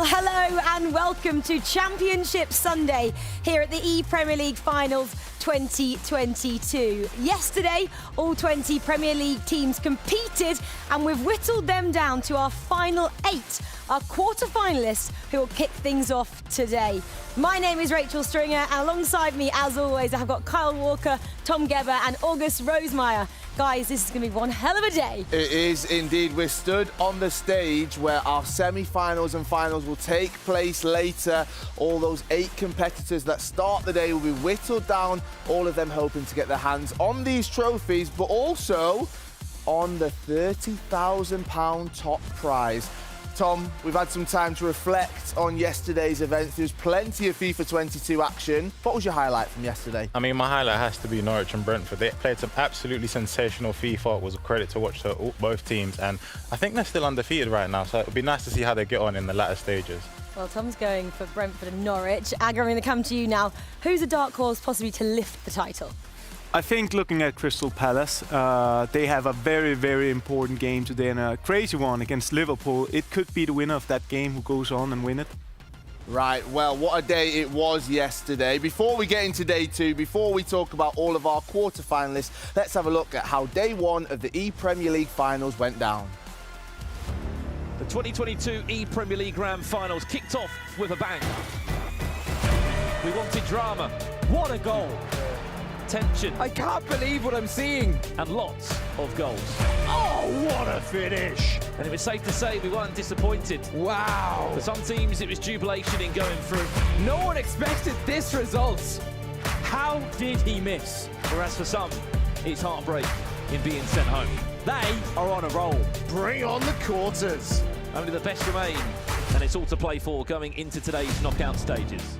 Well, hello and welcome to Championship Sunday here at the ePremier League Finals 2022. Yesterday, all 20 Premier League teams competed and we've whittled them down to our final 8, our quarter-finalists who will kick things off today. My name is Rachel Stringer and alongside me, as always, I've got Kyle Walker, Tom Gebber and August Rosemeyer. Guys, this is going to be one hell of a day. It is indeed. We're stood on the stage where our semi-finals and finals will take place later. All those 8 competitors that start the day will be whittled down, all of them hoping to get their hands on these trophies, but also on the £30,000 top prize. Tom, we've had some time to reflect on yesterday's events. There's plenty of FIFA 22 action. What was your highlight from yesterday? I mean, my highlight has to be Norwich and Brentford. They played some absolutely sensational FIFA. It was a credit to watch both teams, and I think they're still undefeated right now, so it would be nice to see how they get on in the latter stages. Well, Tom's going for Brentford and Norwich. Aga, I'm going to come to you now. Who's a dark horse possibly to lift the title? I think looking at Crystal Palace, they have a very, very important game today and a crazy one against Liverpool. It could be the winner of that game who goes on and win it. Right, well, what a day it was yesterday. Before we get into day 2, before we talk about all of our quarter-finalists, let's have a look at how day 1 of the ePremier League finals went down. The 2022 ePremier League Grand Finals kicked off with a bang. We wanted drama. What a goal! Tension. I can't believe what I'm seeing. And lots of goals. Oh, what a finish. And it was safe to say we weren't disappointed. Wow. For some teams, it was jubilation in going through. No one expected this result. How did he miss? Whereas for some, it's heartbreak in being sent home. They are on a roll. Bring on the quarters. Only the best remain, and it's all to play for going into today's knockout stages.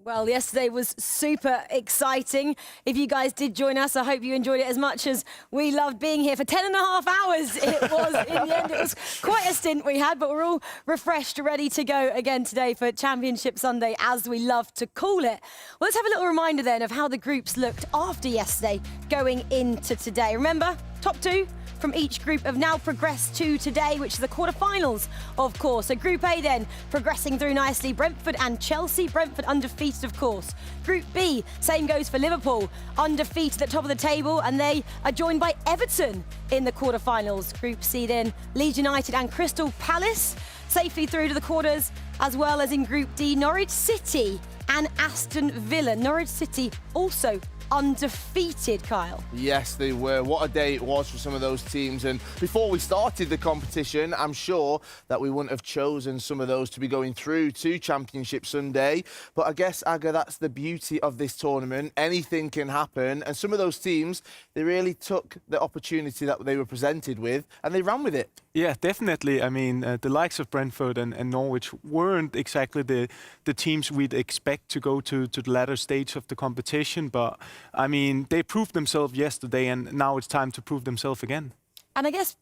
Well, yesterday was super exciting. If you guys did join us, I hope you enjoyed it as much as we loved being here for 10.5 hours. It was, in the end, it was quite a stint we had, but we're all refreshed, ready to go again today for Championship Sunday, as we love to call it. Well, let's have a little reminder then of how the groups looked after yesterday going into today. Remember, top 2 from each group have now progressed to today, which is the quarterfinals, of course. So Group A then progressing through nicely. Brentford and Chelsea. Brentford undefeated, of course. Group B, same goes for Liverpool, undefeated at the top of the table, and they are joined by Everton in the quarterfinals. Group C then, Leeds United and Crystal Palace safely through to the quarters, as well as in Group D, Norwich City and Aston Villa. Norwich City also undefeated, Kyle. Yes, they were. What a day it was for some of those teams. And before we started the competition, I'm sure that we wouldn't have chosen some of those to be going through to Championship Sunday. But I guess, Aga, that's the beauty of this tournament. Anything can happen. And some of those teams, they really took the opportunity that they were presented with and they ran with it. Yeah, definitely. I mean, the likes of Brentford and Norwich weren't exactly the teams we'd expect to go to the latter stage of the competition. But, I mean, they proved themselves yesterday and now it's time to prove themselves again. And I guess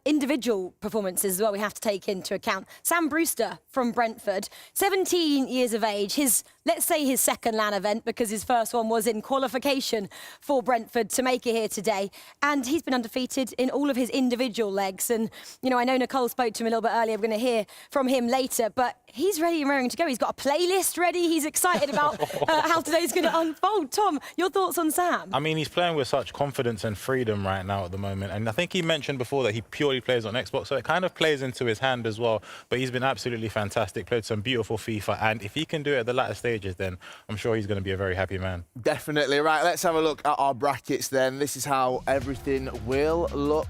individual performances as well we have to take into account. Sam Brewster from Brentford, 17 years of age. Let's say his second LAN event, because his first one was in qualification for Brentford to make it here today. And he's been undefeated in all of his individual legs. And, you know, I know Nicole spoke to him a little bit earlier. We're going to hear from him later. But he's ready and raring to go. He's got a playlist ready. He's excited about how today's going to unfold. Tom, your thoughts on Sam? I mean, he's playing with such confidence and freedom right now at the moment. And I think he mentioned before that he purely plays on Xbox, so it kind of plays into his hand as well. But he's been absolutely fantastic, played some beautiful FIFA. And if he can do it at the latter stages, then I'm sure he's going to be a very happy man. Definitely. Right, let's have a look at our brackets then. This is how everything will look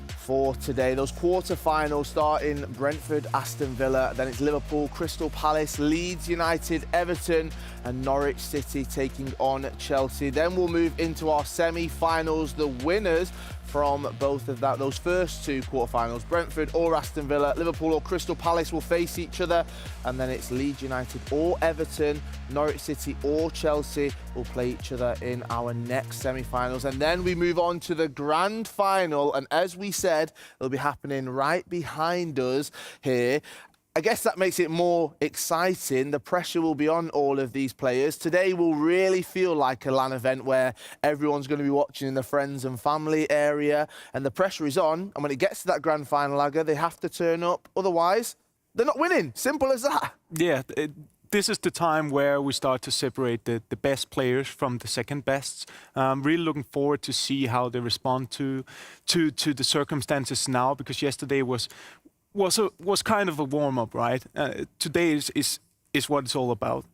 for today. Those quarter-finals starting Brentford, Aston Villa, then it's Liverpool, Crystal Palace, Leeds United, Everton and Norwich City taking on Chelsea. Then we'll move into our semi-finals. The winners from both of those first 2 quarterfinals, Brentford or Aston Villa, Liverpool or Crystal Palace will face each other, and then it's Leeds United or Everton, Norwich City or Chelsea will play each other in our next semi-finals. And then we move on to the grand final, and as we said, it'll be happening right behind us here. I guess that makes it more exciting. The pressure will be on all of these players. Today will really feel like a LAN event where everyone's going to be watching in the friends and family area, and the pressure is on. And when it gets to that grand final, Aga, they have to turn up. Otherwise, they're not winning. Simple as that. Yeah, this is the time where we start to separate the best players from the second best. Really looking forward to see how they respond to the circumstances now, because yesterday was kind of a warm up, right? Today is what it's all about.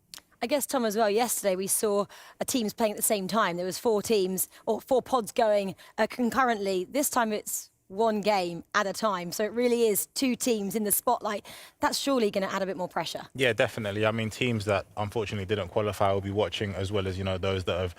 I guess, Tom, as well, yesterday we saw teams playing at the same time. There was 4 teams or 4 pods going concurrently. This time it's one game at a time. So it really is 2 teams in the spotlight. That's surely going to add a bit more pressure. Yeah, definitely. I mean, teams that unfortunately didn't qualify will be watching, as well as, you know, those that have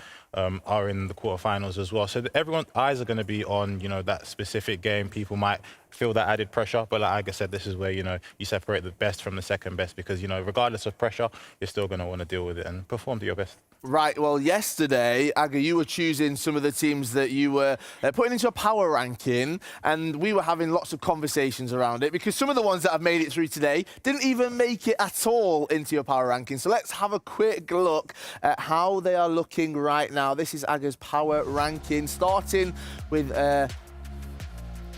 are in the quarterfinals as well. So everyone's eyes are going to be on, you know, that specific game. People might feel that added pressure, but like I said, this is where, you know, you separate the best from the second best, because, you know, regardless of pressure, you're still going to want to deal with it and perform to your best. Right, well, yesterday, Aga, you were choosing some of the teams that you were putting into a power ranking, and we were having lots of conversations around it, because some of the ones that have made it through today didn't even make it at all into your power ranking. So let's have a quick look at how they are looking right now. This is Aga's power ranking, starting with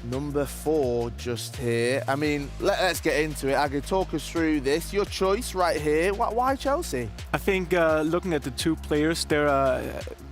number 4 just here. I mean, let's get into it. Aga, talk us through this. Your choice right here. Why Chelsea? I think looking at the 2 players, they're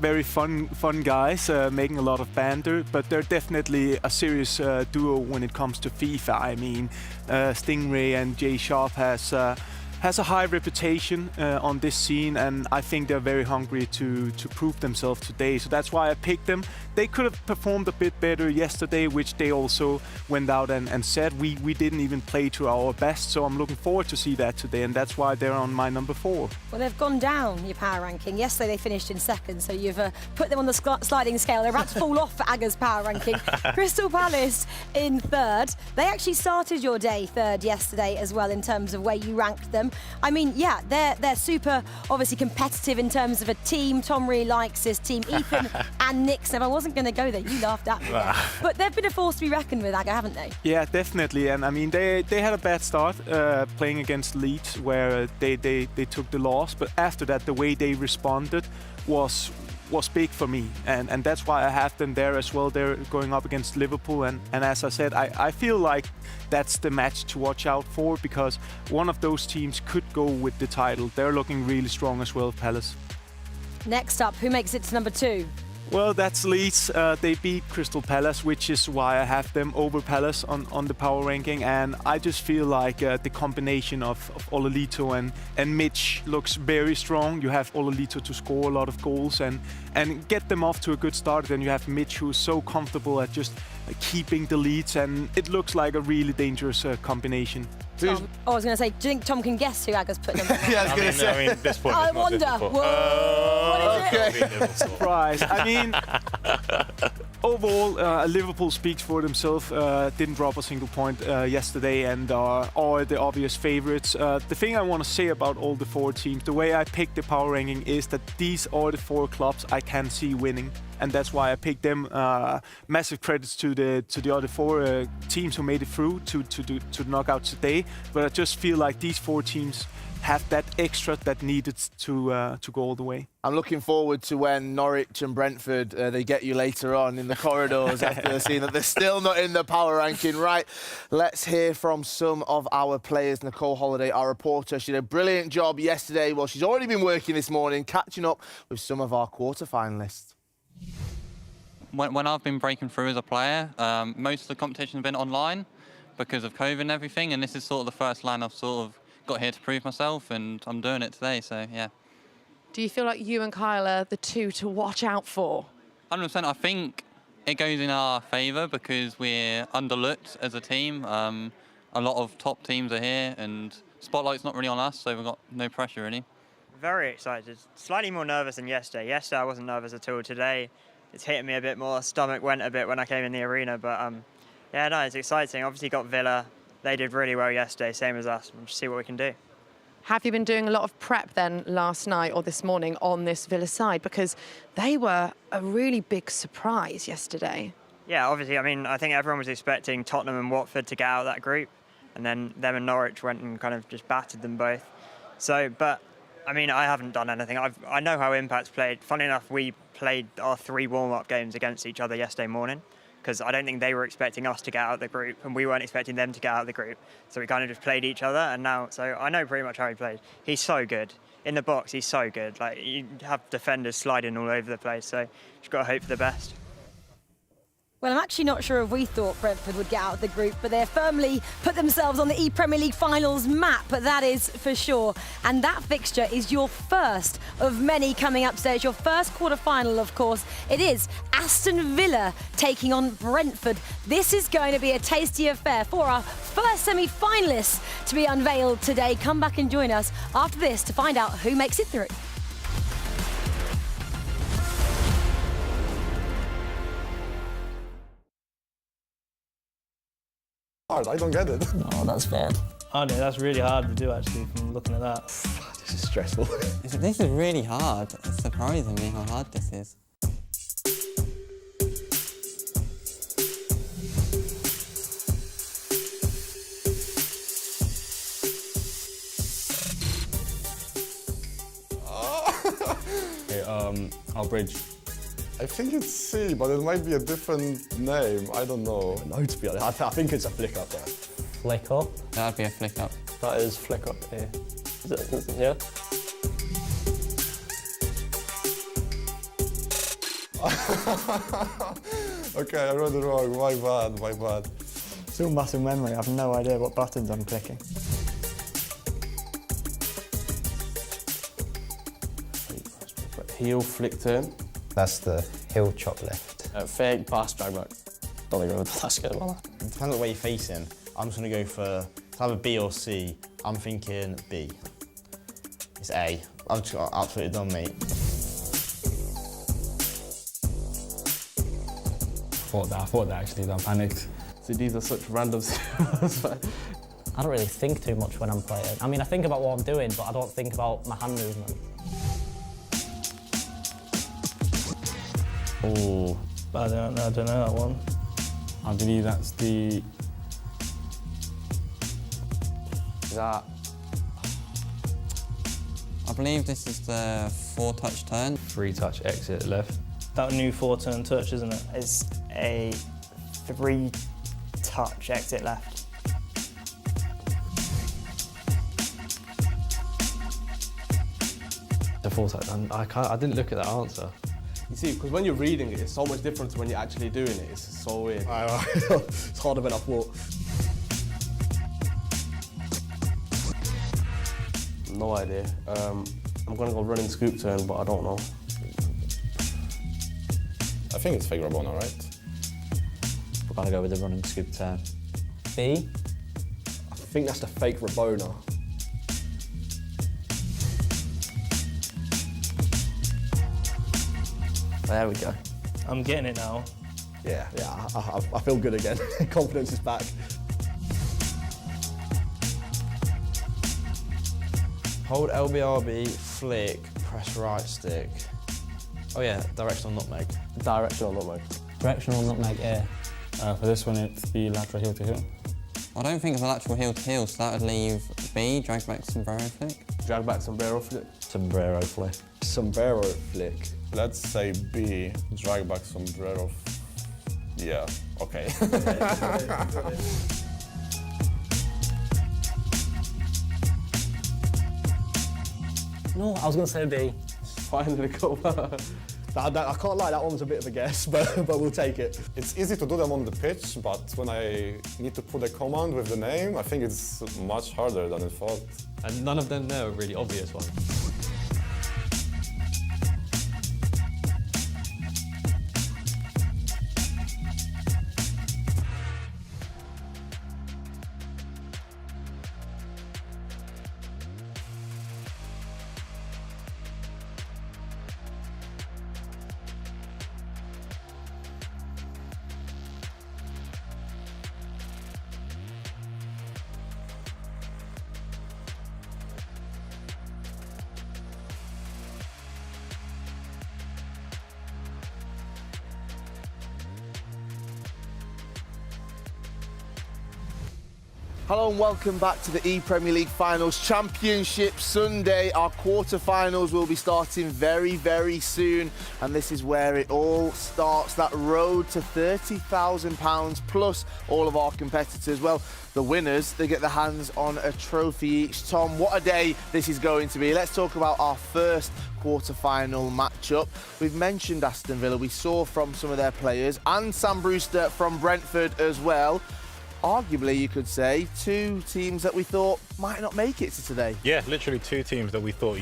very fun guys, making a lot of banter, but they're definitely a serious duo when it comes to FIFA. I mean, Stingray and Jay Sharp has a high reputation on this scene, and I think they're very hungry to prove themselves today. So that's why I picked them. They could have performed a bit better yesterday, which they also went out and said. We didn't even play to our best, so I'm looking forward to see that today, and that's why they're on my number 4. Well, they've gone down your power ranking. Yesterday they finished in 2nd, so you've put them on the sliding scale. They're about to fall off for Aga's power ranking. Crystal Palace in 3rd. They actually started your day 3rd yesterday as well in terms of where you ranked them. I mean, yeah, they're super obviously competitive in terms of a team. Tom really likes this team. Ethan and Nick Snev. I wasn't going to go there. You laughed at me there. But they've been a force to be reckoned with, Aga, haven't they? Yeah, definitely. And I mean, they had a bad start playing against Leeds, where they took the loss. But after that, the way they responded was big for me, and that's why I have them there as well. They're going up against Liverpool, and as I said, I feel like that's the match to watch out for, because one of those teams could go with the title. They're looking really strong as well, Palace. Next up, who makes it to number 2? Well, that's Leeds. They beat Crystal Palace, which is why I have them over Palace on the power ranking. And I just feel like the combination of Ololito and Mitch looks very strong. You have Ololito to score a lot of goals and get them off to a good start. Then you have Mitch, who's so comfortable at just keeping the leads. And it looks like a really dangerous combination. Tom. Oh, I was going to say, do you think Tom can guess who Aga's put them? Yeah, I was going to say. I mean, this point I is not wonder. difficult. Whoa, what is it? Okay. Surprise. I mean, overall, Liverpool speaks for themselves. Didn't drop a single point yesterday and are the obvious favourites. The thing I want to say about all the 4 teams, the way I picked the power ranking is that these are the 4 clubs I can see winning. And that's why I picked them. Massive credits to the other 4 teams who made it through to the knockout today. But I just feel like these 4 teams have that extra that needed to go all the way. I'm looking forward to when Norwich and Brentford, they get you later on in the corridors after seeing that they're still not in the power ranking. Right, let's hear from some of our players. Nicole Holliday, our reporter, she did a brilliant job yesterday. Well, she's already been working this morning, catching up with some of our quarter-finalists. When I've been breaking through as a player, most of the competition has been online because of COVID and everything, and this is sort of the first land I've sort of got here to prove myself, and I'm doing it today, so yeah. Do you feel like you and Kyle are the 2 to watch out for? 100%. I think it goes in our favour because we're underlooked as a team. A lot of top teams are here, and spotlight's not really on us, so we've got no pressure really. Very excited. Slightly more nervous than yesterday. Yesterday I wasn't nervous at all. Today it's hitting me a bit more. Stomach went a bit when I came in the arena, but yeah, no, it's exciting. Obviously got Villa. They did really well yesterday, same as us. We'll just see what we can do. Have you been doing a lot of prep then last night or this morning on this Villa side? Because they were a really big surprise yesterday. Yeah, obviously, I mean, I think everyone was expecting Tottenham and Watford to get out of that group, and then them and Norwich went and kind of just battered them both. So, but I mean, I haven't done anything. I know how Impact's played. Funny enough, we played our 3 warm-up games against each other yesterday morning. because I don't think they were expecting us to get out of the group and we weren't expecting them to get out of the group. So we kind of just played each other, and now, so I know pretty much how he played. He's so good. In the box, he's so good. Like, you have defenders sliding all over the place, so you've got to hope for the best. Well, I'm actually not sure if we thought Brentford would get out of the group, but they're firmly put themselves on the ePremier League finals map, that is for sure. And that fixture is your first of many coming up today. It's your first quarter-final, of course. It is Aston Villa taking on Brentford. This is going to be a tasty affair for our first semi-finalists to be unveiled today. Come back and join us after this to find out who makes it through. Hard, I don't get it. Oh, that's bad. Oh, no, that's really hard to do, actually, from looking at that. This is stressful. This is really hard. It's surprising me how hard this is. Okay, I'll bridge. I think it's C, but it might be a different name. I don't know. No, to be honest, I think it's a flick up there. Flick up? That'd be a flick up. That is flick up here. Is it? Yeah. Okay, I read it wrong. My bad, my bad. Still muscle memory. I have no idea what buttons I'm clicking. Heel flick turn. That's the heel chop lift. Fake pass drag back. Don't think I've that's good one. It depends on the way you're facing. I'm just going to go for either B or C. I'm thinking B. It's A. I've just got absolutely done, mate. I thought that actually, I panicked. So these are such random I don't really think too much when I'm playing. I mean, I think about what I'm doing, but I don't think about my hand movement. Oh, I don't know that one. I believe that's the... That. I believe this is the 4-touch turn. 3-touch exit left. That new 4-turn touch, isn't it? It's a 3-touch exit left. The 4-touch, and I didn't look at that answer. You see, because when you're reading it, it's so much different to when you're actually doing it. It's so weird. It's harder than I thought. No idea. I'm going to go running scoop turn, but I don't know. I think it's fake Rabona, right? We're going to go with the running scoop turn. B? I think that's the fake Rabona. There we go. I'm getting it now. Yeah, I feel good again. Confidence is back. Hold LBRB, flick, press right stick. Oh yeah, directional nutmeg. Directional nutmeg. Directional nutmeg, yeah. For this one, it's the lateral heel to heel. I don't think it's a lateral heel to heel, so that would leave B, drag back sombrero flick. Drag back sombrero flick. Sombrero flick. Sombrero flick. Let's say B, drag back sombrero. Yeah, okay. No, I was going to say B. Finally got I can't lie, that one was a bit of a guess, but we'll take it. It's easy to do them on the pitch, but when I need to put a command with the name, I think it's much harder than I thought. And none of them there are really obvious ones. Hello and welcome back to the ePremier League Finals Championship Sunday. Our quarterfinals will be starting very, very soon, and this is where it all starts, that road to £30,000 plus all of our competitors. Well, the winners, they get their hands on a trophy each. Tom, what a day this is going to be. Let's talk about our first quarter-final matchup. We've mentioned Aston Villa. We saw from some of their players, and Sam Brewster from Brentford as well. Arguably, you could say, two teams that we thought might not make it to today. Yeah, literally two teams that we thought,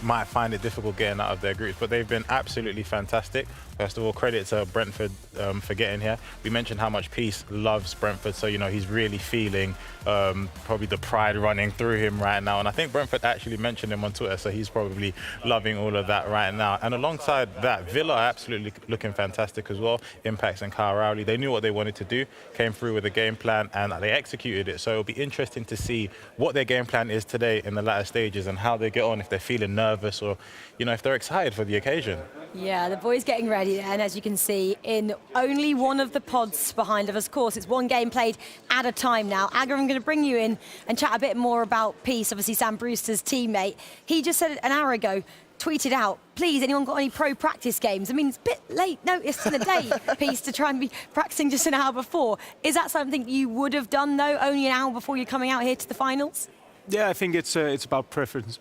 might find it difficult getting out of their groups, but they've been absolutely fantastic. First of all, credit to Brentford for getting here. We mentioned how much Peace loves Brentford, so he's really feeling probably the pride running through him right now. And I think Brentford actually mentioned him on Twitter, so he's probably loving all of that right now. And alongside that, Villa are absolutely looking fantastic as well. Impacts and Kyle Rowley, they knew what they wanted to do, came through with a game plan, and they executed it. So it'll be interesting to see what their game plan is today in the latter stages and how they get on, if they're feeling nervous or, if they're excited for the occasion. Yeah, the boys getting ready there, and as you can see, in only one of the pods behind of us. Of course, it's one game played at a time now. Aga, I'm going to bring you in and chat a bit more about Peace, obviously Sam Brewster's teammate. He just said an hour ago, tweeted out, please, anyone got any pro practice games? I mean, it's a bit late notice in the day, Peace, to try and be practicing just an hour before. Is that something you would have done, though, only an hour before you're coming out here to the finals? Yeah, I think it's about preferences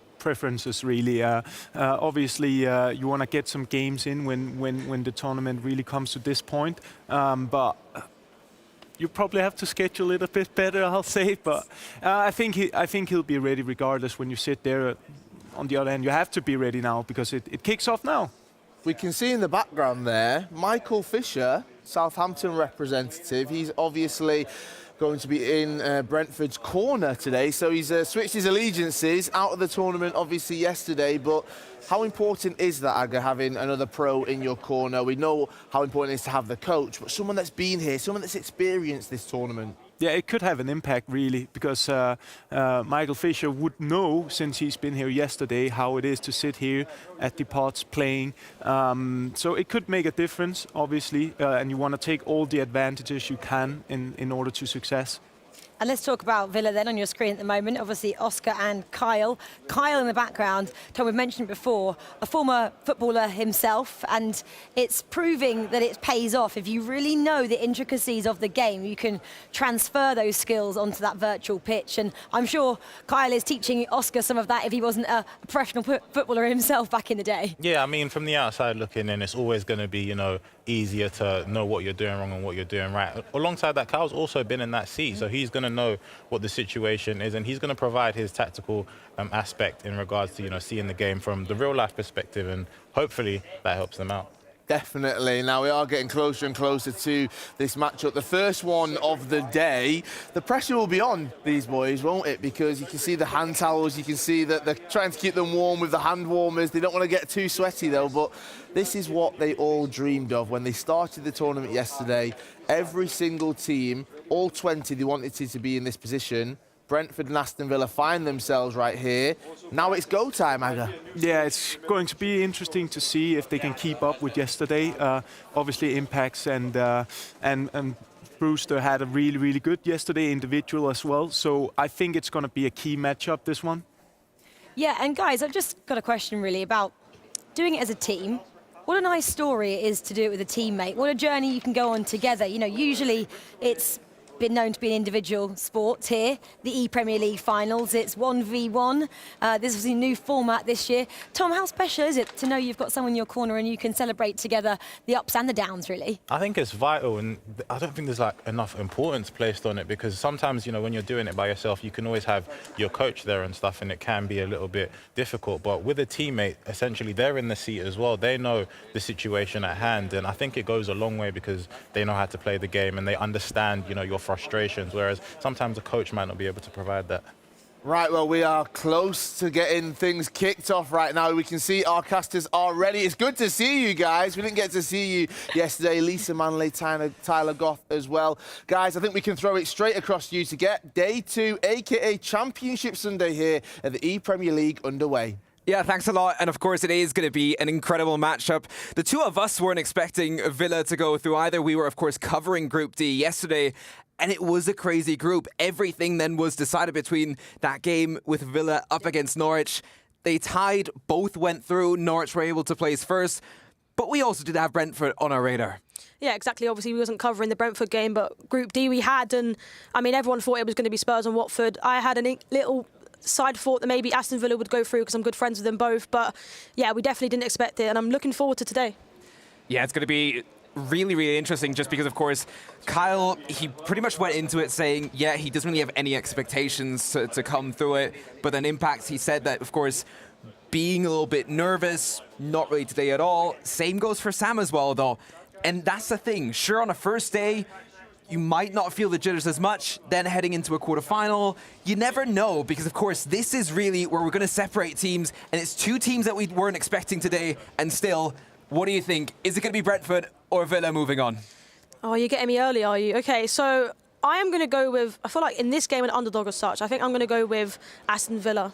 really. Obviously, you want to get some games in when the tournament really comes to this point, but you probably have to schedule it a bit better, I'll say. But I think he'll be ready regardless. When you sit there, on the other hand, you have to be ready now because it kicks off now. We can see in the background there, Michael Fisher, Southampton representative. He's obviously going to be in Brentford's corner today, so he's switched his allegiances out of the tournament obviously yesterday. But how important is that, Aga, having another pro in your corner? We know how important it is to have the coach, but someone that's been here, someone that's experienced this tournament. Yeah, it could have an impact really, because Michael Fisher would know, since he's been here yesterday, how it is to sit here at the pods playing. So it could make a difference, obviously, and you want to take all the advantages you can in order to success. And let's talk about Villa then on your screen at the moment. Obviously, Oscar and Kyle. Kyle in the background, Tom, we've mentioned before, a former footballer himself, and it's proving that it pays off. If you really know the intricacies of the game, you can transfer those skills onto that virtual pitch. And I'm sure Kyle is teaching Oscar some of that if he wasn't a professional footballer himself back in the day. Yeah, I mean, from the outside looking in, it's always going to be, easier to know what you're doing wrong and what you're doing right. Alongside that, Kyle's also been in that seat, so he's going to know what the situation is, and he's going to provide his tactical aspect in regards to seeing the game from the real life perspective, and hopefully that helps them out. Definitely. Now we are getting closer and closer to this matchup, the first one of the day. The pressure will be on these boys, won't it? Because you can see the hand towels, you can see that they're trying to keep them warm with the hand warmers. They don't want to get too sweaty though, but this is what they all dreamed of when they started the tournament yesterday. Every single team, all 20, they wanted to be in this position. Brentford and Aston Villa find themselves right here. Now it's go time, Aga. Yeah, it's going to be interesting to see if they can keep up with yesterday. Obviously, impacts and Brewster had a really, really good yesterday individual as well. So I think it's going to be a key matchup, this one. Yeah, and guys, I've just got a question really about doing it as a team. What a nice story it is to do it with a teammate. What a journey you can go on together. Usually it's been known to be an individual sport here, the ePremier League finals. It's 1v1. This is a new format this year. Tom, how special is it to know you've got someone in your corner and you can celebrate together the ups and the downs, really? I think it's vital, and I don't think there's enough importance placed on it, because sometimes, when you're doing it by yourself, you can always have your coach there and stuff, and it can be a little bit difficult. But with a teammate, essentially, they're in the seat as well. They know the situation at hand, and I think it goes a long way because they know how to play the game and they understand, your frustrations, whereas sometimes a coach might not be able to provide that. Right, well, we are close to getting things kicked off right now. We can see our casters are ready. It's good to see you guys. We didn't get to see you yesterday. Lisa Manley, Tyler Goff as well. Guys, I think we can throw it straight across to you to get day 2, a.k.a. Championship Sunday here at the ePremier League underway. Yeah, thanks a lot. And of course, it is going to be an incredible matchup. The two of us weren't expecting Villa to go through either. We were, of course, covering Group D yesterday, and it was a crazy group. Everything then was decided between that game with Villa up against Norwich. They tied, both went through. Norwich were able to place first, but we also did have Brentford on our radar. Yeah, exactly. Obviously, we wasn't covering the Brentford game, but Group D we had, and I mean, everyone thought it was going to be Spurs and Watford. I had a little side thought that maybe Aston Villa would go through because I'm good friends with them both, but yeah, we definitely didn't expect it, and I'm looking forward to today. Yeah, it's going to be really, really interesting just because, of course, Kyle, he pretty much went into it saying, yeah, he doesn't really have any expectations to come through it, but then Impact, he said that, of course, being a little bit nervous, not really today at all. Same goes for Sam as well, though. And that's the thing. Sure, on a first day, you might not feel the jitters as much. Then heading into a quarterfinal, you never know, because of course this is really where we're going to separate teams, and it's two teams that we weren't expecting today. And still, what do you think? Is it going to be Brentford or Villa moving on? Oh, you're getting me early, are you? Okay, so I am going to go with, I feel like in this game, an underdog as such. I think I'm going to go with Aston Villa.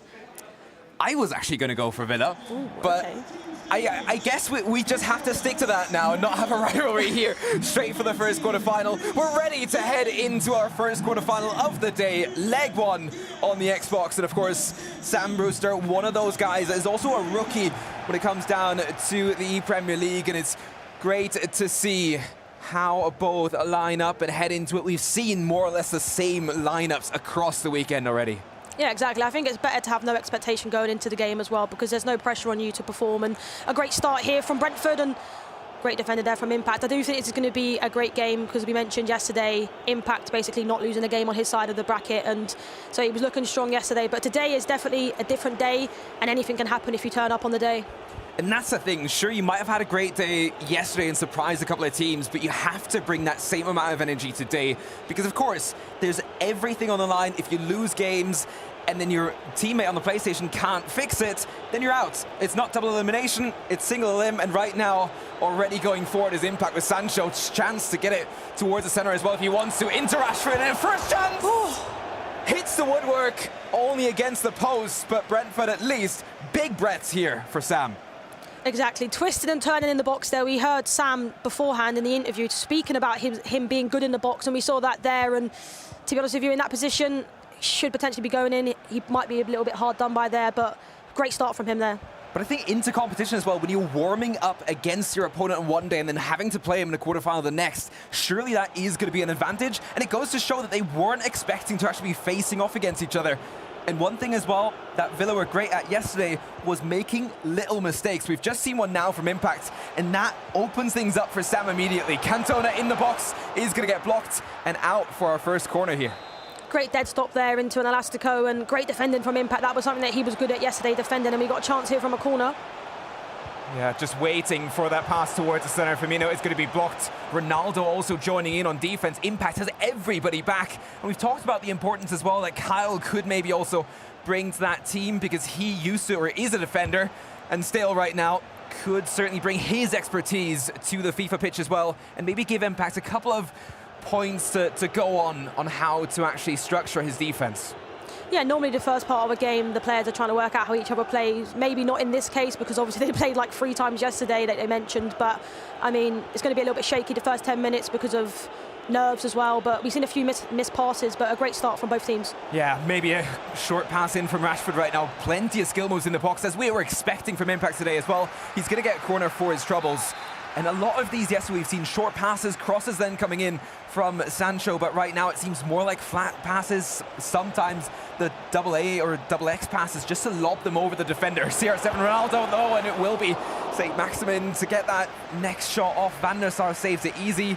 I was actually going to go for Villa, Ooh, but okay. I guess we just have to stick to that now and not have a rivalry here. Straight for the first quarterfinal. We're ready to head into our first quarterfinal of the day. Leg 1 on the Xbox. And of course, Sam Brewster, one of those guys that is also a rookie when it comes down to the ePremier League. And it's great to see how both line up and head into it. We've seen more or less the same lineups across the weekend already. Yeah, exactly. I think it's better to have no expectation going into the game as well, because there's no pressure on you to perform. And a great start here from Brentford, and great defender there from Impact. I do think this is going to be a great game because we mentioned yesterday Impact basically not losing a game on his side of the bracket, and so he was looking strong yesterday. But today is definitely a different day, and anything can happen if you turn up on the day. And that's the thing. Sure, you might have had a great day yesterday and surprised a couple of teams, but you have to bring that same amount of energy today because, of course, there's everything on the line. If you lose games and then your teammate on the PlayStation can't fix it, then you're out. It's not double elimination, it's single elim, and right now, already going forward is Impact with Sancho. Chance to get it towards the center as well if he wants to. Into Rashford, and first chance! Hits the woodwork, only against the post, but Brentford at least. Big breaths here for Sam. Exactly, twisted and turning in the box there. We heard Sam beforehand in the interview speaking about him being good in the box, and we saw that there. And to be honest with you, in that position, should potentially be going in. He might be a little bit hard done by there, but great start from him there. But I think into competition as well, when you're warming up against your opponent on one day and then having to play him in a quarterfinal the next, surely that is going to be an advantage. And it goes to show that they weren't expecting to actually be facing off against each other. And one thing as well that Villa were great at yesterday was making little mistakes. We've just seen one now from Impact, and that opens things up for Sam immediately. Cantona in the box is going to get blocked and out for our first corner here. Great dead stop there into an Elastico, and great defending from Impact. That was something that he was good at yesterday, defending, and we got a chance here from a corner. Yeah, just waiting for that pass towards the center. Firmino is going to be blocked. Ronaldo also joining in on defense. Impact has everybody back. And we've talked about the importance as well that Kyle could maybe also bring to that team because he used to or is a defender, and still right now could certainly bring his expertise to the FIFA pitch as well, and maybe give Impact a couple of points to go on how to actually structure his defense. Yeah, normally the first part of a game, the players are trying to work out how each other plays. Maybe not in this case, because obviously they played like 3 times yesterday that they mentioned. But, I mean, it's going to be a little bit shaky the first 10 minutes because of nerves as well. But we've seen a few missed passes, but a great start from both teams. Yeah, maybe a short pass in from Rashford right now. Plenty of skill moves in the box, as we were expecting from Impact today as well. He's going to get a corner for his troubles. And a lot of these yesterday, we've seen short passes, crosses then coming in from Sancho, but right now it seems more like flat passes, sometimes the double A or double X passes just to lob them over the defender. CR7 Ronaldo though, and it will be St. Maximin to get that next shot off. Van der Sar saves it easy.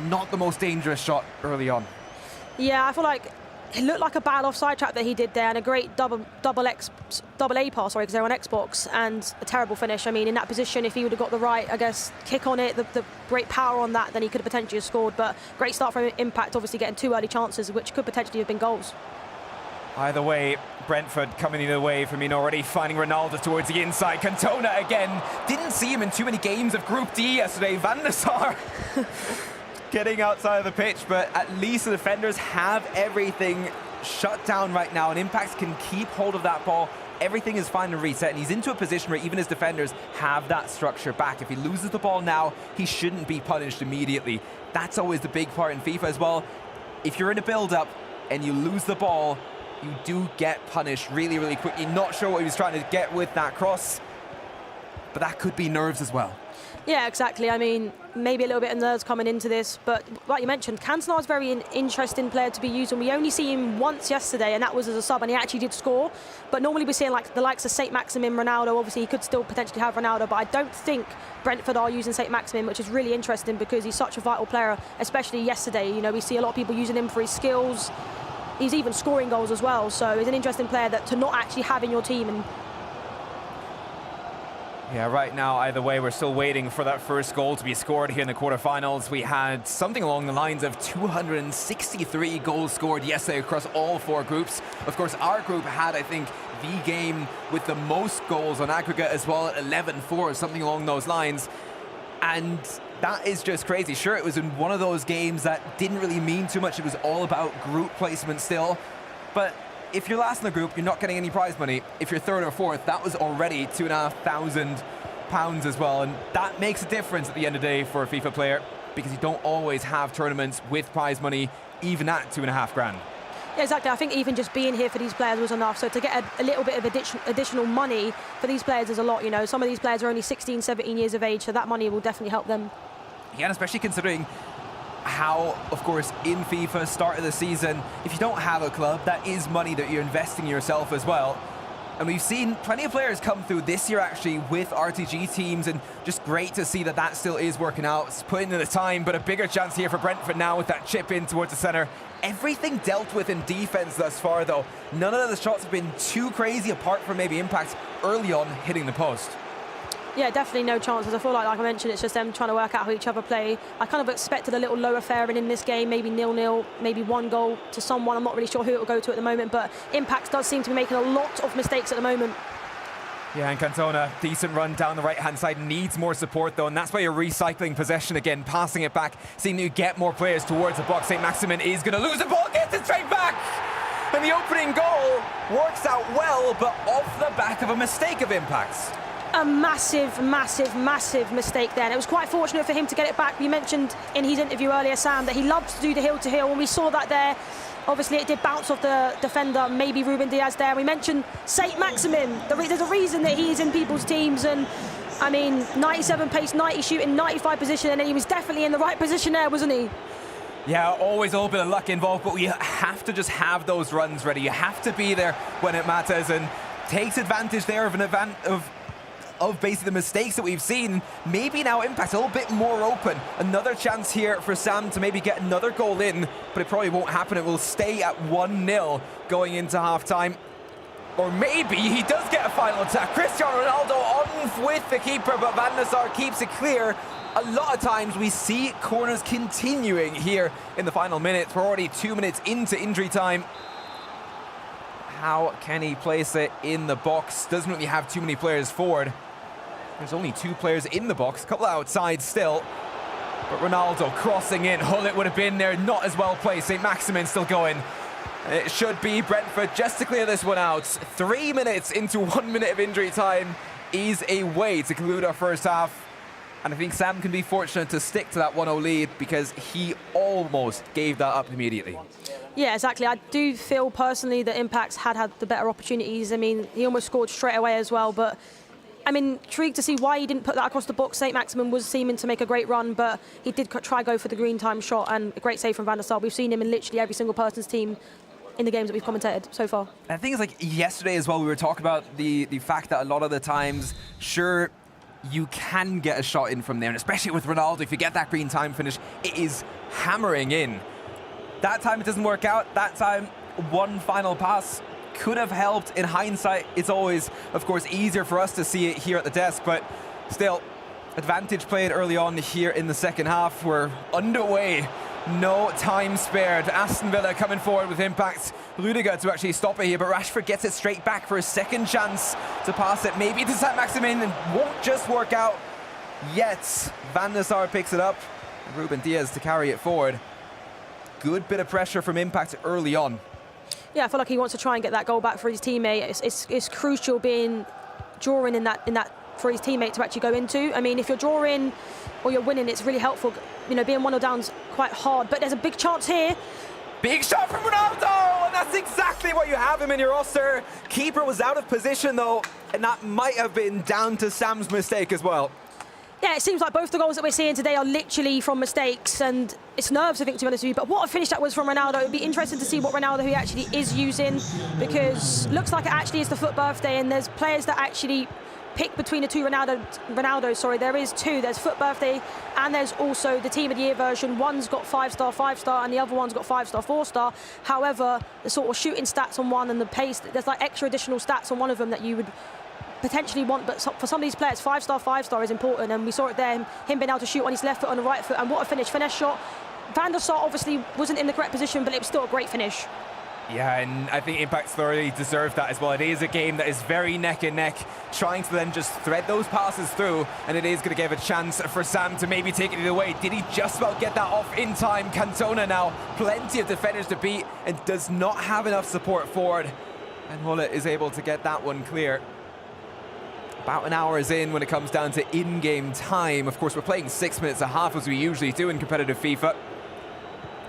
Not the most dangerous shot early on. Yeah, I feel like it looked like a bad offside trap that he did there, and a great double A pass, sorry, because they're on Xbox, and a terrible finish. I mean, in that position, if he would have got the right, I guess, kick on it, the great power on that, then he could have potentially have scored. But great start from Impact, obviously getting 2 early chances, which could potentially have been goals. Either way, Brentford coming either way. Firmino already finding Ronaldo towards the inside. Cantona again. Didn't see him in too many games of Group D yesterday. Van der Sar getting outside of the pitch, but at least the defenders have everything shut down right now, and Impact can keep hold of that ball. Everything is fine and reset, and he's into a position where even his defenders have that structure back. If he loses the ball now, he shouldn't be punished immediately. That's always the big part in FIFA as well. If you're in a build-up and you lose the ball, you do get punished really, really quickly. Not sure what he was trying to get with that cross, but that could be nerves as well. Yeah, exactly. I mean, maybe a little bit of nerves coming into this, but like you mentioned, Cantona's very an interesting player to be used, and we only see him once yesterday, and that was as a sub, and he actually did score. But normally we're seeing like the likes of St. Maximin, Ronaldo. Obviously, he could still potentially have Ronaldo, but I don't think Brentford are using St. Maximin, which is really interesting because he's such a vital player, especially yesterday. You know, we see a lot of people using him for his skills. He's even scoring goals as well, so he's an interesting player that to not actually have in your team. And yeah, right now, either way, we're still waiting for that first goal to be scored here in the quarterfinals. We had something along the lines of 263 goals scored yesterday across all 4 groups. Of course, our group had, I think, the game with the most goals on aggregate as well at 11-4, something along those lines. And that is just crazy. Sure, it was in one of those games that didn't really mean too much. It was all about group placement still. But if you're last in the group, you're not getting any prize money. If you're 3rd or 4th, that was already £2,500 as well. And that makes a difference at the end of the day for a FIFA player, because you don't always have tournaments with prize money, even at £2,500. yeah, exactly. I think even just being here for these players was enough. So to get a little bit of additional money for these players is a lot. You know, some of these players are only 16, 17 years of age, so that money will definitely help them. Yeah, and especially considering how, of course, in FIFA, start of the season, if you don't have a club, that is money that you're investing in yourself as well. And we've seen plenty of players come through this year, actually, with RTG teams, and just great to see that that still is working out. It's putting in the time, but a bigger chance here for Brentford now with that chip in towards the centre. Everything dealt with in defence thus far, though. None of the shots have been too crazy, apart from maybe Impact early on hitting the post. Yeah, definitely no chances. I feel like I mentioned, it's just them trying to work out how each other play. I kind of expected a little lower faring in this game, maybe 0-0, maybe 1 goal to someone. I'm not really sure who it will go to at the moment, but Impact does seem to be making a lot of mistakes at the moment. Yeah, and Cantona, decent run down the right-hand side, needs more support though, and that's why you're recycling possession again, passing it back, seeing you get more players towards the box. St. Maximin is going to lose the ball, gets it straight back! And the opening goal works out well, but off the back of a mistake of Impact's. A massive, massive, massive mistake there. And it was quite fortunate for him to get it back. You mentioned in his interview earlier, Sam, that he loves to do the hill-to-hill, and we saw that there. Obviously, it did bounce off the defender, maybe Ruben Diaz there. We mentioned St. Maximin. There's a reason that he's in people's teams, and I mean, 97 pace, 90 shooting, 95 position, and he was definitely in the right position there, wasn't he? Yeah, always a little bit of luck involved, but we have to just have those runs ready. You have to be there when it matters, and takes advantage there of basically the mistakes that we've seen. Maybe now Impact's a little bit more open. Another chance here for Sam to maybe get another goal in, but it probably won't happen. It will stay at 1-0 going into half-time. Or maybe he does get a final attack. Cristiano Ronaldo on with the keeper, but Van der Sar keeps it clear. A lot of times we see corners continuing here in the final minutes. We're already 2 minutes into injury time. How can he place it in the box? Doesn't really have too many players forward. There's only 2 players in the box, a couple outside still. But Ronaldo crossing in. Hullet would have been there, not as well placed. St. Maximin still going. It should be Brentford just to clear this one out. 3 minutes into 1 minute of injury time is a way to conclude our first half. And I think Sam can be fortunate to stick to that 1-0 lead, because he almost gave that up immediately. Yeah, exactly. I do feel personally that Impact's had the better opportunities. I mean, he almost scored straight away as well, but I'm intrigued to see why he didn't put that across the box. St. Maximin was seeming to make a great run, but he did try go for the green time shot, and a great save from Van der Sar. We've seen him in literally every single person's team in the games that we've commentated so far. And I think it's like yesterday as well, we were talking about the fact that a lot of the times, sure, you can get a shot in from there, and especially with Ronaldo, if you get that green time finish, it is hammering in. That time it doesn't work out. That time, one final pass could have helped. In hindsight, it's always, of course, easier for us to see it here at the desk, but still, advantage played early on here in the second half. We're underway. No time spared. Aston Villa coming forward with Impact. Rudiger to actually stop it here, but Rashford gets it straight back for a second chance to pass it. Maybe to St. Maximin, and won't just work out yet. Van der Sar picks it up. Ruben Diaz to carry it forward. Good bit of pressure from Impact early on. Yeah, I feel like he wants to try and get that goal back for his teammate. It's crucial being drawing in that for his teammate to actually go into. I mean, if you're drawing or you're winning, it's really helpful. You know, being 1-0 down's quite hard, but there's a big chance here. Big shot from Ronaldo, and that's exactly what you have him in your roster. Keeper was out of position though, and that might have been down to Sam's mistake as well. Yeah, it seems like both the goals that we're seeing today are literally from mistakes, and it's nerves, I think, to be honest with you. But what a finish that was from Ronaldo. It'd be interesting to see what Ronaldo he actually is using, because looks like it actually is the foot birthday, and there's players that actually pick between the two Ronaldos. There is two. There's foot birthday, and there's also the team of the year version. One's got 5-star, and the other one's got 5-star, 4-star. However, the sort of shooting stats on one and the pace, there's like extra additional stats on one of them that you would potentially want, but for some of these players, 5-star is important, and we saw it there, him being able to shoot on his left foot, on the right foot, and what a finish. Finesse shot. Van der Sar obviously wasn't in the correct position, but it was still a great finish. Yeah, and I think Impact thoroughly deserved that as well. It is a game that is very neck and neck, trying to then just thread those passes through, and it is going to give a chance for Sam to maybe take it either way. Did he just about get that off in time? Cantona now, plenty of defenders to beat, and does not have enough support forward, and Hullet is able to get that one clear. About an hour is in when it comes down to in-game time. Of course, we're playing 6 minutes a half as we usually do in competitive FIFA.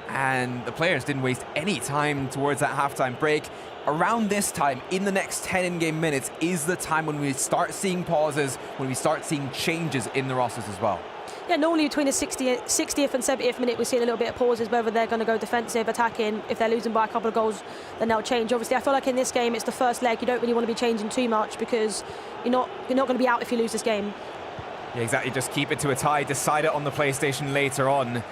And the players didn't waste any time towards that halftime break. Around this time, in the next 10 in-game minutes, is the time when we start seeing pauses, when we start seeing changes in the rosters as well. Yeah, normally between the 60th and 70th minute, we're seeing a little bit of pauses, whether they're going to go defensive, attacking. If they're losing by a couple of goals, then they'll change. Obviously, I feel like in this game, it's the first leg. You don't really want to be changing too much, because you're not going to be out if you lose this game. Yeah, exactly. Just keep it to a tie, decide it on the PlayStation later on.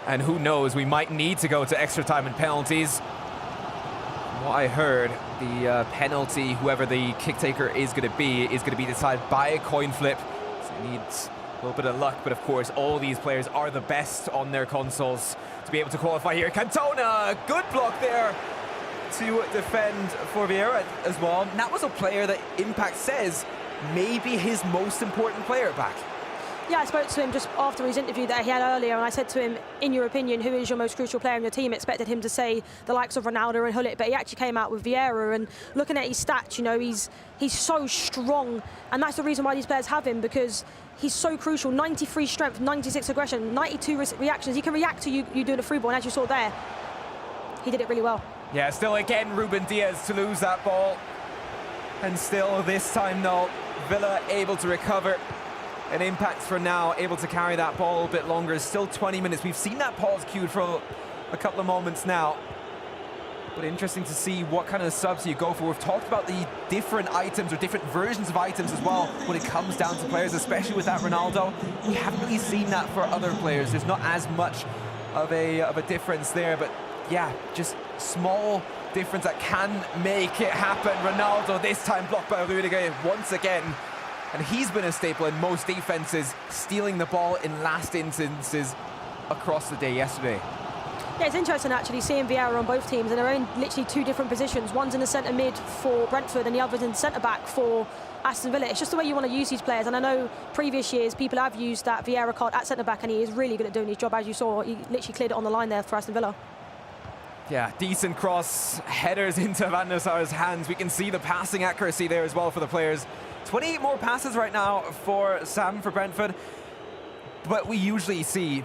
And who knows, we might need to go to extra time and penalties. What I heard, the penalty, whoever the kick taker is going to be decided by a coin flip. So it needs a little bit of luck, but of course, all these players are the best on their consoles to be able to qualify here. Cantona, good block there to defend for Vieira as well. And that was a player that Impact says may be his most important player back. Yeah, I spoke to him just after his interview that he had earlier, and I said to him, in your opinion, who is your most crucial player in your team? I expected him to say the likes of Ronaldo and Hullet, but he actually came out with Vieira, and looking at his stats, you know, he's so strong, and that's the reason why these players have him, because he's so crucial. 93 strength, 96 aggression, 92 reactions. He can react to you doing a free ball, and as you saw there, he did it really well. Yeah, still again, Ruben Diaz to lose that ball. And still this time, though, Villa able to recover. And Impact for now able to carry that ball a bit longer. Still 20 minutes. We've seen that pause queued for a couple of moments now. But interesting to see what kind of subs you go for. We've talked about the different items or different versions of items as well when it comes down to players, especially with that Ronaldo. We haven't really seen that for other players. There's not as much of a difference there, but yeah, just small difference that can make it happen. Ronaldo this time blocked by Rudiger once again. And he's been a staple in most defenses, stealing the ball in last instances across the day yesterday. Yeah, it's interesting actually seeing Vieira on both teams, and they're in literally two different positions. One's in the centre mid for Brentford and the other's in centre back for Aston Villa. It's just the way you want to use these players, and I know previous years people have used that Vieira card at centre back, and he is really good at doing his job. As you saw, he literally cleared it on the line there for Aston Villa. Yeah, decent cross, headers into Van der Sar's hands. We can see the passing accuracy there as well for the players. 28 more passes right now for Sam for Brentford, but we usually see,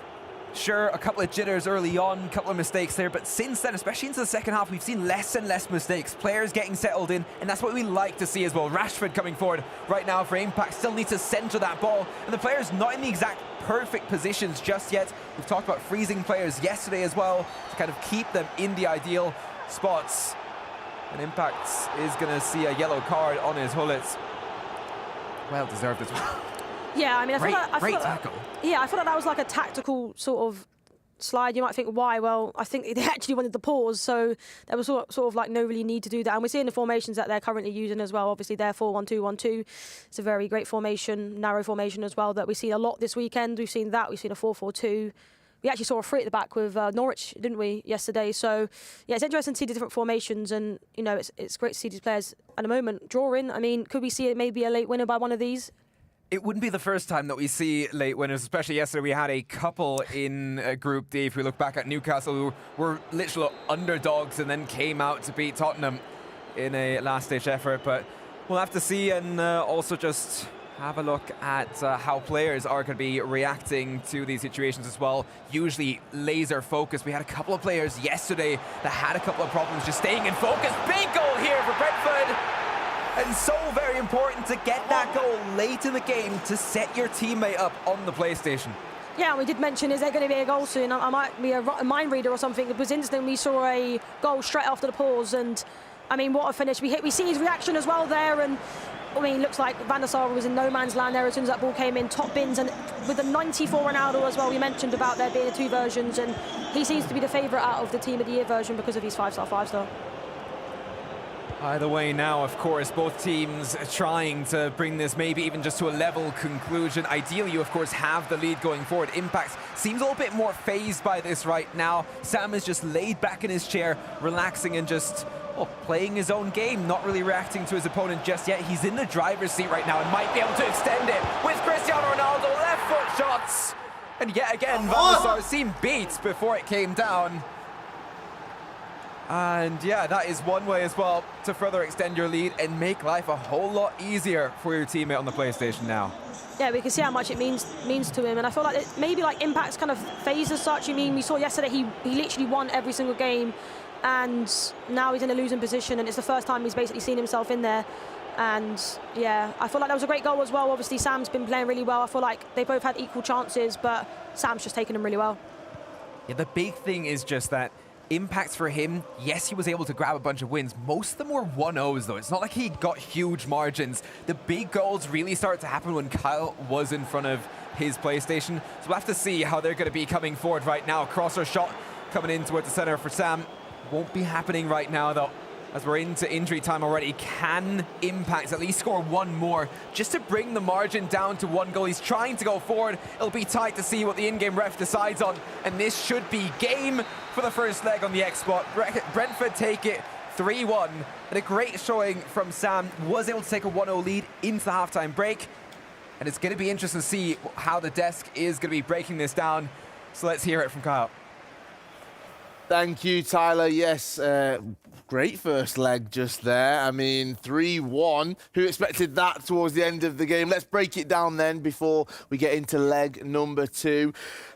sure, a couple of jitters early on, a couple of mistakes there, but since then, especially into the second half, we've seen less and less mistakes, players getting settled in, and that's what we like to see as well. Rashford coming forward right now for Impact, still needs to centre that ball, and the players not in the exact perfect positions just yet. We've talked about freezing players yesterday as well to kind of keep them in the ideal spots, and Impact is going to see a yellow card on his Hullet. Well deserved as well. Yeah, I mean, I feel great like tackle. Yeah, I feel like that was like a tactical sort of slide. You might think, why? Well, I think they actually wanted the pause, so there was sort of like no really need to do that. And we're seeing the formations that they're currently using as well. Obviously, they're 4-1-2-1-2. It's a very great formation, narrow formation as well that we've seen a lot this weekend. We've seen that. We've seen a 4-4-2. We actually saw a three at the back with Norwich, didn't we, yesterday? So, yeah, it's interesting to see the different formations, and, you know, it's great to see these players at the moment drawing. I mean, could we see maybe a late winner by one of these? It wouldn't be the first time that we see late winners, especially yesterday. We had a couple in Group D. If we look back at Newcastle, who were literal underdogs and then came out to beat Tottenham in a last-ditch effort. But we'll have to see, and also just have a look at how players are going to be reacting to these situations as well. Usually laser focused. We had a couple of players yesterday that had a couple of problems just staying in focus. Big goal here for Brentford. And so very important to get that goal late in the game to set your teammate up on the PlayStation. Yeah, we did mention, is there going to be a goal soon? I might be a mind reader or something. It was instant. We saw a goal straight after the pause, and I mean, what a finish. We see his reaction as well there, and I mean, looks like Van der Sar was in no man's land there as soon as that ball came in. Top bins, and with the 94 Ronaldo as well, we mentioned about there being two versions, and he seems to be the favourite out of the Team of the Year version because of his 5-star, 5-star. Either way now, of course, both teams trying to bring this maybe even just to a level conclusion. Ideally, you, of course, have the lead going forward. Impact seems a little bit more phased by this right now. Sam is just laid back in his chair, relaxing and just playing his own game, not really reacting to his opponent just yet. He's in the driver's seat right now and might be able to extend it with Cristiano Ronaldo. Left foot shots. And yet again, Van der Sar seemed beat before it came down. And yeah, that is one way as well to further extend your lead and make life a whole lot easier for your teammate on the PlayStation now. Yeah, we can see how much it means to him, and I feel like maybe like Impact's kind of phased as such. I mean, we saw yesterday he literally won every single game, and now he's in a losing position, and it's the first time he's basically seen himself in there. And yeah, I feel like that was a great goal as well. Obviously, Sam's been playing really well. I feel like they both had equal chances, but Sam's just taken them really well. Yeah, the big thing is just that Impacts for him, yes, he was able to grab a bunch of wins. Most of them were 1-0s, though. It's not like he got huge margins. The big goals really started to happen when Kyle was in front of his PlayStation. So we'll have to see how they're going to be coming forward right now. Crosser shot coming in towards the center for Sam. Won't be happening right now, though, as we're into injury time already. Can Impact at least score one more just to bring the margin down to one goal? He's trying to go forward. It'll be tight to see what the in-game ref decides on, and this should be game for the first leg on the X spot. Brentford take it 3-1, and a great showing from Sam. Was able to take a 1-0 lead into the halftime break, and it's going to be interesting to see how the desk is going to be breaking this down. So let's hear it from Kyle. Thank you, Tyler. Yes, great first leg just there. I mean, 3-1. Who expected that towards the end of the game? Let's break it down then before we get into leg number 2.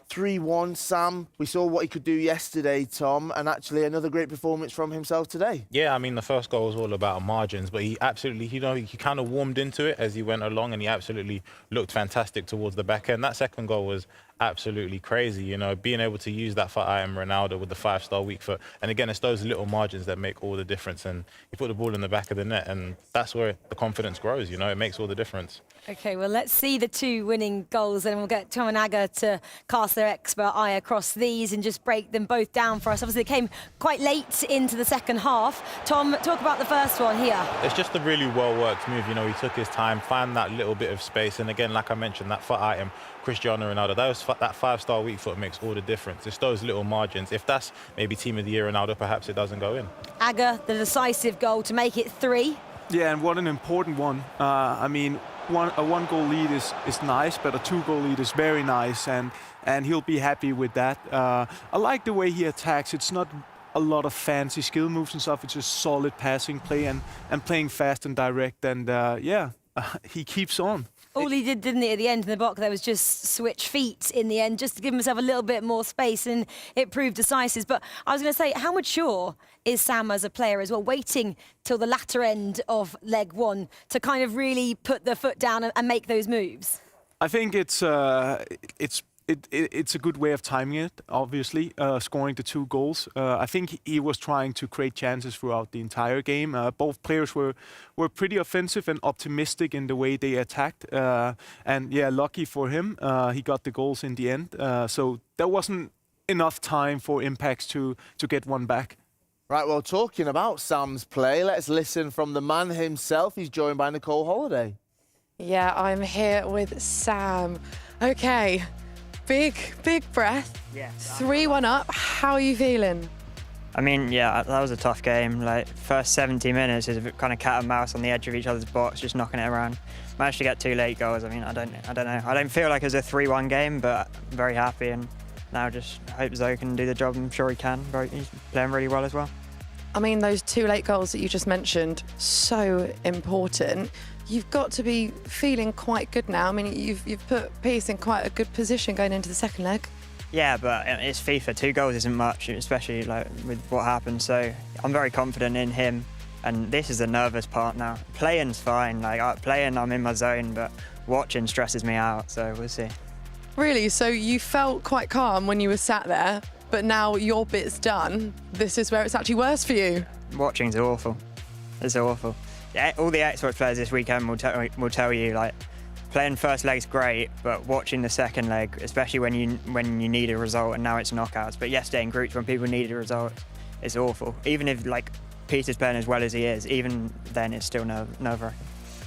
3-1, Sam. We saw what he could do yesterday, Tom, and actually another great performance from himself today. Yeah, I mean, the first goal was all about margins, but he absolutely, he kind of warmed into it as he went along, and he absolutely looked fantastic towards the back end. That second goal was absolutely crazy, you know, being able to use that for Ronaldo with the 5-star weak foot. And again, it's those little margins that make all the difference. And you put the ball in the back of the net, and that's where the confidence grows, you know, it makes all the difference. OK, well, let's see the two winning goals, and we'll get Tom and Aga to cast their expert eye across these and just break them both down for us. Obviously, they came quite late into the second half. Tom, talk about the first one here. It's just a really well-worked move. You know, he took his time, found that little bit of space. And again, like I mentioned, that foot item, Cristiano Ronaldo, that 5-star weak foot makes all the difference. It's those little margins. If that's maybe Team of the Year Ronaldo, perhaps it doesn't go in. Aga, the decisive goal to make it 3. Yeah, and what an important one. I mean, a one-goal lead is nice, but a 2-goal lead is very nice, and he'll be happy with that. I like the way he attacks. It's not a lot of fancy skill moves and stuff. It's just solid passing play and playing fast and direct, and he keeps on. All he did, didn't he, at the end in the box, there was just switch feet in the end, just to give himself a little bit more space, and it proved decisive. But I was going to say, how mature is Sam as a player as well, waiting till the latter end of leg 1 to kind of really put the foot down and make those moves? I think it's a good way of timing it, obviously, scoring the 2 goals. I think he was trying to create chances throughout the entire game. Both players were pretty offensive and optimistic in the way they attacked. And yeah, lucky for him, he got the goals in the end. So there wasn't enough time for Impacts to get one back. Right, well, talking about Sam's play, let's listen from the man himself. He's joined by Nicole Holiday. Yeah, I'm here with Sam. Okay. Big breath. Yes. 3-1 up. How are you feeling? I mean, yeah, that was a tough game. Like, first 70 minutes is a bit kind of cat and mouse on the edge of each other's box, just knocking it around. Managed to get 2 late goals. I mean, I don't know. I don't feel like it was a 3-1 game, but I'm very happy, and now just hope Zoe can do the job. I'm sure he can. He's playing really well as well. I mean, those 2 late goals that you just mentioned, so important. You've got to be feeling quite good now. I mean, you've put Peace in quite a good position going into the second leg. Yeah, but it's FIFA. 2 goals isn't much, especially like with what happened. So I'm very confident in him, and this is the nervous part now. Playing's fine. Like playing, I'm in my zone, but watching stresses me out. So we'll see. Really? So you felt quite calm when you were sat there, but now your bit's done. This is where it's actually worse for you. Watching's awful. It's awful. Yeah, all the Xbox players this weekend will tell you, like, playing first leg's great, but watching the second leg, especially when you need a result, and now it's knockouts. But yesterday in groups when people needed a result, it's awful. Even if like Peter's playing as well as he is, even then it's still nerve-wracking.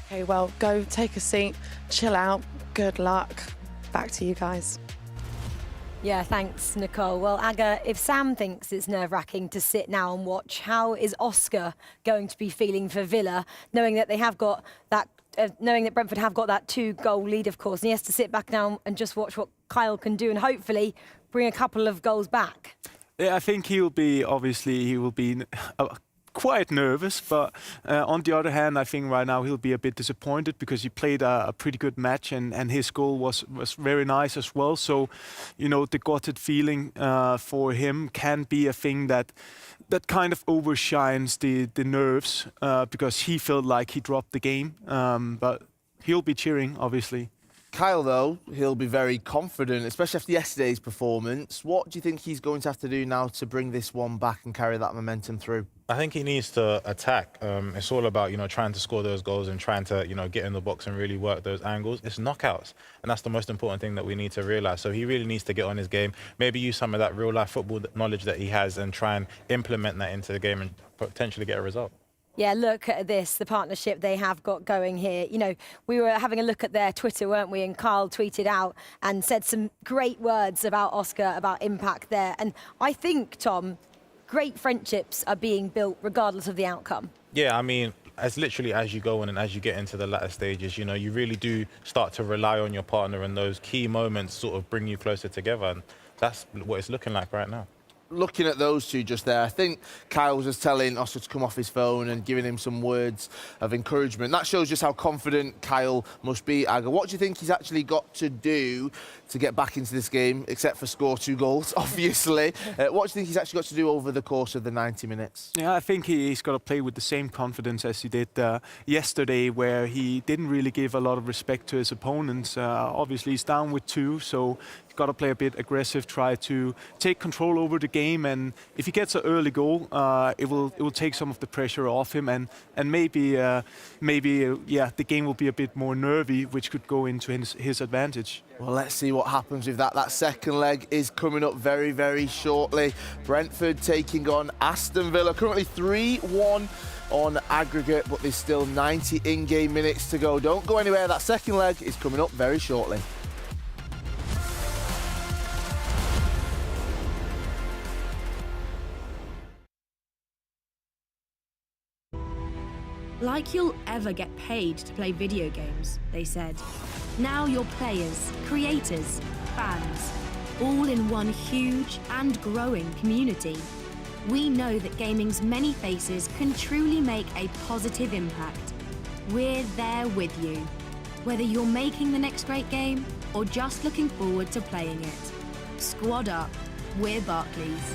Okay, well, go take a seat, chill out. Good luck. Back to you guys. Yeah, thanks, Nicole. Well, Aga, if Sam thinks it's nerve-wracking to sit now and watch, how is Oscar going to be feeling for Villa, knowing that they have got that, knowing that Brentford have got that 2-goal lead, of course, and he has to sit back now and just watch what Kyle can do and hopefully bring a couple of goals back? Yeah, I think he will be quite nervous, but on the other hand, I think right now he'll be a bit disappointed because he played a pretty good match and his goal was very nice as well. So, you know, the gutted feeling for him can be a thing that kind of overshines the nerves because he felt like he dropped the game, but he'll be cheering, obviously. Kyle, though, he'll be very confident, especially after yesterday's performance. What do you think he's going to have to do now to bring this one back and carry that momentum through? I think he needs to attack. It's all about, trying to score those goals and trying to, get in the box and really work those angles. It's knockouts. And that's the most important thing that we need to realise. So he really needs to get on his game, maybe use some of that real-life football knowledge that he has and try and implement that into the game and potentially get a result. Yeah, look at this, the partnership they have got going here. You know, we were having a look at their Twitter, weren't we? And Kyle tweeted out and said some great words about Oscar, about impact there. And I think, Tom, great friendships are being built regardless of the outcome. Yeah, I mean, as literally as you go on and as you get into the latter stages, you really do start to rely on your partner, and those key moments sort of bring you closer together. And that's what it's looking like right now. Looking at those two just there, I think Kyle was just telling Oscar to come off his phone and giving him some words of encouragement. That shows just how confident Kyle must be. Aga, what do you think he's actually got to do to get back into this game, except for score 2 goals, obviously? What do you think he's actually got to do over the course of the 90 minutes? Yeah, I think he's got to play with the same confidence as he did yesterday, where he didn't really give a lot of respect to his opponents. Obviously, he's down with 2, so he's got to play a bit aggressive, try to take control over the game, and if he gets an early goal, it will take some of the pressure off him, and maybe the game will be a bit more nervy, which could go into his advantage. Well, let's see what happens with that. That second leg is coming up very, very shortly. Brentford taking on Aston Villa, currently 3-1 on aggregate, but there's still 90 in-game minutes to go. Don't go anywhere. That second leg is coming up very shortly. Like you'll ever get paid to play video games, they said. Now you're players, creators, fans, all in one huge and growing community. We know that gaming's many faces can truly make a positive impact. We're there with you. Whether you're making the next great game or just looking forward to playing it. Squad up, we're Barclays.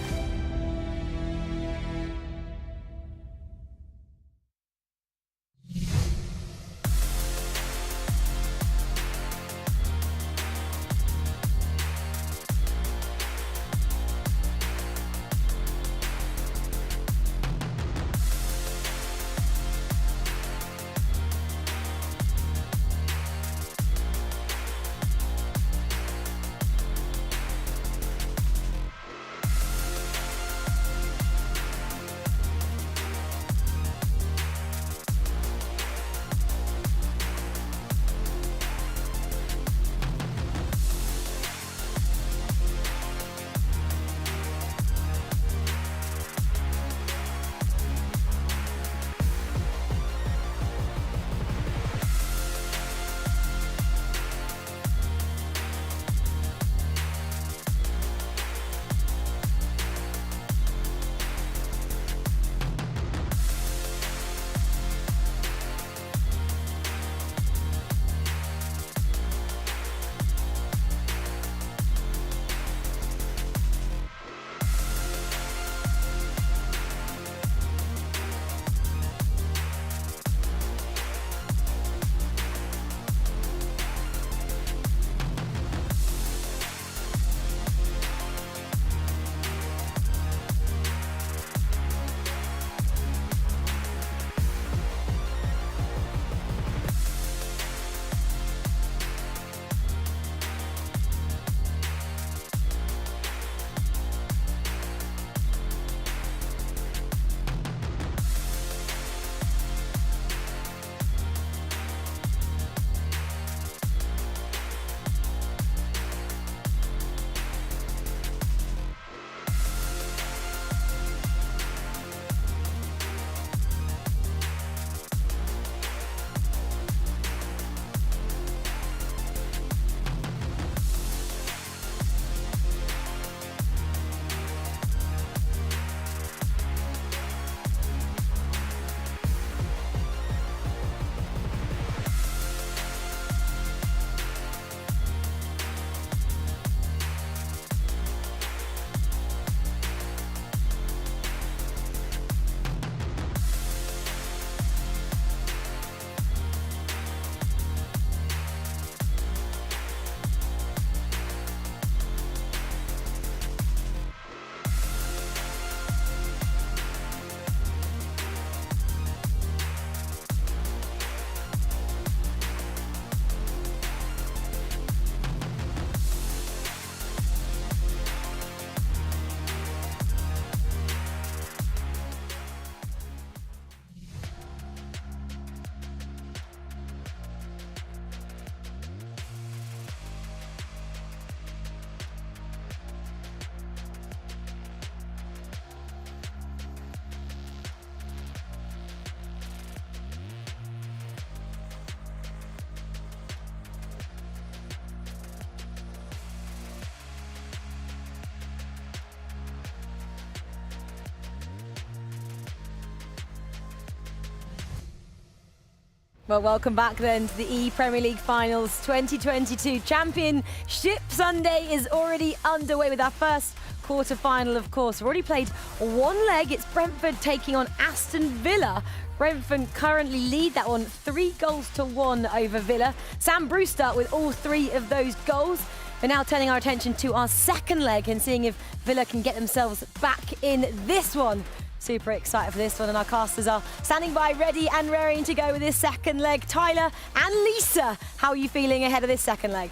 Well, welcome back then to the ePremier League Finals 2022. Championship Sunday is already underway with our first quarter-final, of course. We've already played one leg. It's Brentford taking on Aston Villa. Brentford currently lead that one 3-1 over Villa. Sam Brewster with all 3 of those goals. We're now turning our attention to our second leg and seeing if Villa can get themselves back in this one. Super excited for this one, and our casters are standing by ready and raring to go with this second leg. Tyler and Lisa, how are you feeling ahead of this second leg?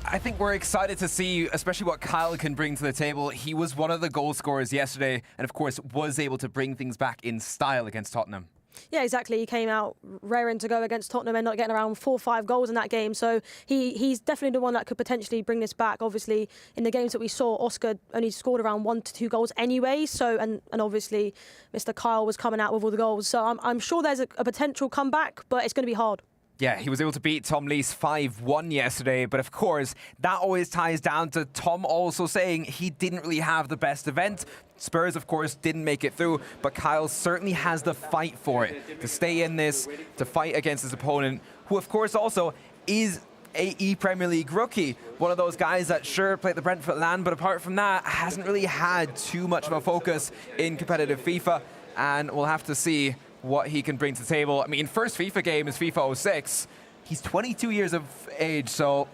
I think we're excited to see, especially what Kyle can bring to the table. He was one of the goal scorers yesterday, and of course was able to bring things back in style against Tottenham. Yeah, exactly. He came out raring to go against Tottenham and not getting around 4 or 5 goals in that game. So he's definitely the one that could potentially bring this back. Obviously, in the games that we saw, Oscar only scored around 1 to 2 goals anyway. So and obviously, Mr. Kyle was coming out with all the goals. So I'm sure there's a potential comeback, but it's going to be hard. Yeah, he was able to beat Tom Lees 5-1 yesterday, but of course, that always ties down to Tom also saying he didn't really have the best event. Spurs, of course, didn't make it through, but Kyle certainly has the fight for it, to stay in this, to fight against his opponent, who, of course, also is a ePremier League rookie. One of those guys that sure played the Brentford land, but apart from that, hasn't really had too much of a focus in competitive FIFA, and we'll have to see what he can bring to the table. I mean, first FIFA game is FIFA 06. He's 22 years of age, so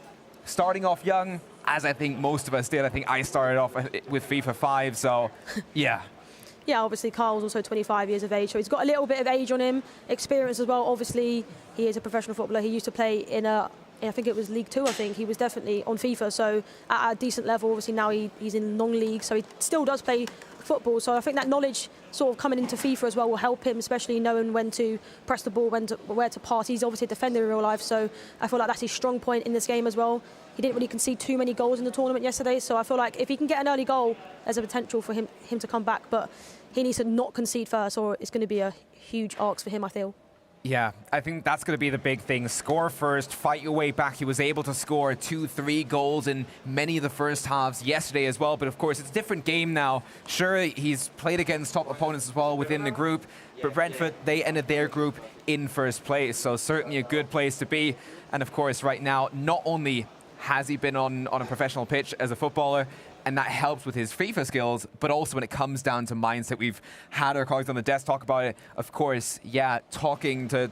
starting off young, as I think most of us did. I think I started off with FIFA 5, so yeah. Yeah, obviously Carl's also 25 years of age, so he's got a little bit of age on him, experience as well. Obviously, he is a professional footballer. He used to play in I think it was League 2, I think. He was definitely on FIFA, so at a decent level. Obviously now he's in non-league, so he still does play football. So I think that knowledge sort of coming into FIFA as well will help him, especially knowing when to press the ball, where to pass. He's obviously a defender in real life, so I feel like that's his strong point in this game as well. He didn't really concede too many goals in the tournament yesterday, so I feel like if he can get an early goal, there's a potential for him to come back, but he needs to not concede first, or it's going to be a huge ask for him, I feel. Yeah, I think that's going to be the big thing. Score first, fight your way back. He was able to score 2-3 goals in many of the first halves yesterday as well. But of course, it's a different game now. Sure, he's played against top opponents as well within the group. But Brentford, they ended their group in first place. So certainly a good place to be. And of course, right now, not only has he been on a professional pitch as a footballer, and that helps with his FIFA skills, but also when it comes down to mindset. We've had our colleagues on the desk talk about it. Of course, yeah, talking to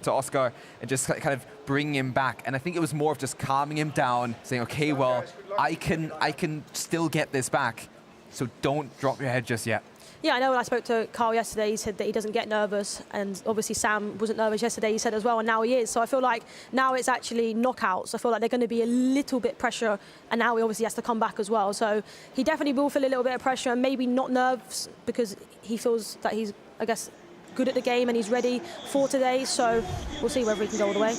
Oscar and just kind of bringing him back. And I think it was more of just calming him down, saying, okay, well, I can still get this back, so don't drop your head just yet. Yeah, I know when I spoke to Carl yesterday, he said that he doesn't get nervous, and obviously Sam wasn't nervous yesterday, he said as well, and now he is. So I feel like now it's actually knockouts. I feel like they're going to be a little bit pressure, and now he obviously has to come back as well. So he definitely will feel a little bit of pressure, and maybe not nerves, because he feels that he's, I guess, good at the game and he's ready for today. So we'll see whether he can go all the way.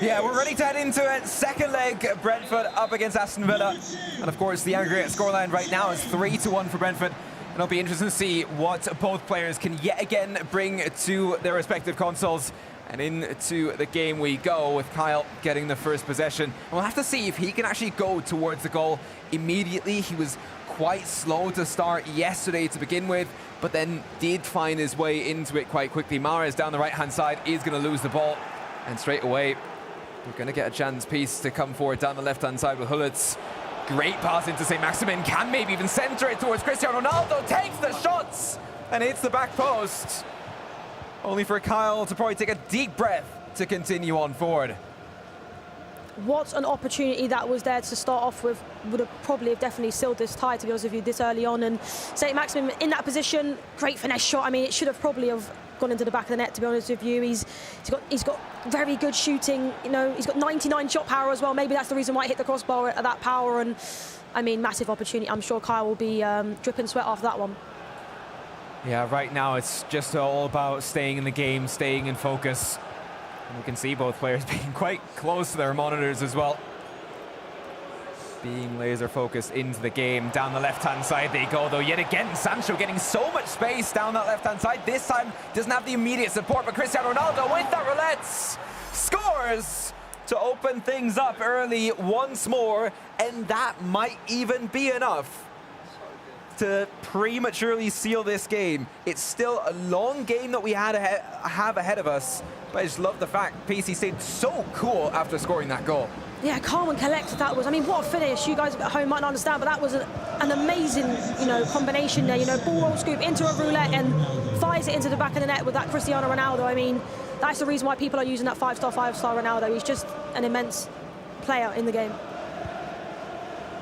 Yeah, we're ready to head into it. Second leg, Brentford up against Aston Villa. And of course, the aggregate scoreline right now is 3-1 for Brentford. And it'll be interesting to see what both players can yet again bring to their respective consoles. And into the game we go with Kyle getting the first possession. And we'll have to see if he can actually go towards the goal immediately. He was quite slow to start yesterday to begin with, but then did find his way into it quite quickly. Mahrez down the right-hand side is going to lose the ball. And straight away, we're going to get a chance piece to come forward down the left-hand side with Hullitz. Great pass into St. Maximin, can maybe even centre it towards Cristiano Ronaldo, takes the shots and hits the back post. Only for Kyle to probably take a deep breath to continue on forward. What an opportunity that was there to start off with. Would have probably definitely sealed this tie, to be honest with you, this early on. And St. Maximin in that position, great finesse shot. I mean, it should have probably gone into the back of the net, to be honest with you. He's got very good shooting. You know, he's got 99 shot power as well. Maybe that's the reason why he hit the crossbar at that power. And I mean, massive opportunity. I'm sure Kyle will be dripping sweat after that one. Yeah, right now it's just all about staying in the game, staying in focus. And we can see both players being quite close to their monitors as well. Being laser focused into the game. Down the left-hand side they go, though. Yet again, Sancho getting so much space down that left-hand side. This time doesn't have the immediate support, but Cristiano Ronaldo with that roulette scores to open things up early once more. And that might even be enough to prematurely seal this game. It's still a long game that we have ahead of us, but I just love the fact PC stayed so cool after scoring that goal. Yeah, calm and collected that was. I mean, what a finish. You guys at home might not understand, but that was an amazing, combination there. Ball roll scoop into a roulette and fires it into the back of the net with that Cristiano Ronaldo. I mean, that's the reason why people are using that five-star Ronaldo. He's just an immense player in the game.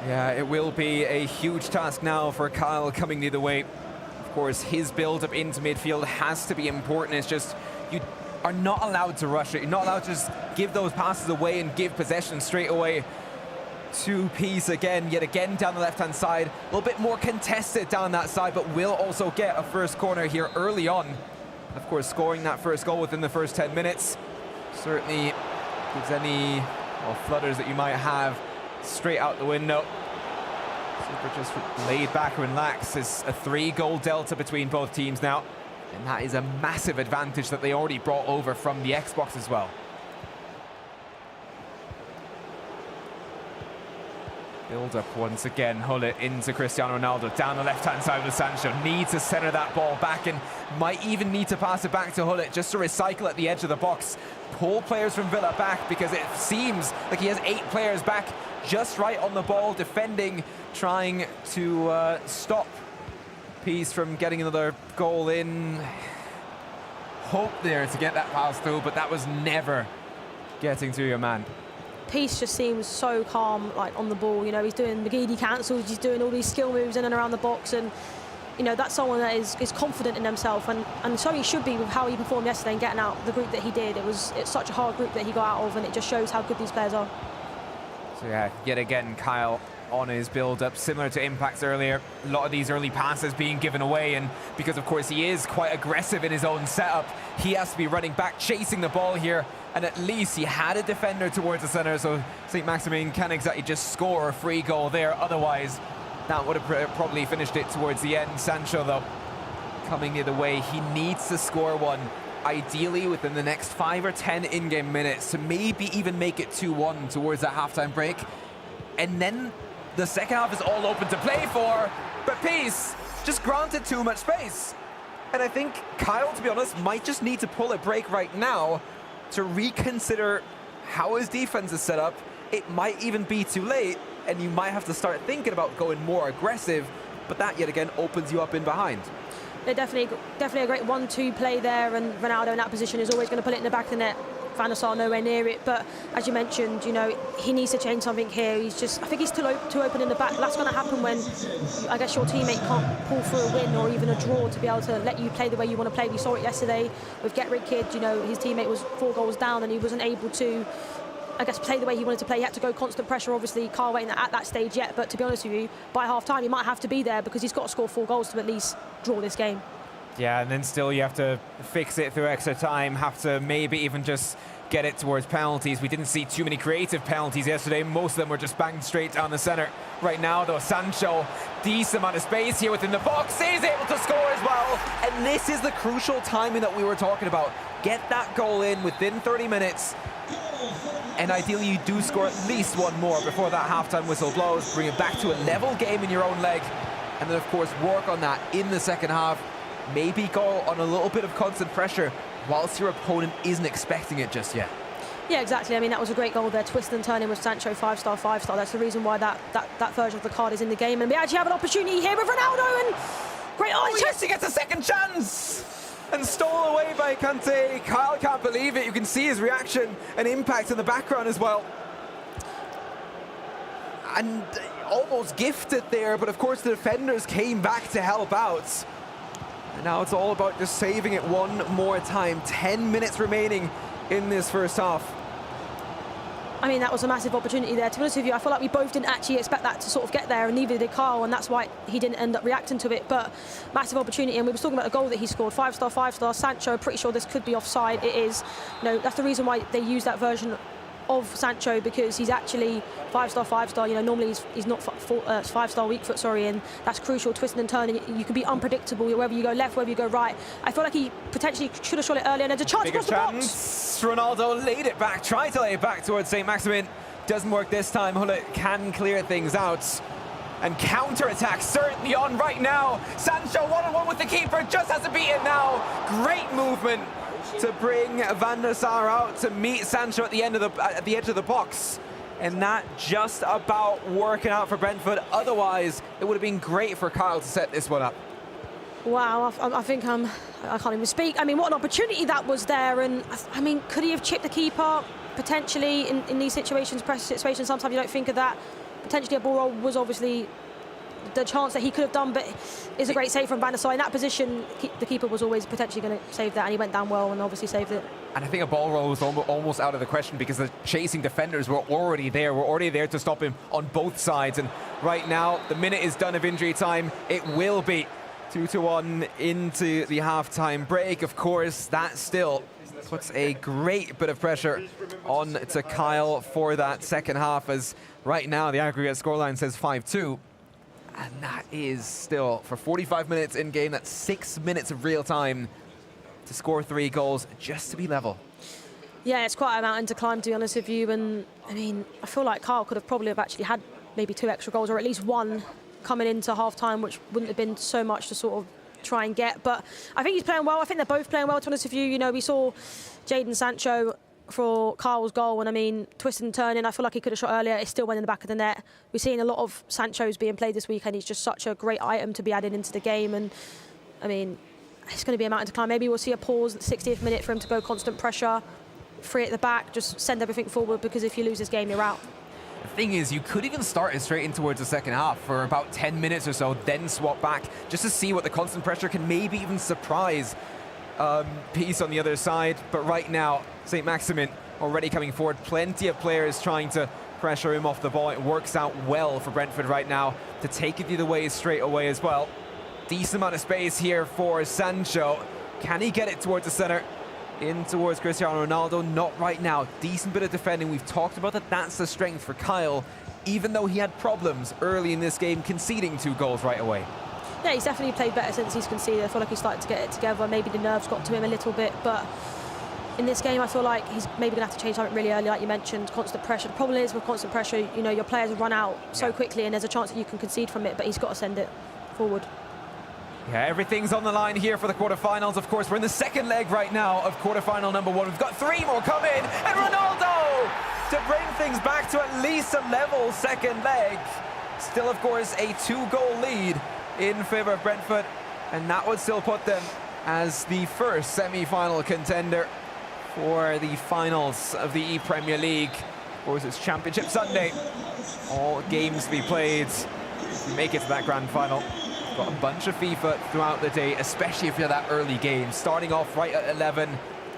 Yeah, it will be a huge task now for Kyle coming the other way. Of course, his build-up into midfield has to be important. It's just, you are not allowed to rush it. You're not allowed to just give those passes away and give possession straight away to Peace again, yet again down the left-hand side. A little bit more contested down that side, but will also get a first corner here early on. Of course, scoring that first goal within the first 10 minutes certainly gives any flutters that you might have straight out the window. Super just laid back and relaxed. It's a 3-goal delta between both teams now. And that is a massive advantage that they already brought over from the Xbox as well. Build up once again, Hullet into Cristiano Ronaldo, down the left-hand side with Sancho. Needs to center that ball back and might even need to pass it back to Hullet just to recycle at the edge of the box. Pull players from Villa back because it seems like he has 8 players back just right on the ball, defending, trying to stop Peace from getting another goal in. Hope there to get that pass through, but that was never getting to your man. Peace just seems so calm, on the ball. He's doing McGeady cancels, he's doing all these skill moves in and around the box, and that's someone that is confident in himself, and so he should be with how he performed yesterday and getting out the group that he did. It's such a hard group that he got out of, and it just shows how good these players are. So yeah, yet again, Kyle on his build-up, similar to Impact's earlier. A lot of these early passes being given away, and because of course he is quite aggressive in his own setup, he has to be running back, chasing the ball here, and at least he had a defender towards the centre, so St. Maximin can't exactly just score a free goal there. Otherwise, that would have probably finished it towards the end. Sancho, though, coming the other way, he needs to score one, ideally within the next 5 or 10 in-game minutes, to maybe even make it 2-1 towards that halftime break. And then the second half is all open to play for, but Peace just granted too much space. And I think Kyle, to be honest, might just need to pull a break right now to reconsider how his defense is set up. It might even be too late, and you might have to start thinking about going more aggressive, but that yet again opens you up in behind. They're definitely a great 1-2 play there, and Ronaldo in that position is always going to put it in the back of the net. Van der Sar nowhere near it, but as you mentioned, he needs to change something here. I think he's too open in the back. That's going to happen when, I guess, your teammate can't pull through a win or even a draw to be able to let you play the way you want to play. We saw it yesterday with Get Rid Kid. His teammate was 4 goals down and he wasn't able to, I guess, play the way he wanted to play. He had to go constant pressure. Obviously, Carl ain't at that stage yet, but to be honest with you, by half-time, he might have to be there because he's got to score 4 goals to at least draw this game. Yeah, and then still you have to fix it through extra time, have to maybe even just get it towards penalties. We didn't see too many creative penalties yesterday. Most of them were just banged straight down the centre. Right now, though, Sancho, decent amount of space here within the box, is able to score as well. And this is the crucial timing that we were talking about. Get that goal in within 30 minutes. And ideally, you do score at least one more before that halftime whistle blows. Bring it back to a level game in your own leg. And then, of course, work on that in the second half. Maybe go on a little bit of constant pressure whilst your opponent isn't expecting it just yet. Yeah, exactly. I mean, that was a great goal there, twist and turning with Sancho, 5-star, 5-star. That's the reason why that version of the card is in the game. And we actually have an opportunity here with Ronaldo, and great. Oh, yes, he gets a second chance! And stole away by Kante. Kyle can't believe it. You can see his reaction and impact in the background as well. And almost gifted there, but of course the defenders came back to help out. And now it's all about just saving it one more time. 10 minutes remaining in this first half. I mean, that was a massive opportunity there. To be honest with you, I feel like we both didn't actually expect that to sort of get there, and neither did Carl, and that's why he didn't end up reacting to it. But massive opportunity, and we were talking about the goal that he scored. 5-star, 5-star. Sancho, pretty sure this could be offside. It is. That's the reason why they use that version of Sancho, because he's actually 5-star, 5-star. Normally he's not 5-star weak foot, sorry, and that's crucial. Twisting and turning, you can be unpredictable whether you go left, whether you go right. I feel like he potentially should have shot it earlier, and there's a chance across the box. Ronaldo laid it back, tried to lay it back towards St. Maximin. Doesn't work this time. Hullet can clear things out. And counter-attack certainly on right now. Sancho one-on-one with the keeper, just has to beat it now. Great movement to bring Van der Sar out to meet Sancho at the edge of the box. And that just about working out for Brentford. Otherwise, it would have been great for Kyle to set this one up. Wow, I think I can't even speak. I mean, what an opportunity that was there. And I mean, could he have chipped the keeper? Potentially in these situations, pressure situations, sometimes you don't think of that. Potentially a ball roll was obviously the chance that he could have done, but it's a great save from Van der Sar. In that position, the keeper was always potentially going to save that, and he went down well and obviously saved it. And I think a ball roll was almost out of the question because the chasing defenders were already there. We're already there to stop him on both sides. And right now, the minute is done of injury time. It will be 2-1 into the halftime break. Of course, that still puts a great bit of pressure on to Kyle for that second half, as right now the aggregate scoreline says 5-2. And that is still, for 45 minutes in game, that's 6 minutes of real time to score 3 goals just to be level. Yeah, it's quite a mountain to climb, to be honest with you. And I mean, I feel like Kyle could have probably actually had maybe 2 extra goals, or at least 1 coming into half-time, which wouldn't have been so much to sort of try and get. But I think he's playing well. I think they're both playing well, to be honest with you. You know, we saw Jadon Sancho for Kyle's goal, and I mean, twisting and turning, I feel like he could have shot earlier. It still went in the back of the net. We're seeing a lot of Sancho's being played this weekend. He's just such a great item to be added into the game. And I mean, it's going to be a mountain to climb. Maybe we'll see a pause at the 60th minute for him to go constant pressure, free at the back, just send everything forward, because if you lose this game, you're out. The thing is, you could even start it straight in towards the second half for about 10 minutes or so, then swap back just to see what the constant pressure can maybe even surprise Peace on the other side. But right now, St. Maximin already coming forward. Plenty of players trying to pressure him off the ball. It works out well for Brentford right now to take it the other way straight away as well. Decent amount of space here for Sancho. Can he get it towards the center? In towards Cristiano Ronaldo, not right now. Decent bit of defending. We've talked about that. That's the strength for Kyle, even though he had problems early in this game conceding 2 goals right away. Yeah, he's definitely played better since he's conceded. I feel like he's started to get it together. Maybe the nerves got to him a little bit, but in this game, I feel like he's maybe going to have to change something really early, like you mentioned, constant pressure. The problem is with constant pressure, you know, your players run out so quickly, and there's a chance that you can concede from it, but he's got to send it forward. Yeah, everything's on the line here for the quarterfinals. Of course, we're in the second leg right now of quarterfinal number 1. We've got 3 more coming, and Ronaldo to bring things back to at least a level second leg. Still, of course, a 2-goal lead in favour of Brentford, and that would still put them as the first semi-final contender for the finals of the ePremier League. Of course, it's Championship Sunday. All games to be played if you make it to that grand final. Got a bunch of FIFA throughout the day, especially if you're that early game. Starting off right at 11,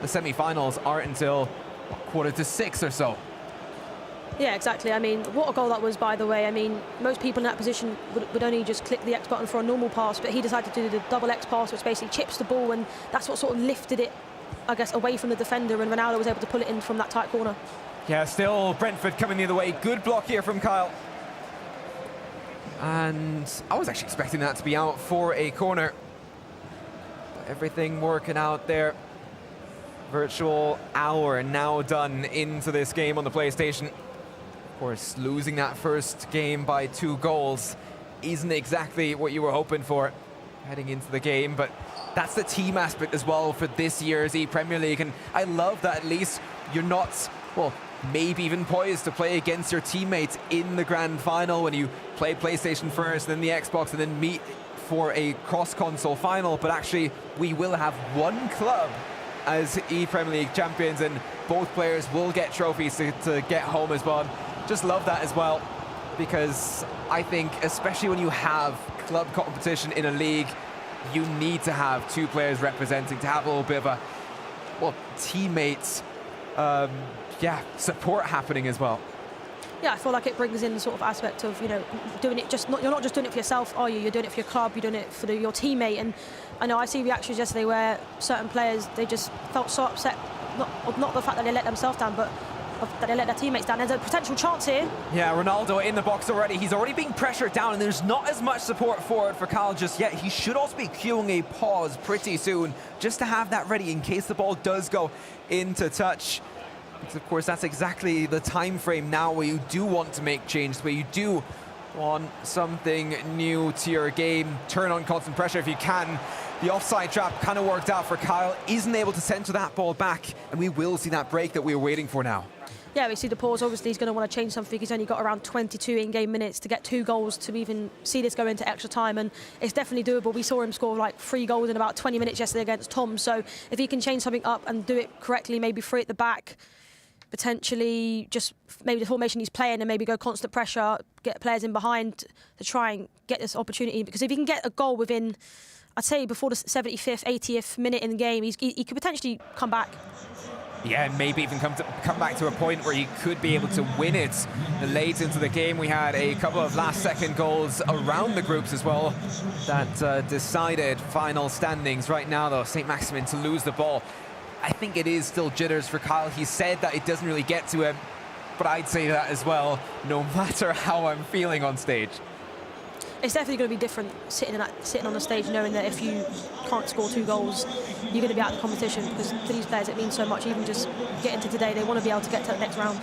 the semi-finals aren't until 5:45 or so. Yeah, exactly. I mean, what a goal that was, by the way. I mean, most people in that position would only just click the X button for a normal pass, but he decided to do the double X pass, which basically chips the ball, and that's what sort of lifted it, I guess, away from the defender, and Ronaldo was able to pull it in from that tight corner. Yeah, still Brentford coming the other way. Good block here from Kyle. And I was actually expecting that to be out for a corner. But everything working out there. Virtual hour now done into this game on the PlayStation. Of course, losing that first game by 2 goals isn't exactly what you were hoping for heading into the game, but that's the team aspect as well for this year's ePremier League, and I love that at least you're not, well, maybe even poised to play against your teammates in the grand final when you play PlayStation first, then the Xbox, and then meet for a cross-console final, but actually we will have one club as ePremier League champions, and both players will get trophies to get home as well. Just love that as well, because I think especially when you have club competition in a league, you need to have 2 players representing, to have a little bit of a, well, teammates support happening as well. Yeah, I feel like it brings in the sort of aspect of, you know, doing it you're not just doing it for yourself, are you? You're doing it for your club, you're doing it for your teammate. And I know I see reactions yesterday where certain players, they just felt so upset, not the fact that they let themselves down, but that they let their teammates down. There's a potential chance here. Yeah, Ronaldo in the box already. He's already being pressured down, and there's not as much support forward for Kyle just yet. He should also be queuing a pause pretty soon, just to have that ready in case the ball does go into touch. Because of course that's exactly the time frame now where you do want to make changes, where you do Want something new to your game. Turn on constant pressure if you can. The offside trap kind of worked out for Kyle. Isn't able to center that ball back, and we will see that break that we were waiting for now. Yeah, we see the pause. Obviously, he's going to want to change something. He's only got around 22 in-game minutes to get 2 goals to even see this go into extra time, and it's definitely doable. We saw him score like 3 goals in about 20 minutes yesterday against Tom, so if he can change something up and do it correctly, maybe 3 at the back, potentially just maybe the formation he's playing and maybe go constant pressure, get players in behind to try and get this opportunity, because if he can get a goal within, I'd say before the 75th, 80th minute in the game, he could potentially come back. Yeah, and maybe even come back to a point where he could be able to win it. Late into the game, we had a couple of last-second goals around the groups as well that decided final standings. Right now, though, St. Maximin to lose the ball. I think it is still jitters for Kyle. He said that it doesn't really get to him, but I'd say that as well, no matter how I'm feeling on stage. It's definitely going to be different sitting on the stage, knowing that if you can't score 2 goals, you're going to be out of the competition, because for these players it means so much. Even just getting to today, they want to be able to get to the next round.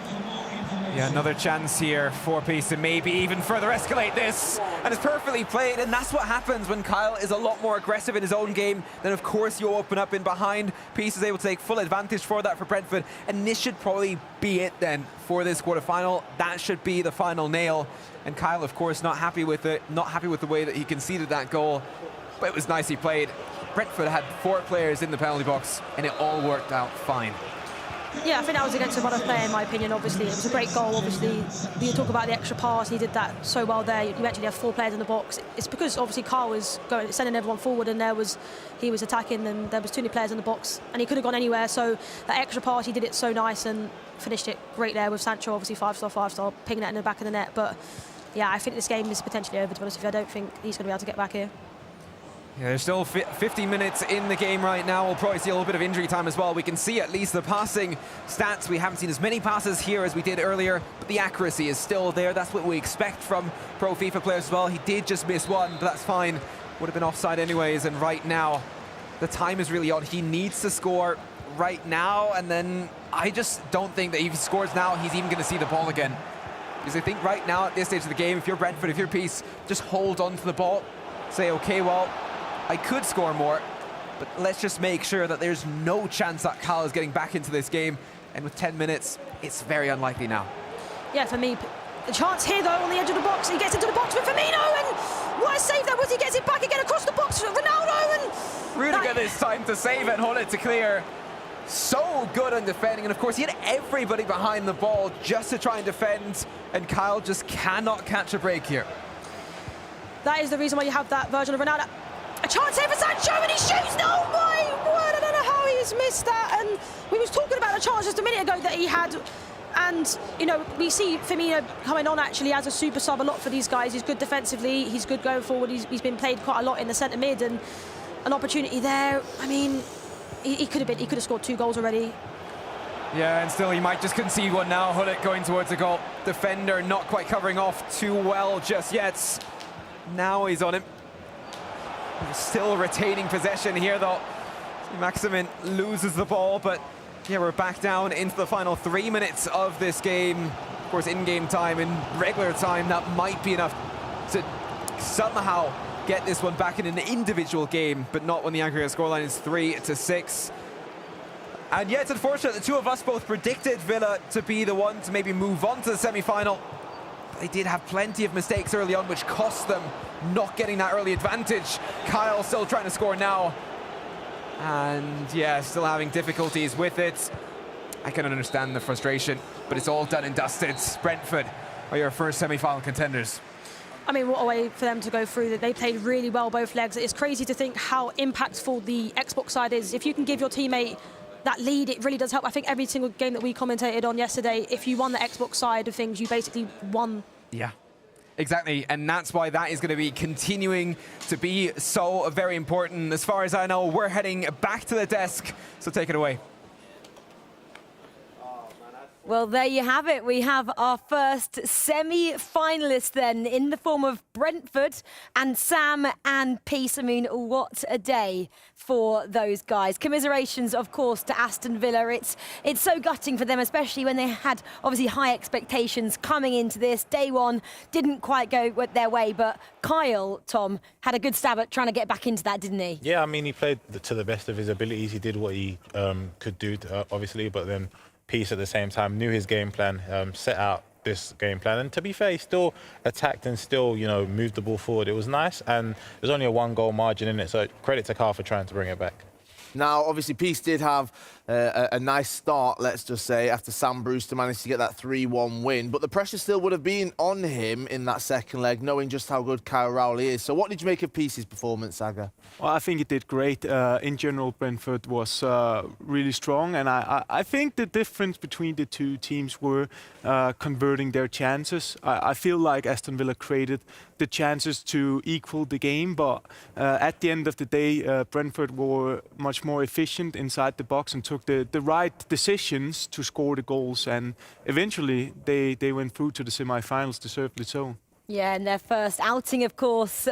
Yeah, another chance here for Peace to maybe even further escalate this, and it's perfectly played, and that's what happens when Kyle is a lot more aggressive in his own game. Then of course you open up in behind. Peace is able to take full advantage for that for Brentford, and this should probably be it then for this quarterfinal. That should be the final nail, and Kyle of course not happy with it, not happy with the way that he conceded that goal, but it was nicely played. Brentford had 4 players in the penalty box, and it all worked out fine. Yeah, I think that was against a better player in my opinion. Obviously, it was a great goal. Obviously, you talk about the extra pass, he did that so well there. You actually have 4 players in the box. It's because obviously Carl was sending everyone forward, and he was attacking, and there was too many players in the box, and he could have gone anywhere. So that extra pass, he did it so nice and finished it great there with Sancho. Obviously 5-star, pinging that in the back of the net. But yeah, I think this game is potentially over. To be honest with you, I don't think he's going to be able to get back here. Yeah, there's still 50 minutes in the game right now. We'll probably see a little bit of injury time as well. We can see at least the passing stats. We haven't seen as many passes here as we did earlier, but the accuracy is still there. That's what we expect from pro FIFA players as well. He did just miss one, but that's fine. Would have been offside anyways, and right now, the time is really on. He needs to score right now, and then I just don't think that if he scores now, he's even going to see the ball again. Because I think right now, at this stage of the game, if you're Brentford, if you're Peace, just hold on to the ball. Say, okay, well, I could score more, but let's just make sure that there's no chance that Kyle is getting back into this game. And with 10 minutes, it's very unlikely now. Yeah, for me, the chance here, though, on the edge of the box. He gets into the box with Firmino, and what a save that was. He gets it back again across the box for Ronaldo, and Rudiger this time to save it and hold it to clear. So good on defending, and of course he had everybody behind the ball just to try and defend, and Kyle just cannot catch a break here. That is the reason why you have that version of Ronaldo. A chance here for Sancho, and he shoots. Oh my word, I don't know how he's missed that. And we was talking about the chance just a minute ago that he had. And, you know, we see Firmino coming on actually as a super sub a lot for these guys. He's good defensively, he's good going forward. He's been played quite a lot in the centre mid, and an opportunity there. I mean, he could have scored 2 goals already. Yeah, and still he might just concede one now. Hullet going towards the goal. Defender not quite covering off too well just yet. Now he's on him. Still retaining possession here though. Maximin loses the ball, but yeah, we're back down into the final 3 minutes of this game. Of course, in-game time, in regular time, that might be enough to somehow get this one back in an individual game, but not when the aggregate scoreline is 3-6. And yeah, it's unfortunate the 2 of us both predicted Villa to be the one to maybe move on to the semi-final. They did have plenty of mistakes early on, which cost them not getting that early advantage. Kyle still trying to score now. And yeah, still having difficulties with it. I can understand the frustration, but it's all done and dusted. Brentford are your first semi-final contenders. I mean, what a way for them to go through. That they played really well both legs. It's crazy to think how impactful the Xbox side is. If you can give your teammate that lead, it really does help. I think every single game that we commentated on yesterday, if you won the Xbox side of things, you basically won. Yeah, exactly. And that's why that is going to be continuing to be so very important. As far as I know, we're heading back to the desk. So take it away. Well, there you have it. We have our first semi-finalist then in the form of Brentford and Sam and Peace. I mean, what a day for those guys. Commiserations, of course, to Aston Villa. It's so gutting for them, especially when they had obviously high expectations coming into this. Day one didn't quite go their way, but Kyle, Tom, had a good stab at trying to get back into that, didn't he? Yeah, I mean, he played to the best of his abilities. He did what he could do, obviously, but then Peace at the same time knew his game plan, set out this game plan, and to be fair, he still attacked and still, you know, moved the ball forward. It was nice, and there's only a 1-goal margin in it, so credit to Carl for trying to bring it back. Now, obviously, Peace did have a nice start, let's just say, after Sam Brewster managed to get that 3-1 win. But the pressure still would have been on him in that second leg, knowing just how good Kyle Rowley is. So what did you make of Peace's performance, Saga? Well, I think he did great. In general, Brentford was really strong. And I think the difference between the two teams were converting their chances. I feel like Aston Villa created the chances to equal the game. But at the end of the day, Brentford were much more efficient inside the box and took the right decisions to score the goals, and eventually they went through to the semi-finals, deservedly so. Yeah, and their first outing, of course,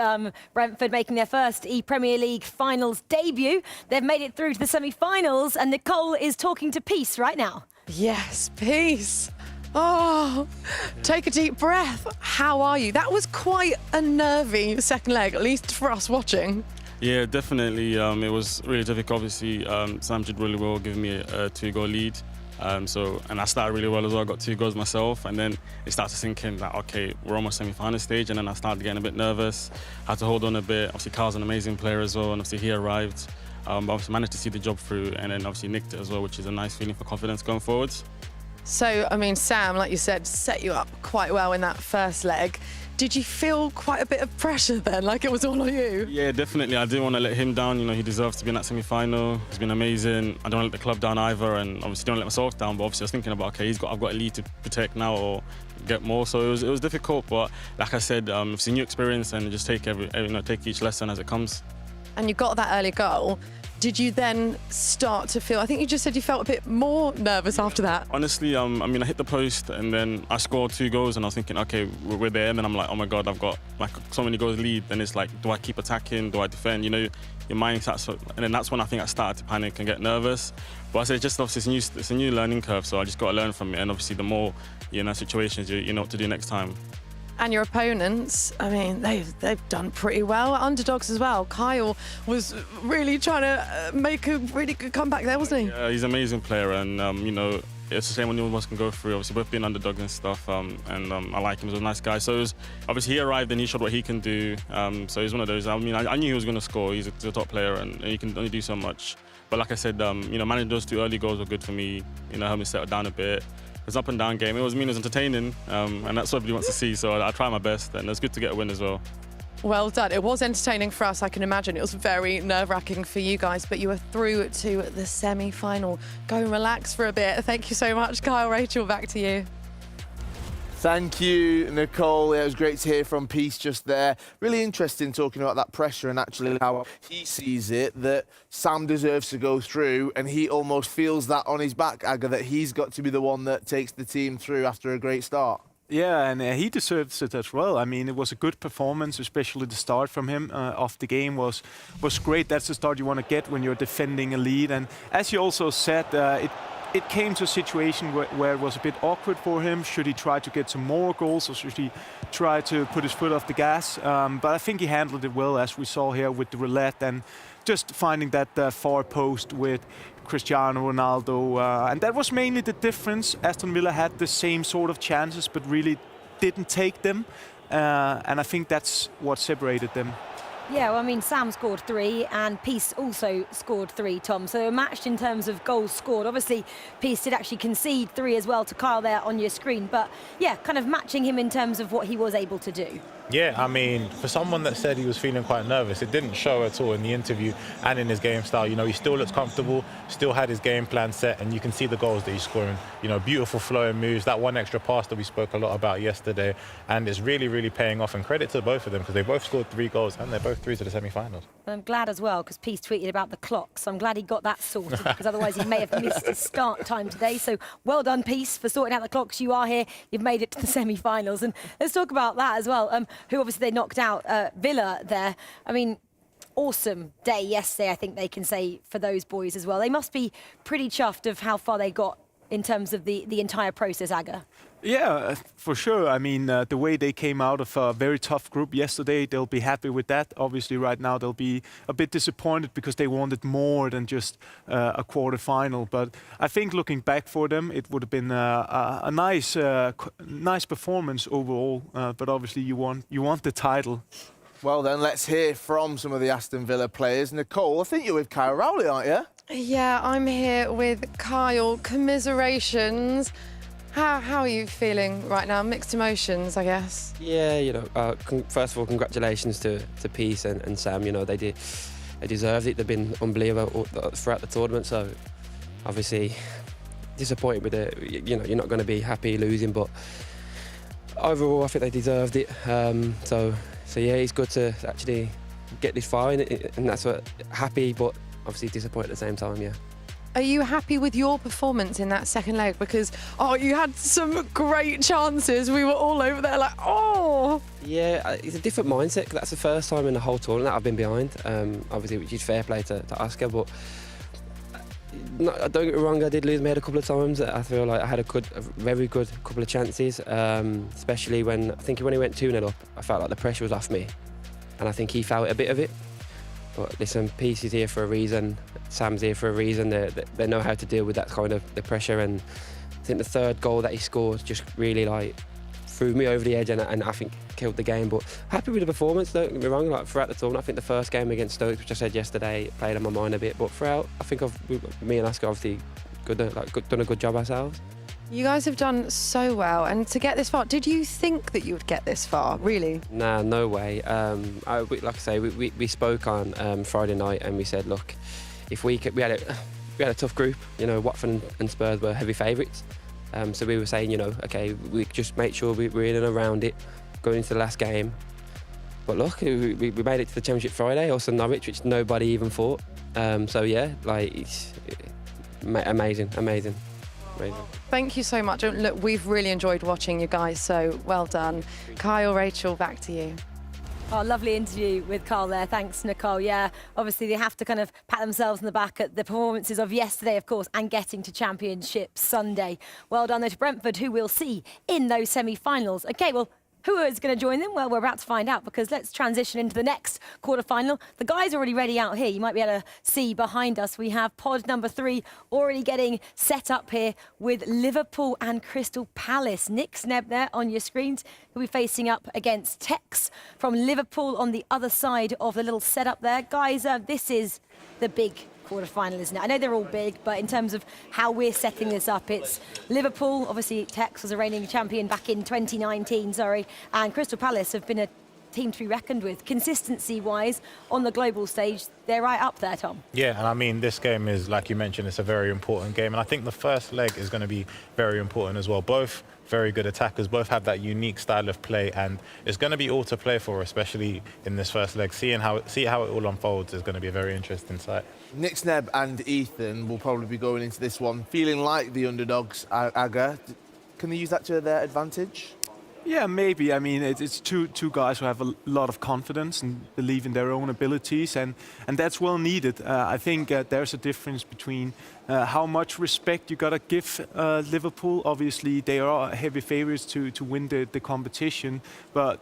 Brentford making their first ePremier League finals debut. They've made it through to the semi-finals, and Nicole is talking to Peace right now. Yes, Peace. Oh, take a deep breath. How are you? That was quite a nervy second leg, at least for us watching. Yeah, definitely. It was really difficult. Obviously, Sam did really well, giving me a 2-goal lead. And I started really well as well. I got 2 goals myself, and then it started to sink in that, okay, we're almost semi-final stage, and then I started getting a bit nervous. Had to hold on a bit. Obviously, Carl's an amazing player as well, and obviously he arrived. But obviously managed to see the job through, and then obviously nicked it as well, which is a nice feeling for confidence going forwards. So, I mean, Sam, like you said, set you up quite well in that first leg. Did you feel quite a bit of pressure then, like it was all on you? Yeah, definitely. I didn't want to let him down. You know, he deserves to be in that semi-final. He's been amazing. I don't want to let the club down either, and obviously don't let myself down. But obviously, I was thinking about, okay, I've got a lead to protect now or get more. So it was difficult, but like I said, it's a new experience, and just take take each lesson as it comes. And you got that early goal. Did you then start to feel, I think you just said you felt a bit more nervous after that? Honestly, I mean, I hit the post and then I scored 2 goals and I was thinking, okay, we're there. And then I'm like, oh my God, I've got like so many goals lead. Then it's like, do I keep attacking? Do I defend? You know, your mind starts, and then that's when I think I started to panic and get nervous. But I said, just obviously it's a new learning curve, so I just got to learn from it. And obviously the more, situations, you know what to do next time. And your opponents, I mean, they've done pretty well. Underdogs as well. Kyle was really trying to make a really good comeback there, wasn't he? Yeah, he's an amazing player, and it's the same when anyone else can go through. Obviously, both being underdogs and stuff, and I like him. He's a nice guy. So obviously he arrived and he showed what he can do. So he's one of those. I mean, I knew he was going to score. He's a top player, and he can only do so much. But like I said, managing those 2 early goals were good for me. Helped me settle down a bit. It was an up and down game. It was entertaining, and that's what everybody wants to see. So I try my best, and it's good to get a win as well. Well done. It was entertaining for us, I can imagine. It was very nerve-wracking for you guys, but you were through to the semi-final. Go and relax for a bit. Thank you so much, Kyle. Rachel, back to you. Thank you, Nicole. It was great to hear from Peace just there. Really interesting talking about that pressure and actually how he sees it, that Sam deserves to go through, and he almost feels that on his back, Aga, that he's got to be the one that takes the team through after a great start. Yeah, and he deserves it as well. I mean, it was a good performance, especially the start from him off the game was great. That's the start you want to get when you're defending a lead. And as you also said, it came to a situation where it was a bit awkward for him. Should he try to get some more goals, or should he try to put his foot off the gas? But I think he handled it well, as we saw here with the roulette, and just finding that far post with Cristiano Ronaldo. And that was mainly the difference. Aston Villa had the same sort of chances, but really didn't take them. And I think that's what separated them. Yeah, well, I mean, Sam scored 3 and Peace also scored 3, Tom. So matched in terms of goals scored. Obviously, Peace did actually concede 3 as well to Kyle there on your screen. But yeah, kind of matching him in terms of what he was able to do. Yeah, I mean, for someone that said he was feeling quite nervous, it didn't show at all in the interview and in his game style. You know, he still looks comfortable, still had his game plan set, and you can see the goals that he's scoring. You know, beautiful flowing moves, that one extra pass that we spoke a lot about yesterday, and it's really, really paying off. And credit to both of them, because they both scored 3 goals and they're both through to the semi-finals. I'm glad as well, because Peace tweeted about the clock, so I'm glad he got that sorted, because otherwise he may have missed his start time today. So well done, Peace, for sorting out the clocks. You are here, you've made it to the semi-finals. And let's talk about that as well, who obviously they knocked out Villa there. I mean, awesome day yesterday, I think they can say, for those boys as well. They must be pretty chuffed of how far they got in terms of the entire process, Aga. Yeah, for sure. I mean, the way they came out of a very tough group yesterday, they'll be happy with that. Obviously, right now they'll be a bit disappointed because they wanted more than just a quarter-final. But I think looking back for them, it would have been a nice performance overall. But obviously, you want the title. Well, then, let's hear from some of the Aston Villa players. Nicole, I think you're with Kyle Rowley, aren't you? Yeah, I'm here with Kyle. Commiserations. How are you feeling right now? Mixed emotions, I guess. Yeah, you know, first of all, congratulations to Peace and Sam. You know, they deserved it. They've been unbelievable throughout the tournament. So, obviously, disappointed with it. You know, you're not going to be happy losing, but overall, I think they deserved it. So yeah, it's good to actually get this far, and that's what happy, but obviously disappointed at the same time. Yeah. Are you happy with your performance in that second leg? Because, you had some great chances. We were all over there like, oh! Yeah, it's a different mindset. That's the first time in the whole tournament that I've been behind. Obviously, which is fair play to Oscar, but don't get me wrong, I did lose my head a couple of times. I feel like I had a very good couple of chances, especially when he went 2-0 up, I felt like the pressure was off me. And I think he felt a bit of it. But listen, Peace is here for a reason. Sam's here for a reason. They know how to deal with that kind of the pressure. And I think the third goal that he scored just really threw me over the edge and I think killed the game. But happy with the performance. Don't get me wrong. Throughout the tournament, I think the first game against Stoke, which I said yesterday, played on my mind a bit. But throughout, I think me and Oscar obviously done a good job ourselves. You guys have done so well, and to get this far, did you think that you would get this far, really? Nah, no way. Like I say, we spoke on Friday night and we said, look, if we had a tough group, you know, Watford and Spurs were heavy favourites. So we were saying, you know, okay, we just make sure we're in and around it going into the last game. But look, we made it to the Championship Friday, also Norwich, which nobody even thought. So yeah, it's amazing. Thank you so much. Look, we've really enjoyed watching you guys, so well done. Kyle, Rachel, back to you. Oh, lovely interview with Carl there. Thanks, Nicole. Yeah, obviously they have to kind of pat themselves on the back at the performances of yesterday, of course, and getting to Championship Sunday. Well done, though, to Brentford, who we'll see in those semi-finals. OK, well, who is going to join them? Well, we're about to find out, because let's transition into the next quarter-final. The guys are already ready out here. You might be able to see behind us. We have pod number 3 already getting set up here with Liverpool and Crystal Palace. Nick Sneb there on your screens. He'll be facing up against Tex from Liverpool on the other side of the little setup there. Guys, this is the big quarter-final, isn't it? I know they're all big, but in terms of how we're setting this up, it's Liverpool. Obviously, Tex was a reigning champion back in 2019, and Crystal Palace have been a team to be reckoned with. Consistency-wise, on the global stage, they're right up there, Tom. Yeah, and I mean, this game is, like you mentioned, it's a very important game, and I think the first leg is going to be very important as well. Both very good attackers, both have that unique style of play, and it's going to be all to play for, especially in this first leg. See how it all unfolds is going to be a very interesting sight. Nick Sneb and Ethan will probably be going into this one feeling like the underdogs. Aga, can they use that to their advantage? Yeah, maybe. I mean, it's two guys who have a lot of confidence and believe in their own abilities, and that's well needed. I think there's a difference between how much respect you gotta give Liverpool. Obviously, they are heavy favourites to win the competition, but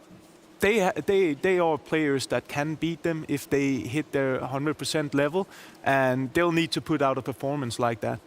they are players that can beat them if they hit their 100% level, and they'll need to put out a performance like that.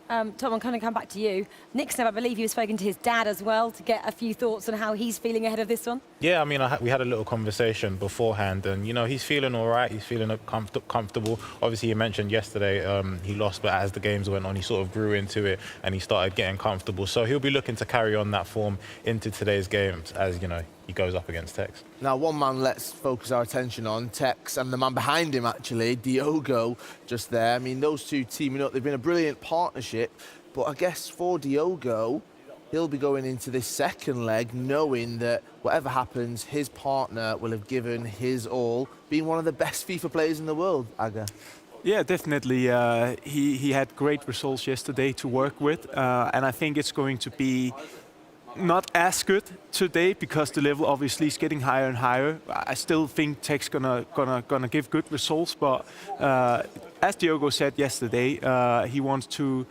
Tom, I'm going to come back to you. Nick Sneb, I believe you've spoken to his dad as well to get a few thoughts on how he's feeling ahead of this one. Yeah, I mean, we had a little conversation beforehand, and, you know, he's feeling all right. He's feeling comfortable. Obviously, you mentioned yesterday he lost, but as the games went on, he sort of grew into it and he started getting comfortable. So he'll be looking to carry on that form into today's games, as, you know, he goes up against Tex. Now, one man let's focus our attention on, Tex, and the man behind him, actually, Diogo, just there. I mean, those two teaming up, they've been a brilliant partnership. But I guess for Diogo, he'll be going into this second leg knowing that whatever happens, his partner will have given his all, being one of the best FIFA players in the world, Aga. Yeah, definitely. He had great results yesterday to work with, and I think it's going to be not as good today because the level obviously is getting higher and higher. I still think Tech's gonna give good results, but as Diogo said yesterday, he wants to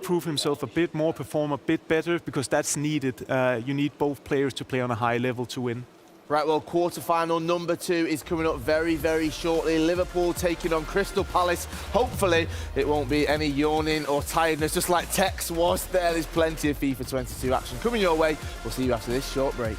prove himself a bit more, perform a bit better, because that's needed. You need both players to play on a high level to win. Right, well, quarter-final number 2 is coming up very, very shortly. Liverpool taking on Crystal Palace. Hopefully, it won't be any yawning or tiredness, just like Tex was there. There's plenty of FIFA 22 action coming your way. We'll see you after this short break.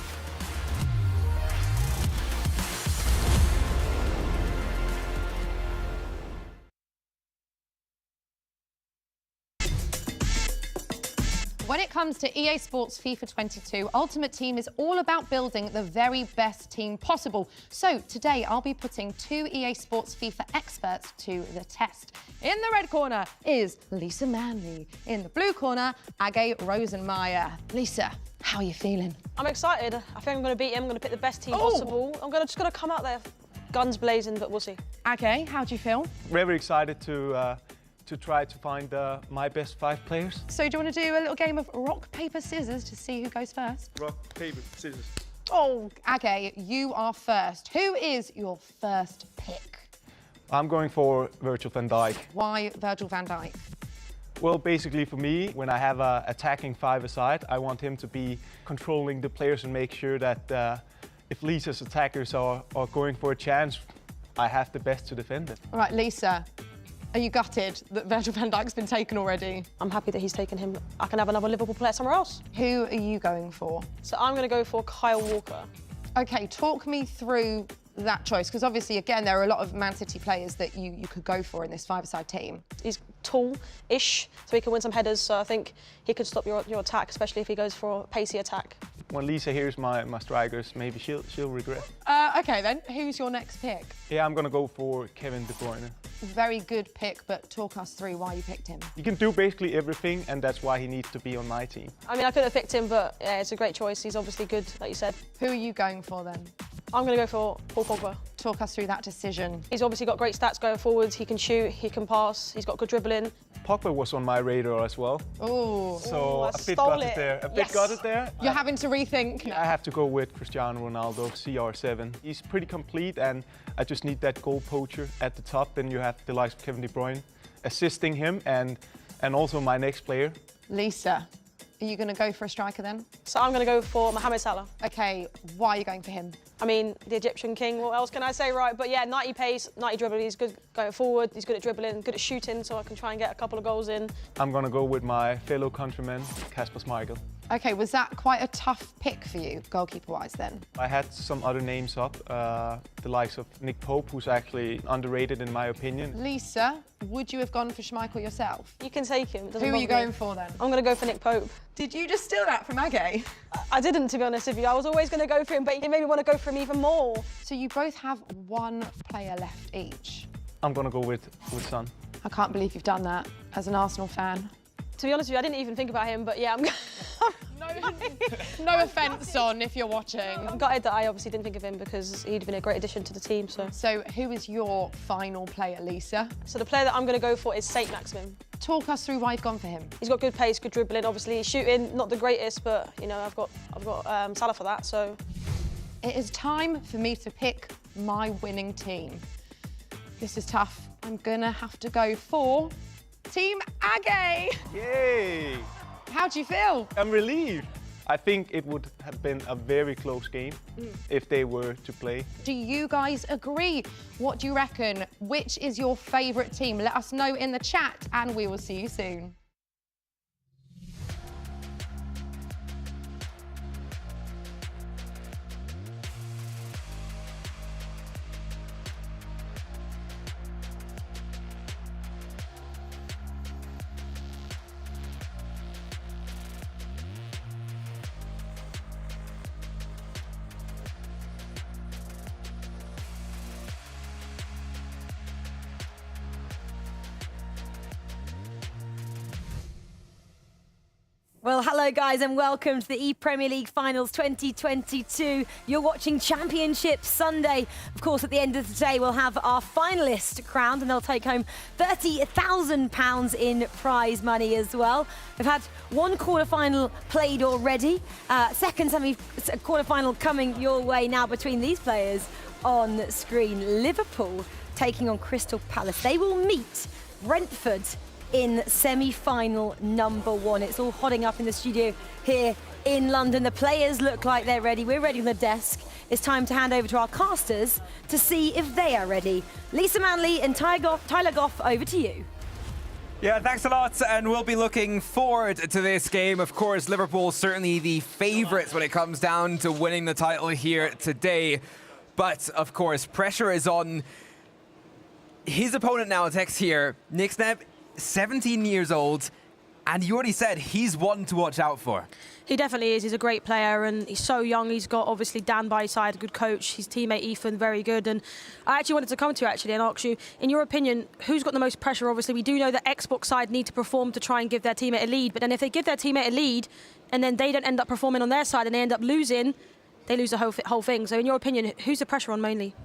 When it comes to EA Sports FIFA 22, Ultimate Team is all about building the very best team possible. So today I'll be putting 2 EA Sports FIFA experts to the test. In the red corner is Lisa Manley. In the blue corner, Age Rosenmeyer. Lisa, how are you feeling? I'm excited. I think I'm going to beat him. I'm going to pick the best team possible. I'm just going to come out there guns blazing, but we'll see. Age, how do you feel? Very excited to try to find my best 5 players. So do you want to do a little game of rock, paper, scissors to see who goes first? Rock, paper, scissors. Oh, Age, you are first. Who is your first pick? I'm going for Virgil van Dijk. Why Virgil van Dijk? Well, basically for me, when I have an attacking 5-a-side, I want him to be controlling the players and make sure that if Lisa's attackers are going for a chance, I have the best to defend it. All right, Lisa. Are you gutted that Virgil van Dijk's been taken already? I'm happy that he's taken him. I can have another Liverpool player somewhere else. Who are you going for? So I'm going to go for Kyle Walker. OK, talk me through that choice, because obviously, again, there are a lot of Man City players that you could go for in this 5-a-side team. He's tall-ish, so he can win some headers, so I think he could stop your attack, especially if he goes for a pacey attack. When Lisa hears my strikers, maybe she'll regret. OK then, who's your next pick? Yeah, I'm gonna go for Kevin De Bruyne. Very good pick, but talk us through why you picked him. He can do basically everything, and that's why he needs to be on my team. I mean, I could have picked him, but yeah, it's a great choice. He's obviously good, like you said. Who are you going for then? I'm going to go for Paul Pogba. Talk us through that decision. He's obviously got great stats going forwards. He can shoot, he can pass, he's got good dribbling. Pogba was on my radar as well. Oh, so a bit gutted there. A bit gutted there. You're having to rethink now. I have to go with Cristiano Ronaldo, CR7. He's pretty complete, and I just need that goal poacher at the top. Then you have the likes of Kevin De Bruyne assisting him, and also my next player. Lisa, are you going to go for a striker then? So I'm going to go for Mohamed Salah. OK, why are you going for him? I mean, the Egyptian king, what else can I say, right? But yeah, 90 pace, 90 dribbling, he's good going forward, he's good at dribbling, good at shooting, so I can try and get a couple of goals in. I'm going to go with my fellow countryman, Kasper Schmeichel. OK, was that quite a tough pick for you, goalkeeper-wise then? I had some other names up, the likes of Nick Pope, who's actually underrated in my opinion. Lisa, would you have gone for Schmeichel yourself? You can take him. Who are you going for then? I'm going to go for Nick Pope. Did you just steal that from Age? I didn't, to be honest with you. I was always going to go for him, but he made me want to go for him even more. So you both have one player left each? I'm going to go with Son. I can't believe you've done that as an Arsenal fan. To be honest with you, I didn't even think about him, but yeah, I'm No offence, Son, if you're watching. I'm gutted that I obviously didn't think of him because he'd been a great addition to the team. So who is your final player, Lisa? So the player that I'm going to go for is Saint Maximin. Talk us through why you've gone for him. He's got good pace, good dribbling. Obviously, shooting not the greatest, but you know I've got Salah for that. So it is time for me to pick my winning team. This is tough. I'm gonna have to go for Team Age. Yay! How do you feel? I'm relieved. I think it would have been a very close game if they were to play. Do you guys agree? What do you reckon? Which is your favourite team? Let us know in the chat and we will see you soon. Well, hello guys and welcome to the ePremier League Finals 2022. You're watching Championship Sunday. Of course, at the end of the day, we'll have our finalist crowned and they'll take home £30,000 in prize money as well. We've had one quarterfinal played already. Second quarterfinal coming your way now between these players on screen. Liverpool taking on Crystal Palace. They will meet Brentford in semi-final number 1. It's all hotting up in the studio here in London. The players look like they're ready. We're ready on the desk. It's time to hand over to our casters to see if they are ready. Lisa Manley and Tyler Goff, over to you. Yeah, thanks a lot, and we'll be looking forward to this game. Of course, Liverpool certainly the favourites when it comes down to winning the title here today. But, of course, pressure is on his opponent now, Tex here, Nick Snebb, 17 years old, and you already said he's one to watch out for. He definitely is. He's a great player and he's so young. He's got obviously Dan by his side, a good coach. His teammate Ethan, very good. And I actually wanted to come to you and ask you, in your opinion, who's got the most pressure? Obviously, we do know the Xbox side need to perform to try and give their teammate a lead. But then if they give their teammate a lead and then they don't end up performing on their side and they end up losing, they lose the whole thing. So in your opinion, who's the pressure on mainly?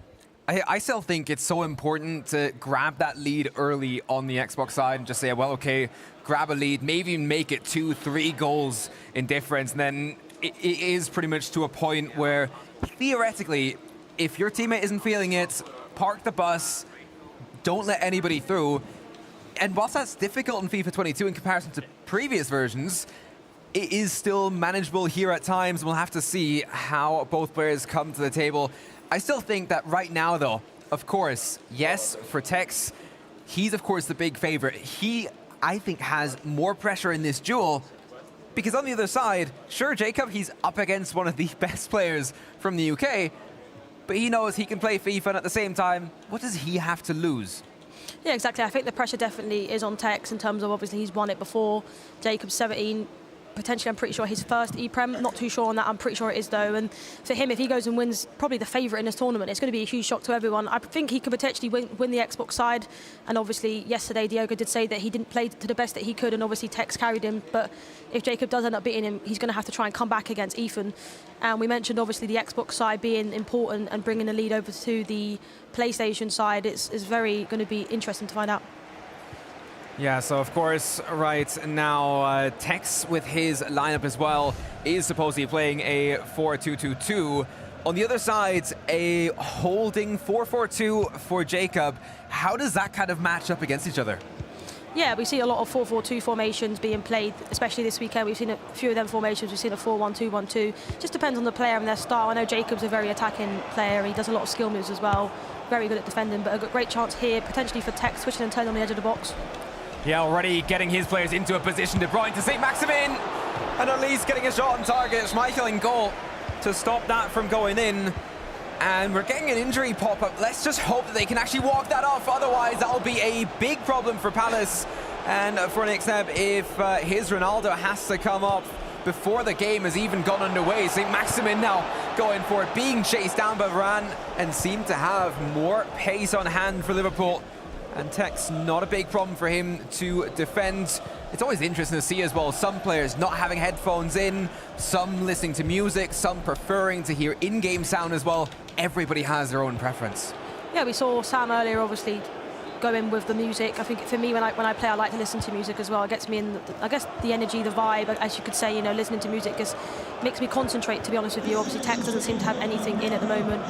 I still think it's so important to grab that lead early on the Xbox side and just say, well, okay, grab a lead, maybe make it 2-3 goals in difference. And then it is pretty much to a point where, theoretically, if your teammate isn't feeling it, park the bus, don't let anybody through. And whilst that's difficult in FIFA 22 in comparison to previous versions, it is still manageable here at times. We'll have to see how both players come to the table. I still think that right now, though, of course, yes, for Tex, he's, of course, the big favorite. He, I think, has more pressure in this duel because on the other side, sure, Jacob, he's up against one of the best players from the UK, but he knows he can play FIFA, and at the same time, what does he have to lose? Yeah, exactly. I think the pressure definitely is on Tex in terms of obviously he's won it before. Jacob's 17. Potentially, I'm pretty sure his first ePrem. Not too sure on that. I'm pretty sure it is, though. And for him, if he goes and wins probably the favourite in this tournament, it's going to be a huge shock to everyone. I think he could potentially win the Xbox side. And obviously, yesterday, Diogo did say that he didn't play to the best that he could, and obviously Tex carried him. But if Jacob does end up beating him, he's going to have to try and come back against Ethan. And we mentioned, obviously, the Xbox side being important and bringing the lead over to the PlayStation side. It's very going to be interesting to find out. Yeah, so of course, right now, Tex with his lineup as well is supposedly playing a 4-2-2-2. On the other side, a holding 4-4-2 for Jacob. How does that kind of match up against each other? Yeah, we see a lot of 4-4-2 formations being played, especially this weekend. We've seen a few of them formations. We've seen a 4-1-2-1-2. Just depends on the player and their style. I know Jacob's a very attacking player. He does a lot of skill moves as well. Very good at defending, but a great chance here, potentially for Tex, switching and turning on the edge of the box. Yeah, already getting his players into a position. De Bruyne to St. Maximin, and at least getting a shot on target. Schmeichel in goal to stop that from going in. And we're getting an injury pop-up. Let's just hope that they can actually walk that off. Otherwise, that'll be a big problem for Palace. And for Nick Snebb, if his Ronaldo has to come up before the game has even gone underway. St. Maximin now going for it, being chased down by Varane, and seem to have more pace on hand for Liverpool. And Tex, not a big problem for him to defend. It's always interesting to see as well, some players not having headphones in, some listening to music, some preferring to hear in-game sound as well. Everybody has their own preference. Yeah, we saw Sam earlier obviously go in with the music. I think for me, when I play, I like to listen to music as well. It gets me in, I guess, the energy, the vibe, as you could say, you know, listening to music just makes me concentrate, to be honest with you. Obviously, Tex doesn't seem to have anything in at the moment.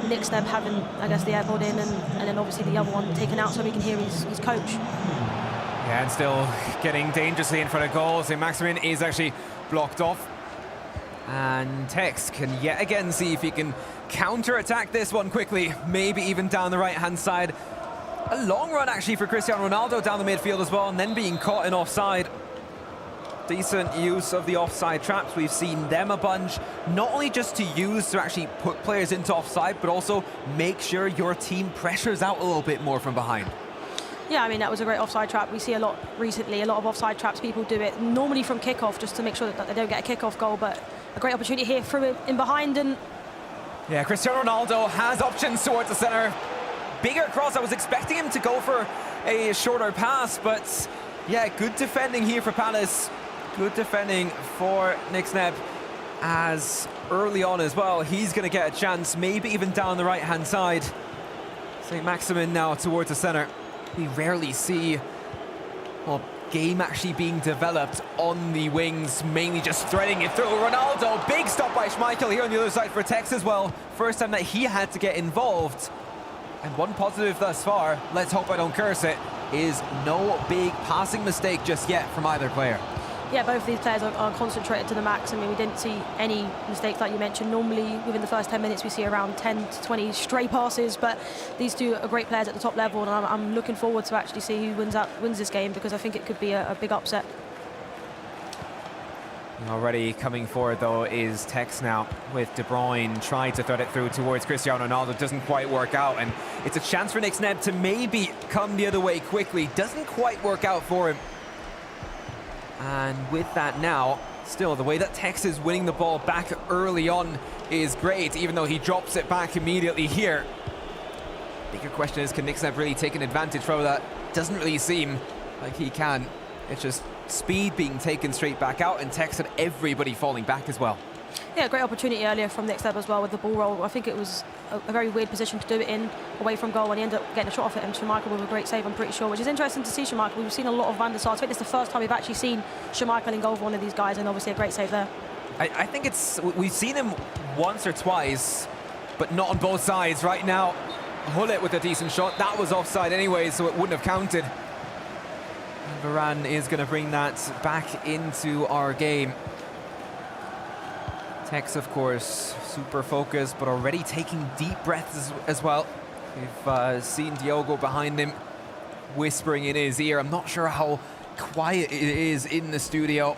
Nick Snebb having, I guess, the AirPod in, and then obviously the other one taken out so we can hear his coach. Yeah, and still getting dangerously in front of goal. St. Maximin is actually blocked off. And Tex can yet again see if he can counter-attack this one quickly, maybe even down the right-hand side. A long run, actually, for Cristiano Ronaldo down the midfield as well, and then being caught in offside. Decent use of the offside traps. We've seen them a bunch, not only just to use to actually put players into offside, but also make sure your team pressures out a little bit more from behind. Yeah, I mean, that was a great offside trap. We see a lot recently, a lot of offside traps. People do it normally from kickoff just to make sure that they don't get a kickoff goal, but a great opportunity here from in behind. And yeah, Cristiano Ronaldo has options towards the centre. Bigger cross. I was expecting him to go for a shorter pass, but yeah, good defending here for Palace. Good defending for Nick Sneb, as early on as well, he's going to get a chance, maybe even down the right-hand side. St. Maximin now towards the centre. We rarely see, well, game actually being developed on the wings, mainly just threading it through. Ronaldo, big stop by Schmeichel here on the other side for Tex as well. First time that he had to get involved. And one positive thus far, let's hope I don't curse it, is no big passing mistake just yet from either player. Yeah, both of these players are concentrated to the max. I mean, we didn't see any mistakes like you mentioned. Normally, within the first 10 minutes, we see around 10 to 20 stray passes, but these two are great players at the top level, and I'm looking forward to actually see who wins this game, because I think it could be a big upset. Already coming forward, though, is Tex now, with De Bruyne trying to thread it through towards Cristiano Ronaldo. Doesn't quite work out, and it's a chance for Nick Sneb to maybe come the other way quickly. Doesn't quite work out for him. And with that now, still, the way that Tex is winning the ball back early on is great, even though he drops it back immediately here. Bigger question is, can Nick Sneb really take an advantage from that? Doesn't really seem like he can. It's just speed being taken straight back out, and Tex had everybody falling back as well. Yeah, great opportunity earlier from Nick Sneb as well with the ball roll. I think it was a very weird position to do it in, away from goal, and he ended up getting a shot off it. And Schmeichel with a great save, I'm pretty sure, which is interesting to see Schmeichel. We've seen a lot of Van der Sar. I think it's the first time we've actually seen Schmeichel in goal for one of these guys, and obviously a great save there. I think we've seen him once or twice, but not on both sides. Right now, Hullet with a decent shot. That was offside anyway, so it wouldn't have counted. And Varane is going to bring that back into our game. Tex, of course, super focused, but already taking deep breaths as well. We've seen Diogo behind him, whispering in his ear. I'm not sure how quiet it is in the studio,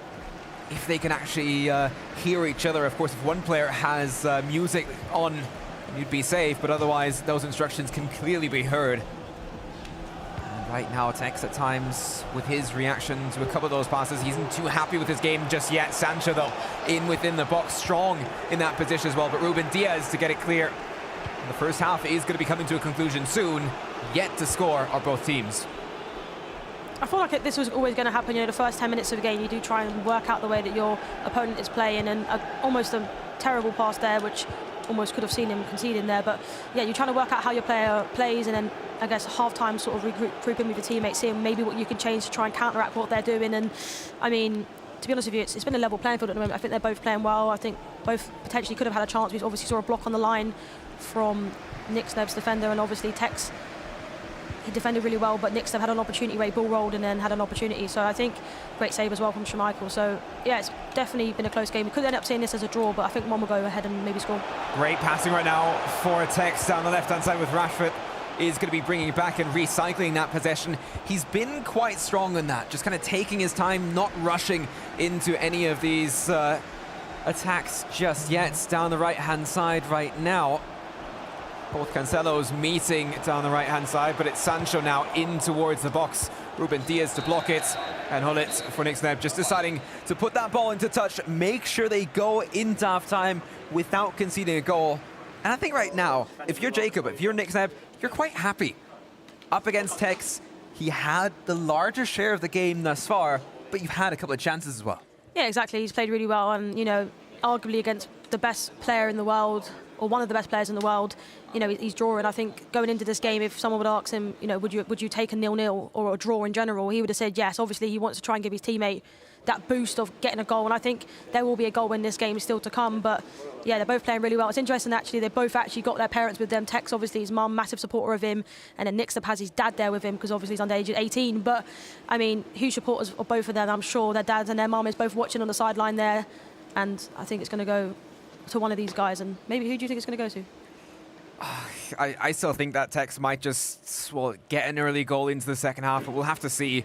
if they can actually hear each other. Of course, if one player has music on, you'd be safe, but otherwise those instructions can clearly be heard. Right now, Tex at times, with his reaction to a couple of those passes, he isn't too happy with his game just yet. Sancho, though, in within the box, strong in that position as well. But Ruben Diaz to get it clear. And the first half is going to be coming to a conclusion soon. Yet to score are both teams. I feel like this was always going to happen. You know, the first 10 minutes of the game, you do try and work out the way that your opponent is playing, and almost a terrible pass there, which almost could have seen him conceding there. But yeah, you're trying to work out how your player plays, and then I guess half-time sort of regrouping with your teammates, seeing maybe what you can change to try and counteract what they're doing. And I mean, to be honest with you, it's been a level playing field at the moment. I think they're both playing well. I think both potentially could have had a chance. We obviously saw a block on the line from Nick Sneb's defender, and obviously Tex, he defended really well, but Nick Sneb had an opportunity where he ball rolled and then had an opportunity. So I think great save as well from Schmeichel. So yeah, it's definitely been a close game. We could end up seeing this as a draw, but I think one will go ahead and maybe score. Great passing right now for Tex down the left-hand side, with Rashford is going to be bringing it back and recycling that possession. He's been quite strong in that, just kind of taking his time, not rushing into any of these attacks just yet. Down the right-hand side right now, both Cancelos meeting down the right-hand side, but it's Sancho now in towards the box. Ruben Diaz to block it, and Hullet for Nick Sneb just deciding to put that ball into touch, make sure they go into half-time without conceding a goal. And I think right now, if you're Jacob, if you're Nick Sneb, you're quite happy. Up against Tex, he had the larger share of the game thus far, but you've had a couple of chances as well. Yeah, exactly. He's played really well, and, you know, arguably against the best player in the world, or one of the best players in the world, you know, he's drawing. I think going into this game, if someone would ask him, you know, would you take a 0-0 or a draw in general, he would have said yes. Obviously, he wants to try and give his teammate that boost of getting a goal, and I think there will be a goal in this game still to come. But yeah, they're both playing really well. It's interesting, actually, they both actually got their parents with them. Tex, obviously, his mum, massive supporter of him, and then Nick Sneb has his dad there with him because obviously he's under age 18. But I mean, huge supporters of both of them. I'm sure their dads and their mum is both watching on the sideline there, and I think it's going to go to one of these guys. And maybe who do you think it's going to go to? I still think that Tex might just, well, get an early goal into the second half, but we'll have to see.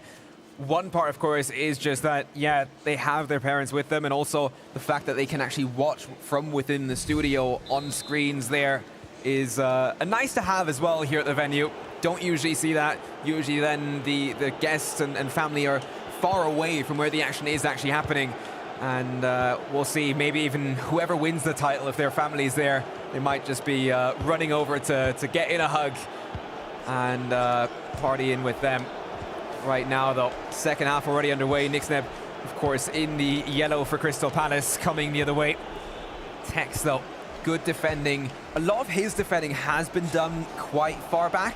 One part, of course, is just that, yeah, they have their parents with them, and also the fact that they can actually watch from within the studio on screens there is a nice to have as well here at the venue. Don't usually see that. Usually then the guests and family are far away from where the action is actually happening. And we'll see, maybe even whoever wins the title, if their family's there, they might just be running over to get in a hug and party in with them. Right now, though, second half already underway. Nick Sneb of course, in the yellow for Crystal Palace, coming the other way. Tex, though, good defending. A lot of his defending has been done quite far back.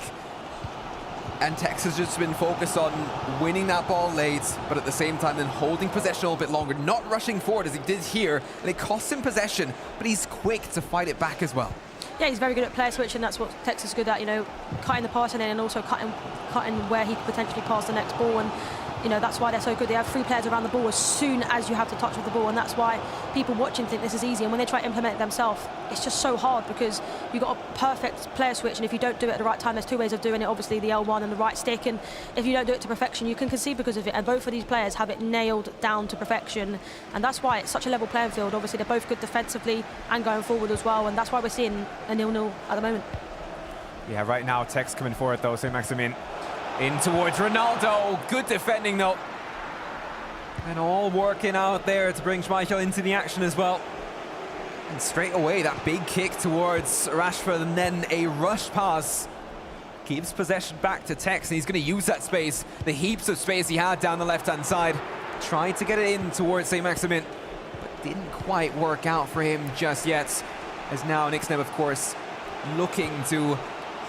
And Tex has just been focused on winning that ball late, but at the same time then holding possession a little bit longer, not rushing forward as he did here. And it costs him possession, but he's quick to fight it back as well. Yeah, he's very good at player switching. That's what Tex is good at, you know, cutting the passing in and also cutting where he could potentially pass the next ball. And you know, that's why they're so good. They have 3 players around the ball as soon as you have the touch of the ball, and that's why people watching think this is easy. And when they try to implement it themselves, it's just so hard because you've got a perfect player switch, and if you don't do it at the right time, there's 2 ways of doing it. Obviously, the L1 and the right stick, and if you don't do it to perfection, you can concede because of it. And both of these players have it nailed down to perfection, and that's why it's such a level playing field. Obviously, they're both good defensively and going forward as well, and that's why we're seeing a 0-0 at the moment. Yeah, right now, Tex coming forward though, Saint-Maximin in towards Ronaldo. Good defending though. And all working out there to bring Schmeichel into the action as well. And straight away, that big kick towards Rashford, and then a rush pass. Keeps possession back to Tex, and he's going to use that space, the heaps of space he had down the left-hand side. Tried to get it in towards Saint-Maximin, but didn't quite work out for him just yet. As now Nixneb, of course, looking to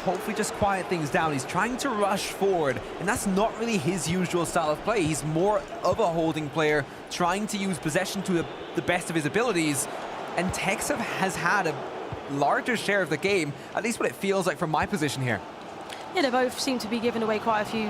hopefully just quiet things down. He's trying to rush forward, and that's not really his usual style of play. He's more of a holding player, trying to use possession to the best of his abilities. And Tex has had a larger share of the game, at least what it feels like from my position here. Yeah, they both seem to be giving away quite a few,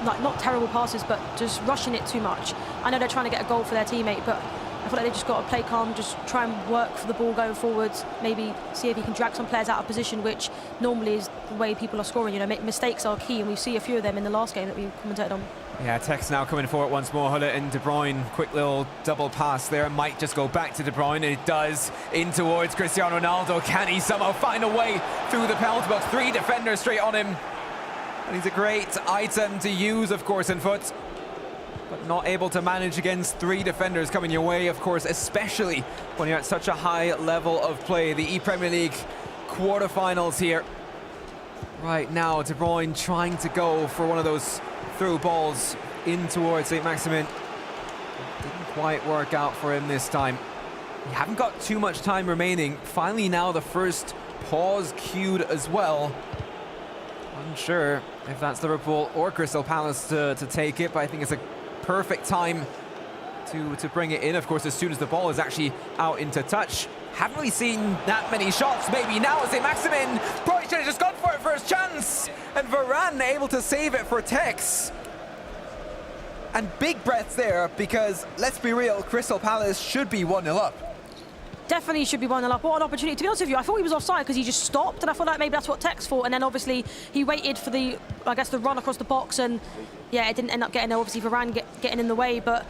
not terrible passes, but just rushing it too much. I know they're trying to get a goal for their teammate, but I feel like they just got to play calm, just try and work for the ball going forwards, maybe see if he can drag some players out of position, which normally is the way people are scoring. You know, mistakes are key, and we see a few of them in the last game that we commentated on. Yeah, Tex now coming forward once more. Hullet and De Bruyne, quick little double pass there. Might just go back to De Bruyne, and it does. In towards Cristiano Ronaldo. Can he somehow find a way through the penalty box? 3 defenders straight on him. And he's a great item to use, of course, in foot. But not able to manage against 3 defenders coming your way, of course, especially when you're at such a high level of play. The ePremier League quarterfinals here. Right now, De Bruyne trying to go for one of those through balls in towards Saint-Maximin. Didn't quite work out for him this time. You haven't got too much time remaining. Finally now the first pause cued as well. Unsure if that's Liverpool or Crystal Palace to take it, but I think it's a perfect time to bring it in. Of course, as soon as the ball is actually out into touch. Haven't really seen that many shots. Maybe now Saint-Maximin probably should have just gone for it first chance. And Varane able to save it for Tex. And big breaths there, because let's be real, Crystal Palace should be 1-0 up. Definitely should be 1-0 up. What an opportunity. To be honest with you, I thought he was offside because he just stopped, and I thought like maybe that's what Tex thought. And then obviously he waited for the, I guess, the run across the box, and yeah, it didn't end up getting there. Obviously Varane getting in the way, but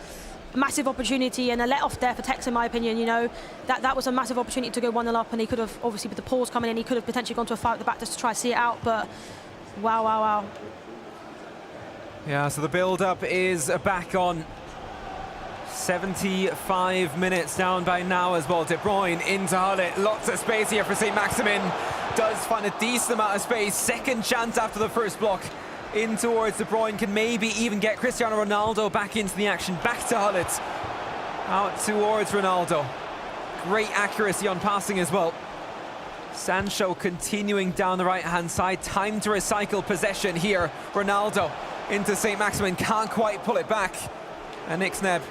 massive opportunity and a let-off there for Tex, in my opinion. You know, that was a massive opportunity to go 1-0 up, and he could have, obviously with the pause coming in, he could have potentially gone to a foul at the back just to try to see it out, but wow. Yeah, so the build-up is back on. 75 minutes down by now as well. De Bruyne into Hullet. Lots of space here for Saint-Maximin. Does find a decent amount of space. Second chance after the first block. In towards De Bruyne. Can maybe even get Cristiano Ronaldo back into the action. Back to Hullet. Out towards Ronaldo. Great accuracy on passing as well. Sancho continuing down the right-hand side. Time to recycle possession here. Ronaldo into Saint-Maximin. Can't quite pull it back. And Nixneb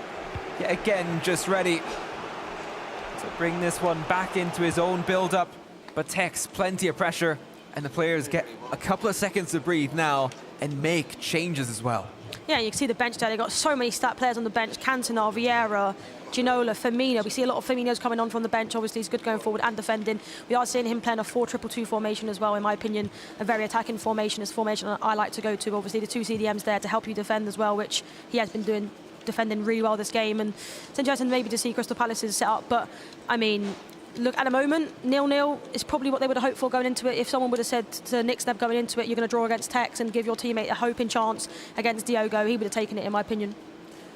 yet again just ready to bring this one back into his own build-up. But Tex, plenty of pressure, and the players get a couple of seconds to breathe now and make changes as well. Yeah, you can see the bench there. They've got so many stat players on the bench. Cantona, Vieira, Ginola, Firmino. We see a lot of Firmino's coming on from the bench. Obviously, he's good going forward and defending. We are seeing him playing a 4-2-2 formation as well, in my opinion. A very attacking formation. It's a formation I like to go to. Obviously, the 2 CDMs there to help you defend as well, which he has been doing, defending really well this game. And it's interesting maybe to see Crystal Palace's setup. But, I mean, look, at the moment, 0-0 is probably what they would have hoped for going into it. If someone would have said to Nixneb going into it, you're going to draw against Tex and give your teammate a hoping chance against Diogo, he would have taken it, in my opinion.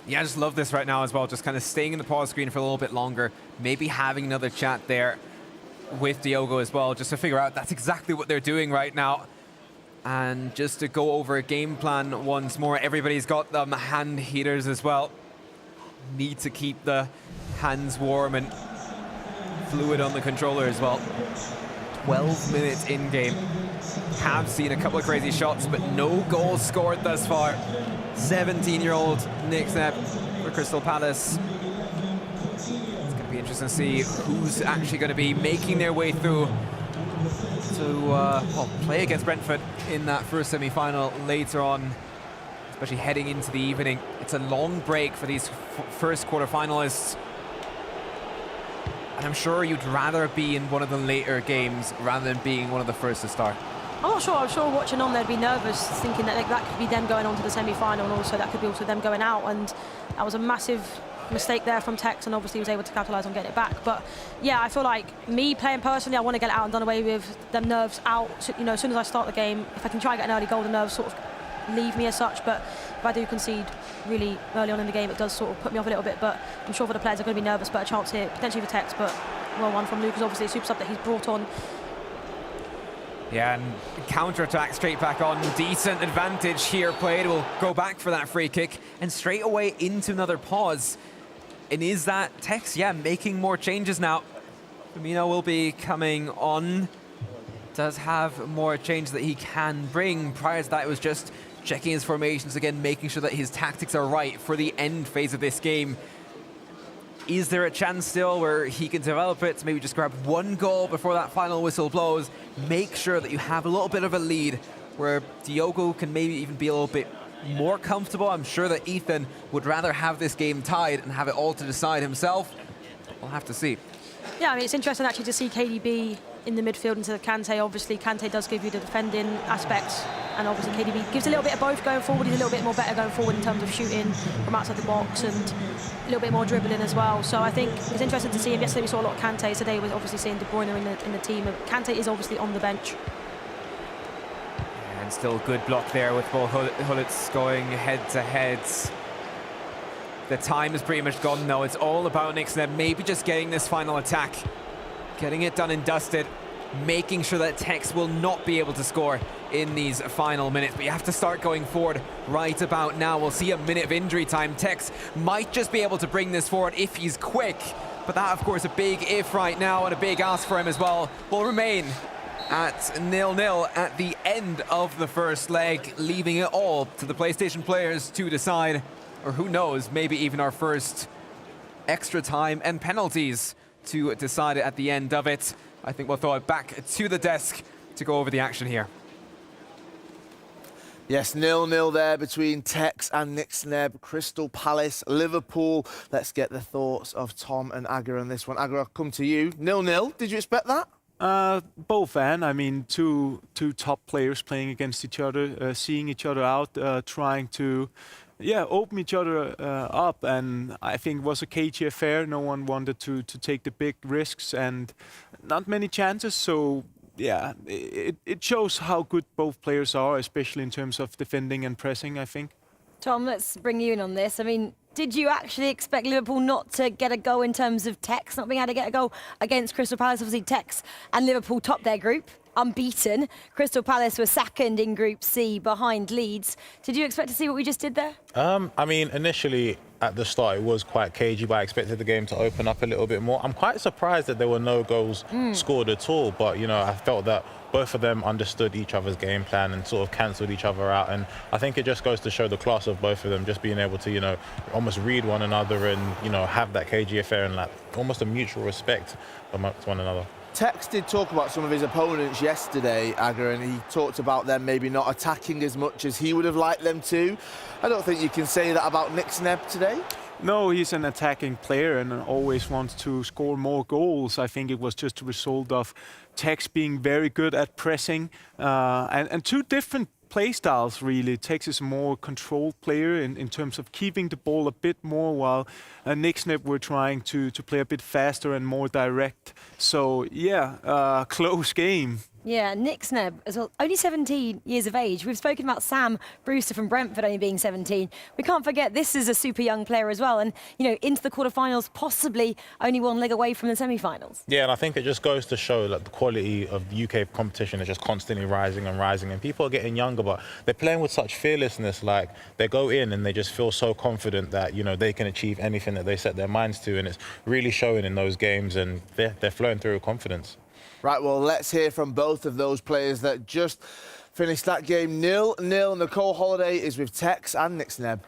Yeah, I just love this right now as well. Just kind of staying in the pause screen for a little bit longer. Maybe having another chat there with Diogo as well, just to figure out that's exactly what they're doing right now. And just to go over a game plan once more, everybody's got them hand heaters as well. need to keep the hands warm and fluid on the controller as well. 12 minutes in game. Have seen a couple of crazy shots, but no goals scored thus far. 17-year-old Nick Snap for Crystal Palace. It's going to be interesting to see who's actually going to be making their way through to play against Brentford in that first semi-final later on, especially heading into the evening. It's a long break for these first quarter-finalists. And I'm sure you'd rather be in one of the later games rather than being one of the first to start. I'm not sure. I'm sure watching on, they'd be nervous, thinking that that could be them going on to the semi-final, and also that could be also them going out. And that was a massive mistake there from Tex, and obviously he was able to capitalise on getting it back. But yeah, I feel like me playing personally, I want to get it out and done away with, them nerves out. You know, as soon as I start the game, if I can try and get an early goal, the nerves sort of leave me as such. But if I do concede really early on in the game, it does sort of put me off a little bit. But I'm sure for the players are going to be nervous, but a chance here potentially for Tex. But well won from Lucas, obviously a super sub that he's brought on. Yeah, and counter-attack straight back on. Decent advantage here played. We'll go back for that free kick and straight away into another pause. And is that Tex? Yeah, making more changes now. Firmino will be coming on. Does have more changes that he can bring. Prior to that, it was just checking his formations again, making sure that his tactics are right for the end phase of this game. Is there a chance still where he can develop it to maybe just grab one goal before that final whistle blows? Make sure that you have a little bit of a lead where Diogo can maybe even be a little bit more comfortable. I'm sure that Ethan would rather have this game tied and have it all to decide himself. We'll have to see. Yeah, I mean, it's interesting actually to see KDB in the midfield instead of Kante. Obviously, Kante does give you the defending aspect, and obviously KDB gives a little bit of both going forward. He's a little bit more better going forward in terms of shooting from outside the box and a little bit more dribbling as well. So I think it's interesting to see him. Yesterday we saw a lot of Kante. Today we're obviously seeing De Bruyne in the team. Kante is obviously on the bench. And still good block there with both Hullets going head-to-head. The time is pretty much gone now. It's all about Nixon maybe just getting this final attack, getting it done and dusted, making sure that Tex will not be able to score in these final minutes. But you have to start going forward right about now. We'll see a minute of injury time. Tex might just be able to bring this forward if he's quick. But that, of course, a big if right now and a big ask for him as well. Will remain at 0-0 at the end of the first leg, leaving it all to the PlayStation players to decide, or who knows, maybe even our first extra time and penalties to decide it at the end of it. I think we'll throw it back to the desk to go over the action here. Yes, 0-0 there between Tex and Nick Sneb. Crystal Palace, Liverpool. Let's get the thoughts of Tom and Aga on this one. Aga, I'll come to you. 0-0, did you expect that? Both, and I mean, two top players playing against each other, seeing each other out, trying to, open each other up. And I think it was a cagey affair. No one wanted to take the big risks and not many chances. So, yeah, it shows how good both players are, especially in terms of defending and pressing, I think. Tom, let's bring you in on this. I mean, did you actually expect Liverpool not to get a goal in terms of Tex not being able to get a goal against Crystal Palace? Obviously, Tex and Liverpool topped their group, unbeaten. Crystal Palace were second in Group C behind Leeds. Did you expect to see what we just did there? I mean, initially at the start it was quite cagey, but I expected the game to open up a little bit more. I'm quite surprised that there were no goals scored at all, but, you know, I felt that both of them understood each other's game plan and sort of cancelled each other out. And I think it just goes to show the class of both of them, just being able to, you know, almost read one another and, you know, have that cagey affair and like almost a mutual respect amongst one another. Tex did talk about some of his opponents yesterday, Aga, and he talked about them maybe not attacking as much as he would have liked them to. I don't think you can say that about Nick Sneb today. No, he's an attacking player and always wants to score more goals. I think it was just a result of Tex being very good at pressing and two different play styles, really. Tex is a more controlled player in terms of keeping the ball a bit more, while Nick Sneb were trying to play a bit faster and more direct. So, yeah, close game. Yeah, Nick Snebb as well, only 17 years of age. We've spoken about Sam Brewster from Brentford only being 17. We can't forget this is a super young player as well, and into the quarterfinals, possibly only one leg away from the semi-finals. Yeah, and I think it just goes to show that the quality of the UK competition is just constantly rising and rising, and people are getting younger, but they're playing with such fearlessness. Like, they go in and they just feel so confident that they can achieve anything that they set their minds to, and it's really showing in those games, and they're flowing through with confidence. Right, well, let's hear from both of those players that just finished that game 0-0. Nicole Holiday is with Tex and Nick Snebb.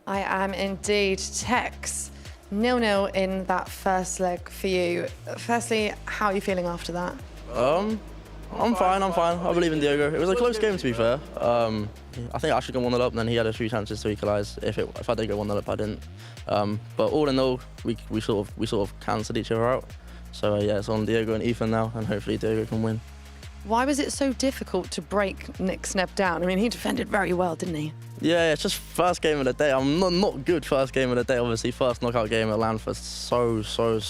I am indeed. Tex, 0-0 in that first leg for you. Firstly, how are you feeling after that? I'm fine. I believe in Diogo. It was a close game, to be fair. I think I should go 1-0 up, and then he had a few chances to equalise. If I did go 1-0 up, I didn't. But all in all, we sort of cancelled each other out. So yeah, it's on Diogo and Ethan now, and hopefully Diogo can win. Why was it so difficult to break Nick Snebb down? I mean, he defended very well, didn't he? Yeah, it's just first game of the day. I'm not good first game of the day, obviously. First knockout game at LAN for so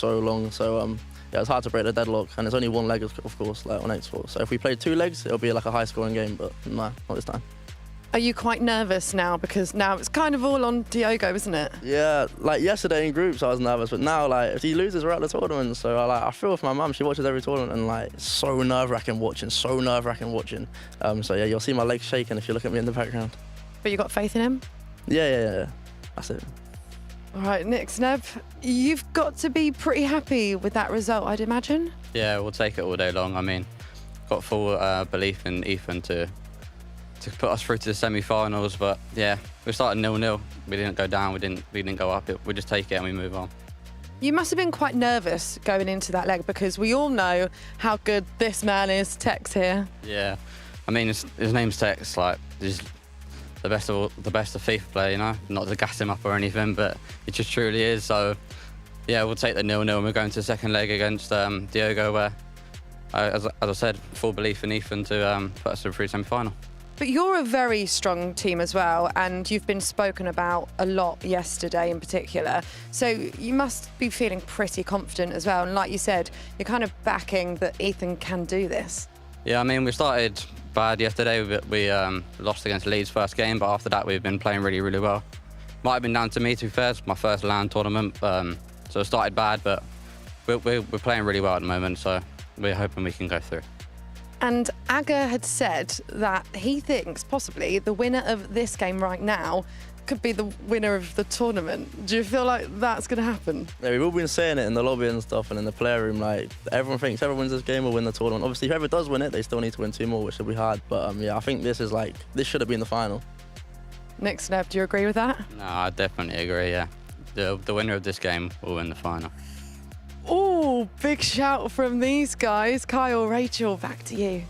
long. So yeah, it's hard to break the deadlock, and it's only one leg, of course, like on X4. So if we played 2 legs, it'll be like a high-scoring game, but nah, not this time. Are you quite nervous now? Because now it's kind of all on Diogo, isn't it? Yeah, like yesterday in groups I was nervous, but now like if he loses, we're out of the tournament. So I feel for my mum. She watches every tournament, and like it's so nerve-wracking watching. So yeah, you'll see my legs shaking if you look at me in the background. But you got faith in him? Yeah. That's it. All right, Nick Snebb, you've got to be pretty happy with that result, I'd imagine. Yeah, we'll take it all day long. I mean, got full belief in Ethan to put us through to the semi-finals, but yeah, we started 0-0. We didn't go down, we didn't go up. We just take it and we move on. You must have been quite nervous going into that leg, because we all know how good this man is, Tex here. Yeah, I mean his name's Tex. Like, he's the best of FIFA player, Not to gas him up or anything, but it just truly is. So yeah, we'll take the 0-0, and we're going to the second leg against Diogo, where as I said, full belief in Ethan to put us through the semi-final. But you're a very strong team as well, and you've been spoken about a lot yesterday in particular. So you must be feeling pretty confident as well. And like you said, you're kind of backing that Ethan can do this. Yeah, I mean, we started bad yesterday. We lost against Leeds first game, but after that we've been playing really well. Might have been down to me, to be fair. It's my first LAN tournament, so it started bad, but we're playing really well at the moment, so we're hoping we can go through. And Aga had said that he thinks possibly the winner of this game right now could be the winner of the tournament. Do you feel like that's going to happen? Yeah, we've all been saying it in the lobby and stuff, and in the player room. Like, everyone thinks whoever wins this game will win the tournament. Obviously, whoever does win it, they still need to win 2 more, which will be hard. But yeah, I think this should have been the final. Nick Snebb, do you agree with that? No, I definitely agree. Yeah, the winner of this game will win the final. Oh, big shout from these guys. Kyle, Rachel, back to you.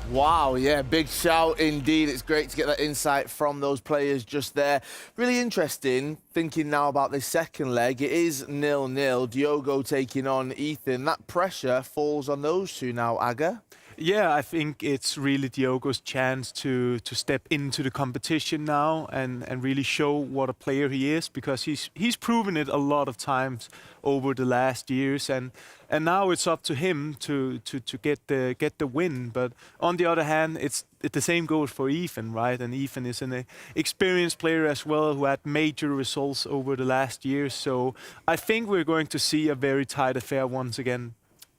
Wow, yeah, big shout indeed. It's great to get that insight from those players just there. Really interesting, thinking now about this second leg. It is 0-0, Diogo taking on Ethan. That pressure falls on those two now, Aga. Yeah, I think it's really Diogo's chance to step into the competition now and really show what a player he is, because he's proven it a lot of times over the last years, and now it's up to him to get the win. But on the other hand, the same goes for Ethan, right? And Ethan is an experienced player as well, who had major results over the last years. So I think we're going to see a very tight affair once again.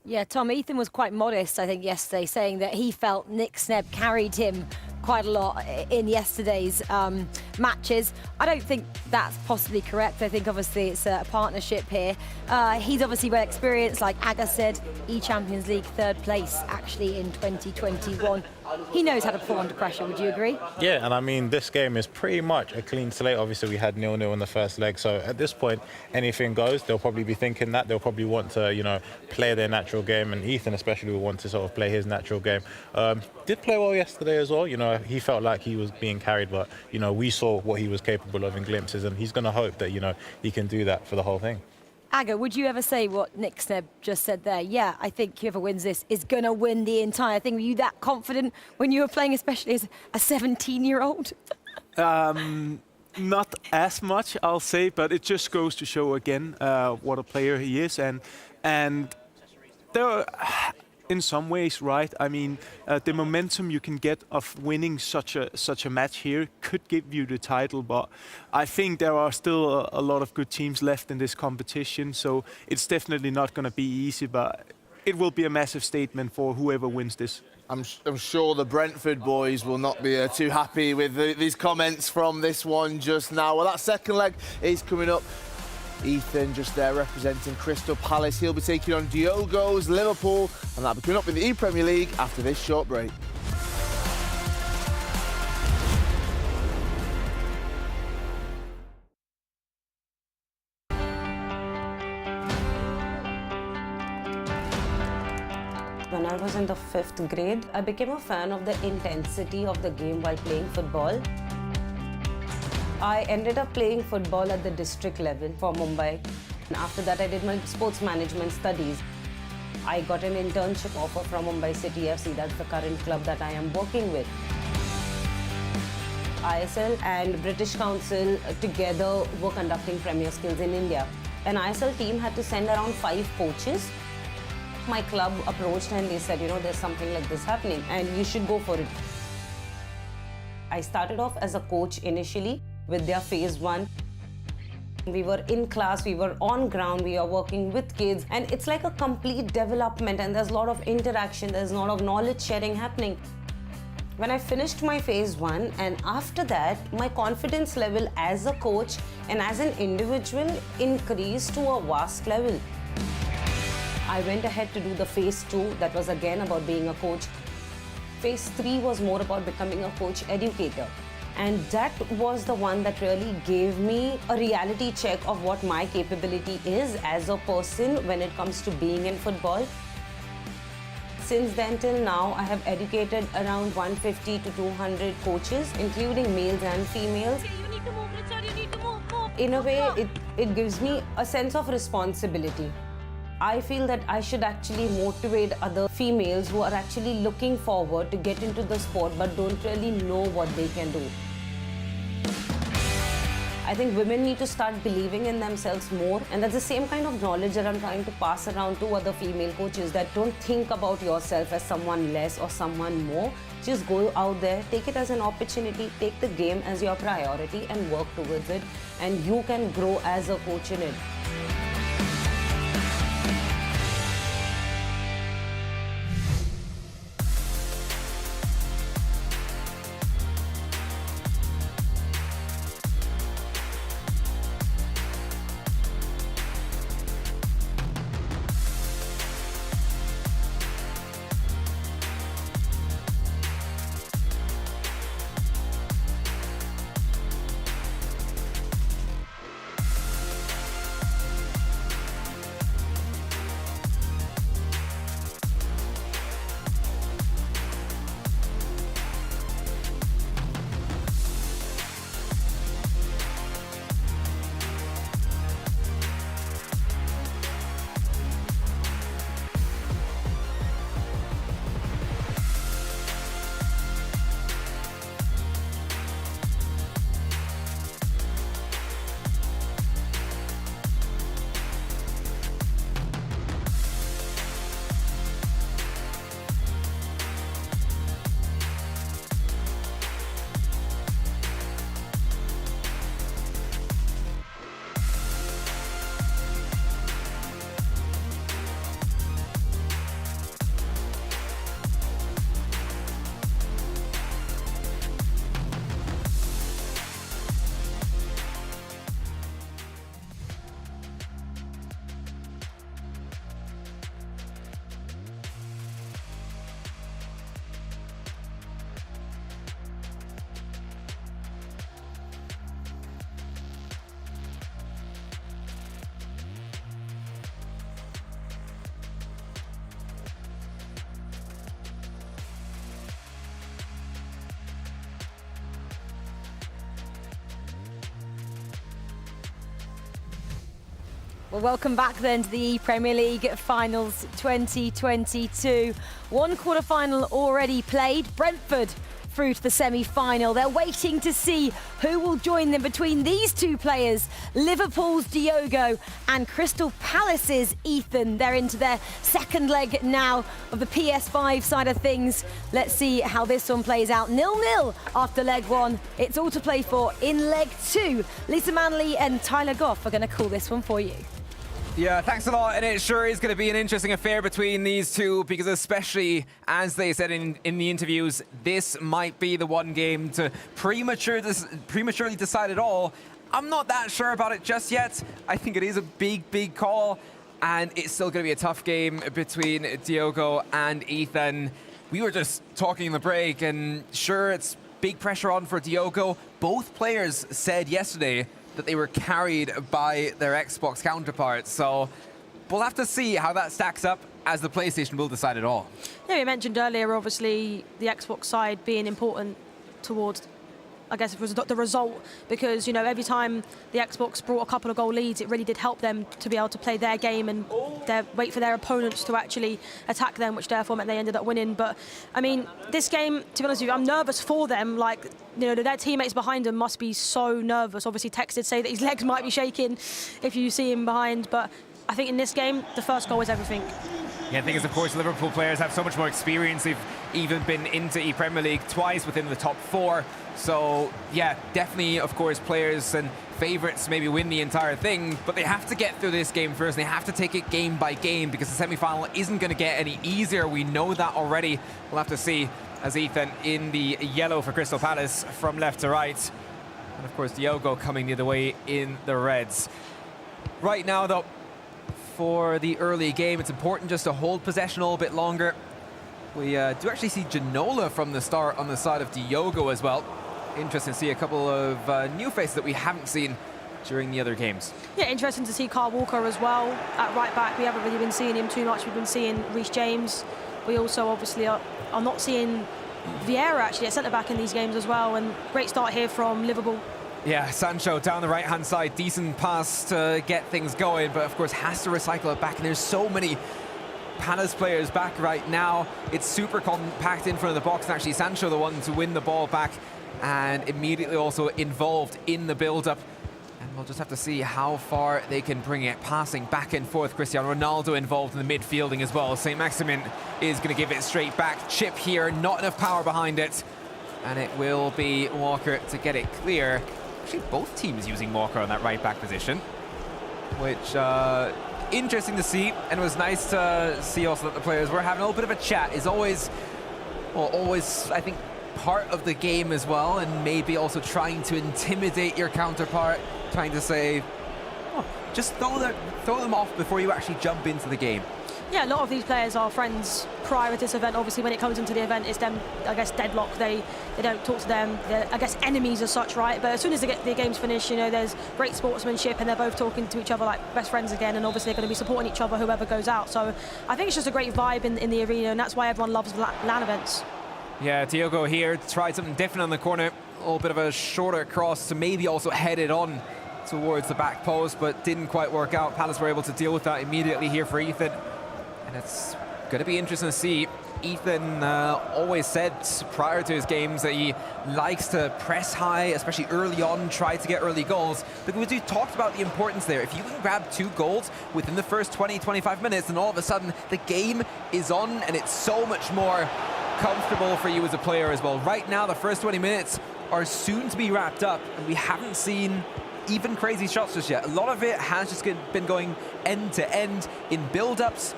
Yeah, Tom, Ethan was quite modest, I think, yesterday, saying that he felt Nick Snebb carried him quite a lot in yesterday's matches. I don't think that's possibly correct. I think, obviously, it's a partnership here. He's obviously well experienced, like Aga said, E-Champions League 3rd place, actually, in 2021. He knows how to perform under pressure, would you agree? Yeah, and I mean, this game is pretty much a clean slate. Obviously, we had 0-0 in the first leg, so at this point, anything goes. They'll probably be thinking that. They'll probably want to, play their natural game, and Ethan especially will want to sort of play his natural game. Did play well yesterday as well. He felt like he was being carried, but, we saw what he was capable of in glimpses, and he's going to hope that, he can do that for the whole thing. Aga, would you ever say what Nick Snebb just said there? Yeah, I think whoever wins this is going to win the entire thing. Were you that confident when you were playing, especially as a 17-year-old? Not as much, I'll say, but it just goes to show again what a player he is. And there, in some ways, right? I mean, the momentum you can get of winning such a match here could give you the title, but I think there are still a lot of good teams left in this competition, so it's definitely not going to be easy, but it will be a massive statement for whoever wins this. I'm sure the Brentford boys will not be too happy with these comments from this one just now. Well, that second leg is coming up. Ethan just there representing Crystal Palace. He'll be taking on Diogo's Liverpool, and that'll be coming up in the ePremier League after this short break. When I was in the 5th grade, I became a fan of the intensity of the game while playing football. I ended up playing football at the district level for Mumbai. And after that, I did my sports management studies. I got an internship offer from Mumbai City FC. That's the current club that I am working with. ISL and British Council together were conducting Premier Skills in India. An ISL team had to send around 5 coaches. My club approached and they said, you know, there's something like this happening and you should go for it. I started off as a coach initially with their phase 1. We were in class, we were on ground, we are working with kids, and it's like a complete development, and there's a lot of interaction, there's a lot of knowledge sharing happening. When I finished my phase 1, and after that, my confidence level as a coach and as an individual increased to a vast level. I went ahead to do the phase 2, that was again about being a coach. Phase 3 was more about becoming a coach educator. And that was the one that really gave me a reality check of what my capability is as a person when it comes to being in football. Since then till now, I have educated around 150 to 200 coaches, including males and females. In a way, it gives me a sense of responsibility. I feel that I should actually motivate other females who are actually looking forward to get into the sport but don't really know what they can do. I think women need to start believing in themselves more, and that's the same kind of knowledge that I'm trying to pass around to other female coaches, that don't think about yourself as someone less or someone more. Just go out there, take it as an opportunity, take the game as your priority and work towards it, and you can grow as a coach in it. Well, welcome back then to the Premier League Finals 2022. One quarter-final already played. Brentford through to the semi-final. They're waiting to see who will join them between these two players, Liverpool's Diogo and Crystal Palace's Ethan. They're into their second leg now of the PS5 side of things. Let's see how this one plays out. 0-0 after leg one. It's all to play for in leg two. Lisa Manley and Tyler Goff are going to call this one for you. Yeah, thanks a lot. And it sure is going to be an interesting affair between these two, because especially, as they said in the interviews, this might be the one game to prematurely decide it all. I'm not that sure about it just yet. I think it is a big call, and it's still going to be a tough game between Diogo and Ethan. We were just talking in the break, and sure, it's big pressure on for Diogo. Both players said yesterday that they were carried by their Xbox counterparts. So we'll have to see how that stacks up, as the PlayStation will decide it all. Yeah, we mentioned earlier, obviously, the Xbox side being important towards, I guess, the result, because, you know, every time the Xbox brought a couple of goal leads, it really did help them to be able to play their game and wait for their opponents to actually attack them, which therefore meant they ended up winning. But, I mean, this game, to be honest with you, I'm nervous for them. Like, you know, their teammates behind them must be so nervous. Obviously, Tex did say that his legs might be shaking if you see him behind, but I think in this game, the first goal is everything. Yeah, the thing is, of course, Liverpool players have so much more experience. They've even been into ePremier League twice within the top four. So, yeah, definitely, of course, players and favourites maybe win the entire thing, but they have to get through this game first. They have to take it game by game, because the semi-final isn't going to get any easier. We know that already. We'll have to see, as Ethan in the yellow for Crystal Palace from left to right. And, of course, Diogo coming the other way in the reds. Right now, though, for the early game, it's important just to hold possession a little bit longer. We do actually see Ginola from the start on the side of Diogo as well. Interesting to see a couple of new faces that we haven't seen during the other games. Yeah, interesting to see Carl Walker as well at right back. We haven't really been seeing him too much. We've been seeing Reece James. We also obviously are not seeing Vieira actually at centre-back in these games as well. And great start here from Liverpool. Yeah, Sancho down the right-hand side, decent pass to get things going, but of course has to recycle it back, and there's so many Palace players back right now. It's super compact in front of the box, and actually Sancho the one to win the ball back and immediately also involved in the build-up. And we'll just have to see how far they can bring it, passing back and forth. Cristiano Ronaldo involved in the midfielding as well. St. Maximin is going to give it straight back. Chip here, not enough power behind it. And it will be Walker to get it clear. Actually, both teams using Walker on that right-back position, which interesting to see. And it was nice to see also that the players were having a little bit of a chat. Is always, I think, part of the game as well, and maybe also trying to intimidate your counterpart, trying to say, oh, just throw them off before you actually jump into the game. Yeah, a lot of these players are friends prior to this event. Obviously, when it comes into the event, it's them, I guess, deadlock. They don't talk to them. They're, I guess, enemies as such, right? But as soon as the game's finished, you know, there's great sportsmanship, and they're both talking to each other like best friends again, and obviously they're going to be supporting each other, whoever goes out. So I think it's just a great vibe in the arena, and that's why everyone loves LAN events. Yeah, Diogo here tried something different on the corner. A little bit of a shorter cross to maybe also head it on towards the back post, but didn't quite work out. Palace were able to deal with that immediately here for Ethan. And it's going to be interesting to see. Ethan always said prior to his games that he likes to press high, especially early on, try to get early goals. But we talked about the importance there. If you can grab 2 goals within the first 20-25 minutes, then all of a sudden the game is on, and it's so much more comfortable for you as a player as well. Right now, the first 20 minutes are soon to be wrapped up, and we haven't seen even crazy shots just yet. A lot of it has just been going end to end in build-ups,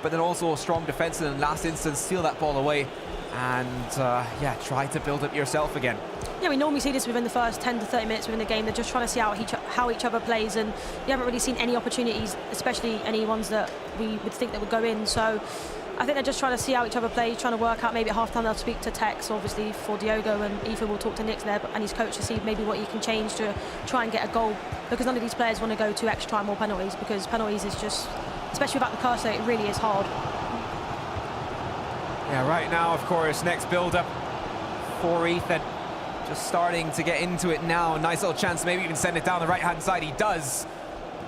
but then also a strong defense, and in the last instance steal that ball away and yeah, try to build up yourself again. Yeah, we normally see this within the first 10 to 30 minutes within the game. They're just trying to see how each other plays, and you haven't really seen any opportunities, especially any ones that we would think that would go in. So I think they're just trying to see how each other plays, trying to work out. Maybe at half-time they'll speak to Tex, obviously, for Diogo, and Ethan will talk to Nick there and his coach to see maybe what he can change to try and get a goal, because none of these players want to go to extra time or penalties, because penalties is just, especially without the cursor, it really is hard. Yeah, right now, of course, next build-up for Ethan. Just starting to get into it now. Nice little chance, maybe even send it down the right-hand side. He does.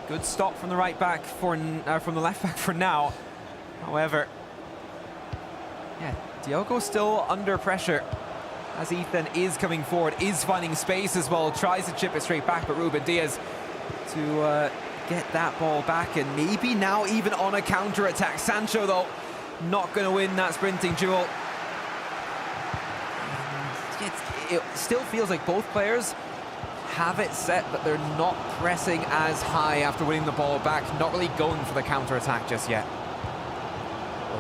Good stop from the right back from the left back for now. However, yeah, Diogo's still under pressure. as Ethan is coming forward, is finding space as well, tries to chip it straight back, but Ruben Diaz to get that ball back, and maybe now even on a counter-attack. Sancho, though, not going to win that sprinting duel. It still feels like both players have it set, but they're not pressing as high after winning the ball back, not really going for the counter-attack just yet.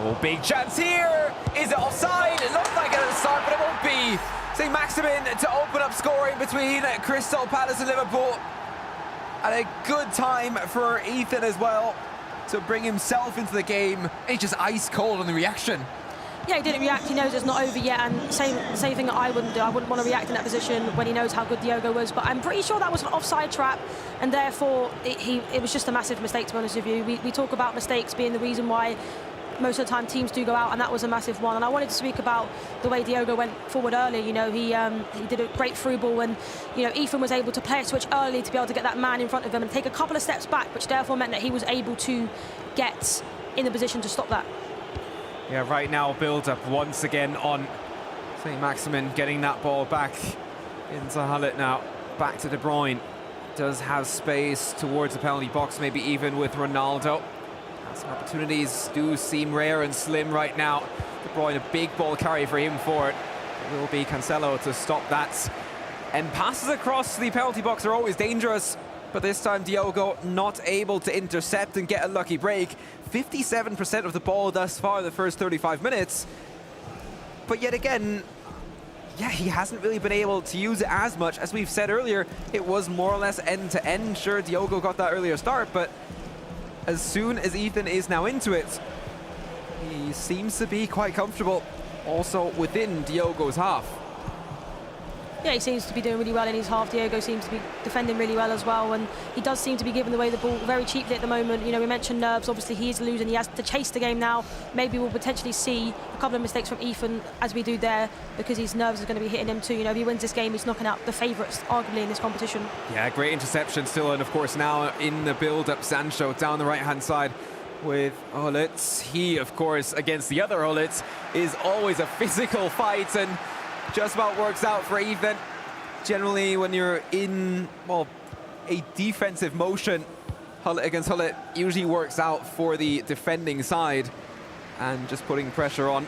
Oh, big chance here! Is it offside? It looks like it at the start, but it won't be. St. Maximin to open up scoring between Crystal Palace and Liverpool. And a good time for Ethan as well to bring himself into the game. He's just ice cold on the reaction. Yeah, he didn't react. He knows it's not over yet, and same thing that I wouldn't do. I wouldn't want to react in that position when he knows how good Diogo was. But I'm pretty sure that was an offside trap, and therefore it was just a massive mistake, to be honest with you. We talk about mistakes being the reason why most of the time teams do go out, and that was a massive one. And I wanted to speak about the way Diogo went forward early. You know, he did a great through ball, and you know, Ethan was able to play a switch early to be able to get that man in front of him and take a couple of steps back, which therefore meant that he was able to get in the position to stop that. Yeah, right now build up once again on St. Maximin, getting that ball back into Hullet now. Back to De Bruyne. Does have space towards the penalty box, maybe even with Ronaldo. Some opportunities do seem rare and slim right now. De Bruyne, a big ball carry for him forward. It will be Cancelo to stop that. And passes across the penalty box are always dangerous, but this time Diogo not able to intercept and get a lucky break. 57% of the ball thus far in the first 35 minutes. But yet again, yeah, he hasn't really been able to use it as much. As we've said earlier, it was more or less end-to-end. Sure, Diogo got that earlier start, but as soon as Ethan is now into it, he seems to be quite comfortable also within Diogo's half. Yeah, he seems to be doing really well in his half. Diogo seems to be defending really well as well, and he does seem to be giving away the ball very cheaply at the moment. You know, we mentioned nerves. Obviously, he is losing. He has to chase the game now. Maybe we'll potentially see a couple of mistakes from Ethan as we do there, because his nerves are going to be hitting him too. You know, if he wins this game, he's knocking out the favourites, arguably, in this competition. Yeah, great interception still, and of course now in the build-up, Sancho down the right-hand side with Hullet. He, of course, against the other Hullet, is always a physical fight, and just about works out for Ethan. Generally, when you're in, well, a defensive motion, Hullet against Hullet usually works out for the defending side, and just putting pressure on.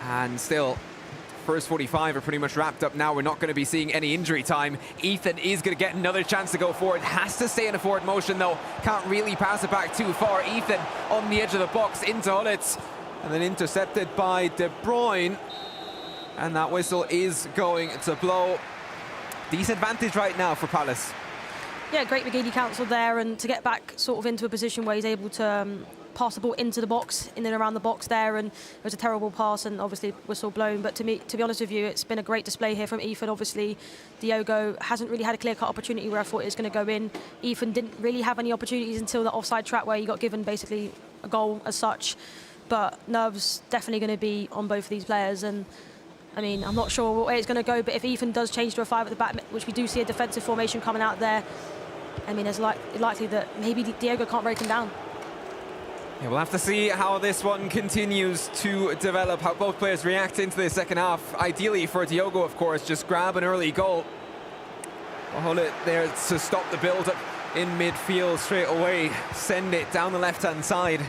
And still, first 45 are pretty much wrapped up now. We're not going to be seeing any injury time. Ethan is going to get another chance to go forward. Has to stay in a forward motion, though. Can't really pass it back too far. Ethan on the edge of the box into Hullet, and then intercepted by De Bruyne. And that whistle is going to blow. Decent advantage right now for Palace. Yeah, great McGeady counsel there, and to get back sort of into a position where he's able to pass the ball into the box, in and around the box there, and it was a terrible pass and obviously whistle blown. But to be honest with you, it's been a great display here from Ethan. Obviously, Diogo hasn't really had a clear-cut opportunity where I thought it was going to go in. Ethan didn't really have any opportunities until the offside trap where he got given basically a goal as such. But nerves definitely going to be on both of these players, and I mean, I'm not sure what way it's going to go, but if Ethan does change to a 5 at the back, which we do see a defensive formation coming out there, I mean, it's likely that maybe Diogo can't break him down. Yeah, we'll have to see how this one continues to develop, how both players react into the second half. Ideally for Diogo, of course, just grab an early goal. Hold it there to stop the build-up in midfield straight away. Send it down the left-hand side.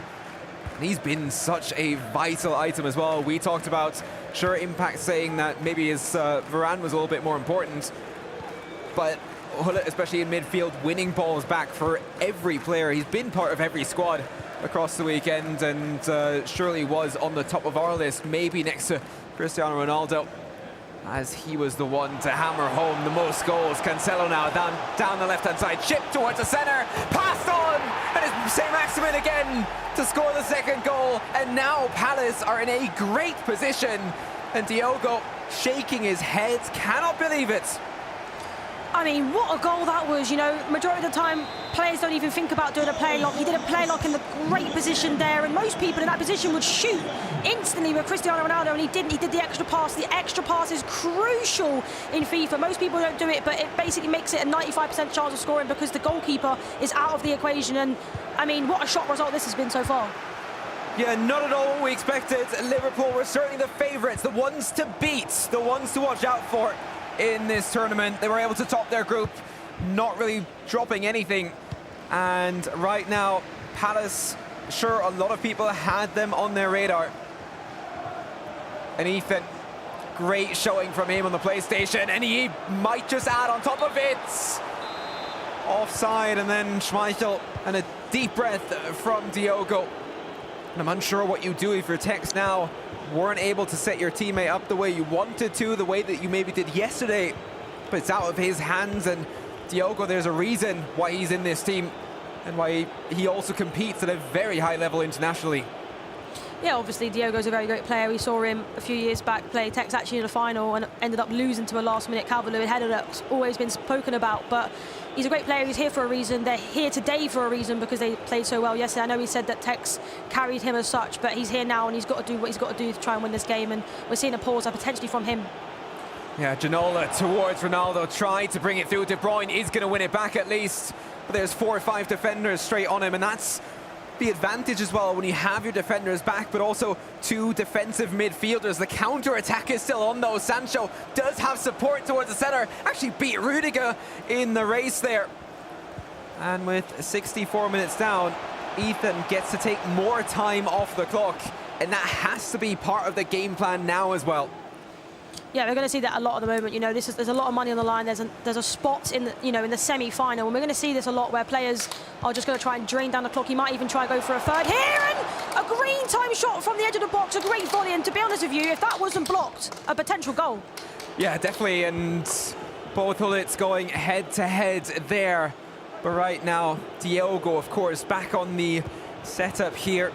And he's been such a vital item as well. We talked about, sure, Impact saying that maybe his Varane was a little bit more important, but Hullet, especially in midfield, winning balls back for every player. He's been part of every squad across the weekend, and surely was on the top of our list, maybe next to Cristiano Ronaldo, as he was the one to hammer home the most goals. Cancelo now down the left-hand side, chipped towards the centre, passed on, and it's St. Maximin again to score the second goal. And now Palace are in a great position, and Diogo shaking his head, cannot believe it. I mean, what a goal that was. You know, majority of the time, players don't even think about doing a play lock. He did a play lock in the great position there, and most people in that position would shoot instantly with Cristiano Ronaldo, and he didn't. He did the extra pass. The extra pass is crucial in FIFA. Most people don't do it, but it basically makes it a 95% chance of scoring because the goalkeeper is out of the equation. And, I mean, what a shot result this has been so far. Yeah, not at all what we expected. Liverpool were certainly the favourites, the ones to beat, the ones to watch out for in this tournament. They were able to top their group, not really dropping anything. And right now, Palace, sure, a lot of people had them on their radar. And Ethan, great showing from him on the PlayStation, and he might just add on top of it. Offside, and then Schmeichel, and a deep breath from Diogo. And I'm unsure what you do if your Tex now weren't able to set your teammate up the way you wanted to, the way that you maybe did yesterday, but it's out of his hands. And Diogo, there's a reason why he's in this team and why he also competes at a very high level internationally. Yeah, obviously Diogo's a very great player. We saw him a few years back play Tex actually in a final and ended up losing to a last-minute Calvert-Lewin header that's always been spoken about. But he's a great player. He's here for a reason. They're here today for a reason because they played so well yesterday. I know he said that Tex carried him as such, but he's here now and he's got to do what he's got to do to try and win this game. And we're seeing a pause potentially from him. Yeah, Ginola towards Ronaldo, tried to bring it through. De Bruyne is going to win it back at least. But there's 4 or 5 defenders straight on him, and that's the advantage as well when you have your defenders back, but also 2 defensive midfielders. The counter-attack is still on though. Sancho does have support towards the centre. Actually beat Rudiger in the race there. And with 64 minutes down, Ethan gets to take more time off the clock, and that has to be part of the game plan now as well. Yeah, we're going to see that a lot at the moment. You know, there's a lot of money on the line. There's a spot in the, in the semi-final, and we're going to see this a lot where players are just going to try and drain down the clock. He might even try to go for a third here, and a green time shot from the edge of the box, a great volley. And to be honest with you, if that wasn't blocked, a potential goal. Yeah, definitely, and both Hullets going head-to-head there. But right now, Diogo, of course, back on the setup here.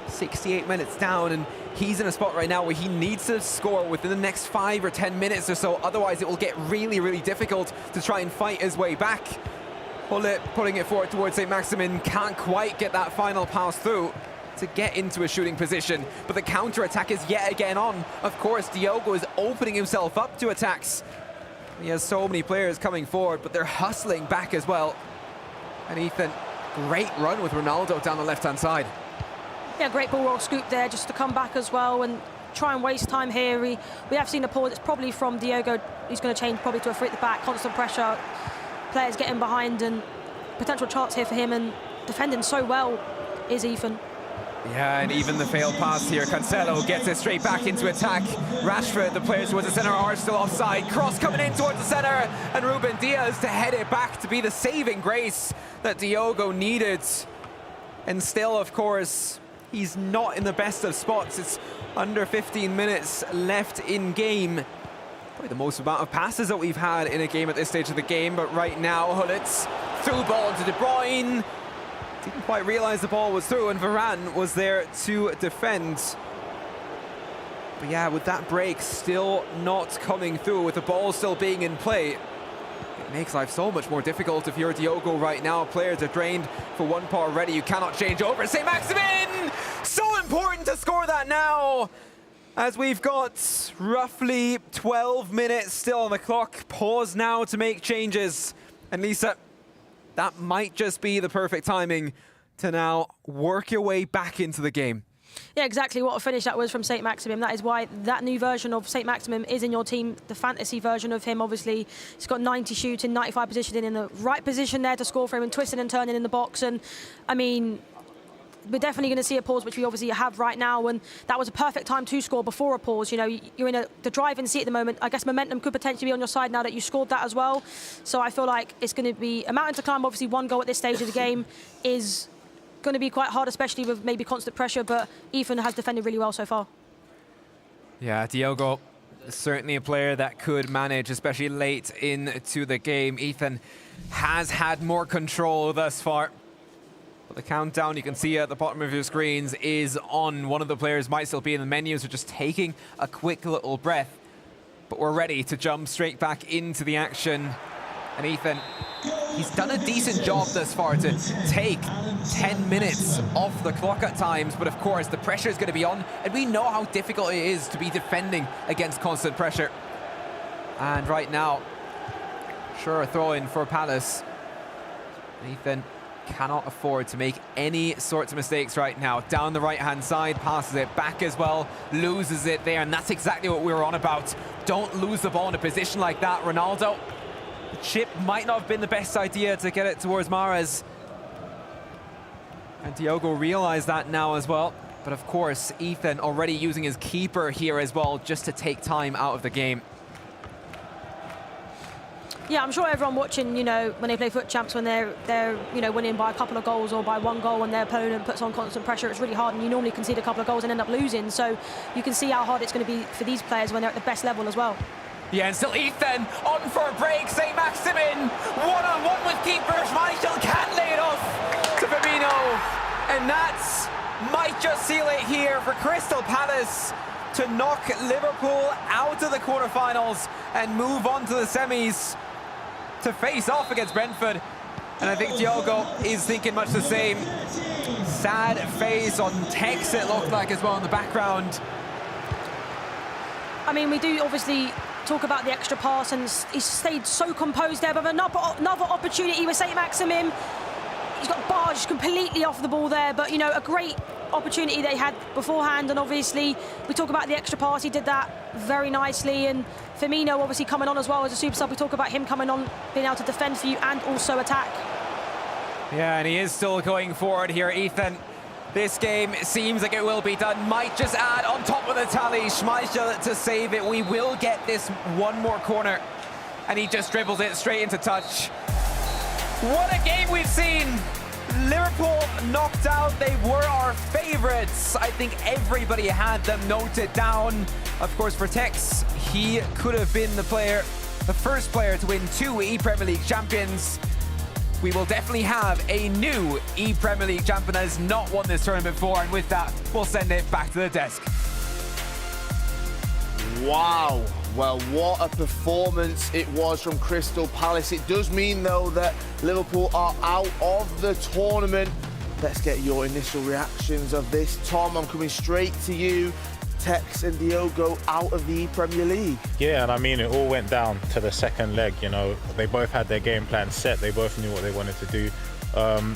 68 minutes down, and he's in a spot right now where he needs to score within the next 5 or 10 minutes or so. Otherwise, it will get really, really difficult to try and fight his way back. Hullet putting it forward towards St. Maximin, can't quite get that final pass through to get into a shooting position. But the counter-attack is yet again on. Of course, Diogo is opening himself up to attacks. He has so many players coming forward, but they're hustling back as well. And Ethan, great run with Ronaldo down the left-hand side. Yeah, great ball roll scoop there just to come back as well and try and waste time here. We have seen a pause. It's probably from Diogo. He's going to change probably to a free at the back, constant pressure. Players getting behind and potential chance here for him, and defending so well is Ethan. Yeah, and even the failed pass here. Cancelo gets it straight back into attack. Rashford, the players towards the centre are still offside. Cross coming in towards the centre, and Ruben Diaz to head it back to be the saving grace that Diogo needed. And still, of course, he's not in the best of spots. It's under 15 minutes left in game. Probably the most amount of passes that we've had in a game at this stage of the game. But right now, Hullets through ball to De Bruyne. Didn't quite realise the ball was through, and Varane was there to defend. But yeah, with that break still not coming through, with the ball still being in play, it makes life so much more difficult if you're Diogo right now. Players are drained for one part already. You cannot change over. St. Maximin! So important to score that now, as we've got roughly 12 minutes still on the clock. Pause now to make changes. And Lisa, that might just be the perfect timing to now work your way back into the game. Yeah, exactly what a finish that was from St. Maximin. That is why that new version of St. Maximin is in your team. The fantasy version of him, obviously, he's got 90 shooting, 95 positioning, in the right position there to score for him, and twisting and turning in the box. And I mean, we're definitely going to see a pause, which we obviously have right now, and that was a perfect time to score before a pause. You know, you're in the driving seat at the moment. I guess momentum could potentially be on your side now that you scored that as well. So I feel like it's going to be a mountain to climb. Obviously, 1 goal at this stage of the game is going to be quite hard, especially with maybe constant pressure, but Ethan has defended really well so far. Yeah, Diogo is certainly a player that could manage, especially late into the game. Ethan has had more control thus far. But the countdown you can see at the bottom of your screens is on. One of the players might still be in the menu, so just taking a quick little breath. But we're ready to jump straight back into the action. And Ethan, he's done a decent job thus far to take 10 minutes off the clock at times. But of course, the pressure is going to be on. And we know how difficult it is to be defending against constant pressure. And right now, sure, a throw in for Palace. Ethan cannot afford to make any sorts of mistakes right now. Down the right-hand side, passes it back as well, loses it there, and that's exactly what we were on about. Don't lose the ball in a position like that. Ronaldo, the chip might not have been the best idea to get it towards Mahrez. And Diogo realized that now as well. But of course, Ethan already using his keeper here as well, just to take time out of the game. Yeah, I'm sure everyone watching, you know, when they play Foot Champs, when they're you know, winning by a couple of goals or by one goal and their opponent puts on constant pressure, it's really hard, and you normally concede a couple of goals and end up losing. So you can see how hard it's going to be for these players when they're at the best level as well. Yeah, and still Ethan on for a break. St. Maximin one-on-one with keeper. Schmeichel can't lay it off to Firmino. And that might just seal it here for Crystal Palace to knock Liverpool out of the quarterfinals and move on to the semis to face off against Brentford. And I think Diogo is thinking much the same. Sad face on Tex, it looked like as well in the background. I mean, we do obviously talk about the extra pass, and he stayed so composed there, but another opportunity with St. Maximin. He's got barged completely off the ball there, but, you know, a great opportunity they had beforehand. And obviously, we talk about the extra pass. He did that very nicely. And Firmino obviously coming on as well as a super sub. We talk about him coming on, being able to defend for you and also attack. Yeah, and he is still going forward here, Ethan. This game seems like it will be done. Might just add on top of the tally. Schmeichel to save it. We will get this one more corner. And he just dribbles it straight into touch. What a game we've seen. Liverpool knocked out. They were our favourites. I think everybody had them noted down. Of course, for Tex, he could have been the first player to win 2 ePremier League champions. We will definitely have a new ePremier League champion that has not won this tournament before, and with that, we'll send it back to the desk. Wow. Well, what a performance it was from Crystal Palace. It does mean, though, that Liverpool are out of the tournament. Let's get your initial reactions of this. Tom, I'm coming straight to you. Tex and Diogo out of the Premier League. Yeah, and I mean, it all went down to the second leg. You know, they both had their game plan set. They both knew what they wanted to do.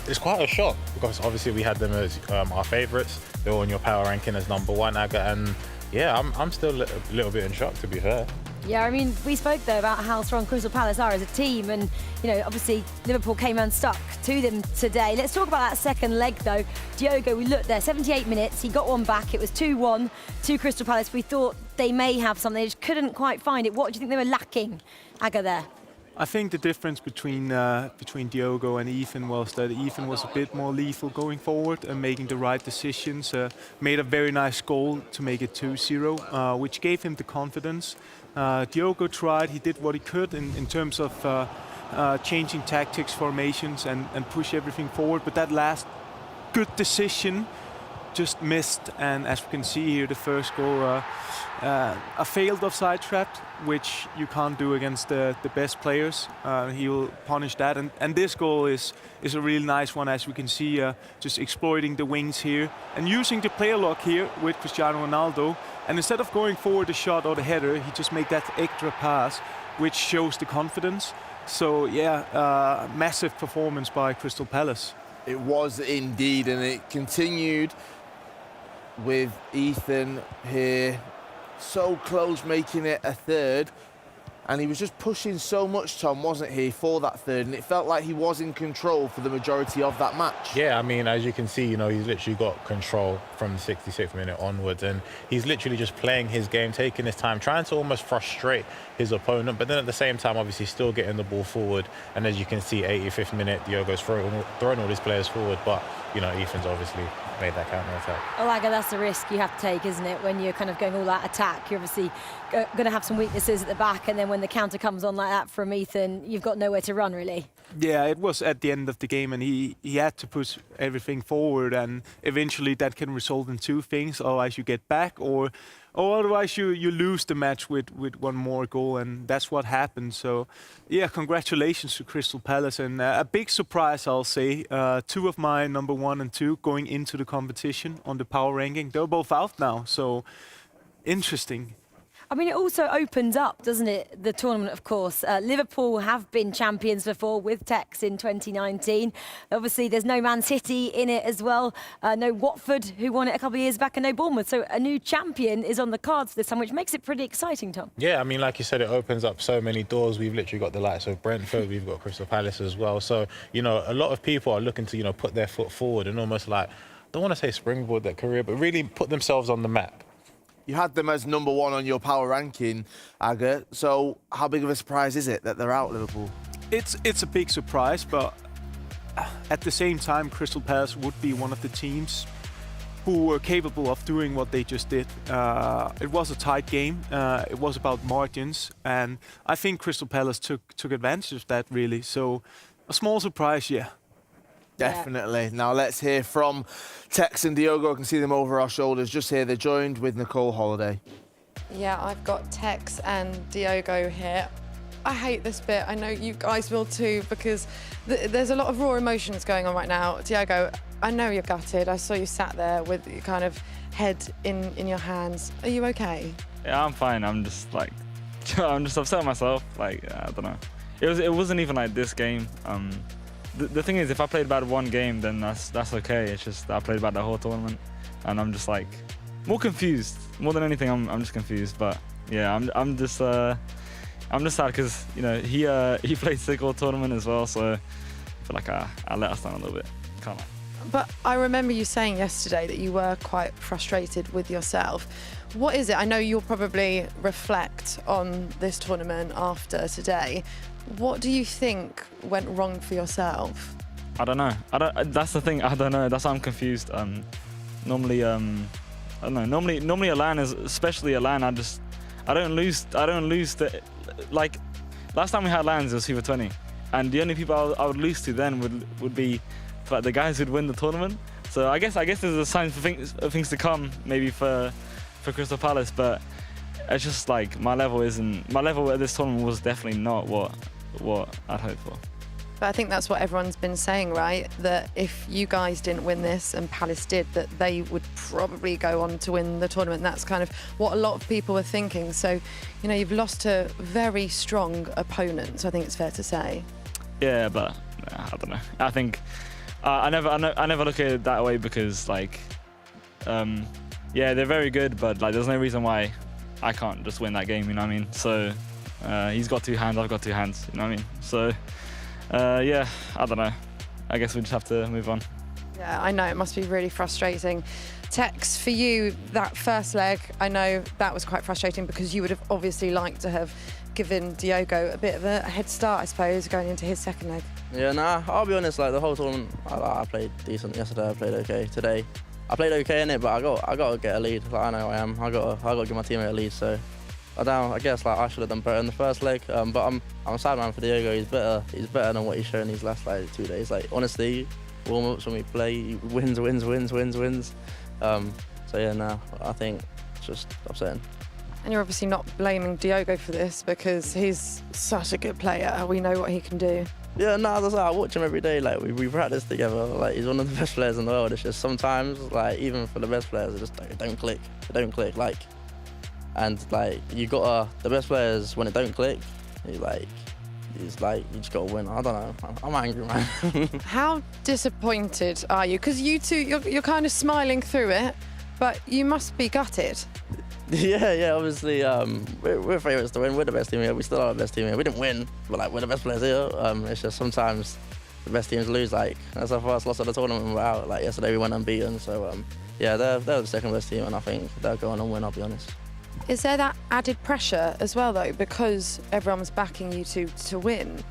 It's quite a shock because obviously we had them as our favourites. They were on your power ranking as #1, Aga, and yeah, I'm still a little bit in shock, to be fair. Yeah, I mean, we spoke, though, about how strong Crystal Palace are as a team, and, you know, obviously Liverpool came unstuck to them today. Let's talk about that second leg, though. Diogo, we looked there, 78 minutes, he got one back. It was 2-1 to Crystal Palace. We thought they may have something, they just couldn't quite find it. What do you think they were lacking, Aga, there? I think the difference between Diogo and Ethan was that Ethan was a bit more lethal going forward and making the right decisions. Made a very nice goal to make it 2-0, which gave him the confidence. Diogo tried, he did what he could in terms of changing tactics, formations, and push everything forward. But that last good decision just missed. And as we can see here, the first goal, a failed offside trap, which you can't do against the best players. He will punish that. And this goal is a really nice one, as we can see, just exploiting the wings here and using the player lock here with Cristiano Ronaldo. And instead of going forward the shot or the header, he just made that extra pass, which shows the confidence. So yeah, massive performance by Crystal Palace. It was indeed, and it continued with Ethan here. So close, making it a third. And he was just pushing so much, Tom, wasn't he, for that third? And it felt like he was in control for the majority of that match. Yeah, I mean, as you can see, you know, he's literally got control from the 66th minute onwards. And he's literally just playing his game, taking his time, trying to almost frustrate his opponent. But then at the same time, obviously, still getting the ball forward. And as you can see, 85th minute, Diogo's throwing all his players forward. But, you know, Ethan's obviously made that counter-attack. Oh, Aga, that's the risk you have to take, isn't it? When you're kind of going all that attack, you're obviously going to have some weaknesses at the back, and then when the counter comes on like that from Ethan, you've got nowhere to run, really. Yeah, it was at the end of the game, and he had to push everything forward, and eventually that can result in two things. Otherwise you get back, or otherwise you lose the match with one more goal, and that's what happened. So yeah, congratulations to Crystal Palace, and a big surprise, I'll say. 2 of my #1 and 2 going into the competition on the power ranking, they're both out now, so interesting. I mean, it also opens up, doesn't it, the tournament, of course. Liverpool have been champions before with Tex in 2019. Obviously, there's no Man City in it as well. No Watford, who won it a couple of years back, and no Bournemouth. So a new champion is on the cards this time, which makes it pretty exciting, Tom. Yeah, I mean, like you said, it opens up so many doors. We've literally got the likes of Brentford, we've got Crystal Palace as well. So, you know, a lot of people are looking to, you know, put their foot forward and almost like, I don't want to say springboard their career, but really put themselves on the map. You had them as number 1 on your power ranking, Aga. So how big of a surprise is it that they're out, Liverpool? It's a big surprise, but at the same time, Crystal Palace would be one of the teams who were capable of doing what they just did. It was a tight game. It was about margins, and I think Crystal Palace took advantage of that, really. So a small surprise, yeah. Definitely. Now let's hear from Tex and Diogo. I can see them over our shoulders just here. They're joined with Nicole Holiday. Yeah, I've got Tex and Diogo here. I hate this bit. I know you guys will too, because there's a lot of raw emotions going on right now. Diogo, I know you're gutted. I saw you sat there with your kind of head in your hands. Are you okay? Yeah, I'm fine. I'm just like, I'm just upset with myself. Like, I don't know. It wasn't even like this game. The thing is, if I played bad one game, then that's okay. It's just that I played bad the whole tournament, and I'm just like more confused. More than anything, I'm just confused. But yeah, I'm just sad because, you know, he played sick all tournament as well, so I feel like I let us down a little bit. Can't lie. But I remember you saying yesterday that you were quite frustrated with yourself. What is it? I know you'll probably reflect on this tournament after today. What do you think went wrong for yourself? I don't know. That's the thing. I don't know. That's why I'm confused. Normally, I don't know. Normally Alan is, especially Alan. I don't lose. Like last time we had Lans, it was FIFA 20, and the only people I would lose to then would be like the guys who'd win the tournament. So I guess there's a sign for things to come, maybe for Crystal Palace, but it's just like my level at this tournament was definitely not what I'd hoped for. But I think that's what everyone's been saying, right? That if you guys didn't win this and Palace did, that they would probably go on to win the tournament. And that's kind of what a lot of people were thinking. So, you know, you've lost to very strong opponents, I think it's fair to say. Yeah, but I don't know. I think I never look at it that way because, like, yeah, they're very good, but like, there's no reason why I can't just win that game. You know what I mean? So he's got 2 hands, I've got 2 hands. You know what I mean? So yeah, I don't know. I guess we just have to move on. Yeah, I know it must be really frustrating. Tex, for you, that first leg, I know that was quite frustrating because you would have obviously liked to have given Diogo a bit of a head start, I suppose, going into his second leg. Yeah, nah, I'll be honest, like the whole tournament, I played decent. Yesterday I played okay. Today, I played okay in it, but I got to get a lead. Like, I know I am. I got to give my teammate a lead. So I guess like I should have done better in the first leg. But I'm a sad man for Diogo. He's better than what he's shown these last like 2 days. Like honestly, warm-ups when we play, he wins. So yeah, nah, I think it's just upsetting. And you're obviously not blaming Diogo for this because he's such a good player. We know what he can do. Yeah, no, that's like, I watch him every day. Like we practice together. Like he's one of the best players in the world. It's just sometimes, like even for the best players, it just don't click. It don't click. Like, and like you gotta the best players when it don't click. He's like you just gotta win. I don't know. I'm angry, man. How disappointed are you? Because you two, you're kind of smiling through it, but you must be gutted. Yeah, obviously, we're favourites to win. We're the best team here. We still are the best team here. We didn't win, but like we're the best players here. It's just sometimes the best teams lose. Like that's our first loss of the tournament. We're out. Like yesterday, we went unbeaten. So yeah, they're the second best team, and I think they'll go on and win. I'll be honest. Is there that added pressure as well, though, because everyone's backing you to win?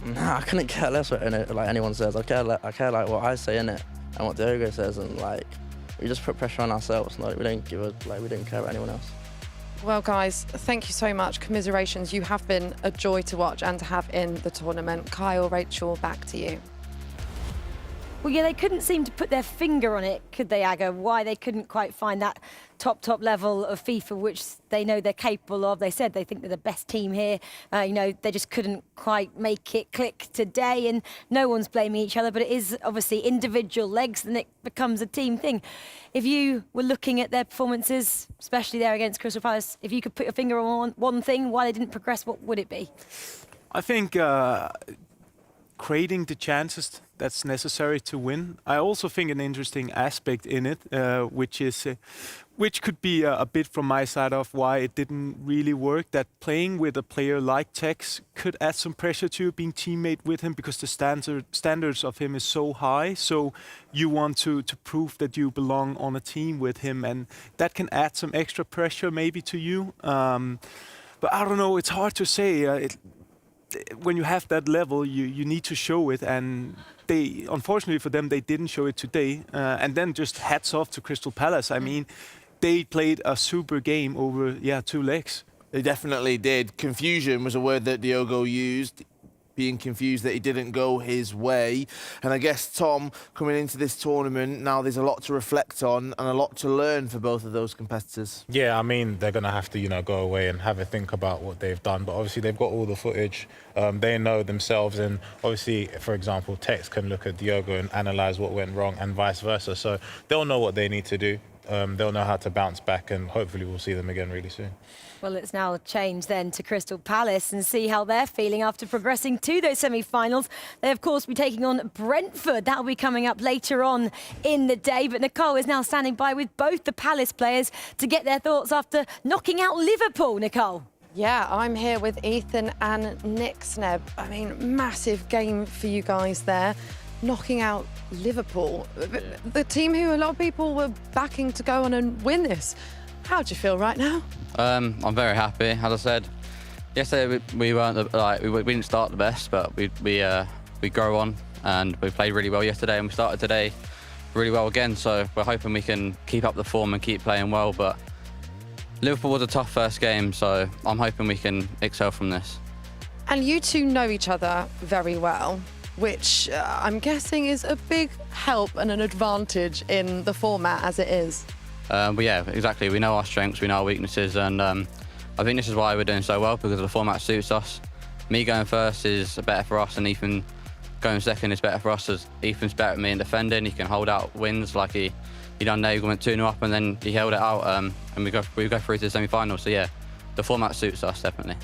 Nah, I couldn't care less what like anyone says. I care like what I say in it and what Diogo says, and like. We just put pressure on ourselves. Like, we don't care about anyone else. Well, guys, thank you so much. Commiserations. You have been a joy to watch and to have in the tournament. Kyle, Rachel, back to you. Well, yeah, they couldn't seem to put their finger on it, could they, Aga? Why they couldn't quite find that top level of FIFA, which they know they're capable of. They said they think they're the best team here. You know, they just couldn't quite make it click today, and no one's blaming each other, but it is obviously individual legs, and it becomes a team thing. If you were looking at their performances, especially there against Crystal Palace, if you could put your finger on one thing why they didn't progress, what would it be? I think creating the chances that's necessary to win. I also think an interesting aspect in it, which could be a bit from my side of why it didn't really work, that playing with a player like Tex could add some pressure to you, being teammate with him, because the standards of him is so high. So you want to prove that you belong on a team with him, and that can add some extra pressure maybe to you. But I don't know, it's hard to say. When you have that level, you need to show it, and they, unfortunately for them, they didn't show it today. And then just hats off to Crystal Palace. I mean, they played a super game over 2 legs. They definitely did. Confusion was a word that Diogo used, being confused that he didn't go his way. And I guess, Tom, coming into this tournament, now there's a lot to reflect on and a lot to learn for both of those competitors. Yeah, I mean, they're going to have to, you know, go away and have a think about what they've done. But obviously, they've got all the footage. They know themselves. And obviously, for example, Tex can look at Diogo and analyse what went wrong and vice versa. So they'll know what they need to do. They'll know how to bounce back, and hopefully we'll see them again really soon. Well, it's now changed then to Crystal Palace and see how they're feeling after progressing to those semi-finals. They, of course, will be taking on Brentford. That will be coming up later on in the day. But Nicole is now standing by with both the Palace players to get their thoughts after knocking out Liverpool. Nicole. Yeah, I'm here with Ethan and Nick Sneb. I mean, massive game for you guys there, knocking out Liverpool, the team who a lot of people were backing to go on and win this. How do you feel right now? I'm very happy. As I said, yesterday we weren't we didn't start the best, but we grow on, and we played really well yesterday, and we started today really well again. So we're hoping we can keep up the form and keep playing well. But Liverpool was a tough first game, so I'm hoping we can excel from this. And you two know each other very well, which I'm guessing is a big help and an advantage in the format as it is. But yeah, exactly. We know our strengths, we know our weaknesses, and I think this is why we're doing so well, because the format suits us. Me going first is better for us, and Ethan going second is better for us, as Ethan's better at me in defending. He can hold out wins like he done there. He went 2-0 up, and then he held it out, and we go through to the semi-final. So yeah, the format suits us definitely.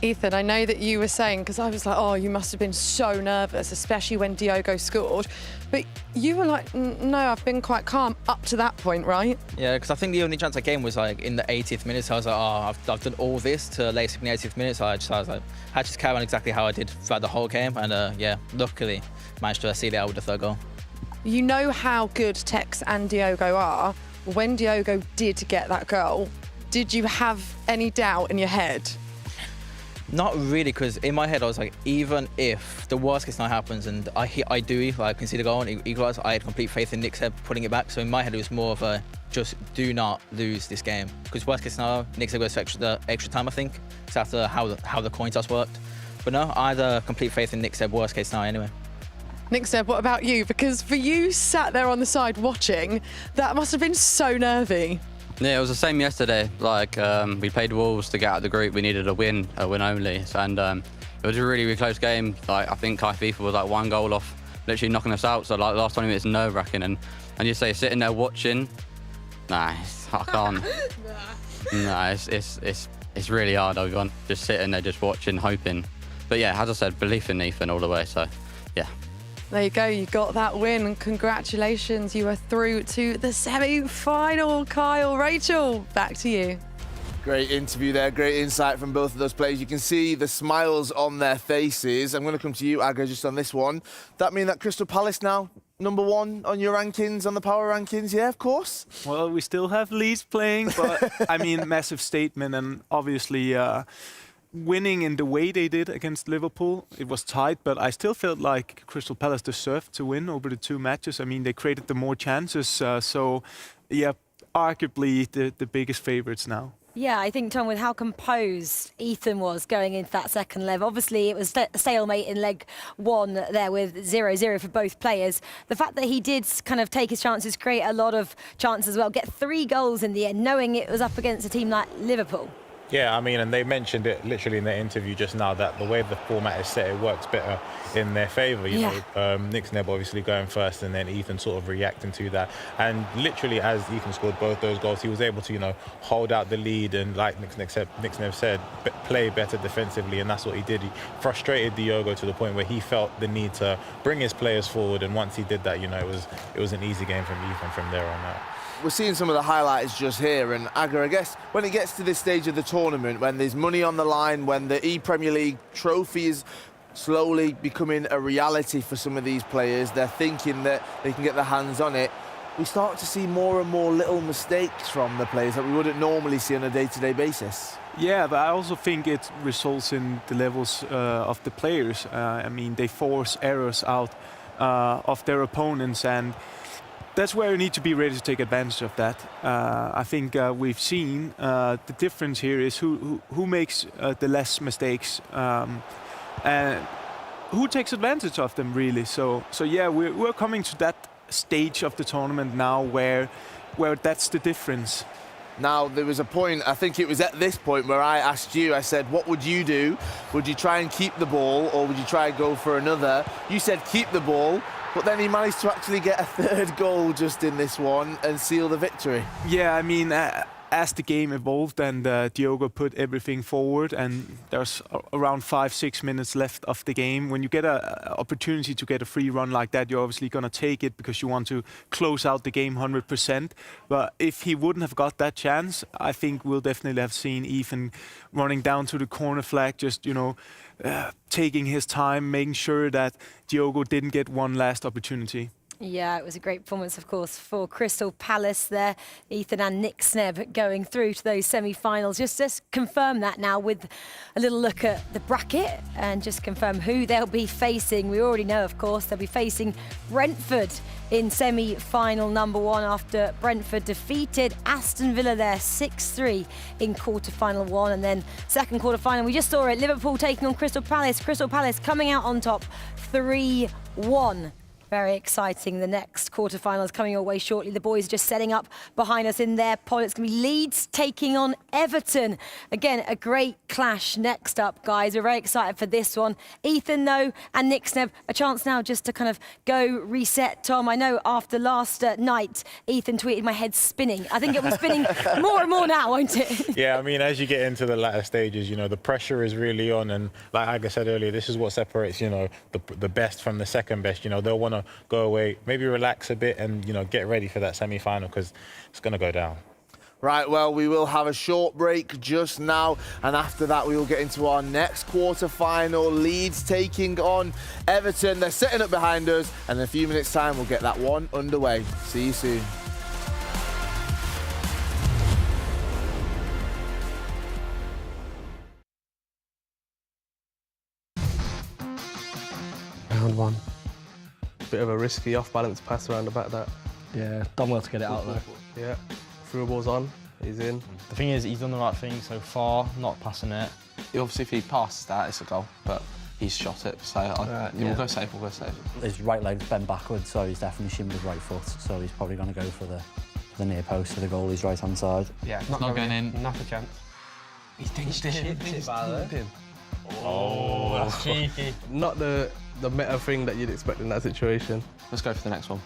Ethan, I know that you were saying, because I was like, oh, you must have been so nervous, especially when Diogo scored. But you were like, no, I've been quite calm up to that point, right? Yeah, because I think the only chance I gained was like in the 80th minute. I was like, oh, I've done all this to late in the 80th minute. So I was like, I just carry on exactly how I did throughout the whole game. And yeah, luckily managed to seal it out with the third goal. You know how good Tex and Diogo are. When Diogo did get that goal, did you have any doubt in your head? Not really, because in my head I was like, even if the worst case scenario happens and I do concede a goal and equalise, I had complete faith in Nick Seb putting it back. So in my head it was more of a just do not lose this game, because worst case scenario Nick Seb goes for extra time, I think. It's after how the coin toss worked. But no, I had a complete faith in Nick Seb worst case scenario anyway. Nick Seb, what about you? Because for you sat there on the side watching, that must have been so nervy. Yeah, it was the same yesterday. Like, we played Wolves to get out of the group. We needed a win only. And it was a really, really close game. Like, I think Kai FIFA was like 1 goal off literally knocking us out. So like the last 20 minutes, nerve-wracking. And you say sitting there watching, nah, I can't. Nah, it's really hard. I've gone just sitting there, just watching, hoping. But yeah, as I said, belief in Ethan all the way. So yeah. There you go, you got that win, and congratulations, you are through to the semi-final. Kyle, Rachel, back to you. Great interview there, great insight from both of those players. You can see the smiles on their faces. I'm going to come to you, Aga, just on this one. That mean that Crystal Palace now #1 on your rankings, on the power rankings? Yeah, of course. Well, we still have Leeds playing, but I mean, massive statement, and obviously winning in the way they did against Liverpool, it was tight, but I still felt like Crystal Palace deserved to win over the 2 matches. I mean, they created the more chances, so yeah, arguably the biggest favourites now. Yeah, I think, Tom, with how composed Ethan was going into that second leg, obviously it was a stalemate in leg one there with 0-0 for both players. The fact that he did kind of take his chances, create a lot of chances as well, get 3 goals in the end, knowing it was up against a team like Liverpool. Yeah, I mean, and they mentioned it literally in their interview just now that the way the format is set, it works better in their favour. You know, Nick Snebb obviously going first, and then Ethan sort of reacting to that. And literally, as Ethan scored both those goals, he was able to, you know, hold out the lead and, like Nick Snebb said, play better defensively, and that's what he did. He frustrated Diogo to the point where he felt the need to bring his players forward, and once he did that, you know, it was an easy game from Ethan from there on out. We're seeing some of the highlights just here, and Aga, I guess when it gets to this stage of the tournament, when there's money on the line, when the ePremier League trophy is slowly becoming a reality for some of these players, they're thinking that they can get their hands on it. We start to see more and more little mistakes from the players that we wouldn't normally see on a day-to-day basis. Yeah, but I also think it results in the levels of the players. I mean, they force errors out of their opponents, and that's where you need to be ready to take advantage of that. I think we've seen the difference here is who makes the less mistakes and who takes advantage of them, really. So yeah, we're coming to that stage of the tournament now where that's the difference. Now, there was a point, I think it was at this point, where I asked you, I said, what would you do? Would you try and keep the ball, or would you try and go for another? You said keep the ball, but then he managed to actually get a 3rd goal just in this one and seal the victory. Yeah, I mean, as the game evolved and Diogo put everything forward, and there's around 5-6 minutes left of the game, when you get an opportunity to get a free run like that, you're obviously going to take it because you want to close out the game 100%. But if he wouldn't have got that chance, I think we'll definitely have seen Ethan running down to the corner flag, just, you know, taking his time, making sure that Diogo didn't get one last opportunity. Yeah, it was a great performance, of course, for Crystal Palace there. Ethan and Nick Snebb going through to those semi-finals. Just confirm that now with a little look at the bracket and just confirm who they'll be facing. We already know, of course, they'll be facing Brentford in semi-final number 1 after Brentford defeated Aston Villa there 6-3 in quarter-final 1. And then second quarter-final, we just saw it, Liverpool taking on Crystal Palace. Crystal Palace coming out on top 3-1. Very exciting. The next quarterfinals coming your way shortly. The boys just setting up behind us in their pod. It's going to be Leeds taking on Everton. Again, a great clash next up, guys. We're very excited for this one. Ethan, though, and Nick Snebb, a chance now just to kind of go reset. Tom, I know after last night, Ethan tweeted my head's spinning. I think it'll be spinning more and more now, won't it? Yeah, I mean, as you get into the latter stages, you know, the pressure is really on. And like Aga said earlier, this is what separates, you know, the best from the second best. You know, they'll want to go away, maybe relax a bit and, you know, get ready for that semi-final because it's going to go down. Right, well, we will have a short break just now, and after that we will get into our next quarter-final. Leeds taking on Everton. They're setting up behind us, and in a few minutes' time we'll get that one underway. See you soon. Round 1. Bit of a risky off-balance pass around the back that. Yeah, done well to get it out though. Yeah, through ball's on, he's in. The thing is, he's done the right thing so far, not passing it. Obviously, if he passes that, it's a goal, but he's shot it, so we'll go safe, we'll go safe. His right leg's bent backwards, so he's definitely shimmed his right foot, so he's probably going to go for the near post of the goalie's right-hand side. Yeah, not going in. Not a chance. He's dinked it. Oh, that's cheeky. Not the meta thing that you'd expect in that situation. Let's go for the next one.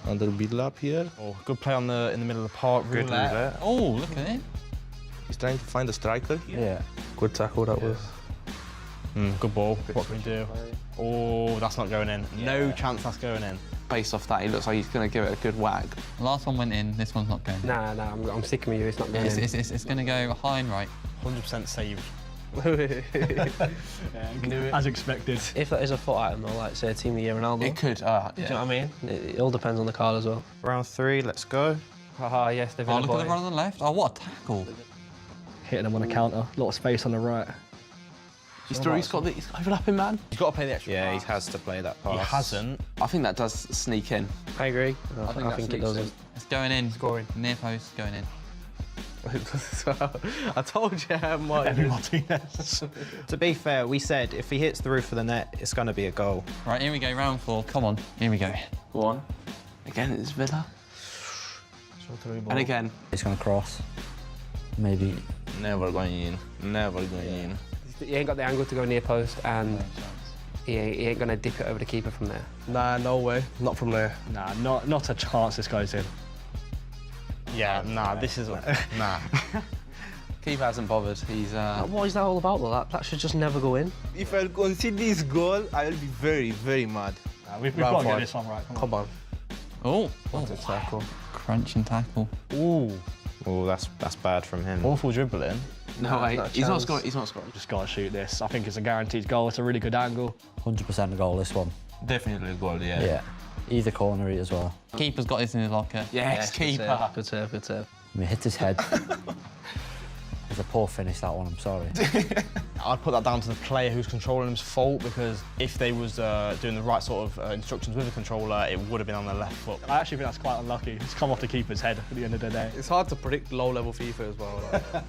Under the build-up here. Oh, good play in the middle of the park. Good roulette. Oh, look at it. He's trying to find a striker here. Yeah. Good tackle that was. Good ball. What can we do? Oh, that's not going in. No chance that's going in. Based off that, he looks like he's going to give it a good whack. The last one went in, this one's not going in. Nah, I'm sticking with you, it's not going in. It's going to go high and right. 100% saved. As expected. If that is a foot item, though, like say a Team of the Year Ronaldo. It could, Do you know what I mean? It all depends on the card as well. Round 3, let's go. Haha, yes, they've look at the run on the left. Oh, what a tackle. Hitting them on a counter. A lot of space on the right. He's overlapping, man. He's got to play the extra Yeah, pass. he has to play that pass. He hasn't. I think that does sneak in. I agree. I think it does. It's going in. Scoring. Near post, going in. I told you, Martinez. To be fair, we said if he hits the roof of the net, it's going to be a goal. Right, here we go, round 4. Come on, here we go. Go on. Again, it's Villa. And again. It's going to cross. Maybe. Never going in. Never going in. He ain't got the angle to go near post, and he ain't going to dip it over the keeper from there. Nah, no way. Not from there. Nah, not a chance this goes in. Yeah, nah, this is... Nah. Keeper hasn't bothered. He's... What is that all about, though? That should just never go in. If I concede this goal, I will be very, very mad. We've got to get this one right. Come on. Oh. What a tackle. Crunch and tackle. Ooh. Oh, that's bad from him. Awful dribbling. No, he's not scoring. He's not scoring. Just got to shoot this. I think it's a guaranteed goal. It's a really good angle. 100% a goal, this one. Definitely a goal, yeah. Yeah. Either cornery as well. Keeper's got this in his locker. Yes, keeper. Good save, good save. I mean, hit his head. It's a poor finish, that one, I'm sorry. I'd put that down to the player who's controlling him's fault, because if they was doing the right sort of instructions with the controller, it would have been on their left foot. I actually think that's quite unlucky. It's come off the keeper's head at the end of the day. It's hard to predict low-level FIFA as well. Like.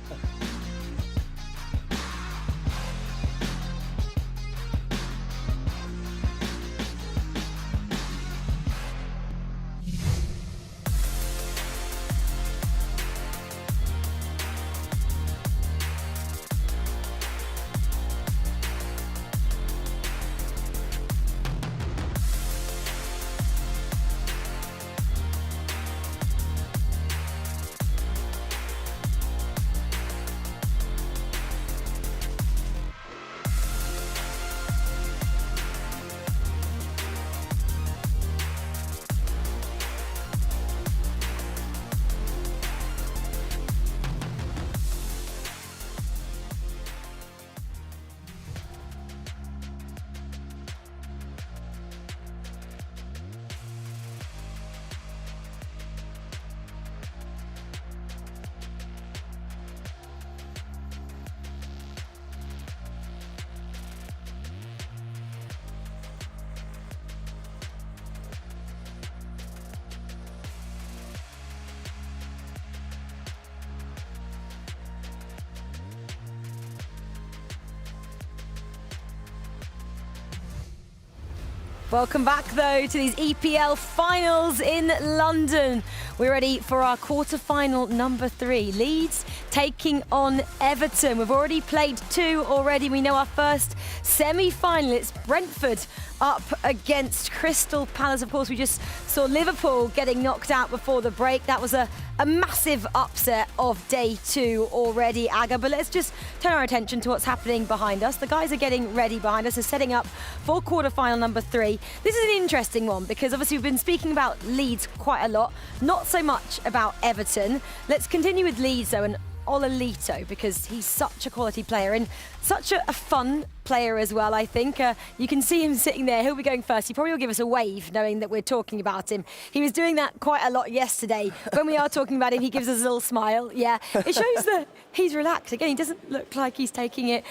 Welcome back, though, to these EPL finals in London. We're ready for our quarterfinal number 3. Leeds taking on Everton. We've already played 2 already. We know our first semi-final. It's Brentford up against Crystal Palace. Of course, we just saw Liverpool getting knocked out before the break. That was a massive upset of day 2 already, Aga. But let's just turn our attention to what's happening behind us. The guys are getting ready behind us. They're setting up for quarterfinal number 3. This is an interesting one because obviously we've been speaking about Leeds quite a lot, not so much about Everton. Let's continue with Leeds, though, and Ololito, because he's such a quality player and such a fun player as well, I think. You can see him sitting there. He'll be going first. He probably will give us a wave knowing that we're talking about him. He was doing that quite a lot yesterday. When we are talking about him, he gives us a little smile. Yeah, it shows that he's relaxed. Again, he doesn't look like he's taking it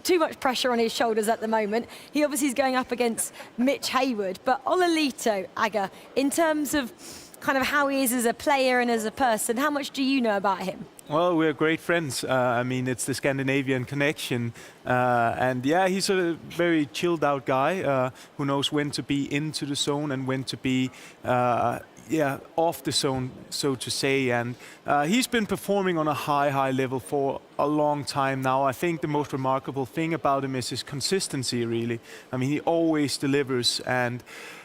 too much pressure on his shoulders at the moment. He obviously is going up against Mitch Hayward. But Ololito, Aga, in terms of kind of how he is as a player and as a person, how much do you know about him? Well, we're great friends. I mean, it's the Scandinavian connection. And yeah, he's a very chilled out guy who knows when to be into the zone and when to be off the zone, so to say. And he's been performing on a high level for a long time now. I think the most remarkable thing about him is his consistency, really. I mean, he always delivers. And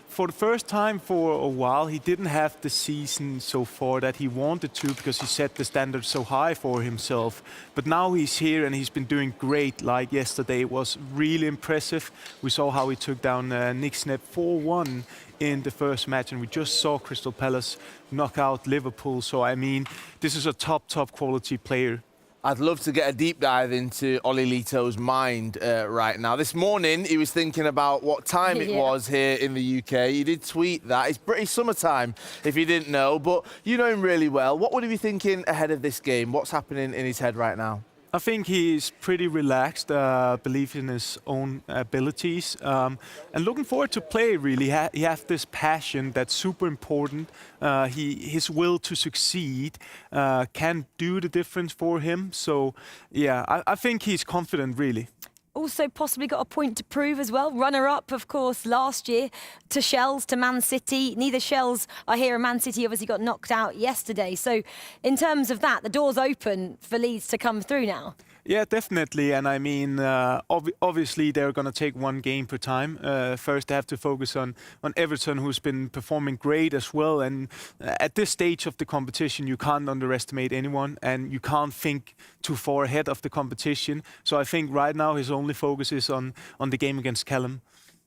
for the first time for a while, he didn't have the season so far that he wanted to because he set the standard so high for himself. But now he's here and he's been doing great. Like yesterday was really impressive. We saw how he took down Nick Snap 4-1 in the first match, and we just saw Crystal Palace knock out Liverpool. So, I mean, this is a top quality player. I'd love to get a deep dive into Ololito's mind right now. This morning, he was thinking about what time it was here in the UK. He did tweet that. It's British summertime, if you didn't know, but you know him really well. What would he be thinking ahead of this game? What's happening in his head right now? I think he's pretty relaxed, believe in his own abilities, and looking forward to play. Really, he has this passion that's super important. His will to succeed can do the difference for him. So, yeah, I think he's confident, really. Also possibly got a point to prove as well. Runner-up, of course, last year to Shells, to Man City. Neither Shells are here, and Man City obviously got knocked out yesterday. So in terms of that, the door's open for Leeds to come through now. Yeah, definitely. And I mean, obviously they're going to take one game per time. First, they have to focus on Everton, who's been performing great as well. And at this stage of the competition, you can't underestimate anyone, and you can't think too far ahead of the competition. So I think right now his only focus is on the game against Callum.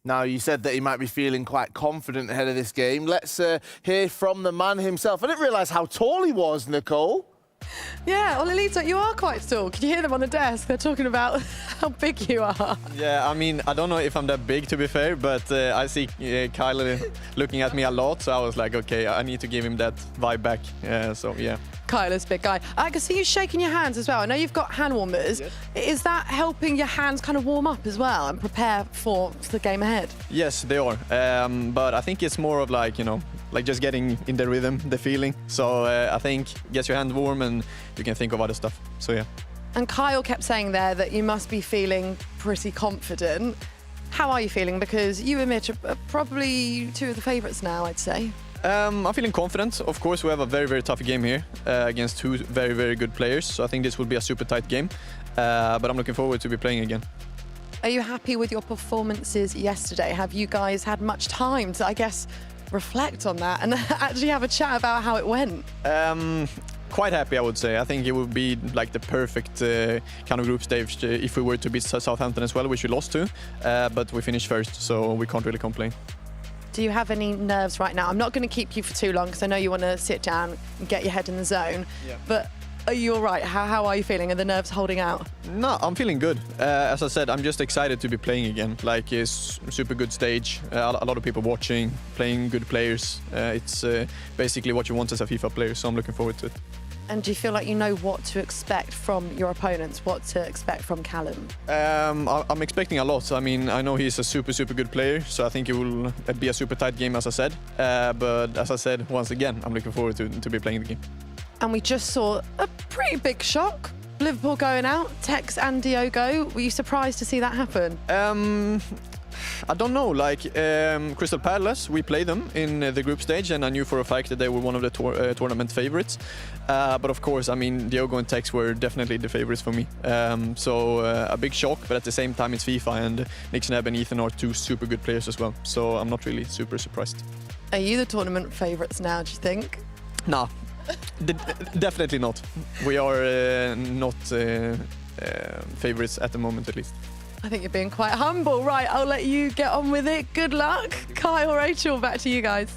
Now, you said that he might be feeling quite confident ahead of this game. Let's hear from the man himself. I didn't realise how tall he was, Nicole. Yeah, Ololito, you are quite tall. Can you hear them on the desk? They're talking about how big you are. Yeah, I mean, I don't know if I'm that big, to be fair, but I see Kyle looking at me a lot, so I was like, okay, I need to give him that vibe back. So, yeah. Kyle is a big guy. I can see you shaking your hands as well. I know you've got hand warmers. Yes. Is that helping your hands kind of warm up as well and prepare for the game ahead? Yes, they are. But I think it's more of like, like just getting in the rhythm, the feeling. So I think gets your hand warm and you can think of other stuff. So yeah. And Kyle kept saying there that you must be feeling pretty confident. How are you feeling? Because you and Mitch are probably two of the favourites now, I'd say. I'm feeling confident. Of course, we have a very, very tough game here against two very, very good players. So I think this will be a super tight game. But I'm looking forward to be playing again. Are you happy with your performances yesterday? Have you guys had much time to, I guess, reflect on that and actually have a chat about how it went? Quite happy, I would say. I think it would be like the perfect kind of group stage if we were to beat Southampton as well, which we lost to. But we finished first, so we can't really complain. Do you have any nerves right now? I'm not going to keep you for too long because I know you want to sit down and get your head in the zone. Yeah. But are you all right? How are you feeling? Are the nerves holding out? No, I'm feeling good. As I said, I'm just excited to be playing again. Like, it's a super good stage, a lot of people watching, playing good players. It's basically what you want as a FIFA player, so I'm looking forward to it. And do you feel like you know what to expect from your opponents, what to expect from Callum? I'm expecting a lot. I mean, I know he's a super, super good player, so I think it will be a super tight game, as I said. But as I said, once again, I'm looking forward to be playing the game. And we just saw a pretty big shock. Liverpool going out, Tex and Diogo. Were you surprised to see that happen? I don't know, like Crystal Palace, we played them in the group stage and I knew for a fact that they were one of the tournament favourites. But of course, I mean, Diogo and Tex were definitely the favourites for me. So a big shock, but at the same time it's FIFA and Nick Snebb and Ethan are two super good players as well. So I'm not really super surprised. Are you the tournament favourites now, do you think? Nah, definitely not. We are not favourites at the moment, at least. I think you're being quite humble. Right, I'll let you get on with it. Good luck. Kyle, Rachel, back to you guys.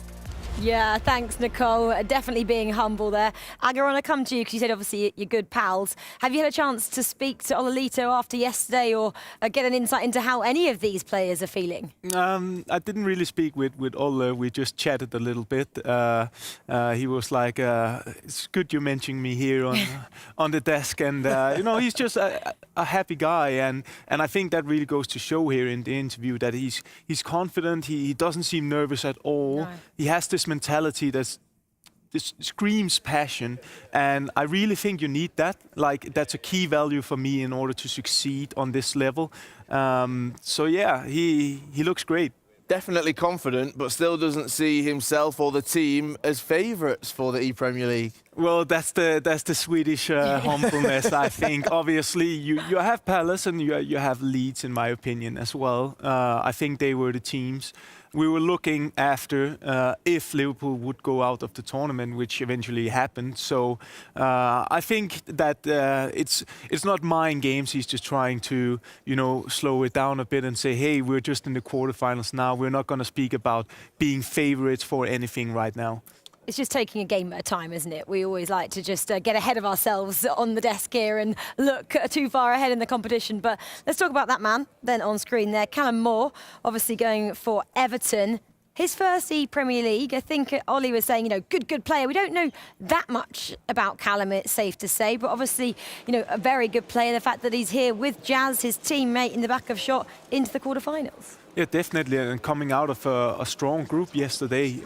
Yeah, thanks, Nicole. Definitely being humble there. Aga, I want to come to you because you said obviously you're good pals. Have you had a chance to speak to Ololito after yesterday or get an insight into how any of these players are feeling? I didn't really speak with Ole. We just chatted a little bit. He was like, it's good you're mentioning me here on the desk. And, he's just a happy guy. And I think that really goes to show here in the interview that he's confident. He doesn't seem nervous at all. No. He has this mentality this screams passion, and I really think you need that. Like, that's a key value for me in order to succeed on this level. So yeah, he looks great. Definitely confident, but still doesn't see himself or the team as favourites for the ePremier League. Well, that's the Swedish humbleness, I think. Obviously, you have Palace and you have Leeds, in my opinion, as well. I think they were the teams we were looking after if Liverpool would go out of the tournament, which eventually happened. So I think that it's not mind games. He's just trying to, slow it down a bit and say, hey, we're just in the quarterfinals now. We're not going to speak about being favourites for anything right now. It's just taking a game at a time, isn't it? We always like to just get ahead of ourselves on the desk here and look too far ahead in the competition. But let's talk about that man then on screen there. Callum Moore, obviously going for Everton. his first ePremier League. I think Ollie was saying, good player. We don't know that much about Callum, it's safe to say, but obviously, a very good player. The fact that he's here with Jazz, his teammate, in the back of shot into the quarterfinals. Yeah, definitely, and coming out of a strong group yesterday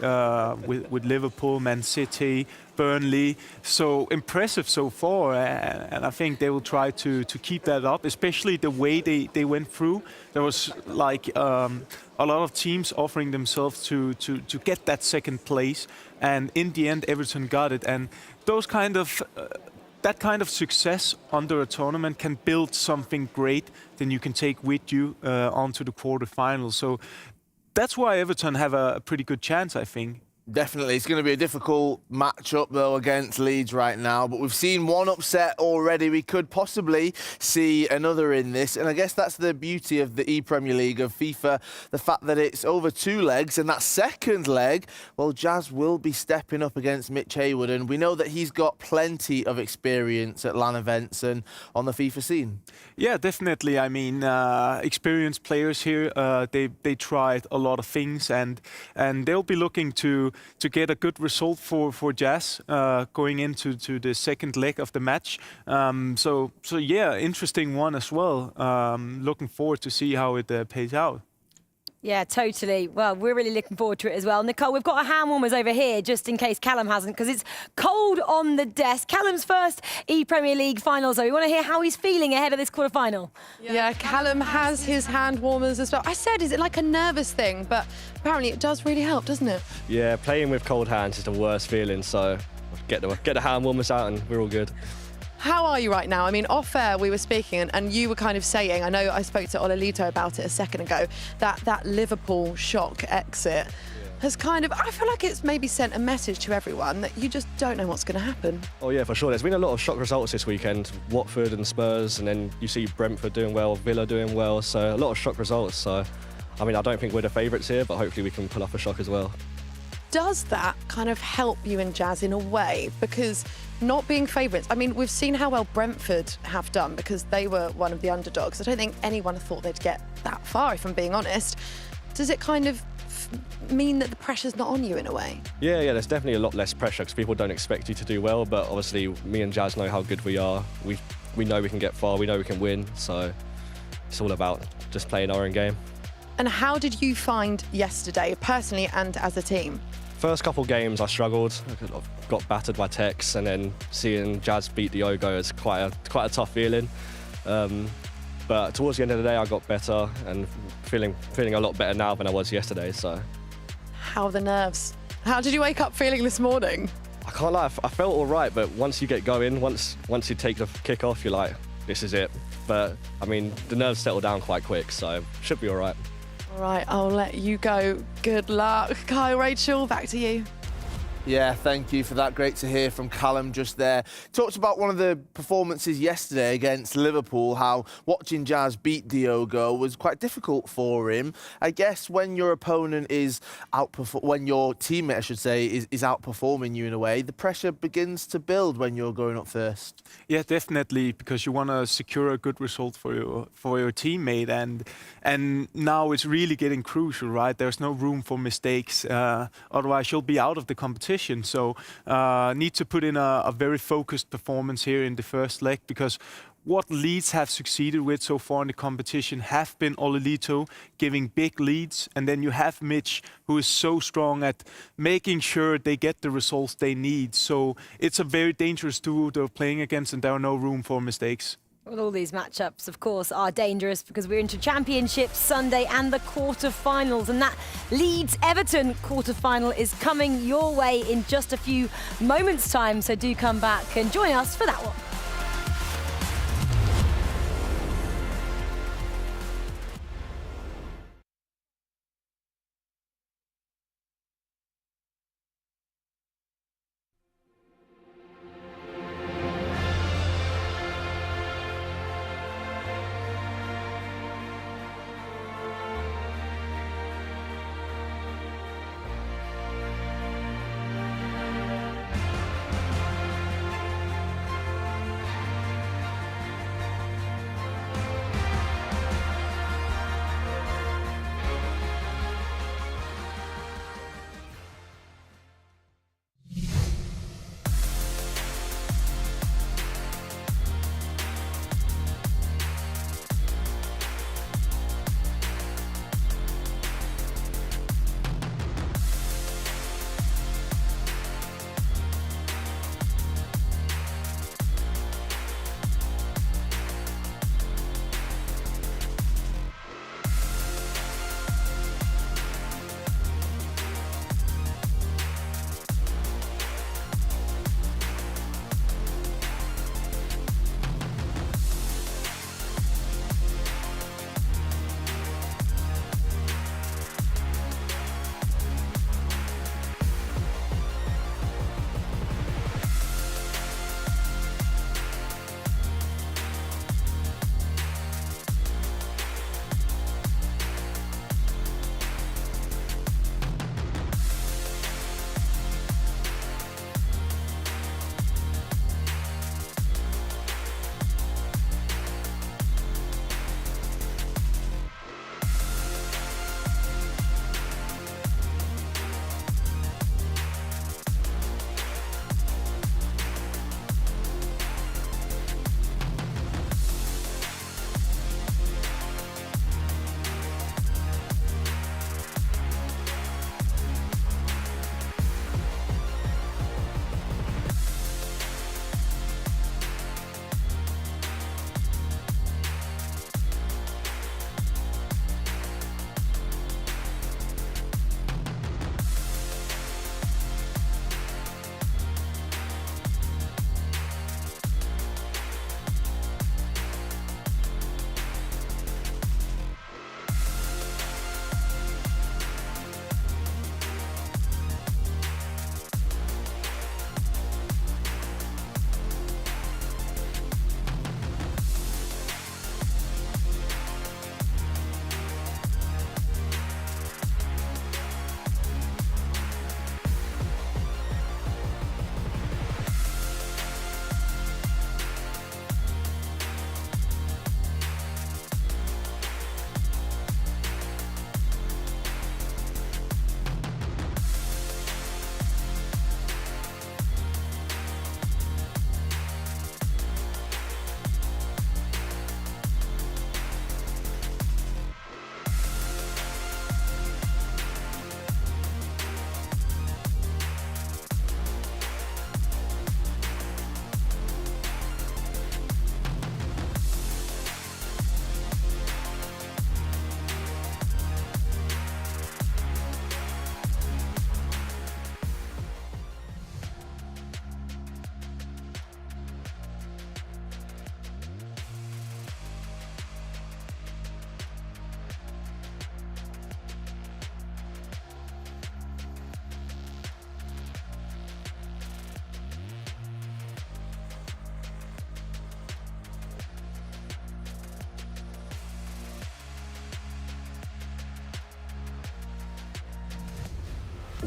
with Liverpool, Man City, Burnley, so impressive so far, and I think they will try to keep that up, especially the way they went through. There was like a lot of teams offering themselves to get that second place, and in the end, Everton got it, and those kind of that kind of success under a tournament can build something great then you can take with you onto the quarterfinals. So that's why Everton have a pretty good chance, I think. Definitely. It's going to be a difficult matchup, though, against Leeds right now. But we've seen one upset already. We could possibly see another in this. And I guess that's the beauty of the ePremier League, of FIFA, the fact that it's over 2 legs. And that second leg, well, Jazz will be stepping up against Mitch Hayward. And we know that he's got plenty of experience at LAN events and on the FIFA scene. Yeah, definitely. I mean, experienced players here, they tried a lot of things. And they'll be looking to get a good result for Jazz going into the second leg of the match. So yeah, interesting one as well. Looking forward to see how it pays out. Yeah, totally. Well, we're really looking forward to it as well. Nicole, we've got our hand warmers over here, just in case Callum hasn't, because it's cold on the desk. Callum's first ePremier League finals, though. We want to hear how he's feeling ahead of this quarterfinal. Yeah, Callum has his hand warmers as well. I said, is it like a nervous thing? But apparently it does really help, doesn't it? Yeah, playing with cold hands is the worst feeling, so get the hand warmers out and we're all good. How are you right now? I mean, off air we were speaking and you were kind of saying, I know I spoke to Ololito about it a second ago, that Liverpool shock exit has kind of, I feel like it's maybe sent a message to everyone that you just don't know what's going to happen. Oh yeah, for sure. There's been a lot of shock results this weekend. Watford and Spurs, and then you see Brentford doing well, Villa doing well, so a lot of shock results. So, I mean, I don't think we're the favourites here, but hopefully we can pull off a shock as well. Does that kind of help you and Jazz in a way? Because not being favourites, I mean, we've seen how well Brentford have done because they were one of the underdogs. I don't think anyone thought they'd get that far, if I'm being honest. Does it kind of mean that the pressure's not on you in a way? Yeah, there's definitely a lot less pressure because people don't expect you to do well, but obviously me and Jazz know how good we are. We know we can get far, we know we can win, so it's all about just playing our own game. And how did you find yesterday, personally and as a team? First couple games I struggled, I got battered by Tex, and then seeing Jazz beat Diogo is quite a tough feeling. But towards the end of the day I got better and feeling a lot better now than I was yesterday. So, how are the nerves? How did you wake up feeling this morning? I can't lie, I felt all right, but once you get going, once you take the kick off, you're like, this is it. But I mean, the nerves settle down quite quick, so should be all right. All right, I'll let you go. Good luck. Kyle, Rachel, back to you. Yeah, thank you for that. Great to hear from Callum just there. Talked about one of the performances yesterday against Liverpool, how watching Jazz beat Diogo was quite difficult for him. I guess when your opponent is when your teammate, I should say, is outperforming you in a way, the pressure begins to build when you're going up first. Yeah, definitely, because you want to secure a good result for your teammate, and now it's really getting crucial, right? There's no room for mistakes, otherwise you'll be out of the competition. So need to put in a very focused performance here in the first leg, because what Leeds have succeeded with so far in the competition have been Ololito giving big leads, and then you have Mitch, who is so strong at making sure they get the results they need. So it's a very dangerous duo they're playing against, and there are no room for mistakes. Well, all these matchups, of course, are dangerous because we're into Championship Sunday and the quarterfinals, and that Leeds-Everton quarterfinal is coming your way in just a few moments' time, so do come back and join us for that one.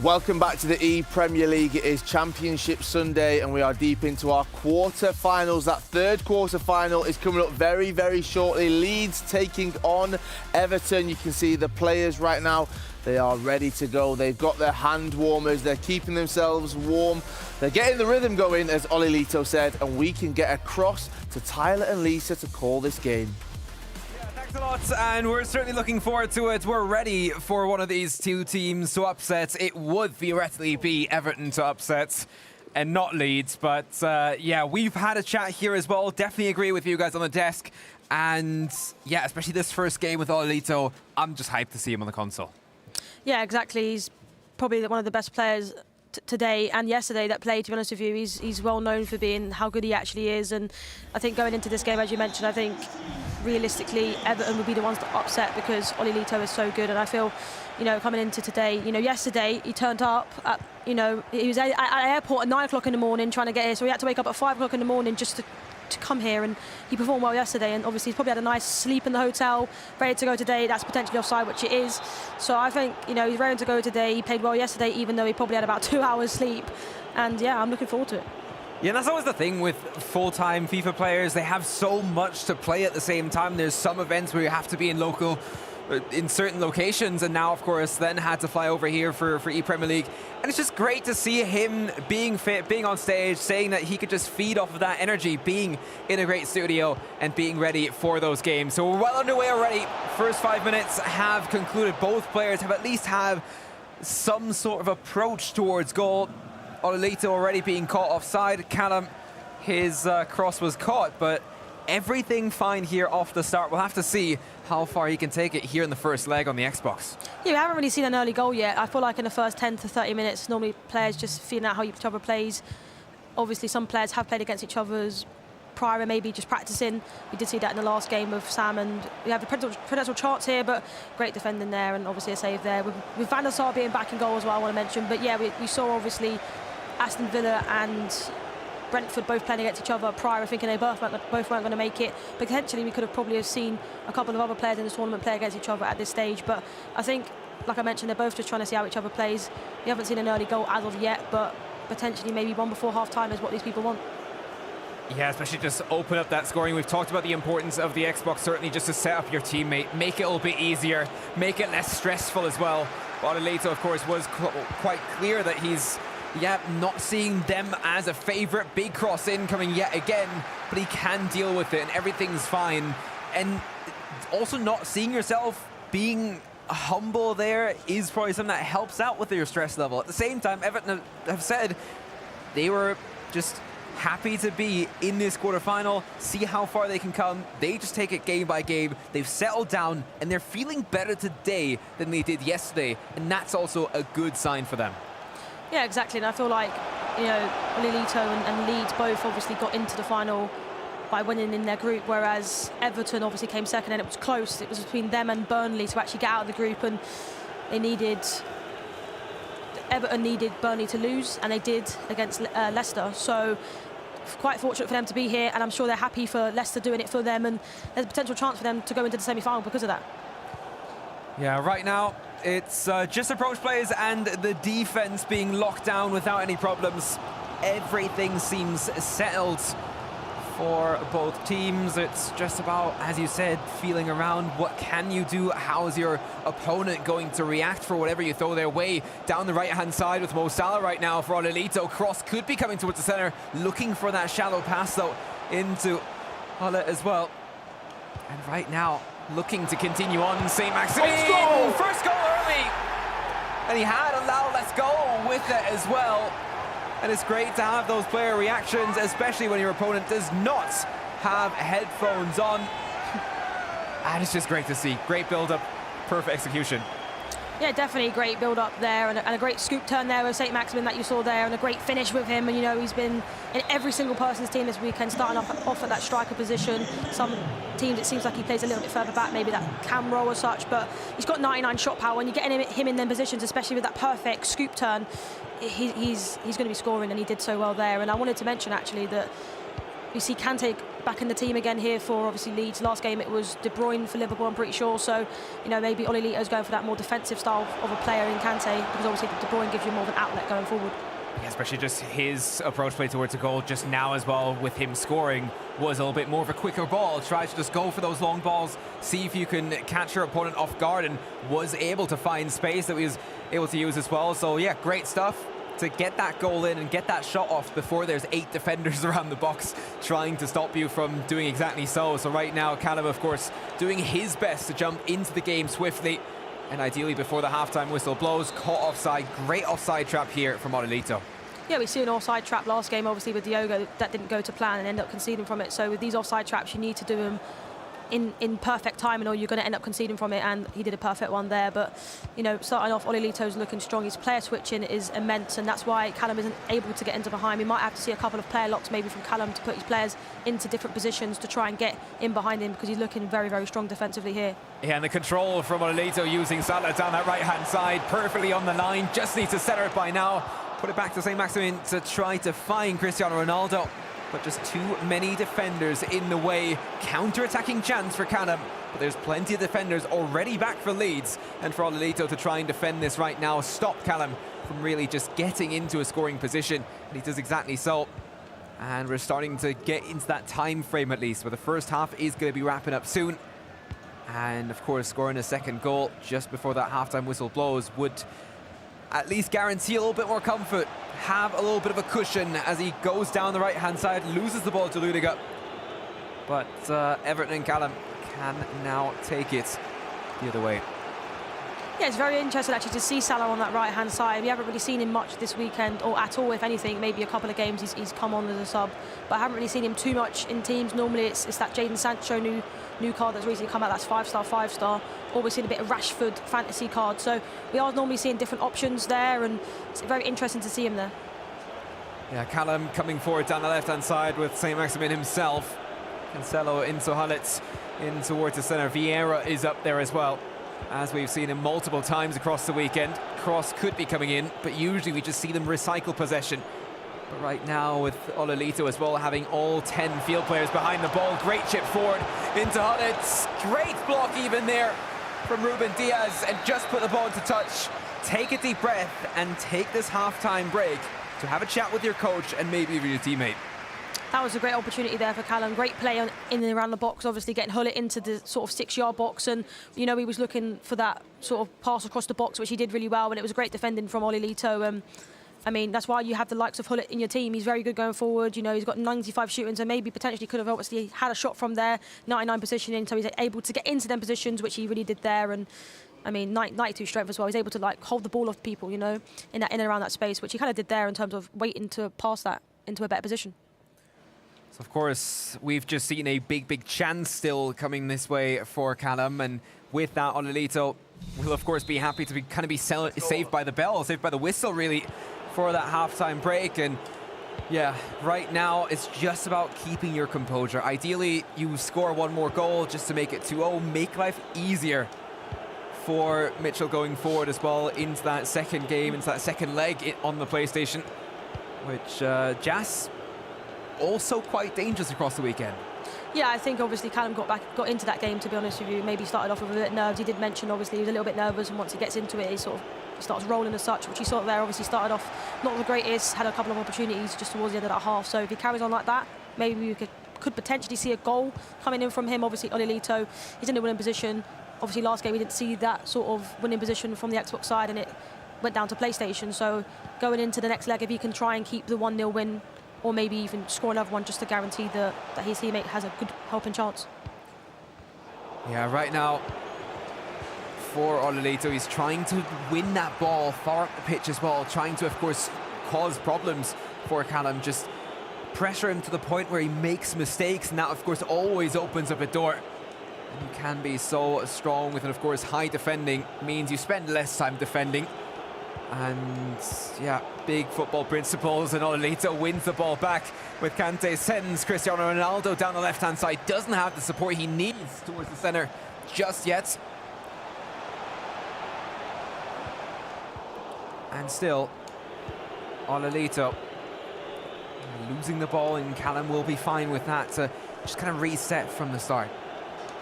Welcome back to the ePremier League. It is Championship Sunday and we are deep into our quarter-finals. That third quarter-final is coming up very, very shortly. Leeds taking on Everton. You can see the players right now. They are ready to go. They've got their hand warmers. They're keeping themselves warm. They're getting the rhythm going, as Oli Lito said, and we can get across to Tyler and Lisa to call this game. Thanks a lot, and we're certainly looking forward to it. We're ready for one of these two teams to upset. It would theoretically be Everton to upset and not Leeds, but yeah, we've had a chat here as well. Definitely agree with you guys on the desk, and yeah, especially this first game with Olito, I'm just hyped to see him on the console. Yeah, exactly. He's probably one of the best players today and yesterday that played, to be honest with you. He's well known for being how good he actually is, and I think going into this game, as you mentioned, I think realistically Everton would be the ones to upset because Oli Lito is so good. And I feel, you know, coming into today, you know, yesterday he turned up at, you know, he was at the airport at 9 o'clock in the morning trying to get here, so he had to wake up at 5 o'clock in the morning just to come here, and he performed well yesterday, and obviously he's probably had a nice sleep in the hotel, ready to go today. That's potentially offside, which it is. So I think, you know, he's ready to go today. He played well yesterday, even though he probably had about 2 hours sleep, and yeah, I'm looking forward to it. Yeah, and that's always the thing with full-time FIFA players. They have so much to play at the same time. There's some events where you have to be in certain locations, and now of course then had to fly over here for ePremier League, and it's just great to see him being fit, being on stage, saying that he could just feed off of that energy, being in a great studio and being ready for those games. So we're well underway already. First 5 minutes have concluded. Both players have at least have some sort of approach towards goal. Olito already being caught offside. Callum, his cross was caught, but everything fine here off the start. We'll have to see how far he can take it here in the first leg on the Xbox. Yeah, we haven't really seen an early goal yet. I feel like in the first 10 to 30 minutes, normally players just feeling out how each other plays. Obviously, some players have played against each other's prior, maybe just practicing. We did see that in the last game of Sam, and we have the predictable charts here, but great defending there, and obviously a save there. With Van der Sar being back in goal as well, I want to mention. But yeah, we saw obviously Aston Villa and Brentford both playing against each other prior, thinking they both weren't going to make it. Potentially, we could have probably seen a couple of other players in this tournament play against each other at this stage. But I think, like I mentioned, they're both just trying to see how each other plays. We haven't seen an early goal as of yet, but potentially maybe one before half-time is what these people want. Yeah, especially just open up that scoring. We've talked about the importance of the Xbox, certainly just to set up your teammate, make it a little bit easier, make it less stressful as well. Olito, of course, was quite clear that he's not seeing them as a favourite. Big cross in coming yet again, but he can deal with it and everything's fine. And also not seeing yourself being humble there is probably something that helps out with your stress level. At the same time, Everton have said they were just happy to be in this quarterfinal, see how far they can come. They just take it game by game. They've settled down and they're feeling better today than they did yesterday, and that's also a good sign for them. Yeah, exactly, and I feel like, you know, Olito and Leeds both obviously got into the final by winning in their group, whereas Everton obviously came second, and it was close. It was between them and Burnley to actually get out of the group, and Everton needed Burnley to lose, and they did against Leicester. So quite fortunate for them to be here, and I'm sure they're happy for Leicester doing it for them, and there's a potential chance for them to go into the semi-final because of that. Yeah, right now it's just approach plays and the defense being locked down without any problems. Everything seems settled for both teams. It's just about, as you said, feeling around. What can you do? How is your opponent going to react for whatever you throw their way? Down the right-hand side with Mo Salah right now for Olito. Cross could be coming towards the center, looking for that shallow pass though into Ola as well. And right now, looking to continue on. St. Maximin, first goal early, and he had allowed let's go with it as well. And it's great to have those player reactions, especially when your opponent does not have headphones on. And it's just great to see. Great build-up, perfect execution. Yeah, definitely great build-up there, and a great scoop turn there with St. Maximin that you saw there, and a great finish with him. And, you know, he's been in every single person's team this weekend, starting off at that striker position. Some teams, it seems like he plays a little bit further back, maybe that cam role or such, but he's got 99 shot power. When you're getting him in them positions, especially with that perfect scoop turn, he's going to be scoring, and he did so well there. And I wanted to mention, actually, that We see Kante back in the team again here for obviously Leeds. Last game it was De Bruyne for Liverpool, I'm pretty sure. So, you know, maybe Ole Lito's going for that more defensive style of a player in Kante, because obviously De Bruyne gives you more of an outlet going forward. Yeah, especially just his approach play towards a goal just now as well, with him scoring, was a little bit more of a quicker ball. Tries to just go for those long balls, see if you can catch your opponent off guard, and was able to find space that he was able to use as well. So yeah, great stuff to get that goal in and get that shot off before there's 8 defenders around the box trying to stop you from doing exactly so. So right now, Callum, of course, doing his best to jump into the game swiftly, and ideally before the halftime whistle blows. Caught offside, great offside trap here from Olelito. Yeah, we see an offside trap last game, obviously, with Diogo. That didn't go to plan and end up conceding from it. So with these offside traps, you need to do them in perfect timing, or you're going to end up conceding from it, and he did a perfect one there. But, you know, starting off, Olelito's looking strong. His player switching is immense, and that's why Callum isn't able to get into behind. We might have to see a couple of player locks maybe from Callum to put his players into different positions to try and get in behind him, because he's looking very, very strong defensively here. Yeah, and the control from Olelito using Salah down that right-hand side, perfectly on the line. Just needs to center it by now. Put it back to St. Maximin to try to find Cristiano Ronaldo. But just too many defenders in the way. Counter-attacking chance for Callum, but there's plenty of defenders already back for Leeds, and for Olelito to try and defend this right now, stop Callum from really just getting into a scoring position, and he does exactly so. And we're starting to get into that time frame at least, where the first half is going to be wrapping up soon. And of course, scoring a second goal just before that halftime whistle blows would at least guarantee a little bit more comfort, have a little bit of a cushion as he goes down the right-hand side, loses the ball to Ludiga. But Everton and Callum can now take it the other way. Yeah, it's very interesting actually to see Salah on that right-hand side. We haven't really seen him much this weekend, or at all, if anything. Maybe a couple of games he's come on as a sub, but I haven't really seen him too much in teams. Normally it's that Jadon Sancho new card that's recently come out, that's 5-star. Or we've seen a bit of Rashford fantasy card. So we are normally seeing different options there, and it's very interesting to see him there. Yeah, Callum coming forward down the left-hand side with St. Maximin himself. Cancelo into Hullets, in towards the centre. Vieira is up there as well, as we've seen him multiple times across the weekend. Cross could be coming in, but usually we just see them recycle possession. But right now, with Olelito as well, having all 10 field players behind the ball. Great chip forward into Hullets. Great block even there from Ruben Diaz, and just put the ball into touch. Take a deep breath and take this half-time break to have a chat with your coach and maybe even your teammate. That was a great opportunity there for Callum. Great play in and around the box, obviously getting Hullet into the sort of 6-yard box, and you know he was looking for that sort of pass across the box, which he did really well, and it was great defending from Olelito. I mean, that's why you have the likes of Hullet in your team. He's very good going forward. You know, he's got 95 shootings, and maybe potentially could have obviously had a shot from there, 99 positioning, so he's able to get into them positions, which he really did there. And I mean, 92 strength as well. He's able to like hold the ball off people, you know, in and around that space, which he kind of did there in terms of waiting to pass that into a better position. So of course, we've just seen a big chance still coming this way for Callum, and with that, Olelito will of course be happy to be saved by the bell, saved by the whistle really, for that halftime break. And yeah, right now it's just about keeping your composure. Ideally, you score one more goal just to make it 2-0, make life easier for Mitchell going forward as well into that second game, into that second leg on the PlayStation, which Jas also quite dangerous across the weekend. Yeah, I think obviously Callum got into that game, to be honest with you. Maybe started off with a bit of nerves. He did mention obviously he was a little bit nervous, and once he gets into it, he starts rolling as such, which he saw there. Obviously started off not the greatest, had a couple of opportunities just towards the end of that half. So if he carries on like that, maybe we could potentially see a goal coming in from him. Obviously Olelito is in a winning position. Obviously last game we didn't see that sort of winning position from the Xbox side, and it went down to PlayStation. So going into the next leg, if he can try and keep the 1-0 win, or maybe even score another one just to guarantee that his teammate has a good helping chance. Yeah, right now for Olelito, he's trying to win that ball far up the pitch as well, trying to of course cause problems for Callum, just pressure him to the point where he makes mistakes, and that of course always opens up a door. And you can be so strong with, and of course high defending means you spend less time defending. And yeah, big football principles, and Olelito wins the ball back with Kante, sends Cristiano Ronaldo down the left-hand side, doesn't have the support he needs towards the centre just yet. And still, Olelito Losing the ball, and Callum will be fine with that to just kind of reset from the start.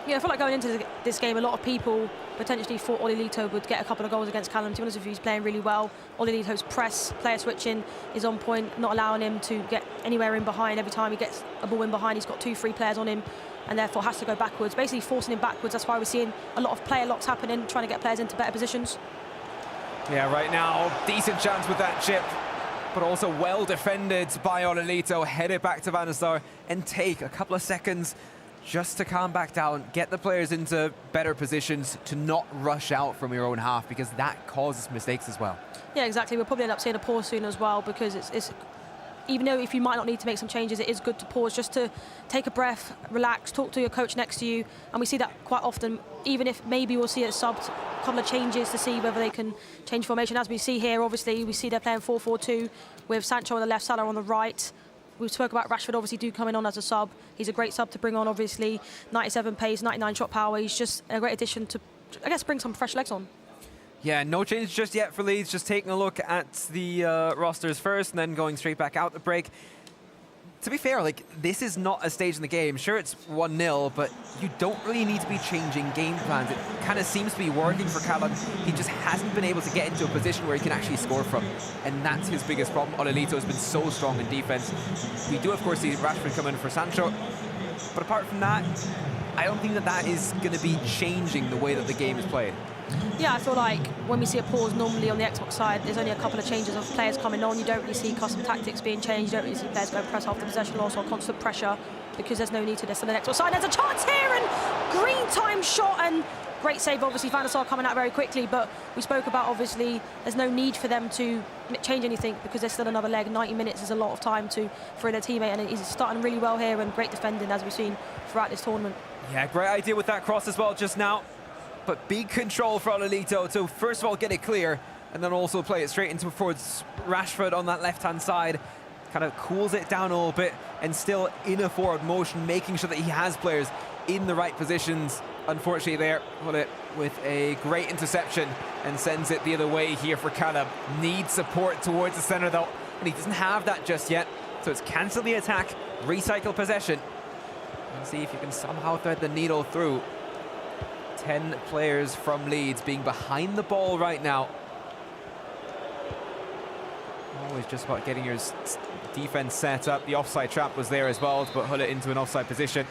Yeah, I feel like going into this game, a lot of people potentially thought Olilito would get a couple of goals against Callum. To be honest with you, he's playing really well. Olilito's press, player switching is on point, not allowing him to get anywhere in behind. Every time he gets a ball in behind, he's got 2-3 players on him and therefore has to go backwards, basically forcing him backwards. That's why we're seeing a lot of player locks happening, trying to get players into better positions. Yeah, right now, decent chance with that chip, but also well defended by Olilito. Head it back to Van der Sar and take a couple of seconds just to calm back down, get the players into better positions to not rush out from your own half, because that causes mistakes as well. Yeah, exactly. We'll probably end up seeing a pause soon as well, because it's even though if you might not need to make some changes, it is good to pause just to take a breath, relax, talk to your coach next to you. And we see that quite often, even if maybe we'll see a couple of changes to see whether they can change formation. As we see here, obviously, we see they're playing 4-4-2 with Sancho on the left, Salah on the right. We spoke about Rashford obviously coming on as a sub. He's a great sub to bring on, obviously. 97 pace, 99 shot power. He's just a great addition to, I guess, bring some fresh legs on. Yeah, no change just yet for Leeds. Just taking a look at the rosters first and then going straight back out the break. To be fair, like, this is not a stage in the game. Sure, it's 1-0, but you don't really need to be changing game plans. It kind of seems to be working for Callum. He just hasn't been able to get into a position where he can actually score from. And that's his biggest problem. Olilito has been so strong in defense. We do, of course, see Rashford come in for Sancho. But apart from that, I don't think that that is going to be changing the way that the game is played. Yeah, I feel like when we see a pause normally on the Xbox side, there's only a couple of changes of players coming on. You don't really see custom tactics being changed. You don't really see players going press after possession loss or constant pressure, because there's no need to this on the Xbox side. There's a chance here, and green time shot, and great save, obviously. Van der Sar coming out very quickly, but we spoke about, obviously, there's no need for them to change anything because there's still another leg. 90 minutes is a lot of time for their teammate, and he's starting really well here, and great defending, as we've seen throughout this tournament. Yeah, great idea with that cross as well just now. But big control for Olilito to first of all get it clear, and then also play it straight into towards Rashford on that left-hand side. Kind of cools it down a little bit, and still in a forward motion, making sure that he has players in the right positions. Unfortunately there, with a great interception, and sends it the other way here for Callum. Needs support towards the centre though, and he doesn't have that just yet. So it's cancel the attack, recycle possession, and see if you can somehow thread the needle through. 10 players from Leeds being behind the ball right now. Always just about getting your defense set up. The offside trap was there as well to put Hullet into an offside position.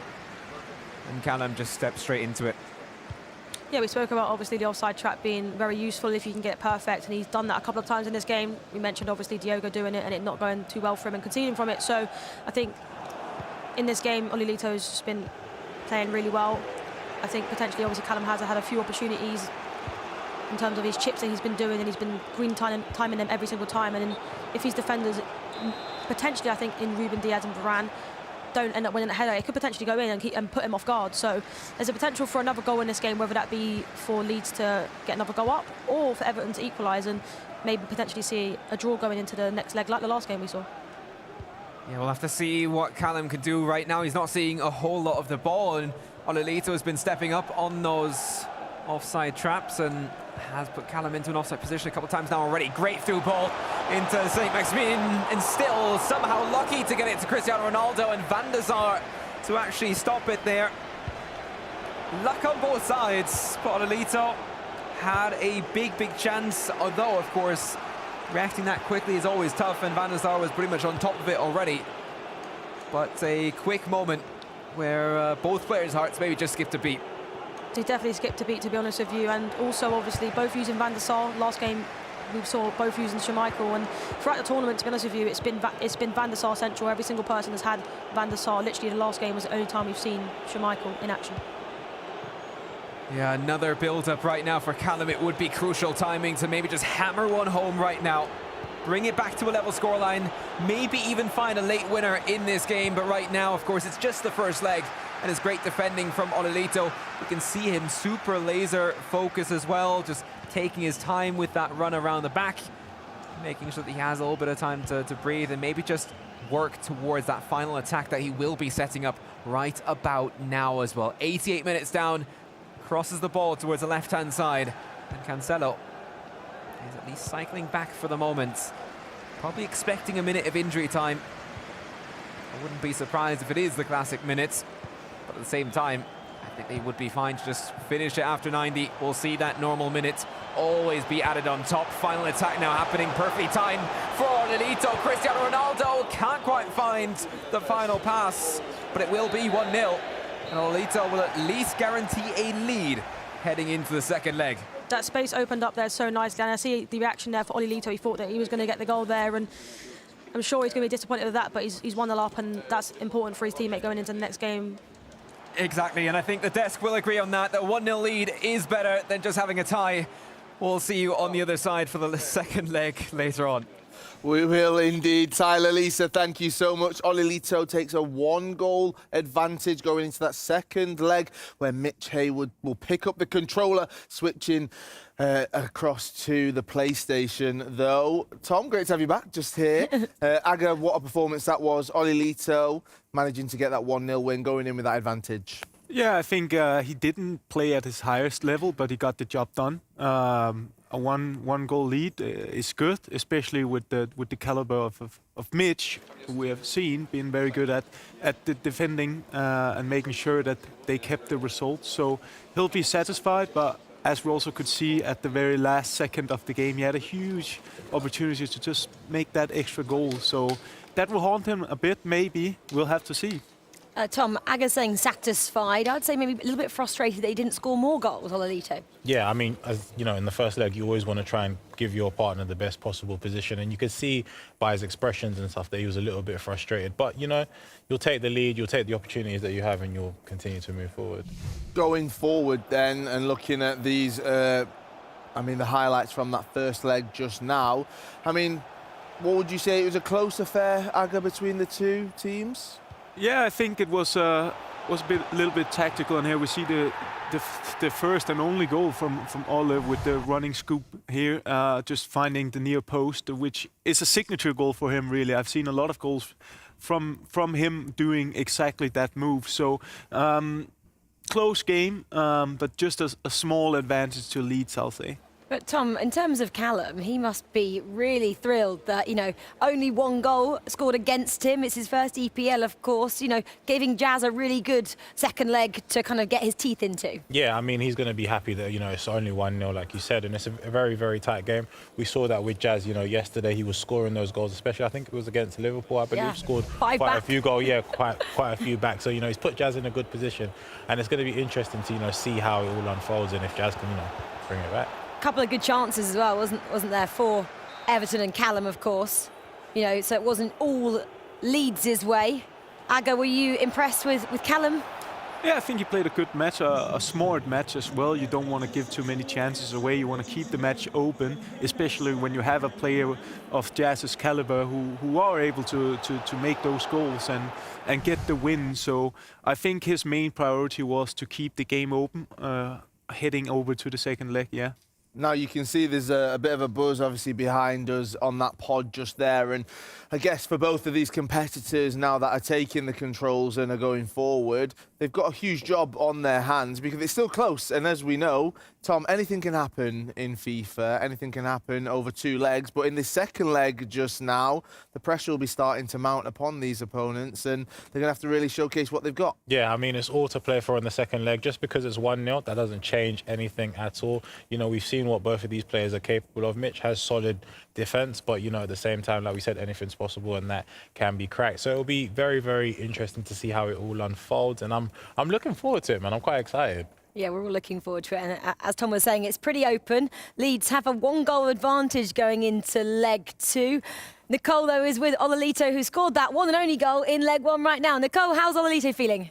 And Callum just stepped straight into it. Yeah, we spoke about, obviously, the offside trap being very useful if you can get it perfect, and he's done that a couple of times in this game. We mentioned, obviously, Diogo doing it and it not going too well for him and conceding from it. So I think in this game, Olilito's just been playing really well. I think potentially, obviously, Callum has had a few opportunities in terms of his chips that he's been doing, and he's been green timing them every single time. And if his defenders, potentially, I think, in Ruben Diaz and Varane, don't end up winning a header, it could potentially go in and put him off guard. So there's a potential for another goal in this game, whether that be for Leeds to get another goal up or for Everton to equalise and maybe potentially see a draw going into the next leg, like the last game we saw. Yeah, we'll have to see what Callum can do right now. He's not seeing a whole lot of the ball, and Olilito has been stepping up on those offside traps and has put Callum into an offside position a couple of times now already. Great through ball into Saint-Maximin, and still somehow lucky to get it to Cristiano Ronaldo and Van der Sar to actually stop it there. Luck on both sides, but Olilito had a big chance, although, of course, reacting that quickly is always tough, and Van der Sar was pretty much on top of it already. But a quick moment where both players' hearts maybe just skipped a beat. He definitely skipped a beat, to be honest with you, and also obviously both using Van der Sar. Last game we saw both using Schmeichel, and throughout the tournament, to be honest with you, it's been Van der Sar central. Every single person has had Van der Sar. Literally the last game was the only time we've seen Schmeichel in action. Yeah, another build-up right now for Callum. It would be crucial timing to maybe just hammer one home right now. Bring it back to a level scoreline, maybe even find a late winner in this game. But right now, of course, it's just the first leg, and it's great defending from Olilito. You can see him super laser focus as well, just taking his time with that run around the back, making sure that he has a little bit of time to breathe and maybe just work towards that final attack that he will be setting up right about now as well. 88 minutes down, crosses the ball towards the left-hand side, and Cancelo is at least cycling back for the moment. Probably expecting a minute of injury time. I wouldn't be surprised if it is the classic minutes, but at the same time, I think they would be fine to just finish it after 90. We'll see that normal minutes always be added on top. Final attack now happening, perfectly timed for Lilito. Cristiano Ronaldo can't quite find the final pass, but it will be 1-0. And Lilito will at least guarantee a lead heading into the second leg. That space opened up there so nicely, and I see the reaction there for Lilito. He thought that he was going to get the goal there, and I'm sure he's going to be disappointed with that, but he's 1-0 up, and that's important for his teammate going into the next game. Exactly, and I think the desk will agree on that. The 1-0 lead is better than just having a tie. We'll see you on the other side for the second leg later on. We will indeed. Tyler, Lisa, thank you so much. Lilito takes a 1-goal advantage going into that second leg, where Mitch Haywood will pick up the controller, switching across to the PlayStation, though. Tom, great to have you back just here. Aga, what a performance that was. Lilito managing to get that 1-0 win, going in with that advantage. Yeah, I think he didn't play at his highest level, but he got the job done. A one goal lead is good, especially with the caliber of Mitch, who we have seen being very good at the defending and making sure that they kept the results. So he'll be satisfied, but as we also could see at the very last second of the game, he had a huge opportunity to just make that extra goal. So that will haunt him a bit, maybe. We'll have to see. Tom, Aga's saying satisfied. I'd say maybe a little bit frustrated that he didn't score more goals, Lilito. Yeah, I mean, as you know, in the first leg, you always want to try and give your partner the best possible position, and you could see by his expressions and stuff that he was a little bit frustrated. But, you know, you'll take the lead, you'll take the opportunities that you have, and you'll continue to move forward. Going forward then, and looking at these, the highlights from that first leg just now, I mean, what would you say? It was a close affair, Aga, between the two teams? Yeah, I think it was a little bit tactical, and here we see the first and only goal from Ole with the running scoop here, just finding the near post, which is a signature goal for him. Really, I've seen a lot of goals from him doing exactly that move. So close game, but just a small advantage to Leeds, I'll say. But Tom, in terms of Callum, he must be really thrilled that, you know, only 1 goal scored against him. It's his first EPL, of course, you know, giving Jazz a really good second leg to kind of get his teeth into. Yeah, I mean, he's going to be happy that, you know, it's only 1-0, like you said, and it's a very, very tight game. We saw that with Jazz, you know, yesterday he was scoring those goals, especially I think it was against Liverpool, I believe, scored quite a few goals, quite a few back. So, you know, he's put Jazz in a good position, and it's going to be interesting to, you know, see how it all unfolds and if Jazz can, you know, bring it back. Couple of good chances as well, wasn't there, for Everton and Callum, of course. You know, so it wasn't all Leeds' way. Aga, were you impressed with Callum? Yeah, I think he played a good match, a smart match as well. You don't want to give too many chances away. You want to keep the match open, especially when you have a player of Jazz's caliber who are able to make those goals and get the win. So I think his main priority was to keep the game open, heading over to the second leg, yeah. Now you can see there's a bit of a buzz obviously behind us on that pod just there, and I guess for both of these competitors now that are taking the controls and are going forward, they've got a huge job on their hands because it's still close, and as we know, Tom, anything can happen in FIFA, anything can happen over 2 legs, but in the second leg just now, the pressure will be starting to mount upon these opponents, and they're going to have to really showcase what they've got. Yeah, I mean, it's all to play for in the second leg. Just because it's 1-0, that doesn't change anything at all. You know, we've seen what both of these players are capable of. Mitch has solid defense, but, you know, at the same time, like we said, anything's possible and that can be cracked. So it'll be very, very interesting to see how it all unfolds, and I'm looking forward to it, man. I'm quite excited. Yeah, we're all looking forward to it. And as Tom was saying, it's pretty open. Leeds have a 1-goal advantage going into leg 2. Nicole, though, is with Lilito, who scored that one and only goal in leg 1 right now. Nicole, how's Lilito feeling?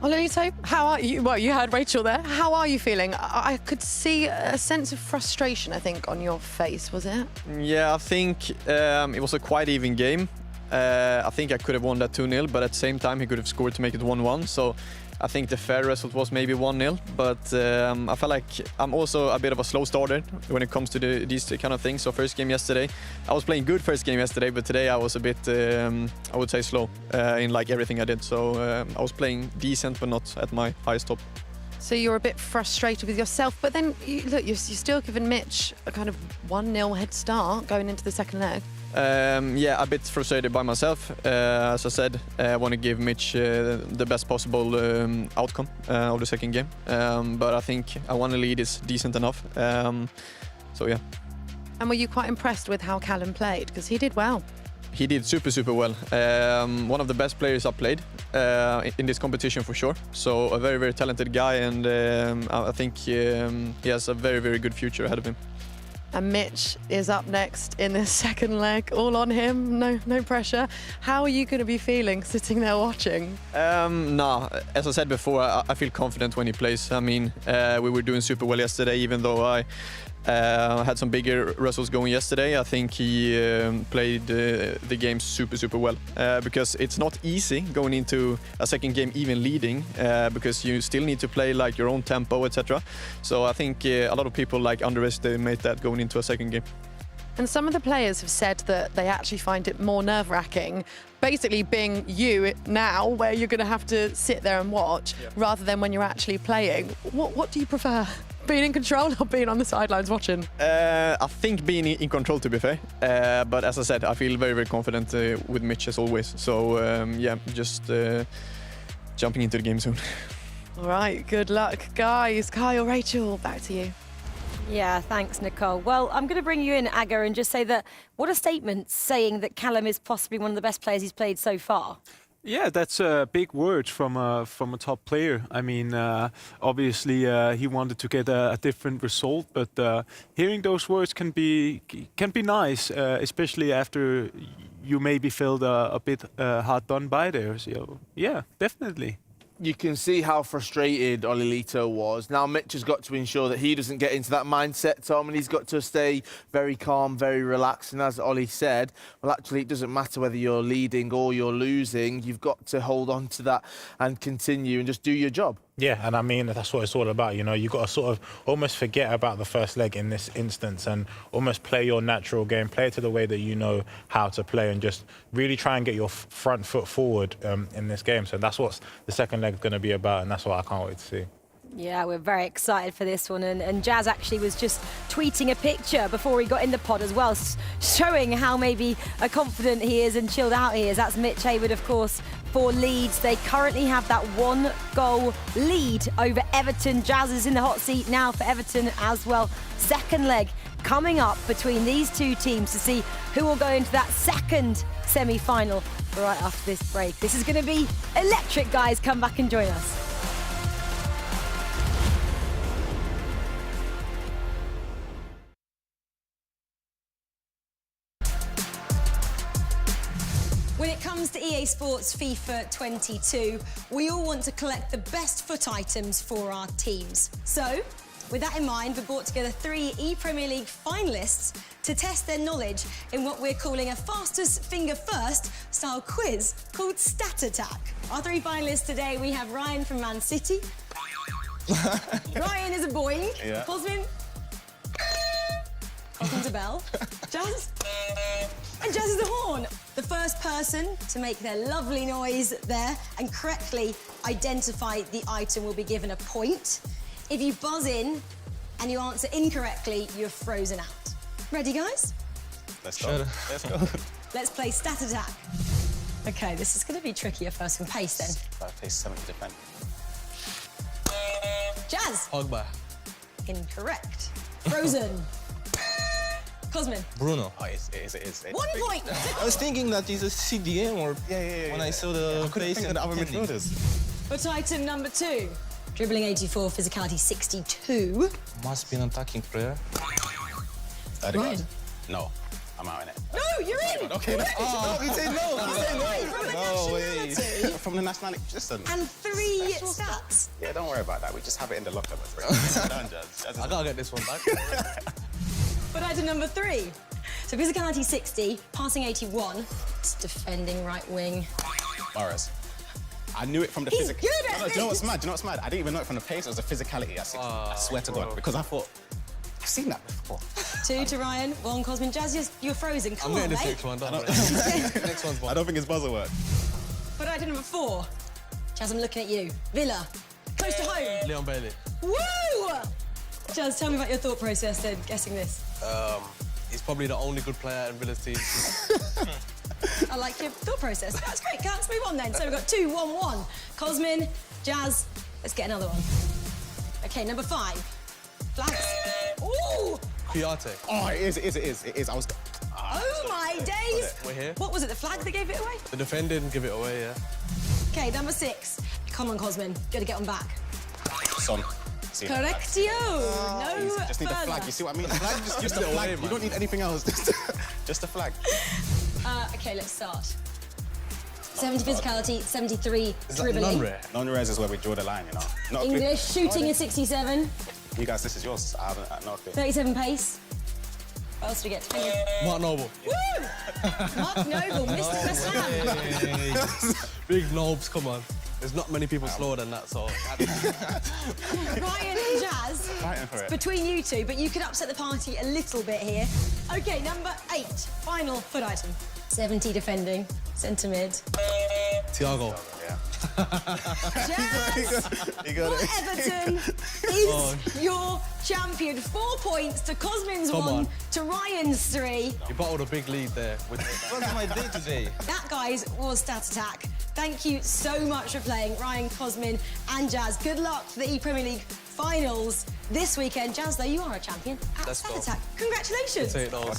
Lilito, how are you? Well, you heard Rachel there. How are you feeling? I could see a sense of frustration, I think, on your face, was it? Yeah, I think it was a quite even game. I think I could have won that 2-0, but at the same time, he could have scored to make it 1-1. So I think the fair result was maybe 1-0, but I felt like I'm also a bit of a slow starter when it comes to these kind of things. So first game yesterday, I was playing good first game yesterday, but today I was a bit, I would say, slow in like everything I did. So I was playing decent, but not at my highest top. So you're a bit frustrated with yourself, but then look, you're still giving Mitch a kind of 1-0 head start going into the second leg. Yeah, a bit frustrated by myself. As I said, I want to give Mitch the best possible outcome of the second game. But I think a 1 lead is decent enough. So yeah. And were you quite impressed with how Callum played? Because he did well. He did super well. One of the best players I played in this competition for sure. So a very talented guy, and I think he has a very good future ahead of him. And Mitch is up next in the second leg, all on him, no pressure. How are you going to be feeling sitting there watching? Nah, as I said before, I feel confident when he plays. I mean, we were doing super well yesterday, even though I had some bigger wrestles going yesterday. I think he played the game super well because it's not easy going into a second game even leading because you still need to play like your own tempo, etc. So I think a lot of people like underestimate that going into a second game. And some of the players have said that they actually find it more nerve-wracking, basically being you now, where you're going to have to sit there and watch, rather than when you're actually playing. What do you prefer? Being in control or being on the sidelines watching? I think being in control, to be fair. But as I said, I feel very confident with Mitch as always. So yeah, just jumping into the game soon. All right, good luck, guys. Kyle, Rachel, back to you. Yeah, thanks, Nicole. Well, I'm going to bring you in, Aga, and just say that what a statement saying that Callum is possibly one of the best players he's played so far. Yeah, that's big words from a top player. I mean, obviously he wanted to get a different result, but hearing those words can be nice, especially after you maybe felt a bit hard done by there. So yeah, definitely. You can see how frustrated Olilito was. Now Mitch has got to ensure that he doesn't get into that mindset, Tom, and he's got to stay very calm, very relaxed. And as Ollie said, well, actually, it doesn't matter whether you're leading or you're losing. You've got to hold on to that and continue and just do your job. Yeah, and I mean, that's what it's all about. You know, you've got to sort of almost forget about the first leg in this instance and almost play your natural game, play it to the way that you know how to play, and just really try and get your front foot forward in this game. So that's what the second leg is going to be about, and that's what I can't wait to see. Yeah, we're very excited for this one. And Jazz actually was just tweeting a picture before he got in the pod as well, showing how maybe confident he is and chilled out he is. That's Mitch Hayward, of course, for Leeds. They currently have that 1-goal lead over Everton. Jazz is in the hot seat now for Everton as well. Second leg coming up between these two teams to see who will go into that second semi-final right after this break. This is going to be electric, guys. Come back and join us. When it comes to EA Sports FIFA 22, we all want to collect the best foot items for our teams. So, with that in mind, we brought together 3 ePremier League finalists to test their knowledge in what we're calling a fastest finger first style quiz called Stat Attack. Our 3 finalists today, we have Ryan from Man City. Ryan is a boing. Yeah. Cosmin. Cosmin's a bell. Jazz. And Jazz is a horn. The first person to make their lovely noise there and correctly identify the item will be given a point. If you buzz in and you answer incorrectly, you're frozen out. Ready, guys? Let's go. Let's go. Let's play Stat Attack. Okay, this is going to be trickier first one. Pace, then. Pace 70 defend. Jazz. Pogba. Incorrect. Frozen. Cosmin. Bruno. Oh, it is. 1 point. I was thinking that he's a CDM or when I saw the face and the other midfielders. Foot item number 2. Dribbling 84, physicality 62. Must be an attacking player. Ryan. No, I'm out in it. No, you're in. Okay, no. Oh, You say no. You say no. From the nationality. From the nationality. Listen. And 3 stats. Yeah, don't worry about that. We just have it in the locker. Done, Jazz. I gotta get this one back. Foot item number 3. So physicality 60, passing 81. It's defending right wing. Morris. I knew it from the He's physicality. good at Do you know what's mad? Do you know what's mad? I didn't even know it from the pace. It was the physicality. I swear to God, because I thought I've seen that before. 2 to Ryan, 1 Cosmin. Jazz, you're frozen. Come I'm on, getting mate. this next one done. Next one's one. I don't think his buzzer worked. Foot item number 4. Jazz, I'm looking at you. Villa, close to home. Leon Bailey. Woo! Jazz, tell me about your thought process then, guessing this. He's probably the only good player in Villa's team. I like your thought process. That's great. Let's move on then. So we've got 2-1-1. Cosmin, Jazz. Let's get another one. Okay, number 5. Flags. Ooh! Kuyate. Oh, it is. I was... Oh my days! We're here. What was it, the flag that gave it away? The defender didn't give it away, yeah. Okay, number 6. Come on, Cosmin. Gotta get on back. Son. Correctio. No just need a flag. You see what I mean? A flag, just a flag. You don't need anything else. Just a flag. Okay, let's start. 70 physicality, 73 dribbling. Non-rare. Non-rares is where we draw the line, you know. Not English, shooting is 67. You guys, this is yours. I haven't no clue. 37 pace. What else do we get? Mark Noble. Woo! Mark Noble, Mr. Bassan. Big Nobes, come on. There's not many people slower than that, so... Ryan and Jazz, it's between you two, but you could upset the party a little bit here. OK, number 8, final foot item. 70 defending, centre mid. Thiago. Jazz, You got it. Everton is your champion. 4 points to Cosmin's Come 1, on. to Ryan's 3. You bottled a big lead there. What's my day today? That, guys, was Stat Attack. Thank you so much for playing, Ryan, Cosmin and Jazz. Good luck for the ePremier League finals this weekend. Jazz, though, you are a champion at Let's Stat go. Attack. Congratulations. Take those.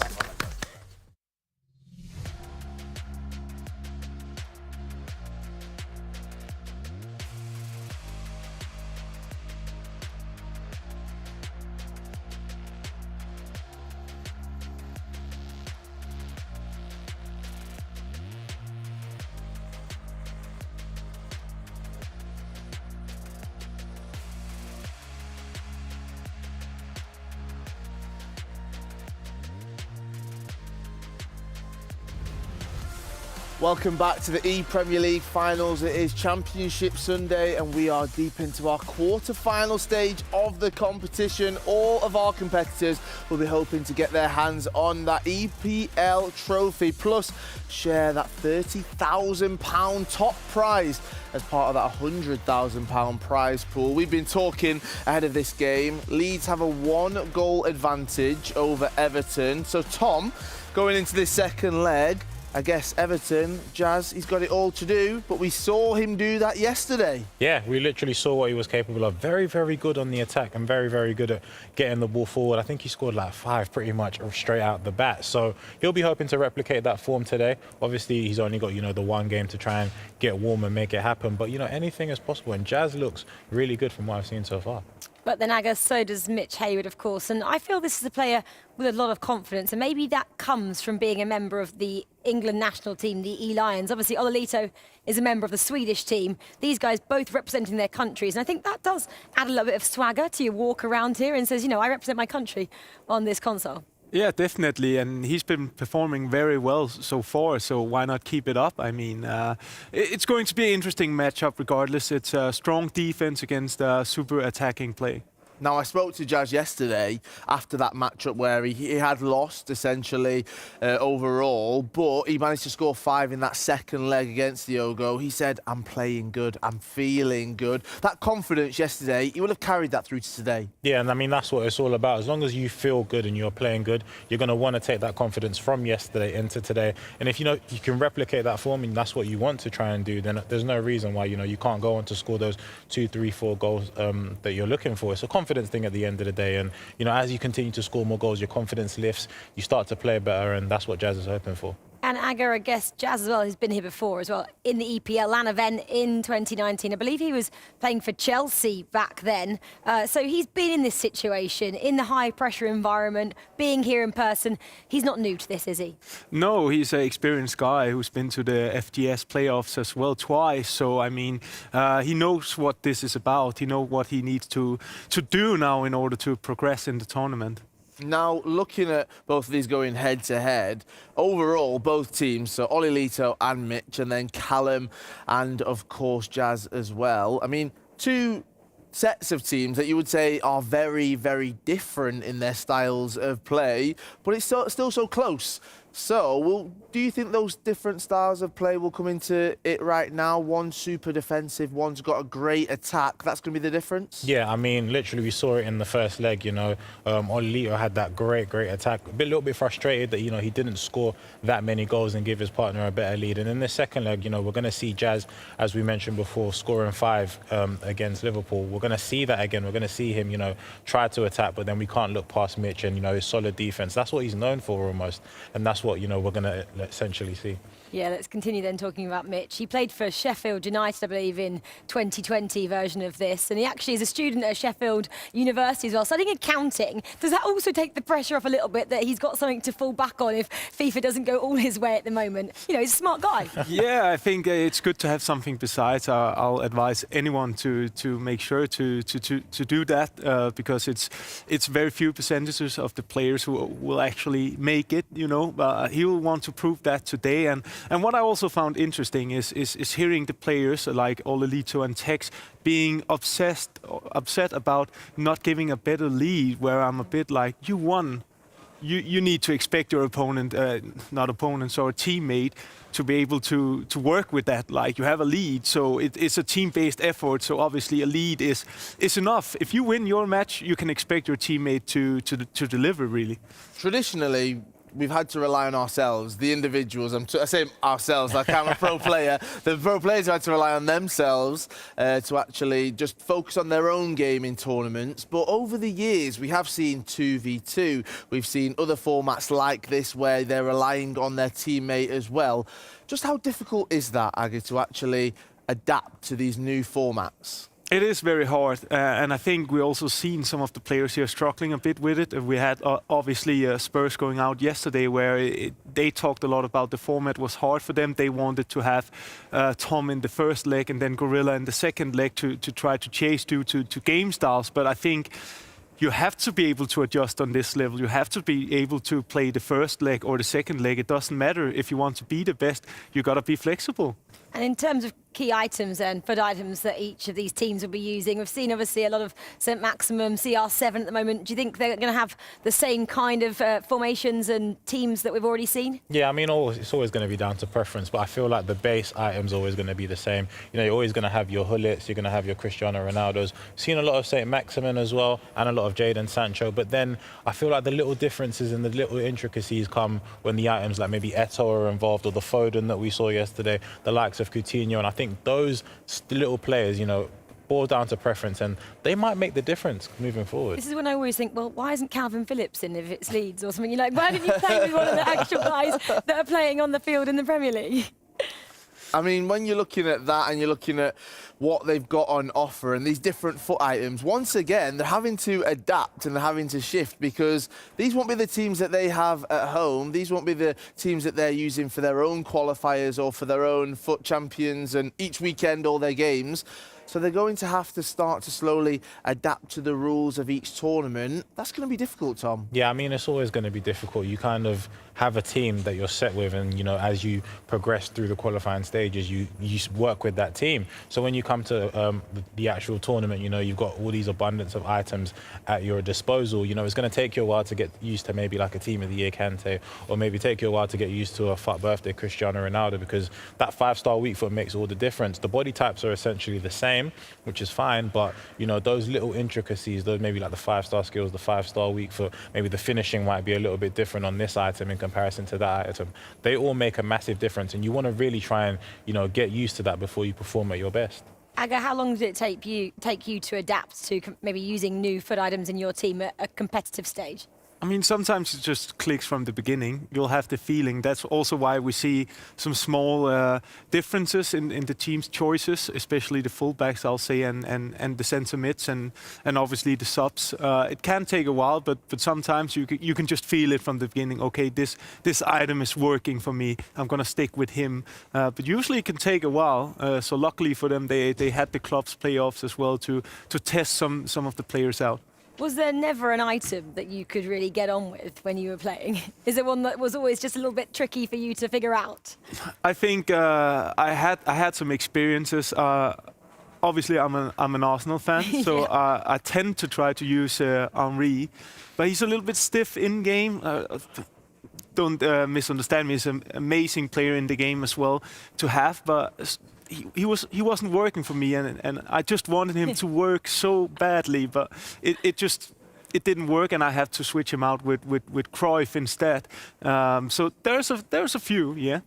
Welcome back to the ePremier League finals. It is Championship Sunday and we are deep into our quarter-final stage of the competition. All of our competitors will be hoping to get their hands on that EPL trophy, plus share that £30,000 top prize as part of that £100,000 prize pool. We've been talking ahead of this game. Leeds have a 1-goal advantage over Everton. So Tom, going into this second leg, I guess Everton, Jazz, he's got it all to do, but we saw him do that yesterday. Yeah, we literally saw what he was capable of. Very, very good on the attack and very, very good at getting the ball forward. I think he scored like 5 pretty much straight out the bat. So he'll be hoping to replicate that form today. Obviously, he's only got, the one game to try and get warm and make it happen. But, anything is possible. And Jazz looks really good from what I've seen so far. But then, Aga, so does Mitch Hayward, of course. And I feel this is a player with a lot of confidence. And maybe that comes from being a member of the England national team, the E-Lions. Obviously, Ololito is a member of the Swedish team. These guys both representing their countries. And I think that does add a little bit of swagger to your walk around here and says, I represent my country on this console. Yeah, definitely, and he's been performing very well so far, so why not keep it up? I mean, it's going to be an interesting matchup regardless. It's a strong defense against super attacking play. Now, I spoke to Jazz yesterday after that matchup where he had lost, essentially, overall, but he managed to score 5 in that second leg against Diogo. He said, I'm playing good, I'm feeling good. That confidence yesterday, he will have carried that through to today. Yeah, and I mean, that's what it's all about. As long as you feel good and you're playing good, you're going to want to take that confidence from yesterday into today. And if you can replicate that form and that's what you want to try and do, then there's no reason why, you can't go on to score those 2, 3, 4 goals that you're looking for. It's a confidence thing at the end of the day, and as you continue to score more goals, your confidence lifts, you start to play better, and that's what Jazz is hoping for. And Aga, I guess Jazz as well, who's been here before as well, in the EPL LAN event in 2019. I believe he was playing for Chelsea back then. So he's been in this situation, in the high-pressure environment, being here in person. He's not new to this, is he? No, he's an experienced guy who's been to the FGS playoffs as well twice. So, I mean, he knows what this is about. He knows what he needs to do now in order to progress in the tournament. Now, looking at both of these going head-to-head, overall, both teams, so Ololito and Mitch, and then Callum and, of course, Jazz as well. I mean, 2 sets of teams that you would say are very, very different in their styles of play, but it's still so close. So, do you think those different styles of play will come into it right now? One's super defensive, one's got a great attack. That's going to be the difference? Yeah, I mean, literally, we saw it in the first leg, you know. Olito had that great attack. A little bit frustrated that, you know, he didn't score that many goals and give his partner a better lead. And in the second leg, you know, we're going to see Jazz, as we mentioned before, scoring 5 against Liverpool. We're going to see that again. We're going to see him, you know, try to attack, but then we can't look past Mitch and, you know, his solid defense. That's what he's known for almost. And that's what, you know, we're going to essentially see. Yeah, let's continue then talking about Mitch. He played for Sheffield United, I believe, in 2020 version of this. And he actually is a student at Sheffield University as well, studying accounting. Does that also take the pressure off a little bit that he's got something to fall back on if FIFA doesn't go all his way at the moment? You know, he's a smart guy. Yeah, I think it's good to have something besides. I'll advise anyone to make sure to do that because it's very few percentages of the players who will actually make it, you know. He will want to prove that today. And what I also found interesting is hearing the players like Olito and Tex being upset about not giving a better lead, where I'm a bit like, you won. You need to expect your opponent, not opponents or a teammate, to be able to work with that. Like, you have a lead, so it's a team-based effort. So obviously a lead is enough. If you win your match, you can expect your teammate to deliver, really. Traditionally, we've had to rely on ourselves, the individuals. I say ourselves like I'm a pro player. The pro players have had to rely on themselves to actually just focus on their own game in tournaments. But over the years, we have seen 2v2. We've seen other formats like this where they're relying on their teammate as well. Just how difficult is that, Aggie, to actually adapt to these new formats? It is very hard, and I think we also seen some of the players here struggling a bit with it. We had obviously Spurs going out yesterday, where they talked a lot about the format was hard for them. They wanted to have Tom in the first leg and then Gorilla in the second leg to try to chase due to game styles. But I think you have to be able to adjust on this level. You have to be able to play the first leg or the second leg. It doesn't matter. If you want to be the best, you got to be flexible. And in terms of key items and FUT items that each of these teams will be using, we've seen obviously a lot of St Maximum, CR7 at the moment. Do you think they're going to have the same kind of formations and teams that we've already seen? Yeah, I mean, it's always going to be down to preference, but I feel like the base item's always going to be the same. You know, you're always going to have your Hullets, you're going to have your Cristiano Ronaldos. Seen a lot of St Maximin as well, and a lot of Jadon Sancho, but then I feel like the little differences and the little intricacies come when the items like maybe Eto'o are involved, or the Foden that we saw yesterday, the likes of Coutinho, and I think those little players, you know, boil down to preference, and they might make the difference moving forward. This is when I always think, well, why isn't Calvin Phillips in if it's Leeds or something? You're like, why didn't you play with one of the actual guys that are playing on the field in the Premier League? I mean, when you're looking at that and you're looking at what they've got on offer and these different FUT items, once again, they're having to adapt and they're having to shift, because these won't be the teams that they have at home. These won't be the teams that they're using for their own qualifiers or for their own FUT champions and each weekend all their games. So they're going to have to start to slowly adapt to the rules of each tournament. That's going to be difficult, Tom. Yeah, I mean, it's always going to be difficult. You kind of have a team that you're set with, and, you know, as you progress through the qualifying stages, you work with that team. So when you come to the actual tournament, you know, you've got all these abundance of items at your disposal. You know, it's going to take you a while to get used to maybe like a Team of the Year Kante, or maybe take you a while to get used to a FUT birthday Cristiano Ronaldo, because that 5-star weak foot makes all the difference. The body types are essentially the same, which is fine, but, you know, those little intricacies, those maybe like the 5-star skills, the 5-star weak foot, maybe the finishing might be a little bit different on this item in comparison to that item. They all make a massive difference, and you want to really try and, you know, get used to that before you perform at your best. Aga, how long did it take you to adapt to maybe using new FUT items in your team at a competitive stage? I mean, sometimes it just clicks from the beginning. You'll have the feeling. That's also why we see some small differences in the team's choices, especially the fullbacks, I'll say, and the centre mids and obviously the subs. It can take a while, but sometimes you can just feel it from the beginning. Okay, this item is working for me. I'm gonna stick with him. But usually it can take a while. So luckily for them, they had the clubs playoffs as well to test some of the players out. Was there never an item that you could really get on with when you were playing? Is it one that was always just a little bit tricky for you to figure out? I think I had some experiences. Obviously, I'm an Arsenal fan, so I tend to try to use Henry, but he's a little bit stiff in game. don't misunderstand me. He's an amazing player in the game as well to have, but he wasn't working for me, and I just wanted him to work so badly, but it didn't work, and I had to switch him out with Cruyff instead. So there's a few, yeah.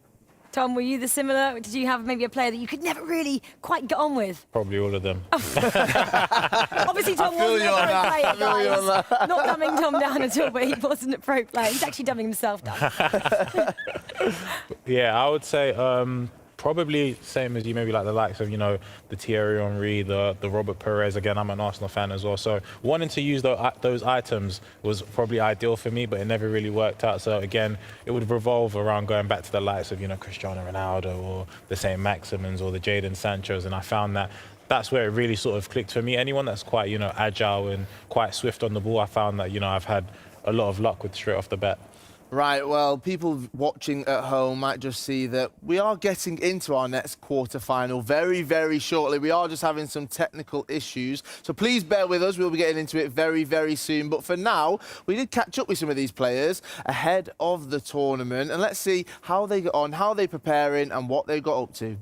Tom, were you the similar? Did you have maybe a player that you could never really quite get on with? Probably all of them. Obviously, Tom wasn't a pro player, guys. Not dumbing Tom down at all, but he wasn't a pro player. He's actually dumbing himself down. Yeah, I would say probably same as you, maybe like the likes of, the Thierry Henry, the Robert Perez. Again, I'm an Arsenal fan as well, so wanting to use those items was probably ideal for me, but it never really worked out. So again, it would revolve around going back to the likes of, Cristiano Ronaldo or the St. Maximans or the Jadon Sanchos, and I found that that's where it really sort of clicked for me. Anyone that's quite, agile and quite swift on the ball, I found that, I've had a lot of luck with straight off the bat. Right, well, people watching at home might just see that we are getting into our next quarter-final very, very shortly. We are just having some technical issues, so please bear with us. We'll be getting into it very, very soon. But for now, we did catch up with some of these players ahead of the tournament, and let's see how they get on, how they're preparing, and what they got up to.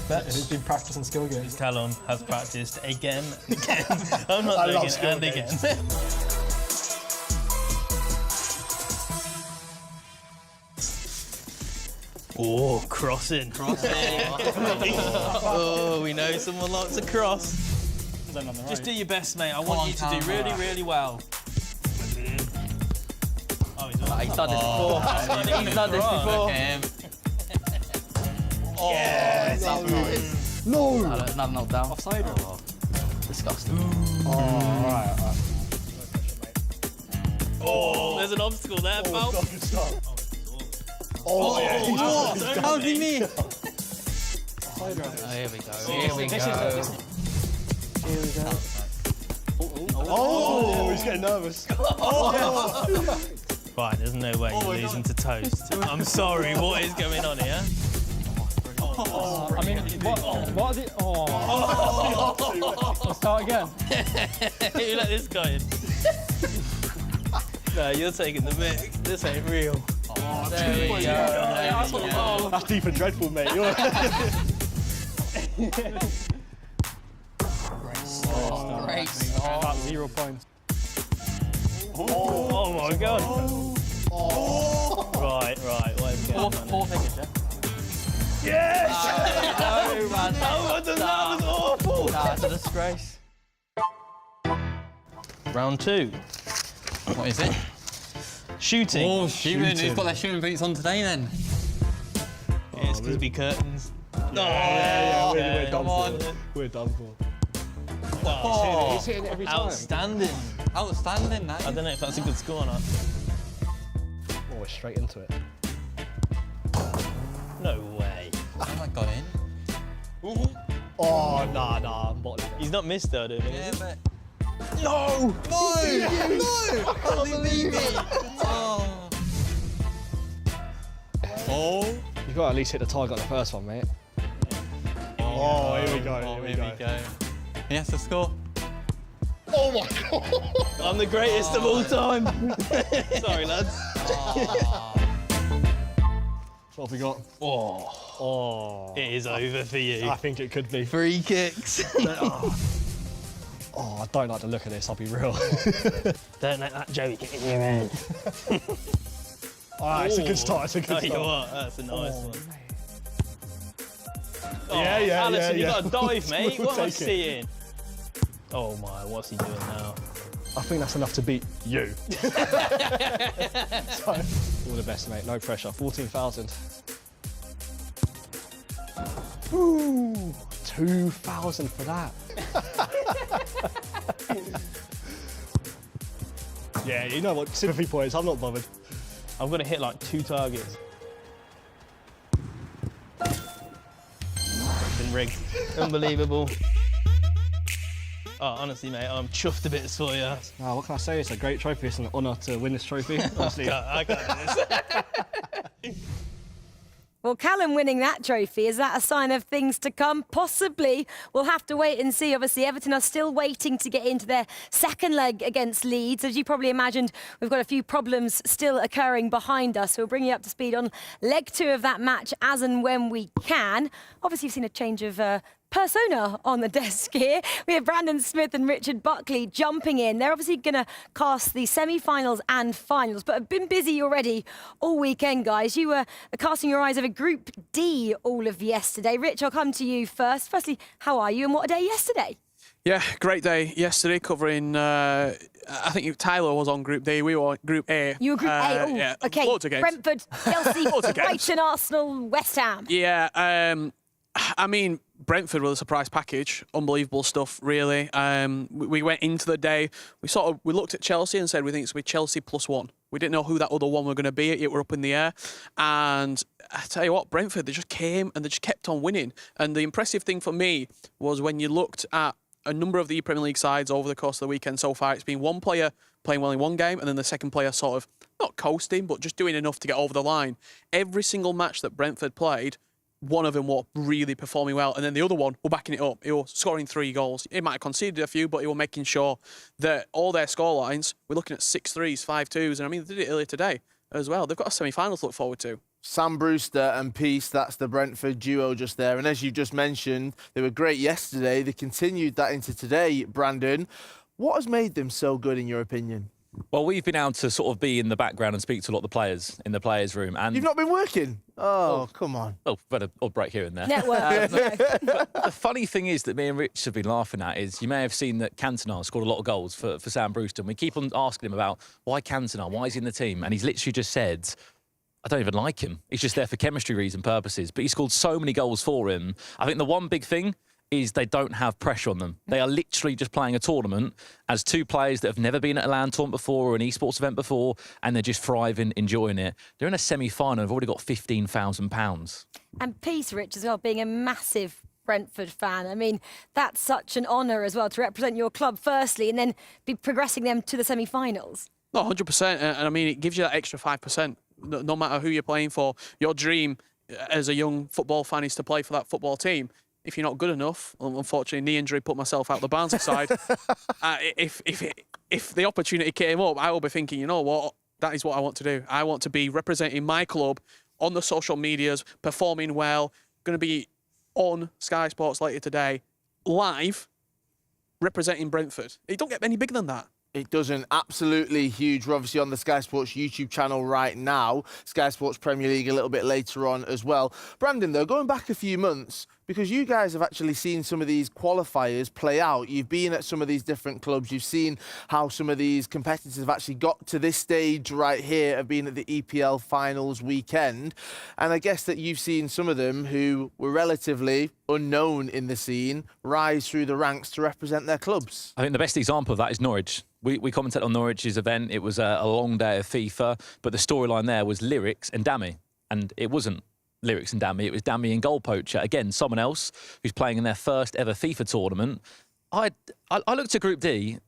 Who's been practicing skill games? Callum has practiced again. I'm not joking, and again. Oh, crossing. Oh, we know someone likes a cross. Just do your best, mate. I want you to do really, really well. Oh, he's done this before. He's done this before. Yes! No! Another knockdown. Offside. Oh. Disgusting. Alright. Oh, there's an obstacle there, pal. How did he mean? Here we go. Here we go. Oh, he's getting nervous. Right, there's no way you're losing to Toast. I'm sorry, what is going on here? I mean, what did... Let's start again. You let this guy in. No, you're taking the mix. This ain't real. There we go. That's deep and dreadful, mate. Great. About 0 points. Oh my god. Right, what is going on? Four figures, yeah? Yes! No, man. That was awful. That's a disgrace. Round 2. What is it? Shooting. Oh, shooting. Who's got their shooting boots on today then? It's because be curtains. Yeah, we're done come on. for. We're done for. Oh, he's hitting every time. Outstanding. Outstanding, that is. I don't know if that's a good score or not. Oh, we're straight into it. No way. Have I got in? Oh, nah, I'm bottling it. He's not missed though, do you think? Yeah, but... No! No! No! How did he leave me? Oh. Oh. You've got to at least hit the target on the first one, mate. Oh, here we go, here we go. He has to score. Oh my god! I'm the greatest of all time. Sorry, lads. What have we got? Oh. It is over for you. I think it could be. Free kicks. Oh, I don't like the look of this, I'll be real. Don't let that joke get in your head. Alright, it's a good start, it's a good Tell you start. what, that's a nice one. Yeah, Allison, you got to dive, We'll mate. What am I take it. seeing? Oh my, what's he doing now? I think that's enough to beat you. So, all the best, mate. No pressure. 14,000. Ooh, 2,000 for that. Yeah, you know what? Sympathy points. I'm not bothered. I'm going to hit like 2 targets. Been rigged. Unbelievable. Oh, honestly, mate, I'm chuffed a bit for you. Oh, what can I say? It's a great trophy. It's an honour to win this trophy. Honestly. I got this. Well, Callum winning that trophy, is that a sign of things to come? Possibly. We'll have to wait and see. Obviously, Everton are still waiting to get into their second leg against Leeds. As you probably imagined, we've got a few problems still occurring behind us. So we'll bring you up to speed on leg 2 of that match as and when we can. Obviously, you've seen a change of persona on the desk here. We have Brandon Smith and Richard Buckley jumping in. They're obviously going to cast the semi-finals and finals, but have been busy already all weekend, guys. You were casting your eyes over Group D all of yesterday. Rich, I'll come to you first. Firstly, how are you and what a day yesterday? Yeah, great day yesterday covering, I think Tyler was on Group D, we were on Group A. You were Group A, oh, yeah, okay. Loads of games. Brentford, Chelsea, Brighton, Arsenal, West Ham. Yeah, I mean, Brentford was a surprise package. Unbelievable stuff, really. We went into the day, we looked at Chelsea and said we think it's going to be Chelsea +1. We didn't know who that other one were going to be. It were up in the air. And I tell you what, Brentford, they just came and they just kept on winning. And the impressive thing for me was when you looked at a number of the ePremier League sides over the course of the weekend so far, it's been one player playing well in one game and then the second player sort of, not coasting, but just doing enough to get over the line. Every single match that Brentford played, one of them were really performing well, and then the other one were backing it up. He was scoring 3 goals. He might have conceded a few, but he was making sure that all their scorelines, we're looking at 6-3s, 5-2s, and I mean, they did it earlier today as well. They've got a semi-final to look forward to. Sam Brewster and Peace, that's the Brentford duo just there. And as you just mentioned, they were great yesterday. They continued that into today, Brandon. What has made them so good, in your opinion? Well, we've been able to sort of be in the background and speak to a lot of the players in the players' room. And you've not been working? Oh, come on. Oh, but a break here and there. Network. But the funny thing is that me and Rich have been laughing at is you may have seen that Cantona scored a lot of goals for Sam Brewster. And we keep on asking him about why Cantona, why is he in the team? And he's literally just said, I don't even like him. He's just there for chemistry reason purposes. But he scored so many goals for him. I think the one big thing is they don't have pressure on them. They are literally just playing a tournament as 2 players that have never been at a LAN tournament before or an esports event before, and they're just thriving, enjoying it. They're in a semi-final. They've already got £15,000. And Peace, Rich, as well, being a massive Brentford fan. I mean, that's such an honour as well to represent your club firstly and then be progressing them to the semi-finals. No, 100%. And I mean, it gives you that extra 5%. No matter who you're playing for, your dream as a young football fan is to play for that football team. If you're not good enough, unfortunately, knee injury put myself out the Barnsley side. If the opportunity came up, I will be thinking, you know what, that is what I want to do. I want to be representing my club on the social medias, performing well, going to be on Sky Sports later today, live, representing Brentford. It don't get any bigger than that. It doesn't. Absolutely huge. We're obviously on the Sky Sports YouTube channel right now. Sky Sports Premier League a little bit later on as well. Brandon, though, going back a few months, because you guys have actually seen some of these qualifiers play out. You've been at some of these different clubs. You've seen how some of these competitors have actually got to this stage right here of being at the EPL finals weekend. And I guess that you've seen some of them who were relatively unknown in the scene rise through the ranks to represent their clubs. I think the best example of that is Norwich. We commented on Norwich's event. It was a long day of FIFA, but the storyline there was Lyrics and Dammy. And it wasn't Lyrics and Dammy, it was Dammy and Goal Poacher. Again, someone else who's playing in their first ever FIFA tournament. I looked at Group D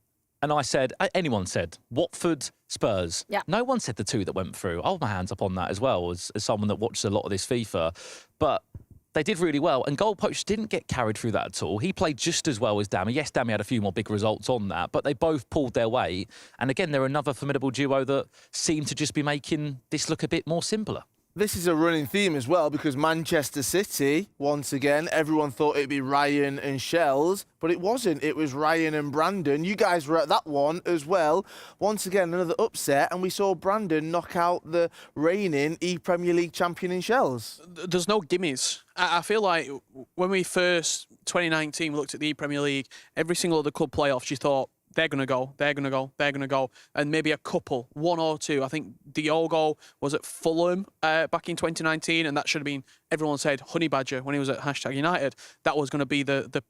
and I said, anyone said, Watford, Spurs. Yeah. No one said the 2 that went through. I'll hold my hands up on that as well, as someone that watches a lot of this FIFA. But they did really well, and Goal Poacher didn't get carried through that at all. He played just as well as Dammy. Yes, Dammy had a few more big results on that, but they both pulled their weight. And again, they're another formidable duo that seem to just be making this look a bit more simpler. This is a running theme as well, because Manchester City, once again, everyone thought it'd be Ryan and Shells, but it wasn't. It was Ryan and Brandon. You guys were at that one as well. Once again, another upset, and we saw Brandon knock out the reigning ePremier League champion in Shells. There's no gimmies. I feel like when we first, 2019, looked at the ePremier League, every single other club playoffs, you thought, they're going to go, they're going to go, they're going to go. And maybe a couple, 1 or 2. I think Diogo was at Fulham back in 2019, and that should have been, everyone said, Honey Badger when he was at #United. That was going to be the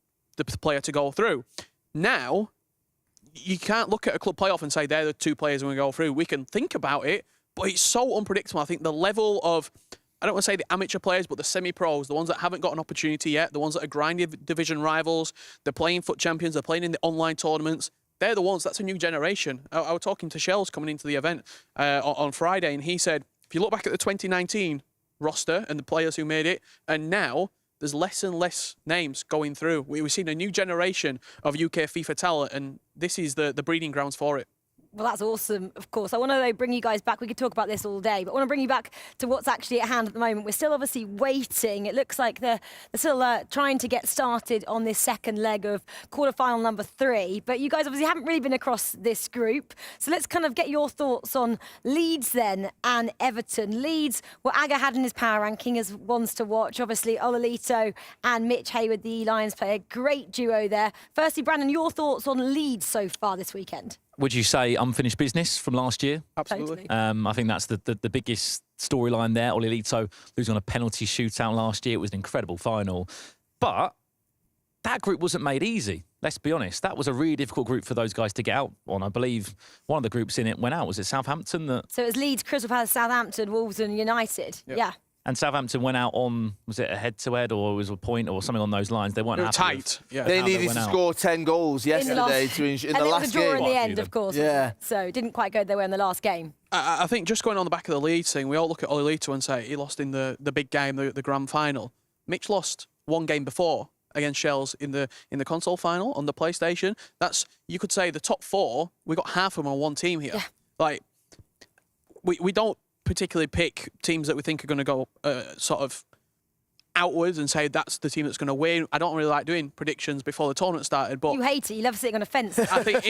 player to go through. Now, you can't look at a club playoff and say they're the 2 players who are going to go through. We can think about it, but it's so unpredictable. I think the level of, I don't want to say the amateur players, but the semi-pros, the ones that haven't got an opportunity yet, the ones that are grinding division rivals, they're playing FUT Champions, they're playing in the online tournaments. They're the ones, that's a new generation. I was talking to Shells coming into the event on Friday, and he said, if you look back at the 2019 roster and the players who made it, and now there's less and less names going through. We've seen a new generation of UK FIFA talent, and this is the breeding grounds for it. Well, that's awesome, of course. I want to bring you guys back. We could talk about this all day, but I want to bring you back to what's actually at hand at the moment. We're still obviously waiting. It looks like they're still trying to get started on this second leg of quarterfinal number 3. But you guys obviously haven't really been across this group. So let's kind of get your thoughts on Leeds then and Everton. Leeds, what Aga had in his power ranking as ones to watch. Obviously, Ololito and Mitch Hayward, the Lions player. Great duo there. Firstly, Brandon, your thoughts on Leeds so far this weekend? Would you say unfinished business from last year? Absolutely. I think that's the biggest storyline there. Ololito losing on a penalty shootout last year. It was an incredible final. But that group wasn't made easy. Let's be honest. That was a really difficult group for those guys to get out on. I believe one of the groups in it went out. Was it Southampton? So it was Leeds, Crystal Palace, Southampton, Wolves and United. Yep. Yeah. And Southampton went out on, was it a head-to-head or it was a point or something on those lines? They weren't happy. Tight. Yeah. They needed to score 10 goals yesterday to ensure in the last game. And it was a draw in the end, of course. Yeah. So it didn't quite go their way in the last game. I think just going on the back of the Leeds thing, we all look at Ololito and say he lost in the big game, the grand final. Mitch lost one game before against Shells in the console final on the PlayStation. That's, you could say, the top 4. We got half of them on one team here. Yeah. Like, we don't particularly pick teams that we think are going to go sort of outwards and say that's the team that's going to win. I don't really like doing predictions before the tournament started, but you hate it. You love sitting on a fence. I think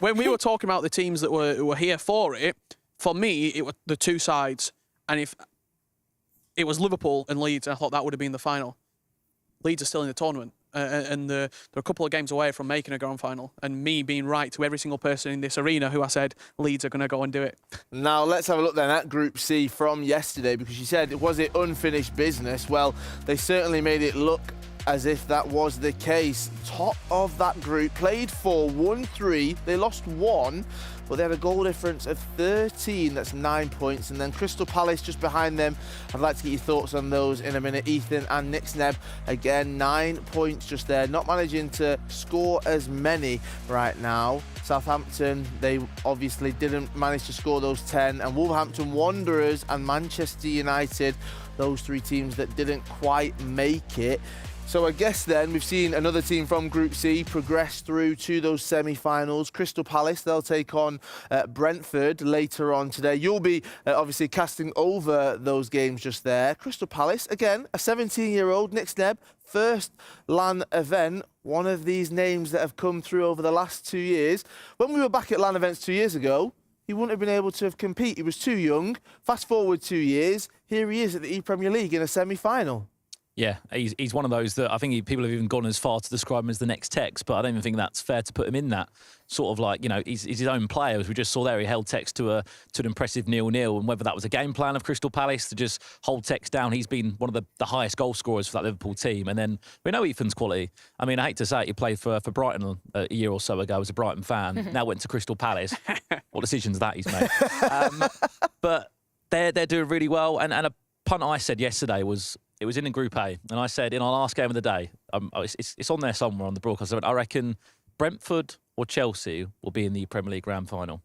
when we were talking about the teams that were here for it, for me it were the two sides, and if it was Liverpool and Leeds, I thought that would have been the final. Leeds are still in the tournament. And they're a couple of games away from making a grand final, and me being right to every single person in this arena who I said Leeds are going to go and do it. Now let's have a look then at Group C from yesterday, because you said, was it unfinished business? Well, they certainly made it look as if that was the case. Top of that group, played 4, won 3, they lost 1, but they had a goal difference of 13, that's 9 points. And then Crystal Palace just behind them. I'd like to get your thoughts on those in a minute. Ethan and Nick Sneb, again, 9 points just there, not managing to score as many right now. Southampton, they obviously didn't manage to score those 10, and Wolverhampton Wanderers and Manchester United, those 3 teams that didn't quite make it. So I guess then we've seen another team from Group C progress through to those semi-finals. Crystal Palace, they'll take on Brentford later on today. You'll be obviously casting over those games just there. Crystal Palace, again, a 17-year-old, Nick Sneb, first LAN event, one of these names that have come through over the last 2 years. When we were back at LAN events 2 years ago, he wouldn't have been able to have competed. He was too young. Fast forward 2 years, here he is at the ePremier League in a semi-final. Yeah, he's one of those that I think people have even gone as far to describe him as the next Tex, but I don't even think that's fair to put him in that sort of like, you know, he's his own player. As we just saw there, he held Tex to an impressive 0-0, and whether that was a game plan of Crystal Palace to just hold Tex down, he's been one of the highest goal scorers for that Liverpool team. And then we know Ethan's quality. I mean, I hate to say it, he played for Brighton a year or so ago as a Brighton fan, now went to Crystal Palace. What decisions that he's made. But they're doing really well, and a punt I said yesterday was, it was in Group A, and I said in our last game of the day, it's on there somewhere on the broadcast, I reckon Brentford or Chelsea will be in the Premier League Grand Final.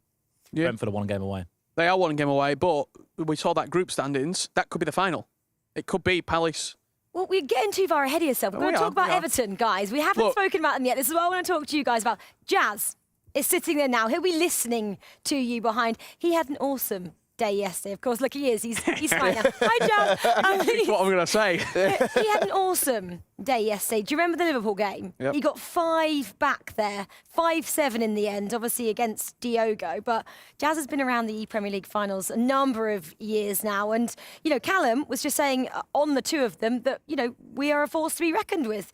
Yeah. Brentford are 1 game away. They are 1 game away, but we saw that group standings. That could be the final. It could be Palace. Well, we're getting too far ahead of yourself. We're going to talk about Everton, guys. We haven't spoken about them yet. This is what I want to talk to you guys about. Jazz is sitting there now. He'll be listening to you behind. He had an awesome day yesterday. Of course, look, he is. He's fine now. Hi, Jazz. That's what I'm going to say. He had an awesome day yesterday. Do you remember the Liverpool game? Yep. He got 5 back there, 5-7 in the end, obviously against Diogo. But Jazz has been around the ePremier League finals a number of years now. And, you know, Callum was just saying on the 2 of them that, you know, we are a force to be reckoned with.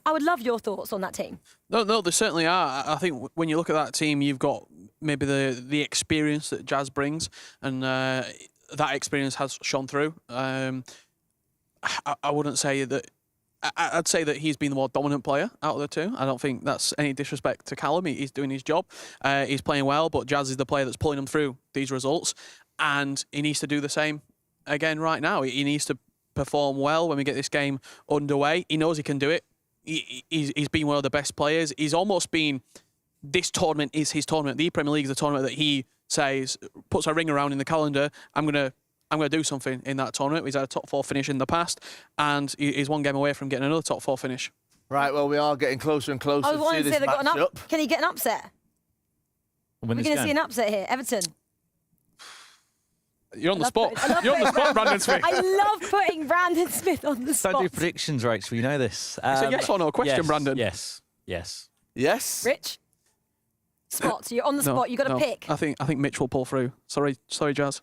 I would love your thoughts on that team. No, they certainly are. I think when you look at that team, you've got maybe the experience that Jazz brings, and that experience has shone through. I wouldn't say that. I'd say that he's been the more dominant player out of the 2. I don't think that's any disrespect to Callum. He's doing his job. He's playing well, but Jazz is the player that's pulling him through these results, and he needs to do the same again right now. He needs to perform well when we get this game underway. He knows he can do it. He's been one of the best players. He's almost been, this tournament is his tournament. The Premier League is the tournament that he says, puts a ring around in the calendar. I'm going to I'm going to do something in that tournament. He's had a top 4 finish in the past, and he's one game away from getting another top 4 finish. Right, well, we are getting closer and closer I was wanting to to say this they've got an matchup. Can he get an upset? We're going to see an upset here. Everton. You're on the spot. You're on the spot, Brandon Smith. I love putting Brandon Smith on the spot. Don't do predictions, Rach. We know this. It's a yes or no question, yes, Brandon. Yes. Yes. Yes. Rich? Spot. You're on the spot. You've got to pick. I think Mitch will pull through. Sorry, Jazz.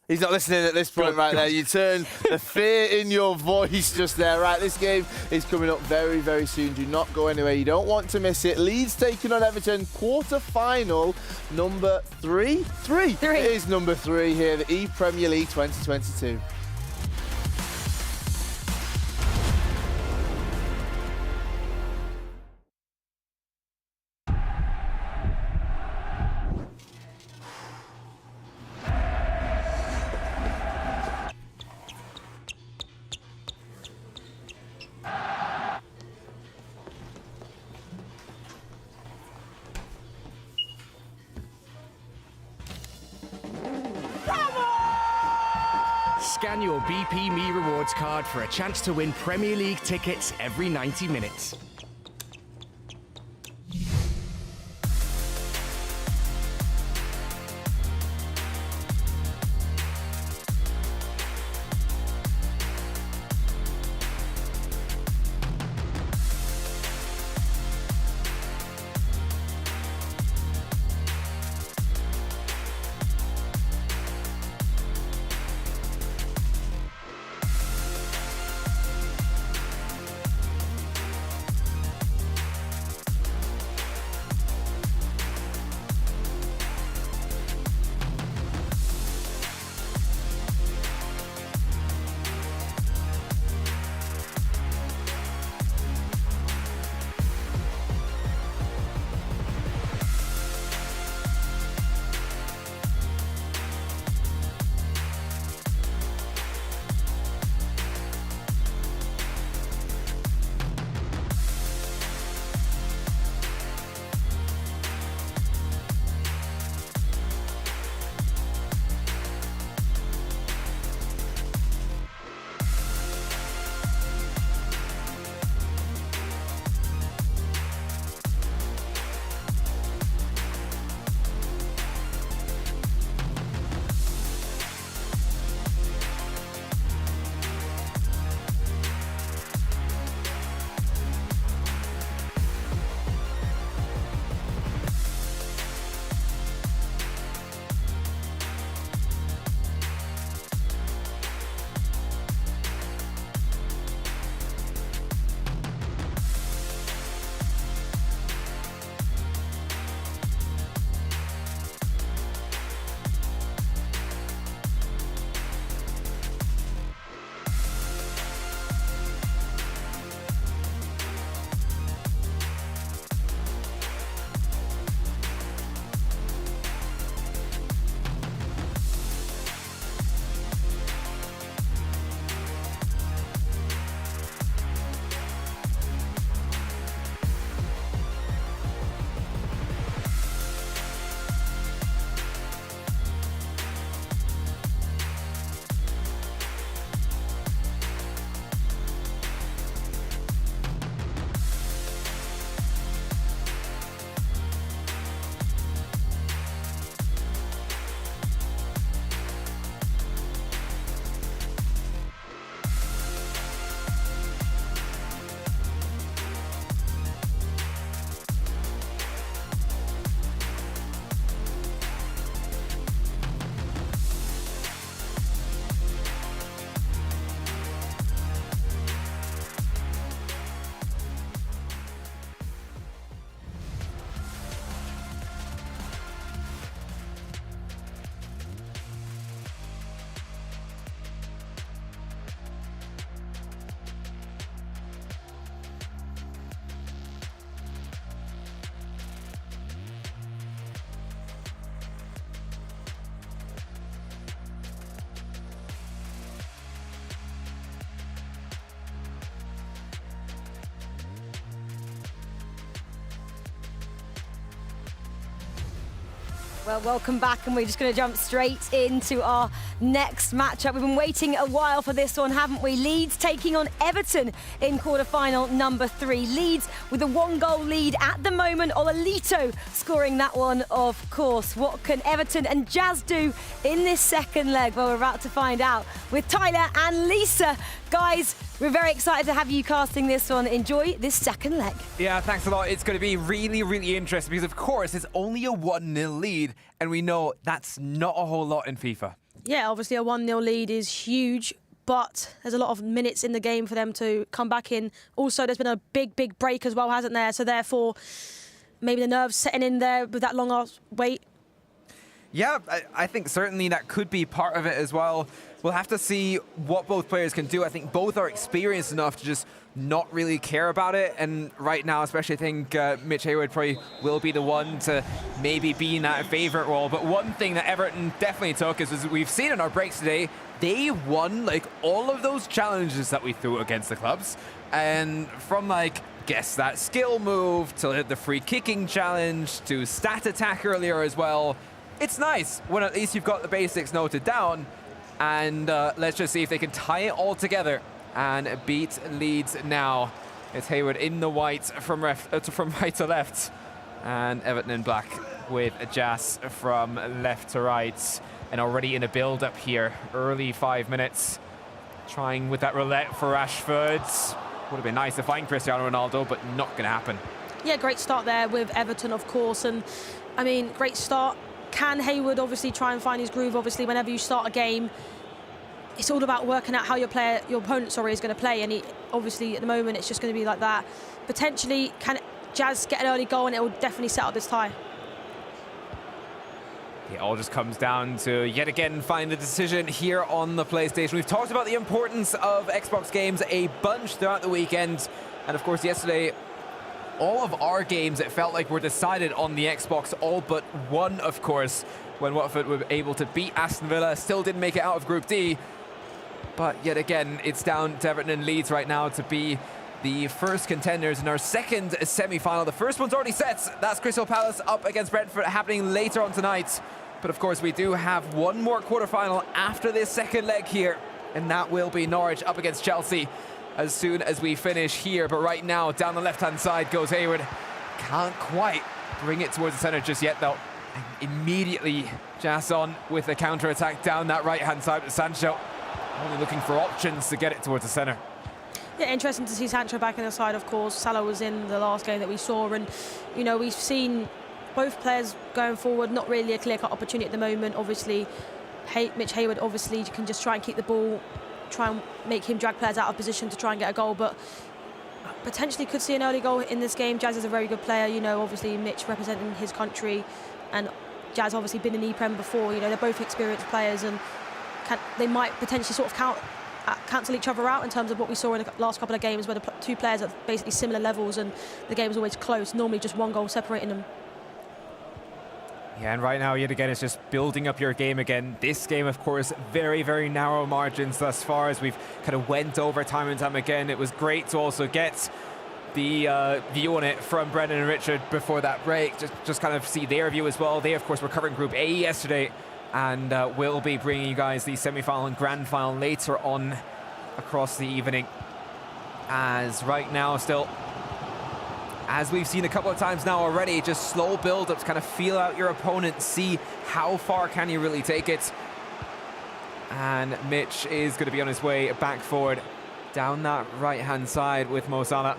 He's not listening at this point right there. You turn the fear in your voice just there. Right, this game is coming up very, very soon. Do not go anywhere. You don't want to miss it. Leeds taking on Everton, quarter-final number 3. It is number 3 here, the ePremier League 2022. Scan your BP Me Rewards card for a chance to win Premier League tickets every 90 minutes. Well, welcome back, and we're just going to jump straight into our next matchup. We've been waiting a while for this one, haven't we? Leeds taking on Everton in quarterfinal number 3. Leeds with a 1-goal lead at the moment. Ololito scoring that one, of course. What can Everton and Jazz do in this second leg? Well, we're about to find out with Tyler and Lisa. Guys, we're very excited to have you casting this one. Enjoy this second leg. Yeah, thanks a lot. It's going to be really, really interesting because, of course, it's only a 1-0 lead, and we know that's not a whole lot in FIFA. Yeah, obviously a 1-0 lead is huge, but there's a lot of minutes in the game for them to come back in. Also, there's been a big break as well, hasn't there? So therefore, maybe the nerves setting in there with that long wait. Yeah, I think certainly that could be part of it as well. We'll have to see what both players can do. I think both are experienced enough to just not really care about it. And right now, especially, I think Mitch Hayward probably will be the one to maybe be in that favourite role. But one thing that Everton definitely took is, as we've seen in our breaks today, they won like all of those challenges that we threw against the clubs. And from like guess that skill move to the free kicking challenge to stat attack earlier as well. It's nice when at least you've got the basics noted down. And let's just see if they can tie it all together and beat Leeds now. It's Hayward in the white from right to left. And Everton in black with Jas from left to right. And already in a build-up here. Early 5 minutes. Trying with that roulette for Rashford. Would have been nice to find Cristiano Ronaldo, but not going to happen. Yeah, great start there with Everton, of course. And, I mean, great start. Can Hayward obviously try and find his groove? Obviously, whenever you start a game, it's all about working out how your opponent, is going to play. And obviously, at the moment, it's just going to be like that. Potentially, can Jazz get an early goal, and it will definitely set up this tie. It all just comes down to, yet again, find the decision here on the PlayStation. We've talked about the importance of Xbox games a bunch throughout the weekend. And, of course, yesterday, all of our games, it felt like, were decided on the Xbox, all but one, of course, when Watford were able to beat Aston Villa. Still didn't make it out of Group D. But yet again, it's down to Everton and Leeds right now to be the first contenders in our second semi-final. The first one's already set. That's Crystal Palace up against Brentford, happening later on tonight. But of course, we do have one more quarterfinal after this second leg here, and that will be Norwich up against Chelsea as soon as we finish here. But right now, down the left-hand side goes Hayward. Can't quite bring it towards the centre just yet, though. And immediately, Jasson with a counter-attack down that right-hand side with Sancho. Only looking for options to get it towards the centre. Yeah, interesting to see Sancho back in the side, of course. Salah was in the last game that we saw, and, you know, we've seen both players going forward, not really a clear-cut opportunity at the moment. Obviously, Mitch Hayward, obviously, can just try and keep the ball, try and make him drag players out of position to try and get a goal, but potentially could see an early goal in this game. Jazz is a very good player, you know, obviously Mitch representing his country, and Jazz obviously been in ePrem before. You know, they're both experienced players, and they might potentially sort of cancel each other out in terms of what we saw in the last couple of games, where the two players are basically similar levels and the game is always close, normally just one goal separating them. Yeah, and right now, yet again, it's just building up your game again. This game, of course, very, very narrow margins thus far, as we've kind of went over time and time again. It was great to also get the view on it from Brendan and Richard before that break, just kind of see their view as well. They, of course, were covering Group A yesterday, and will be bringing you guys the semi-final and grand final later on across the evening. As right now, still, as we've seen a couple of times now already, just slow build-up to kind of feel out your opponent, see how far can you really take it. And Mitch is going to be on his way back forward down that right-hand side with Mo Salah.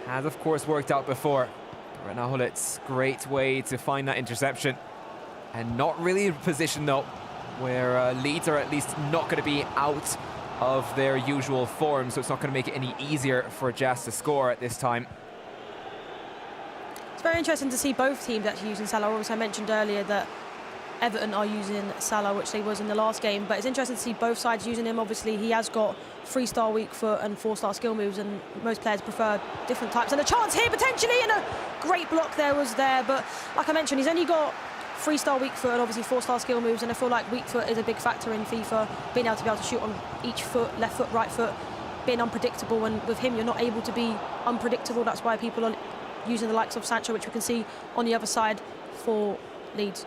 Has, of course, worked out before. Right now, Hullit's great way to find that interception. And not really in a position, though, where Leeds are at least not going to be out of their usual form, so it's not going to make it any easier for Jazz to score at this time. It's very interesting to see both teams actually using Salah. Obviously, I mentioned earlier that Everton are using Salah, which they was in the last game, but it's interesting to see both sides using him. Obviously, he has got 3-star weak foot and 4-star skill moves, and most players prefer different types. And a chance here, potentially, and a great block there was there, but like I mentioned, he's only got 3-star weak foot and obviously 4-star skill moves, and I feel like weak foot is a big factor in FIFA, being able to shoot on each foot, left foot, right foot, being unpredictable, and with him, you're not able to be unpredictable. That's why people are using the likes of Sancho, which we can see on the other side for Leeds.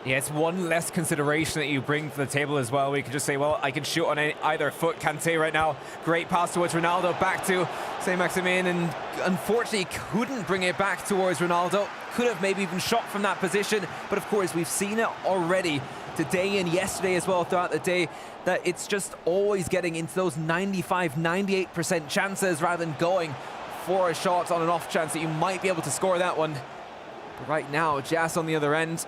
Yeah, it's one less consideration that you bring to the table as well. We could just say, well, I can shoot on either foot. Kante right now, great pass towards Ronaldo, back to Saint-Maximin, and unfortunately couldn't bring it back towards Ronaldo. Could have maybe even shot from that position, but of course we've seen it already today and yesterday as well throughout the day, that it's just always getting into those 95-98% chances rather than going for a shot on an off chance that you might be able to score that one. But right now, Jas on the other end,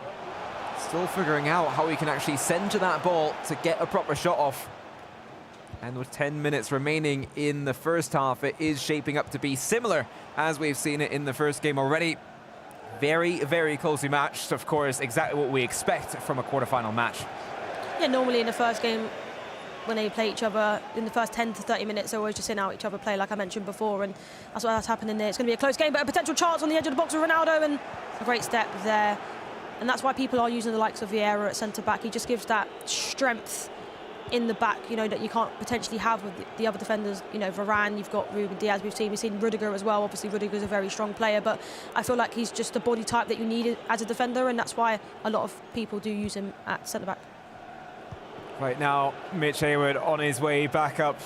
still figuring out how he can actually center that ball to get a proper shot off. And with 10 minutes remaining in the first half, it is shaping up to be similar as we've seen it in the first game already. Very, very closely matched, of course, exactly what we expect from a quarterfinal match. Yeah, normally in the first game, when they play each other, in the first 10 to 30 minutes, they're always just seeing out each other play, like I mentioned before, and that's happening there. It's going to be a close game, but a potential chance on the edge of the box with Ronaldo, and a great step there. And that's why people are using the likes of Vieira at centre-back. He just gives that strength in the back, you know, that you can't potentially have with the other defenders. You know, Varane, you've got Ruben Diaz, we've seen Rudiger as well. Obviously, Rudiger's a very strong player, but I feel like he's just the body type that you need as a defender, and that's why a lot of people do use him at centre-back. Right now, Mitch Hayward on his way back up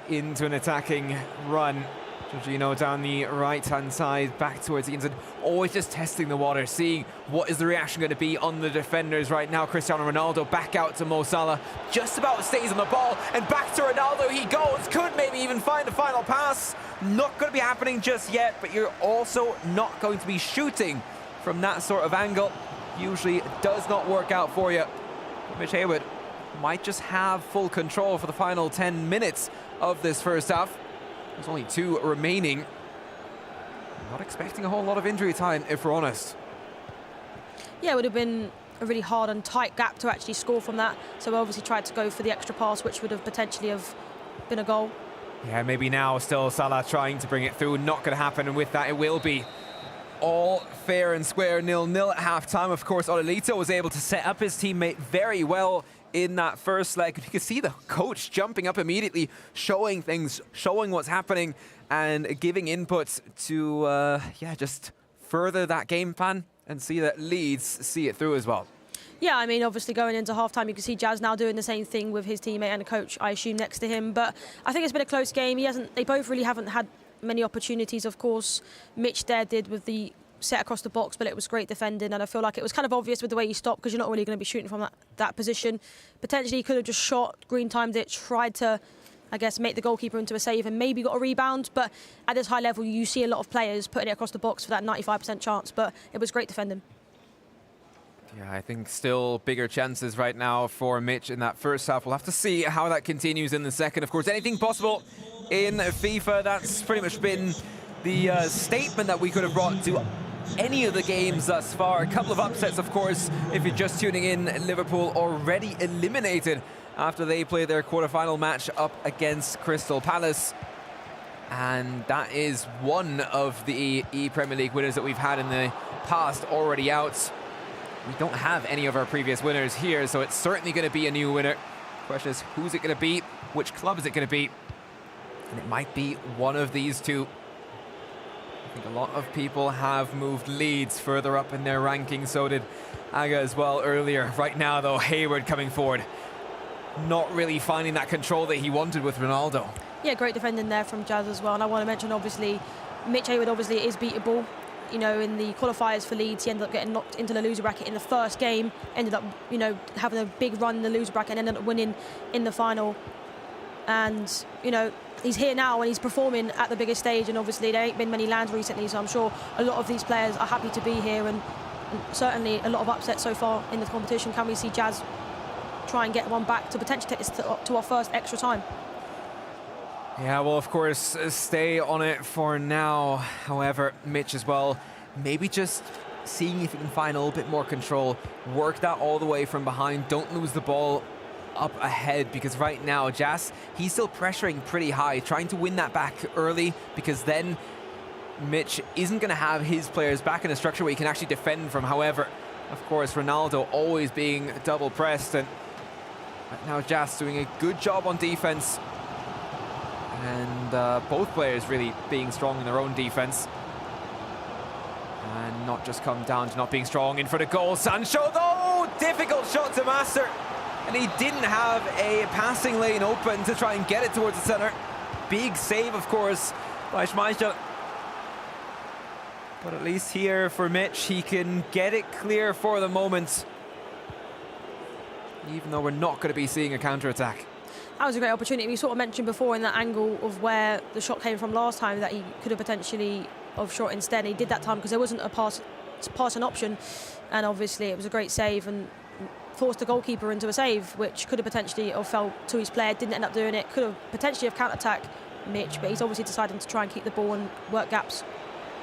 into an attacking run. Jorginho down the right-hand side, back towards the inside, always just testing the water, seeing what is the reaction going to be on the defenders right now. Cristiano Ronaldo back out to Mo Salah, just about stays on the ball, and back to Ronaldo he goes, could maybe even find the final pass. Not going to be happening just yet, but you're also not going to be shooting from that sort of angle. Usually it does not work out for you. Mitch Hayward might just have full control for the final 10 minutes of this first half. There's only 2 remaining. Not expecting a whole lot of injury time, if we're honest. Yeah, it would have been a really hard and tight gap to actually score from that. So we obviously tried to go for the extra pass, which would have potentially have been a goal. Yeah, maybe now still Salah trying to bring it through. Not going to happen, and with that it will be all fair and square, 0-0 at half-time. Of course, Olelito was able to set up his teammate very well in that first leg. You can see the coach jumping up immediately, showing things, showing what's happening, and giving inputs to just further that game plan and see that Leeds see it through as well. Yeah, I mean, obviously going into half-time, you can see Jas now doing the same thing with his teammate and the coach, I assume, next to him. But I think it's been a close game. They both really haven't had many opportunities. Of course, Mitch there did with the set across the box, but it was great defending, and I feel like it was kind of obvious with the way he stopped, because you're not really going to be shooting from that position. Potentially he could have just shot, green timed it, tried to, I guess, make the goalkeeper into a save and maybe got a rebound, but at this high level you see a lot of players putting it across the box for that 95% chance, but it was great defending. Yeah, I think still bigger chances right now for Mitch in that first half. We'll have to see how that continues in the second. Of course, anything possible in FIFA. That's pretty much been the statement that we could have brought to any of the games thus far. A couple of upsets, of course, if you're just tuning in. Liverpool already eliminated after they played their quarterfinal match up against Crystal Palace. And that is one of the ePremier League winners that we've had in the past already out. We don't have any of our previous winners here, so it's certainly going to be a new winner. The question is, who's it going to be? Which club is it going to be? And it might be one of these two. I think a lot of people have moved Leeds further up in their ranking. So did Aga as well earlier. Right now, though, Hayward coming forward. Not really finding that control that he wanted with Ronaldo. Yeah, great defending there from Jas as well. And I want to mention, obviously, Mitch Hayward obviously is beatable. You know, in the qualifiers for Leeds, he ended up getting knocked into the loser bracket in the first game. Ended up, you know, having a big run in the loser bracket and ended up winning in the final. And, you know, he's here now and he's performing at the biggest stage, and obviously there ain't been many lands recently, so I'm sure a lot of these players are happy to be here, and certainly a lot of upsets so far in the competition. Can we see Jas try and get one back to potentially take this to our first extra time? Yeah, well, of course, stay on it for now. However, Mitch as well, maybe just seeing if he can find a little bit more control, work that all the way from behind, don't lose the ball up ahead, because right now Jas, he's still pressuring pretty high, trying to win that back early, because then Mitch isn't going to have his players back in a structure where he can actually defend from. However, of course, Ronaldo always being double pressed, and right now Jas doing a good job on defense, and both players really being strong in their own defense, and not just come down to not being strong in front of goal. Sancho though, difficult shot to master. And he didn't have a passing lane open to try and get it towards the centre. Big save, of course, by Schmeichel. But at least here for Mitch, he can get it clear for the moment. Even though we're not going to be seeing a counter-attack. That was a great opportunity. We sort of mentioned before in that angle of where the shot came from last time that he could have potentially have shot instead. And he did that time because there wasn't a passing option. And obviously it was a great save and forced the goalkeeper into a save, which could have potentially have fell to his player, didn't end up doing it. Could have potentially have counter-attacked Mitch, but he's obviously decided to try and keep the ball and work gaps.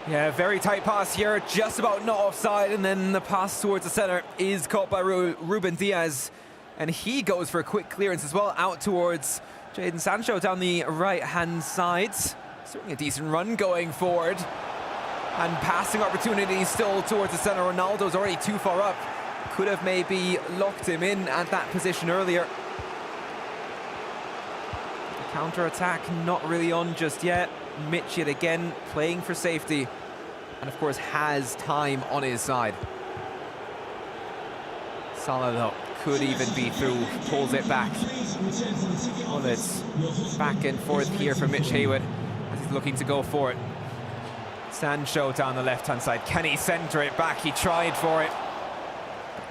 Yeah, very tight pass here, just about not offside, and then the pass towards the centre is caught by Ruben Diaz, and he goes for a quick clearance as well, out towards Jadon Sancho down the right-hand side. Certainly a decent run going forward, and passing opportunity still towards the centre. Ronaldo's already too far up. Could have maybe locked him in at that position earlier. The counter-attack not really on just yet. Mitch yet again playing for safety, and of course has time on his side. Salah though could even be through, pulls it back. Well, it's back and forth here for Mitch Haywood as he's looking to go for it. Sancho down the left-hand side. Can he centre it back? He tried for it.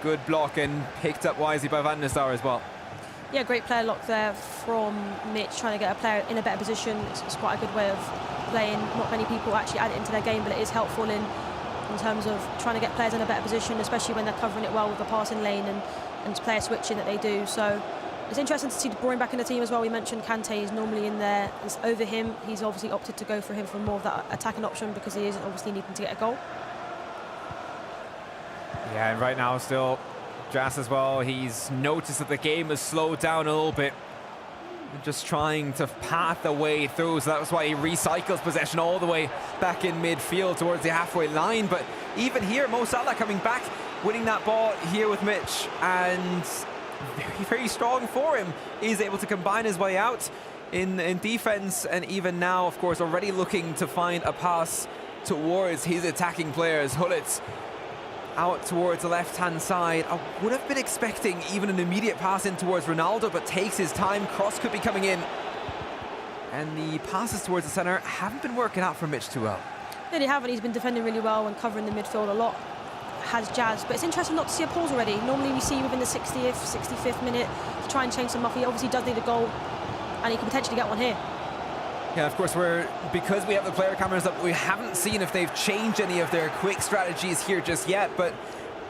Good block and picked up wisely by Van der Sar as well. Yeah, great player lock there from Mitch, trying to get a player in a better position. It's quite a good way of playing. Not many people actually add it into their game, but it is helpful in terms of trying to get players in a better position, especially when they're covering it well with the passing lane and player switching that they do. So it's interesting to see De Bruyne back in the team as well. We mentioned Kante is normally in there. It's over him. He's obviously opted to go for him for more of that attacking option because he is obviously needing to get a goal. Yeah, and right now still Jas as well, he's noticed that the game has slowed down a little bit. Just trying to path a way through, so that's why he recycles possession all the way back in midfield towards the halfway line. But even here, Mo Salah coming back, winning that ball here with Mitch, and very, very strong for him. He's able to combine his way out in defense, and even now, of course, already looking to find a pass towards his attacking players. Hullitz out towards the left-hand side. I would have been expecting even an immediate pass in towards Ronaldo, but takes his time. Cross could be coming in. And the passes towards the centre haven't been working out for Mitch too well. No, they haven't. He's been defending really well and covering the midfield a lot. Has Jazz, but it's interesting not to see a pause already. Normally we see within the 60th, 65th minute to try and change some up. He obviously does need a goal, and he can potentially get one here. Yeah, of course, because we have the player cameras up, we haven't seen if they've changed any of their quick strategies here just yet, but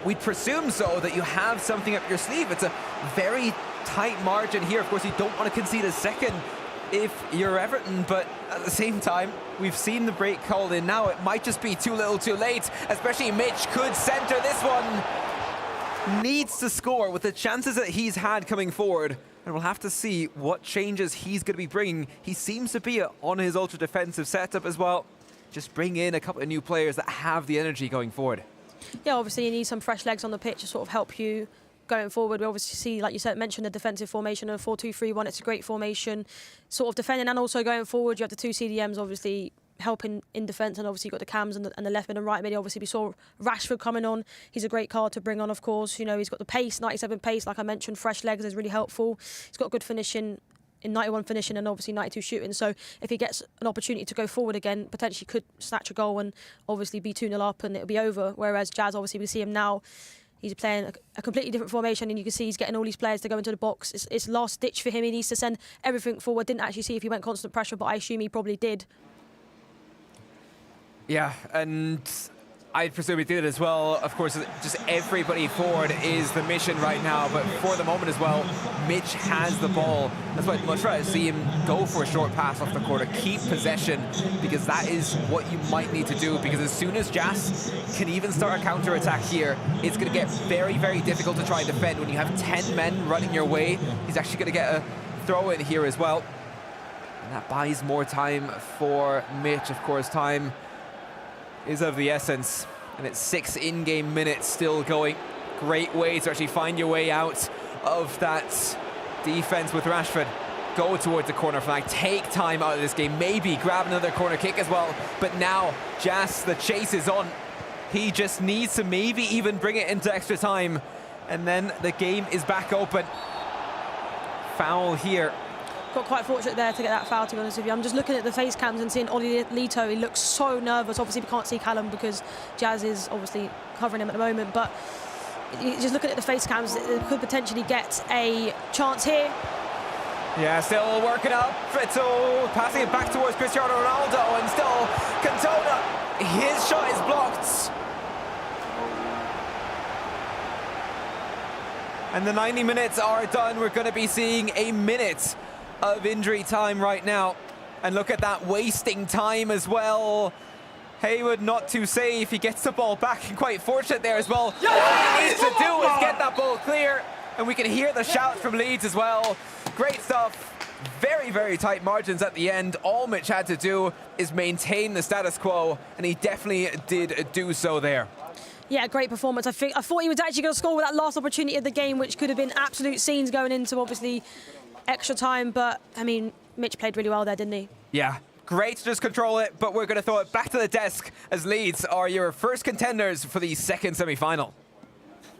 we'd presume so, that you have something up your sleeve. It's a very tight margin here. Of course, you don't want to concede a second if you're Everton, but at the same time, we've seen the break called in now. It might just be too little too late, especially Mitch could centre this one. Needs to score with the chances that he's had coming forward. And we'll have to see what changes he's going to be bringing. He seems to be on his ultra-defensive setup as well. Just bring in a couple of new players that have the energy going forward. Yeah, obviously you need some fresh legs on the pitch to sort of help you going forward. We obviously see, like you said, mentioned the defensive formation of 4-2-3-1. It's a great formation, sort of defending and also going forward. You have the two CDMs, obviously, helping in defence, and obviously you've got the cams and the left mid and right mid. Obviously we saw Rashford coming on. He's a great card to bring on, of course. You know, he's got the pace, 97 pace, like I mentioned. Fresh legs is really helpful. He's got good finishing in 91 finishing and obviously 92 shooting. So if he gets an opportunity to go forward again, potentially could snatch a goal and obviously be 2-0 up and it'll be over. Whereas Jazz, obviously we see him now, he's playing a completely different formation, and you can see he's getting all these players to go into the box. It's last ditch for him. He needs to send everything forward. Didn't actually see if he went constant pressure, but I assume he probably did. Yeah, and I presume he did it as well. Of course, just everybody forward is the mission right now, but for the moment as well, Mitch has the ball. That's why I'd much rather see him go for a short pass off the corner, keep possession, because that is what you might need to do, because as soon as Jas can even start a counter-attack here, it's going to get very, very difficult to try and defend. When you have 10 men running your way, he's actually going to get a throw in here as well. And that buys more time for Mitch. Of course, time is of the essence, and it's 6 in-game minutes still going. Great way to actually find your way out of that defense with Rashford. Go towards the corner flag, take time out of this game, maybe grab another corner kick as well. But now, Jas, the chase is on. He just needs to maybe even bring it into extra time. And then the game is back open. Foul here. Got quite fortunate there to get that foul, to be honest with you. I'm just looking at the face cams and seeing Oli Lito. He looks so nervous. Obviously, we can't see Callum because Jazz is obviously covering him at the moment. But just looking at the face cams, it could potentially get a chance here. Yeah, still working up. Fritzel passing it back towards Cristiano Ronaldo, and still Cantona. His shot is blocked. And the 90 minutes are done. We're going to be seeing a minute of injury time right now. And look at that, wasting time as well. Haywood not too safe. He gets the ball back, and quite fortunate there as well. Yeah! All he needs to do is get that ball clear. And we can hear the shout from Leeds as well. Great stuff. Very, very tight margins at the end. All Mitch had to do is maintain the status quo, and he definitely did do so there. Yeah, great performance. I thought he was actually going to score with that last opportunity of the game, which could have been absolute scenes going into, obviously, extra time. But, I mean, Mitch played really well there, didn't he? Yeah, great to just control it, but we're going to throw it back to the desk as Leeds are your first contenders for the second semi-final.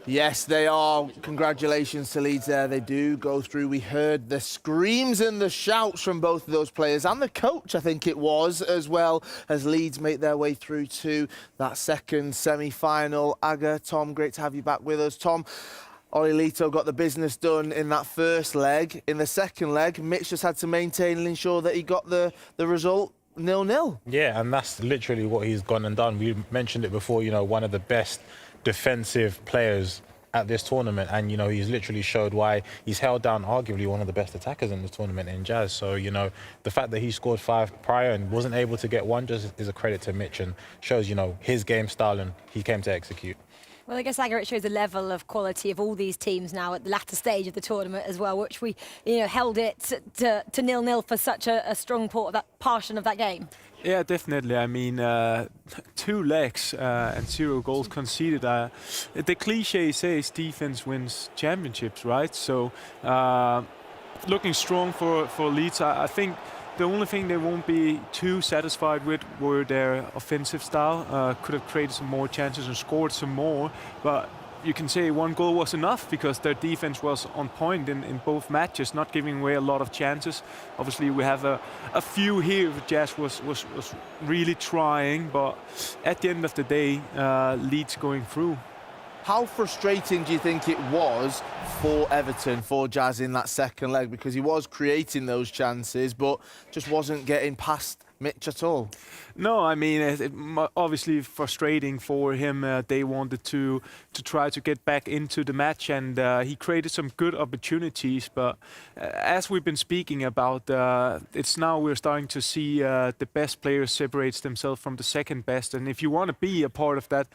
Yes, they are. Congratulations to Leeds there. They do go through. We heard the screams and the shouts from both of those players and the coach, I think it was, as well, as Leeds make their way through to that second semi-final. Aga, Tom, great to have you back with us. Tom, Oli Lito got the business done in that first leg. In the second leg, Mitch just had to maintain and ensure that he got the result 0-0. Yeah, and that's literally what he's gone and done. We mentioned it before, you know, one of the best defensive players at this tournament, and you know, he's literally showed why he's held down arguably one of the best attackers in the tournament in Jazz. So, you know, the fact that he scored 5 prior and wasn't able to get one just is a credit to Mitch, and shows, you know, his game style, and he came to execute. Well, I guess, Aga, it shows the level of quality of all these teams now at the latter stage of the tournament as well, which we, you know, held it to 0-0 for such a strong portion of that game. Yeah, definitely. I mean, 2 legs and 0 goals conceded. The cliche says defense wins championships, right? So looking strong for Leeds. I think the only thing they won't be too satisfied with were their offensive style. Could have created some more chances and scored some more, but you can say 1 goal was enough because their defense was on point in both matches, not giving away a lot of chances. Obviously, we have a few here. Jazz was really trying, but at the end of the day, Leeds going through. How frustrating do you think it was for Everton, for Jazz in that second leg? Because he was creating those chances, but just wasn't getting past Mitch at all. No, I mean, it obviously frustrating for him. They wanted to try to get back into the match, and he created some good opportunities. But as we've been speaking about, it's now we're starting to see the best player separates themselves from the second best. And if you want to be a part of that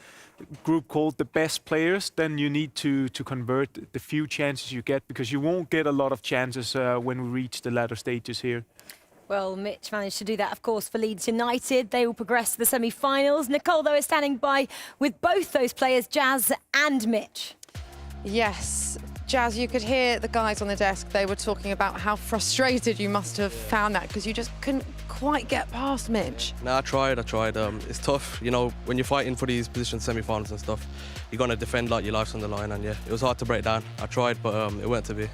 group called the best players, then you need to convert the few chances you get, because you won't get a lot of chances when we reach the latter stages here. Well, Mitch managed to do that, of course, for Leeds United. They will progress to the semi-finals. Nicole, though, is standing by with both those players, Jazz and Mitch. Yes. Jazz, you could hear the guys on the desk. They were talking about how frustrated you must have found that because you just couldn't quite get past Mitch. No, I tried. It's tough, you know, when you're fighting for these position semi-finals and stuff. You're going to defend like your life's on the line, and yeah, it was hard to break down. I tried, but it weren't to be.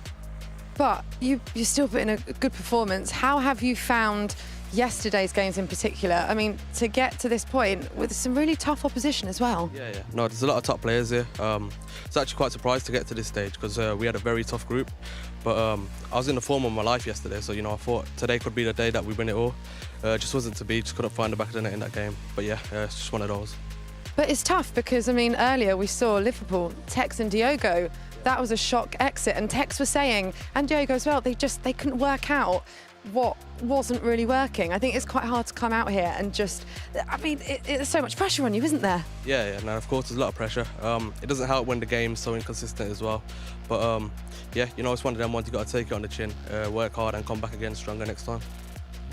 But you still put in a good performance. How have you found yesterday's games in particular? I mean, to get to this point with some really tough opposition as well. Yeah. No, there's a lot of top players here. I was actually quite surprised to get to this stage because we had a very tough group. But I was in the form of my life yesterday, so, you know, I thought today could be the day that we win it all. Just wasn't to be, just couldn't find the back of the net in that game. But yeah, it's just one of those. But it's tough because, I mean, earlier we saw Liverpool, Tex and Diogo. That was a shock exit, and Tex was saying, and Diogo as well, they couldn't work out what wasn't really working. I think it's quite hard to come out here and just, I mean, there's so much pressure on you, isn't there? Yeah, no, of course there's a lot of pressure. It doesn't help when the game's so inconsistent as well. But yeah, you know, it's one of them ones you got to take it on the chin, work hard and come back again stronger next time.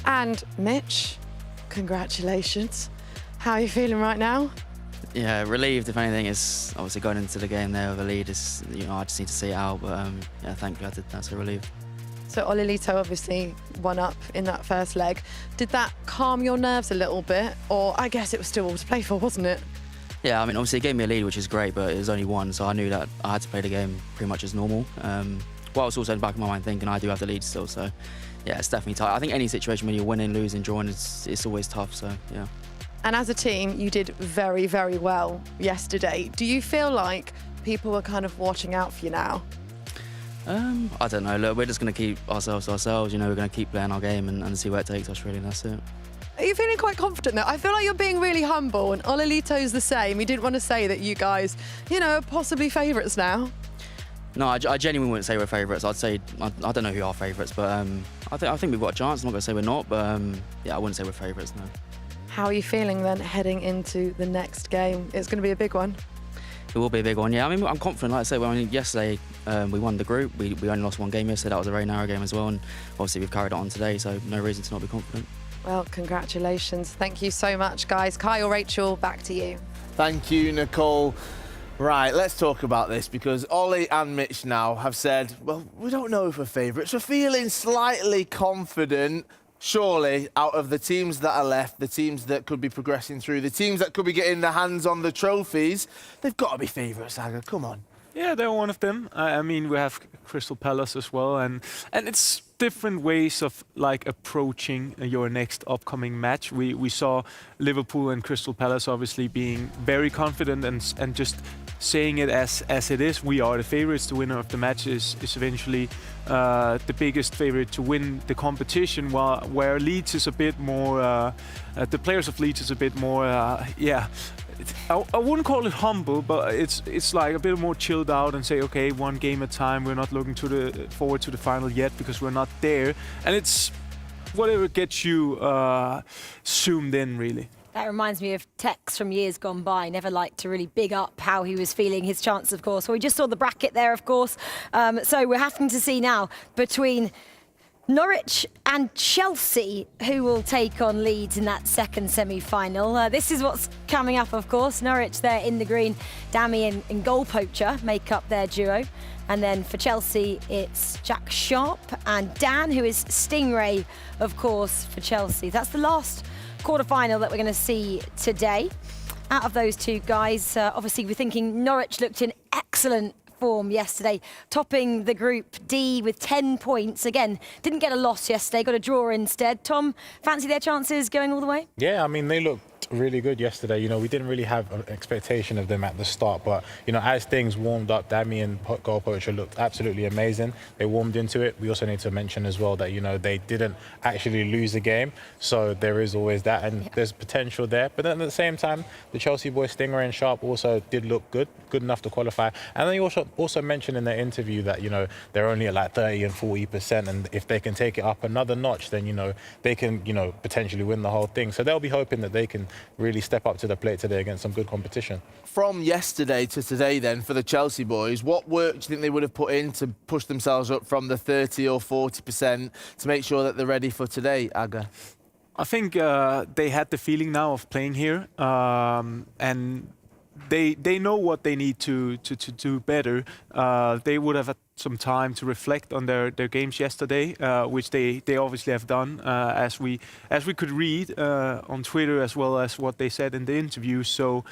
And Mitch, congratulations. How are you feeling right now? Yeah, relieved if anything. Is obviously going into the game there with a lead. Is, you know, I just need to see it out. But yeah, thank God that's a relief. So Oli Lito obviously won up in that first leg. Did that calm your nerves a little bit, or I guess it was still all to play for, wasn't it? Yeah, I mean, obviously it gave me a lead, which is great, but it was only one, so I knew that I had to play the game pretty much as normal. While I was also in the back of my mind thinking I do have the lead still, so yeah, it's definitely tight. I think any situation when you're winning, losing, drawing, it's always tough, so yeah. And as a team, you did very, very well yesterday. Do you feel like people are kind of watching out for you now? I don't know. Look, we're just going to keep ourselves to ourselves. You know, we're going to keep playing our game and see where it takes us, really, and that's it. Are you feeling quite confident now? I feel like you're being really humble, and Ololito's the same. He didn't want to say that you guys, you know, are possibly favourites now. No, I genuinely wouldn't say we're favourites. I'd say, I don't know who are favourites, but I think we've got a chance. I'm not going to say we're not, but yeah, I wouldn't say we're favourites, no. How are you feeling then heading into the next game? It's going to be a big one. It will be a big one, yeah. I mean, I'm confident, like I said. Well, I mean, yesterday we won the group. We only lost one game yesterday. That was a very narrow game as well, and obviously we've carried it on today, so no reason to not be confident. Well, congratulations. Thank you so much, guys. Kyle, Rachel, back to you. Thank you, Nicole. Right, let's talk about this, because Ollie and Mitch now have said, well, we don't know if we're favourites. We're feeling slightly confident. Surely, out of the teams that are left, the teams that could be progressing through, the teams that could be getting their hands on the trophies, they've got to be favourites, Aga. Come on. Yeah, they're one of them. I mean, we have Crystal Palace as well, and it's different ways of like approaching your next upcoming match. We saw Liverpool and Crystal Palace obviously being very confident and just saying it as it is. We are the favourites. The winner of the match is eventually the biggest favourite to win the competition, where Leeds is a bit more, the players of Leeds is a bit more, yeah, I wouldn't call it humble, but it's like a bit more chilled out and say, okay, one game at a time. We're not looking forward to the final yet because we're not there, and it's whatever gets you zoomed in, really. That reminds me of Tex from years gone by. Never liked to really big up how he was feeling, his chance, of course. Well, we just saw the bracket there, of course. So we're having to see now between Norwich and Chelsea, who will take on Leeds in that second semi-final. This is what's coming up, of course. Norwich, they're in the green. Dami and goal poacher make up their duo. And then for Chelsea, it's Jack Sharp and Dan, who is Stingray, of course, for Chelsea. That's the last quarterfinal that we're going to see today. Out of those two guys, obviously we're thinking Norwich looked in excellent form yesterday, topping the Group D with 10 points. Again, didn't get a loss yesterday, got a draw instead. Tom, fancy their chances going all the way? Yeah, I mean, they looked really good yesterday. You know, we didn't really have an expectation of them at the start, but, you know, as things warmed up, Dami and goal poacher looked absolutely amazing. They warmed into it. We also need to mention as well that, you know, they didn't actually lose the game, so there is always that, and there's potential there. But then at the same time, the Chelsea boys, Stingray and Sharp, also did look good enough to qualify. And they also mentioned in their interview that, you know, they're only at like 30 and 40%, and if they can take it up another notch, then, you know, they can, you know, potentially win the whole thing. So they'll be hoping that they can really step up to the plate today against some good competition. From yesterday to today then, for the Chelsea boys, what work do you think they would have put in to push themselves up from the 30 or 40% to make sure that they're ready for today, Aga? I think they had the feeling now of playing here, and they know what they need to do better. They would have had some time to reflect on their games yesterday, which they obviously have done, as we could read on Twitter, as well as what they said in the interview. So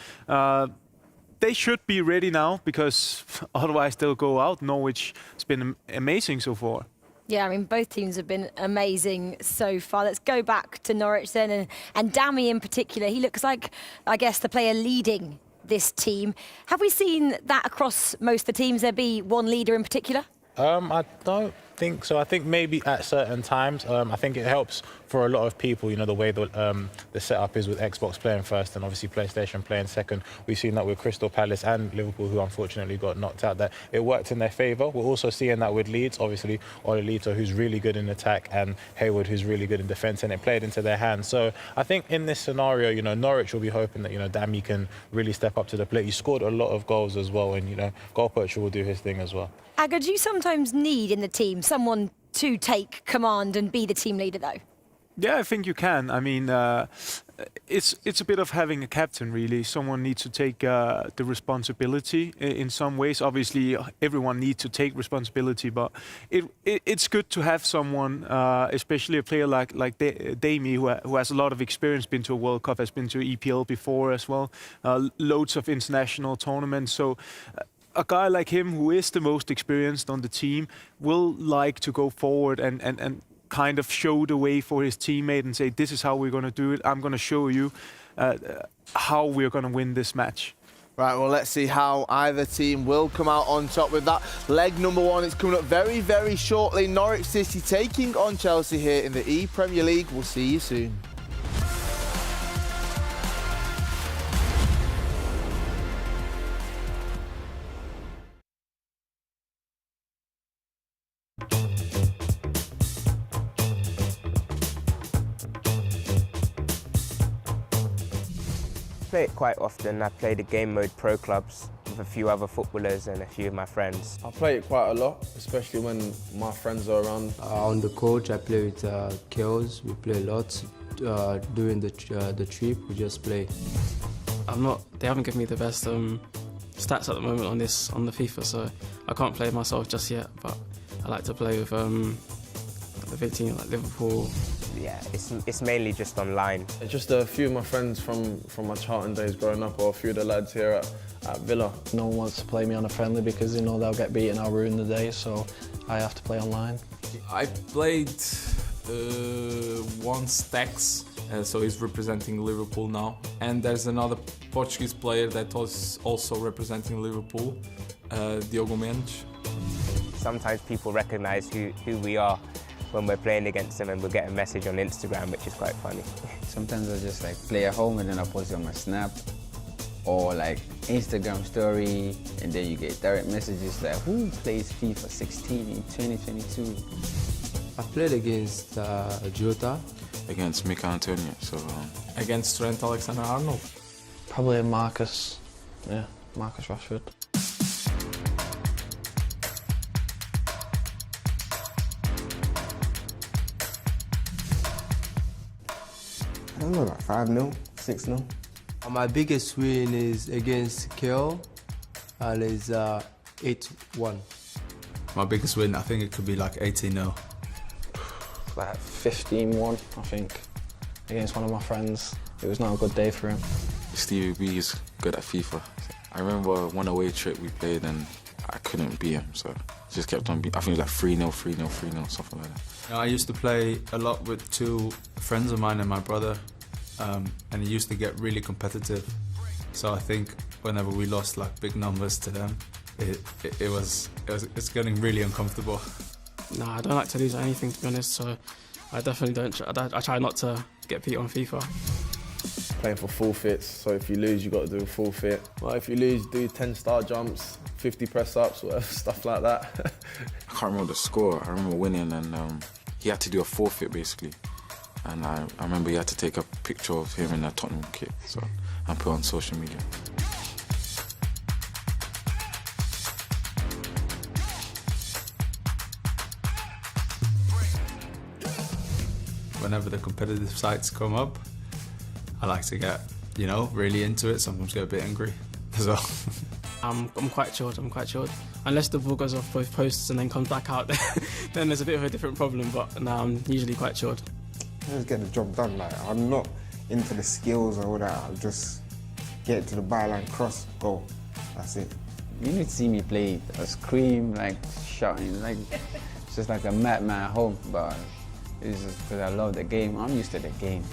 they should be ready now, because otherwise they'll go out. Norwich has been amazing so far. Yeah, I mean, both teams have been amazing so far. Let's go back to Norwich then, and Dami in particular. He looks like, I guess, the player leading this team. Have we seen that across most of the teams? There be one leader in particular? I don't think so. I think maybe at certain times. I think it helps for a lot of people, you know, the way the setup is with Xbox playing first and obviously PlayStation playing second. We've seen that with Crystal Palace and Liverpool, who unfortunately got knocked out, that it worked in their favour. We're also seeing that with Leeds, obviously, Ololito, who's really good in attack, and Hayward, who's really good in defence, and it played into their hands. So I think in this scenario, you know, Norwich will be hoping that, you know, Dami can really step up to the plate. He scored a lot of goals as well, and, you know, goal poacher will do his thing as well. Aga, do you sometimes need in the team someone to take command and be the team leader, though? Yeah, I think you can. I mean, it's a bit of having a captain, really. Someone needs to take the responsibility in some ways. Obviously, everyone needs to take responsibility, but it's good to have someone, especially a player like Damie, who has a lot of experience, been to a World Cup, has been to EPL before as well, loads of international tournaments. So a guy like him, who is the most experienced on the team, will like to go forward and kind of show the way for his teammate and say, this is how we're going to do it. I'm going to show you how we're going to win this match. Right, well, let's see how either team will come out on top with that. Leg number one, it's coming up very, very shortly. Norwich City taking on Chelsea here in the ePremier League. We'll see you soon. I play it quite often. I play the game mode pro clubs with a few other footballers and a few of my friends. I play it quite a lot, especially when my friends are around. On the coach, I play with Chaos. We play a lot. During the trip, we just play. They haven't given me the best stats at the moment on the FIFA, so I can't play myself just yet. But I like to play with the big team like Liverpool. Yeah, it's mainly just online. Just a few of my friends from my Charlton days growing up, or a few of the lads here at Villa. No one wants to play me on a friendly because they know they'll get beaten, I'll ruin the day, so I have to play online. I played once Tex, so he's representing Liverpool now. And there's another Portuguese player that was also representing Liverpool, Diogo Mendes. Sometimes people recognise who we are when we're playing against them, and we'll get a message on Instagram, which is quite funny. Sometimes I just play at home and then I post it on my Snap or Instagram story, and then you get direct messages like, who plays FIFA 16 in 2022? I played against Jota. Against Mikel Antonio, so against Trent Alexander-Arnold. Probably Marcus Rashford. I don't know, like 5-0, 6-0. My biggest win is against Kiel, and it's 8-1. My biggest win, I think it could be like 18-0. Like 15-1, I think, against one of my friends. It was not a good day for him. Stevie B is good at FIFA. I remember one away trip we played and I couldn't beat him, so just kept on beating. I think it was like 3-0, 3-0, 3-0, something like that. I used to play a lot with two friends of mine and my brother, and it used to get really competitive. So I think whenever we lost big numbers to them, it's getting really uncomfortable. No, I don't like to lose at anything, to be honest, so I definitely don't. I try not to get beat on FIFA. Playing for forfeits, so if you lose, you've got to do a forfeit. Well, if you lose, do 10 star jumps, 50 press-ups, whatever, stuff like that. I can't remember the score. I remember winning and he had to do a forfeit, basically. And I remember he had to take a picture of him in a Tottenham kit, so I put it on social media. Whenever the competitive sites come up, I like to get, really into it, sometimes get a bit angry as well. I'm quite chilled, Unless the ball goes off both posts and then comes back out, then there's a bit of a different problem, but no, I'm usually quite chilled. I just get the job done, I'm not into the skills or all that, I'll just get to the byline, cross, goal, that's it. You need to see me play, scream, shouting, it's just like a madman at home, but it's just because I love the game. I'm used to the game.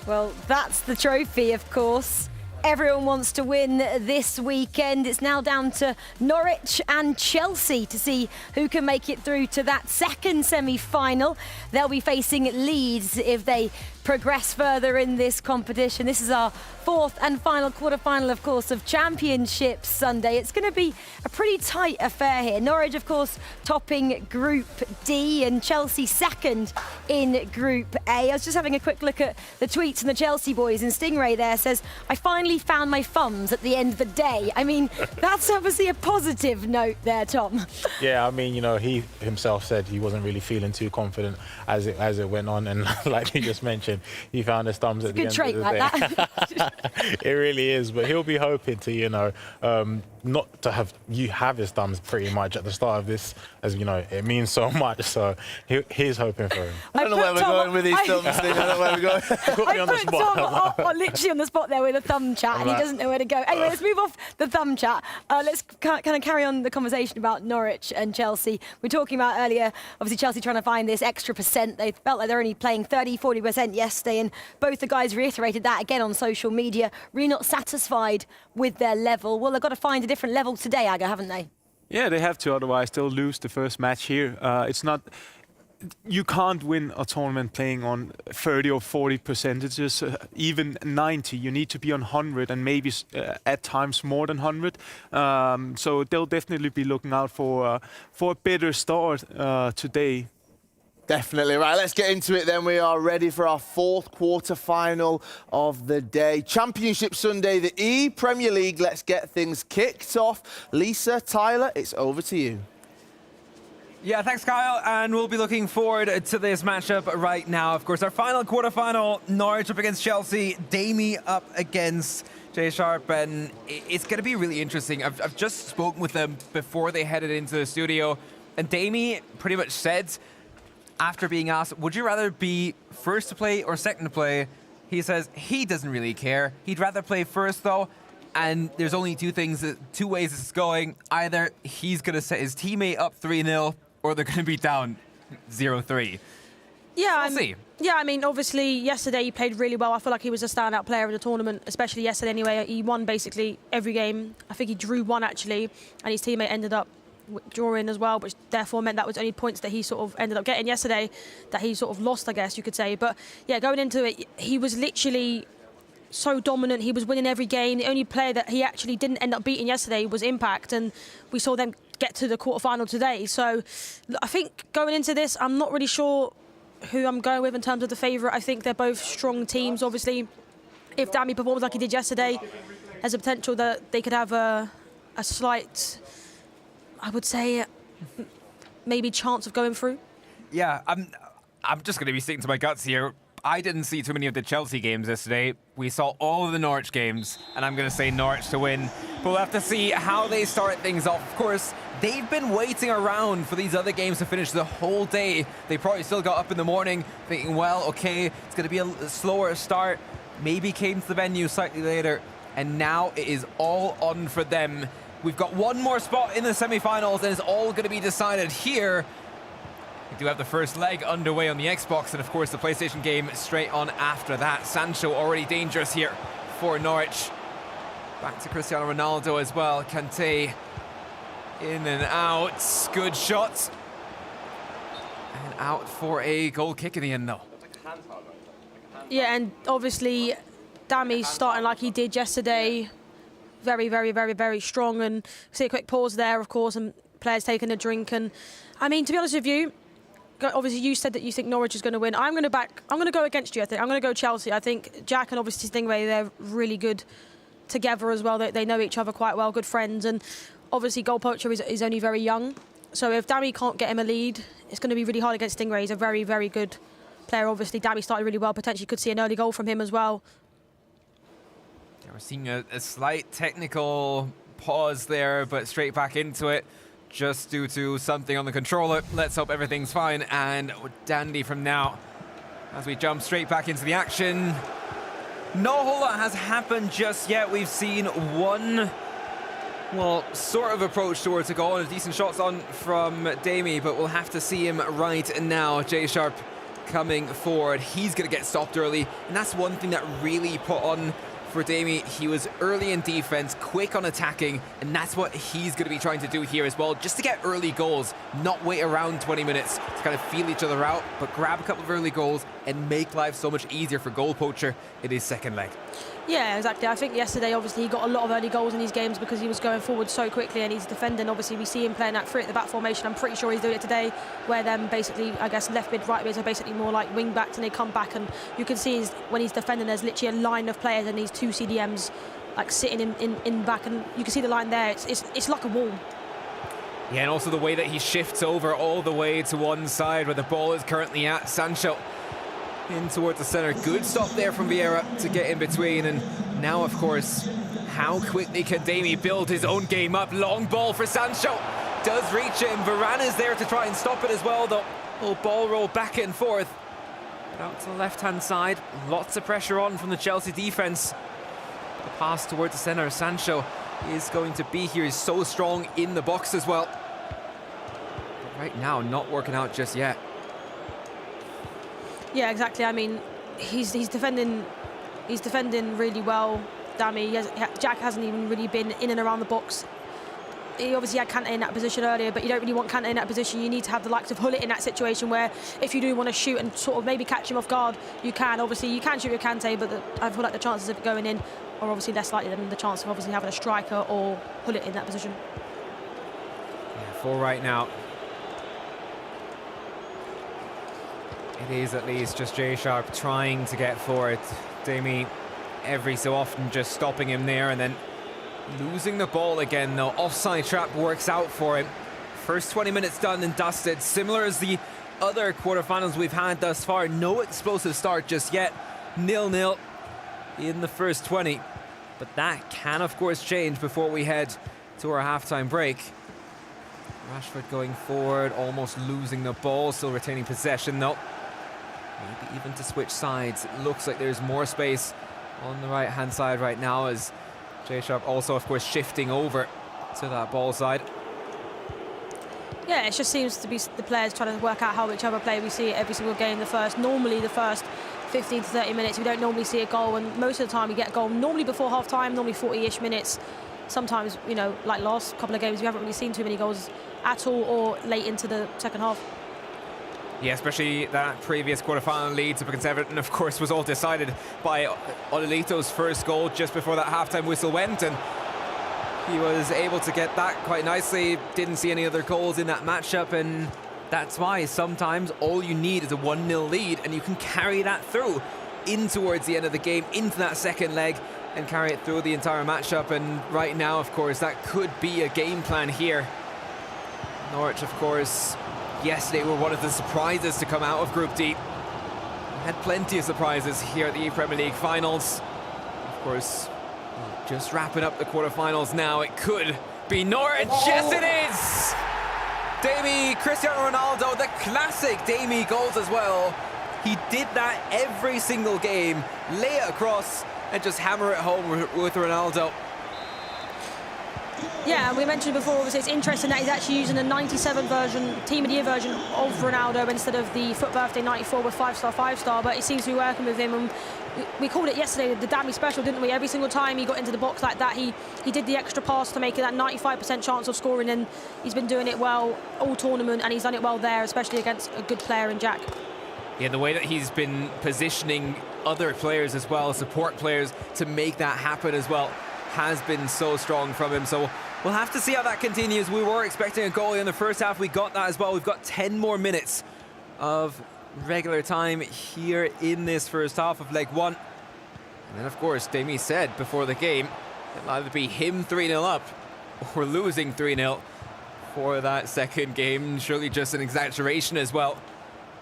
Well, that's the trophy, of course. Everyone wants to win this weekend. It's now down to Norwich and Chelsea to see who can make it through to that second semi-final. They'll be facing Leeds if they progress further in this competition. This is our fourth and final quarter-final, of course, of Championship Sunday. It's going to be a pretty tight affair here. Norwich, of course, topping Group D and Chelsea second in Group A. I was just having a quick look at the tweets from the Chelsea boys, and Stingray there says, "I finally found my thumbs at the end of the day." I mean, that's obviously a positive note there, Tom. Yeah, I mean, you know, he himself said he wasn't really feeling too confident as it went on, and like you just mentioned, he found his thumbs at the end of the day. Good trait like that. It really is, but he'll be hoping to, you know, not to have his thumbs pretty much at the start of this, as you know, it means so much. So he's hoping for him. I don't know where we're going with these thumbs. I don't know where we're going. Put me on the spot. Tom literally on the spot there with a thumb chat, and he doesn't know where to go. Anyway, let's move off the thumb chat. Let's kind of carry on the conversation about Norwich and Chelsea. We were talking about earlier, obviously Chelsea trying to find this extra percent. They felt like they're only playing 30-40% yesterday, and both the guys reiterated that again on social media. Really not satisfied with their level. Well, they've got to find a different level today, Aga, haven't they? Yeah, they have to, otherwise they'll lose the first match here. It's not... You can't win a tournament playing on 30 or 40 percentages, even 90. You need to be on 100 and maybe at times more than 100. So they'll definitely be looking out for a better start today. Definitely. Right, let's get into it then. We are ready for our fourth quarter-final of the day. Championship Sunday, the ePremier League. Let's get things kicked off. Lisa, Tyler, it's over to you. Yeah, thanks, Kyle, and we'll be looking forward to this matchup right now. Of course, our final quarterfinal, Norwich up against Chelsea, Damie up against Jay Sharp, and it's going to be really interesting. I've just spoken with them before they headed into the studio, and Damie pretty much said, after being asked, would you rather be first to play or second to play? He says he doesn't really care. He'd rather play first, though. And there's only two ways this is going. Either he's going to set his teammate up 3-0, or they're going to be down 0-3. Yeah, we'll see. Yeah, I mean, obviously, yesterday he played really well. I feel like he was a standout player in the tournament, especially yesterday anyway. He won basically every game. I think he drew one, actually, and his teammate ended up drawing as well, which therefore meant that was only points that he sort of ended up getting yesterday that he sort of lost, I guess you could say. But, yeah, going into it, he was literally so dominant. He was winning every game. The only player that he actually didn't end up beating yesterday was Impact, and we saw them get to the quarterfinal today. So I think going into this, I'm not really sure who I'm going with in terms of the favourite. I think they're both strong teams. Obviously, if Damie performs like he did yesterday, there's a potential that they could have a slight, I would say, maybe chance of going through. Yeah, I'm just going to be sticking to my guts here. I didn't see too many of the Chelsea games yesterday. We saw all of the Norwich games, and I'm going to say Norwich to win. But we'll have to see how they start things off. Of course, they've been waiting around for these other games to finish the whole day. They probably still got up in the morning thinking, well, okay, it's going to be a slower start. Maybe came to the venue slightly later, and now it is all on for them. We've got one more spot in the semi-finals, and it's all going to be decided here. We do have the first leg underway on the Xbox, and of course the PlayStation game straight on after that. Sancho already dangerous here for Norwich. Back to Cristiano Ronaldo as well. Kante in and out. Good shot. And out for a goal kick in the end, though. Yeah, and obviously Damie's starting like he did yesterday. Very, very, very, very strong. And see a quick pause there, of course, and players taking a drink. And I mean, to be honest with you, obviously you said that you think Norwich is going to win. I'm going to go against you, I think. I'm going to go Chelsea. I think Jack and obviously Stingray, they're really good together as well. They know each other quite well, good friends. And obviously Goal Poacher is only very young. So if Damie can't get him a lead, it's going to be really hard against Stingray. He's a very, very good player. Obviously Damie started really well. Potentially could see an early goal from him as well. Yeah, we're seeing a slight technical pause there, but straight back into it. Just due to something on the controller. Let's hope everything's fine, and dandy from now as we jump straight back into the action. No whole lot has happened just yet. We've seen one, well, sort of approach towards a goal, and decent shots on from Damie, but we'll have to see him right now. Jay Sharp coming forward. He's going to get stopped early, and that's one thing that really put on for Damie. He was early in defense, quick on attacking, and that's what he's going to be trying to do here as well, just to get early goals, not wait around 20 minutes to kind of feel each other out, but grab a couple of early goals and make life so much easier for goal poacher in his second leg. Yeah, exactly. I think yesterday, obviously, he got a lot of early goals in these games because he was going forward so quickly and he's defending. Obviously, we see him playing that 3 at the back formation. I'm pretty sure he's doing it today, where then basically, I guess, left mid, right mids are basically more like wing backs, and they come back, and you can see when he's defending, there's literally a line of players and these 2 CDMs like sitting in back, and you can see the line there. It's like a wall. Yeah, and also the way that he shifts over all the way to one side where the ball is currently at. Sancho in towards the centre. Good stop there from Vieira to get in between. And now, of course, how quickly can Damie build his own game up? Long ball for Sancho. Does reach it, and Varane is there to try and stop it as well, though. Little ball roll back and forth. Out to the left-hand side. Lots of pressure on from the Chelsea defence. The pass towards the centre. Sancho is going to be here. He's so strong in the box as well. But right now, not working out just yet. Yeah, exactly. I mean, he's defending really well. Damie, Jack hasn't even really been in and around the box. He obviously had Kante in that position earlier, but you don't really want Kante in that position. You need to have the likes of Hullet in that situation where if you do want to shoot and sort of maybe catch him off guard, you can. Obviously, you can shoot with Kante, but I feel like the chances of it going in are obviously less likely than the chance of obviously having a striker or Hullet in that position. Yeah, 4 right now. It is at least just Jay Sharp trying to get forward. Damie every so often just stopping him there and then losing the ball again, though. Offside trap works out for him. First 20 minutes done and dusted. Similar as the other quarterfinals we've had thus far. No explosive start just yet. 0-0 in the first 20. But that can, of course, change before we head to our halftime break. Rashford going forward, almost losing the ball, still retaining possession, though. Maybe even to switch sides. It looks like there's more space on the right-hand side right now, as Jay Sharp also, of course, shifting over to that ball side. Yeah, it just seems to be the players trying to work out how each other play. We see it every single game. Normally the first 15 to 30 minutes, we don't normally see a goal, and most of the time we get a goal normally before half-time, normally 40-ish minutes. Sometimes, you know, like last couple of games, we haven't really seen too many goals at all or late into the second half. Yeah, especially that previous quarterfinal Leeds up against Everton, of course, was all decided by Ololito's first goal just before that halftime whistle went, and he was able to get that quite nicely. Didn't see any other goals in that matchup, and that's why sometimes all you need is a 1-0 lead, and you can carry that through in towards the end of the game, into that second leg, and carry it through the entire matchup. And right now, of course, that could be a game plan here. Norwich, of course, yesterday were one of the surprises to come out of Group D. We had plenty of surprises here at the ePremier League finals. Of course, just wrapping up the quarterfinals now. It could be Norwich. Yes, it is! Damie, Cristiano Ronaldo, the classic Damie goals as well. He did that every single game. Lay it across and just hammer it home with Ronaldo. Yeah, and we mentioned before, obviously it's interesting that he's actually using a 97 version, Team of the Year version of Ronaldo instead of the Foot Birthday 94 with 5-star, but it seems to be working with him. And we called it yesterday the Damie special, didn't we? Every single time he got into the box like that, he did the extra pass to make it that 95% chance of scoring, and he's been doing it well all tournament, and he's done it well there, especially against a good player in Jack. Yeah, the way that he's been positioning other players as well, support players, to make that happen as well, has been so strong from him. So we'll have to see how that continues. We were expecting a goal in the first half. We got that as well. We've got 10 more minutes of regular time here in this first half of leg 1. And then, of course, Damie said before the game, it'll either be him 3-0 up or losing 3-0 for that second game. Surely just an exaggeration as well.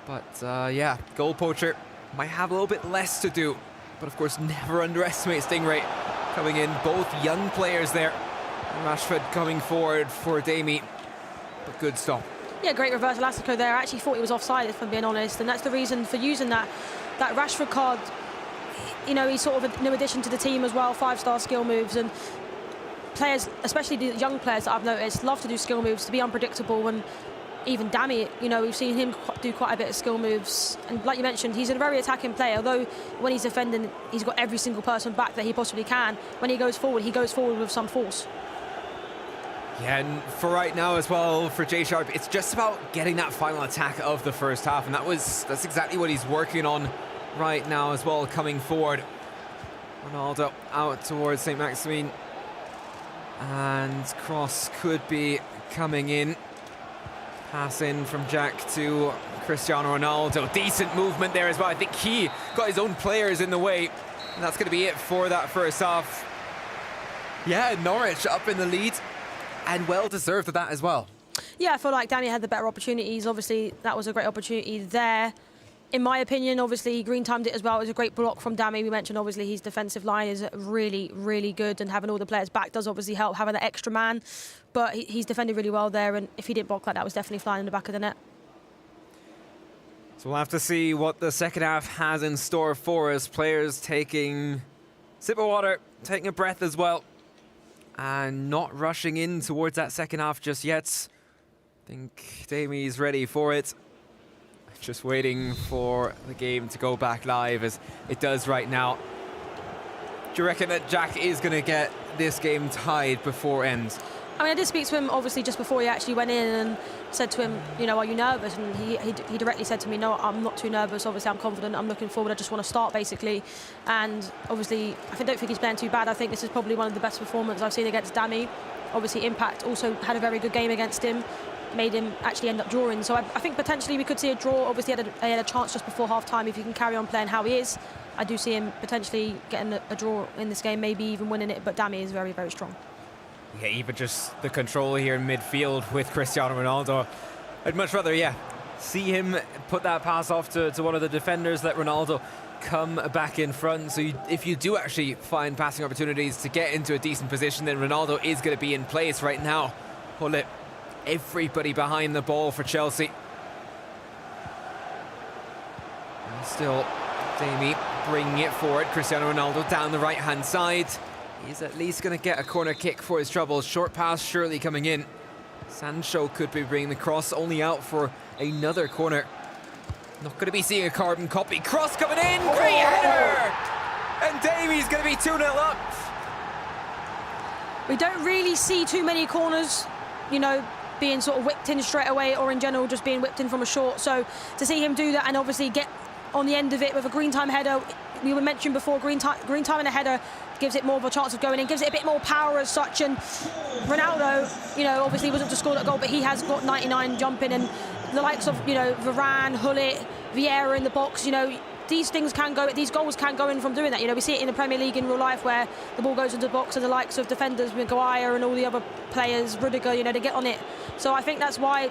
But yeah, goal poacher might have a little bit less to do. But of course, never underestimate Stingray coming in. Both young players there. And Rashford coming forward for Damie. But good stop. Yeah, great reverse elastico there. I actually thought he was offside, if I'm being honest. And that's the reason for using that Rashford card. You know, he's sort of a new addition to the team as well. 5-star skill moves. And players, especially the young players that I've noticed, love to do skill moves, to be unpredictable. And even Dammy, you know, we've seen him do quite a bit of skill moves. And like you mentioned, he's a very attacking player, although when he's defending, he's got every single person back that he possibly can. When he goes forward with some force. Yeah, and for right now as well, for Jay Sharp, it's just about getting that final attack of the first half, and that's exactly what he's working on right now as well, coming forward. Ronaldo out towards St. Maximin, and cross could be coming in. Pass in from Jack to Cristiano Ronaldo. Decent movement there as well. I think he got his own players in the way, and that's going to be it for that first half. Yeah, Norwich up in the lead, and well deserved of that as well. Yeah, I feel like Danny had the better opportunities. Obviously, that was a great opportunity there. In my opinion, obviously, Green timed it as well. It was a great block from Dammy. We mentioned, obviously, his defensive line is really, really good, and having all the players back does obviously help, having that extra man. But he's defended really well there, and if he didn't block like that, was definitely flying in the back of the net. So we'll have to see what the second half has in store for us. Players taking a sip of water, taking a breath as well, and not rushing in towards that second half just yet. I think Damie's ready for it. Just waiting for the game to go back live, as it does right now. Do you reckon that Jack is going to get this game tied before end? I mean, I did speak to him, obviously, just before he actually went in, and said to him, you know, are you nervous? And he directly said to me, no, I'm not too nervous. Obviously, I'm confident. I'm looking forward. I just want to start, basically. And obviously, I don't think he's playing too bad. I think this is probably one of the best performances I've seen against Dammy. Obviously, Impact also had a very good game against him, made him actually end up drawing. So I think potentially we could see a draw. Obviously, he had a chance just before half-time. If he can carry on playing how he is, I do see him potentially getting a draw in this game, maybe even winning it. But Dammy is very, very strong. Yeah, even just the control here in midfield with Cristiano Ronaldo. I'd much rather, see him put that pass off to one of the defenders, let Ronaldo come back in front. So if you do actually find passing opportunities to get into a decent position, then Ronaldo is going to be in place right now. Pull it. Everybody behind the ball for Chelsea. And still, Damie bringing it forward. Cristiano Ronaldo down the right-hand side. He's at least going to get a corner kick for his troubles. Short pass surely coming in. Sancho could be bringing the cross, only out for another corner. Not going to be seeing a carbon copy. Cross coming in, great header! And Damie's going to be 2-0 up. We don't really see too many corners, you know, being sort of whipped in straight away, or in general just being whipped in from a short. So to see him do that and obviously get on the end of it with a green time header, we were mentioned before, green time and a header gives it more of a chance of going in, gives it a bit more power as such. And Ronaldo, you know, obviously wasn't to score that goal, but he has got 99 jumping, and the likes of, you know, Varane, Hullet, Vieira in the box, you know, these things can go, these goals can go in from doing that. You know, we see it in the Premier League in real life where the ball goes into the box and the likes of defenders, Maguire and all the other players, Rudiger, you know, they get on it. So I think that's why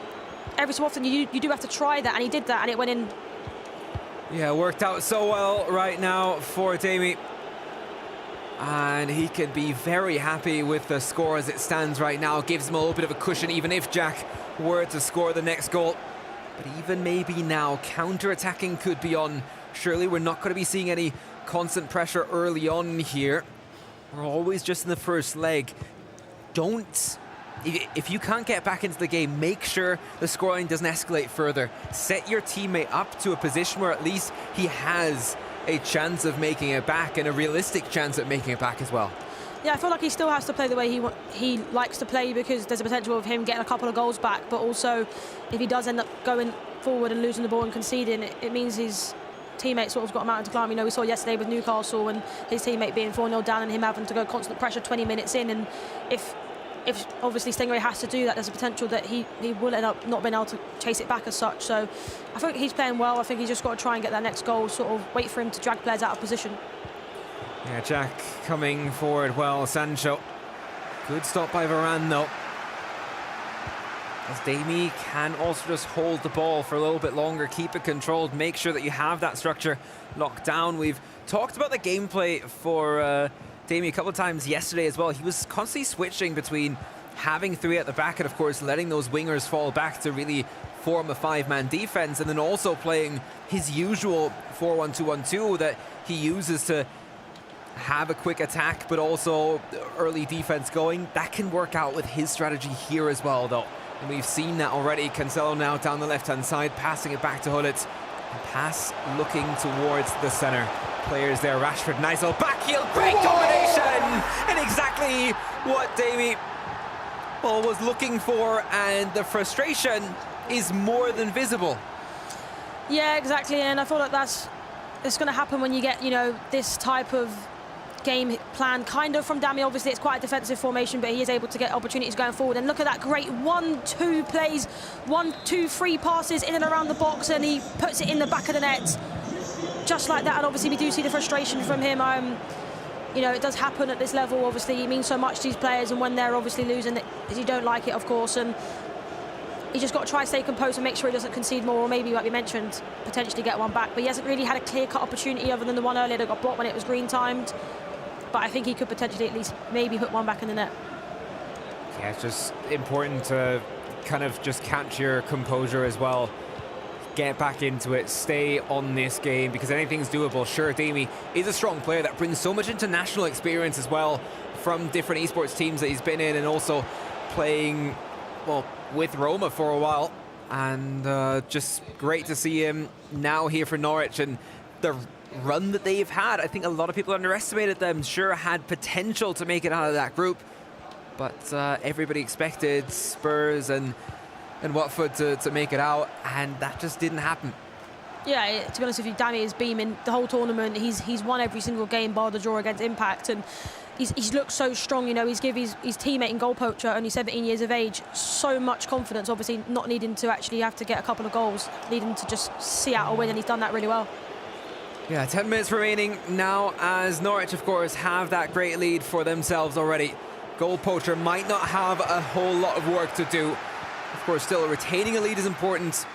every so often you do have to try that, and he did that and it went in. Yeah, worked out so well right now for Damie. And he can be very happy with the score as it stands right now. Gives him a little bit of a cushion, even if Jack were to score the next goal. But even maybe now, counter-attacking could be on. Surely we're not going to be seeing any constant pressure early on here. We're always just in the first leg. If you can't get back into the game, make sure the scoreline doesn't escalate further. Set your teammate up to a position where at least he has a chance of making it back, and a realistic chance at making it back as well. Yeah, I feel like he still has to play the way he likes to play, because there's a potential of him getting a couple of goals back, but also if he does end up going forward and losing the ball and conceding, it means his teammate sort of got a mountain to climb. You know, we saw yesterday with Newcastle and his teammate being 4-0 down and him having to go constant pressure 20 minutes in, and if obviously Stingray has to do that, there's a potential that he will end up not being able to chase it back as such. So I think he's playing well. I think he's just got to try and get that next goal, sort of wait for him to drag players out of position. Yeah, Jack coming forward well. Sancho. Good stop by Varane though. As Damie can also just hold the ball for a little bit longer, keep it controlled, make sure that you have that structure locked down. We've talked about the gameplay for Damie a couple of times yesterday as well. He was constantly switching between having three at the back and, of course, letting those wingers fall back to really form a five-man defense, and then also playing his usual 4-1-2-1-2 that he uses to have a quick attack but also early defense going. That can work out with his strategy here as well, though. And we've seen that already. Cancelo now down the left-hand side, passing it back to Hullet. Pass looking towards the centre. Players there, Rashford, nice little back heel, great combination! And exactly what Davy was looking for, and the frustration is more than visible. Yeah, exactly, and I feel like it's going to happen when you get, you know, this type of game plan kind of from Dami. Obviously, it's quite a defensive formation, but he is able to get opportunities going forward. And look at that great 1-2 plays, 1-2-3 passes in and around the box, and he puts it in the back of the net. Just like that, and obviously we do see the frustration from him. You know, it does happen at this level. Obviously, it means so much to these players, and when they're obviously losing, you don't like it, of course. And he's just got to try to stay composed and make sure he doesn't concede more, or maybe, like we mentioned, potentially get one back. But he hasn't really had a clear-cut opportunity other than the one earlier that got blocked when it was green timed. But I think he could potentially at least maybe put one back in the net. Yeah, it's just important to kind of just catch your composure as well. Get back into it, stay on this game, because anything's doable. Sure, Dami is a strong player that brings so much international experience as well from different esports teams that he's been in, and also playing, well, with Roma for a while. And just great to see him now here for Norwich, and the run that they've had. I think a lot of people underestimated them. Sure, had potential to make it out of that group, but everybody expected Spurs and Watford to make it out, and that just didn't happen. Yeah, to be honest with you, Dami is beaming the whole tournament. He's won every single game bar the draw against Impact, and he's looked so strong. You know, he's given his teammate and goal poacher, only 17 years of age, so much confidence. Obviously, not needing to actually have to get a couple of goals, needing to just see out a win, and he's done that really well. Yeah, 10 minutes remaining now, as Norwich, of course, have that great lead for themselves already. Goal poacher might not have a whole lot of work to do. Of course, still retaining a lead is important,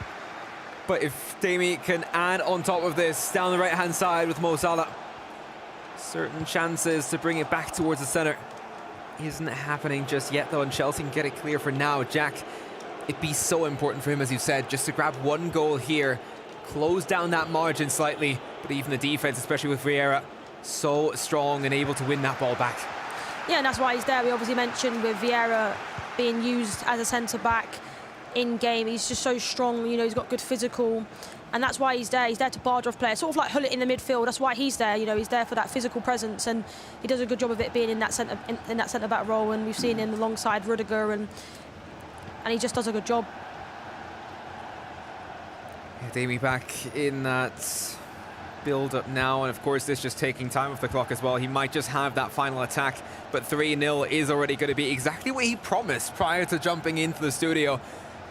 but if Dami can add on top of this down the right-hand side with Mo Salah, certain chances to bring it back towards the centre isn't happening just yet, though, and Chelsea can get it clear for now. Jack, it'd be so important for him, as you said, just to grab one goal here, close down that margin slightly, but even the defence, especially with Vieira, so strong and able to win that ball back. Yeah, and that's why he's there. We obviously mentioned with Vieira being used as a centre-back in game, he's just so strong. You know, he's got good physical, and that's why he's there. He's there to barge off players, sort of like Hullet in the midfield. That's why he's there. You know, he's there for that physical presence, and he does a good job of it being in that centre-back role. And we've seen him alongside Rudiger, and he just does a good job. Dami back in that build-up now, and of course this just taking time off the clock as well. He might just have that final attack, but 3-0 is already going to be exactly what he promised prior to jumping into the studio.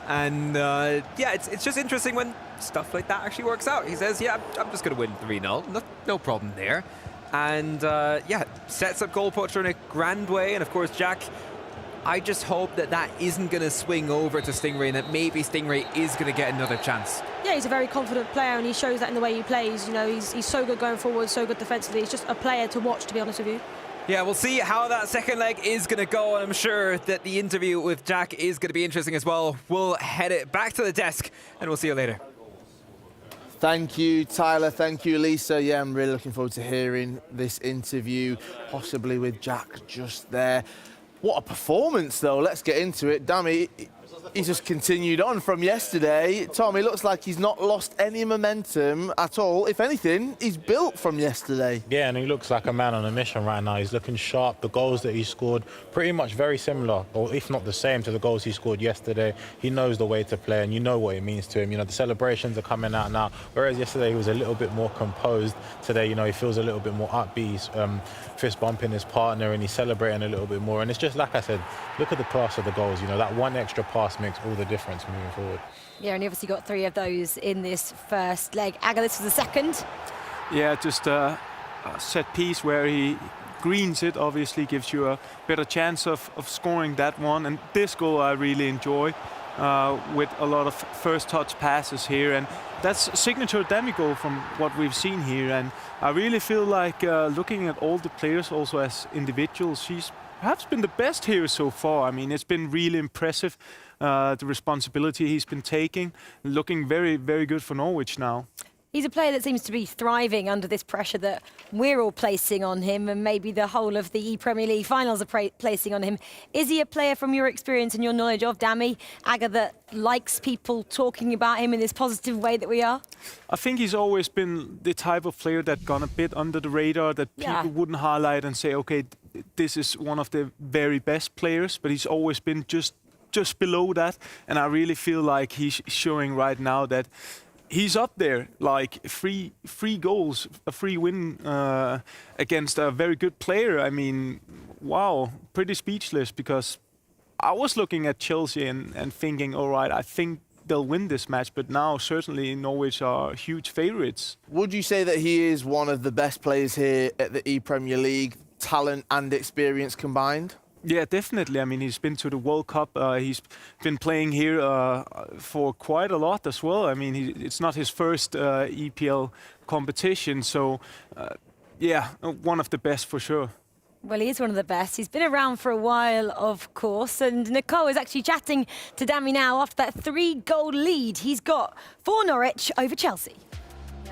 And yeah, it's just interesting when stuff like that actually works out. He says, yeah, I'm just going to win 3-0, no problem there. And yeah, sets up goal poacher in a grand way. And of course, Jack, I just hope that that isn't going to swing over to Stingray, and that maybe Stingray is going to get another chance. Yeah, he's a very confident player, and he shows that in the way he plays. You know, he's so good going forward, so good defensively. He's just a player to watch, to be honest with you. Yeah, we'll see how that second leg is going to go, and I'm sure that the interview with Jack is going to be interesting as well. We'll head it back to the desk, and we'll see you later. Thank you, Tyler. Thank you, Lisa. Yeah, I'm really looking forward to hearing this interview, possibly with Jack just there. What a performance, though. Let's get into it. Dami, he's just continued on from yesterday. Tom, it looks like he's not lost any momentum at all. If anything, he's built from yesterday. Yeah, and he looks like a man on a mission right now. He's looking sharp. The goals that he scored, pretty much very similar, or if not the same, to the goals he scored yesterday. He knows the way to play, and you know what it means to him. You know, the celebrations are coming out now, whereas yesterday he was a little bit more composed. Today, you know, he feels a little bit more upbeat. He's fist bumping his partner, and he's celebrating a little bit more. And it's just, like I said, look at the class of the goals. You know, that one extra pass makes all the difference moving forward. Yeah, and he obviously got 3 of those in this first leg. Aga, this was the second. Yeah, just a set piece where he greens it, obviously gives you a better chance of scoring that one. And this goal I really enjoy, with a lot of first touch passes here. And that's a signature Dami goal from what we've seen here. And I really feel like looking at all the players also as individuals, he's perhaps been the best here so far. I mean, it's been really impressive, the responsibility he's been taking. Looking very, very good for Norwich now. He's a player that seems to be thriving under this pressure that we're all placing on him, and maybe the whole of the ePremier League finals are placing on him. Is he a player, from your experience and your knowledge of Dami, Aga, that likes people talking about him in this positive way that we are? I think he's always been the type of player that gone a bit under the radar, that people wouldn't highlight and say, okay, this is one of the very best players, but he's always been just below that. And I really feel like he's showing right now that he's up there, like three goals, a free win against a very good player. I mean, wow, pretty speechless, because I was looking at Chelsea and thinking, all right, I think they'll win this match, but now certainly Norwich are huge favourites. Would you say that he is one of the best players here at the ePremier League, talent and experience combined? Yeah, definitely. I mean, he's been to the World Cup. He's been playing here for quite a lot as well. I mean, it's not his first EPL competition, so yeah, one of the best for sure. Well, he is one of the best. He's been around for a while, of course. And Nicole is actually chatting to Dami now after that 3-goal lead he's got for Norwich over Chelsea.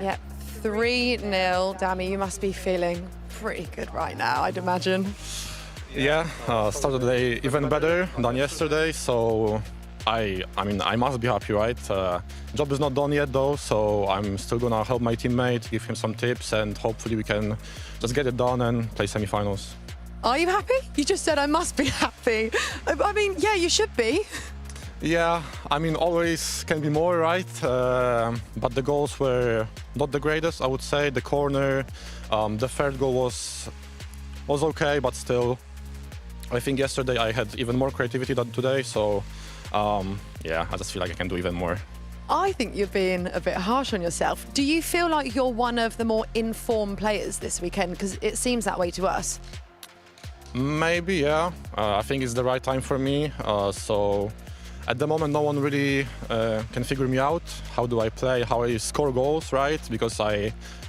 Yep, 3-0. Dami, you must be feeling pretty good right now, I'd imagine. Yeah, started the day even better than yesterday, so I mean, I must be happy, right? Job is not done yet though, so I'm still gonna help my teammate, give him some tips, and hopefully we can just get it done and play semi-finals. Are you happy? You just said I must be happy. I mean, yeah, you should be. Yeah, I mean, always can be more, right? But the goals were not the greatest, I would say. The corner, the third goal was okay, but still, I think yesterday I had even more creativity than today, so yeah, I just feel like I can do even more. I think you're being a bit harsh on yourself. Do you feel like you're one of the more informed players this weekend? Because it seems that way to us. Maybe, yeah. I think it's the right time for me. So at the moment, no one really can figure me out. How do I play? How I score goals, right? Because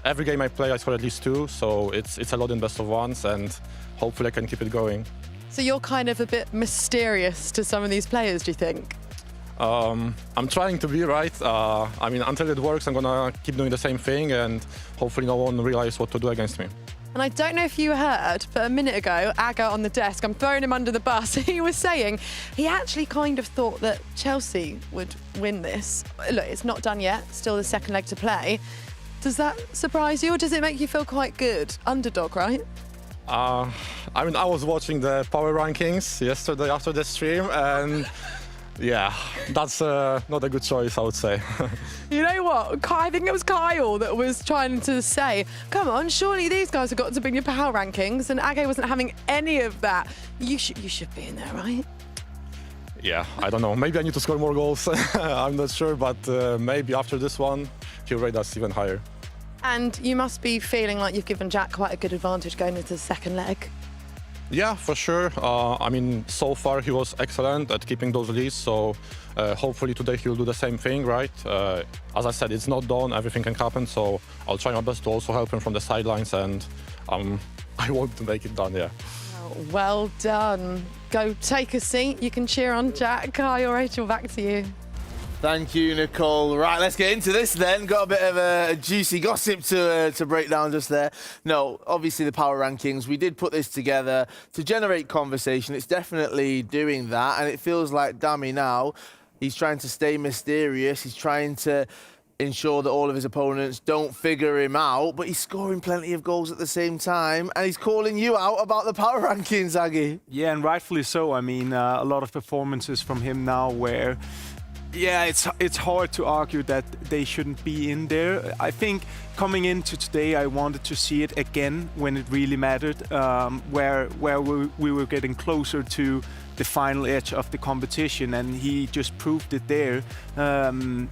every game I play, I score at least 2. So it's a lot in best of ones, and hopefully I can keep it going. So you're kind of a bit mysterious to some of these players, do you think? I'm trying to be, right. I mean, until it works, I'm gonna keep doing the same thing, and hopefully no one realizes what to do against me. And I don't know if you heard, but a minute ago, Aga on the desk, I'm throwing him under the bus, he was saying he actually kind of thought that Chelsea would win this. Look, it's not done yet, still the second leg to play. Does that surprise you, or does it make you feel quite good? Underdog, right? I mean, I was watching the power rankings yesterday after the stream, and yeah, that's not a good choice, I would say. You know what? I think it was Kyle that was trying to say, come on, surely these guys have got to be in your power rankings, and Age wasn't having any of that. You should be in there, right? Yeah, I don't know. Maybe I need to score more goals. I'm not sure, but maybe after this one, he'll rate us even higher. And you must be feeling like you've given Jack quite a good advantage going into the second leg. Yeah, for sure. I mean, so far he was excellent at keeping those leads, so hopefully today he'll do the same thing, right? As I said, it's not done, everything can happen, so I'll try my best to also help him from the sidelines, and I want to make it done, yeah. Well done. Go take a seat. You can cheer on Jack. Kyle, Rachel, back to you. Thank you, Nicole. Right, let's get into this then. Got a bit of a juicy gossip to break down just there. No, obviously the power rankings, we did put this together to generate conversation. It's definitely doing that, and it feels like Dami now, he's trying to stay mysterious. He's trying to ensure that all of his opponents don't figure him out, but he's scoring plenty of goals at the same time, and he's calling you out about the power rankings, Aggie. Yeah, and rightfully so. I mean, a lot of performances from him now where, yeah, it's hard to argue that they shouldn't be in there. I think coming into today, I wanted to see it again when it really mattered, where we were getting closer to the final edge of the competition, and he just proved it there.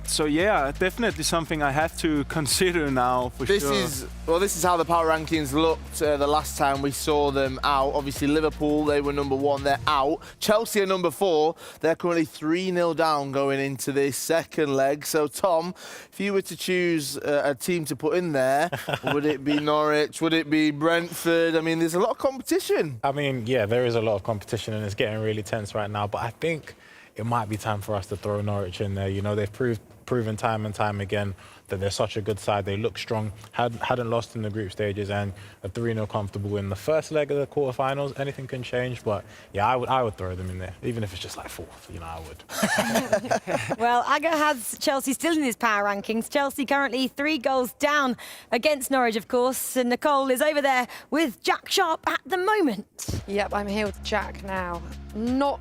So yeah, definitely something I have to consider now for sure. This is how the power rankings looked the last time we saw them out. Obviously Liverpool, they were number 1, they're out. Chelsea are number 4, they're currently 3-0 down going into this second leg. So Tom, if you were to choose a team to put in there, would it be Norwich, would it be Brentford? I mean, there's a lot of competition. I mean, yeah, there is a lot of competition, and it's getting really tense right now, but I think it might be time for us to throw Norwich in there. You know, they've proved proven time and time again that they're such a good side. They look strong, hadn't lost in the group stages, and a 3-0 comfortable in the first leg of the quarterfinals. Anything can change, but yeah, I would throw them in there, even if it's just like 4th, you know, I would. Well, Aga has Chelsea still in his power rankings. Chelsea currently 3 goals down against Norwich, of course, and Nicole is over there with Jack Sharp at the moment. Yep, I'm here with Jack now. Not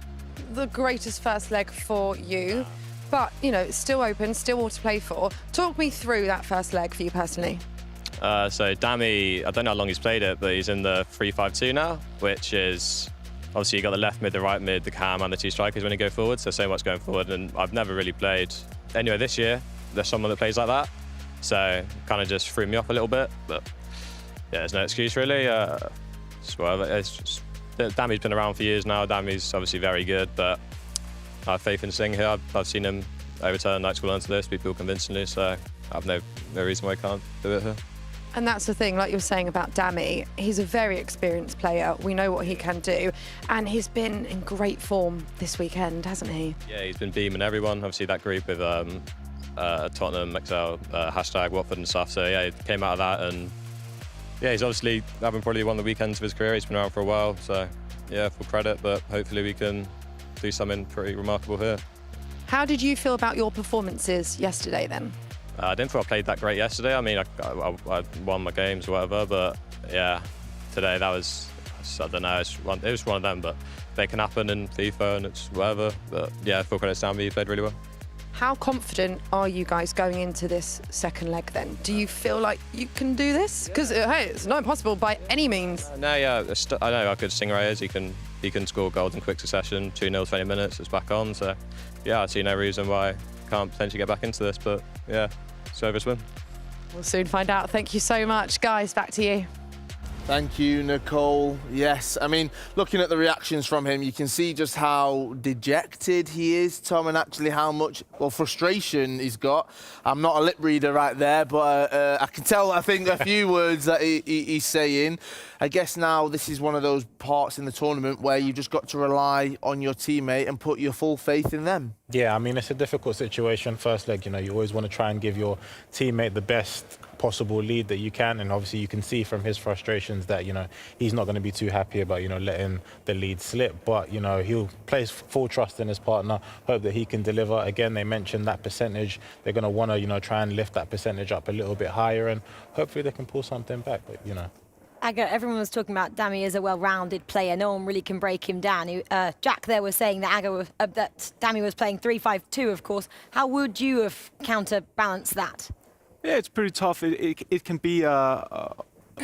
the greatest first leg for you, but, you know, it's still open, still all to play for. Talk me through that first leg for you personally. So Dami, I don't know how long he's played it, but he's in the 3-5-2 now, which is obviously you got the left mid, the right mid, the cam, and the 2 strikers when you go forward. So much going forward, and I've never really played. Anyway, this year there's someone that plays like that, so kind of just threw me off a little bit. But yeah, there's no excuse really. Dami's been around for years now. Dami's obviously very good, but I have faith in Singh here. I've seen him overturn like school onto this, beat people convincingly, so I have no reason why I can't do it here. And that's the thing, like you were saying about Dami, he's a very experienced player. We know what he can do, and he's been in great form this weekend, hasn't he? Yeah, he's been beaming everyone. Obviously that group with Tottenham, Excel, hashtag Watford and stuff, so yeah, he came out of that, and yeah, he's obviously having probably one of the weekends of his career. He's been around for a while, so yeah, full credit, but hopefully we can do something pretty remarkable here. How did you feel about your performances yesterday then? I didn't feel I played that great yesterday. I mean, I won my games or whatever, but yeah, today that was, I don't know, it was one of them, but they can happen in FIFA and it's whatever. But yeah, full credit to Stanley, you played really well. How confident are you guys going into this second leg then? Do you feel like you can do this? Because hey, it's not impossible by any means. No, yeah, I know how good Stingray is. He can score goals in quick succession, 2-0, 20 minutes, it's back on. So yeah, I see no reason why I can't potentially get back into this, but yeah, service win. We'll soon find out. Thank you so much. Guys, back to you. Thank you, Nicole. Yes, I mean, looking at the reactions from him, you can see just how dejected he is, Tom, and actually how much, well, frustration he's got. I'm not a lip reader right there, but I can tell, I think, a few words that he's saying. I guess now this is one of those parts in the tournament where you've just got to rely on your teammate and put your full faith in them. Yeah, I mean, it's a difficult situation. First leg, you know, you always want to try and give your teammate the best possible lead that you can, and obviously you can see from his frustrations that, you know, he's not going to be too happy about, you know, letting the lead slip, but, you know, he'll place full trust in his partner, hope that he can deliver. Again, they mentioned that percentage. They're going to want to, you know, try and lift that percentage up a little bit higher, and hopefully they can pull something back, but, you know. Aga, everyone was talking about Dami as a well-rounded player. No one really can break him down. Jack there was saying that that Dami was playing 3-5-2, of course. How would you have counterbalanced that? Yeah, it's pretty tough. It can be a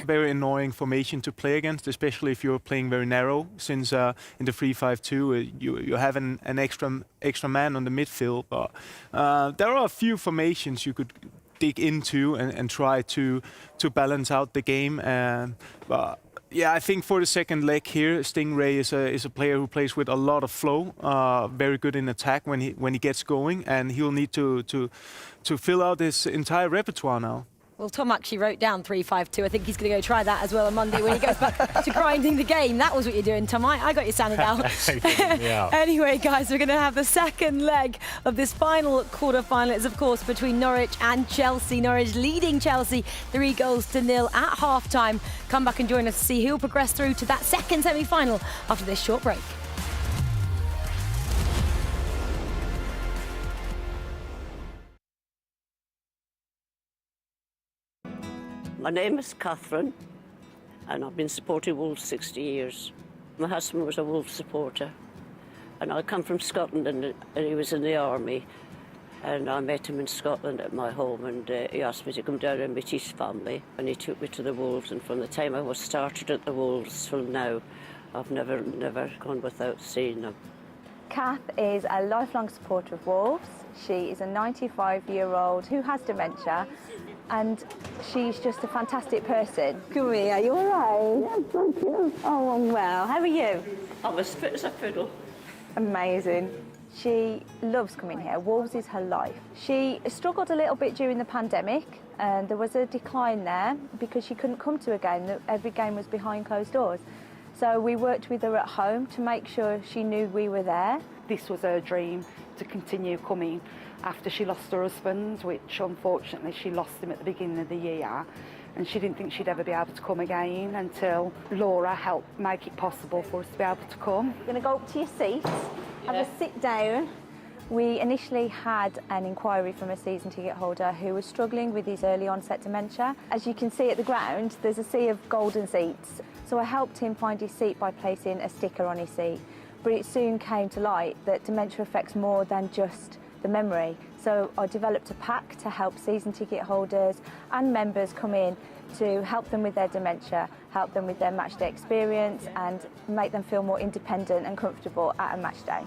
very annoying formation to play against, especially if you're playing very narrow, since in the 3-5-2 you have an extra man on the midfield. But there are a few formations you could dig into and try to balance out the game. But yeah, I think for the second leg here, Stingray is a player who plays with a lot of flow, very good in attack when he gets going, and he'll need to fill out his entire repertoire now. Well, Tom actually wrote down 3-5-2. I think he's going to go try that as well on Monday when he goes back to grinding the game. That was what you're doing, Tom. I got you sounded out. Yeah. Anyway, guys, we're going to have the second leg of this final quarter-final. It's, of course, between Norwich and Chelsea. Norwich leading Chelsea 3-0 at half-time. Come back and join us to see who'll progress through to that second semi-final after this short break. My name is Catherine, and I've been supporting Wolves 60 years. My husband was a Wolves supporter, and I come from Scotland, and he was in the army, and I met him in Scotland at my home, and he asked me to come down and meet his family, and he took me to the Wolves, and from the time I was started at the Wolves till now, I've never gone without seeing them. Kath is a lifelong supporter of Wolves. She is a 95-year-old who has dementia, and she's just a fantastic person. Come here, are you all right? Yes, thank you. Oh, I'm well. How are you? I'm as fit as a fiddle. Amazing. She loves coming here. Wolves is her life. She struggled a little bit during the pandemic, and there was a decline there because she couldn't come to a game. Every game was behind closed doors. So we worked with her at home to make sure she knew we were there. This was her dream, to continue coming after she lost her husband, which unfortunately she lost him at the beginning of the year, and she didn't think she'd ever be able to come again until Laura helped make it possible for us to be able to come. You're going to go up to your seat, have a sit down. We initially had an inquiry from a season ticket holder who was struggling with his early onset dementia. As you can see at the ground, there's a sea of golden seats. So I helped him find his seat by placing a sticker on his seat. But it soon came to light that dementia affects more than just the memory. So I developed a pack to help season ticket holders and members come in to help them with their dementia, help them with their matchday experience and make them feel more independent and comfortable at a match day.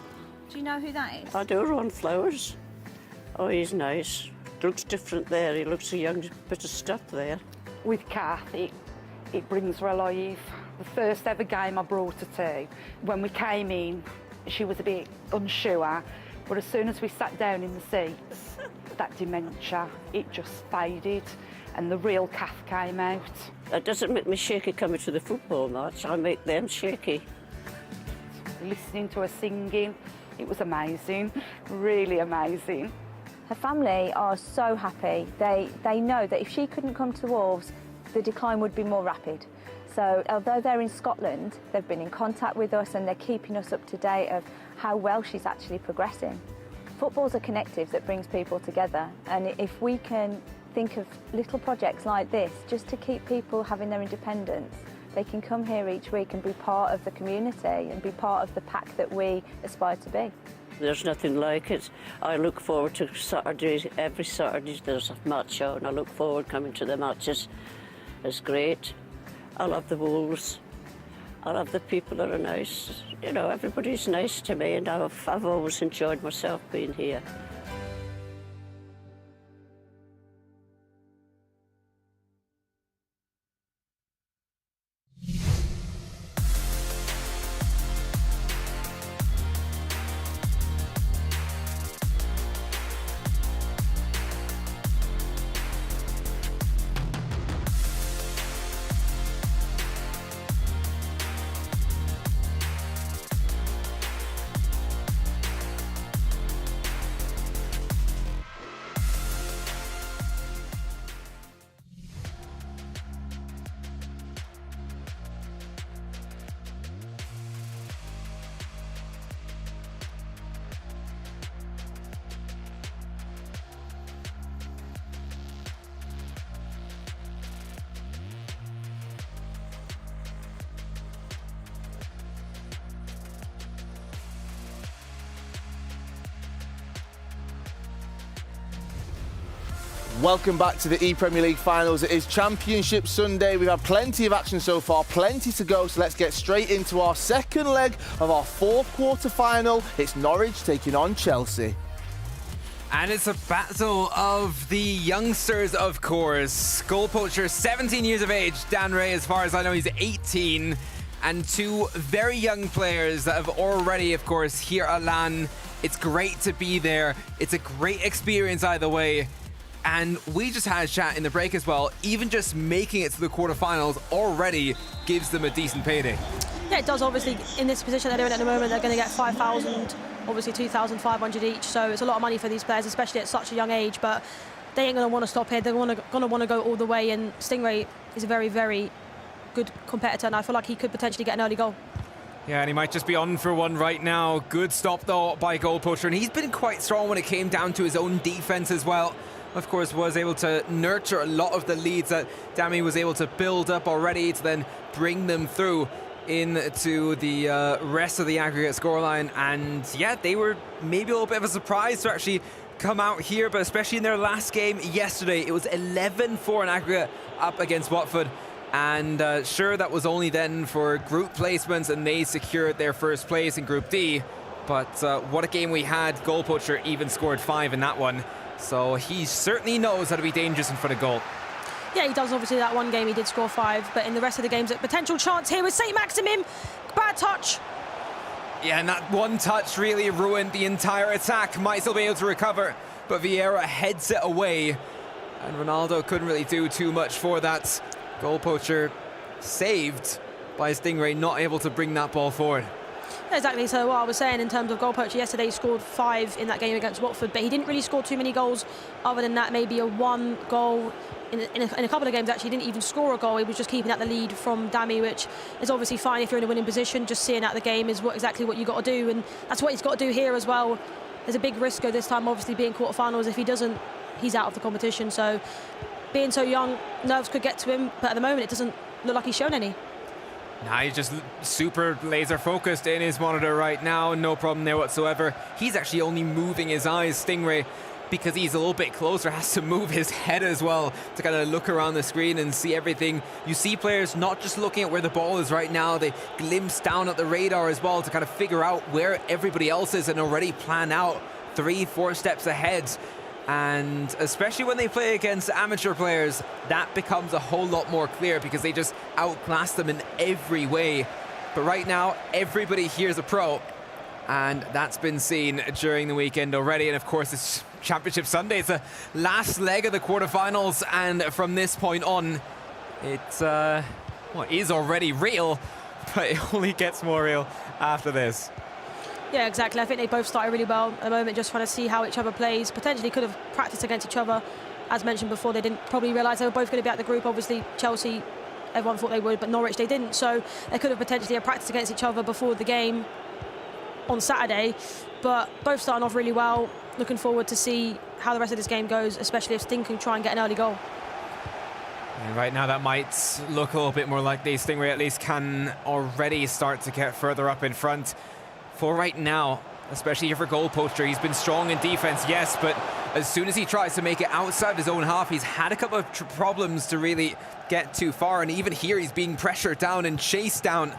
Do you know who that is? I do, Ron Flowers. Oh, he's nice. Looks different there. He looks a young bit of stuff there. With Kath, it brings her alive. The first ever game I brought her to, when we came in, she was a bit unsure, but as soon as we sat down in the seats, that dementia, it just faded and the real Kath came out. That doesn't make me shaky coming to the football match. I make them shaky. Listening to her singing, it was amazing, really amazing. Her family are so happy. They know that if she couldn't come to Wolves, the decline would be more rapid. So although they're in Scotland, they've been in contact with us and they're keeping us up to date of how well she's actually progressing. Football's a connective that brings people together, and if we can think of little projects like this just to keep people having their independence, they can come here each week and be part of the community and be part of the pack that we aspire to be. There's nothing like it. I look forward to Saturdays. Every Saturday there's a match on. I look forward coming to the matches. It's great. I love the Wolves. I love the people that are nice. You know, everybody's nice to me, and I've always enjoyed myself being here. Welcome back to the ePremier League finals. It is Championship Sunday. We've had plenty of action so far, plenty to go, so let's get straight into our second leg of our fourth quarter-final. It's Norwich taking on Chelsea. And it's a battle of the youngsters, of course. Goal poacher, 17 years of age. Dan Ray, as far as I know, he's 18. And two very young players that have already, of course, here at LAN. It's great to be there. It's a great experience either way. And we just had a chat in the break as well. Even just making it to the quarterfinals already gives them a decent payday. Yeah, it does. Obviously, in this position they're in at the moment, they're going to get 5,000, obviously 2,500 each. So it's a lot of money for these players, especially at such a young age. But they ain't going to want to stop here. They're going to want to go all the way. And Stingray is a very, very good competitor. And I feel like he could potentially get an early goal. Yeah, and he might just be on for one right now. Good stop, though, by goal poacher. And he's been quite strong when it came down to his own defense as well. Of course, was able to nurture a lot of the leads that Dami was able to build up already to then bring them through into the rest of the aggregate scoreline. And yeah, they were maybe a little bit of a surprise to actually come out here, but especially in their last game yesterday, it was 11-4 in aggregate up against Watford. And sure, that was only then for group placements, and they secured their first place in Group D. But what a game we had. Goal poacher even scored 5 in that one. So he certainly knows how to be dangerous in front of goal. Yeah, he does. Obviously, that one game he did score 5, but in the rest of the games, a potential chance here with St. Maximin. Bad touch. Yeah, and that one touch really ruined the entire attack. Might still be able to recover, but Vieira heads it away. And Ronaldo couldn't really do too much for that. Goal poacher saved by Stingray, not able to bring that ball forward. Exactly. So what I was saying in terms of goal poacher, yesterday he scored 5 in that game against Watford, but he didn't really score too many goals other than that, maybe a 1 goal. In a couple of games, actually, he didn't even score a goal. He was just keeping out the lead from Dami, which is obviously fine if you're in a winning position. Just seeing out the game is exactly what you got to do, and that's what he's got to do here as well. There's a big risk this time, obviously, being quarterfinals. If he doesn't, he's out of the competition. So being so young, nerves could get to him, but at the moment, it doesn't look like he's shown any. Nah, he's just super laser focused in his monitor right now. No problem there whatsoever. He's actually only moving his eyes, Stingray, because he's a little bit closer, has to move his head as well to kind of look around the screen and see everything. You see players not just looking at where the ball is right now, they glimpse down at the radar as well to kind of figure out where everybody else is and already plan out 3-4 steps ahead. And especially when they play against amateur players, that becomes a whole lot more clear because they just outclass them in every way. But right now, everybody here is a pro, and that's been seen during the weekend already. And of course, it's Championship Sunday. It's the last leg of the quarterfinals, and from this point on, it's is already real, but it only gets more real after this. Yeah, exactly. I think they both started really well at the moment, just trying to see how each other plays. Potentially could have practiced against each other. As mentioned before, they didn't probably realise they were both going to be at the group. Obviously, Chelsea, everyone thought they would, but Norwich, they didn't. So they could have potentially practiced against each other before the game on Saturday. But both starting off really well. Looking forward to see how the rest of this game goes, especially if Sting can try and get an early goal. And right now, that might look a little bit more likely. Stingray at least can already start to get further up in front. For right now, especially here for goal poacher, he's been strong in defense, yes, but as soon as he tries to make it outside his own half, he's had a couple of problems to really get too far, and even here he's being pressured down and chased down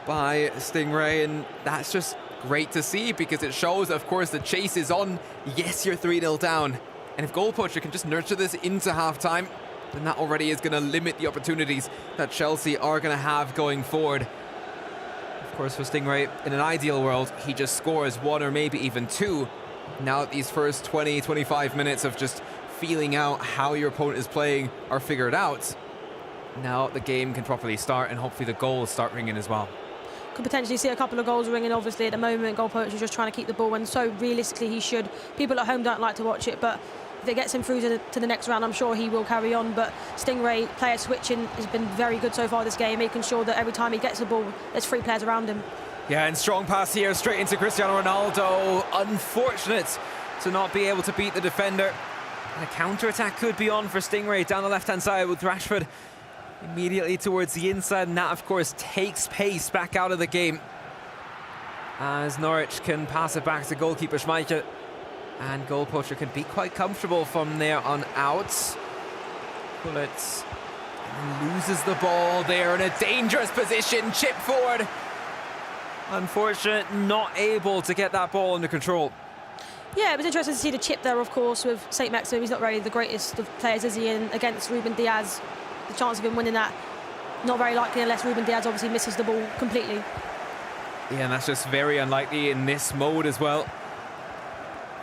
by Stingray, and that's just great to see because it shows, of course, the chase is on. Yes, you're 3-0 down, and if goal poacher can just nurture this into half-time, then that already is going to limit the opportunities that Chelsea are going to have going forward. Of course, for Stingray, in an ideal world, he just scores 1 or maybe even 2. Now that these first 20-25 minutes of just feeling out how your opponent is playing are figured out, now the game can properly start and hopefully the goals start ringing as well. Could potentially see a couple of goals ringing. Obviously, at the moment, goal poacher is just trying to keep the ball, and so realistically he should. People at home don't like to watch it, but if it gets him through to the next round, I'm sure he will carry on. But Stingray, player switching, has been very good so far this game, making sure that every time he gets the ball, there's 3 players around him. Yeah, and strong pass here straight into Cristiano Ronaldo. Unfortunate to not be able to beat the defender. And a counter-attack could be on for Stingray down the left-hand side with Rashford immediately towards the inside, and that, of course, takes pace back out of the game as Norwich can pass it back to goalkeeper Schmeichel. And goal poacher can be quite comfortable from there on out. Bullets loses the ball there in a dangerous position. Chip forward. Unfortunate, not able to get that ball under control. Yeah, it was interesting to see the chip there, of course, with St. Maximin. He's not really the greatest of players, is he? And against Ruben Diaz, the chance of him winning that, not very likely unless Ruben Diaz obviously misses the ball completely. Yeah, and that's just very unlikely in this mode as well.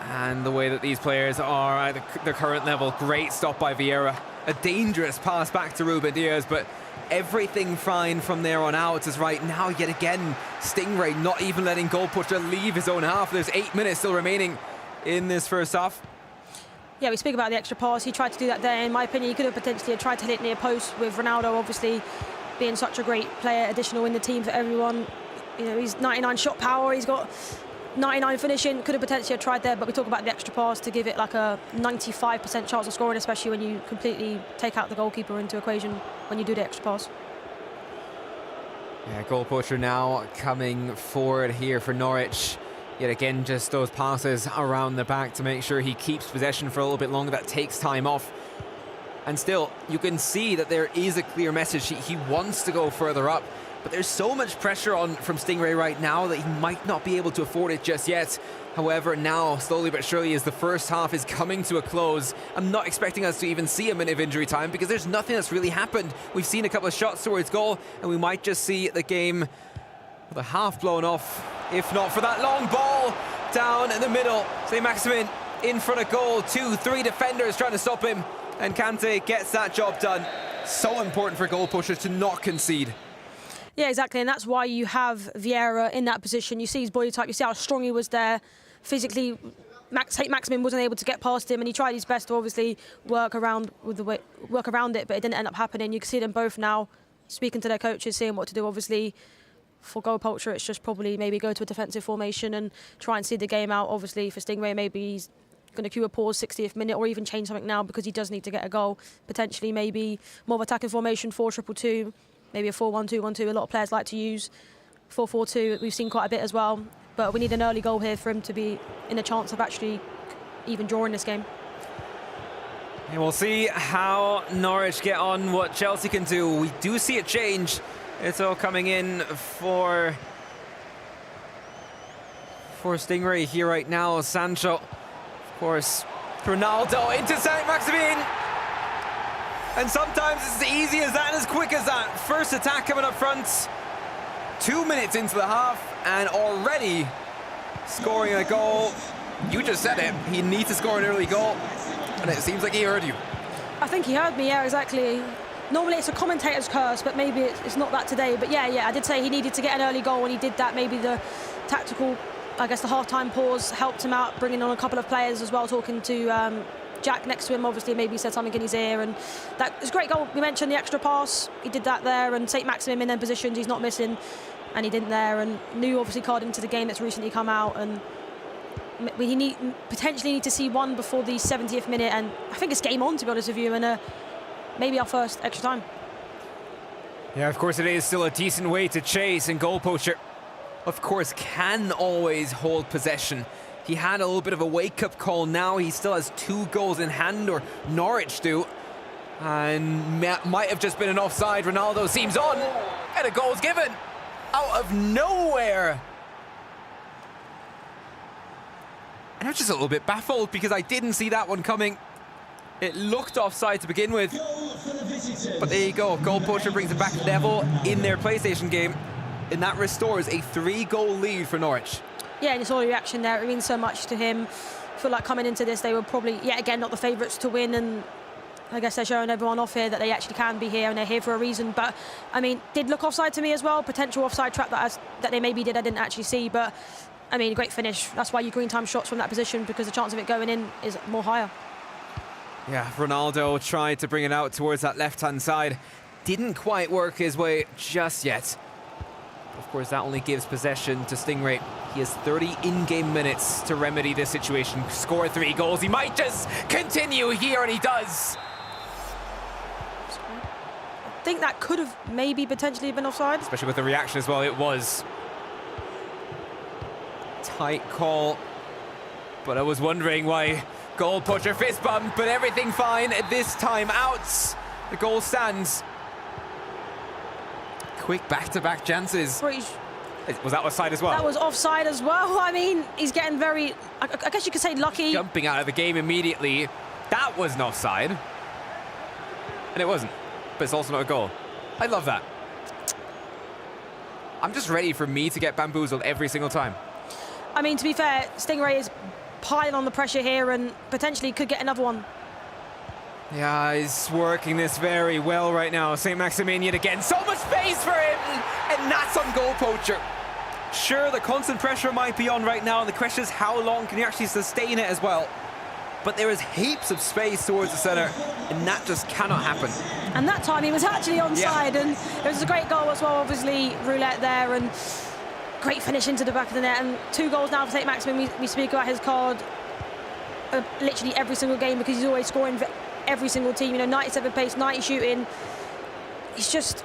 And the way that these players are at the current level, great stop by Vieira. A dangerous pass back to Ruben Diaz, but everything fine from there on out. As right now, yet again, Stingray not even letting goal poacher leave his own half. There's 8 minutes still remaining in this first half. Yeah, we speak about the extra pass. He tried to do that there. In my opinion, he could have potentially tried to hit near post with Ronaldo, obviously being such a great player, additional in the team for everyone. You know, he's 99 shot power. He's got 99 finishing. Could have potentially tried there, but we talk about the extra pass to give it like a 95% chance of scoring, especially when you completely take out the goalkeeper into equation when you do the extra pass. Yeah, goal poacher now coming forward here for Norwich. Yet again, just those passes around the back to make sure he keeps possession for a little bit longer. That takes time off. And still, you can see that there is a clear message. He wants to go further up. But there's so much pressure on from Stingray right now that he might not be able to afford it just yet. However, now, slowly but surely, as the first half is coming to a close, I'm not expecting us to even see a minute of injury time because there's nothing that's really happened. We've seen a couple of shots towards goal, and we might just see the game with a half blown off, if not for that long ball down in the middle. St. Maximin in front of goal, 2-3 defenders trying to stop him, and Kante gets that job done. So important for goal pushers to not concede. Yeah, exactly, and that's why you have Vieira in that position. You see his body type, you see how strong he was there. Physically, St. Maximin wasn't able to get past him, and he tried his best to obviously work around it, but it didn't end up happening. You can see them both now speaking to their coaches, seeing what to do. Obviously, for goal poacher, it's just probably maybe go to a defensive formation and try and see the game out. Obviously, for Stingray, maybe he's going to cue a pause 60th minute or even change something now because he does need to get a goal. Potentially, maybe more of attacking formation, 4-2-2, maybe a 4-1-2-1-2. A lot of players like to use 4-4-2. We've seen quite a bit as well. But we need an early goal here for him to be in a chance of actually even drawing this game. And we'll see how Norwich get on, what Chelsea can do. We do see it change. It's all coming in for Stingray here right now. Sancho, of course, Ronaldo into St. Maximin. And sometimes it's as easy as that and as quick as that. First attack coming up front. 2 minutes into the half and already scoring a goal. You just said it. He needs to score an early goal. And it seems like he heard you. I think he heard me, yeah, exactly. Normally it's a commentator's curse, but maybe it's not that today. But yeah, I did say he needed to get an early goal, and he did that. Maybe the tactical, I guess the half-time pause helped him out, bringing on a couple of players as well, talking to Jack next to him. Obviously, maybe he said something in his ear, and that was a great goal. We mentioned the extra pass. He did that there, and St. Maximin in their positions, he's not missing, and he didn't there. And New obviously card into the game that's recently come out, and we potentially need to see one before the 70th minute, and I think it's game on, to be honest with you, and maybe our first extra time. Yeah, of course it is still a decent way to chase, and goal poacher, of course, can always hold possession. He had a little bit of a wake-up call now. He still has 2 goals in hand, or Norwich do, and might have just been an offside. Ronaldo seems on, and a goal's given out of nowhere. And I'm just a little bit baffled because I didn't see that one coming. It looked offside to begin with. But there you go. Goal poacher brings it back level in their PlayStation game. And that restores a 3-goal lead for Norwich. Yeah, and it's all reaction there. It means so much to him. I feel like coming into this, they were probably, yet again, not the favourites to win. And I guess they're showing everyone off here that they actually can be here, and they're here for a reason. But, I mean, did look offside to me as well. Potential offside trap that they maybe did, I didn't actually see. But, I mean, great finish. That's why you green time shots from that position, because the chance of it going in is more higher. Yeah, Ronaldo tried to bring it out towards that left-hand side. Didn't quite work his way just yet. Of course, that only gives possession to Stingray. He has 30 in-game minutes to remedy this situation. Score 3 goals. He might just continue here, and he does. I think that could have maybe potentially been offside. Especially with the reaction as well, it was. Tight call. But I was wondering why goal poacher fist bump, but everything fine at this time out. The goal stands. Quick back-to-back chances. Was that offside as well? That was offside as well. I mean, he's getting very, I guess you could say, lucky. Jumping out of the game immediately. That was an offside. And it wasn't. But it's also not a goal. I love that. I'm just ready for me to get bamboozled every single time. I mean, to be fair, Stingray is piling on the pressure here and potentially could get another one. Yeah, he's working this very well right now. St. Maximin yet again. So much space for him! And that's on goal poacher. Sure, the constant pressure might be on right now, and the question is how long can he actually sustain it as well? But there is heaps of space towards the centre, and that just cannot happen. And that time he was actually onside, and it was a great goal as well, obviously, roulette there, and great finish into the back of the net. And 2 goals now for St. Maximin. We speak about his card literally every single game because he's always scoring for every single team. You know, 97 pace, 90 shooting. He's just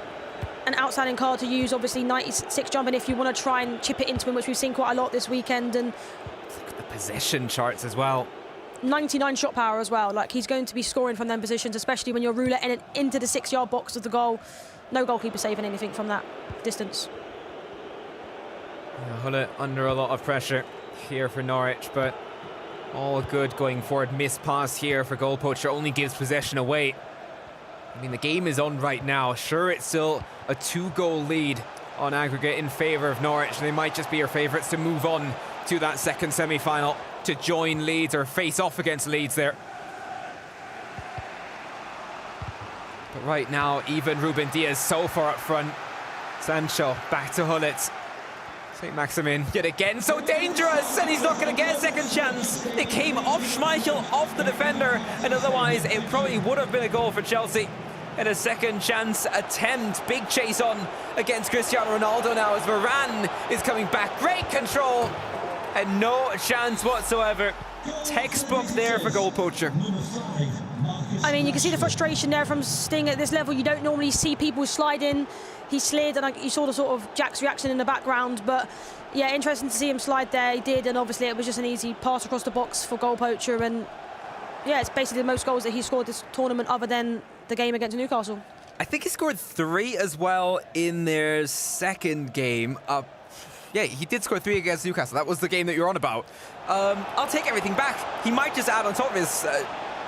an outstanding card to use. Obviously, 96 jumping if you want to try and chip it into him, which we've seen quite a lot this weekend. And look at the possession charts as well. 99 shot power as well. Like, he's going to be scoring from them positions, especially when you're rouletting it into the 6-yard box of the goal. No goalkeeper saving anything from that distance. Yeah, Hullett under a lot of pressure here for Norwich, but all good going forward. Missed pass here for goal poacher, only gives possession away. I mean, the game is on right now. Sure, it's still a 2-goal lead on aggregate in favour of Norwich, and they might just be your favourites to move on to that second semi-final to join Leeds or face off against Leeds there. But right now, even Ruben Diaz so far up front. Sancho back to Hullet. St. Maximin yet again so dangerous, and he's not going to get a second chance. It came off Schmeichel, off the defender, and otherwise it probably would have been a goal for Chelsea. And a second chance attempt. Big chase on against Cristiano Ronaldo now as Varane is coming back. Great control and no chance whatsoever. Textbook there for goal poacher. I mean, you can see the frustration there from Sting at this level. You don't normally see people slide in. He slid, and you saw the sort of Jack's reaction in the background. But yeah, interesting to see him slide there. He did, and obviously it was just an easy pass across the box for goal poacher. And yeah, it's basically the most goals that he scored this tournament, other than the game against Newcastle. I think he scored 3 as well in their second game. Yeah, he did score 3 against Newcastle. That was the game that you're on about. I'll take everything back. He might just add on top of his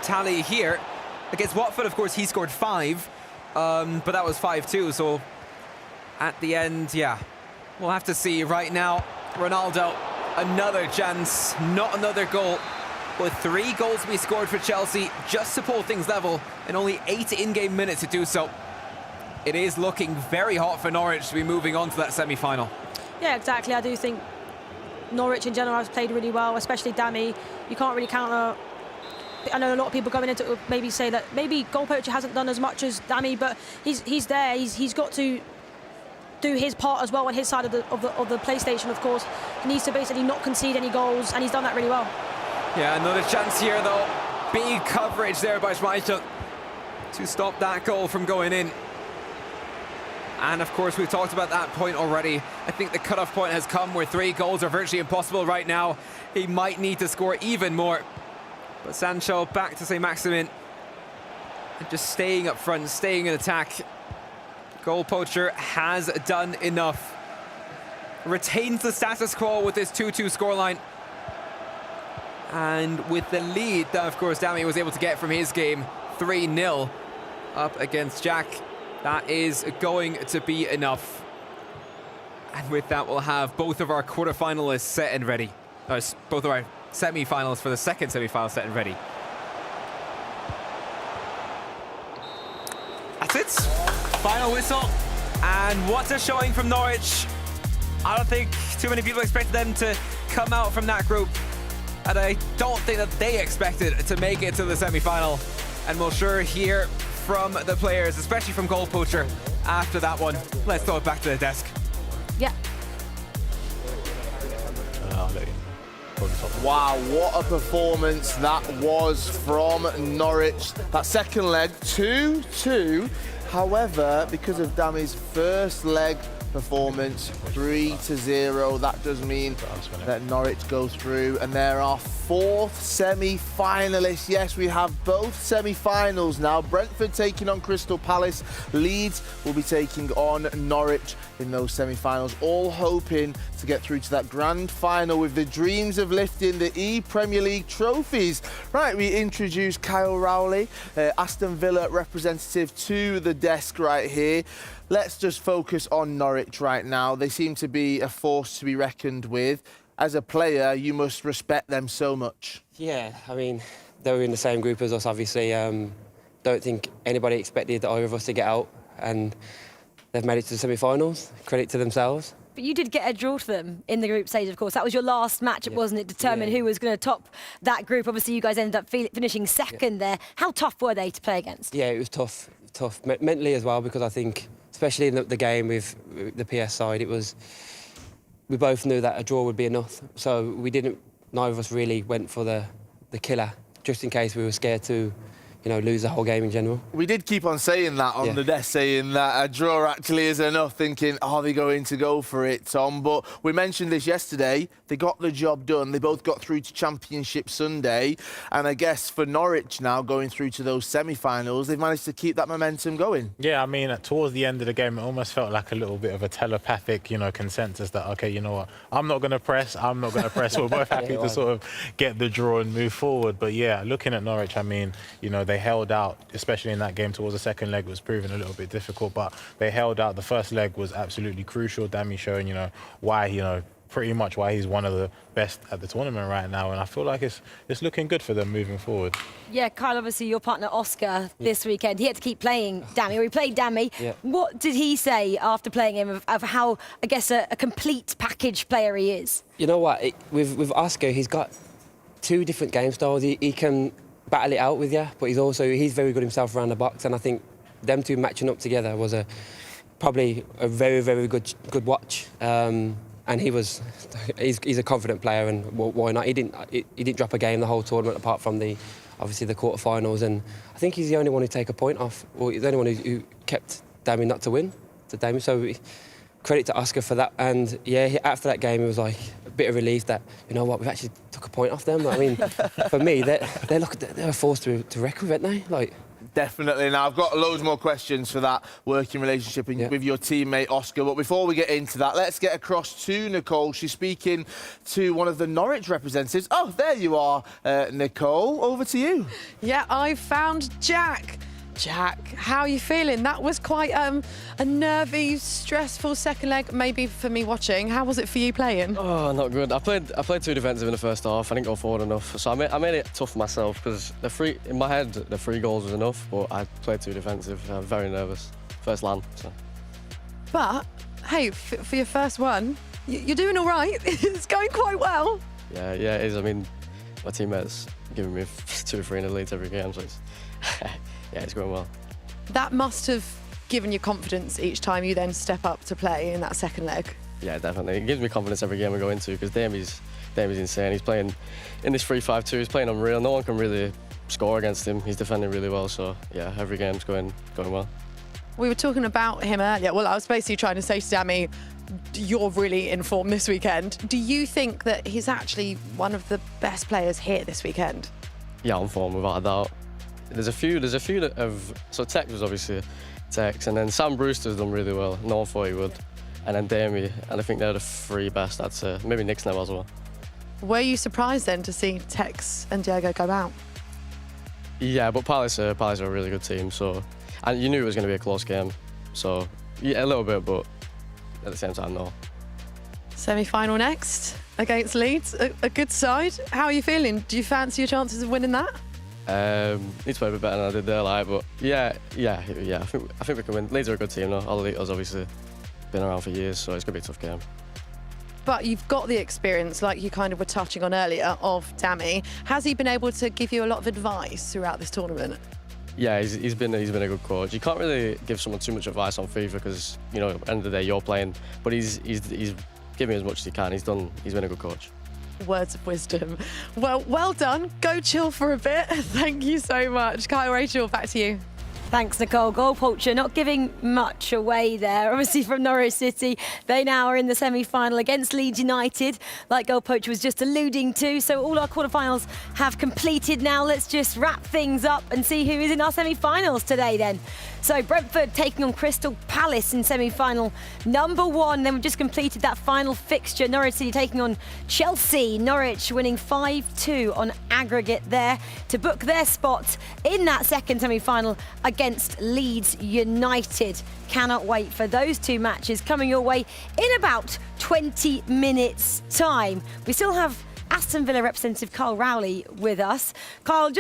tally here. Against Watford, of course, he scored 5, but that was 5-2. So at the end, yeah, we'll have to see. Right now, Ronaldo, another chance, not another goal. With 3 goals to be scored for Chelsea, just to pull things level, and only 8 in-game minutes to do so. It is looking very hot for Norwich to be moving on to that semi-final. Yeah, exactly. I do think Norwich in general has played really well, especially Dami. You can't really counter. I know a lot of people coming into it maybe say that maybe goal poacher hasn't done as much as Dami, but he's there. He's got to do his part as well on his side of the PlayStation. Of course, he needs to basically not concede any goals, and he's done that really well. Yeah, another chance here though. Big coverage there by Schmeichel to stop that goal from going in. And of course, we've talked about that point already. I think the cutoff point has come where 3 goals are virtually impossible right now. He might need to score even more. But Sancho back to St. Maximin. And just staying up front, staying in attack. Goal poacher has done enough. Retains the status quo with this 2-2 scoreline. And with the lead that, of course, Dami was able to get from his game, 3-0 up against Jack. That is going to be enough. And with that, we'll have both of our quarterfinalists set and ready. Both of our semi-finals for the second semi-final set and ready. That's it. Final whistle. And what a showing from Norwich. I don't think too many people expected them to come out from that group. And I don't think that they expected to make it to the semi-final. And we'll sure hear from the players, especially from goal poacher, after that one. Let's throw it back to the desk. Yeah. Wow, what a performance that was from Norwich. That second leg, 2-2. However, because of Dami's first leg performance, 3-0, that does mean that Norwich go through, and there are 4th semi-finalists. Yes, we have both semi-finals now. Brentford taking on Crystal Palace. Leeds will be taking on Norwich in those semi-finals, all hoping to get through to that grand final with the dreams of lifting the ePremier League trophies. Right, we introduce Kyle Rowley, Aston Villa representative, to the desk right here. Let's just focus on Norwich right now. They seem to be a force to be reckoned with. As a player, you must respect them so much. Yeah, I mean, they were in the same group as us, obviously. Don't think anybody expected either of us to get out, and they've made it to the semi-finals. Credit to themselves. But you did get a draw to them in the group stage, of course. That was your last match, wasn't it? Determined who was going to top that group. Obviously, you guys ended up finishing second there. How tough were they to play against? Yeah, it was tough mentally as well, because I think, especially in the game with the PS side, we both knew that a draw would be enough. So neither of us really went for the killer, just in case we were scared to, lose the whole game in general. We did keep on saying that on the desk, saying that a draw actually is enough, thinking, are they going to go for it, Tom? But we mentioned this yesterday. They got the job done. They both got through to Championship Sunday. And I guess for Norwich now, going through to those semi-finals, they've managed to keep that momentum going. Yeah, I mean, towards the end of the game, it almost felt like a little bit of a telepathic, consensus that, OK, you know what, I'm not going to press, I'm not going to press. We're both happy to sort of get the draw and move forward. But yeah, looking at Norwich, I mean, they held out, especially in that game towards the second leg. It was proving a little bit difficult, but they held out. The first leg was absolutely crucial. Dami showing, why, pretty much why he's one of the best at the tournament right now. And I feel like it's looking good for them moving forward. Yeah, Kyle, obviously your partner Oscar this weekend, he had to keep playing Dami, or he played Dami. Yeah. What did he say after playing him of how, I guess, a complete package player he is? You know what? With Oscar, he's got two different game styles. He can battle it out with you, but he's very good himself around the box. And I think them two matching up together was probably a very, very good watch. And he's a confident player, and why not? He didn't drop a game the whole tournament apart from obviously the quarterfinals. And I think he's the only one who take a point off, or he's the only one who kept Dami not to win. So credit to Oscar for that. And yeah, after that game, it was like a bit of relief that, you know what, we've actually took a point off them. I mean, for me, they're a force to reckon with, aren't they? Definitely. Now, I've got loads more questions for that working relationship with your teammate, Oscar. But before we get into that, let's get across to Nicole. She's speaking to one of the Norwich representatives. Oh, there you are, Nicole. Over to you. Yeah, I found Jack. Jack, how are you feeling? That was quite a nervy, stressful second leg, maybe for me watching. How was it for you playing? Oh, not good. I played too defensive in the first half. I didn't go forward enough. So I made it tough for myself because in my head, the 3 goals was enough, but I played too defensive. I'm very nervous. First LAN. So. But, hey, for your first one, you're doing all right. It's going quite well. Yeah, it is. I mean, my teammates giving me 2 or 3 in the leads every game, so it's... Yeah, it's going well. That must have given you confidence each time you then step up to play in that second leg. Yeah, definitely. It gives me confidence every game I go into because Dami's insane. He's playing in this 3-5-2. He's playing unreal. No one can really score against him. He's defending really well. So yeah, every game's going well. We were talking about him earlier. Well, I was basically trying to say to Dami, you're really in form this weekend. Do you think that he's actually one of the best players here this weekend? Yeah, on form without a doubt. There's a few that have... So Tex was obviously Tex, and then Sam Brewster's done really well. No one thought he would. And then Damie, and I think they're the 3 best, I'd say. Maybe Nick's now as well. Were you surprised then to see Tex and Diego go out? Yeah, but Palace are a really good team, so... And you knew it was going to be a close game. So, yeah, a little bit, but at the same time, no. Semi-final next against Leeds, a good side. How are you feeling? Do you fancy your chances of winning that? Need to play a bit better than I did there, but yeah. I think we can win. Leeds are a good team, though. Ollie has obviously been around for years, so it's gonna be a tough game. But you've got the experience, like you kind of were touching on earlier, of Dami. Has he been able to give you a lot of advice throughout this tournament? Yeah, he's been a good coach. You can't really give someone too much advice on FIFA because at the end of the day you're playing. But he's giving as much as he can. He's been a good coach. Words of wisdom. Well done. Go chill for a bit. Thank you so much. Kyle, Rachel, back to you. Thanks, Nicole. Goal poacher not giving much away there. Obviously from Norwich City, they now are in the semi-final against Leeds United, like Goal poacher was just alluding to. So all our quarterfinals have completed now. Let's just wrap things up and see who is in our semi-finals today then. So Brentford taking on Crystal Palace in semi-final number 1. Then we've just completed that final fixture. Norwich City taking on Chelsea. Norwich winning 5-2 on aggregate there to book their spot in that second semi-final against Leeds United. Cannot wait for those 2 matches coming your way in about 20 minutes time. We still have Aston Villa representative Kyle Rowley with us. Kyle,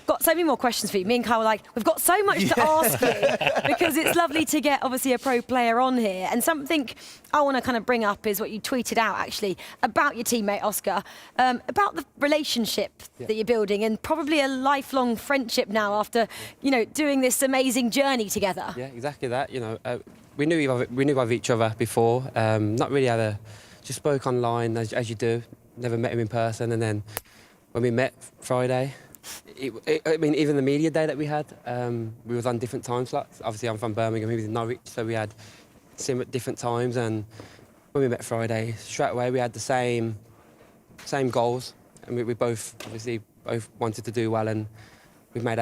got so many more questions for you. Me and Kyle were like, we've got so much to ask you because it's lovely to get obviously a pro player on here. And something I want to kind of bring up is what you tweeted out actually about your teammate Oscar, about the relationship that you're building and probably a lifelong friendship now after, doing this amazing journey together. Yeah, exactly that. We knew of each other before. Not really just spoke online as you do. Never met him in person, and then when we met Friday, even the media day that we had, we was on different time slots. Obviously, I'm from Birmingham, he was in Norwich, so we had at different times. And when we met Friday, straight away we had the same goals, and we both wanted to do well, and we've made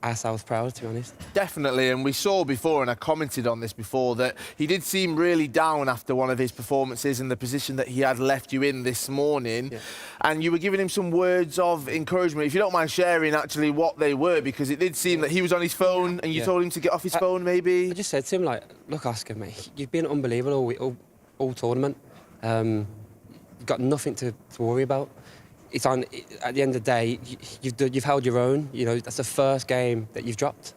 ourselves proud, to be honest. Definitely, and we saw before, and I commented on this before, that he did seem really down after one of his performances and the position that he had left you in this morning. Yeah. And you were giving him some words of encouragement. If you don't mind sharing actually what they were, because it did seem that he was on his phone and you told him to get off his phone, maybe? I just said to him, look, Oscar, mate, you've been unbelievable all tournament. got nothing to worry about. It's on. At the end of the day, you've held your own. You know, that's the first game that you've dropped.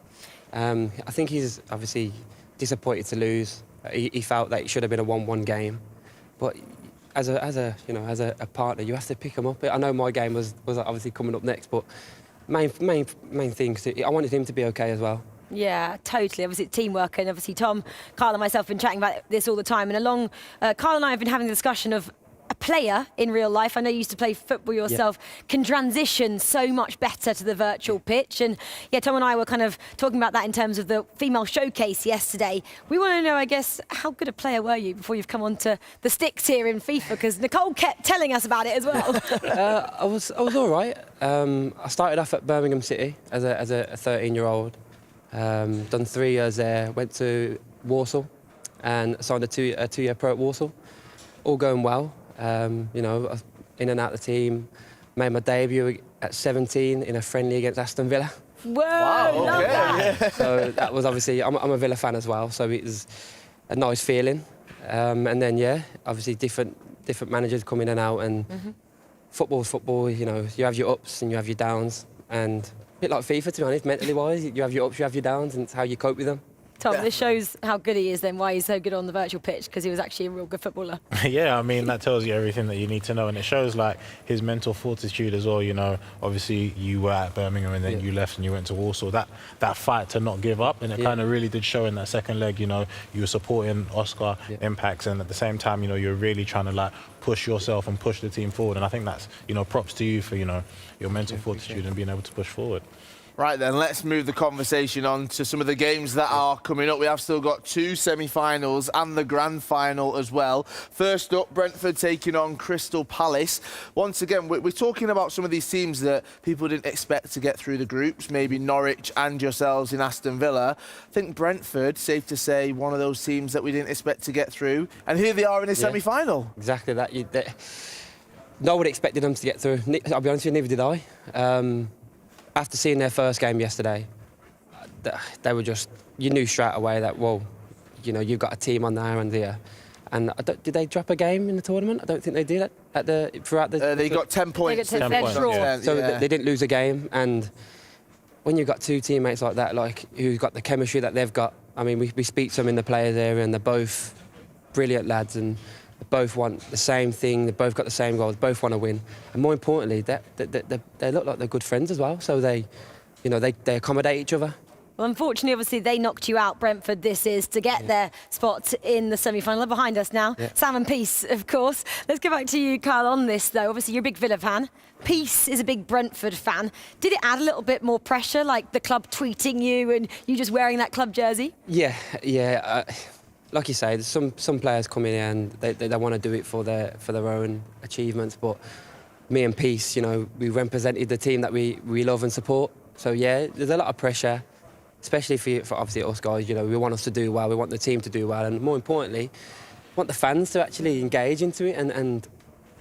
I think he's obviously disappointed to lose. He felt that it should have been a 1-1 game, but as a partner, you have to pick him up. I know my game was obviously coming up next, but main thing, I wanted him to be okay as well. Yeah, totally. Obviously, it's teamwork, and obviously Tom, Carl and myself have been chatting about this all the time. And Carl and I have been having a discussion of a player in real life, I know you used to play football yourself, can transition so much better to the virtual pitch. And yeah, Tom and I were kind of talking about that in terms of the female showcase yesterday. We want to know, I guess, how good a player were you before you've come onto the sticks here in FIFA? Because Nicole kept telling us about it as well. I was all right. I started off at Birmingham City as a 13-year-old. Done 3 years there. Went to Warsaw and signed a two-year pro at Warsaw. All going well. You know, in and out of the team. Made my debut at 17 in a friendly against Aston Villa. Whoa, love that. Yeah. So that was obviously, I'm a Villa fan as well, so it was a nice feeling. And then, yeah, obviously different managers come in and out, and football's football, you know, you have your ups and you have your downs. And a bit like FIFA, to be honest, mentally wise, you have your ups, you have your downs, and it's how you cope with them. Tom, this shows how good he is then, why he's so good on the virtual pitch, because he was actually a real good footballer. Yeah, I mean, that tells you everything that you need to know, and it shows like his mental fortitude as well. You know, obviously you were at Birmingham and then you left and you went to Warsaw. That fight to not give up, and it kind of really did show in that second leg. You know, you were supporting Oscar impacts, and at the same time, you know, you're really trying to like push yourself and push the team forward. And I think that's, you know, props to you for, you know, your mental fortitude and being able to push forward. Right then, let's move the conversation on to some of the games that are coming up. We have still got 2 semi-finals and the grand final as well. First up, Brentford taking on Crystal Palace. Once again, we're talking about some of these teams that people didn't expect to get through the groups, maybe Norwich and yourselves in Aston Villa. I think Brentford, safe to say, one of those teams that we didn't expect to get through. And here they are in a semi-final. Exactly that. No one expected them to get through. I'll be honest with you, neither did I. After seeing their first game yesterday, they were just, you knew straight away that, well, you know, you've got a team on there and here. And did they drop a game in the tournament? I don't think they did throughout the... They got 10 points. They got 10 points. So they didn't lose a game. And when you've got 2 teammates like that, like who've got the chemistry that they've got, I mean, we speak to them in the players area and they're both brilliant lads and they both want the same thing, they both got the same goals, both want to win. And more importantly, they look like they're good friends as well, so they accommodate each other. Well, unfortunately, obviously, they knocked you out, Brentford, this is, to get their spot in the semi-final. They're behind us now. Yeah. Sam and Peace, of course. Let's go back to you, Carl, on this, though. Obviously, you're a big Villa fan. Peace is a big Brentford fan. Did it add a little bit more pressure, like the club tweeting you and you just wearing that club jersey? Yeah. Like you say, some players come in here and they want to do it for their own achievements, but me and Peace, you know, we represented the team that we love and support. So yeah, there's a lot of pressure, especially for obviously us guys. You know, we want us to do well, we want the team to do well, and more importantly, want the fans to actually engage into it and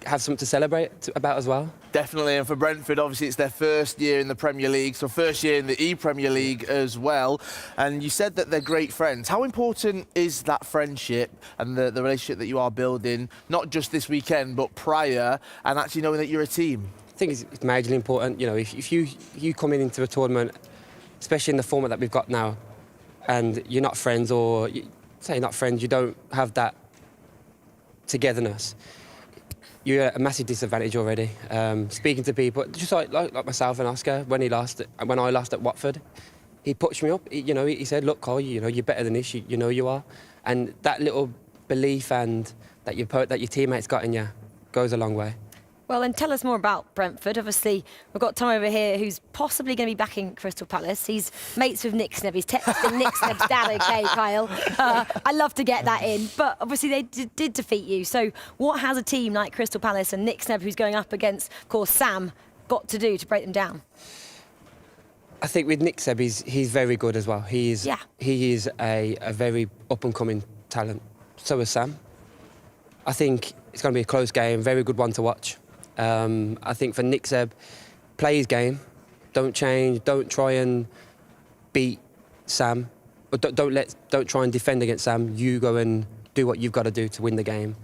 have something to celebrate about as well. Definitely, and for Brentford, obviously, it's their first year in the Premier League, so first year in the ePremier League as well. And you said that they're great friends. How important is that friendship and the relationship that you are building, not just this weekend, but prior, and actually knowing that you're a team? I think it's majorly important. You know, if you come into a tournament, especially in the format that we've got now, and you're not friends, or say not friends, you don't have that togetherness, you're at a massive disadvantage already. Speaking to people, just like myself and Oscar, when I lost at Watford, he pushed me up. He said, "Look, Carl, you know you're better than this. You know you are." And that little belief and that your teammates got in you goes a long way. Well, and tell us more about Brentford. Obviously, we've got Tom over here who's possibly going to be backing Crystal Palace. He's mates with Nick Snebb. He's texting Nick Snebb's dad, OK, Kyle? I love to get that in. But obviously, they did defeat you. So what has a team like Crystal Palace and Nick Snebb, who's going up against, of course, Sam, got to do to break them down? I think with Nick Sebb, he's very good as well. He is a very up-and-coming talent. So is Sam. I think it's going to be a close game, very good one to watch. I think for Nick Sebb, play his game, don't change, don't try and beat Sam, but don't try and defend against Sam. You go and do what you've got to do to win the game.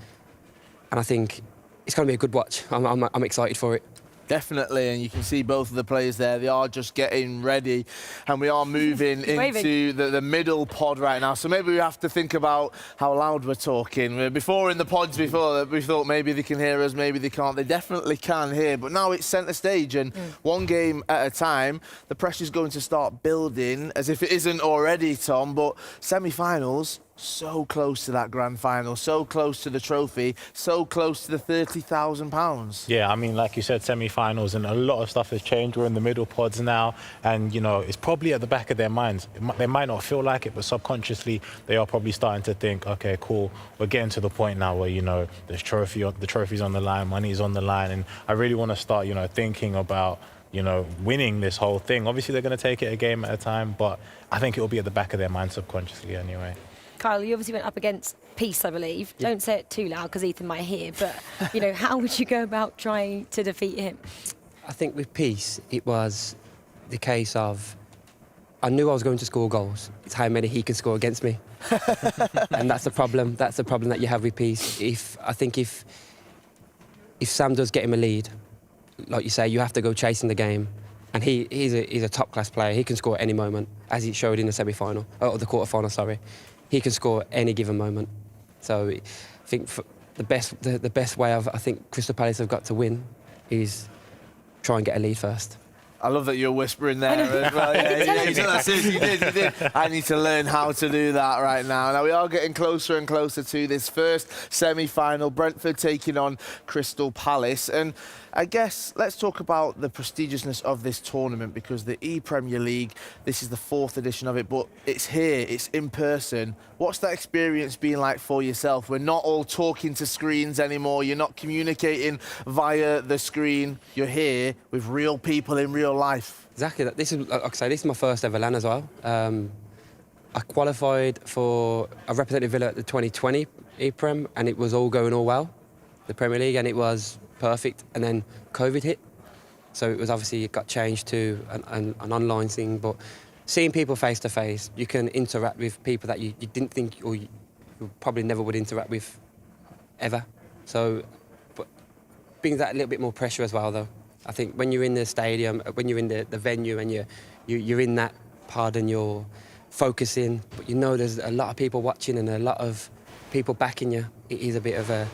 And I think it's going to be a good watch. I'm excited for it. Definitely, and you can see both of the players there. They are just getting ready, and we are moving into the middle pod right now. So maybe we have to think about how loud we're talking. Before in the pods, we thought maybe they can hear us, maybe they can't. They definitely can hear, but now it's centre stage, and one game at a time. The pressure's going to start building, as if it isn't already, Tom. But semi-finals, so close to that grand final, so close to the trophy, so close to the £30,000. Yeah, I mean, like you said, semi-finals, and a lot of stuff has changed. We're in the middle pods now, and, you know, it's probably at the back of their minds. They might not feel like it, but subconsciously, they are probably starting to think, OK, cool, we're getting to the point now where, you know, the trophy's on the line, money's on the line, and I really want to start, you know, thinking about, you know, winning this whole thing. Obviously, they're going to take it a game at a time, but I think it will be at the back of their mind subconsciously anyway. Kyle, you obviously went up against Peace, I believe. Don't say it too loud because Ethan might hear, but, you know, how would you go about trying to defeat him? I think with Peace, it was the case of I knew I was going to score goals. It's how many he can score against me. And that's the problem. That's the problem that you have with Peace. If Sam does get him a lead, like you say, you have to go chasing the game. And he's a top-class player. He can score at any moment, as he showed in the semi-final, or the quarter-final, sorry. He can score any given moment. So I think the best way I think Crystal Palace have got to win is try and get a lead first. I love that you're whispering there as well. Yeah, you did. I need to learn how to do that right now. Now, we are getting closer and closer to this first semi-final. Brentford taking on Crystal Palace. And I guess let's talk about the prestigiousness of this tournament, because the ePremier League, this is the 4th edition of it, but it's here, it's in person. What's that experience been like for yourself? We're not all talking to screens anymore. You're not communicating via the screen. You're here with real people in real life. Exactly. This is, like I say, this is my first ever LAN as well. I qualified for, I represented Villa at the 2020 ePrem, and it was all going all well, the Premier League, and it was perfect. And then COVID hit, so it was obviously, it got changed to an online thing. But seeing people face to face, you can interact with people that you didn't think, or you probably never would interact with ever. So, but brings that a little bit more pressure as well, though. I think when you're in the stadium, when you're in the venue, and you're in that pod and you're focusing, but you know there's a lot of people watching and a lot of people backing you, it is a bit of a...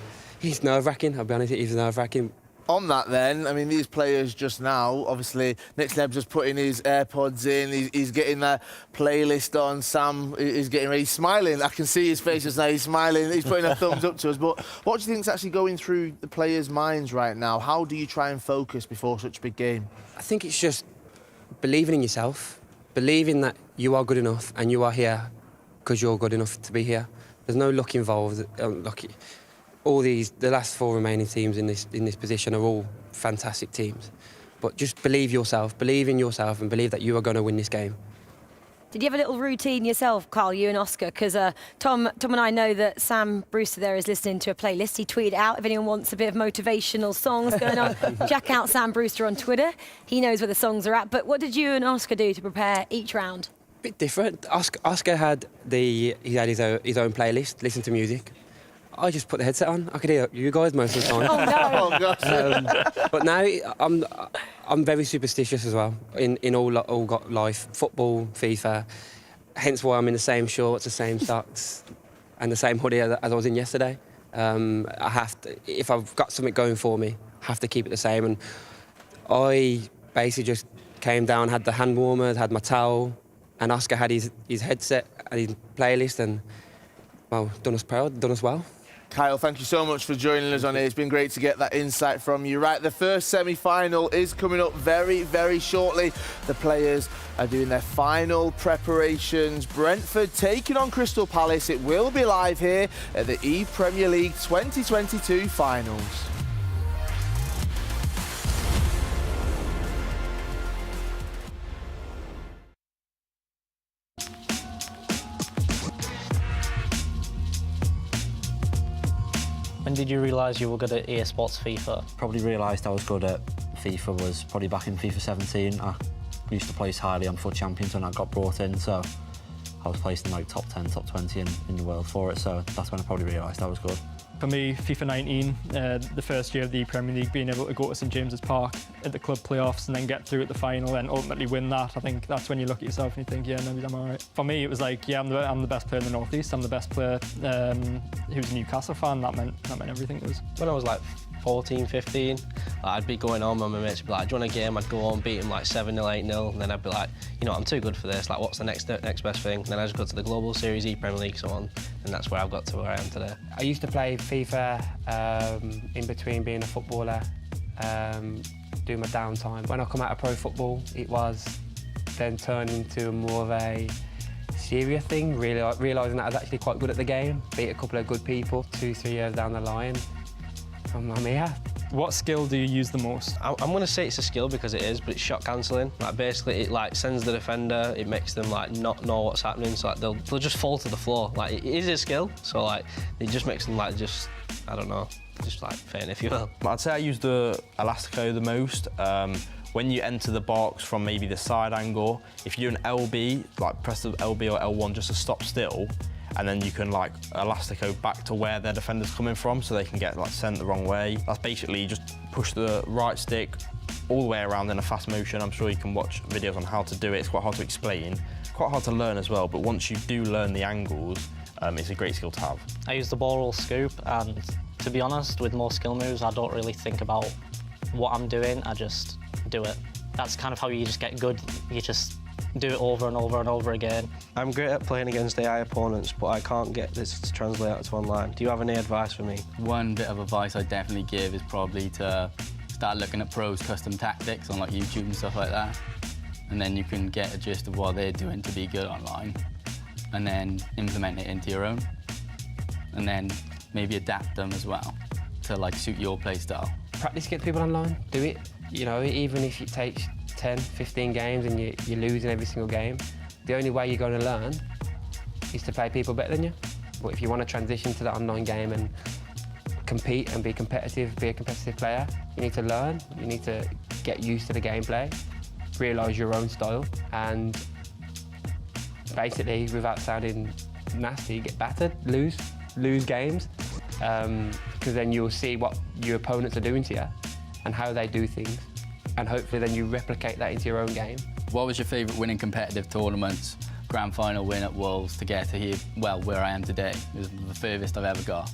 It's nerve-wracking, I'll be honest, it is nerve-wracking. On that then, I mean, these players just now, obviously, Nick Sneb's just putting his AirPods in, he's getting that playlist on, Sam is getting ready, he's smiling, I can see his face just now, he's smiling, he's putting a thumbs up to us, but what do you think is actually going through the players' minds right now? How do you try and focus before such a big game? I think it's just believing in yourself, believing that you are good enough and you are here because you're good enough to be here. There's no luck involved. The last 4 remaining teams in this position are all fantastic teams. But just believe in yourself and believe that you are going to win this game. Did you have a little routine yourself, Carl, you and Oscar? Because Tom and I know that Sam Brewster there is listening to a playlist. He tweeted out if anyone wants a bit of motivational songs going on. Check out Sam Brewster on Twitter. He knows where the songs are at. But what did you and Oscar do to prepare each round? A bit different. Oscar had his own playlist, listen to music. I just put the headset on. I could hear you guys most of the time. Oh no! Oh gosh. But now I'm very superstitious as well in all life, football, FIFA. Hence why I'm in the same shorts, the same socks, and the same hoodie as I was in yesterday. I have to, if I've got something going for me, I have to keep it the same. And I basically just came down, had the hand warmers, had my towel, and Oscar had his headset and his playlist, and well, done us proud, done us well. Kyle, thank you so much for joining us on here. It's been great to get that insight from you. Right, the first semi-final is coming up very, very shortly. The players are doing their final preparations. Brentford taking on Crystal Palace. It will be live here at the ePremier League 2022 finals. When did you realise you were good at eSports FIFA? Probably realised I was good at FIFA was probably back in FIFA 17. I used to place highly on FUT Champions when I got brought in, so I was placed in like top 10, top 20 in the world for it, so that's when I probably realised I was good. For me, FIFA 19, the first year of the Premier League, being able to go to St James's Park at the club playoffs and then get through at the final and ultimately win that, I think that's when you look at yourself and you think, yeah, maybe I'm all right. For me, it was like, yeah, I'm the best player in the North East. I'm the best player who's a Newcastle fan. That meant everything to us. When I was like 14, 15, I'd be going home and my mates would be like, do you want a game? I'd go home, beat him like 7-0, 8-0, and then I'd be like, you know, I'm too good for this, like what's the next best thing? And then I just go to the Global Series, ePremier League, so on, and that's where I've got to where I am today. I used to play FIFA in between being a footballer, doing my downtime. When I come out of pro football, it was then turned into more of a serious thing, really realising that I was actually quite good at the game, beat a couple of good people. 2-3 years down the line, I'm here. What skill do you use the most? I'm going to say it's a skill because it is, but it's shot cancelling. Like basically, it like sends the defender. It makes them like not know what's happening. So like they'll just fall to the floor. Like it is a skill. So like it just makes them like just I don't know, just like faint if you will. I'd say I use the Elastico the most. When you enter the box from maybe the side angle, if you do an LB, like press the LB or L1 just to stop still, and then you can like Elastico back to where their defender's coming from so they can get like sent the wrong way. That's basically just push the right stick all the way around in a fast motion. I'm sure you can watch videos on how to do it. It's quite hard to explain, quite hard to learn as well, but once you do learn the angles, it's a great skill to have. I use the ball roll scoop, and to be honest, with more skill moves, I don't really think about what I'm doing, I just do it. That's kind of how you just get good. You just do it over and over and over again. I'm great at playing against AI opponents, but I can't get this to translate out to online. Do you have any advice for me? One bit of advice I'd definitely give is probably to start looking at pros' custom tactics on like YouTube and stuff like that. And then you can get a gist of what they're doing to be good online. And then implement it into your own. And then maybe adapt them as well to like suit your play style. Practice against people online, do it. You know, even if it takes 10, 15 games and you're losing every single game, the only way you're going to learn is to play people better than you. But if you want to transition to that online game and compete and be competitive, be a competitive player, you need to learn, you need to get used to the gameplay, realise your own style, and basically, without sounding nasty, get battered, lose games, because then you'll see what your opponents are doing to you and how they do things, and hopefully then you replicate that into your own game. What was your favourite winning competitive tournaments, grand final win at Wolves to get to here, well, where I am today? It was the furthest I've ever got.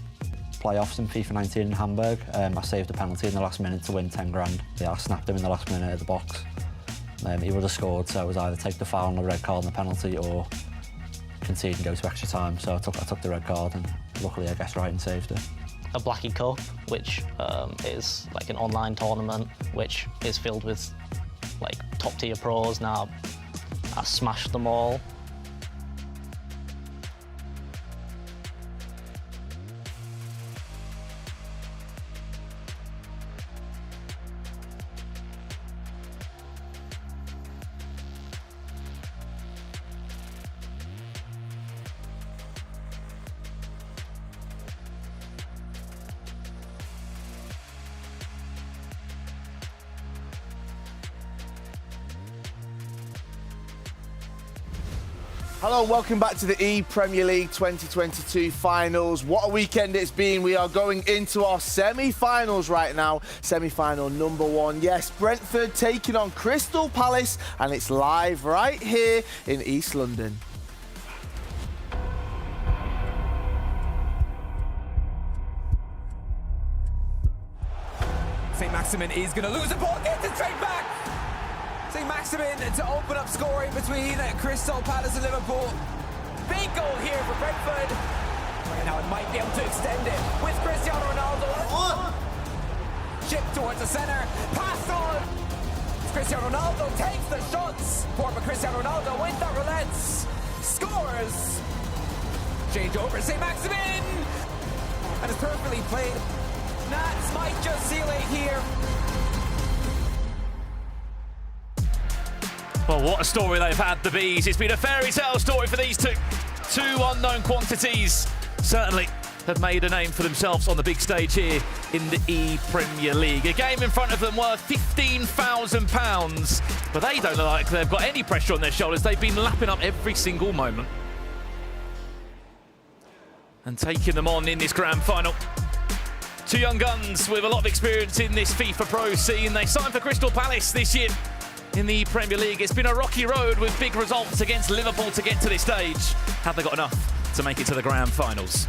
Playoffs in FIFA 19 in Hamburg. I saved a penalty in the last minute to win 10 grand. Yeah, I snapped him in the last minute at the box. He would have scored, so it was either take the foul and the red card and the penalty or concede and go to extra time. So I took the red card and luckily I guessed right and saved it. A Blackie Cup, which is like an online tournament, which is filled with like top tier pros. Now I smashed them all. Hello and welcome back to the ePremier League 2022 finals. What a weekend it's been. We are going into our semi-finals right now. Semi-final number 1. Yes, Brentford taking on Crystal Palace, and it's live right here in East London. St. Maximin is going to lose the ball, gets it straight back. St. Maximin to open up scoring between Crystal Palace and Liverpool. Big goal here for Brentford. Right now it might be able to extend it with Cristiano Ronaldo. Chip towards the centre, passed on. Cristiano Ronaldo takes the shots. Poor Cristiano Ronaldo with the relents. Scores. Change over St. Maximin. And it's perfectly played. Nats might just seal it here. Well, what a story they've had, the Bees. It's been a fairy tale story for these two unknown quantities. Certainly have made a name for themselves on the big stage here in the ePremier League. A game in front of them worth £15,000, but they don't look like they've got any pressure on their shoulders. They've been lapping up every single moment and taking them on in this grand final. Two young guns with a lot of experience in this FIFA Pro scene. They signed for Crystal Palace this year in the Premier League. It's been a rocky road with big results against Liverpool to get to this stage. Have they got enough to make it to the grand finals?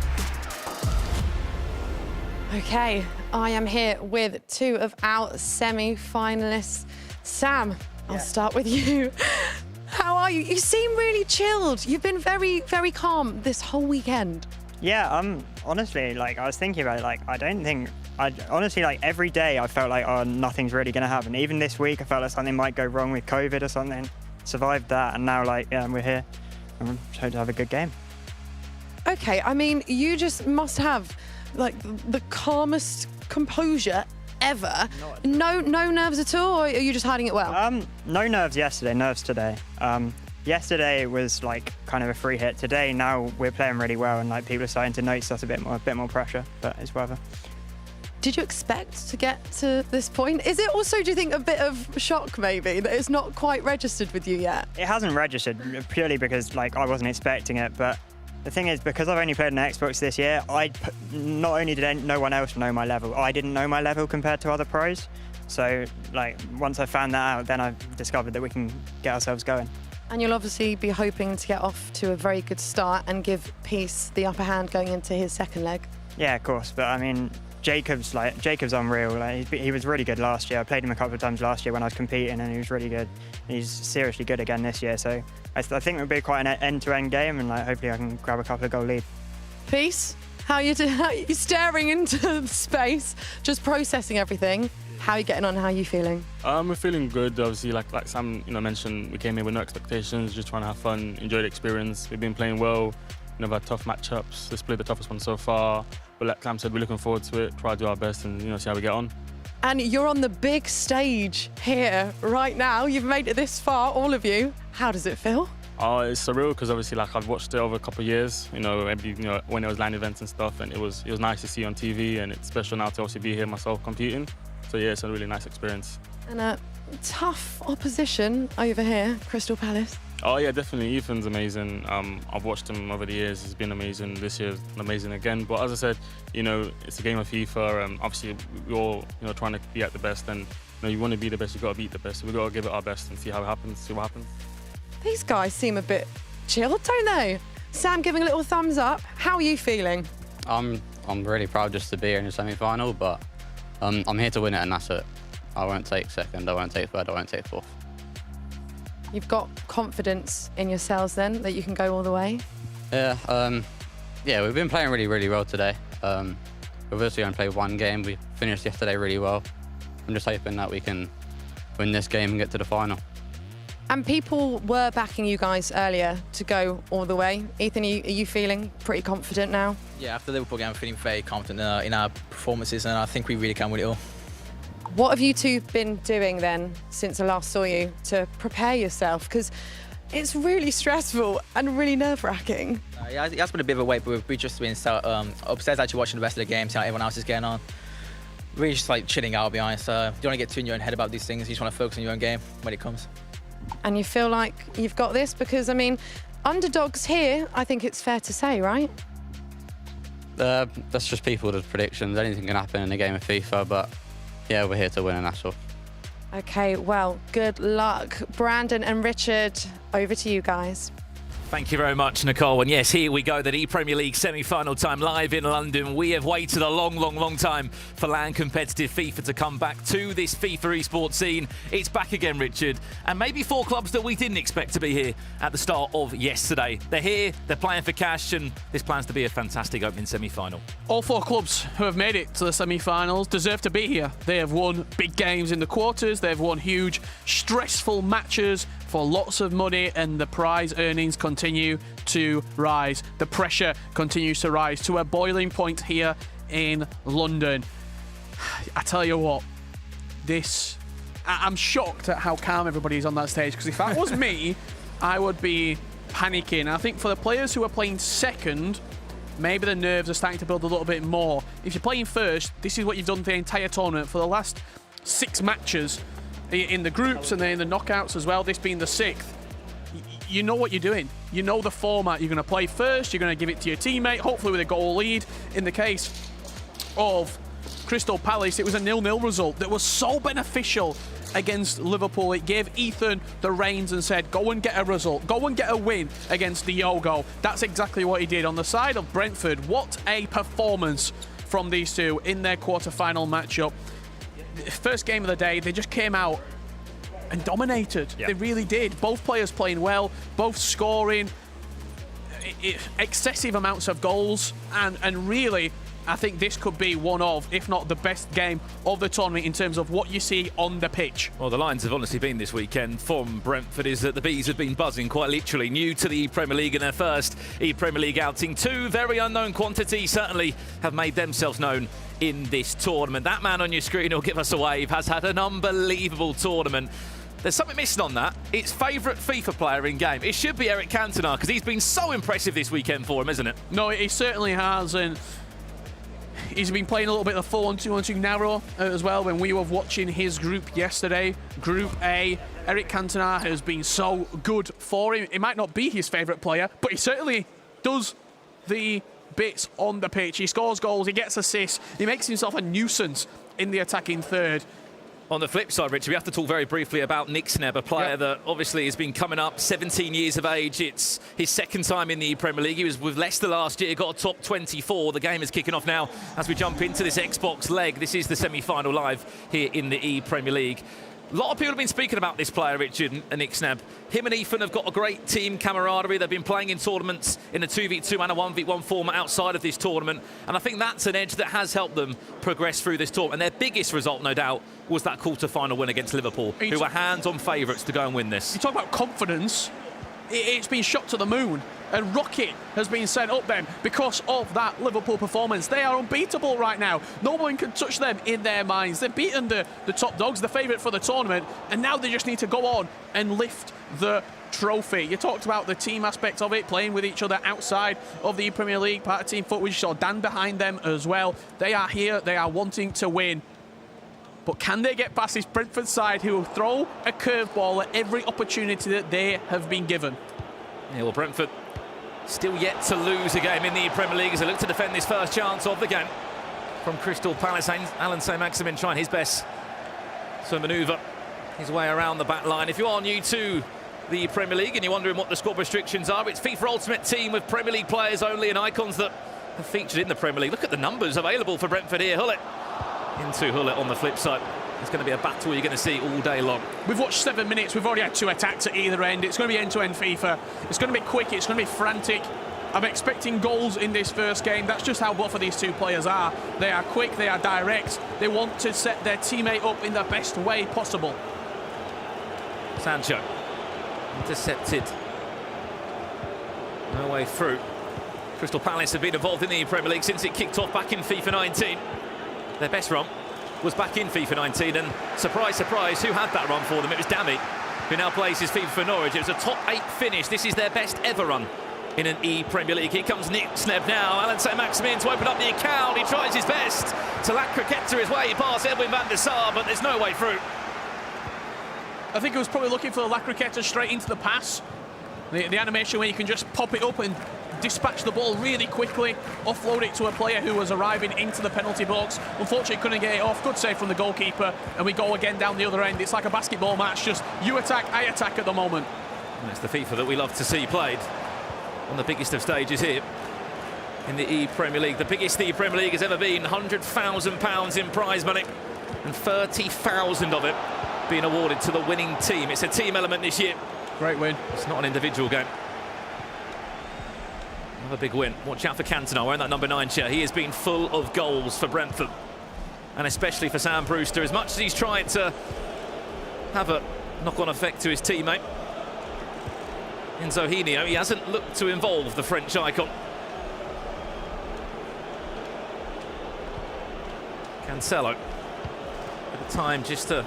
Okay, I am here with two of our semi-finalists. Sam, I'll start with you. How are you? You seem really chilled. You've been very, very calm this whole weekend. Yeah, honestly, like, I was thinking about it, like, honestly, like, every day I felt like, oh, nothing's really going to happen. Even this week, I felt like something might go wrong with COVID or something. Survived that, and now, like, yeah, we're here. I'm trying to have a good game. Okay, I mean, you just must have, like, the calmest composure ever. No nerves at all, or are you just hiding it well? No nerves yesterday, nerves today. Yesterday was like kind of a free hit. Today, now we're playing really well, and like people are starting to notice us a bit more pressure, but it's whatever. Did you expect to get to this point? Is it also, do you think, a bit of shock maybe that it's not quite registered with you yet? It hasn't registered purely because like I wasn't expecting it, but the thing is, because I've only played on Xbox this year, not only did no one else know my level, I didn't know my level compared to other pros. So like once I found that out, then I discovered that we can get ourselves going. And you'll obviously be hoping to get off to a very good start and give Peace the upper hand going into his second leg. Yeah, of course. But I mean, Jacob's unreal. Like, he was really good last year. I played him a couple of times last year when I was competing, and he was really good. He's seriously good again this year. So I think it'll be quite an end-to-end game, and like hopefully I can grab a couple of goal lead. Peace, how are you staring into space, just processing everything? How are you getting on? How are you feeling? We're feeling good. Obviously, like Sam, mentioned, we came here with no expectations, just trying to have fun, enjoy the experience. We've been playing well. We've had tough matchups. This played the toughest one so far. But like Sam said, we're looking forward to it. Try to do our best and see how we get on. And you're on the big stage here right now. You've made it this far, all of you. How does it feel? It's surreal because obviously, like, I've watched it over a couple of years. When it was LAN events and stuff, and it was nice to see on TV, and it's special now to obviously be here myself competing. So yeah, it's a really nice experience. And a tough opposition over here, Crystal Palace. Oh yeah, definitely. Ethan's amazing. I've watched him over the years. He's been amazing. This year's amazing again. But as I said, it's a game of FIFA. Obviously, we're all trying to be at the best. And you want to be the best, you got to beat the best. So we've got to give it our best and see how it happens. See what happens. These guys seem a bit chilled, don't they? Sam giving a little thumbs up. How are you feeling? I'm really proud just to be here in the semi-final, but I'm here to win it, and that's it. I won't take second, I won't take third, I won't take fourth. You've got confidence in yourselves then, that you can go all the way? Yeah, we've been playing really, really well today. We've obviously only played one game. We finished yesterday really well. I'm just hoping that we can win this game and get to the final. And people were backing you guys earlier to go all the way. Ethan, are you feeling pretty confident now? Yeah, after the Liverpool game, I'm feeling very confident in our performances, and I think we really can win it all. What have you two been doing then since I last saw you to prepare yourself? Because it's really stressful and really nerve-wracking. Yeah, it has been a bit of a wait, but we've just been upstairs actually watching the rest of the game, seeing how everyone else is getting on. Really just like chilling out, I'll be honest. You don't want to get too in your own head about these things. You just want to focus on your own game when it comes. And you feel like you've got this? Because, I mean, underdogs here, I think it's fair to say, right? That's just people's predictions. Anything can happen in a game of FIFA, but yeah, we're here to win, and that's all. Okay, well, good luck. Brandon and Richard, over to you guys. Thank you very much, Nicole. And yes, here we go, that ePremier League semi-final time live in London. We have waited a long time for LAN competitive FIFA to come back to this FIFA esports scene. It's back again, Richard. And maybe 4 clubs that we didn't expect to be here at the start of yesterday. They're here, they're playing for cash, and this plans to be a fantastic opening semi-final. All 4 clubs who have made it to the semi-finals deserve to be here. They have won big games in the quarters, they've won huge, stressful matches for lots of money, and the prize earnings continue to rise. The pressure continues to rise to a boiling point here in London. I tell you what, I'm shocked at how calm everybody is on that stage, because if that was me, I would be panicking. I think for the players who are playing second, maybe the nerves are starting to build a little bit more. If you're playing first, this is what you've done the entire tournament for the last 6 matches in the groups and then in the knockouts as well, this being the 6th. You know what you're doing. You know the format. You're going to play first, you're going to give it to your teammate, hopefully with a goal lead. In the case of Crystal Palace, it was a 0-0 result that was so beneficial against Liverpool. It gave Ethan the reins and said, go and get a result, go and get a win against Diogo. That's exactly what he did. On the side of Brentford, what a performance from these two in their quarter-final matchup. First game of the day, they just came out and dominated. They really did. Both players playing well, both scoring excessive amounts of goals, and really, I think this could be one of, if not the best game of the tournament in terms of what you see on the pitch. Well, the lines have honestly been this weekend from Brentford is that the Bees have been buzzing, quite literally. New to the ePremier League in their first ePremier League outing. Two very unknown quantities certainly have made themselves known in this tournament. That man on your screen who'll give us a wave has had an unbelievable tournament. There's something missing on that. It's favourite FIFA player in game. It should be Eric Cantona, because he's been so impressive this weekend for him, isn't it? No, he certainly has, and he's been playing a little bit of 4-1-2-1-2 narrow as well. When we were watching his group yesterday, Group A, Eric Cantona has been so good for him. It might not be his favourite player, but he certainly does the bits on the pitch. He scores goals, he gets assists, he makes himself a nuisance in the attacking third. On the flip side, Richard, we have to talk very briefly about Nick Snebb, a player that obviously has been coming up, 17 years of age. It's his second time in the Premier League. He was with Leicester last year, got a top 24. The game is kicking off now as we jump into this Xbox leg. This is the semi-final live here in the ePremier League. A lot of people have been speaking about this player, Richard, and Nick Snebb. Him and Ethan have got a great team camaraderie. They've been playing in tournaments in a 2v2 and a 1v1 format outside of this tournament. And I think that's an edge that has helped them progress through this tournament. And their biggest result, no doubt, was that quarter-final win against Liverpool, who were hands-on favourites to go and win this. You talk about confidence. It's been shot to the moon. A rocket has been sent up them because of that Liverpool performance. They are unbeatable right now. No one can touch them in their minds. They've beaten the top dogs, the favourite for the tournament, and now they just need to go on and lift the trophy. You talked about the team aspect of it, playing with each other outside of the Premier League, part of Team Foot. We saw Dan behind them as well. They are here, they are wanting to win. But can they get past this Brentford side who will throw a curveball at every opportunity that they have been given? Yeah, well, Brentford still yet to lose a game in the Premier League as they look to defend this first chance of the game. From Crystal Palace, Alan Saint-Maximin trying his best to manoeuvre his way around the back line. If you are new to the Premier League and you're wondering what the squad restrictions are, it's FIFA Ultimate Team with Premier League players only and icons that have featured in the Premier League. Look at the numbers available for Brentford here. Hullett into Hullett on the flip side. It's going to be a battle you're going to see all day long. We've watched 7 minutes. We've already had 2 attacks at either end. It's going to be end-to-end FIFA. It's going to be quick. It's going to be frantic. I'm expecting goals in this first game. That's just how both of these two players are. They are quick. They are direct. They want to set their teammate up in the best way possible. Sancho intercepted. No way through. Crystal Palace have been involved in the Premier League since it kicked off back in FIFA 19. Their best run was back in FIFA 19, and surprise, surprise, who had that run for them? It was Dammy, who now plays his FIFA for Norwich. It was a top 8 finish. This is their best ever run in an ePremier League. Here comes Nick Snebb now. Alan Saint-Maximin to open up the account. He tries his best to lack Cricketta his way past Edwin van der Sar, but there's no way through. I think he was probably looking for the Cricketta straight into the pass. The animation where you can just pop it up and dispatch the ball really quickly, offload it to a player who was arriving into the penalty box. Unfortunately, couldn't get it off. Good save from the goalkeeper, and we go again down the other end. It's like a basketball match, just you attack, I attack at the moment. And it's the FIFA that we love to see played on the biggest of stages here in the ePremier League. The biggest the Premier League has ever been, £100,000 in prize money, and 30,000 of it being awarded to the winning team. It's a team element this year. Great win. It's not an individual game. Another big win. Watch out for Cantona wearing that number 9 shirt. He has been full of goals for Brentford, and especially for Sam Brewster. As much as he's tried to have a knock-on effect to his teammate Enzo Henio, he hasn't looked to involve the French icon. Cancelo, bit of time just to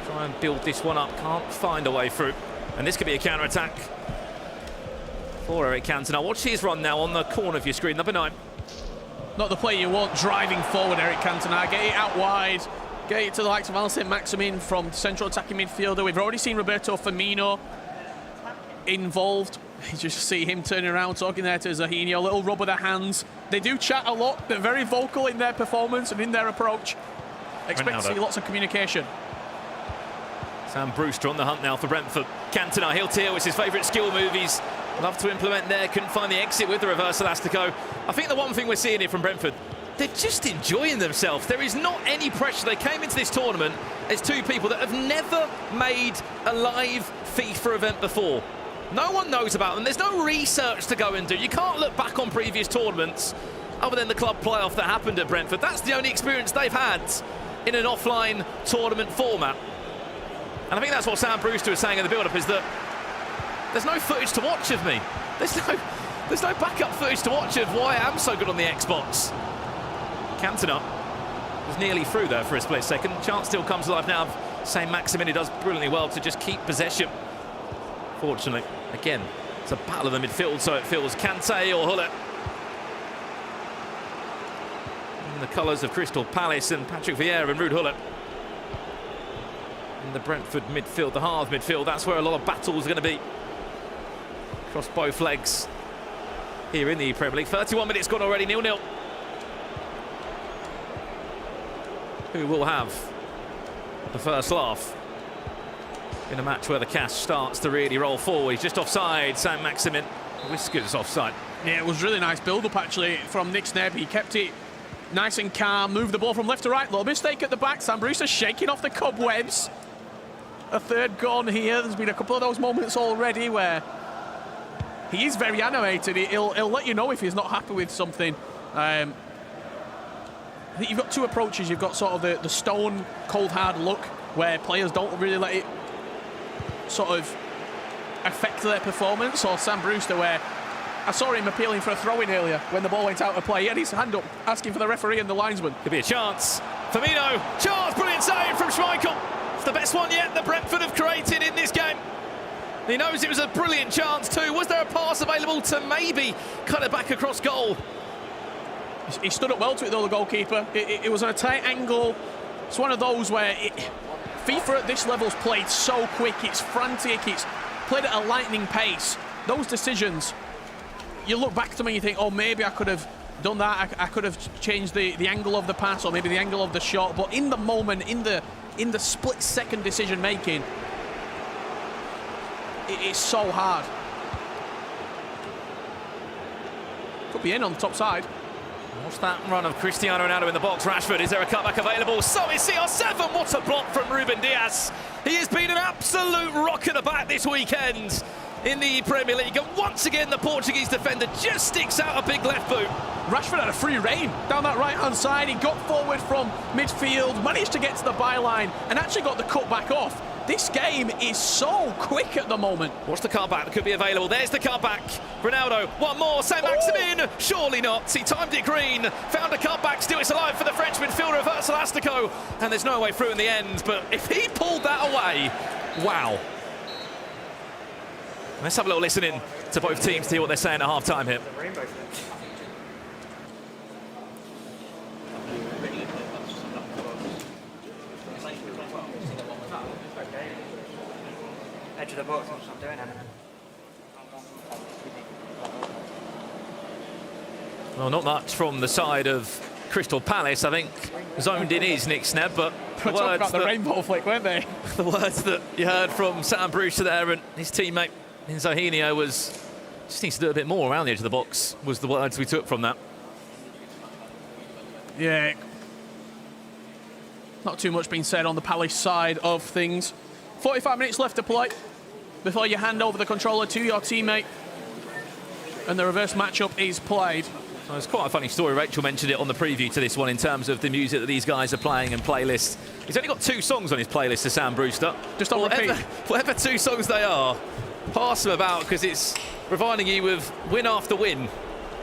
try and build this one up. Can't find a way through, and this could be a counter-attack for Eric Cantona. Watch his run now on the corner of your screen, number 9. Not the player you want driving forward, Eric Cantona. Get it out wide, get it to the likes of Alan Saint-Maximin from central attacking midfielder. We've already seen Roberto Firmino involved You just see him turning around, talking there to Zahini, a little rub of the hands. They do chat a lot. They're very vocal in their performance and in their approach. Expect to see lots of communication. Sam Brewster on the hunt now for Brentford. Cantona, heel tail is his favourite skill move. He's loved to implement there. Couldn't find the exit with the reverse elastico. I think the one thing we're seeing here from Brentford, they're just enjoying themselves. There is not any pressure. They came into this tournament as two people that have never made a live FIFA event before. No one knows about them. There's no research to go and do. You can't look back on previous tournaments other than the club playoff that happened at Brentford. That's the only experience they've had in an offline tournament format. And I think that's what Sam Brewster was saying in the build-up, is that there's no footage to watch of me. There's no backup footage to watch of why I am so good on the Xbox. Cantona was nearly through there for a split second. Chance still comes alive now. Saint-Maximin does brilliantly well to just keep possession. Fortunately, again, it's a battle of the midfield, so it feels Kante or Hullet. In the colours of Crystal Palace and Patrick Vieira and Ruud Hullet. In the Brentford midfield, the half midfield, that's where a lot of battles are going to be. Across both legs here in the Premier League. 31 minutes gone already, 0-0. Who will have the first laugh in a match where the cash starts to really roll forward? He's just offside, Saint-Maximin. Whiskers offside. Yeah, it was really nice build-up actually from Nick Snebb. He kept it nice and calm, moved the ball from left to right. Little mistake at the back. Sam Brewster shaking off the cobwebs. A third gone here. There's been a couple of those moments already where he is very animated. He'll let you know if he's not happy with something. I think you've got two approaches. You've got sort of the stone, cold, hard look, where players don't really let it sort of affect their performance, or Sam Brewster, where I saw him appealing for a throw-in earlier when the ball went out of play. He had his hand up, asking for the referee and the linesman. Could be a chance. Firmino, chance, brilliant save from Schmeichel. It's the best one yet that Brentford have created in this game. He knows it was a brilliant chance too. Was there a pass available to maybe cut it back across goal? He stood up well to it though, the goalkeeper. It was on a tight angle. It's one of those where FIFA at this level's played so quick, it's frantic, it's played at a lightning pace. Those decisions, you look back to them and you think, oh, maybe I could have done that. I could have changed the angle of the pass, or maybe the angle of the shot. But in the moment, in the split-second decision-making, it's so hard. Could be in on the top side. What's that run of Cristiano Ronaldo in the box? Rashford, is there a cutback available? So is CR7. What a block from Ruben Dias. He has been an absolute rock at the back this weekend in the Premier League. And once again, the Portuguese defender just sticks out a big left boot. Rashford had a free rein down that right-hand side. He got forward from midfield, managed to get to the byline, and actually got the cutback off. This game is so quick at the moment. What's the cutback that could be available? There's the cutback. Ronaldo, one more. Saint-Maximin, surely not. He timed it green, found a cutback. Still it's alive for the French midfielder, reverse elastico. And there's no way through in the end. But if he pulled that away, wow. Let's have a little listen in to both teams to hear what they're saying at half-time here. Edge of the box, I'm just not doing anything. Well, not much from the side of Crystal Palace. I think zoned in is Nick Snebb, but We're talking about the rainbow flick, weren't they? The words that you heard from Sam Brewster there and his teammate Zohinio was, just needs to do a bit more around the edge of the box, was the words we took from that. Yeah. Not too much being said on the Palace side of things. 45 minutes left to play before you hand over the controller to your teammate and the reverse matchup is played. Well, it's quite a funny story. Rachel mentioned it on the preview to this one in terms of the music that these guys are playing and playlists. He's only got 2 songs on his playlist to Sam Brewster. Just on repeat. Whatever 2 songs they are, pass them about because it's providing you with win after win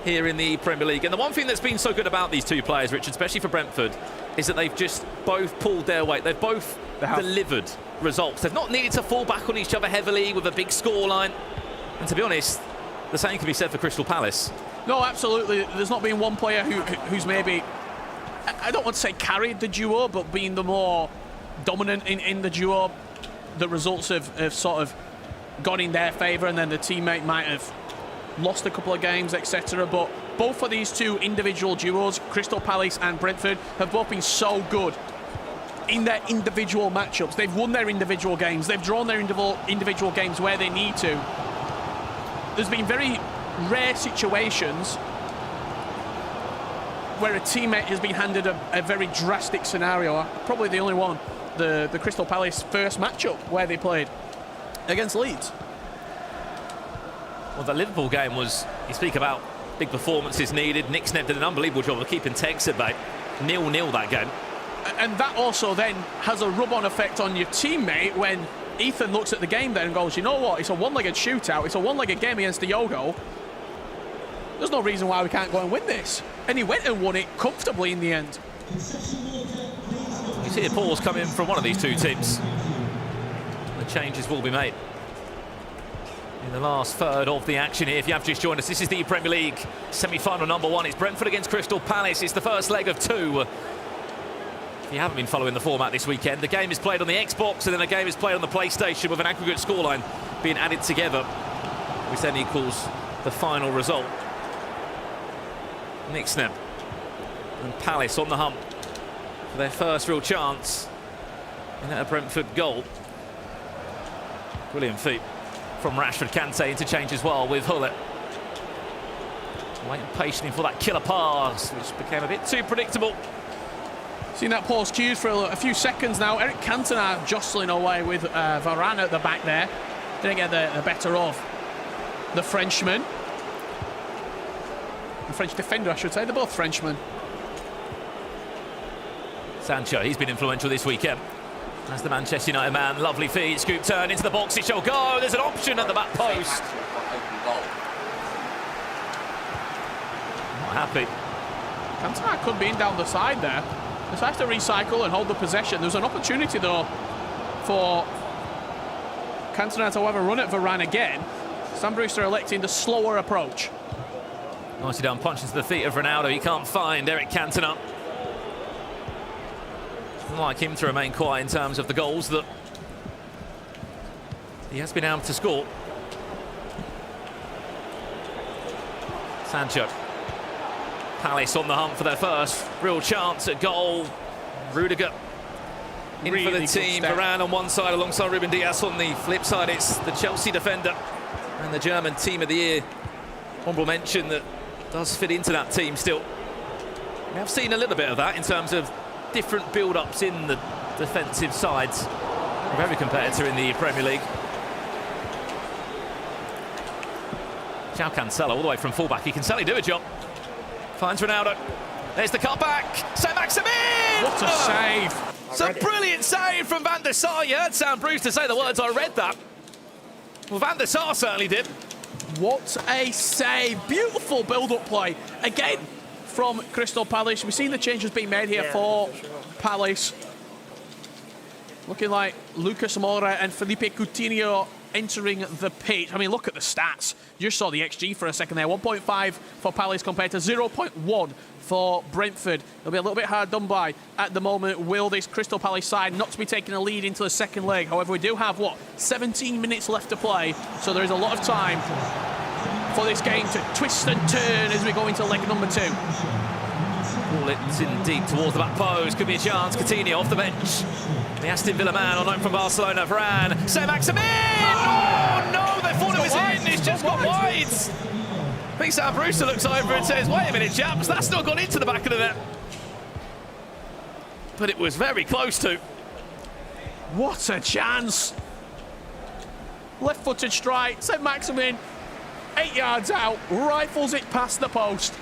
here in the Premier League. And the one thing that's been so good about these 2 players, Richard, especially for Brentford, is that they've just both pulled their weight. They've both delivered results. They've not needed to fall back on each other heavily with a big scoreline. And to be honest, the same can be said for Crystal Palace. No, absolutely. There's not been one player who's maybe, I don't want to say carried the duo, but been the more dominant in the duo. The results have sort of gone in their favour, and then the teammate might have lost a couple of games, etc. But both of these two individual duos, Crystal Palace and Brentford, have both been so good in their individual matchups. They've won their individual games. They've drawn their individual games where they need to. There's been very rare situations where a teammate has been handed a very drastic scenario. Probably the only one, the Crystal Palace first matchup where they played against Leeds. Well, the Liverpool game was, you speak about big performances needed. Nick Snebb did an unbelievable job of keeping Tegs at bay. 0-0 that game. And that also then has a rub-on effect on your teammate when Ethan looks at the game there and goes, you know what, it's a one-legged shootout, it's a one-legged game against Diogo. There's no reason why we can't go and win this. And he went and won it comfortably in the end. You see a pause come in from one of these two teams. The changes will be made in the last third of the action here. If you have just joined us, this is the Premier League semi-final number 1. It's Brentford against Crystal Palace. It's the first leg of 2. If you haven't been following the format this weekend, the game is played on the Xbox and then the game is played on the PlayStation with an aggregate scoreline being added together, which then equals the final result. Nick Snebb and Palace on the hump for their first real chance in a Brentford goal. Brilliant feat from Rashford. Kante interchange as well with Hullet. Waiting patiently for that killer pass, which became a bit too predictable. Seen that pause cued for a few seconds now. Eric Cantona jostling away with Varane at the back there. Didn't get the better of the Frenchman. The French defender, I should say. They're both Frenchmen. Sancho, he's been influential this weekend. That's the Manchester United man. Lovely feed, scoop turn into the box. It shall go. There's an option at the back post. Not happy. Cantona could be in down the side there. Just have to recycle and hold the possession. There's an opportunity though for Cantona to have a run at Varane again. Sam Brewster electing the slower approach. Nicely done, punch into the feet of Ronaldo. He can't find Eric Cantona. Doesn't like him to remain quiet in terms of the goals that he has been able to score. Sancho. Palace on the hunt for their first real chance at goal. Rudiger in Really for the team. Varane on one side alongside Ruben Dias on the flip side. It's the Chelsea defender and the German team of the year. Honourable mention that does fit into that team still. We have seen a little bit of that in terms of different build-ups in the defensive sides of every competitor in the Premier League. João Cancelo all the way from fullback. He can certainly do a job. Finds Ronaldo. There's the cutback. Saint-Maximin! What a save! It's a brilliant save from Van der Sar. You heard Sam Brewster say the words, I read that. Well, Van der Sar certainly did. What a save. Beautiful build-up play. Again, from Crystal Palace. We've seen the changes being made here for Palace. Looking like Lucas Moura and Felipe Coutinho entering the pitch. I mean, look at the stats. You just saw the XG for a second there. 1.5 for Palace compared to 0.1 for Brentford. They'll be a little bit hard done by at the moment. Will this Crystal Palace side not to be taking a lead into the second leg? However, we do have, 17 minutes left to play. So there is a lot of time for this game to twist and turn as we go into leg number 2. Ball it's in deep towards the back post. Could be a chance. Coutinho off the bench. The Aston Villa man on loan from Barcelona. Varane. Saint-Maximin! Oh, no! They thought it was in. It's just gone wide. I think Sam Brewster looks over and says, wait a minute, chaps. That's not gone into the back of the net. But it was very close to. What a chance. Left-footed strike. Saint-Maximin, 8 yards out. Rifles it past the post.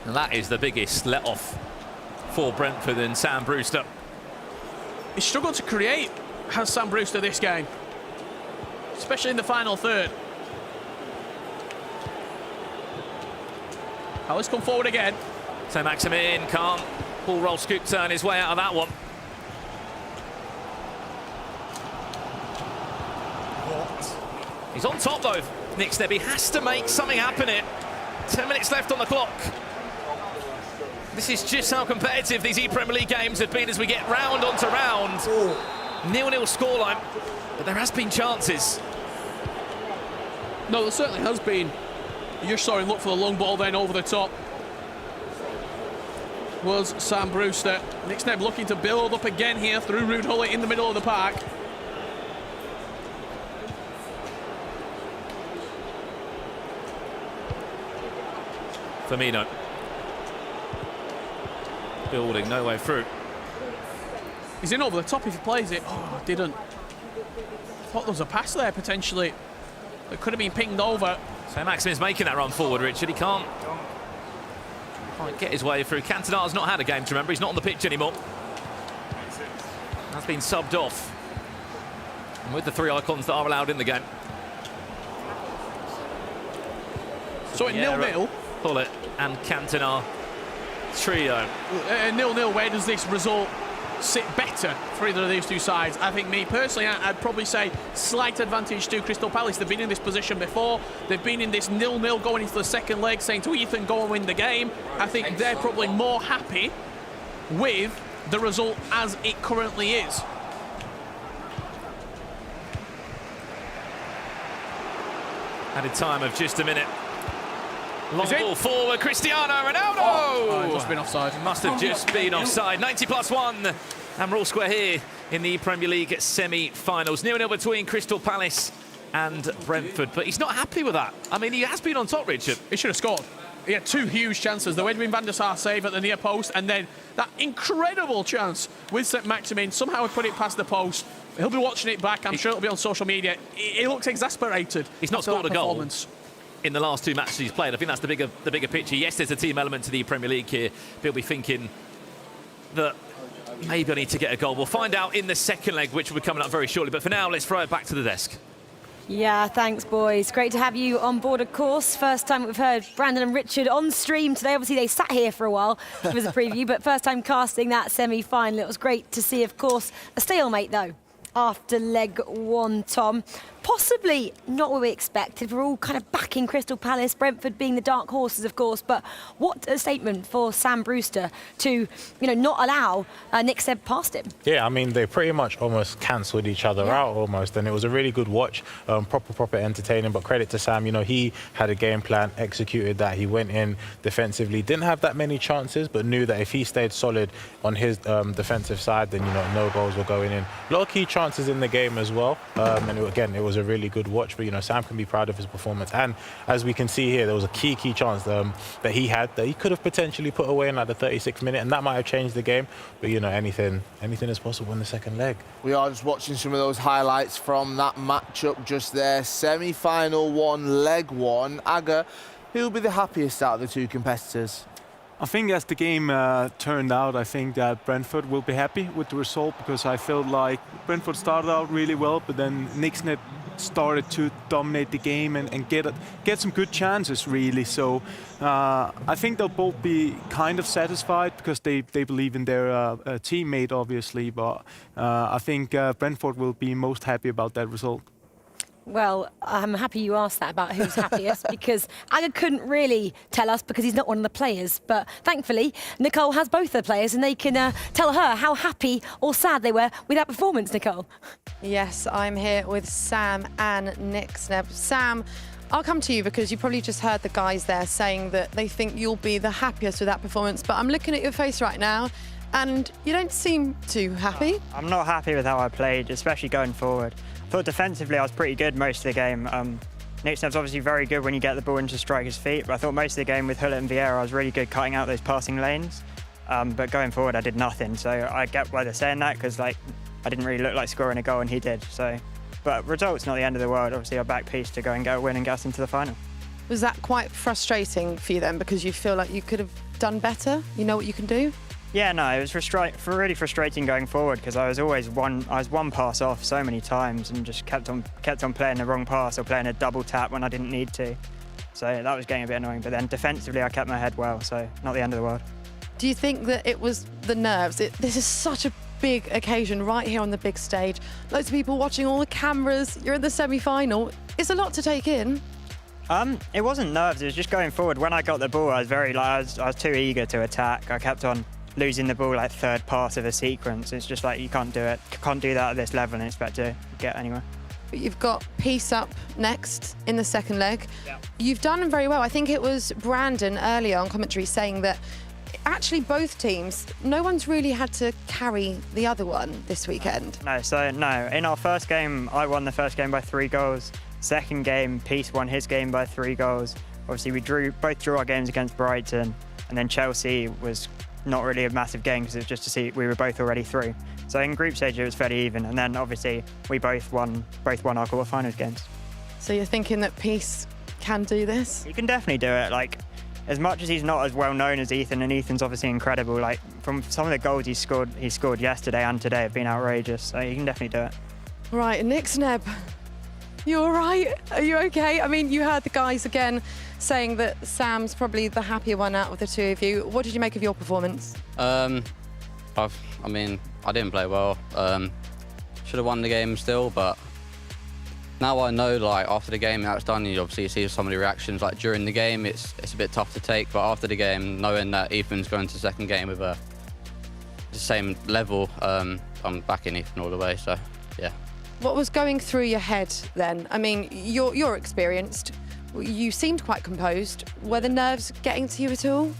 And that is the biggest let-off for Brentford and Sam Brewster. He struggled to create, has Sam Brewster, this game. Especially in the final third. Palace come forward again. Saint-Maximin can't pull roll scoop turn his way out of that one. He's on top though, Nick Snebb. He has to make something happen here. 10 minutes left on the clock. This is just how competitive these ePremier League games have been as we get round onto round. 0-0 scoreline, but there has been chances. No, there certainly has been. You saw him look for the long ball then over the top. Was Sam Brewster. Nick Snebb looking to build up again here through Ruud Gullit in the middle of the park. Firmino. Building, no way through. He's in over the top if he plays it. Oh, didn't. Thought there was a pass there potentially. It could have been pinged over. So Maximin's making that run forward, Richard. He can't get his way through. Cantona's not had a game to remember. He's not on the pitch anymore. Has been subbed off. And with the 3 icons that are allowed in the game. So at 0-0. Gullit and Cantona trio. 0-0, where does this result sit better for either of these two sides? I think me personally, I'd probably say slight advantage to Crystal Palace. They've been in this position before. They've been in this 0-0 going into the second leg, saying to Ethan, go and win the game. I think they're probably more happy with the result as it currently is. Added time of just a minute. Long ball forward, Cristiano Ronaldo! Oh, it must have been offside. Must have just been offside. 90+1. And we're all square here in the Premier League semi-finals. 0-0 between Crystal Palace and Brentford. But he's not happy with that. I mean, he has been on top, Richard. He should have scored. He had 2 huge chances. The Edwin van der Sar save at the near post, and then that incredible chance with St. Maximin. Somehow he put it past the post. He'll be watching it back. I'm sure it'll be on social media. He looks exasperated. He's not scored a goal in the last 2 matches he's played. I think that's the bigger picture. Yes, there's a team element to the Premier League here. But he'll be thinking that maybe I need to get a goal. We'll find out in the second leg, which will be coming up very shortly. But for now, let's throw it back to the desk. Yeah, thanks, boys. Great to have you on board, of course. First time we've heard Brandon and Richard on stream today. Obviously, they sat here for a while. It was a preview, but first time casting that semi-final. It was great to see, of course, a stalemate, though, after leg 1, Tom. Possibly not what we expected. We're all kind of backing Crystal Palace, Brentford being the dark horses, of course. But what a statement for Sam Brewster to, not allow Nick Snebb past him. Yeah, I mean, they pretty much almost cancelled each other out almost. And it was a really good watch, proper entertaining. But credit to Sam, he had a game plan, executed that. He went in defensively, didn't have that many chances, but knew that if he stayed solid on his defensive side, then, no goals were going in. A lot of key chances in the game as well. And it was a really good watch, but Sam can be proud of his performance. And as we can see here, there was a key chance that he had that he could have potentially put away in the 36th minute, and that might have changed the game. But anything is possible in the second leg. We are just watching some of those highlights from that matchup just there. Semi-final 1, leg 1. Aga, who'll be the happiest out of the 2 competitors? I think as the game turned out, I think that Brentford will be happy with the result, because I felt like Brentford started out really well, but then Nick Snebb started to dominate the game and get some good chances, really. So I think they'll both be kind of satisfied because they believe in their teammate, obviously. But I think Brentford will be most happy about that result. Well, I'm happy you asked that about who's happiest, because Aga couldn't really tell us because he's not one of the players. But thankfully, Nicole has both the players, and they can tell her how happy or sad they were with that performance, Nicole. Yes, I'm here with Sam and Nick Snebb. Sam, I'll come to you because you probably just heard the guys there saying that they think you'll be the happiest with that performance. But I'm looking at your face right now, and you don't seem too happy. I'm not happy with how I played, especially going forward. I thought defensively I was pretty good most of the game. Nick Snebb's obviously very good when you get the ball into striker's feet, but I thought most of the game with Gullit and Vieira I was really good cutting out those passing lanes. But going forward I did nothing, so I get why they're saying that, because I didn't really look like scoring a goal and he did. But results not the end of the world. Obviously our back piece to go and get a win and get us into the final. Was that quite frustrating for you then, because you feel like you could have done better? You know what you can do? Yeah, no, it was really frustrating going forward, because I was always one pass off so many times and just kept on playing the wrong pass or playing a double tap when I didn't need to. So that was getting a bit annoying. But then defensively I kept my head well, so not the end of the world. Do you think that it was the nerves? This is such a big occasion right here on the big stage. Loads of people watching, all the cameras. You're in the semi-final. It's a lot to take in. It wasn't nerves. It was just going forward. When I got the ball, I was I was too eager to attack. I kept on losing the ball like third pass of a sequence. It's just like you can't do it. You can't do that at this level and expect to get anywhere. But you've got Peace up next in the second leg. You've done very well. I think it was Brandon earlier on commentary saying that actually both teams, no one's really had to carry the other one this weekend. No. In our first game, I won the first game by 3 goals. Second game, Peace won his game by 3 goals. Obviously, we both drew our games against Brighton, and then Chelsea was not really a massive game because it was just to see we were both already through. So in group stage, it was fairly even, and then obviously we both won our quarterfinals games. So you're thinking that Peace can do this? He can definitely do it. Like, as much as he's not as well known as Ethan, and Ethan's obviously incredible. Like, from some of the goals he scored yesterday and today have been outrageous. So he can definitely do it. Right, Nick Sneb, you all right? Are you okay? I mean, you heard the guys again saying that Sam's probably the happier one out of the two of you. What did you make of your performance? I mean, I didn't play well. Should have won the game still, but now I know, like, after the game that's done, you obviously see some of the reactions. Like, during the game, it's a bit tough to take, but after the game, knowing that Ethan's going to the second game with the same level, I'm backing Ethan all the way, so, yeah. What was going through your head then? I mean, you're experienced. You seemed quite composed. Were the nerves getting to you at all?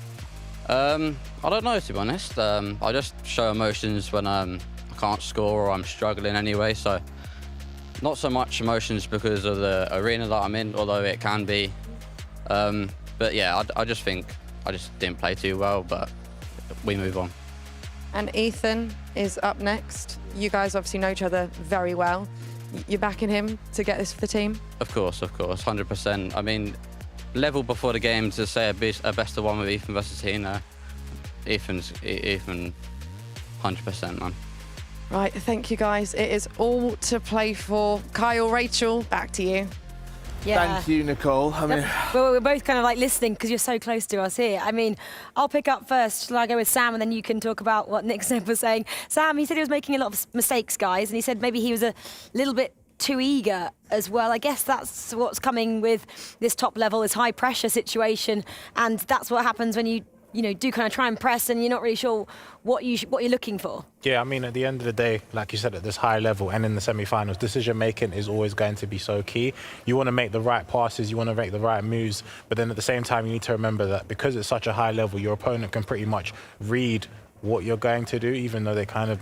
I don't know, to be honest. I just show emotions when I can't score or I'm struggling anyway, so not so much emotions because of the arena that I'm in, although it can be. But yeah, I just think I just didn't play too well, but we move on. And Ethan is up next. You guys obviously know each other very well. You're backing him to get this for the team? Of course, 100%. I mean, level before the game to say a best of one with Ethan versus Tina. Ethan, 100%, man. Right, thank you guys. It is all to play for. Kyle, Rachel, back to you. Yeah. Thank you, Nicole. I mean, we're both kind of like listening because you're so close to us here. I mean, I'll pick up first. Shall I go with Sam, and then you can talk about what Nick Sneb was saying? Sam, he said he was making a lot of mistakes, guys, and he said maybe he was a little bit too eager as well. I guess that's what's coming with this top level, this high pressure situation, and that's what happens when you do kind of try and press and you're not really sure what you're looking for. Yeah, I mean, at the end of the day, like you said, at this high level and in the semi-finals, decision making is always going to be so key. You want to make the right passes, you want to make the right moves, but then at the same time, you need to remember that because it's such a high level, your opponent can pretty much read what you're going to do, even though they kind of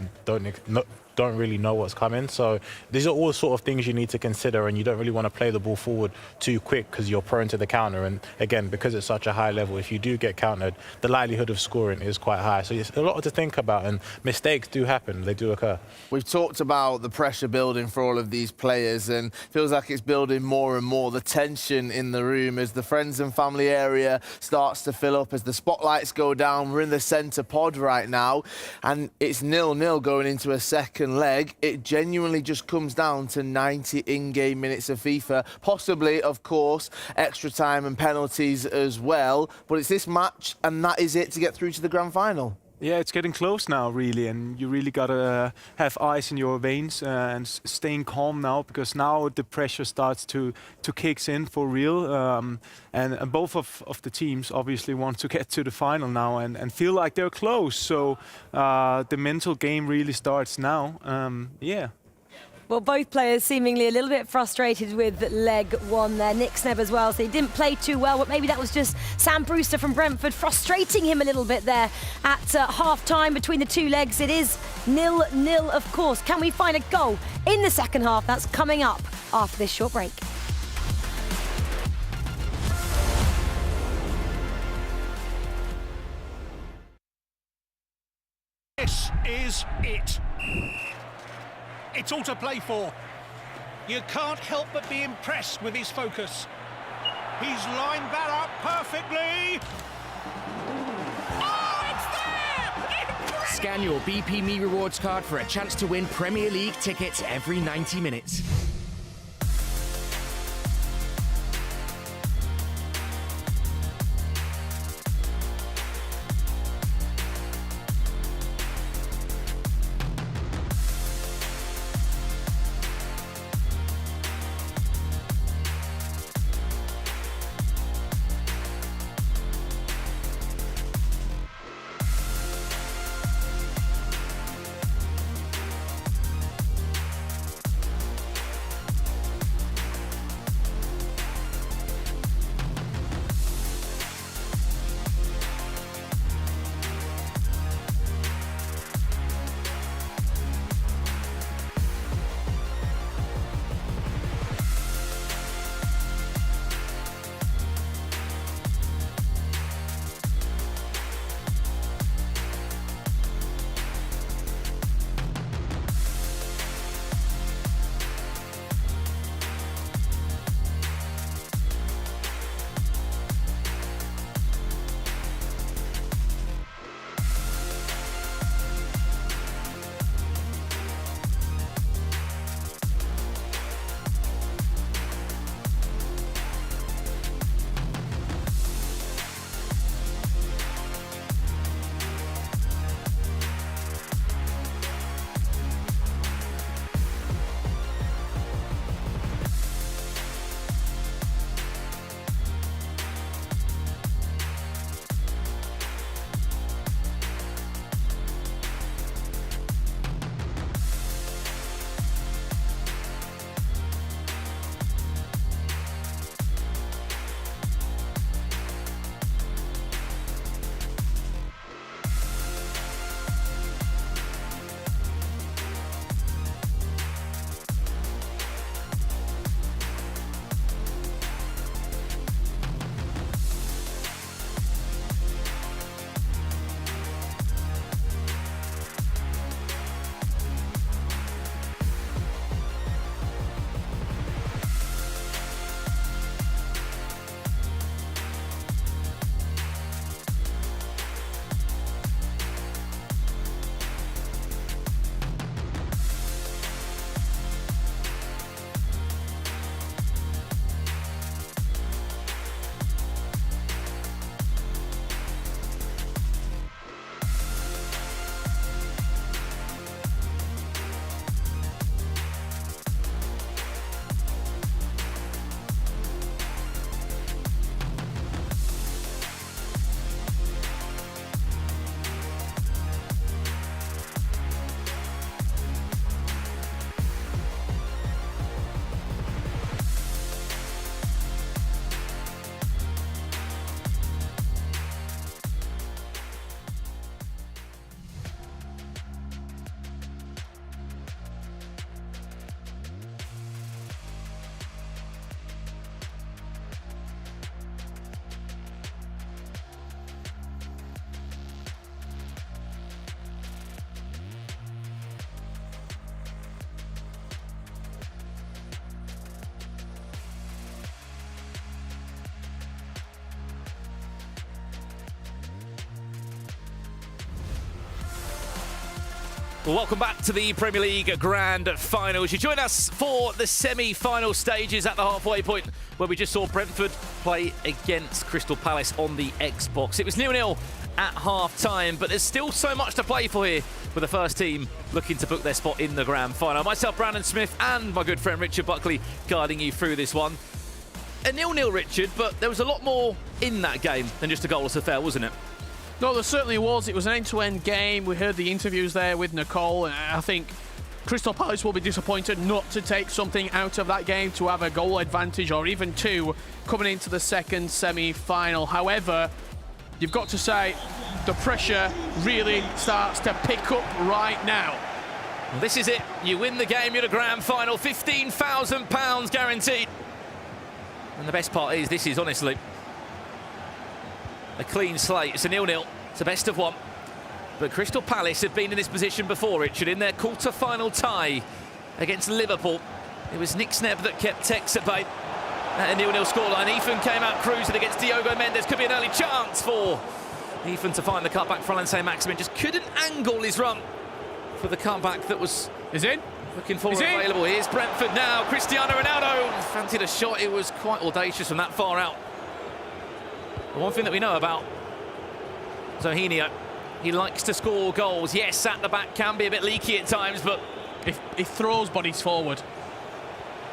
don't really know what's coming. So these are all sort of things you need to consider, and you don't really want to play the ball forward too quick because you're prone to the counter. And again, because it's such a high level, if you do get countered, the likelihood of scoring is quite high. So it's a lot to think about, and mistakes do happen. They do occur. We've talked about the pressure building for all of these players, and feels like it's building more and more. The tension in the room as the friends and family area starts to fill up, as the spotlights go down. We're in the centre pod right now, and it's 0-0 going into a second leg. It genuinely just comes down to 90 in-game minutes of FIFA, possibly, of course, extra time and penalties as well. But it's this match, and that is it to get through to the grand final. Yeah, it's getting close now, really, and you really gotta have ice in your veins and staying calm now, because now the pressure starts to kick in for real. And both of the teams obviously want to get to the final now and feel like they're close. So the mental game really starts now. Yeah. Well, both players seemingly a little bit frustrated with leg one there. Nick Sneb as well, so he didn't play too well, but maybe that was just Sam Brewster from Brentford frustrating him a little bit there at half-time between the two legs. It is 0-0, of course. Can we find a goal in the second half? That's coming up after this short break. This is it. It's all to play for. You can't help but be impressed with his focus. He's lined that up perfectly. Oh, it's there! Scan your BP Me Rewards card for a chance to win Premier League tickets every 90 minutes. Well, welcome back to the Premier League Grand Finals. You join us for the semi-final stages at the halfway point, where we just saw Brentford play against Crystal Palace on the Xbox. It was 0-0 at half-time, but there's still so much to play for here, with the first team looking to book their spot in the Grand Final. Myself, Brandon Smith, and my good friend Richard Buckley guiding you through this one. A 0-0, Richard, but there was a lot more in that game than just a goalless affair, wasn't it? No, there certainly was. It was an end-to-end game. We heard the interviews there with Nicole, and I think Crystal Palace will be disappointed not to take something out of that game, to have a goal advantage or even two coming into the second semi-final. However, you've got to say the pressure really starts to pick up right now. Well, this is it. You win the game, you're the Grand Final, £15,000 guaranteed. And the best part is, this is honestly a clean slate. It's a 0-0. It's a best of one. But Crystal Palace have been in this position before, Richard, in their quarter-final tie against Liverpool. It was Nick Snebb that kept Tex at bay at a 0-0 scoreline. Ethan came out cruising against Diogo Mendes. Could be an early chance for Ethan to find the cutback for Saint-Maximin. Just couldn't angle his run for the cutback that was looking for available. Here's Brentford now. Cristiano Ronaldo fancied a shot. It was quite audacious from that far out. The one thing that we know about Zohinio, he likes to score goals. Yes, at the back can be a bit leaky at times, but he throws bodies forward.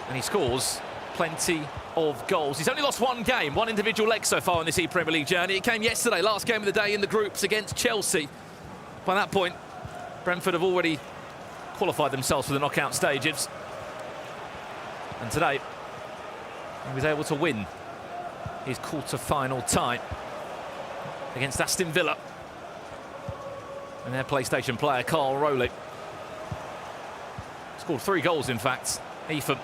And he scores plenty of goals. He's only lost one game, one individual leg so far on this ePremier League journey. It came yesterday, last game of the day in the groups against Chelsea. By that point, Brentford have already qualified themselves for the knockout stages. And today, he was able to win his quarter-final tie against Aston Villa. And their PlayStation player, Carl Rowley, scored 3 goals, in fact. Ethan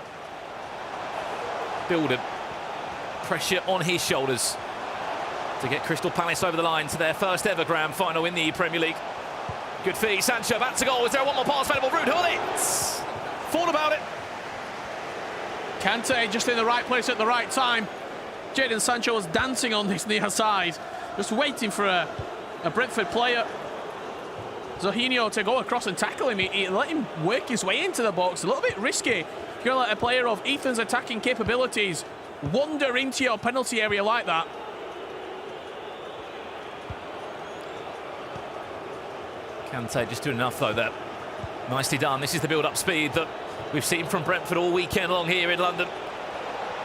building pressure on his shoulders to get Crystal Palace over the line to their first ever Grand Final in the Premier League. Good feed, Sancho back to goal. Is there one more pass available? Ruud Gullit thought about it. Kante just in the right place at the right time. Jadon Sancho was dancing on this near side, just waiting for a Brentford player, Zohinio, to go across and tackle him. He let him work his way into the box. A little bit risky. You're going to let a player of Ethan's attacking capabilities wander into your penalty area like that. Kante just doing enough, though, there. Nicely done. This is the build-up speed that we've seen from Brentford all weekend long here in London.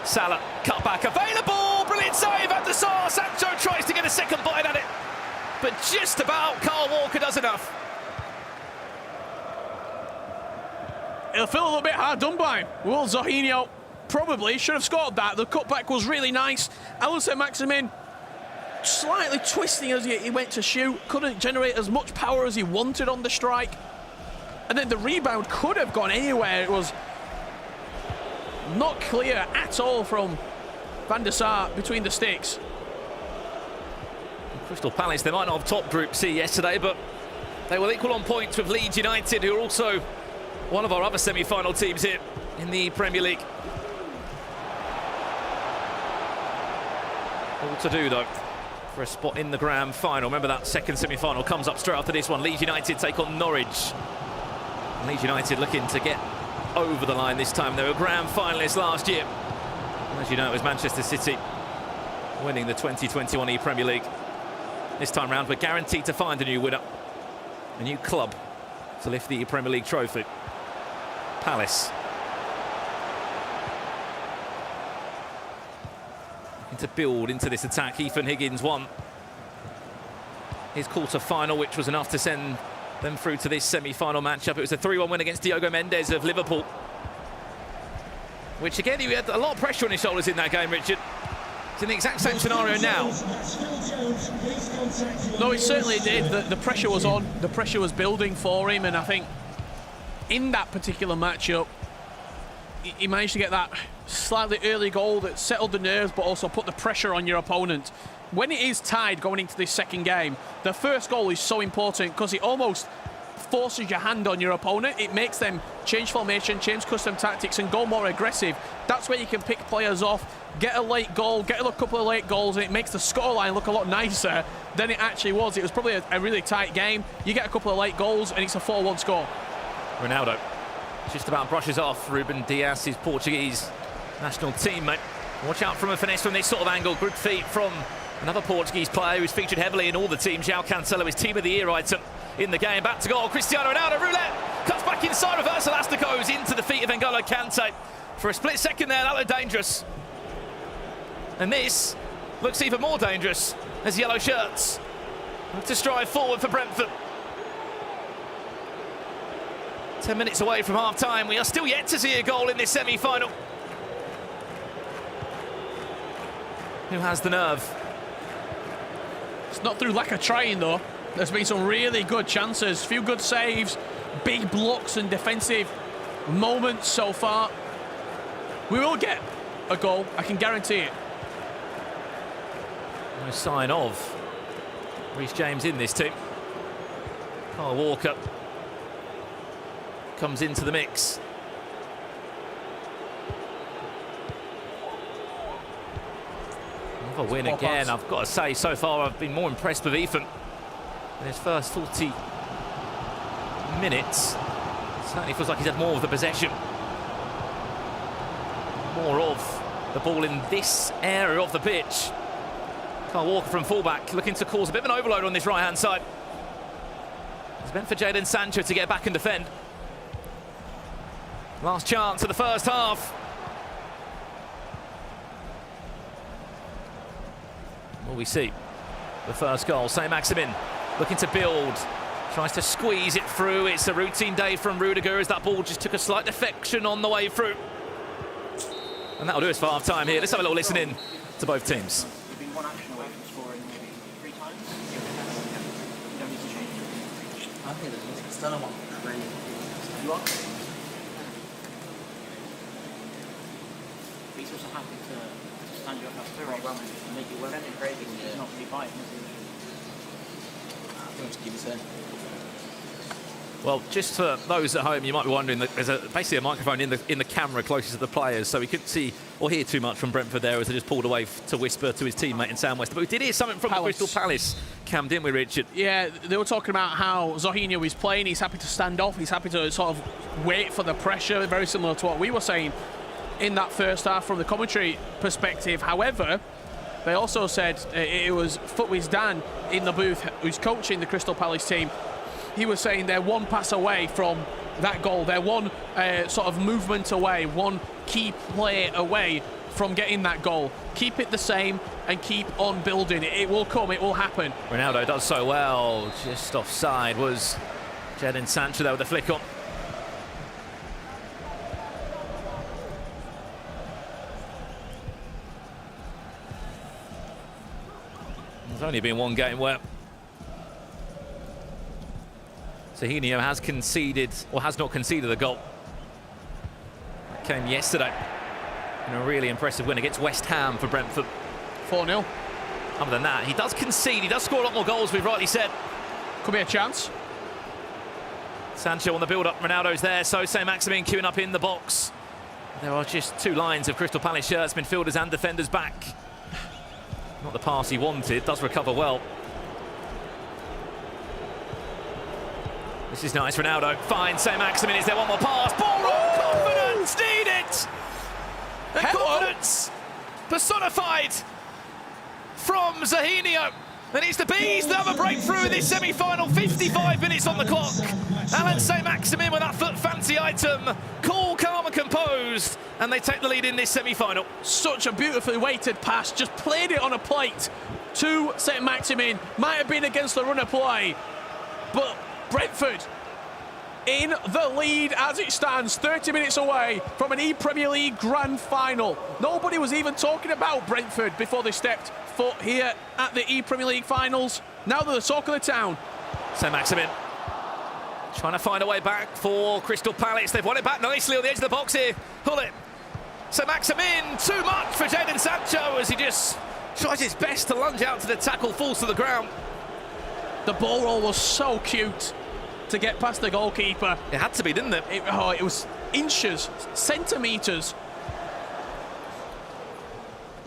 Salah, cut back, available! Brilliant save at the Sar. Sancho tries to get a second bite at it, but just about. Carl Walker does enough. It'll feel a little bit hard done by. Well, Zohinio probably should have scored that. The cutback was really nice. Saint-Maximin slightly twisting as he went to shoot. Couldn't generate as much power as he wanted on the strike. And then the rebound could have gone anywhere. It was not clear at all from Van der Sar between the sticks. Crystal Palace, they might not have top Group C yesterday, but they were equal on points with Leeds United, who are also one of our other semi-final teams here in the Premier League. All to do, though, for a spot in the Grand Final. Remember, that second semi-final comes up straight after this one. Leeds United take on Norwich. Leeds United looking to get over the line this time. They were Grand Finalists last year. And as you know, it was Manchester City winning the 2021 ePremier League. This time round, we're guaranteed to find a new winner, a new club to lift the Premier League trophy. Palace looking to build into this attack. Ethan Higgins won his quarter-final, which was enough to send them through to this semi-final matchup. It was a 3-1 win against Diogo Mendes of Liverpool, which again, he had a lot of pressure on his shoulders in that game, Richard. It's in the exact same scenario now. No, it certainly did. The pressure was on. The pressure was building for him, and I think in that particular matchup, he managed to get that slightly early goal that settled the nerves, but also put the pressure on your opponent. When it is tied going into this second game, the first goal is so important because it almost forces your hand on your opponent. It makes them change formation, change custom tactics, and go more aggressive. That's where you can pick players off, get a late goal, get a couple of late goals, and it makes the scoreline look a lot nicer than it actually was. It was probably a really tight game. You get a couple of late goals, and it's a 4-1 score. Ronaldo just about brushes off Ruben Dias, his Portuguese national teammate. Watch out from a finesse from this sort of angle. Good feet from another Portuguese player who's featured heavily in all the teams. João Cancelo is Team of the Year item in the game. Back to goal, Cristiano Ronaldo, roulette, cuts back inside, reverse elastic goes into the feet of N'Golo Kante. For a split second there, that looked dangerous. And this looks even more dangerous as yellow shirts look to strive forward for Brentford. 10 minutes away from half-time. We are still yet to see a goal in this semi-final. Who has the nerve? It's not through lack of trying, though. There's been some really good chances, few good saves, big blocks and defensive moments so far. We will get a goal, I can guarantee it. No sign of Reece James in this team. Kyle Walker comes into the mix. Another win again. I've got to say, so far I've been more impressed with Ethan in his first 40 minutes. Certainly feels like he's had more of the possession, more of the ball in this area of the pitch. Kyle Walker from fullback looking to cause a bit of an overload on this right-hand side. It's meant for Jadon Sancho to get back and defend. Last chance of the first half. Will we see the first goal? Saint-Maximin looking to build, tries to squeeze it through. It's a routine day from Rudiger as that ball just took a slight defection on the way through. And that'll do us for half-time here. Let's have a little listen in to both teams. You've been one action away from scoring maybe 3 times. You don't need to change it. I think it's still a one. You are? He's also happy to stand you up as very well and make you work. It's crazy. He's not really fighting, is he? I think just keep it there. Well, just for those at home, you might be wondering that there's basically a microphone in the camera closest to the players, so we couldn't see or hear too much from Brentford there as they just pulled away to whisper to his teammate in Sam West. But we did hear something from the Crystal Palace camp, didn't we, Richard? Yeah, they were talking about how Zohinho is playing. He's happy to stand off. He's happy to sort of wait for the pressure, very similar to what we were saying in that first half from the commentary perspective. However, they also said it was Footwiz Dan in the booth who's coaching the Crystal Palace team. He was saying they're one pass away from that goal. They're one sort of movement away, one key play away from getting that goal. Keep it the same and keep on building. It will come, it will happen. Ronaldo does so well. Just offside was Jadon Sancho there with the flick on. There's only been one game where Zohinho has conceded, or has not conceded a goal. That came yesterday in a really impressive win against West Ham for Brentford. 4-0. Other than that, he does concede, he does score a lot more goals, we've rightly said. Could be a chance. Sancho on the build-up, Ronaldo's there, so Saint-Maximin queuing up in the box. There are just 2 lines of Crystal Palace shirts, midfielders and defenders back. Not the pass he wanted, does recover well. This is nice, Ronaldo finds Saint-Maximin, is there one more pass? Ball on, confidence, need it! The confidence personified from Zohinho. And it's the Bees that have a breakthrough in this semi-final, 55 minutes on the clock. Alan Saint-Maximin with that foot fancy item, cool, calm and composed, and they take the lead in this semi-final. Such a beautifully weighted pass, just played it on a plate to Saint-Maximin. Might have been against the runner play, but Brentford in the lead as it stands, 30 minutes away from an ePremier League grand final. Nobody was even talking about Brentford before they stepped foot here at the ePremier League finals. Now they're the talk of the town. Saint-Maximin trying to find a way back for Crystal Palace. They've won it back nicely on the edge of the box here. Pull it. Saint-Maximin, too much for Jadon Sancho as he just tries his best to lunge out to the tackle, falls to the ground. The ball roll was so cute. to get past the goalkeeper. It had to be, didn't it? It was inches, centimetres.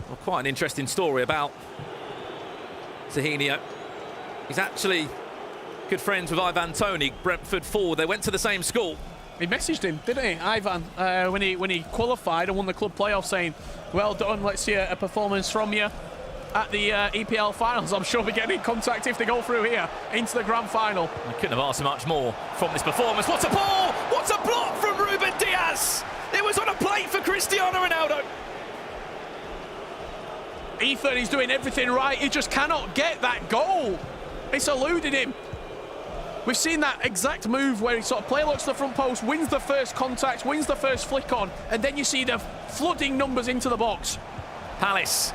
Well, quite an interesting story about Zahinio. He's actually good friends with Ivan Toney, Brentford forward. They went to the same school. He messaged him, didn't he, Ivan, when he qualified and won the club playoff, saying, well done, let's see a performance from you at the EPL finals. I'm sure we're getting in contact if they go through here into the grand final. I couldn't have asked for much more from this performance. What a ball! What a block from Ruben Diaz! It was on a plate for Cristiano Ronaldo. Ethan, he's doing everything right. He just cannot get that goal. It's eluded him. We've seen that exact move where he sort of play looks to the front post, wins the first contact, wins the first flick on, and then you see the flooding numbers into the box. Palace,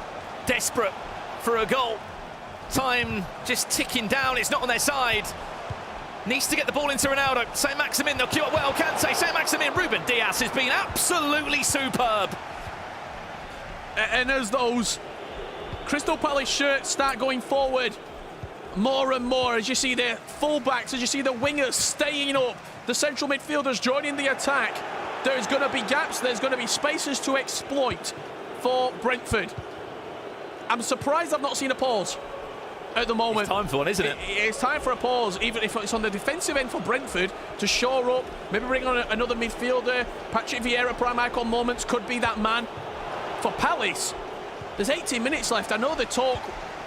desperate for a goal. Time just ticking down. It's not on their side. Needs to get the ball into Ronaldo. Saint-Maximin, they'll queue up well. Kante, Saint-Maximin, Ruben Diaz has been absolutely superb. And as those Crystal Palace shirts start going forward more and more, as you see the fullbacks, as you see the wingers staying up, the central midfielders joining the attack, there's going to be gaps, there's going to be spaces to exploit for Brentford. I'm surprised I've not seen a pause at the moment. It's time for one, isn't it? It's time for a pause, even if it's on the defensive end for Brentford, to shore up, maybe bring on another midfielder. Patrick Vieira, prime icon moments, could be that man. For Palace, there's 18 minutes left. I know the talk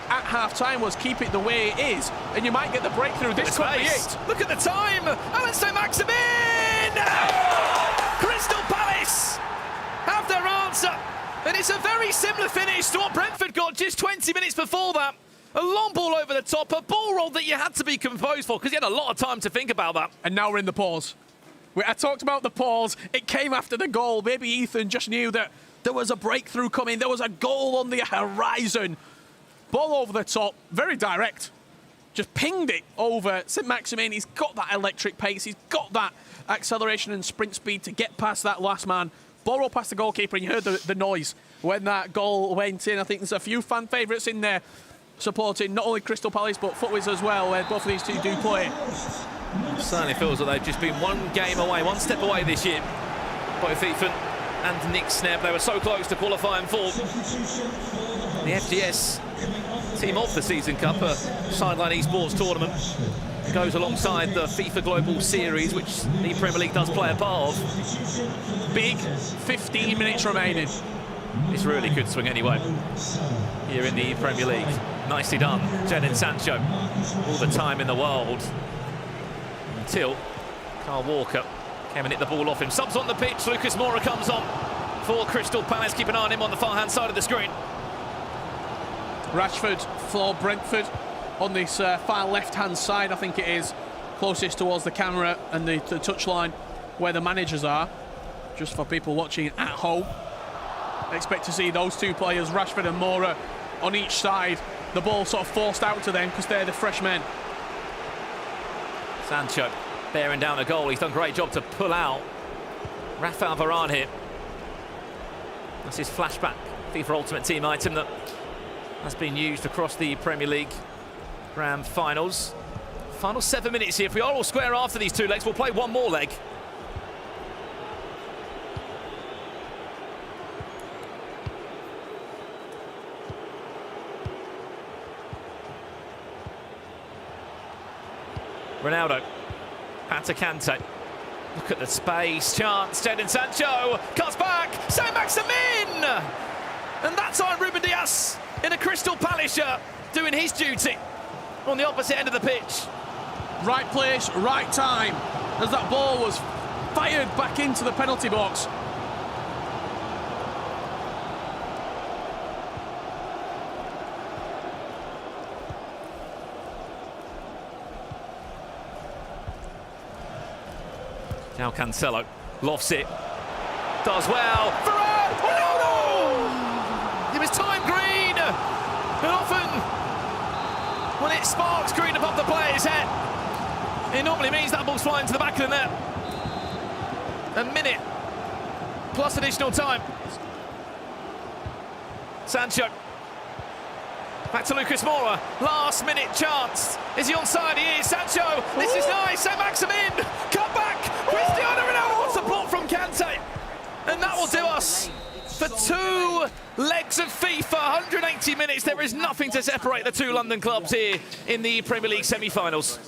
at half-time was keep it the way it is, and you might get the breakthrough. This could be it. Look at the time. Alan Saint-Maximin! Crystal Palace have their answer. And it's a very similar finish to what Brentford got just 20 minutes before that. A long ball over the top, a ball roll that you had to be composed for because you had a lot of time to think about that. And now we're in the pause. I talked about the pause. It came after the goal. Maybe Ethan just knew that there was a breakthrough coming. There was a goal on the horizon. Ball over the top, very direct. Just pinged it over Saint-Maximin. He's got that electric pace. He's got that acceleration and sprint speed to get past that last man. Ball roll past the goalkeeper, and you heard the noise when that goal went in. I think there's a few fan favourites in there supporting not only Crystal Palace but Footwiz as well, where both of these two do play. It certainly feels like they've just been one game away, one step away this year. Both Ethan and Nick Snebb, they were so close to qualifying for the FGS Team of the Season Cup, a sideline esports tournament. It goes alongside the FIFA Global Series, which the Premier League does play a part of. Big 15 minutes remaining. This really could swing anyway here in the Premier League. Nicely done, Jadon Sancho. All the time in the world until Carl Walker came and hit the ball off him. Subs on the pitch, Lucas Moura comes on for Crystal Palace. Keep an eye on him on the far-hand side of the screen. Rashford for Brentford on this far left-hand side, I think it is, closest towards the camera and the touchline where the managers are, just for people watching at home. Expect to see those two players, Rashford and Moura, on each side. The ball sort of forced out to them because they're the fresh men. Sancho bearing down a goal. He's done a great job to pull out Rafael Varane here. That's his flashback FIFA Ultimate Team item that has been used across the Premier League Grand Finals. Final 7 minutes here. If we are all square after these two legs, we'll play one more leg. Ronaldo, Panta Kante. Look at the space, chance, Jadon Sancho, cuts back, Saint-Maximin! And that's on Ruben Diaz in a Crystal Palace shirt, doing his duty on the opposite end of the pitch. Right place, right time, as that ball was fired back into the penalty box. Now Cancelo lofts it, does well. Varane! Oh no! It was time green, and often when it sparks green above the player's head, it normally means that ball's flying to the back of the net. A minute plus additional time. Sancho Back to Lucas Moura. Last minute chance. Is he onside? He is. Sancho. This is nice. Saint-Maximin. Come back. Cristiano Ronaldo wants a block from Kante. And that will do us for 2 legs of FIFA. 180 minutes. There is nothing to separate the 2 London clubs here in the Premier League semi-finals.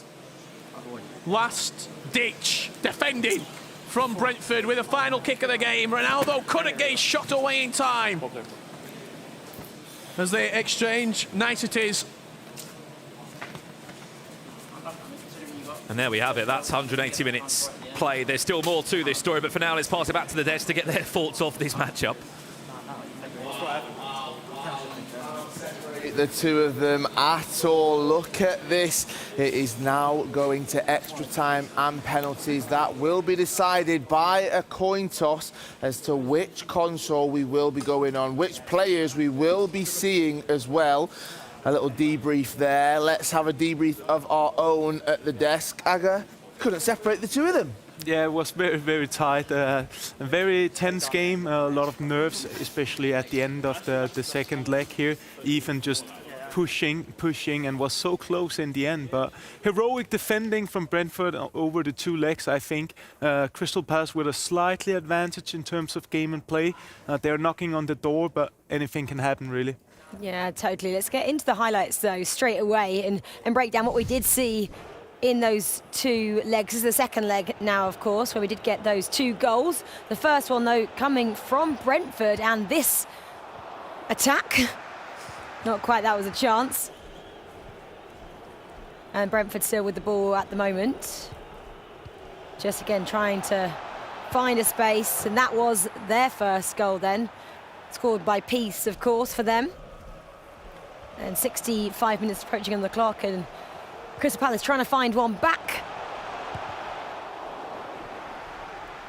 Last ditch defending from Brentford with a final kick of the game. Ronaldo couldn't get his shot away in time. As they exchange niceties. And there we have it. That's 180 minutes played. There's still more to this story, but for now, let's pass it back to the desk to get their thoughts off this matchup. The 2 of them at all. Look at this. It is now going to extra time and penalties. That will be decided by a coin toss as to which console we will be going on, which players we will be seeing as well. A little debrief there. Let's have a debrief of our own at the desk. Aga, couldn't separate the 2 of them. Yeah, it was very, very tight. A very tense game, a lot of nerves, especially at the end of the second leg here. Even just pushing, and was so close in the end. But heroic defending from Brentford over the 2 legs, I think. Crystal Palace with a slightly advantage in terms of game and play. They're knocking on the door, but anything can happen, really. Yeah, totally. Let's get into the highlights, though, straight away and break down what we did see in those 2 legs. This is the second leg now, of course, where we did get those 2 goals. The first one, though, coming from Brentford, and this attack, not quite, that was a chance. And Brentford still with the ball at the moment. Just again trying to find a space, and that was their first goal then. Scored by Peace, of course, for them. And 65 minutes approaching on the clock, and Crystal Palace trying to find one back.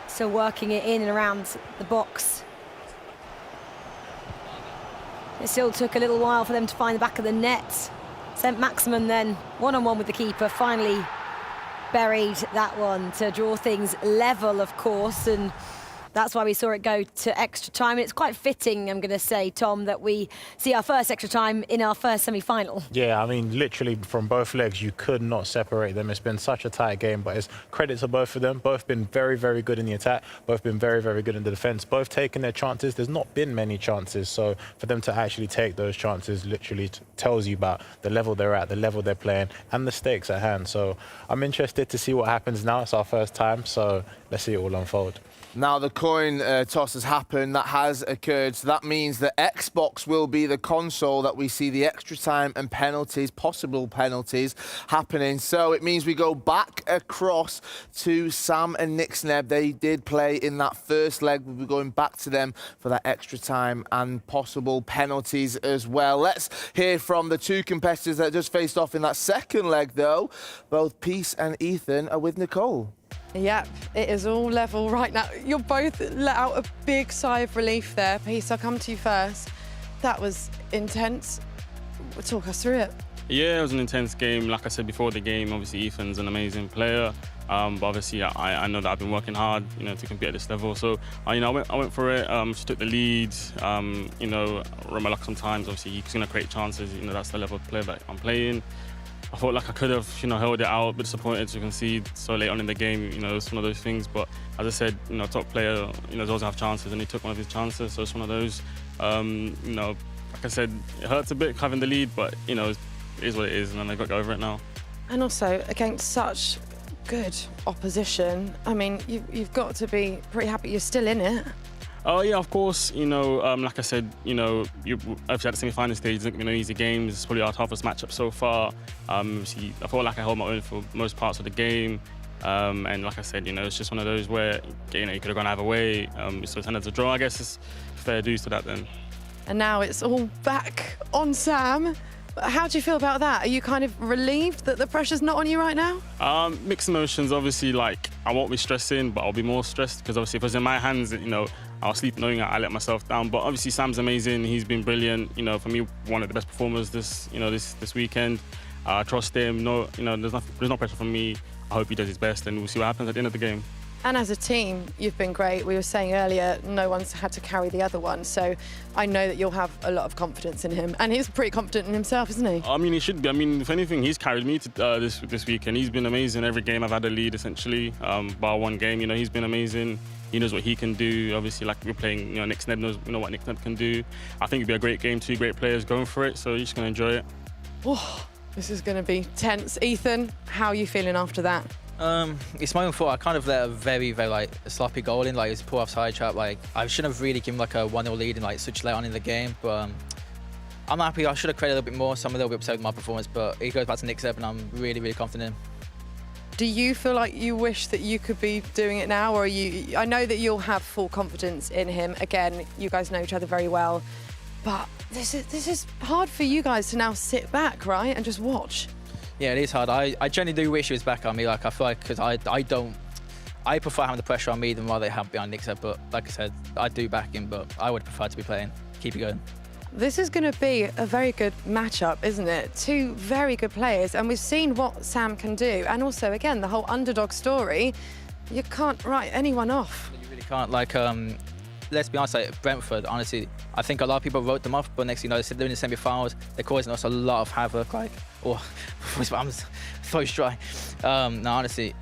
Still working it in and around the box. It still took a little while for them to find the back of the net. Saint-Maximin then, one-on-one with the keeper, finally buried that one to draw things level, of course, and that's why we saw it go to extra time. And it's quite fitting, I'm going to say, Tom, that we see our first extra time in our first semi-final. Yeah, I mean, literally from both legs, you could not separate them. It's been such a tight game, but it's credit to both of them. Both been very, very good in the attack. Both been very, very good in the defence. Both taking their chances. There's not been many chances. So for them to actually take those chances literally tells you about the level they're at, the level they're playing, and the stakes at hand. So I'm interested to see what happens now. It's our first time, so let's see it all unfold. Now the coin toss has happened, that has occurred, so that means that Xbox will be the console that we see the extra time and penalties, possible penalties, happening. So it means we go back across to Sam and Nixneb. They did play in that first leg. We'll be going back to them for that extra time and possible penalties as well. Let's hear from the 2 competitors that just faced off in that second leg, though. Both Peace and Ethan are with Nicole. Yep, it is all level right now. You're both let out a big sigh of relief there. Peace, I'll come to you first. That was intense. Talk us through it. Yeah, it was an intense game. Like I said before the game, obviously Ethan's an amazing player. But obviously I know that I've been working hard, to compete at this level. So, I went for it. Just took the lead. Run my luck sometimes. Obviously, he's going to create chances. That's the level of player that I'm playing. I felt like I could have, held it out, but disappointed to concede so late on in the game. It's one of those things. But as I said, top player, doesn't have chances, and he took one of his chances. So it's one of those. Like I said, it hurts a bit having the lead, but it is what it is, and then I got to go over it now. And also against such good opposition, I mean, you've got to be pretty happy you're still in it. Oh yeah, of course. Like I said, you obviously at the semi-final stage, it's not going to be easy games. It's probably our toughest matchup so far. Obviously, I felt like I held my own for most parts of the game. And like I said, it's just one of those where you could have gone either way. So it's ended a draw. I guess it's fair dues to that then. And now it's all back on Sam. How do you feel about that? Are you kind of relieved that the pressure's not on you right now? Mixed emotions. Obviously, I won't be stressing, but I'll be more stressed because obviously if it was in my hands, I'll sleep knowing I let myself down. But obviously Sam's amazing. He's been brilliant. For me, one of the best performers this weekend. I trust him. There's no pressure from me. I hope he does his best, and we'll see what happens at the end of the game. And as a team, you've been great. We were saying earlier, no one's had to carry the other one. So I know that you'll have a lot of confidence in him. And he's pretty confident in himself, isn't he? I mean, he should be. I mean, if anything, he's carried me to, this week, and he's been amazing. Every game I've had a lead, essentially, bar one game. You know, he's been amazing. He knows what he can do. Obviously, like we're playing, you know, Nick Sned knows what Nick Sned can do. I think it'll be a great game, 2 great players going for it, so you're just going to enjoy it. Oh, this is going to be tense. Ethan, how are you feeling after that? It's my own fault. I kind of let a very, very like sloppy goal in. Like it's a poor offside trap. Like I shouldn't have really given like a 1-0 lead in like such late on in the game. But I'm happy. I should have created a little bit more. So I'm a little bit upset with my performance. But it goes back to Nick Sned, and I'm really, really confident in him. Do you feel like you wish that you could be doing it now, or are you? I know that you'll have full confidence in him. Again, you guys know each other very well, but this is hard for you guys to now sit back, right, and just watch. Yeah, it is hard. I genuinely do wish he was back on me. Like I feel like because I prefer having the pressure on me than rather have behind Nick Sned. But like I said, I do back him, but I would prefer to be playing. Keep it going. This is going to be a very good matchup, isn't it? 2 very good players, and we've seen what Sam can do. And also, again, the whole underdog story, you can't write anyone off. You really can't. Like, let's be honest, like Brentford, honestly, I think a lot of people wrote them off, but next thing you know, they're in the semi-finals. They're causing us a lot of havoc. Like, I'm so dry. No, honestly,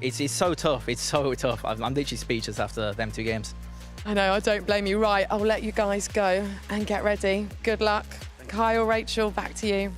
it's so tough. It's so tough. I'm literally speechless after them 2 games. I know, I don't blame you. Right, I'll let you guys go and get ready. Good luck. Kyle, Rachel, back to you.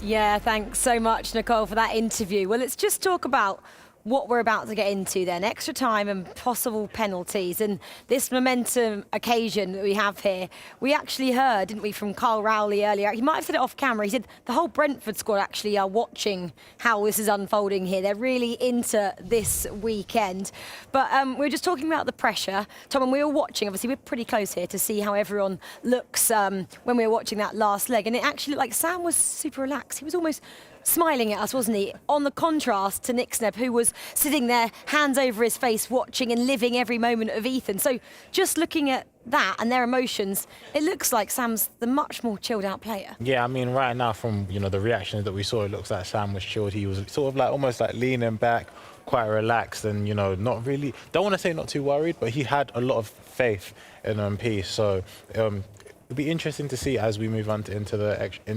Yeah, thanks so much, Nicole, for that interview. Well, let's just talk about what we're about to get into then. Extra time and possible penalties. And this momentum occasion that we have here, we actually heard, didn't we, from Carl Rowley earlier. He might have said it off camera. He said the whole Brentford squad actually are watching how this is unfolding here. They're really into this weekend. But we were just talking about the pressure. Tom, and we were watching, obviously we're pretty close here to see how everyone looks when we were watching that last leg. And it actually looked like Sam was super relaxed. He was almost smiling at us, wasn't he? On the contrast to Nick Sned, who was sitting there, hands over his face, watching and living every moment of Ethan. So just looking at that and their emotions, it looks like Sam's the much more chilled out player. Yeah, I mean, right now from, you know, the reactions that we saw, it looks like Sam was chilled. He was sort of like almost like leaning back, quite relaxed and, you know, not really, don't want to say not too worried, but he had a lot of faith in Peace. So it'll be interesting to see as we move on into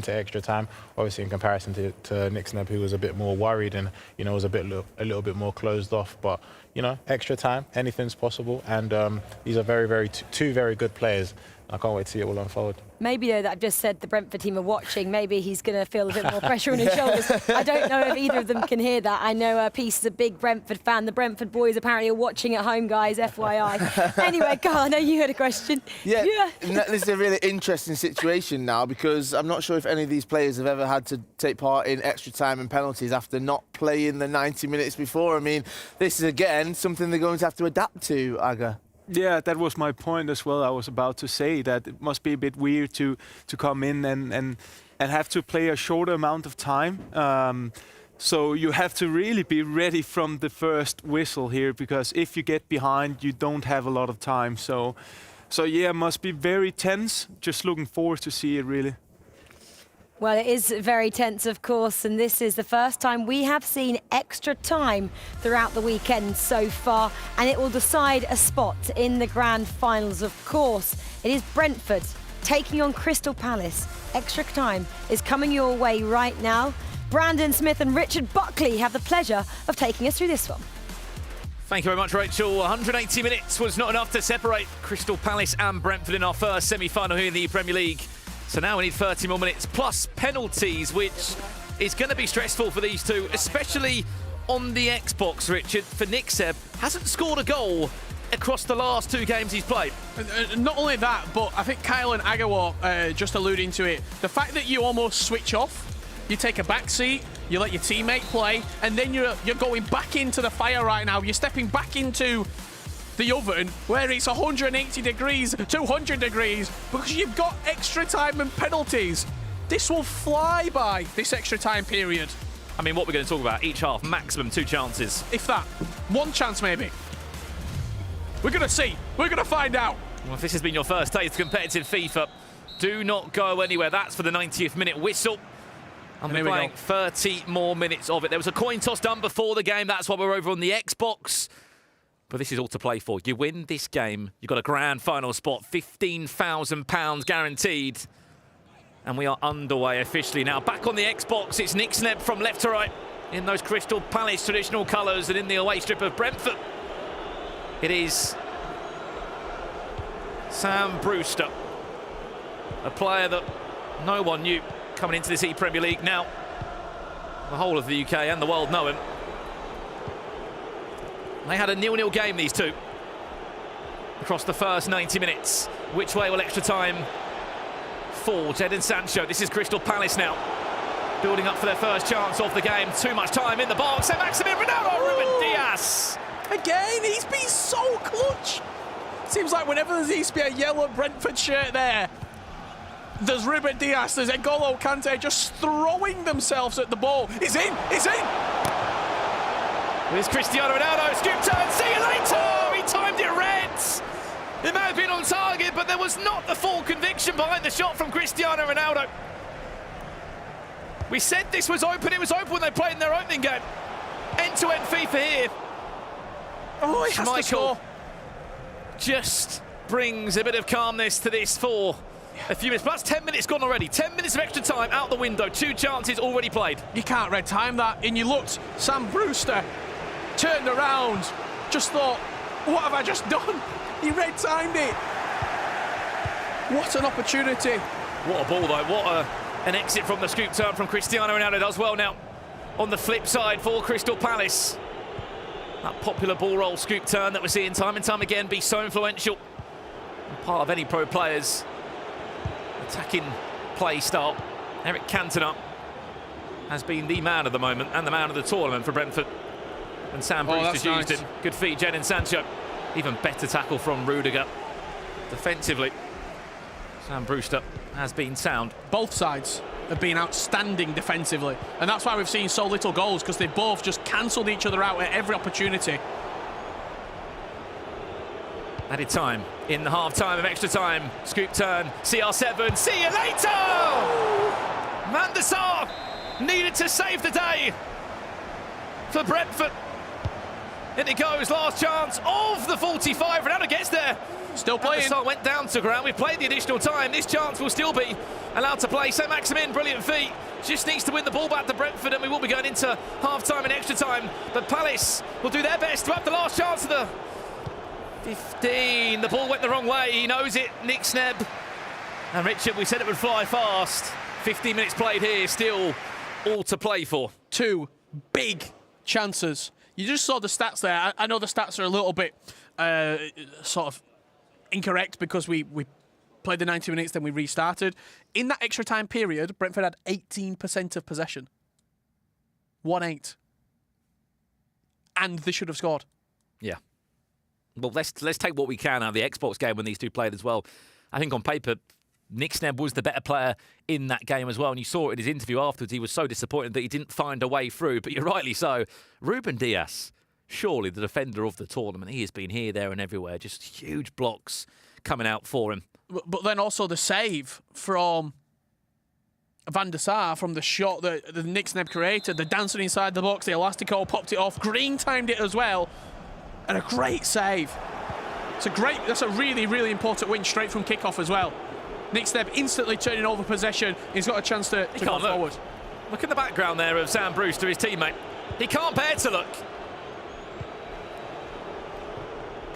extra time. Obviously, in comparison to Nick Sned, who was a bit more worried and, you know, was a little bit more closed off. But, you know, extra time, anything's possible. And these are two very good players. I can't wait to see it all unfold. Maybe, though, that I've just said the Brentford team are watching. Maybe he's going to feel a bit more pressure on his shoulders. I don't know if either of them can hear that. I know Peace is a big Brentford fan. The Brentford boys apparently are watching at home, guys, FYI. Anyway, Carl, I know you had a question. Yeah. This is a really interesting situation now because I'm not sure if any of these players have ever had to take part in extra time and penalties after not playing the 90 minutes before. I mean, this is, again, something they're going to have to adapt to, Aga. Yeah, that was my point as well. I was about to say that it must be a bit weird to come in and have to play a shorter amount of time. So you have to really be ready from the first whistle here, because if you get behind, you don't have a lot of time. So yeah, it must be very tense. Just looking forward to see it, really. Well, it is very tense, of course, and this is the first time we have seen extra time throughout the weekend so far, and it will decide a spot in the grand finals, of course. It is Brentford taking on Crystal Palace. Extra time is coming your way right now. Brandon Smith and Richard Buckley have the pleasure of taking us through this one. Thank you very much, Rachel. 180 minutes was not enough to separate Crystal Palace and Brentford in our first semi-final here in the Premier League. So now we need 30 more minutes plus penalties, which is going to be stressful for these two, especially on the Xbox, Richard. For Nick Sned, hasn't scored a goal across the last 2 games he's played. Not only that, but I think Kyle and Agawa just alluding to it. The fact that you almost switch off, you take a back seat, you let your teammate play, and then you're going back into the fire right now. You're stepping back into the oven where it's 180 degrees, 200 degrees, because you've got extra time and penalties. This will fly by, this extra time period. I mean, what we're going to talk about, each half, maximum 2 chances. If that. 1 chance, maybe. We're going to see. We're going to find out. Well, if this has been your first taste of competitive FIFA, do not go anywhere. That's for the 90th minute whistle. And we're playing 30 more minutes of it. There was a coin toss done before the game. That's why we're over on the Xbox. But this is all to play for. You win this game, you've got a grand final spot, £15,000 guaranteed. And we are underway officially now. Back on the Xbox, it's Nick Sneb from left to right in those Crystal Palace traditional colours and in the away strip of Brentford. It is Sam Brewster, a player that no one knew coming into this ePremier League. Now, the whole of the UK and the world know him. They had a 0-0 game, these two, across the first 90 minutes. Which way will extra time fall? Jadon Sancho, this is Crystal Palace now, building up for their first chance of the game. Too much time in the box. And Maximin Ronaldo, Ruben Dias. Again, he's been so clutch. Seems like whenever there needs to be a yellow Brentford shirt there, there's Ruben Dias, there's N'Golo Kante just throwing themselves at the ball. He's in, he's in! Here's Cristiano Ronaldo, scoop turn, see you later! He timed it red! It may have been on target, but there was not the full conviction behind the shot from Cristiano Ronaldo. We said this was open, it was open when they played in their opening game. End-to-end FIFA here. Oh, he has to score. Just brings a bit of calmness to this for a few minutes. Plus 10 minutes gone already. 10 minutes of extra time out the window. 2 chances already played. You can't red time that. And you looked, Sam Brewster turned around, just thought, what have I just done? He red timed it. What an opportunity. What a ball though. What an exit from the scoop turn from Cristiano Ronaldo. Does well now on the flip side for Crystal Palace. That popular ball roll scoop turn that we're seeing time and time again be so influential. And part of any pro player's attacking play style. Eric Cantona has been the man of the moment and the man of the tournament for Brentford. And Sam Brewster's used him. Good feed, Jadon Sancho. Even better tackle from Rudiger. Defensively, Sam Brewster has been sound. Both sides have been outstanding defensively, and that's why we've seen so little goals, because they both just cancelled each other out at every opportunity. Added time in the half-time of extra time. Scoop turn, CR7, see you later! Van der Sar needed to save the day for Brentford. In it goes, last chance of the 45. Ronaldo gets there. Still playing. Van der Sar went down to ground. We've played the additional time. This chance will still be allowed to play. So Maximin, brilliant feat. Just needs to win the ball back to Brentford, and we will be going into half-time and extra time. But Palace will do their best to have the last chance of the 15. The ball went the wrong way. He knows it. Nick Sneb. And Richard, we said it would fly fast. 15 minutes played here, still all to play for. 2 big chances. You just saw the stats there. I know the stats are a little bit sort of incorrect because we played the 90 minutes, then we restarted. In that extra time period, Brentford had 18% of possession. 1-8. And they should have scored. Yeah. Well, let's take what we can out of the Xbox game when these two played as well. I think on paper, Nick Sneb was the better player in that game as well. And you saw it in his interview afterwards. He was so disappointed that he didn't find a way through. But you're rightly so. Ruben Dias, surely the defender of the tournament. He has been here, there and everywhere. Just huge blocks coming out for him. But then also the save from Van der Sar from the shot that Nick Sneb created. The dancing inside the box. The Elastico popped it off. Green timed it as well. And a great save. That's a really, really important win straight from kickoff as well. Nick Sneb instantly turning over possession. He's got a chance to go forward. Look at the background there of Sam Brewster, his teammate. He can't bear to look.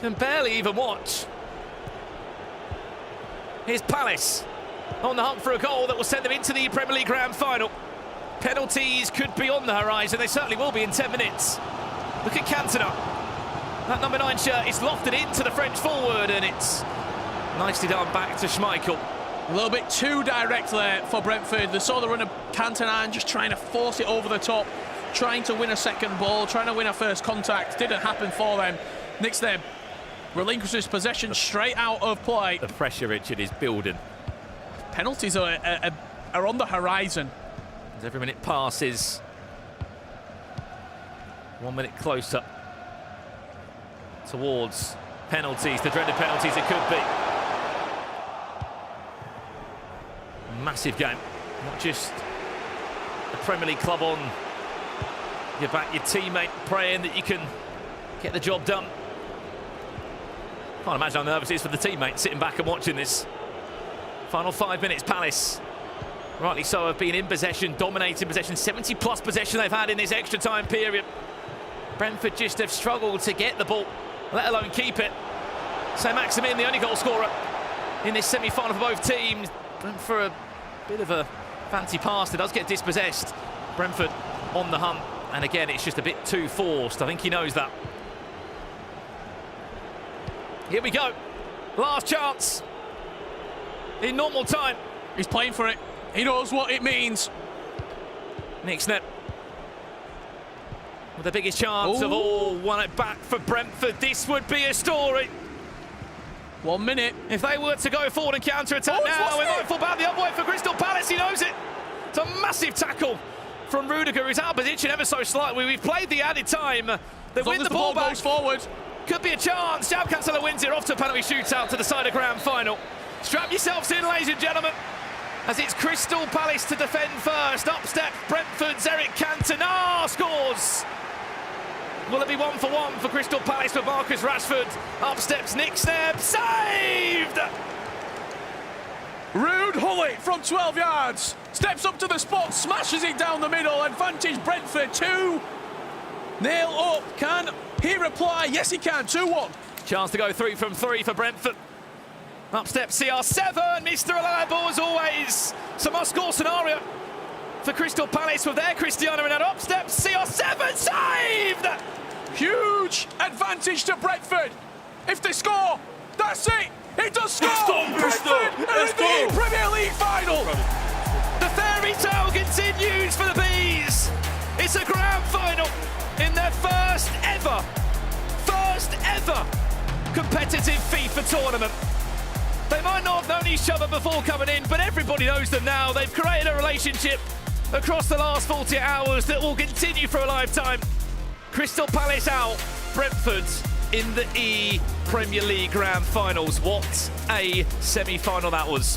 Can barely even watch. Here's Palace on the hunt for a goal that will send them into the Premier League Grand Final. Penalties could be on the horizon. They certainly will be in 10 minutes. Look at Cantona. That number 9 shirt is lofted into the French forward, and it's nicely done back to Schmeichel. A little bit too direct there for Brentford. They saw the run of Cantona and just trying to force it over the top, trying to win a second ball, trying to win a first contact. Didn't happen for them. Nick Sneb relinquishes possession straight out of play. The pressure, Richard, is building. Penalties are on the horizon. As every minute passes, 1 minute closer towards penalties, the dreaded penalties it could be. Massive game, not just the Premier League club on. You back your teammate, praying that you can get the job done. Can't imagine how nervous it is for the teammate sitting back and watching this. Final 5 minutes, Palace, rightly so, have been in possession, dominating possession, 70+ possession they've had in this extra time period. Brentford just have struggled to get the ball, let alone keep it. Saint-Maximin, the only goal scorer in this semi-final for both teams. For a bit of a fancy pass, it does get dispossessed. Brentford on the hunt, and again, it's just a bit too forced. I think he knows that. Here we go. Last chance. In normal time. He's playing for it. He knows what it means. Nick Snip with the biggest chance of all. Won it back for Brentford. This would be a story. 1 minute. If they were to go forward and counter-attack now, it might fall back the other way for Crystal Palace. He knows it. It's a massive tackle from Rudiger, who's out of position ever so slightly. We've played the added time. They win the ball back. Goes forward. Could be a chance. Jab Cancelo wins it off to a penalty shootout to the side of grand final. Strap yourselves in, ladies and gentlemen, as it's Crystal Palace to defend first. Up steps Brentford's Eric Cantona scores. Will it be 1-for-1 for Crystal Palace with Marcus Rashford? Up steps Nick Snebb, saved! Rude Hullet from 12 yards. Steps up to the spot, smashes it down the middle. Advantage Brentford 2-0 up. Can he reply? Yes, he can. 2-1. Chance to go 3 from 3 for Brentford. Up steps CR7, Mr. Reliable as always. It's a must-score scenario for Crystal Palace with their Cristiano Ronaldo. Up steps CR7, saved! Huge advantage to Brentford. If they score, that's it. It does score. Brentford are in the Premier League final. The fairy tale continues for the Bees. It's a grand final in their first ever competitive FIFA tournament. They might not have known each other before coming in, but everybody knows them now. They've created a relationship across the last 48 hours that will continue for a lifetime. Crystal Palace out, Brentford in the ePremier League Grand Finals. What a semi-final that was.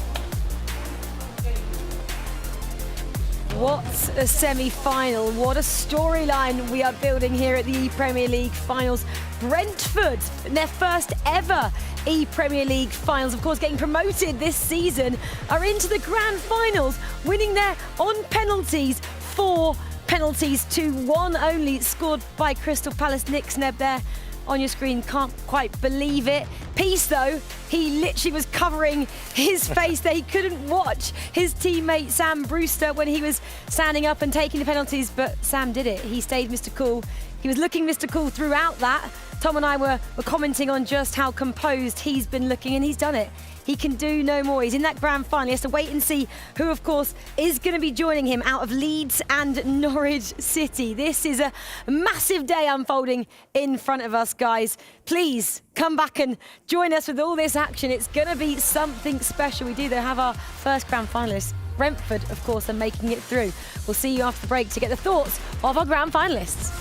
What a semi-final. What a storyline we are building here at the ePremier League Finals. Brentford, in their first ever ePremier League Finals, of course getting promoted this season, are into the Grand Finals, winning there on penalties. 4 penalties to 1 only, scored by Crystal Palace. Nick Snebb there on your screen, can't quite believe it. Peace though, he literally was covering his face there. He couldn't watch his teammate Sam Brewster when he was standing up and taking the penalties, but Sam did it. He stayed Mr. Cool. He was looking Mr. Cool throughout that. Tom and I were commenting on just how composed he's been looking, and he's done it. He can do no more. He's in that grand final. He has to wait and see who, of course, is going to be joining him out of Leeds and Norwich City. This is a massive day unfolding in front of us, guys. Please come back and join us with all this action. It's going to be something special. We do, though, have our first grand finalists. Brentford, of course, are making it through. We'll see you after the break to get the thoughts of our grand finalists.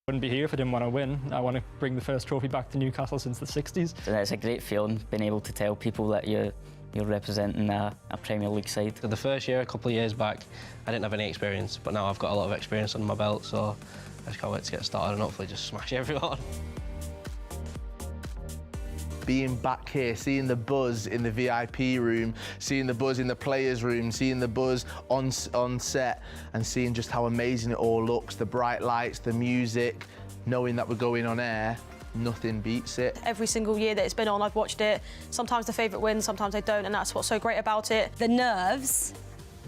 Wouldn't be here if I didn't want to win. I want to bring the first trophy back to Newcastle since the 60s. So it's a great feeling being able to tell people that you're representing a Premier League side. So the first year, a couple of years back, I didn't have any experience, but now I've got a lot of experience under my belt, so I just can't wait to get started and hopefully just smash everyone. Being back here, seeing the buzz in the VIP room, seeing the buzz in the players' room, seeing the buzz on set, and seeing just how amazing it all looks, the bright lights, the music, knowing that we're going on air, nothing beats it. Every single year that it's been on, I've watched it. Sometimes the favourite wins, sometimes they don't, and that's what's so great about it. The nerves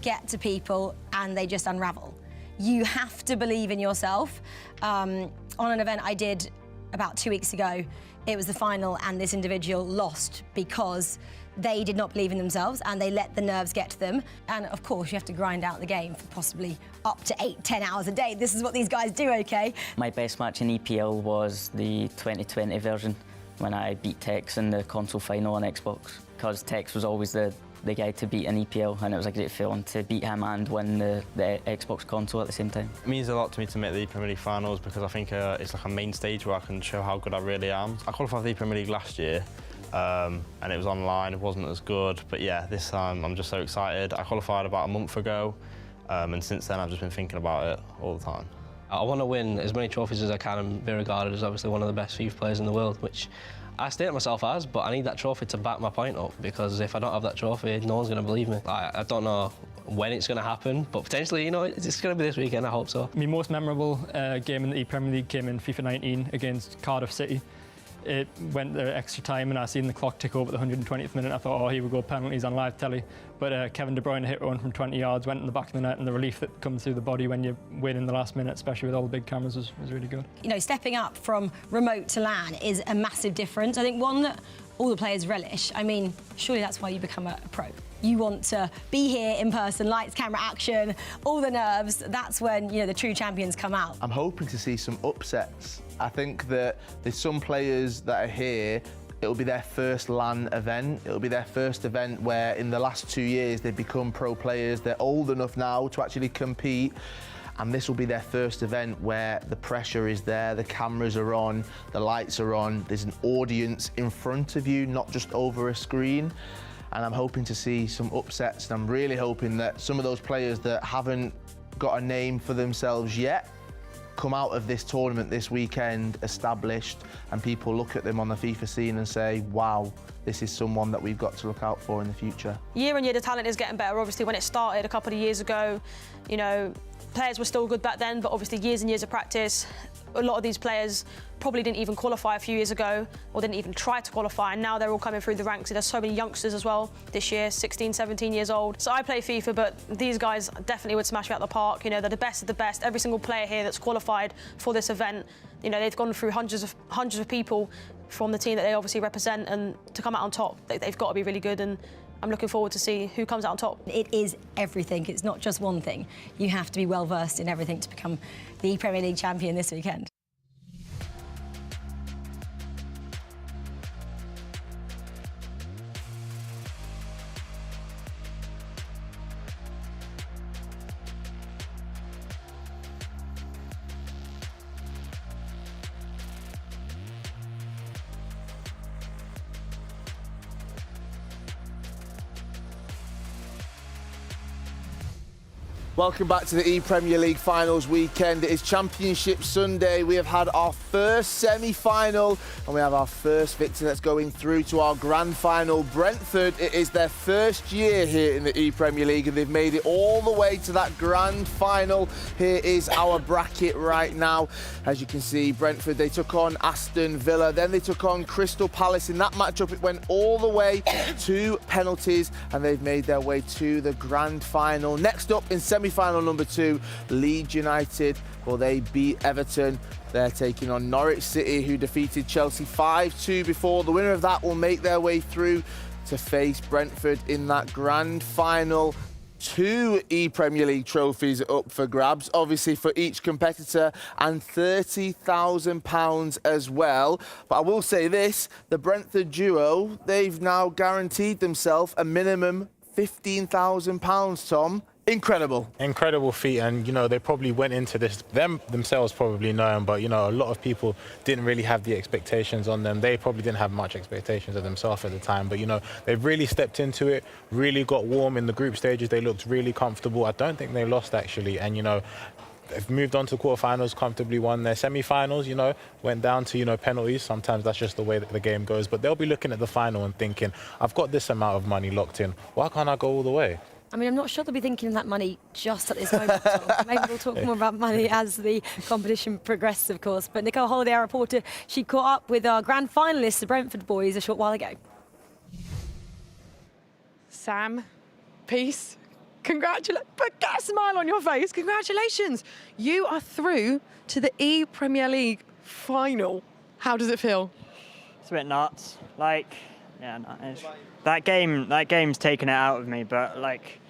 get to people and they just unravel. You have to believe in yourself. On an event I did about 2 weeks ago, it was the final and this individual lost because they did not believe in themselves and they let the nerves get to them. And of course, you have to grind out the game for possibly up to 8-10 hours a day. This is what these guys do, okay? My best match in EPL was the 2020 version when I beat Tex in the console final on Xbox, because Tex was always the the guy to beat in EPL, and it was a great feeling to beat him and win the Xbox console at the same time. It means a lot to me to make the ePremier League finals because I think it's like a main stage where I can show how good I really am. I qualified for the ePremier League last year, and it was online, it wasn't as good, but yeah, this time I'm just so excited. I qualified about a month ago, and since then I've just been thinking about it all the time. I want to win as many trophies as I can and be regarded as obviously one of the best FIFA players in the world, which I state myself as, but I need that trophy to back my point up, because if I don't have that trophy, no one's going to believe me. I don't know when it's going to happen, but potentially, you know, it's going to be this weekend, I hope so. My most memorable game in the ePremier League came in FIFA 19 against Cardiff City. It went to extra time and I seen the clock tick over at the 120th minute. I thought, oh, here we go, penalties on live telly. But Kevin De Bruyne hit one from 20 yards, went in the back of the net, and the relief that comes through the body when you win in the last minute, especially with all the big cameras, was really good. You know, stepping up from remote to LAN is a massive difference. I think one that all the players relish. I mean, surely that's why you become a pro. You want to be here in person, lights, camera, action, all the nerves. That's when, you know, the true champions come out. I'm hoping to see some upsets. I think that there's some players that are here, it'll be their first LAN event. It'll be their first event where in the last 2 years they've become pro players. They're old enough now to actually compete. And this will be their first event where the pressure is there, the cameras are on, the lights are on, there's an audience in front of you, not just over a screen. And I'm hoping to see some upsets, and I'm really hoping that some of those players that haven't got a name for themselves yet come out of this tournament this weekend established, and people look at them on the FIFA scene and say, wow, this is someone that we've got to look out for in the future. Year on year, the talent is getting better. Obviously, when it started a couple of years ago, you know, players were still good back then, but obviously years and years of practice, a lot of these players probably didn't even qualify a few years ago or didn't even try to qualify, and now they're all coming through the ranks. There's so many youngsters as well this year, 16, 17 years old. So I play FIFA, but these guys definitely would smash me out the park. You know, they're the best of the best. Every single player here that's qualified for this event, you know, they've gone through hundreds of people from the team that they obviously represent, and to come out on top, they've got to be really good, and I'm looking forward to see who comes out on top. It is everything. It's not just one thing. You have to be well versed in everything to become the Premier League champion this weekend. Welcome back to the ePremier League finals weekend. It is Championship Sunday. We have had our first semi-final and we have our first victor that's going through to our grand final. Brentford, it is their first year here in the ePremier League and they've made it all the way to that grand final. Here is our bracket right now. As you can see, Brentford, they took on Aston Villa, then they took on Crystal Palace. In that matchup, it went all the way to penalties and they've made their way to the grand final. Next up in semi-final number 2, Leeds United. Well, they beat Everton. They're taking on Norwich City, who defeated Chelsea 5-2 before. The winner of that will make their way through to face Brentford in that grand final. 2 ePremier League trophies up for grabs, obviously for each competitor, and £30,000 as well. But I will say this, the Brentford duo, they've now guaranteed themselves a minimum £15,000, Tom. Incredible. Incredible feat, and you know, they probably went into this, themselves probably knowing, but you know, a lot of people didn't really have the expectations on them. They probably didn't have much expectations of themselves at the time, but you know, they've really stepped into it, really got warm in the group stages. They looked really comfortable. I don't think they lost actually, and you know, they've moved on to quarterfinals, comfortably won their semi-finals, you know, went down to, you know, penalties. Sometimes that's just the way that the game goes, but they'll be looking at the final and thinking, I've got this amount of money locked in, why can't I go all the way? I mean, I'm not sure they'll be thinking of that money just at this moment. Maybe we'll talk more about money as the competition progresses, of course. But Nicole Holiday, our reporter, she caught up with our grand finalists, the Brentford boys, a short while ago. Sam, peace. Congratulations. But get a smile on your face. Congratulations. You are through to the ePremier League final. How does it feel? It's a bit nuts. Like, yeah, that game's taken it out of me, but like,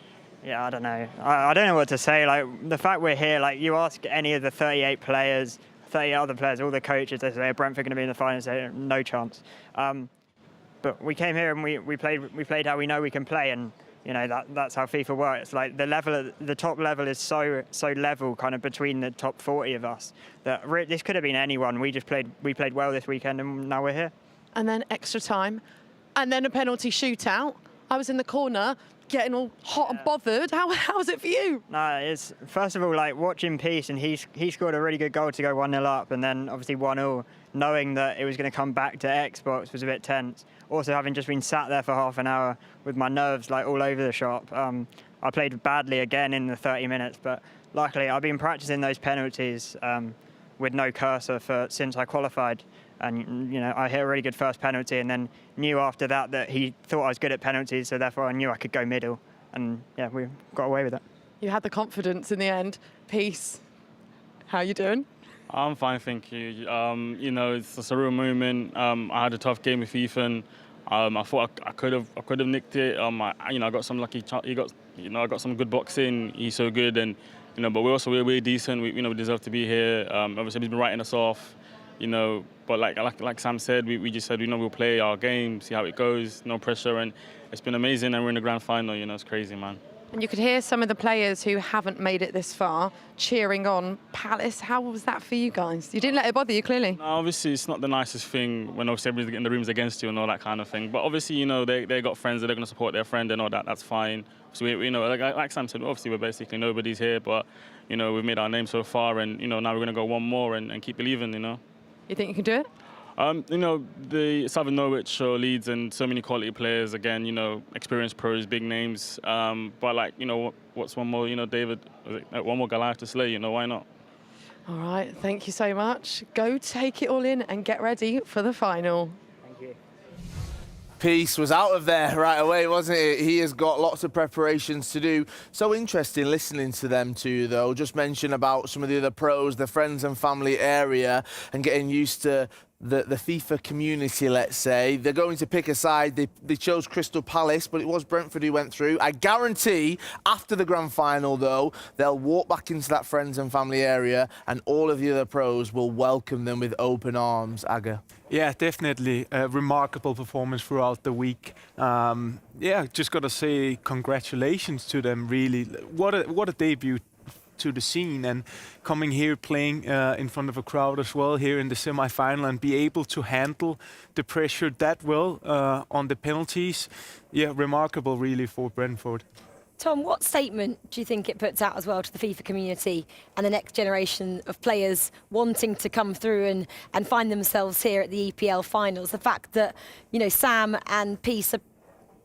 yeah, I don't know. I don't know what to say. Like, the fact we're here, like, you ask any of the 38 players, 38 other players, all the coaches, they say, are Brentford going to be in the finals? They say, no chance. But we came here and we played how we know we can play, and you know, that's how FIFA works. Like the top level is so level, kind of between the top 40 of us, that this could have been anyone. We played well this weekend, and now we're here. And then extra time, and then a penalty shootout. I was in the corner, getting all hot and bothered. How's it for you? No, it's first of all like watching Peace, and he scored a really good goal to go 1-0 up, and then obviously 1-0. Knowing that it was going to come back to Xbox was a bit tense. Also, having just been sat there for half an hour with my nerves like all over the shop, I played badly again in the 30 minutes. But luckily, I've been practicing those penalties with no cursor since I qualified. And you know, I hit a really good first penalty, and then knew after that he thought I was good at penalties, so therefore I knew I could go middle. And yeah, we got away with it. You had the confidence in the end. Peace. How you doing? I'm fine, thank you. You know, it's a surreal moment. I had a tough game with Ethan. I thought I could have nicked it. I got some lucky. I got some good boxing. He's so good, and you know, but we're decent. We deserve to be here. Obviously, he's been writing us off. You know, but like Sam said, we just said, you know, we'll play our game, see how it goes, no pressure, and it's been amazing. And we're in the grand final. You know, it's crazy, man. And you could hear some of the players who haven't made it this far cheering on Palace. How was that for you guys? You didn't let it bother you, clearly. No, obviously, it's not the nicest thing when obviously everybody's in the rooms against you and all that kind of thing. But obviously, you know, they got friends that they're going to support their friend and all that. That's fine. So we know, like Sam said, obviously we're basically nobody's here, but you know, we've made our name so far, and you know, now we're going to go one more and keep believing. You know. You think you can do it? You know, the Southern Norwich or Leeds and so many quality players, again, you know, experienced pros, big names. But like, you know, what's one more, you know, one more Goliath to slay, you know, why not? All right, thank you so much. Go take it all in and get ready for the final. Thank you. Peace was out of there right away, wasn't it? He has got lots of preparations to do. So interesting listening to them too, though. Just mention about some of the other pros, the friends and family area, and getting used to the FIFA community, let's say. They're going to pick a side. They chose Crystal Palace, but it was Brentford who went through. I guarantee after the grand final, though, they'll walk back into that friends and family area, and all of the other pros will welcome them with open arms. Aga? Yeah, definitely a remarkable performance throughout the week. Yeah, just got to say congratulations to them, really. What a debut to the scene, and coming here playing in front of a crowd as well here in the semi-final, and be able to handle the pressure that well on the penalties. Yeah, remarkable really for Brentford. Tom, what statement do you think it puts out as well to the FIFA community and the next generation of players wanting to come through and find themselves here at the EPL finals? The fact that, you know, Sam and Peace are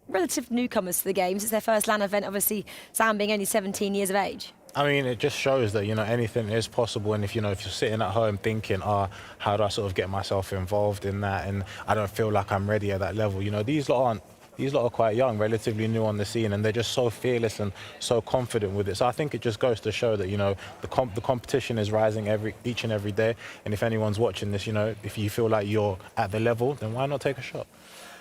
relative newcomers to the games. It's their first LAN event, obviously, Sam being only 17 years of age. I mean, it just shows that, you know, anything is possible. And if you're sitting at home thinking, how do I sort of get myself involved in that? And I don't feel like I'm ready at that level. You know, these lot are quite young, relatively new on the scene, and they're just so fearless and so confident with it. So I think it just goes to show that, you know, the competition is rising each and every day. And if anyone's watching this, you know, if you feel like you're at the level, then why not take a shot?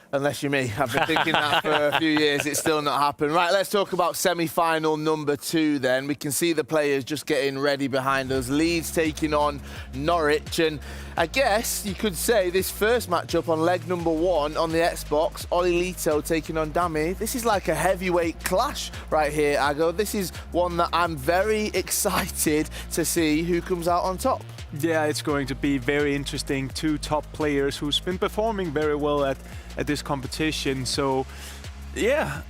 Unless you're me. I've been thinking that for a few years. It's still not happened. Right, let's talk about semi-final number 2 then. We can see the players just getting ready behind us. Leeds taking on Norwich. And I guess you could say this first matchup on leg number 1 on the Xbox, Olilito taking on Dami. This is like a heavyweight clash right here, Ago. This is one that I'm very excited to see who comes out on top. Yeah, it's going to be very interesting. 2 top players who's been performing very well at this competition. So, yeah,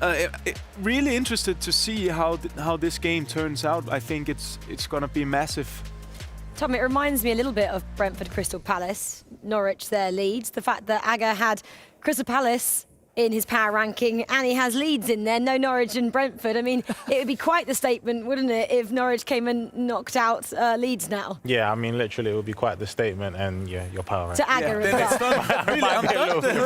really interested to see how this game turns out. I think it's going to be massive. Tom, it reminds me a little bit of Brentford Crystal Palace, Norwich their Leeds. The fact that Aga had Crystal Palace in his power ranking and he has Leeds in there, no Norwich and Brentford. I mean, it would be quite the statement, wouldn't it, if Norwich came and knocked out Leeds now? Yeah, I mean, literally, it would be quite the statement, and yeah, your power ranking. To Aga, rip it up.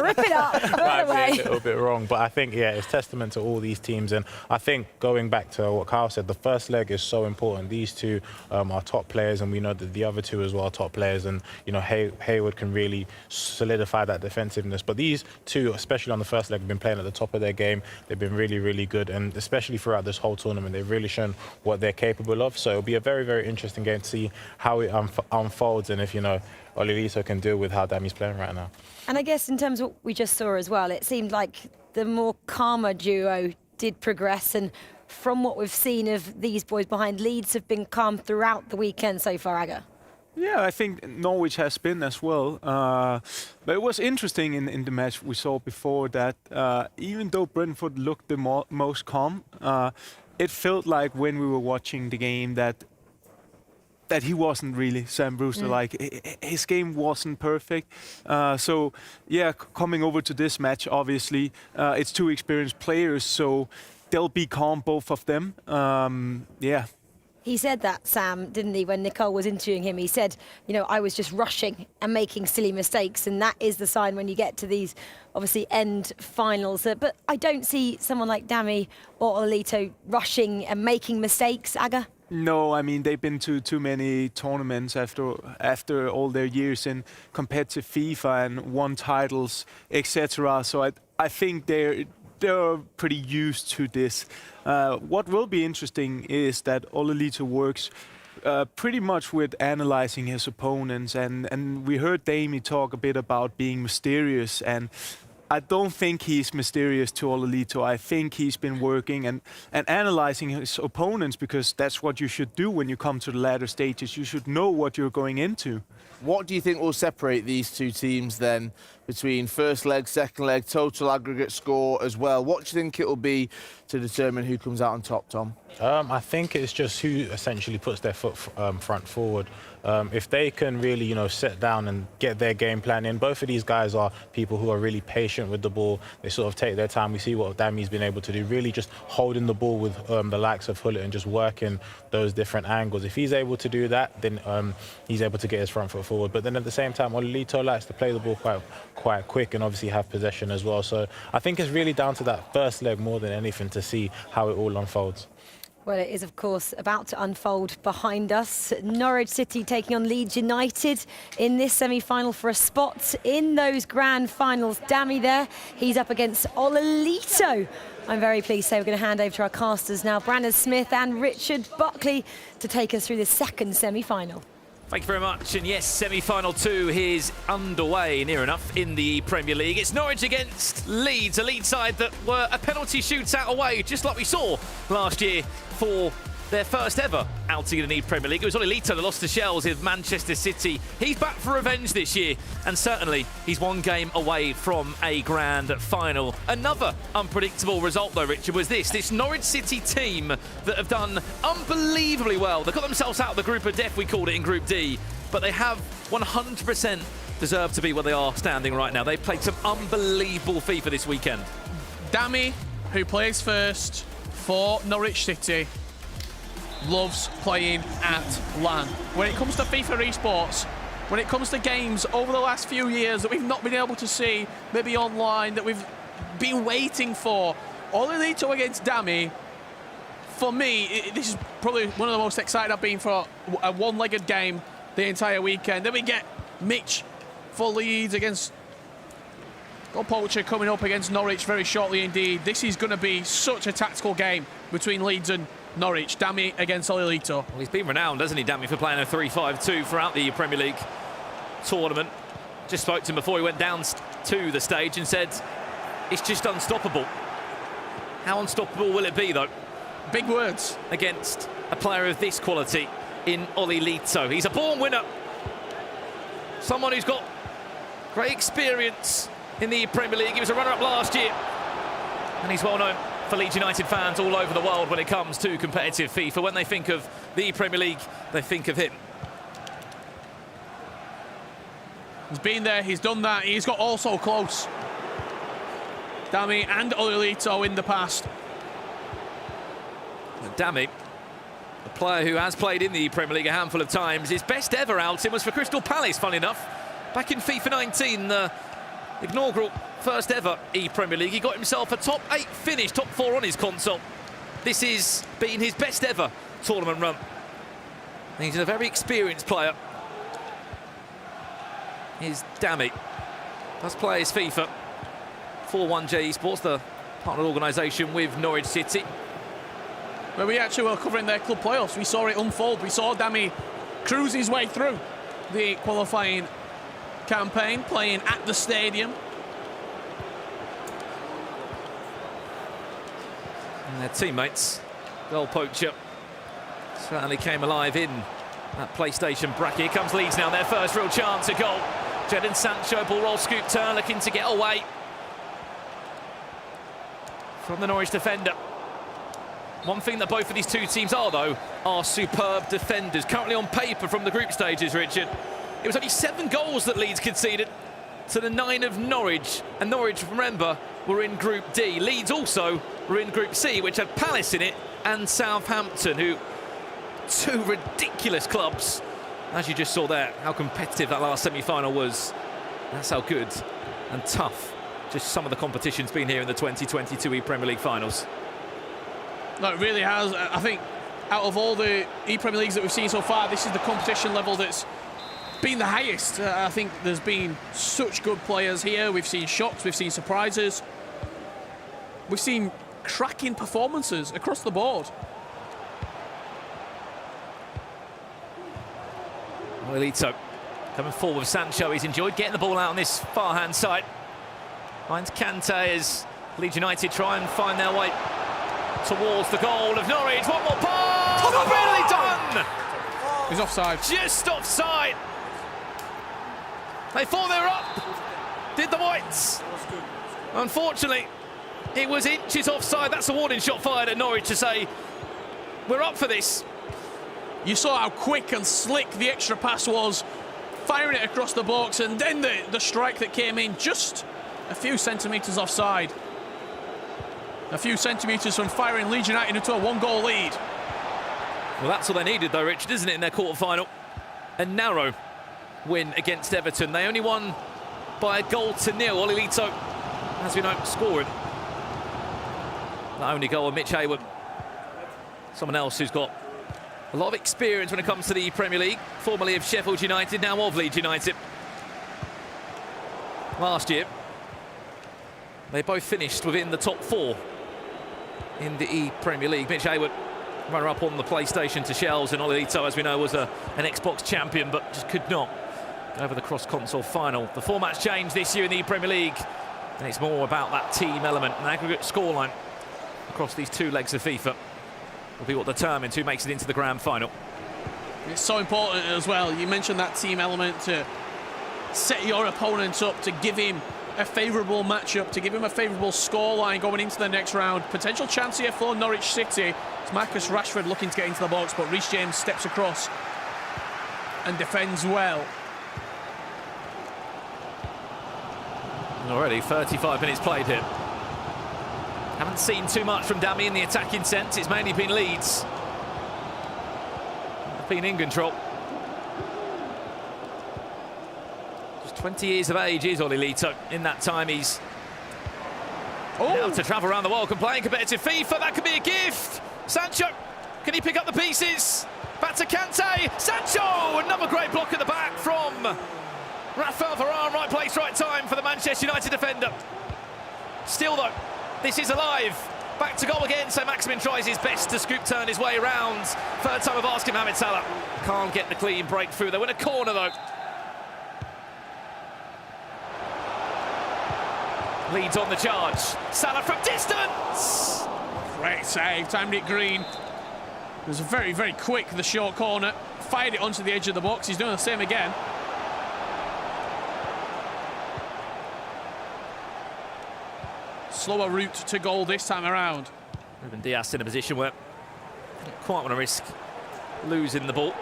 Rip it up, throw it away. Might be a little bit wrong, but I think, yeah, it's testament to all these teams. And I think going back to what Kyle said, the first leg is so important. These 2 are top players, and we know that the other 2 as well are top players. And, you know, Hayward can really solidify that defensiveness. But these 2, especially on the first leg, have been playing at the top of their game. They've been really, really good. And especially throughout this whole tournament, they've really shown what they're capable of. So it'll be a very, very interesting game to see how it unfolds, and if, you know, Olilito can deal with how Dami's playing right now. And I guess in terms of what we just saw as well, it seemed like the more calmer duo did progress, and from what we've seen of these boys behind, Leeds have been calm throughout the weekend so far, Aga. Yeah, I think Norwich has been as well. But it was interesting in the match we saw before that even though Brentford looked the most calm, it felt like when we were watching the game that he wasn't really Sam Brewster. Like his game wasn't perfect. So yeah, coming over to this match, obviously it's two experienced players, so they'll be calm, both of them. Yeah. He said that, Sam, didn't he, when Nicole was interviewing him? He said, you know, I was just rushing and making silly mistakes, and that is the sign when you get to these, obviously, end finals. But I don't see someone like Dami or Ololito rushing and making mistakes, Aga. No, I mean, they've been to too many tournaments after all their years in competitive FIFA and won titles, etc. So I think they're pretty used to this. What will be interesting is that Ololito works pretty much with analyzing his opponents, and we heard Dami talk a bit about being mysterious, and I don't think he's mysterious to Ololito. I think he's been working and analyzing his opponents, because that's what you should do when you come to the latter stages. You should know what you're going into. What do you think will separate these two teams then, between first leg, second leg, total aggregate score as well? What do you think it will be to determine who comes out on top, Tom? I think it's just who essentially puts their foot front forward. If they can really, you know, sit down and get their game plan in. Both of these guys are people who are really patient with the ball. They sort of take their time. We see what Dami's been able to do, really just holding the ball with the likes of Hullet and just working those different angles. If he's able to do that, then he's able to get his front foot forward. But then at the same time, Ololito likes to play the ball quite quick and obviously have possession as well. So I think it's really down to that first leg more than anything to see how it all unfolds. Well, it is, of course, about to unfold behind us. Norwich City taking on Leeds United in this semi-final for a spot in those grand finals. Dami there, he's up against Ololito. I'm very pleased to say we're going to hand over to our casters now, Brandon Smith and Richard Buckley, to take us through the second semi-final. Thank you very much. And yes, semi-final 2 is underway, near enough, in the Premier League. It's Norwich against Leeds, a Leeds side that were a penalty shootout away, just like we saw last year for their first ever outing in the Premier League. It was Ololito that lost to Shells in Manchester City. He's back for revenge this year, and certainly he's one game away from a grand final. Another unpredictable result, though, Richard, was this Norwich City team that have done unbelievably well. They got themselves out of the group of death, we called it, in Group D, but they have 100% deserved to be where they are standing right now. They've played some unbelievable FIFA this weekend. Dami, who plays first for Norwich City, loves playing at LAN. When it comes to FIFA Esports, when it comes to games over the last few years that we've not been able to see, maybe online, that we've been waiting for, Ololito against Dami, for me, this is probably one of the most excited I've been for a one-legged game the entire weekend. Then we get Mitch for Leeds against Poacher coming up against Norwich very shortly indeed. This is going to be such a tactical game between Leeds and Norwich. Dami against Ololito. Well, he's been renowned, hasn't he, Dami, for playing a 3-5-2 throughout the Premier League tournament. Just spoke to him before he went down to the stage and said it's just unstoppable. How unstoppable will it be, though? Big words. Against a player of this quality in Ololito. He's a born winner. Someone who's got great experience in the Premier League. He was a runner-up last year. And he's well known for Leeds United fans all over the world when it comes to competitive FIFA. When they think of the Premier League, they think of him. He's been there, he's done that, he's got all so close. Dami and Ololito in the past. Dami, a player who has played in the Premier League a handful of times. His best ever outing was for Crystal Palace, funny enough. Back in FIFA 19, the inaugural first ever ePremier League. He got himself a top 8 finish, top 4 on his console. This is being his best ever tournament run. And he's a very experienced player. Here's Dami. Does play his FIFA. 41J Esports, the partner organisation with Norwich City. Well, we actually were covering their club playoffs. We saw it unfold. We saw Dami cruise his way through the qualifying campaign, playing at the stadium. their teammates. Goal poacher certainly came alive in that PlayStation bracket. Here comes Leeds now, their first real chance, a goal. Jadon Sancho, ball roll, scoop turn, looking to get away from the Norwich defender. One thing that both of these two teams are, though, are superb defenders. Currently on paper from the group stages, Richard, it was only 7 goals that Leeds conceded to the 9 of Norwich. And Norwich, remember, were in Group D. Leeds also were in Group C, which had Palace in it and Southampton, who 2 ridiculous clubs. As you just saw there, how competitive that last semi-final was. That's how good and tough just some of the competition's been here in the 2022 ePremier League finals. No, it really has. I think out of all the ePremier Leagues that we've seen so far, this is the competition level that's been the highest. I think there's been such good players here. We've seen shocks, we've seen surprises. We've seen cracking performances across the board. Lito coming forward with Sancho. He's enjoyed getting the ball out on this far-hand side. Finds Kante as Leeds United try and find their way towards the goal of Norwich. One more pass! Oh, brilliantly done! He's offside. Just offside. They thought they were up. Did the Whites. Unfortunately, it was inches offside. That's a warning shot fired at Norwich to say, we're up for this. You saw how quick and slick the extra pass was, firing it across the box, and then the strike that came in just a few centimetres offside. A few centimetres from firing Leeds United into a 1-goal lead. Well, that's all they needed, though, Richard, isn't it, in their quarter-final? A narrow win against Everton. They only won by 1-0. Oli Lito, as we know, scoring. That only goal of Mitch Hayward. Someone else who's got a lot of experience when it comes to the Premier League, formerly of Sheffield United, now of Leeds United. Last year, they both finished within the top 4 in the Premier League. Mitch Hayward, runner-up on the PlayStation to shelves, and Oli Lito, as we know, was an Xbox champion, but just could not go over the cross-console final. The format's changed this year in the Premier League, and it's more about that team element. An aggregate scoreline across these 2 legs of FIFA will be what determines who makes it into the grand final. It's so important as well. You mentioned that team element to set your opponent up, to give him a favourable matchup, to give him a favourable scoreline going into the next round. Potential chance here for Norwich City. It's Marcus Rashford looking to get into the box, but Reece James steps across and defends well. Already 35 minutes played here. Haven't seen too much from Dami in the attacking sense. It's mainly been Leeds. They've been in control. Just 20 years of age is Oli Lito. In that time, he's able to travel around the world, playing competitive FIFA. That could be a gift. Sancho, can he pick up the pieces? Back to Kante. Sancho, another great block at the back from Rafael Varane. Right place, right time for the Manchester United defender. Still, though, this is alive. Back to goal again. So Maximin tries his best to scoop turn his way around. Third time of asking Mohamed Salah. Can't get the clean breakthrough. They win a corner, though. Leeds on the charge. Salah from distance. Great save, timed it green. It was very, very quick, the short corner. Fired it onto the edge of the box. He's doing the same again. Slower route to goal this time around. Ruben Dias in a position where he didn't quite want to risk losing the ball.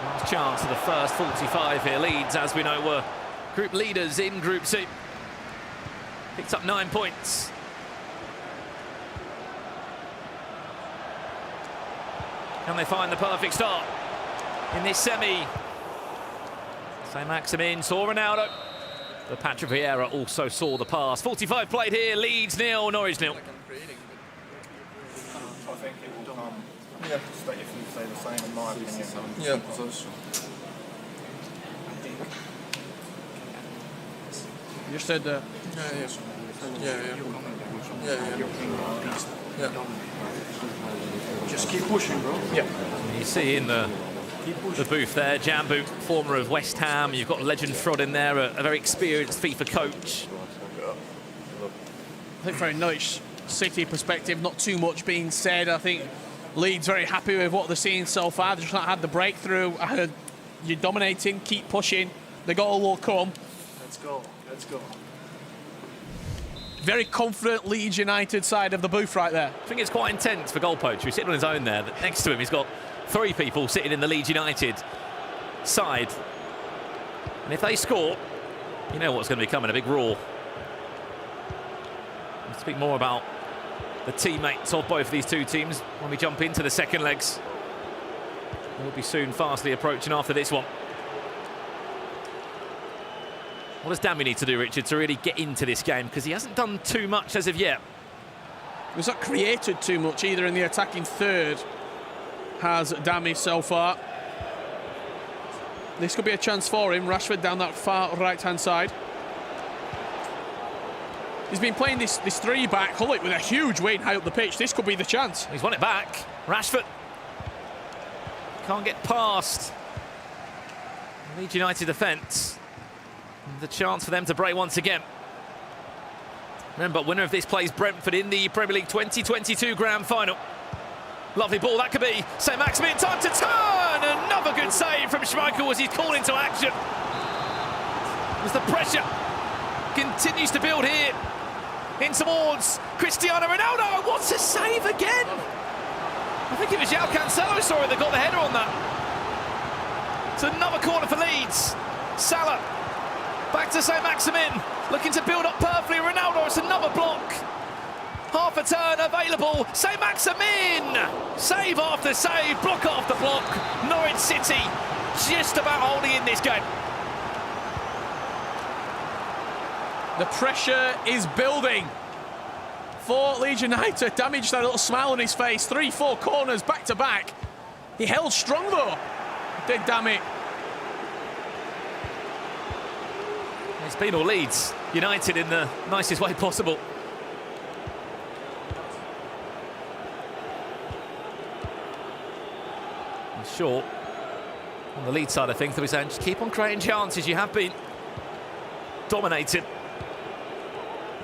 Last chance of the first 45 here. Leeds, as we know, were group leaders in Group C. Picked up 9 points. Can they find the perfect start in this semi? So Maximin saw Ronaldo, but Patrick Vieira also saw the pass. 45 played here. Leeds 0, Norwich 0. I think it will come. Yeah, stay the same in my opinion. Yeah, possession. You said that. Yeah. Just keep pushing, bro. Yeah. You see in the the booth there. Jambu, former of West Ham. You've got Legend Frod in there, a very experienced FIFA coach. I think from a Norwich City perspective, not too much being said. I think Leeds very happy with what they're seeing so far. They've just not had the breakthrough. You're dominating, keep pushing. The goal will come. Let's go. Let's go. Very confident Leeds United side of the booth right there. I think it's quite intense for goal poacher. He's sitting on his own there. Next to him, he's got 3 people sitting in the Leeds United side. And if they score, you know what's going to be coming, a big roar. We'll speak more about the teammates of both of these two teams when we jump into the second legs. We'll be soon fastly approaching after this one. What does Dami need to do, Richard, to really get into this game? Because he hasn't done too much as of yet. He's not created too much either in the attacking third, has Dami so far. This could be a chance for him. Rashford down that far right-hand side. He's been playing this 3-back Hullet with a huge weight high up the pitch. This could be the chance. He's won it back. Rashford can't get past the Leeds United defence. The chance for them to break once again. Remember, winner of this plays Brentford in the Premier League 2022 Grand Final. Lovely ball, that could be St. Maximin, time to turn! Another good save from Schmeichel as he's called into action. As the pressure continues to build here. In towards Cristiano Ronaldo. What's a save again? I think it was João Cancelo, sorry, that got the header on that. It's another corner for Leeds. Salah. Back to St. Maximin, looking to build up perfectly. Ronaldo, it's another block. Half a turn available. St. Maximin! Save after save, block after block. Norwich City just about holding in this game. The pressure is building for Leeds United. Dami just had a little smile on his face. 3-4 corners back to back. He held strong though, did Dami. It's been all Leeds United in the nicest way possible. And Shaw on the lead side of things, they'll be saying just keep on creating chances. You have been dominated.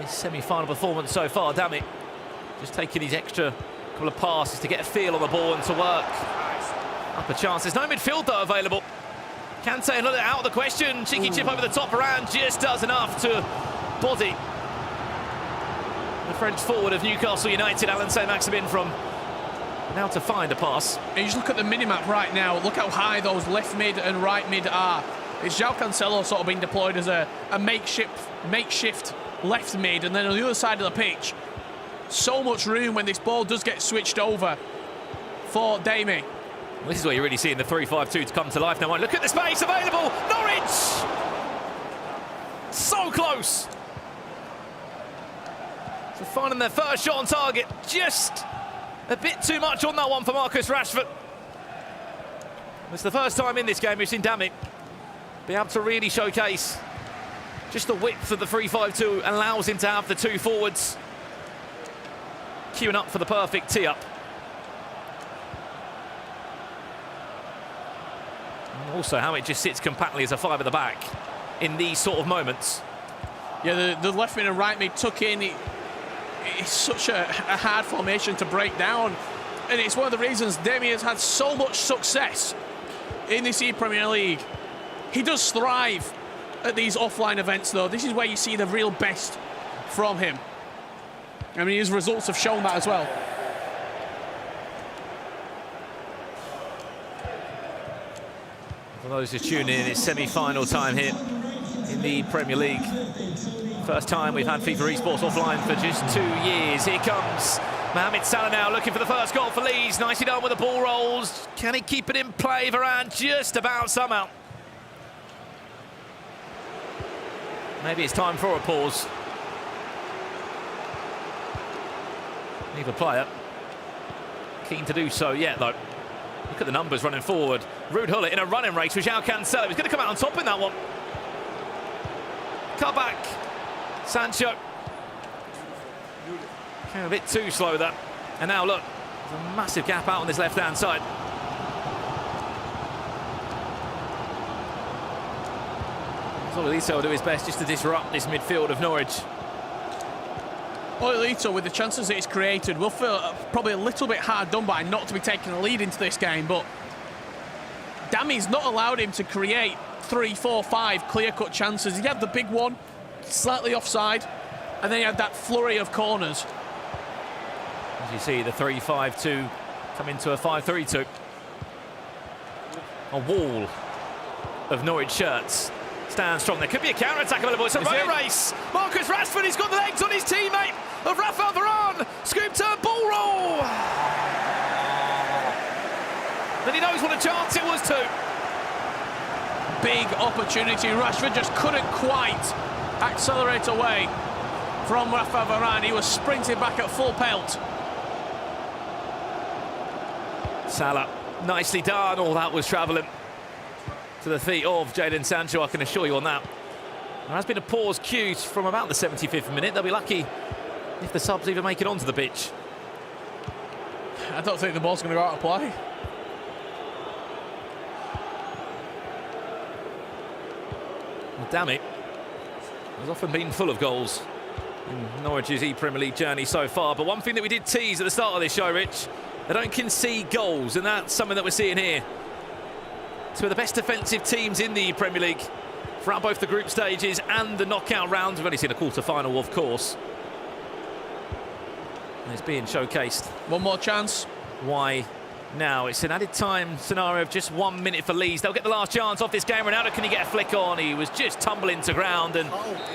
His semi-final performance so far, Dami just taking his extra couple of passes to get a feel on the ball and to work up a chance. There's no midfield though available. Kante another out of the question. Cheeky chip over the top around just does enough to body the French forward of Newcastle United, Alan St. Maximin, from now to find a pass. And you just look at the minimap right now. Look how high those left mid and right mid are. It's João Cancelo sort of being deployed as a makeshift left mid, and then on the other side of the pitch, so much room when this ball does get switched over for Dami. Well, this is where you're really seeing the 3-5-2 to come to life now. Look at the space available. Norwich! So close. So finding their first shot on target. Just a bit too much on that one for Marcus Rashford. It's the first time in this game we've seen Dami be able to really showcase just the width of the 3-5-2 allows him to have the 2 forwards queuing up for the perfect tee-up. Also how it just sits compactly as a 5 at the back in these sort of moments. Yeah, the left mid and right mid tuck in. It's such a hard formation to break down, and it's one of the reasons Dami has had so much success in this ePremier League. He does thrive at these offline events though. This is where you see the real best from him. I mean, his results have shown that as well. For those who tune in, it's semi-final time here in the Premier League. First time we've had FIFA Esports offline for just 2 years. Here comes Mohamed Salah now, looking for the first goal for Leeds. Nicely done with the ball rolls. Can he keep it in play? Varane just about somehow. Maybe it's time for a pause. Neither player keen to do so yet, though. Look at the numbers running forward. Ruud Gullit in a running race with João Cancelo. He's going to come out on top in that one. Cut back. Sancho. Came a bit too slow there. And now look, there's a massive gap out on this left-hand side. Ololito will do his best just to disrupt this midfield of Norwich. Ololito, with the chances that he's created, will feel probably a little bit hard done by not to be taking the lead into this game, but Dami's not allowed him to create 3, 4, 5 clear-cut chances. He had the big one, slightly offside, and then he had that flurry of corners. As you see, the 3-5-2 come into a 5-3-2. A wall of Norwich shirts stands strong. There could be a counter-attack available. It's a running race. Marcus Rashford, he's got the legs on his teammate of Rafael Varane. Scoop turn, ball roll. Then he knows what a chance it was to. Big opportunity. Rashford just couldn't quite accelerate away from Rafael Varane. He was sprinting back at full pelt. Salah, nicely done. All that was travelling to the feet of Jadon Sancho, I can assure you on that. There has been a pause cued from about the 75th minute. They'll be lucky if the subs even make it onto the pitch. I don't think the ball's going to go out of play. Well, damn it. Has often been full of goals in Norwich's ePremier League journey so far. But one thing that we did tease at the start of this show, Rich, they don't concede goals, and that's something that we're seeing here. Two of the best defensive teams in the Premier League throughout both the group stages and the knockout rounds. We've only seen a quarter-final, of course. And it's being showcased. One more chance. Why now? It's an added time scenario of just 1 minute for Leeds. They'll get the last chance off this game. Ronaldo, can he get a flick on? He was just tumbling to ground, and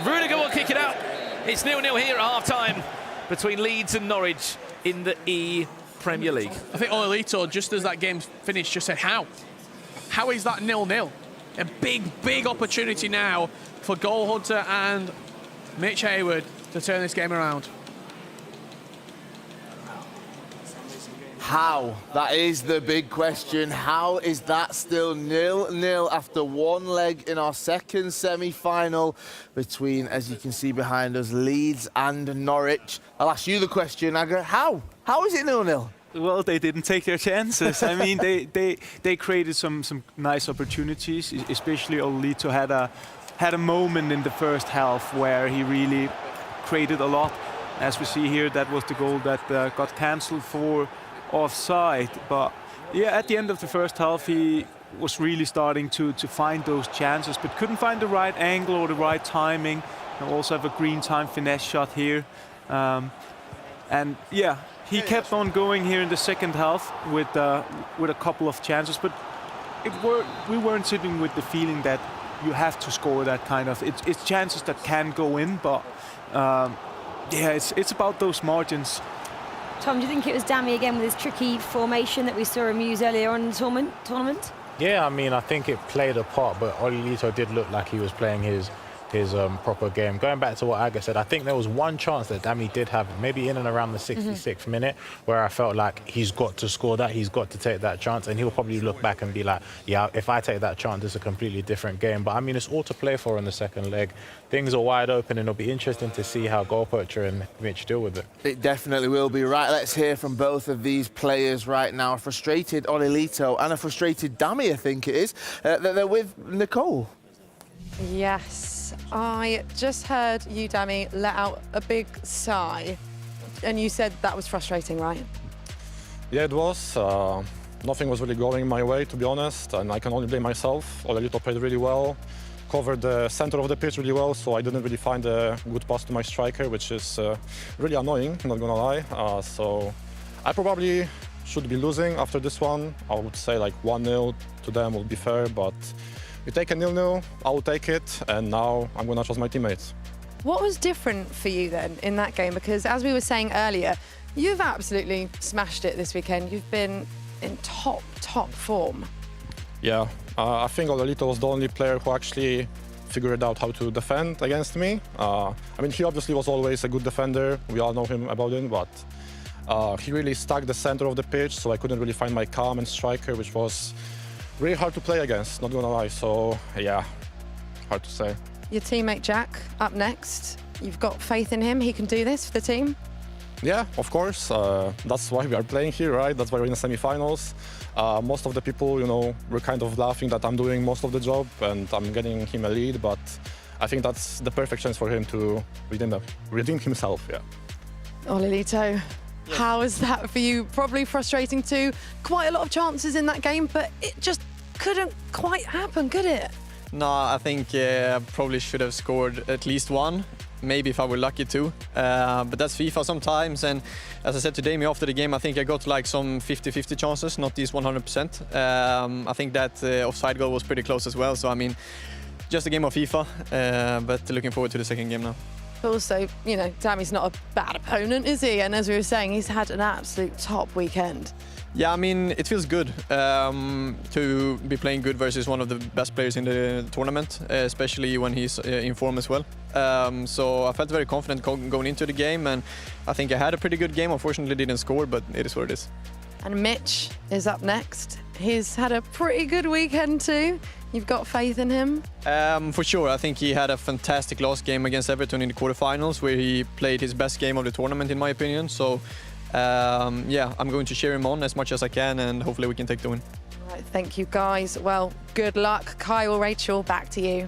Rudiger will kick it out. It's 0-0 here at half-time between Leeds and Norwich in the Premier League. I think Ololito, just as that game finished, just said, how? How is that 0-0? A big opportunity now for goal hunter and Mitch Hayward to turn this game around. How? That is the big question. How is that still 0-0 after one leg in our second semi-final between, as you can see behind us, Leeds and Norwich? I'll ask you the question, Aga. How? How is it 0-0? Well, they didn't take their chances. I mean, they created some nice opportunities. Especially Ololito had a moment in the first half where he really created a lot. As we see here, that was the goal that got cancelled for offside. But yeah, at the end of the first half, he was really starting to find those chances, but couldn't find the right angle or the right timing. And also have a green time finesse shot here. And yeah, he kept on going here in the second half with a couple of chances, but we weren't sitting with the feeling that you have to score that kind of. It's chances that can go in, but yeah, it's about those margins. Tom, do you think it was Dami again with his tricky formation that we saw him use earlier on in the tournament? Yeah, I mean, I think it played a part, but Ololito did look like he was playing his proper game. Going back to what Aga said, I think there was one chance that Dami did have, maybe in and around the 66th minute, where I felt like he's got to score that, he's got to take that chance, and he'll probably look back and be like, yeah, if I take that chance, it's a completely different game. But I mean, it's all to play for in the second leg. Things are wide open, and it'll be interesting to see how goal poacher and Mitch deal with it. It definitely will be. Right, let's hear from both of these players right now. A frustrated Ololito and a frustrated Dami, I think it is. They're with Nicole. Yes, I just heard you, Dami, let out a big sigh, and you said that was frustrating, right? Yeah, it was. Nothing was really going my way, to be honest, and I can only blame myself. Ololito played really well, covered the center of the pitch really well, so I didn't really find a good pass to my striker, which is really annoying, not gonna lie. So I probably should be losing after this one. I would say like 1-0 to them would be fair, but we take a 0-0, I will take it, and now I'm going to trust my teammates. What was different for you then in that game? Because as we were saying earlier, you've absolutely smashed it this weekend. You've been in top form. Yeah, I think Ololito was the only player who actually figured out how to defend against me. I mean, he obviously was always a good defender. We all know him about him, but he really stuck the center of the pitch, so I couldn't really find my calm and striker, which was really hard to play against, not gonna lie. So yeah, hard to say. Your teammate Jack up next. You've got faith in him. He can do this for the team. Yeah, of course. That's why we are playing here, right? That's why we're in the semi-finals. Most of the people, were kind of laughing that I'm doing most of the job and I'm getting him a lead, but I think that's the perfect chance for him to redeem himself, yeah. Olilito, how is that for you? Probably frustrating too. Quite a lot of chances in that game, but it just couldn't quite happen, could it? No, I think probably should have scored at least one. Maybe if I were lucky too. But that's FIFA sometimes. And as I said to Damien after the game, I think I got like some 50-50 chances, not these 100%. I think that offside goal was pretty close as well. So, I mean, just a game of FIFA, but looking forward to the second game now. But also, Dami's not a bad opponent, is he? And as we were saying, he's had an absolute top weekend. Yeah, I mean, it feels good to be playing good versus one of the best players in the tournament, especially when he's in form as well. So I felt very confident going into the game, and I think I had a pretty good game. Unfortunately, didn't score, but it is what it is. And Mitch is up next. He's had a pretty good weekend too. You've got faith in him? For sure. I think he had a fantastic last game against Everton in the quarterfinals, where he played his best game of the tournament, in my opinion. So, yeah, I'm going to cheer him on as much as I can, and hopefully we can take the win. All right, thank you, guys. Well, good luck. Kyle, Rachel, back to you.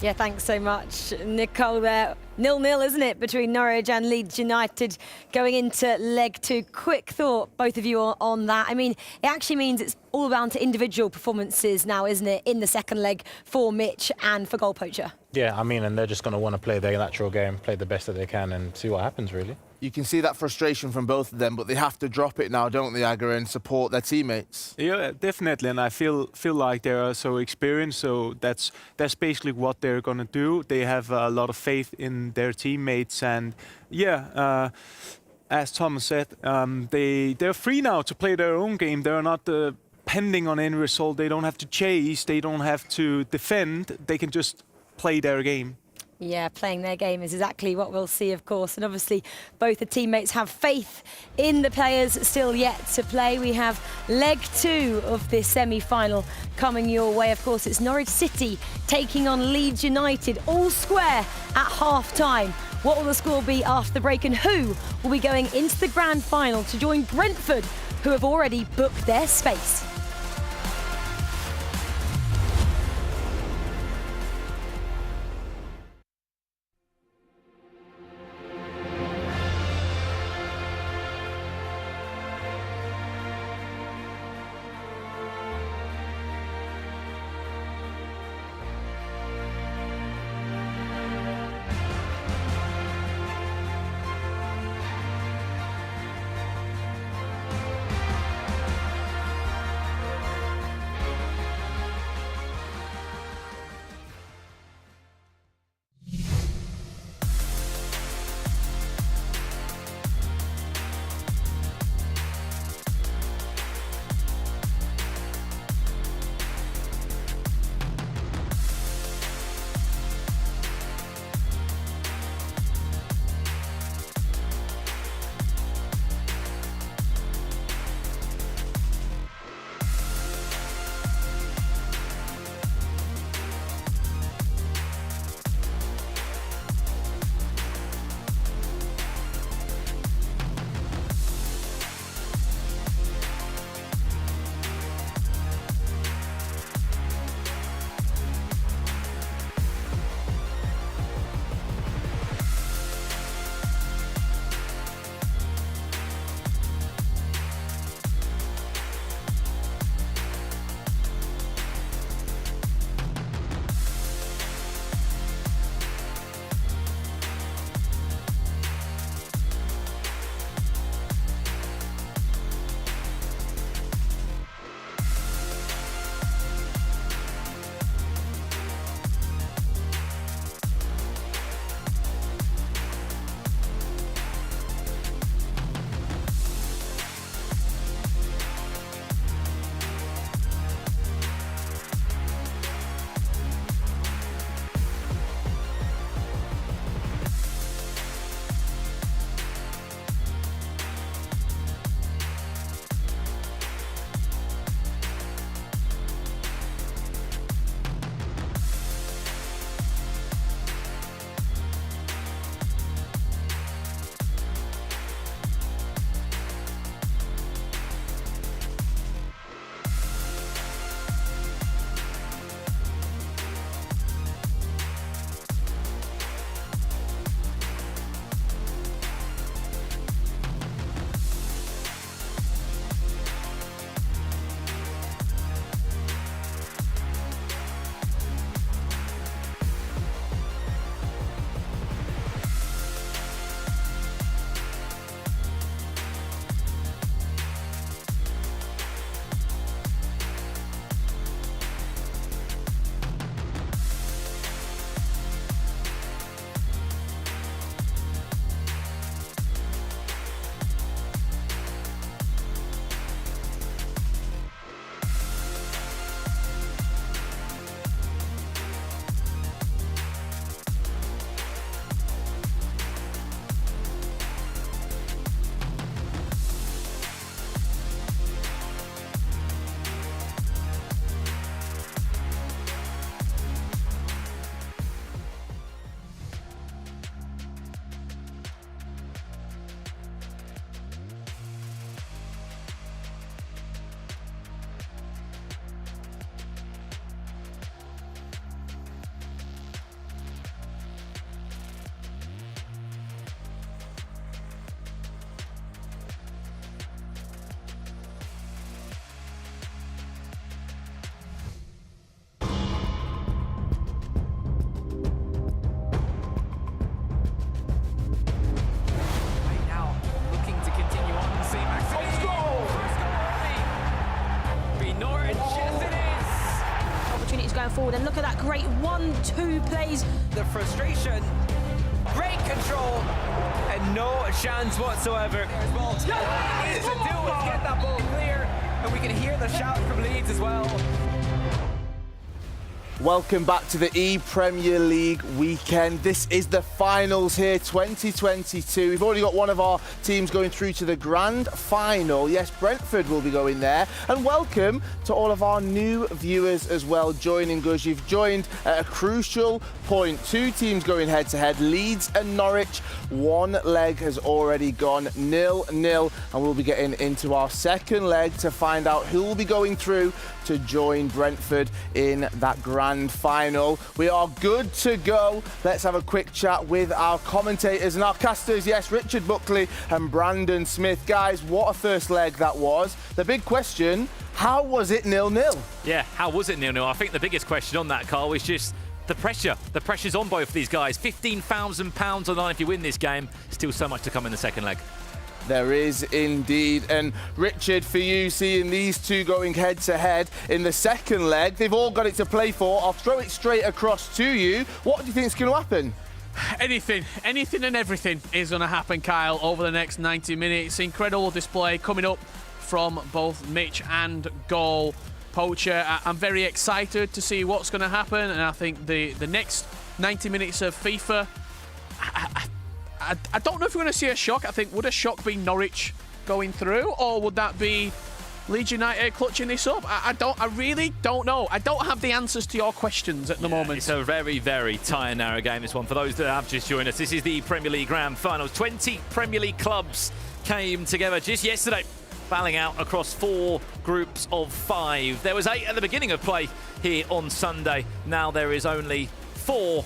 Yeah, thanks so much, Nicole there. 0-0, isn't it, between Norwich and Leeds United going into leg 2. Quick thought, both of you, on that. I mean, it actually means it's all down to individual performances now, isn't it, in the second leg for Mitch and for Goal Poacher? Yeah, I mean, and they're just going to want to play their natural game, play the best that they can and see what happens, really. You can see that frustration from both of them, but they have to drop it now, don't they, Aga, and support their teammates? Yeah, definitely, and I feel like they are so experienced, so that's basically what they're gonna do. They have a lot of faith in their teammates, and yeah, as Thomas said, they're free now to play their own game. They're not depending on any result. They don't have to chase. They don't have to defend. They can just play their game. Yeah, playing their game is exactly what we'll see, of course. And obviously, both the teammates have faith in the players still yet to play. We have leg 2 of this semi-final coming your way. Of course, it's Norwich City taking on Leeds United, all square at half-time. What will the score be after the break, and who will be going into the grand final to join Brentford, who have already booked their space? forward. And look at that great 1-2 plays. The frustration, great control, and no chance whatsoever. There's ball. Is to do is get that ball clear, and we can hear the shout from Leeds as well. Welcome back to the ePremier League weekend. This is the finals here, 2022. We've already got one of our teams going through to the grand final. Yes, Brentford will be going there. And welcome to all of our new viewers as well joining us. You've joined at a crucial point. Two teams going head-to-head, Leeds and Norwich. One leg has already gone 0-0, and we'll be getting into our second leg to find out who will be going through to join Brentford in that grand final. We are good to go. Let's have a quick chat with our commentators and our casters. Yes, Richard Buckley and Brandon Smith. Guys, what a first leg that was. The big question, how was it 0-0? Yeah, how was it 0-0? I think the biggest question on that, Carl, is just the pressure. The pressure's on both of these guys. £15,000 on the line if you win this game. Still so much to come in the second leg. There is indeed. And Richard, for you, seeing these two going head-to-head in the second leg, they've all got it to play for. I'll throw it straight across to you. What do you think is going to happen? Anything and everything is going to happen, Kyle, over the next 90 minutes. Incredible display coming up from both Mitch and Goal Poacher. I'm very excited to see what's going to happen, and I think the next 90 minutes of FIFA, I don't know if we're going to see a shock. I think, would a shock be Norwich going through, or would that be Leeds United clutching this up? I really don't know. I don't have the answers to your questions at the moment. It's a very, very tight and narrow game, this one. For those that have just joined us, this is the Premier League Grand Finals. 20 Premier League clubs came together just yesterday, battling out across 4 groups of 5. There was 8 at the beginning of play here on Sunday. Now there is only 4.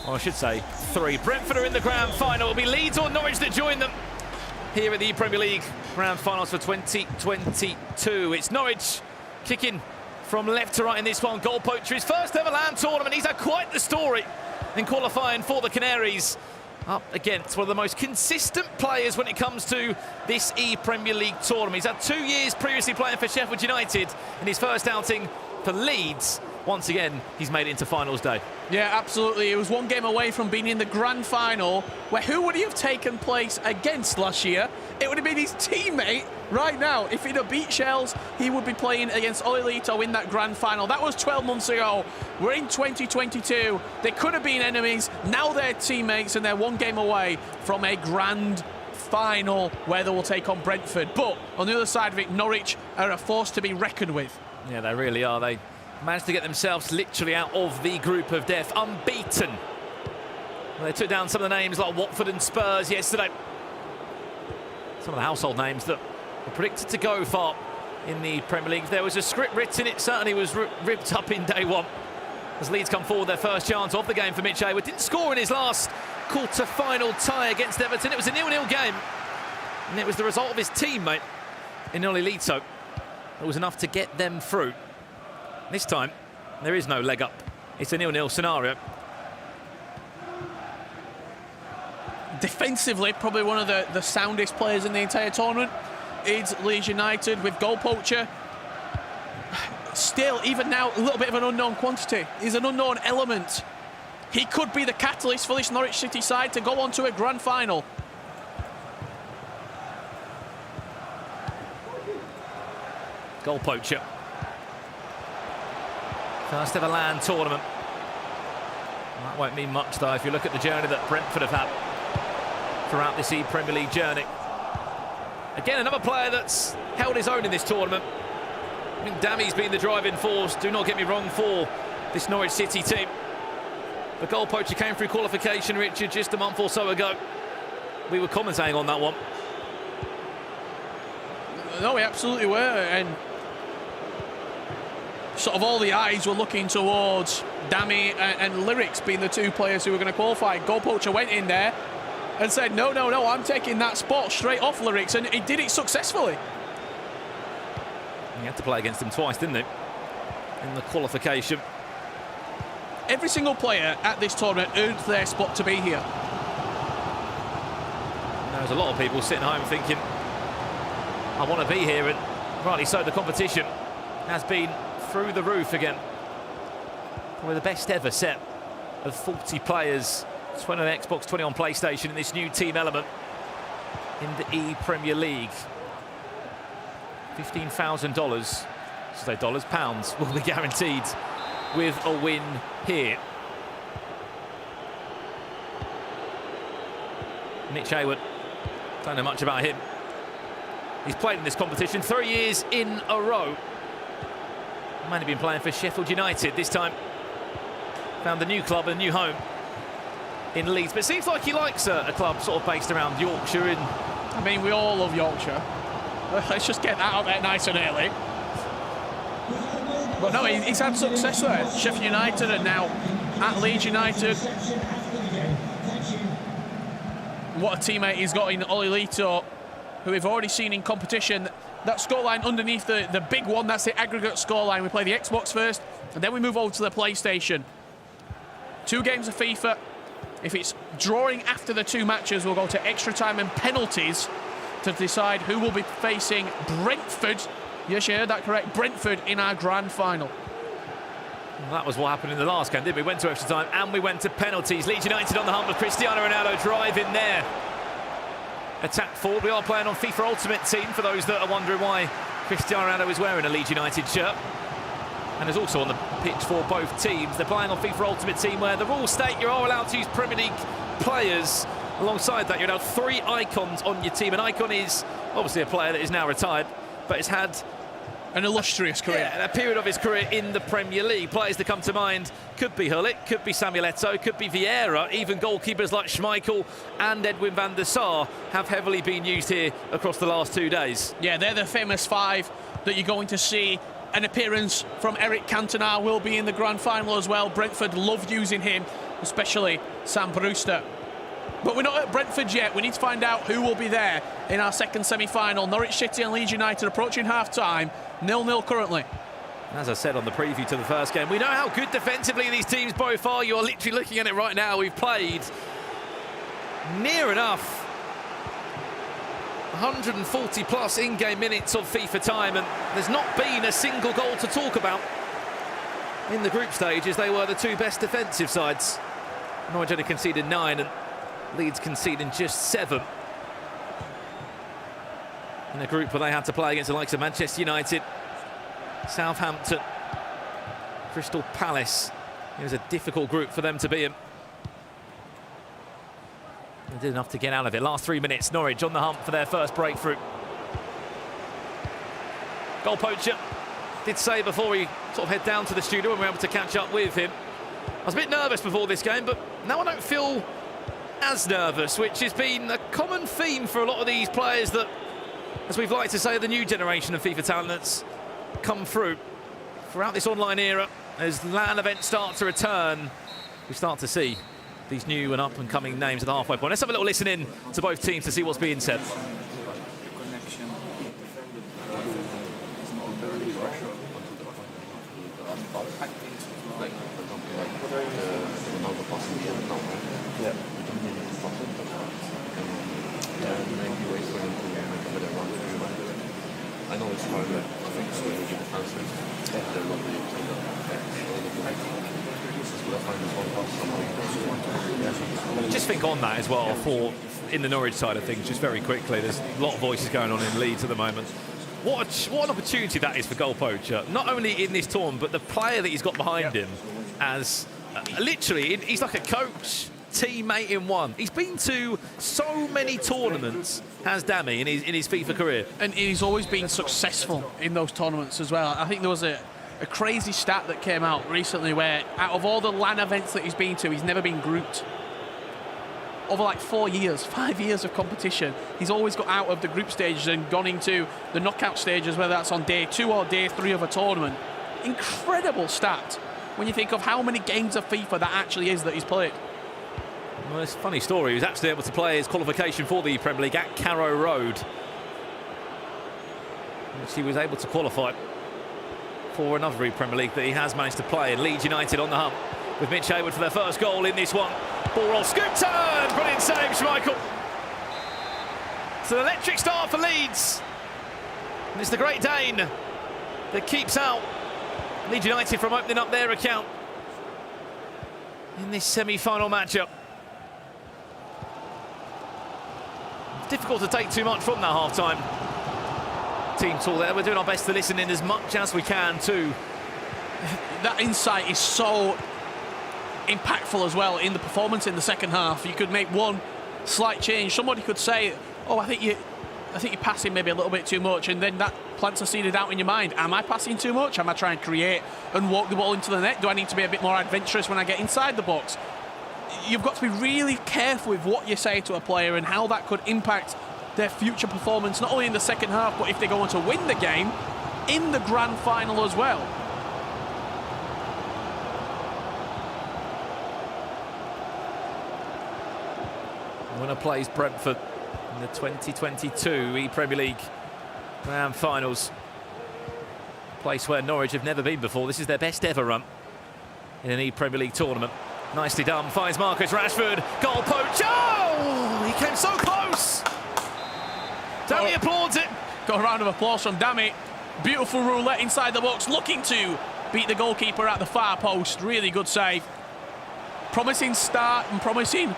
Or I should say 3. Brentford are in the grand final. It'll be Leeds or Norwich that join them here at the Premier League Grand Finals for 2022. It's Norwich kicking from left to right in this one. Goal Poacher, his first ever land tournament. He's had quite the story in qualifying for the Canaries. Up against one of the most consistent players when it comes to this ePremier League tournament. He's had 2 years previously playing for Sheffield United in his first outing for Leeds. Once again, he's made it into finals day. Yeah, absolutely. He was 1 game away from being in the grand final, where who would he have taken place against last year? It would have been his teammate right now. If he'd have beat Shells, he would be playing against Olelito in that grand final. That was 12 months ago. We're in 2022. They could have been enemies. Now they're teammates, and they're 1 game away from a grand final where they will take on Brentford. But on the other side of it, Norwich are a force to be reckoned with. Yeah, they really are. They managed to get themselves literally out of the group of death, unbeaten. They took down some of the names like Watford and Spurs yesterday. Some of the household names that were predicted to go far in the Premier League. If there was a script written, it certainly was ripped up in day 1. As Leeds come forward, their first chance of the game for Mitch Hayward. Didn't score in his last quarter-final tie against Everton. It was a 0-0 game. And it was the result of his teammate in Olelito that was enough to get them through. This time, there is no leg up. It's a 0-0 scenario. Defensively, probably one of the soundest players in the entire tournament is Leeds United with Goal Poacher. Still, even now, a little bit of an unknown quantity. He's an unknown element. He could be the catalyst for this Norwich City side to go on to a grand final. Goal Poacher. First ever land tournament. That won't mean much, though, if you look at the journey that Brentford have had throughout this Premier League journey. Again, another player that's held his own in this tournament. I think Dammy's been the driving force, do not get me wrong, for this Norwich City team. The Goal Poacher came through qualification, Richard, just a month or so ago. We were commentating on that one. No, we absolutely were, and sort of all the eyes were looking towards Dammy and Lyrics being the 2 players who were going to qualify. Goal Poacher went in there and said, no, I'm taking that spot straight off Lyrics, and he did it successfully. He had to play against him twice, didn't he, in the qualification. Every single player at this tournament earned their spot to be here. There's a lot of people sitting home thinking, I want to be here, and rightly so, the competition has been through the roof again. Probably the best ever set of 40 players, 20 on Xbox, 20 on PlayStation in this new team element in the ePremier League. $15,000, so dollars, pounds, will be guaranteed with a win here. Mitch Hayward, don't know much about him. He's played in this competition 3 years in a row. Might have been playing for Sheffield United this time. Found a new club, a new home in Leeds. But it seems like he likes a club sort of based around Yorkshire. I mean, we all love Yorkshire. Let's just get that out there nice and early. But no, he's had success there. Sheffield United and now at Leeds United. What a teammate he's got in Olilito, who we've already seen in competition. That scoreline underneath the big one, that's the aggregate scoreline. We play the Xbox first, and then we move over to the PlayStation. 2 games of FIFA. If it's drawing after the 2 matches, we'll go to extra time and penalties to decide who will be facing Brentford. Yes, you heard that correct. Brentford in our grand final. Well, that was what happened in the last game, didn't we? We went to extra time and we went to penalties. Leeds United on the hunt with Cristiano Ronaldo driving there. Attack forward. We are playing on FIFA Ultimate Team, for those that are wondering why Cristiano Ronaldo is wearing a Leeds United shirt. And is also on the pitch for both teams. They're playing on FIFA Ultimate Team, where the rules state you are allowed to use Premier League players. Alongside that, you're allowed 3 icons on your team. An icon is obviously a player that is now retired, but has had an illustrious career. Yeah, a period of his career in the Premier League. Players that come to mind could be Hullet, could be Samuel Eto'o, could be Vieira. Even goalkeepers like Schmeichel and Edwin van der Sar have heavily been used here across the last 2 days. Yeah, they're the famous 5 that you're going to see. An appearance from Eric Cantona will be in the grand final as well. Brentford love using him, especially Sam Brewster. But we're not at Brentford yet. We need to find out who will be there in our second semi-final. Norwich City and Leeds United approaching half-time. 0-0 currently. As I said on the preview to the first game, we know how good defensively these teams both are. You're literally looking at it right now. We've played near enough 140 plus in-game minutes of FIFA time, and there's not been a single goal to talk about in the group stages. They were the 2 best defensive sides. Norwich only conceded 9 and Leeds conceding just 7. In a group where they had to play against the likes of Manchester United, Southampton, Crystal Palace. It was a difficult group for them to be in. They did enough to get out of it. Last 3 minutes, Norwich on the hunt for their first breakthrough. Goal poacher did say before we sort of head down to the studio when we were able to catch up with him, I was a bit nervous before this game, but now I don't feel as nervous, which has been a common theme for a lot of these players that, as we've liked to say, the new generation of FIFA talent that's come through throughout this online era. As LAN events start to return, we start to see these new and up-and-coming names at the halfway point. Let's have a little listen in to both teams to see what's being said. I know it's hard, but I think it's really good answers. They're not really Just think on that as well, for in the Norwich side of things, just very quickly, there's a lot of voices going on in Leeds at the moment. What an opportunity that is for goal poacher, not only in this tournament, but the player that he's got behind him as literally, he's like a coach, teammate in one. He's been to so many tournaments, has Dami, in his FIFA career. And he's always been successful in those tournaments as well. I think there was a crazy stat that came out recently where out of all the LAN events that he's been to, he's never been grouped. Over like 4 years, 5 years of competition, he's always got out of the group stages and gone into the knockout stages, whether that's on day 2 or day 3 of a tournament. Incredible stat when you think of how many games of FIFA that actually is that he's played. Well, it's a funny story. He was actually able to play his qualification for the Premier League at Carrow Road, which he was able to qualify for another Premier League that he has managed to play. And Leeds United on the hump with Mitch Hayward for their first goal in this one. Ball roll, scoop turn, brilliant save, Schmeichel. It's an electric start for Leeds. And it's the Great Dane that keeps out Leeds United from opening up their account. in this semi-final matchup. It's difficult to take too much from that half-time team talk there. We're doing our best to listen in as much as we can too. That insight is so impactful as well in the performance in the second half. You could make one slight change. Somebody could say, oh, I think you're passing maybe a little bit too much, and then that plants a seed of doubt in your mind. Am I passing too much? Am I trying to create and walk the ball into the net? Do I need to be a bit more adventurous when I get inside the box? You've got to be really careful with what you say to a player and how that could impact their future performance, not only in the second half, but if they go on to win the game in the grand final as well. Winner plays Brentford in the 2022 ePremier League Grand Finals. Place where Norwich have never been before. This is their best ever run in an ePremier League tournament. Nicely done, finds Marcus Rashford. Goal poach. Oh! He came so close! Dammy applauds it. Got a round of applause from Dammy. Beautiful roulette inside the box, looking to beat the goalkeeper at the far post. Really good save. Promising start and promising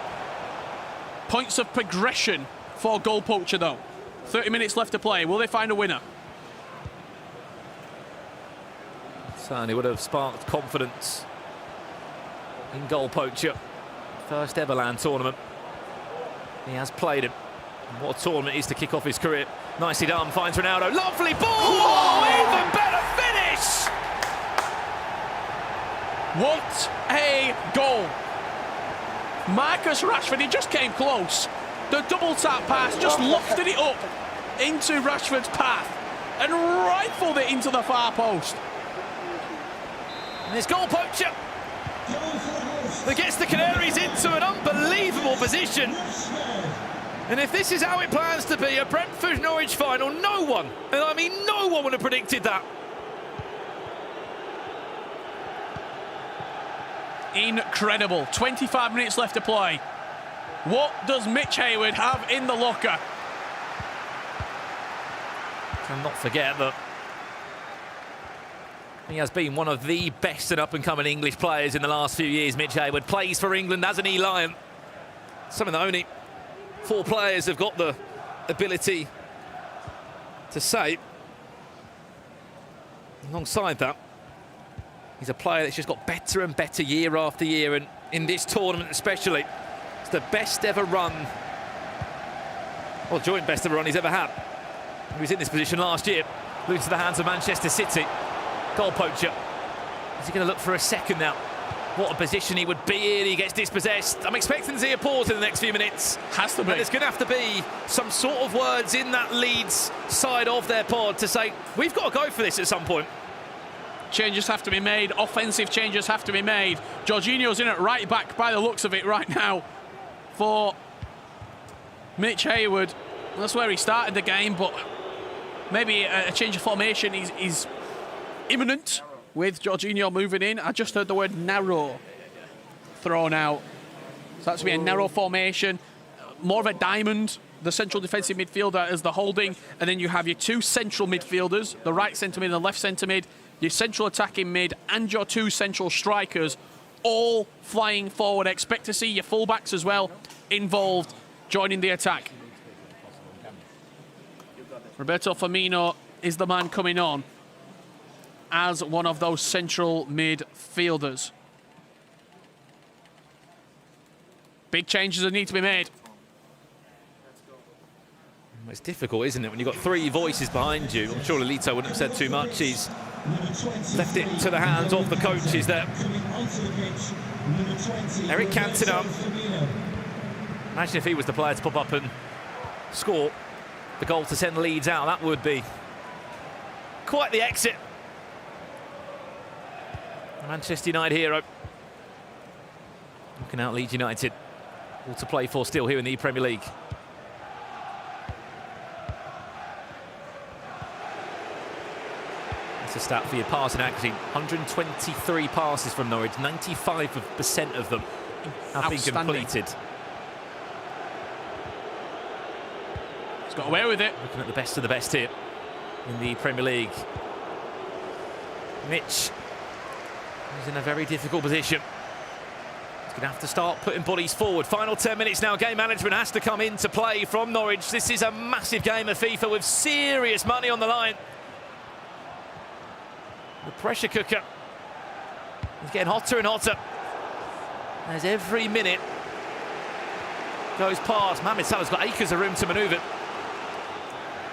points of progression for goal poacher though. 30 minutes left to play. Will they find a winner? Certainly would have sparked confidence in goal poacher. First ever land tournament. He has played it. And what a tournament it is to kick off his career. Nicely done, finds Ronaldo. Lovely ball! Oh, even better finish! What a goal! Marcus Rashford, he just came close. The double tap pass just lofted it up into Rashford's path and rifled it into the far post. And this goal poacher that gets the Canaries into an unbelievable position. And if this is how it plans to be, a Brentford-Norwich final, no one, and I mean no one would have predicted that. Incredible. 25 minutes left to play. What does Mitch Hayward have in the locker? Cannot forget that he has been one of the best and up-and-coming English players in the last few years. Mitch Hayward plays for England as an E-Lion. Something that only 4 players have got the ability to say. Alongside that, he's a player that's just got better and better year after year, and in this tournament especially, it's the best ever run, well, joint best ever run he's ever had. He was in this position last year, losing to the hands of Manchester City. Goal poacher. Is he going to look for a second now? What a position he would be in. He gets dispossessed. I'm expecting to see a pause in the next few minutes. Has to be. And there's going to have to be some sort of words in that Leeds side of their pod to say, we've got to go for this at some point. Changes have to be made. Offensive changes have to be made. Jorginho's in at right back by the looks of it right now for Mitch Hayward. That's where he started the game, but maybe a change of formation is imminent with Jorginho moving in. I just heard the word narrow thrown out. So that's to be a narrow formation, more of a diamond. The central defensive midfielder as the holding, and then you have your 2 central midfielders, the right centre mid and the left centre mid, your central attacking mid and your 2 central strikers, all flying forward. Expect to see your fullbacks as well involved, joining the attack. Roberto Firmino is the man coming on as one of those central midfielders. Big changes that need to be made. It's difficult, isn't it, when you've got 3 voices behind you? I'm sure Lolito wouldn't have said too much. He's left it to the hands of the coaches there. Eric Cantona. Imagine if he was the player to pop up and score the goal to send Leeds out. That would be quite the exit. Manchester United hero. Looking out Leeds United. All to play for still here in the ePremier League. That's a stat for your passing accuracy. 123 passes from Norwich. 95% of them have been completed. He's got away with it. Looking at the best of the best here in the Premier League. Mitch is in a very difficult position. Gonna have to start putting bodies forward. Final 10 minutes now. Game management has to come into play from Norwich. This is a massive game of FIFA with serious money on the line. The pressure cooker is getting hotter and hotter as every minute goes past. Mohamed Salah's got acres of room to manoeuvre.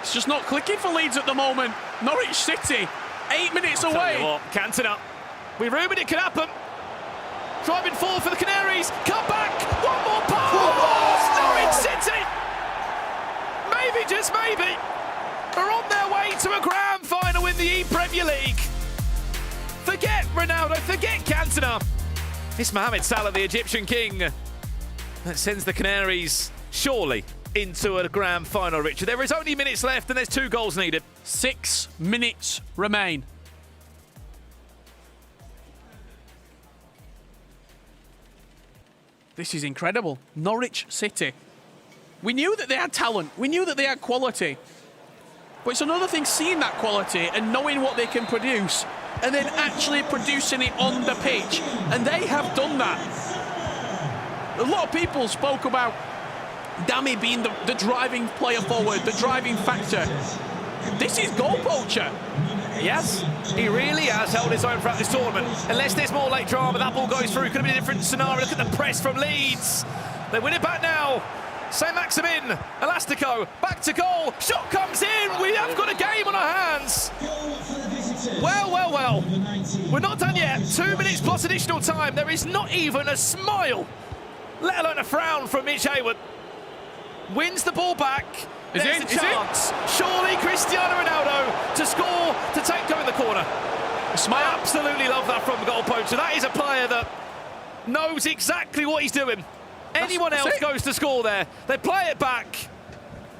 It's just not clicking for Leeds at the moment. Norwich City, 8 minutes away. Cantona. We rumoured it could happen. Driving forward for the Canaries. Come back. One more pass. Norwich City. Maybe, just maybe, are on their way to a grand final in the ePremier League. Forget Ronaldo. Forget Cantona. It's Mohamed Salah, the Egyptian king, that sends the Canaries surely into a grand final, Richard. There is only minutes left and there's 2 goals needed. 6 minutes remain. This is incredible. Norwich City. We knew that they had talent. We knew that they had quality. But it's another thing seeing that quality and knowing what they can produce and then actually producing it on the pitch. And they have done that. A lot of people spoke about Dami being the driving player forward, the driving factor. This is goal poacher. Yes, he really has held his own throughout this tournament. Unless there's more late drama, that ball goes through. Could have been a different scenario. Look at the press from Leeds. They win it back now. Saint-Maximin, Elastico, back to goal. Shot comes in. We have got a game on our hands. Well, well, well. We're not done yet. 2 minutes plus additional time. There is not even a smile, let alone a frown from Mitch Hayward. Wins the ball back. There's a chance. Surely Cristiano Ronaldo to score, to take go in the corner. I absolutely love that from the goal poacher. That is a player that knows exactly what he's doing. Anyone else goes to score there. They play it back.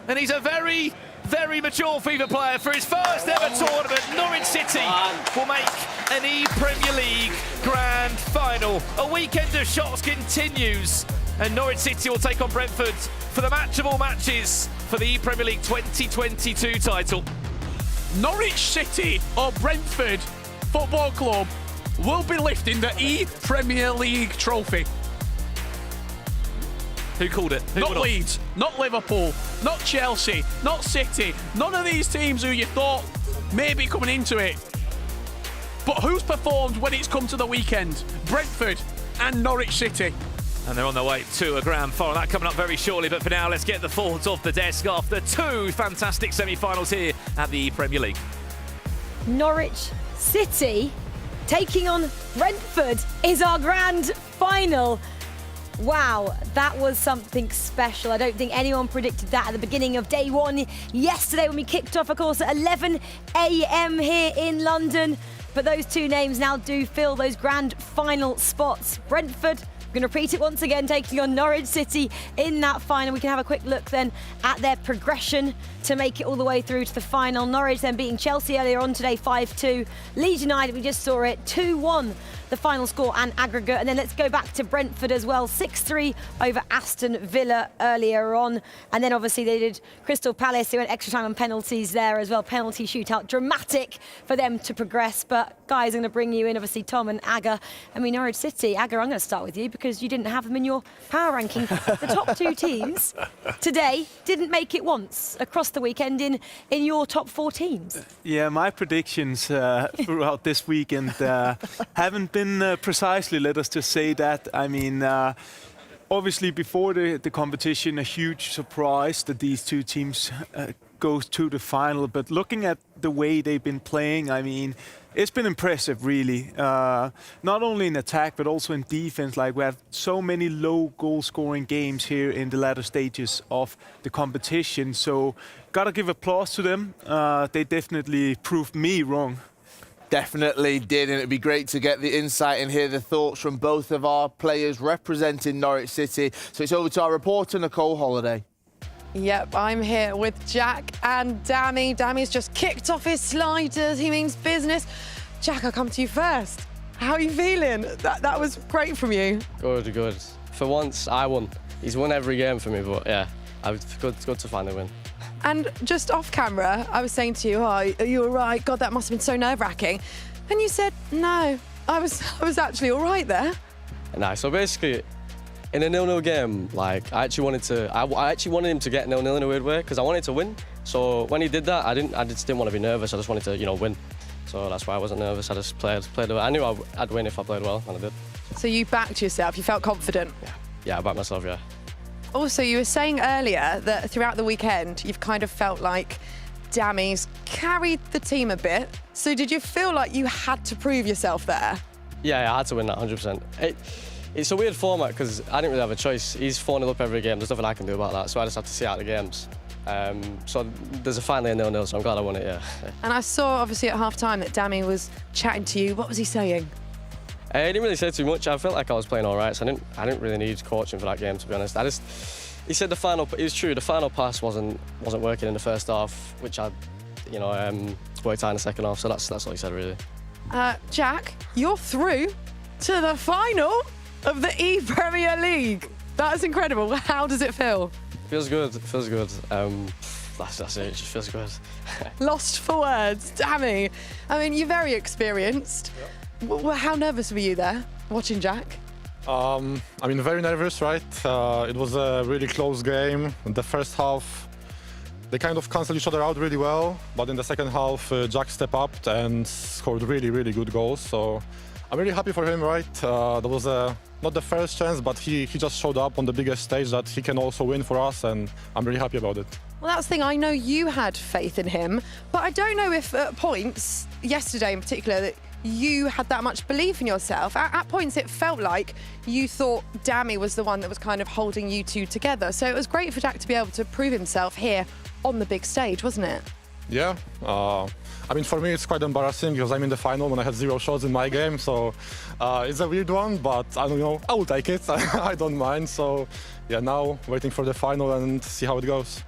And he's a very, very mature FIFA player. For his first ever tournament, Norwich City will make an ePremier League grand final. A weekend of shots continues. And Norwich City will take on Brentford for the match of all matches for the ePremier League 2022 title. Norwich City or Brentford Football Club will be lifting the ePremier League trophy. Who called it? Not Leeds, not Liverpool, not Chelsea, not City. None of these teams who you thought may be coming into it. But who's performed when it's come to the weekend? Brentford and Norwich City. And they're on their way to a grand final. That coming up very shortly. But for now, let's get the thoughts off the desk after 2 fantastic semi-finals here at the ePremier League. Norwich City taking on Brentford is our grand final. Wow, that was something special. I don't think anyone predicted that at the beginning of day 1 yesterday when we kicked off, of course, at 11 a.m. here in London. But those 2 names now do fill those grand final spots. Brentford, going to repeat it once again, taking on Norwich City in that final. We can have a quick look then at their progression to make it all the way through to the final. Norwich then beating Chelsea earlier on today 5-2. Leeds United, we just saw it, 2-1 the final score and aggregate. And then let's go back to Brentford as well, 6-3 over Aston Villa earlier on. And then obviously they did Crystal Palace. They went extra time on penalties there as well. Penalty shootout, dramatic for them to progress. But guys, I'm going to bring you in, obviously Tom and Aga. I mean, Norwich City, Aga, I'm going to start with you because you didn't have them in your power ranking. The top 2 teams today didn't make it once across the weekend in your top 4 teams. Yeah, my predictions throughout this weekend haven't been precisely, let us just say that. I mean, obviously before the competition, a huge surprise that these 2 teams go to the final. But looking at the way they've been playing, I mean, it's been impressive, really. Not only in attack, but also in defense. Like, we have so many low goal-scoring games here in the latter stages of the competition. So, gotta give applause to them. They definitely proved me wrong. Definitely did, and it'd be great to get the insight and hear the thoughts from both of our players representing Norwich City. So it's over to our reporter, Nicole Holiday. Yep, I'm here with Jack and Dami. Dami's just kicked off his sliders. He means business. Jack, I'll come to you first. How are you feeling? That was great from you. Good, good. For once, I won. He's won every game for me, but yeah, it's good to find a win. And just off camera, I was saying to you, oh, are you all right? God, that must have been so nerve-wracking. And you said, no, I was actually all right there. Nah, so basically, in a 0-0 game, like I actually wanted him to get 0-0 in a weird way because I wanted to win. So when he did that, I just didn't want to be nervous. I just wanted to, you know, win. So that's why I wasn't nervous. I just played well. I knew I'd win if I played well, and I did. So you backed yourself. You felt confident. Yeah, I backed myself. Yeah. Also, you were saying earlier that throughout the weekend, you've kind of felt like Dammy's carried the team a bit. So did you feel like you had to prove yourself there? Yeah, I had to win that 100%. It's a weird format because I didn't really have a choice. He's 4-0 up every game. There's nothing I can do about that. So I just have to see out the games. So there's finally a 0-0, so I'm glad I won it, yeah. And I saw, obviously, at half-time that Dammy was chatting to you. What was he saying? He didn't really say too much. I felt like I was playing all right, so I didn't really need coaching for that game, to be honest. He said it was true, the final pass wasn't working in the first half, which I, worked out in the second half, so that's all he said, really. Jack, you're through to the final of the ePremier League. That is incredible. How does it feel? Feels good. It feels good. That's it. It just feels good. Lost for words, Dammy. I mean, you're very experienced. Yep. How nervous were you there, watching Jack? I mean, very nervous, right? It was a really close game. In the first half, they kind of canceled each other out really well, but in the second half, Jack stepped up and scored really, really good goals. So I'm really happy for him, right? That was not the first chance, but he just showed up on the biggest stage that he can also win for us, and I'm really happy about it. Well, that's the thing. I know you had faith in him, but I don't know if at points, yesterday in particular, that you had that much belief in yourself. At points, it felt like you thought Dammy was the one that was kind of holding you two together. So it was great for Jack to be able to prove himself here on the big stage, wasn't it? Yeah. I mean, for me, it's quite embarrassing because I'm in the final when I had 0 shots in my game. So it's a weird one, but I don't know. I will take it. I don't mind. So yeah, now waiting for the final and see how it goes.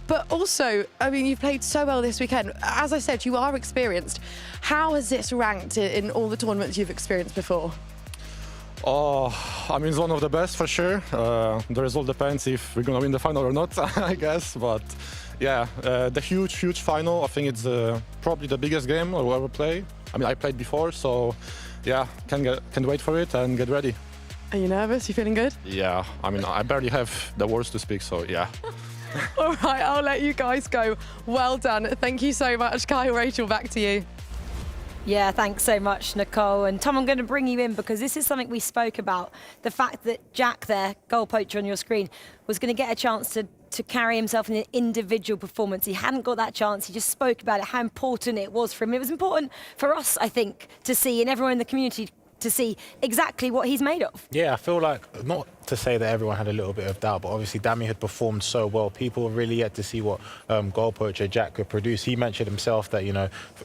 But also, I mean, you played so well this weekend. As I said, you are experienced. How has this ranked in all the tournaments you've experienced before? Oh, I mean, it's one of the best for sure. The result depends if we're going to win the final or not, I guess. But yeah, the huge final, I think it's probably the biggest game I will ever play. I mean, I played before, so yeah, can wait for it and get ready. Are you nervous? You feeling good? Yeah, I mean, I barely have the words to speak, so yeah. All right, I'll let you guys go. Well done. Thank you so much. Kyle, Rachel, back to you. Yeah, thanks so much, Nicole. And Tom, I'm going to bring you in because this is something we spoke about. The fact that Jack there, goal poacher on your screen, was going to get a chance to carry himself in an individual performance. He hadn't got that chance. He just spoke about it, how important it was for him. It was important for us, I think, to see, and everyone in the community to see exactly what he's made of. Yeah, I feel like, not to say that everyone had a little bit of doubt, but obviously Dammy had performed so well. People really yet to see what goal poacher Jack could produce. He mentioned himself that,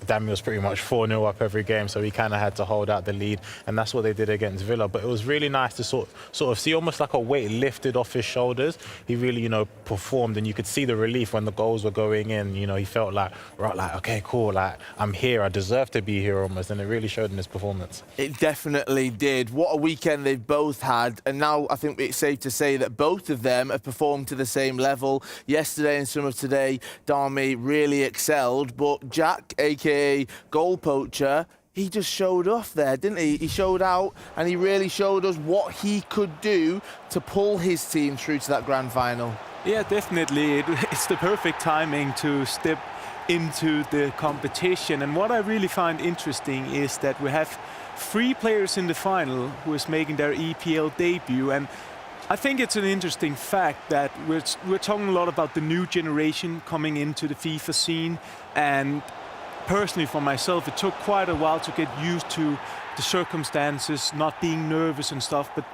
Dammy was pretty much 4-0 up every game, so he kind of had to hold out the lead, and that's what they did against Villa. But it was really nice to sort of see almost like a weight lifted off his shoulders. He really, performed, and you could see the relief when the goals were going in. He felt like, right, like, okay, cool, like, I'm here, I deserve to be here almost, and it really showed in his performance. It definitely did. What a weekend they've both had, and now I think it's safe to say that both of them have performed to the same level. Yesterday and some of today, Dammy really excelled, but Jack, aka goal poacher, he just showed off there, didn't he? He showed out, and he really showed us what he could do to pull his team through to that grand final. Yeah, definitely. It's the perfect timing to step into the competition. And what I really find interesting is that we have 3 players in the final who is making their EPL debut, and I think it's an interesting fact that we're talking a lot about the new generation coming into the FIFA scene, and personally for myself it took quite a while to get used to the circumstances, not being nervous and stuff, but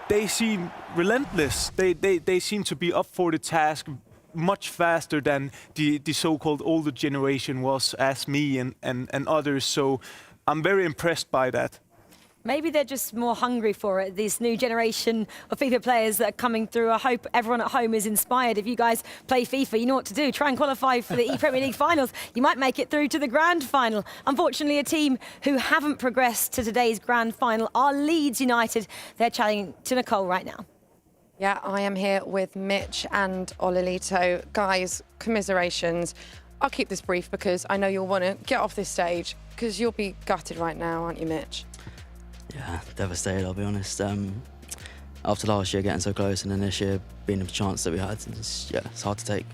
they seem relentless. They seem to be up for the task much faster than the so-called older generation was, as me and others, so I'm very impressed by that. Maybe they're just more hungry for it, this new generation of FIFA players that are coming through. I hope everyone at home is inspired. If you guys play FIFA, you know what to do. Try and qualify for the ePremier League finals. You might make it through to the grand final. Unfortunately, a team who haven't progressed to today's grand final are Leeds United. They're chatting to Nicole right now. Yeah, I am here with Mitch and Ololito. Guys, commiserations. I'll keep this brief because I know you'll want to get off this stage because you'll be gutted right now, aren't you, Mitch? Yeah, devastated, I'll be honest. After last year getting so close and then this year being the chance that we had, it's hard to take.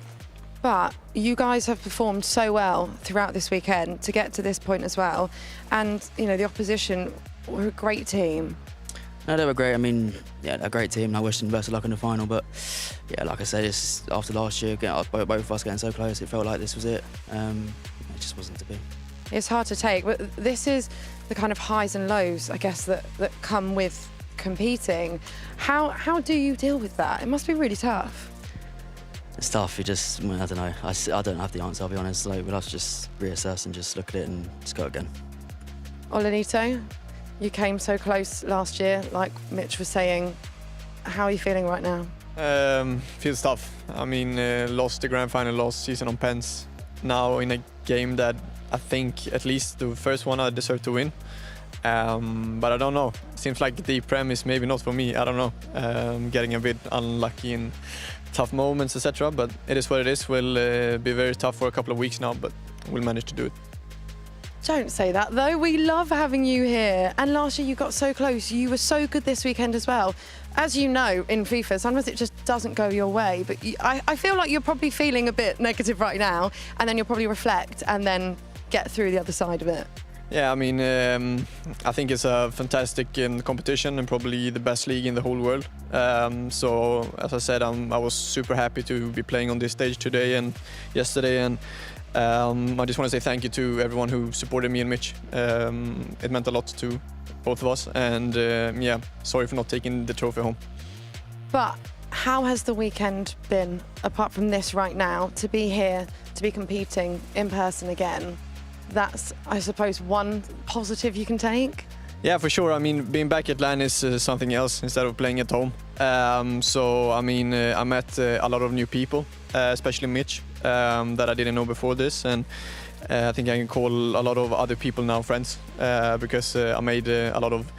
But you guys have performed so well throughout this weekend to get to this point as well. And, you know, the opposition were a great team. No, they were great. I mean, yeah, they're a great team and I wish them best of luck in the final. But, yeah, like I said, it's after last year, both of us getting so close, it felt like this was it. It just wasn't to be. It's hard to take, but this is the kind of highs and lows, I guess, that come with competing. How do you deal with that? It must be really tough. It's tough. I don't know. I don't have the answer, I'll be honest. Like, we'll have to just reassess and just look at it and just go again. Olenito, you came so close last year, like Mitch was saying. How are you feeling right now? Feels tough. I mean, lost the grand final last season on pens. Now in a game that I think at least the first one I deserve to win. But I don't know. Seems like the ePrem is maybe not for me. I don't know. Getting a bit unlucky in tough moments, etc. But it is what it is. Will be very tough for a couple of weeks now, but we'll manage to do it. Don't say that though. We love having you here. And last year you got so close. You were so good this weekend as well. As you know, in FIFA, sometimes it just doesn't go your way. But I feel like you're probably feeling a bit negative right now, and then you'll probably reflect and then get through the other side of it. Yeah, I mean, I think it's a fantastic competition and probably the best league in the whole world. So, as I said, I was super happy to be playing on this stage today and yesterday. And I just want to say thank you to everyone who supported me and Mitch. It meant a lot to both of us. And yeah, sorry for not taking the trophy home. But how has the weekend been, apart from this right now, to be here, to be competing in person again? That's, I suppose, one positive you can take. Yeah, for sure. I mean, being back at LAN is something else instead of playing at home. So, I mean, I met a lot of new people, especially Mitch, that I didn't know before this. And I think I can call a lot of other people now friends because I made a lot of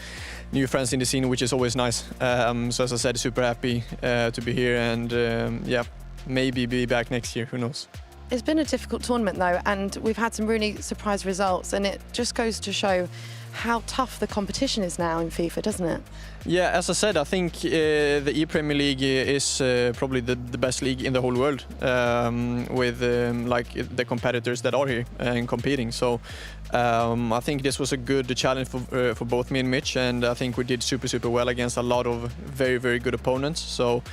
new friends in the scene, which is always nice. So, as I said, super happy to be here and, yeah, maybe be back next year. Who knows? It's been a difficult tournament though, and we've had some really surprise results, and it just goes to show how tough the competition is now in FIFA, doesn't it? Yeah, as I said, I think the ePremier League is probably the best league in the whole world with like the competitors that are here and competing. So I think this was a good challenge for both me and Mitch, and I think we did super well against a lot of very good opponents. So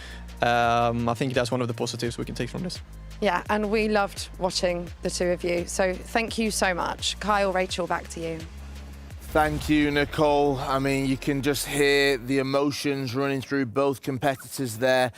I think that's one of the positives we can take from this. Yeah, and we loved watching the two of you. So thank you so much. Kyle, Rachel, back to you. Thank you, Nicole. I mean, you can just hear the emotions running through both competitors there.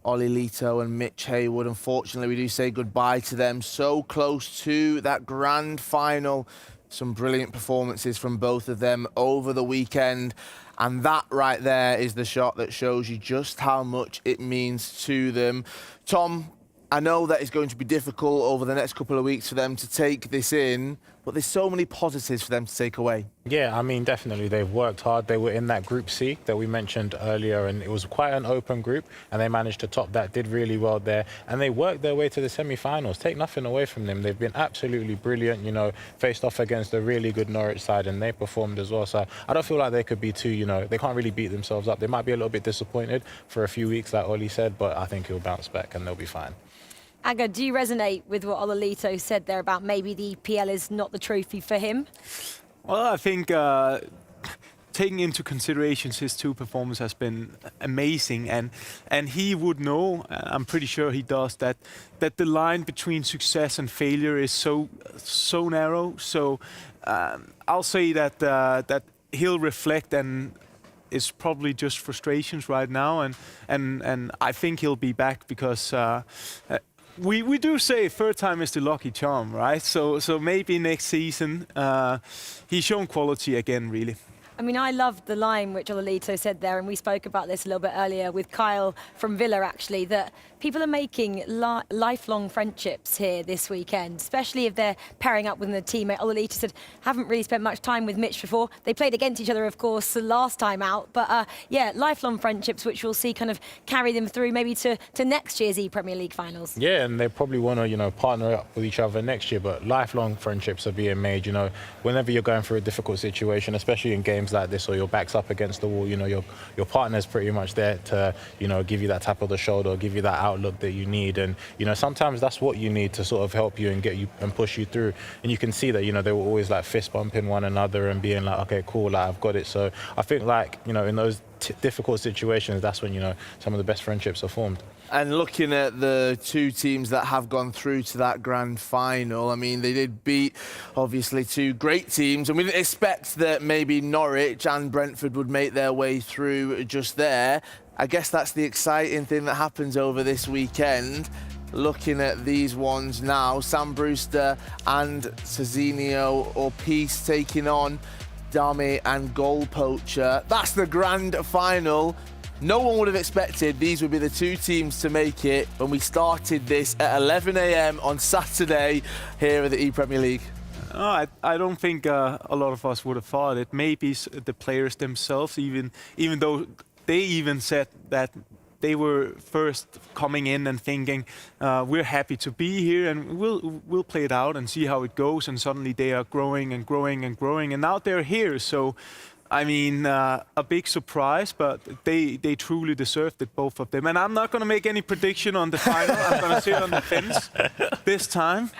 Ollie Lito and Mitch Haywood. Unfortunately, we do say goodbye to them. So close to that grand final. Some brilliant performances from both of them over the weekend. And that right there is the shot that shows you just how much it means to them. Tom, I know that it's going to be difficult over the next couple of weeks for them to take this in, but there's so many positives for them to take away. Yeah, I mean, definitely. They've worked hard. They were in that Group C that we mentioned earlier, and it was quite an open group, and they managed to top that, did really well there. And they worked their way to the semi-finals. Take nothing away from them. They've been absolutely brilliant, you know, faced off against a really good Norwich side, and they performed as well. So I don't feel like they could be too, you know, they can't really beat themselves up. They might be a little bit disappointed for a few weeks, like Ollie said, but I think he'll bounce back and they'll be fine. Aga, do you resonate with what Ololito said there about maybe the EPL is not the trophy for him? Well, I think taking into consideration his two performances has been amazing, and he would know, I'm pretty sure he does, that the line between success and failure is so narrow. So I'll say that he'll reflect, and it's probably just frustrations right now, and I think he'll be back because. We do say third time is the lucky charm, right? So maybe next season he's shown quality again, really. I mean, I loved the line which Ololito said there, and we spoke about this a little bit earlier with Kyle from Villa, actually, that people are making lifelong friendships here this weekend, especially if they're pairing up with a teammate. Ololito said, haven't really spent much time with Mitch before. They played against each other, of course, the last time out. But yeah, lifelong friendships, which we'll see kind of carry them through maybe to next year's ePremier League finals. Yeah, and they probably want to, you know, partner up with each other next year, but lifelong friendships are being made, you know, whenever you're going through a difficult situation, especially in games times like this, or your back's up against the wall, you know, your partner's pretty much there to, you know, give you that tap of the shoulder, or give you that outlook that you need. And, you know, sometimes that's what you need to sort of help you and get you and push you through. And you can see that, you know, they were always like fist bumping one another and being like, okay, cool, like, I've got it. So I think, like, you know, in those difficult situations, that's when, you know, some of the best friendships are formed. And looking at the two teams that have gone through to that grand final, I mean, they did beat, obviously, two great teams. And we didn't expect that maybe Norwich and Brentford would make their way through just there. I guess that's the exciting thing that happens over this weekend. Looking at these ones now, Sam Brewster and Cezinio or Peace taking on Dami and Goal Poacher. That's the grand final. No one would have expected these would be the two teams to make it when we started this at 11 a.m. on Saturday here at the ePremier League. I don't think a lot of us would have thought it. Maybe the players themselves, even though they even said that they were first coming in and thinking, we're happy to be here and we'll play it out and see how it goes. And suddenly they are growing and growing and growing, and now they're here. So, I mean, a big surprise, but they truly deserved it, both of them. And I'm not going to make any prediction on the final. I'm going to sit on the fence this time.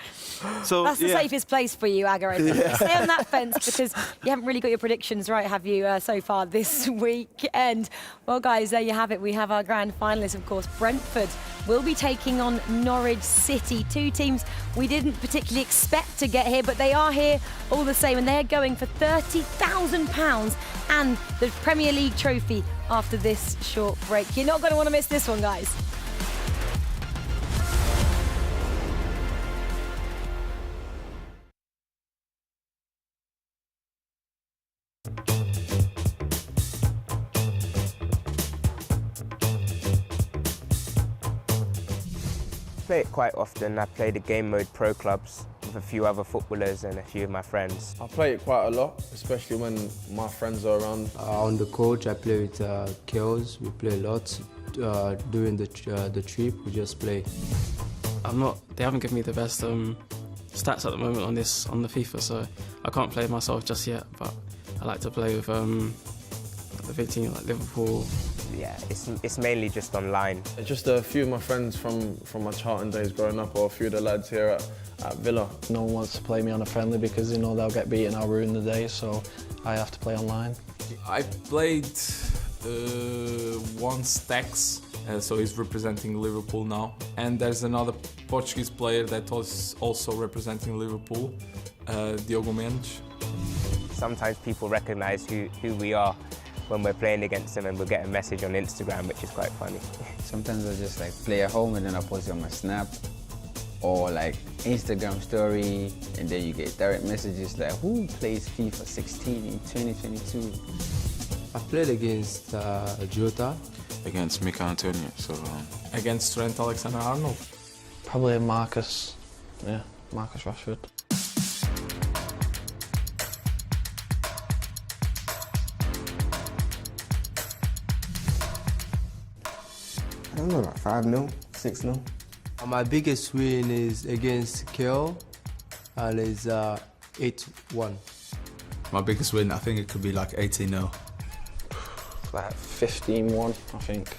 So that's the safest place for you, Aga. Stay on that fence, because you haven't really got your predictions right, have you, so far this weekend? Well, guys, there you have it. We have our grand finalists, of course. Brentford will be taking on Norwich City, two teams we didn't particularly expect to get here, but they are here all the same, and they're going for £30,000 and the Premier League trophy after this short break. You're not going to want to miss this one, guys. Play it quite often. I play the game mode pro clubs with a few other footballers and a few of my friends. I play it quite a lot, especially when my friends are around. On the coach, I play with Kills. We play a lot. During the trip, we just play. They haven't given me the best stats at the moment on the FIFA, so I can't play myself just yet. But I like to play with the big team like Liverpool. Yeah, it's mainly just online. Just a few of my friends from my Charlton days growing up, or a few of the lads here at Villa. No one wants to play me on a friendly because they know they'll get beaten, I'll ruin the day, so I have to play online. I played once Tex, so he's representing Liverpool now. And there's another Portuguese player that was also representing Liverpool, Diogo Mendes. Sometimes people recognise who we are when we're playing against them, and we'll get a message on Instagram, which is quite funny. Sometimes I just like play at home and then I post it on my Snap or like Instagram story, and then you get direct messages like, who plays FIFA 16 in 2022? I played against Jota. Against Mikel Antonio, so... Against Trent Alexander-Arnold. Probably Marcus. Yeah, Marcus Rashford. I don't know, like 5-0, 6-0. My biggest win is against Kiel, and it's 8-1. My biggest win, I think it could be like 18-0. Like 15-1, I think,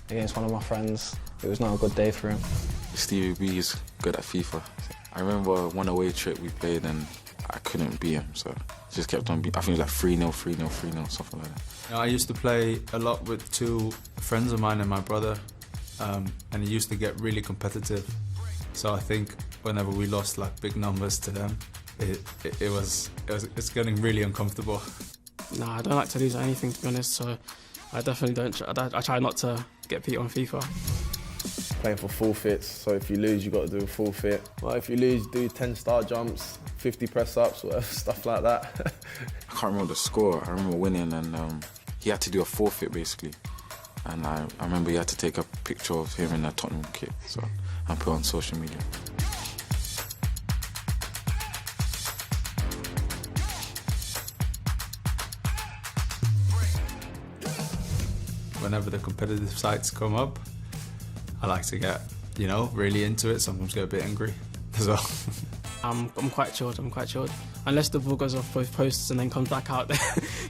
against one of my friends. It was not a good day for him. Stevie B is good at FIFA. I remember one away trip we played and I couldn't beat him, so just kept on beating. I think it was like 3-0, 3-0, 3-0, something like that. I used to play a lot with two friends of mine and my brother, and it used to get really competitive. So I think whenever we lost like big numbers to them, it's getting really uncomfortable. No, I don't like to lose at anything, to be honest, so I definitely don't. I try not to get beat on FIFA. Playing for forfeits, so if you lose, you've got to do a forfeit. Well, if you lose, do 10 star jumps, 50 press-ups, whatever, stuff like that. I can't remember the score. I remember winning and he had to do a forfeit, basically. And I remember he had to take a picture of him in a Tottenham kit, so and put it on social media. Whenever the competitive sites come up, I like to get, really into it, sometimes get a bit angry as well. I'm quite chilled. Unless the ball goes off both posts and then comes back out,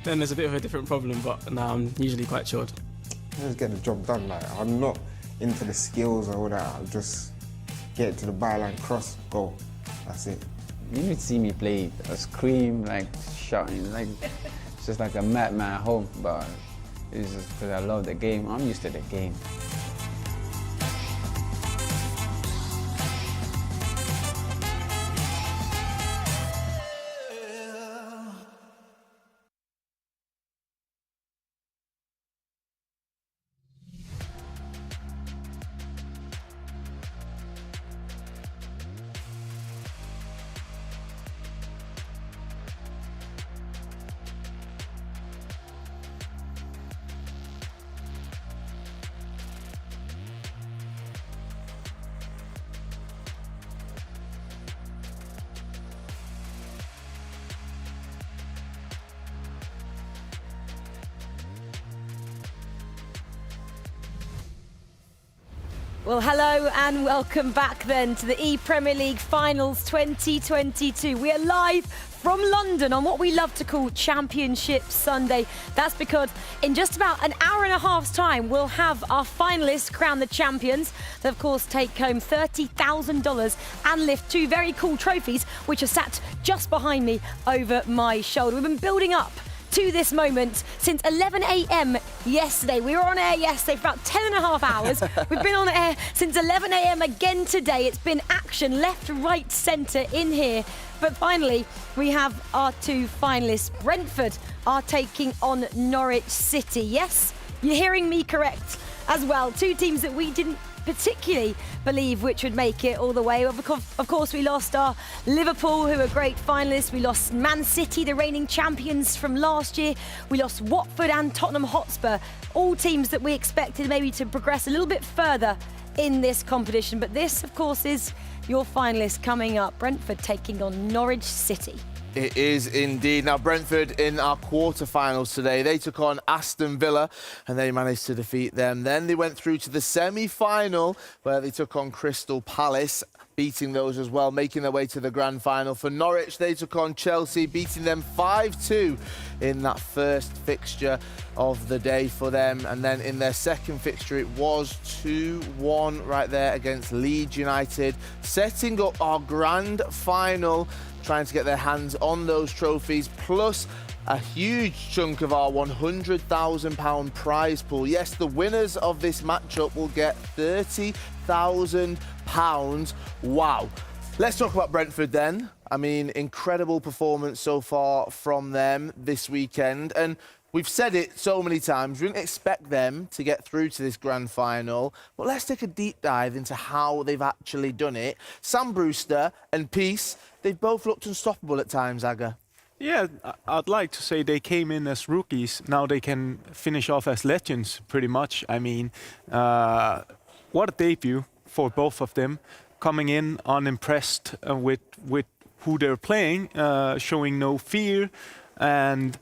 then there's a bit of a different problem. But no, I'm usually quite chilled. Just get the job done. Like, I'm not into the skills or all that. I'll just get to the byline, cross, goal. That's it. You would see me play, scream, like shouting, like it's just like a madman at home. But it's just because I love the game. I'm used to the game. Well, hello and welcome back then to the ePremier League Finals 2022. We are live from London on what we love to call Championship Sunday. That's because in just about an hour and a half's time, we'll have our finalists crown the champions. They, of course, take home $30,000 and lift two very cool trophies, which are sat just behind me over my shoulder. We've been building up to this moment since 11 a.m. yesterday. We were on air yesterday for about 10 and a half hours. We've been on air since 11 a.m. again today. It's been action left, right, centre in here. But finally, we have our two finalists. Brentford are taking on Norwich City. Yes, you're hearing me correct as well. Two teams that we didn't particularly believe which would make it all the way. Of course, we lost our Liverpool, who are great finalists. We lost Man City, the reigning champions from last year. We lost Watford and Tottenham Hotspur, all teams that we expected maybe to progress a little bit further in this competition. But this, of course, is your finalists coming up. Brentford taking on Norwich City. It is indeed. Now, Brentford in our quarterfinals today, they took on Aston Villa and they managed to defeat them. Then they went through to the semi-final where they took on Crystal Palace, beating those as well, making their way to the grand final. For Norwich, they took on Chelsea, beating them 5-2 in that first fixture of the day for them. And then in their second fixture, it was 2-1 right there against Leeds United, setting up our grand final, trying to get their hands on those trophies, plus a huge chunk of our £100,000 prize pool. Yes, the winners of this matchup will get £30,000. Wow. Let's talk about Brentford then. I mean, incredible performance so far from them this weekend. And we've said it so many times, we didn't expect them to get through to this grand final. But let's take a deep dive into how they've actually done it. Sam Brewster and Peace, they've both looked unstoppable at times, Aga. Yeah, I'd like to say they came in as rookies. Now they can finish off as legends, pretty much. I mean, what a debut for both of them. Coming in unimpressed with who they're playing, showing no fear, and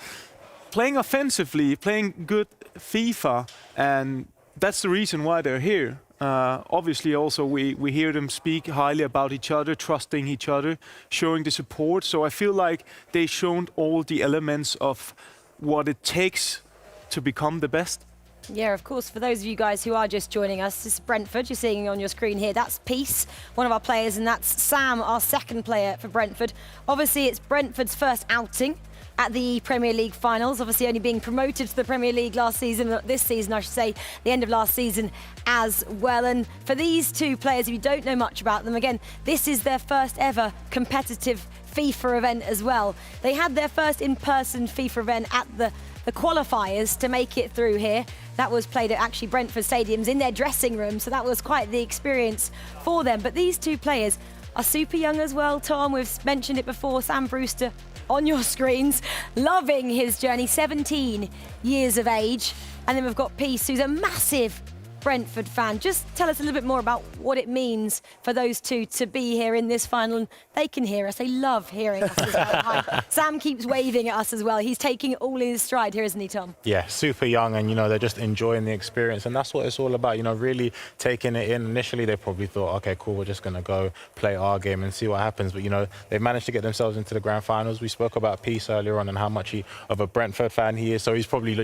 playing offensively, playing good FIFA, and that's the reason why they're here. Obviously, also, we hear them speak highly about each other, trusting each other, showing the support. So I feel like they've shown all the elements of what it takes to become the best. Yeah, of course, for those of you guys who are just joining us, this is Brentford. You're seeing on your screen here. That's Peace, one of our players, and that's Sam, our second player for Brentford. Obviously, it's Brentford's first outing at the Premier League finals, obviously only being promoted to the Premier League last season, this season I should say, the end of last season as well. And for these two players, if you don't know much about them, again, this is their first ever competitive FIFA event as well. They had their first in-person FIFA event at the qualifiers to make it through here. That was played at actually Brentford Stadiums in their dressing room, so that was quite the experience for them. But these two players are super young as well, Tom. We've mentioned it before, Sam Brewster on your screens, loving his journey, 17 years of age. And then we've got Peace, who's a massive Brentford fan. Just tell us a little bit more about what it means for those two to be here in this final. And they can hear us. They love hearing us as well. Hi. Sam keeps waving at us as well. He's taking it all in his stride here, isn't he, Tom? Yeah, super young, and they're just enjoying the experience, and that's what it's all about. Really taking it in. Initially, they probably thought, okay, cool, we're just gonna go play our game and see what happens. But they've managed to get themselves into the grand finals. We spoke about Peace earlier on and how much of a Brentford fan he is. So he's probably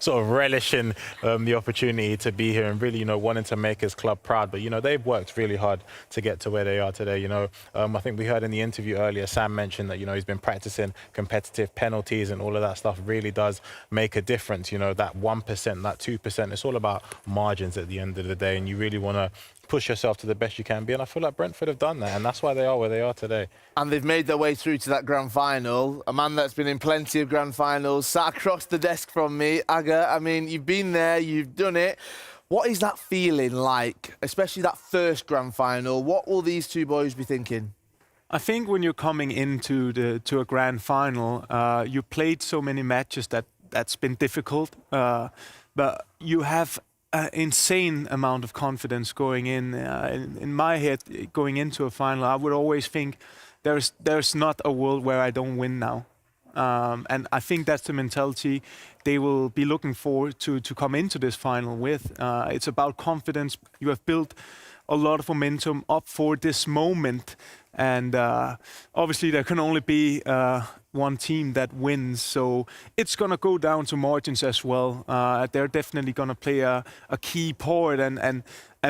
sort of relishing the opportunity to be here and really wanting to make his club proud. But they've worked really hard to get to where they are today. I think we heard in the interview earlier, Sam mentioned that he's been practicing competitive penalties, and all of that stuff really does make a difference. That 1%, that 2%, it's all about margins at the end of the day, and you really want to push yourself to the best you can be, and I feel like Brentford have done that, and that's why they are where they are today. And they've made their way through to that grand final. A man that's been in plenty of grand finals, sat across the desk from me, Aga. I mean, you've been there, you've done it. What is that feeling like, especially that first grand final? What will these two boys be thinking? I think when you're coming into a grand final, you played so many matches that's been difficult, but you have an insane amount of confidence going in my head, going into a final. I would always think there's not a world where I don't win now. And I think that's the mentality they will be looking forward to come into this final with. It's about confidence. You have built a lot of momentum up for this moment. And obviously there can only be one team that wins, so it's going to go down to margins as well. They're definitely going to play a key part, and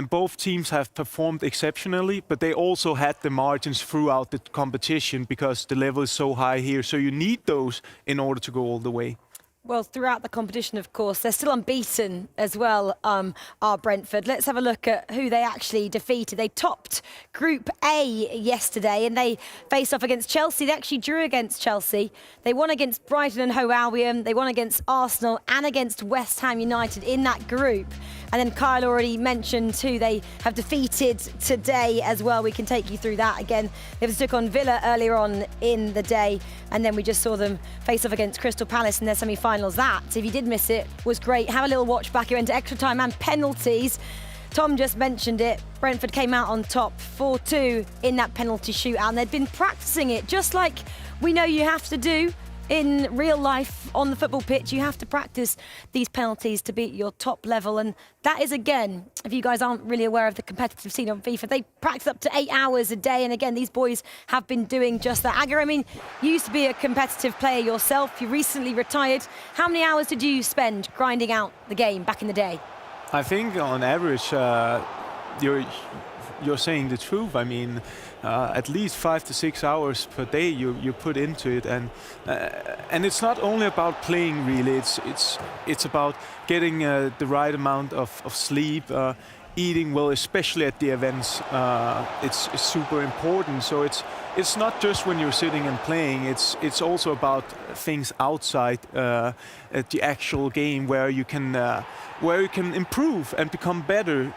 both teams have performed exceptionally, but they also had the margins throughout the competition because the level is so high here, so you need those in order to go all the way. Well, throughout the competition, of course, they're still unbeaten as well, are Brentford. Let's have a look at who they actually defeated. They topped Group A yesterday, and they faced off against Chelsea. They actually drew against Chelsea. They won against Brighton and Hove Albion. They won against Arsenal and against West Ham United in that group. And then Kyle already mentioned who they have defeated today as well. We can take you through that again. They took on Villa earlier on in the day, and then we just saw them face off against Crystal Palace in their semi-finals. That, if you did miss it, was great. Have a little watch back. It went to extra time and penalties. Tom just mentioned it. Brentford came out on top 4-2 in that penalty shootout, and they'd been practicing it just like we know you have to do in real life on the football pitch. You have to practice these penalties to be at your top level, and that is, again, if you guys aren't really aware of the competitive scene on FIFA, they practice up to 8 hours a day, and again, these boys have been doing just that. Aga, I mean, you used to be a competitive player yourself. You recently retired. How many hours did you spend grinding out the game back in the day? I think on average, you're saying the truth. I mean, at least 5 to 6 hours per day you put into it, and it's not only about playing really. It's about getting the right amount of sleep, eating well, especially at the events. It's super important. So it's not just when you're sitting and playing. It's also about things outside at the actual game where you can improve and become better.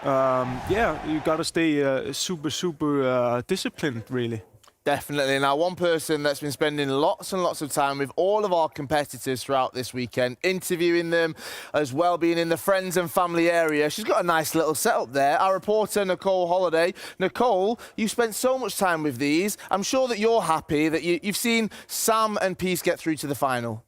You got to stay super disciplined, really. Definitely. Now, one person that's been spending lots and lots of time with all of our competitors throughout this weekend, interviewing them, as well being in the friends and family area. She's got a nice little setup there. Our reporter, Nicole Holiday. Nicole, you've spent so much time with these. I'm sure that you're happy that you've seen Sam and Peace get through to the final.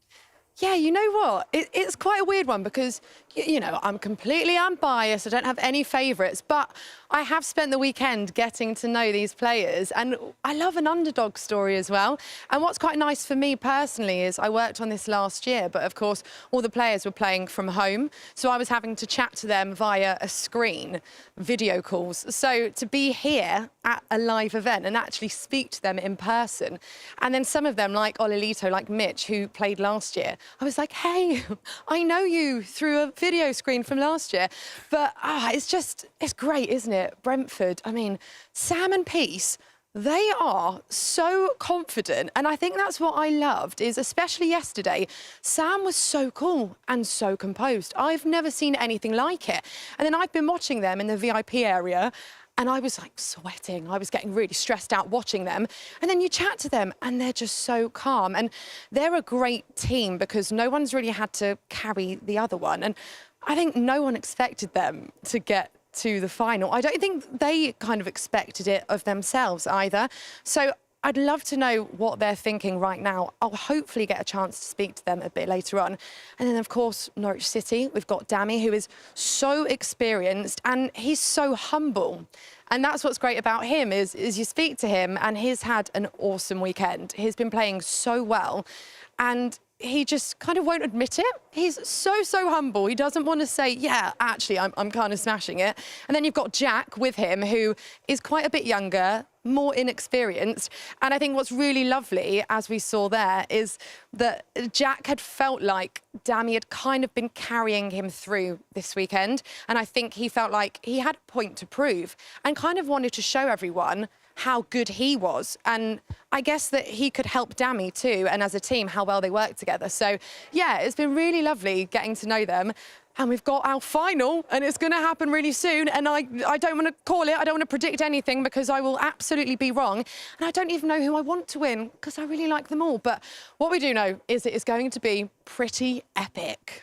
Yeah, you know what? It's quite a weird one because, I'm completely unbiased. I don't have any favourites, but I have spent the weekend getting to know these players, and I love an underdog story as well. And what's quite nice for me personally is I worked on this last year, but of course, all the players were playing from home. So I was having to chat to them via a screen, video calls. So to be here at a live event and actually speak to them in person, and then some of them, like Olilito, like Mitch, who played last year, I was like, hey, I know you through a video screen from last year. But it's great, isn't it? Brentford, I mean, Sam and Peace, they are so confident. And I think that's what I loved, is especially yesterday, Sam was so cool and so composed. I've never seen anything like it. And then I've been watching them in the VIP area, and I was like sweating. I was getting really stressed out watching them. And then you chat to them and they're just so calm. And they're a great team because no one's really had to carry the other one. And I think no one expected them to get to the final. I don't think they kind of expected it of themselves either. So I'd love to know what they're thinking right now. I'll hopefully get a chance to speak to them a bit later on. And then, of course, Norwich City, we've got Dami, who is so experienced and he's so humble. And that's what's great about him is you speak to him and he's had an awesome weekend. He's been playing so well and he just kind of won't admit it. He's so humble. He doesn't want to say, yeah, actually, I'm kind of smashing it. And then you've got Jack with him, who is quite a bit younger, more inexperienced. And I think what's really lovely, as we saw there, is that Jack had felt like Dami had kind of been carrying him through this weekend. And I think he felt like he had a point to prove and kind of wanted to show everyone how good he was. And I guess that he could help Dami too, and as a team, how well they work together. So, yeah, it's been really lovely getting to know them. And we've got our final, and it's going to happen really soon. And I don't want to call it, I don't want to predict anything because I will absolutely be wrong. And I don't even know who I want to win because I really like them all. But what we do know is it is going to be pretty epic.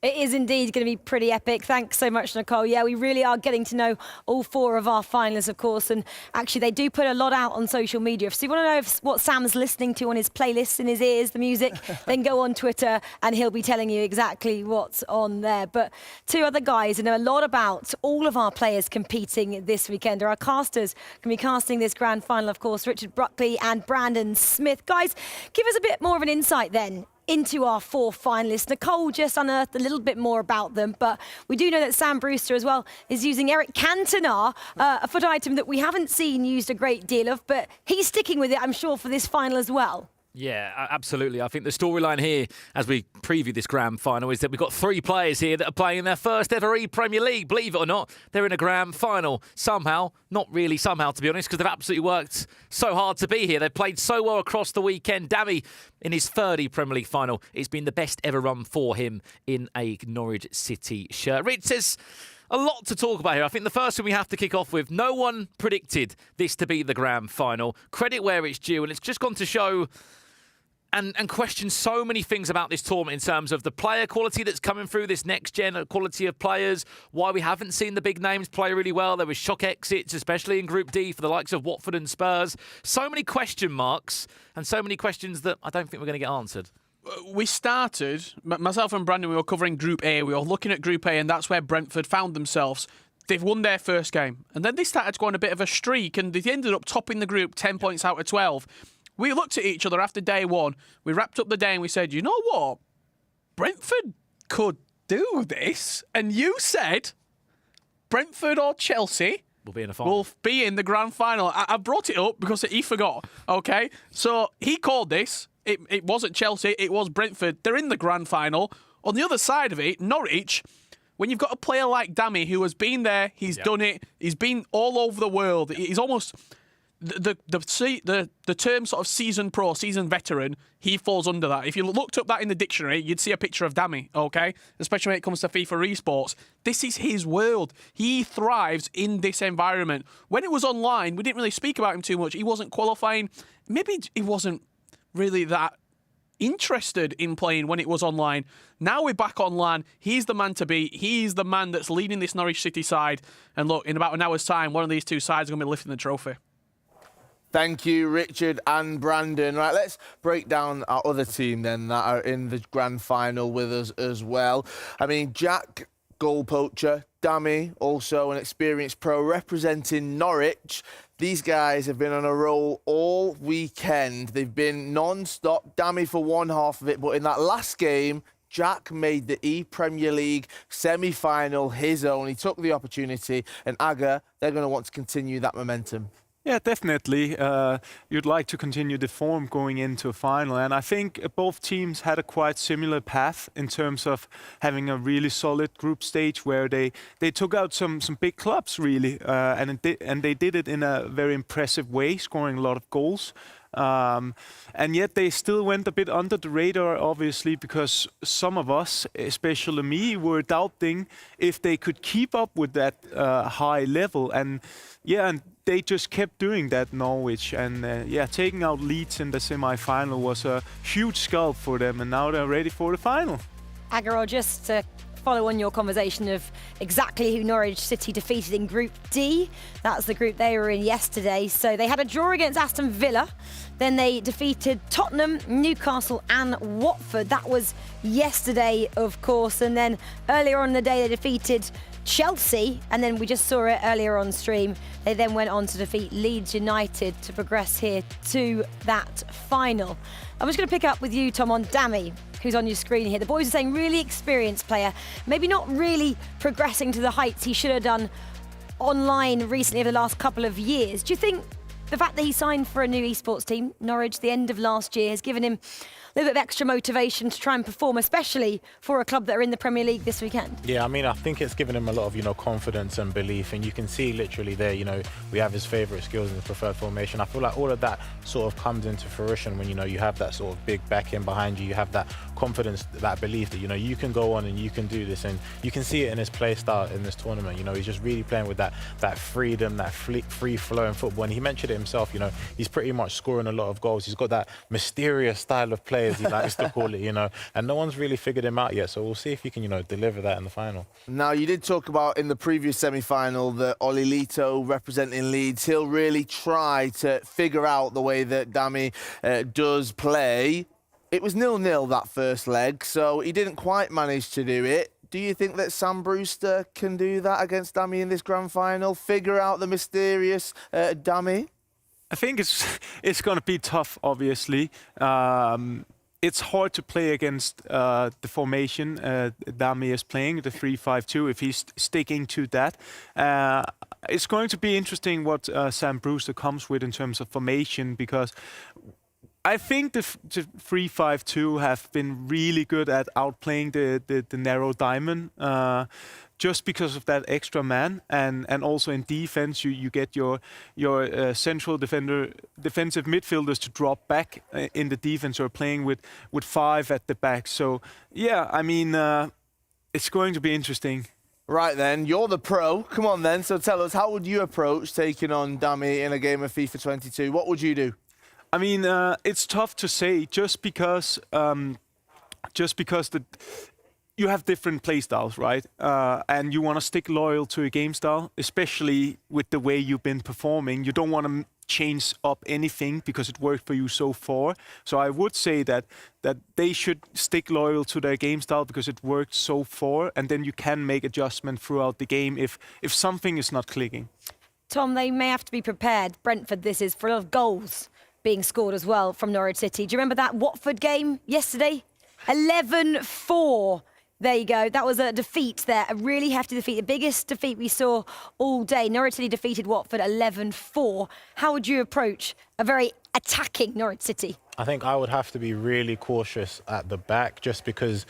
It is indeed going to be pretty epic. Thanks so much, Nicole. Yeah, we really are getting to know all 4 of our finalists, of course. And actually, they do put a lot out on social media. So you want to know what Sam's listening to on his playlists in his ears, the music, then go on Twitter and he'll be telling you exactly what's on there. But 2 other guys who know a lot about all of our players competing this weekend. Our casters can be casting this grand final, of course, Richard Buckley and Brandon Smith. Guys, give us a bit more of an insight then into our 4 finalists. Nicole just unearthed a little bit more about them, but we do know that Sam Brewster as well is using Eric Cantona, a foot item that we haven't seen used a great deal of, but he's sticking with it, I'm sure, for this final as well. Yeah, absolutely. I think the storyline here, as we preview this grand final, is that we've got 3 players here that are playing their first ever ePremier League. Believe it or not, they're in a grand final somehow. Not really somehow, to be honest, because they've absolutely worked so hard to be here. They've played so well across the weekend. Dami, in his 3rd ePremier League final, it's been the best ever run for him in a Norwich City shirt. Rich says a lot to talk about here. I think the first thing we have to kick off with, no one predicted this to be the grand final. Credit where it's due, and it's just gone to show and question so many things about this tournament in terms of the player quality that's coming through, this next-gen quality of players, why we haven't seen the big names play really well. There was shock exits, especially in Group D, for the likes of Watford and Spurs. So many question marks and so many questions that I don't think we're going to get answered. We started, myself and Brandon, we were covering Group A. We were looking at Group A, and that's where Brentford found themselves. They've won their first game, and then they started to go on a bit of a streak, and they ended up topping the group 10 points out of 12. We looked at each other after day 1. We wrapped up the day and we said, you know what? Brentford could do this. And you said Brentford or Chelsea will be in the final. Will be in the grand final. I brought it up because he forgot. Okay, so he called this. It wasn't Chelsea. It was Brentford. They're in the grand final. On the other side of it, Norwich. When you've got a player like Dami who has been there, he's done it. He's been all over the world. He's almost the term sort of seasoned pro, seasoned veteran, he falls under that. If you looked up that in the dictionary, you'd see a picture of Dami, okay? Especially when it comes to FIFA Esports. This is his world. He thrives in this environment. When it was online, we didn't really speak about him too much. He wasn't qualifying. Maybe he wasn't really that interested in playing when it was online. Now we're back online. He's the man to beat. He's the man that's leading this Norwich City side. And look, in about an hour's time, one of these 2 sides are going to be lifting the trophy. Thank you, Richard and Brandon. Right, let's break down our other team then that are in the grand final with us as well. I mean, Jack, goal poacher, Dami, also an experienced pro representing Norwich. These guys have been on a roll all weekend. They've been non-stop. Dami for one half of it, but in that last game, Jack made the ePremier League semi-final his own. He took the opportunity, and Aga, they're going to want to continue that momentum. Yeah, definitely. You'd like to continue the form going into a final. And I think both teams had a quite similar path in terms of having a really solid group stage where they took out some big clubs, really. And they did it in a very impressive way, scoring a lot of goals. And yet they still went a bit under the radar, obviously, because some of us, especially me, were doubting if they could keep up with that high level. And they just kept doing that, Norwich. And taking out Leeds in the semi-final was a huge scalp for them. And now they're ready for the final. Agarol, just to follow on your conversation of exactly who Norwich City defeated in Group D. That's the group they were in yesterday. So they had a draw against Aston Villa. Then they defeated Tottenham, Newcastle and Watford. That was yesterday, of course. And then earlier on in the day, they defeated Chelsea. And then we just saw it earlier on stream. They then went on to defeat Leeds United to progress here to that final. I'm just going to pick up with you, Tom, on Dami, who's on your screen here. The boys are saying really experienced player, maybe not really progressing to the heights he should have done online recently over the last couple of years. Do you think the fact that he signed for a new esports team, Norwich, the end of last year, has given him a little bit of extra motivation to try and perform, especially for a club that are in the Premier League this weekend? Yeah, I mean, I think it's given him a lot of, confidence and belief, and you can see literally there, we have his favourite skills in the preferred formation. I feel like all of that sort of comes into fruition when, you have that sort of big backing behind you, you have that confidence, that belief that, you can go on and you can do this, and you can see it in his play style in this tournament. He's just really playing with that freedom, that free-flowing football, and he mentioned it himself, he's pretty much scoring a lot of goals. He's got that mysterious style of play, as he likes to call it, and no one's really figured him out yet, so we'll see if he can, deliver that in the final. Now, you did talk about in the previous semi-final that Oli Lito, representing Leeds, he'll really try to figure out the way that Dami does play. It was 0-0 that first leg, so he didn't quite manage to do it. Do you think that Sam Brewster can do that against Dami in this grand final? Figure out the mysterious Dami? I think it's going to be tough, obviously. It's hard to play against the formation Dami is playing, the 3-5-2, if he's sticking to that. It's going to be interesting what Sam Brewster comes with in terms of formation, because I think the 3-5-2 have been really good at outplaying the narrow diamond. Just because of that extra man, and also in defense, you get your central defensive midfielders to drop back in the defense, or playing with 5 at the back. So yeah, I mean, it's going to be interesting. Right then, you're the pro. Come on then. So tell us, how would you approach taking on Dami in a game of FIFA 22? What would you do? I mean, it's tough to say, just because you have different play styles, right? And you want to stick loyal to a game style, especially with the way you've been performing. You don't want to change up anything because it worked for you so far. So I would say that they should stick loyal to their game style because it worked so far, and then you can make adjustment throughout the game if something is not clicking. Tom, they may have to be prepared. Brentford, this is for a lot of goals being scored as well from Norwich City. Do you remember that Watford game yesterday? 11-4. There you go. That was a defeat there, a really hefty defeat, the biggest defeat we saw all day. Norwich City defeated Watford 11-4. How would you approach a very attacking Norwich City? I think I would have to be really cautious at the back, just because,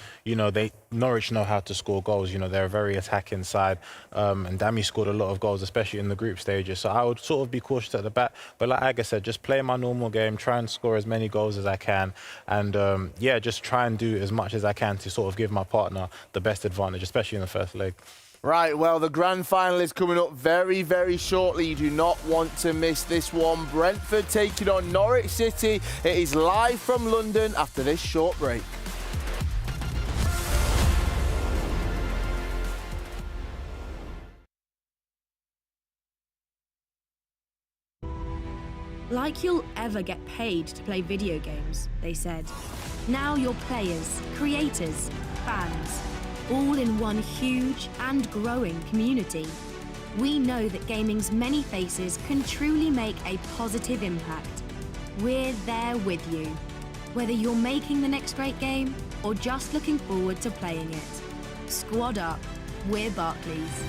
Norwich know how to score goals. They're a very attacking side, and Dami scored a lot of goals, especially in the group stages. So I would sort of be cautious at the back. But like I said, just play my normal game, try and score as many goals as I can, and just try and do as much as I can to sort of give my partner the best advantage, especially in the first leg. Right, well, the grand final is coming up very, very shortly. You do not want to miss this one. Brentford taking on Norwich City. It is live from London after this short break. Like you'll ever get paid to play video games, they said. Now you're players, creators, fans, all in one huge and growing community. We know that gaming's many faces can truly make a positive impact. We're there with you, whether you're making the next great game or just looking forward to playing it. Squad up, we're Barclays.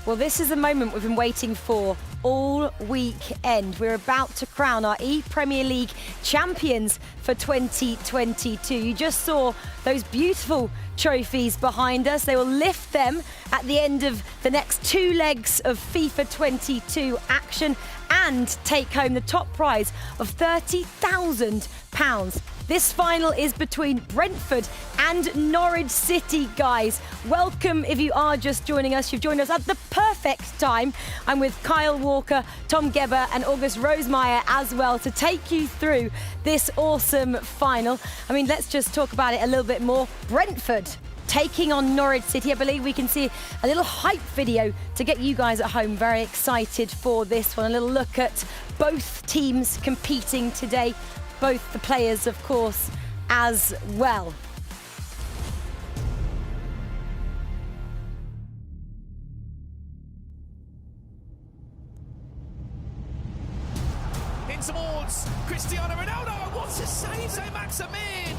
Well, this is the moment we've been waiting for all weekend. We're about to crown our ePremier League champions for 2022. You just saw those beautiful trophies behind us. They will lift them at the end of the next 2 legs of FIFA 22 action and take home the top prize of £30,000. This final is between Brentford and Norwich City, guys. Welcome if you are just joining us. You've joined us at the perfect time. I'm with Kyle Walker, Tom Gebber and August Rosemeyer as well to take you through this awesome final. I mean, let's just talk about it a little bit more. Brentford taking on Norwich City. I believe we can see a little hype video to get you guys at home very excited for this one. A little look at both teams competing today. Both the players, of course, as well. In towards Cristiano Ronaldo. What a save, Saint-Maximin.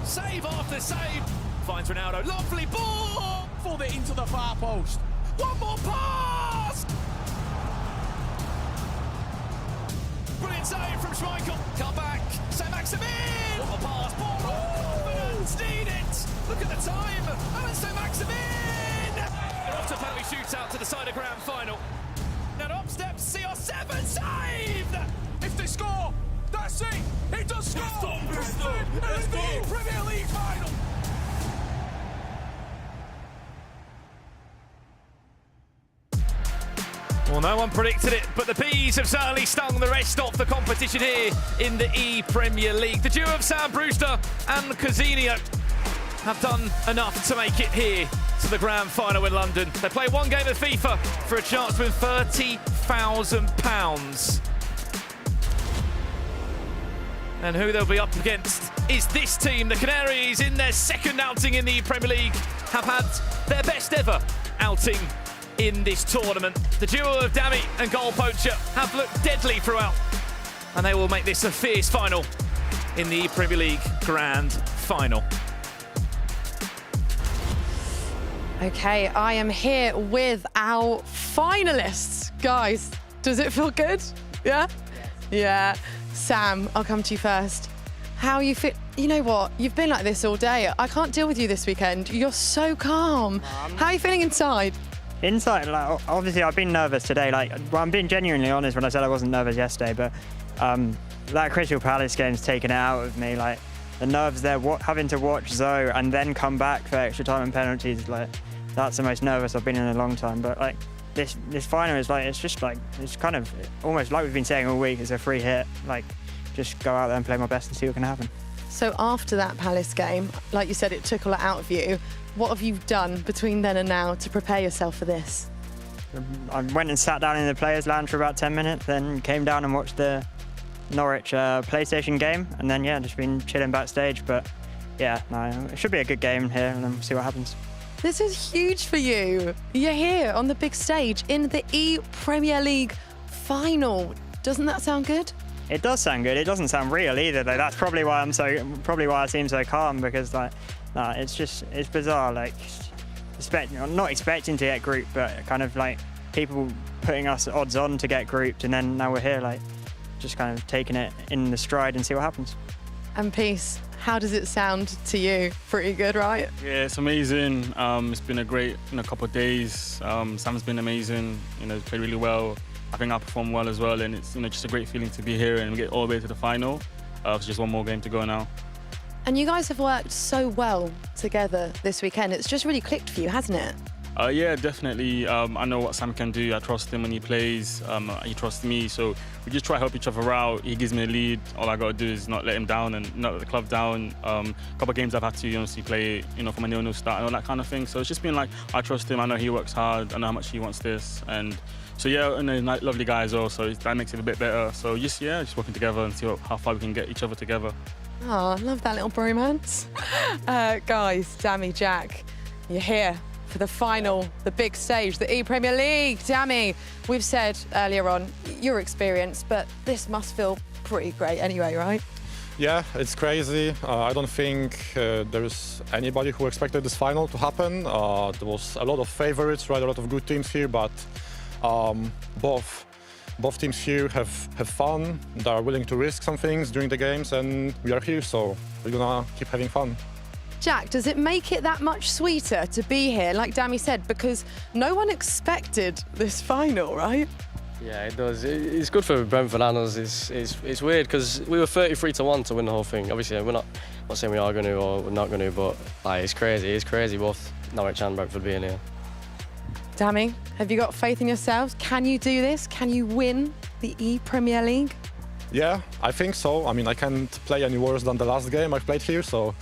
Save after save. Finds Ronaldo. Lovely ball. Pulled it into the far post. One more pass. Brilliant save from Schmeichel. Come back. Saint-Maximin. What a pass. Ball. Confidence. Need it. Look at the time. And it's Saint-Maximin. They're off to penalty shootout to the side of grand final. Now up steps CR7. Saved. If they score, that's it. He does score. It's the Premier League final. Well, no one predicted it, but the bees have certainly stung the rest of the competition here in the ePremier League. The duo of Sam Brewster and Cousinho have done enough to make it here to the grand final in London. They play one game of FIFA for a chance to win £30,000. And who they'll be up against is this team. The Canaries, in their second outing in the Premier League, have had their best ever outing in this tournament. The duo of Dami and Goal Poacher have looked deadly throughout, and they will make this a fierce final in the Premier League Grand Final. Okay, I am here with our finalists. Guys, does it feel good? Yeah? Yeah. Sam, I'll come to you first. How you feel? You know what? You've been like this all day. I can't deal with you this weekend. You're so calm. How are you feeling inside? Inside, like, obviously I've been nervous today. Like, well, I'm being genuinely honest when I said I wasn't nervous yesterday, but that Crystal Palace game's taken it out of me. Like, the nerves there, having to watch Zoe and then come back for extra time and penalties, like, that's the most nervous I've been in a long time. But like, this final is like, it's just like, it's kind of almost like we've been saying all week, it's a free hit. Like, just go out there and play my best and see what can happen. So after that Palace game, like you said, it took a lot out of you. What have you done between then and now to prepare yourself for this? I went and sat down in the players' lounge for about 10 minutes, then came down and watched the Norwich PlayStation game, and then, yeah, just been chilling backstage. But, yeah, no, it should be a good game here, and then we'll see what happens. This is huge for you. You're here on the big stage in the ePremier League final. Doesn't that sound good? It does sound good. It doesn't sound real either, though. That's probably why I seem so calm, because, like, no, it's bizarre. Like, not expecting to get grouped, but kind of like people putting us odds on to get grouped, and then now we're here, like, just kind of taking it in the stride and see what happens. And Peace, how does it sound to you? Pretty good, right? Yeah, it's amazing. It's been a great couple of days. Sam's been amazing. Played really well. I think I performed well as well, and it's just a great feeling to be here and get all the way to the final. It's just one more game to go now. And you guys have worked so well together this weekend. It's just really clicked for you, hasn't it? Yeah, definitely. I know what Sam can do. I trust him when he plays. He trusts me. So we just try to help each other out. He gives me a lead. All I got to do is not let him down and not let the club down. A couple of games I've had to honestly play, from a 0-0 start and all that kind of thing. So it's just been like, I trust him. I know he works hard. I know how much he wants this. And so, yeah, and a lovely guy as well. So that makes it a bit better. So just working together and see how far we can get each other together. Oh, I love that little bromance. Guys, Dami, Jack, you're here for the final, the big stage, the ePremier League. Dami, we've said earlier on, you're experienced, but this must feel pretty great anyway, right? Yeah, it's crazy. I don't think there is anybody who expected this final to happen. There was a lot of favorites, right? A lot of good teams here, but both teams here have fun. They are willing to risk some things during the games, and we are here, so we're gonna keep having fun. Jack, does it make it that much sweeter to be here, like Dami said, because no one expected this final, right? Yeah, it does. It's good for Brentford Analysis. It's weird because we were 33-1 to win the whole thing. Obviously, we're not saying we are going to or we're not going to, but like, it's crazy. It's crazy both Norwich and Brentford being here. Dami, have you got faith in yourselves? Can you do this? Can you win the ePremier League? Yeah, I think so. I mean, I can't play any worse than the last game I've played here, so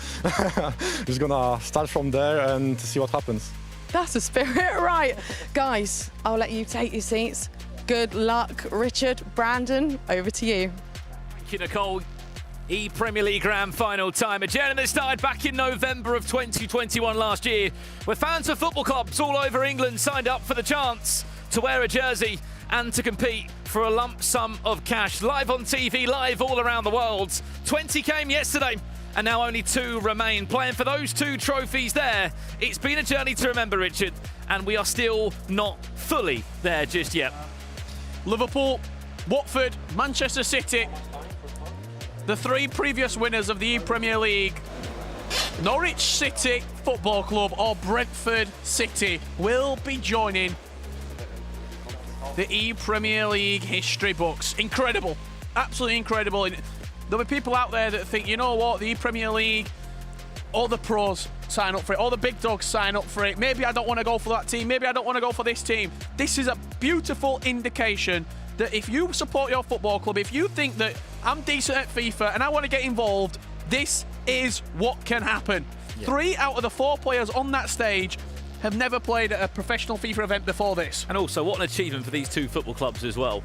just gonna start from there and see what happens. That's the spirit, right? Guys, I'll let you take your seats. Good luck, Richard. Brandon, over to you. Thank you, Nicole. ePremier League Grand Final time. A journey that started back in November of 2021 last year, where fans of football clubs all over England signed up for the chance to wear a jersey and to compete for a lump sum of cash. Live on TV, live all around the world. 20 came yesterday, and now only 2 remain. Playing for those 2 trophies there. It's been a journey to remember, Richard, and we are still not fully there just yet. Liverpool, Watford, Manchester City, the 3 previous winners of the ePremier League. Norwich City Football Club or Brentford City will be joining the ePremier League history books. Incredible, absolutely incredible. There'll be people out there that think, you know what, the ePremier League, all the pros sign up for it, all the big dogs sign up for it. Maybe I don't want to go for that team, maybe I don't want to go for this team. This is a beautiful indication that if you support your football club, if you think that I'm decent at FIFA and I want to get involved, this is what can happen. Yeah. 3 out of the 4 players on that stage have never played at a professional FIFA event before this. And also, what an achievement for these 2 football clubs as well.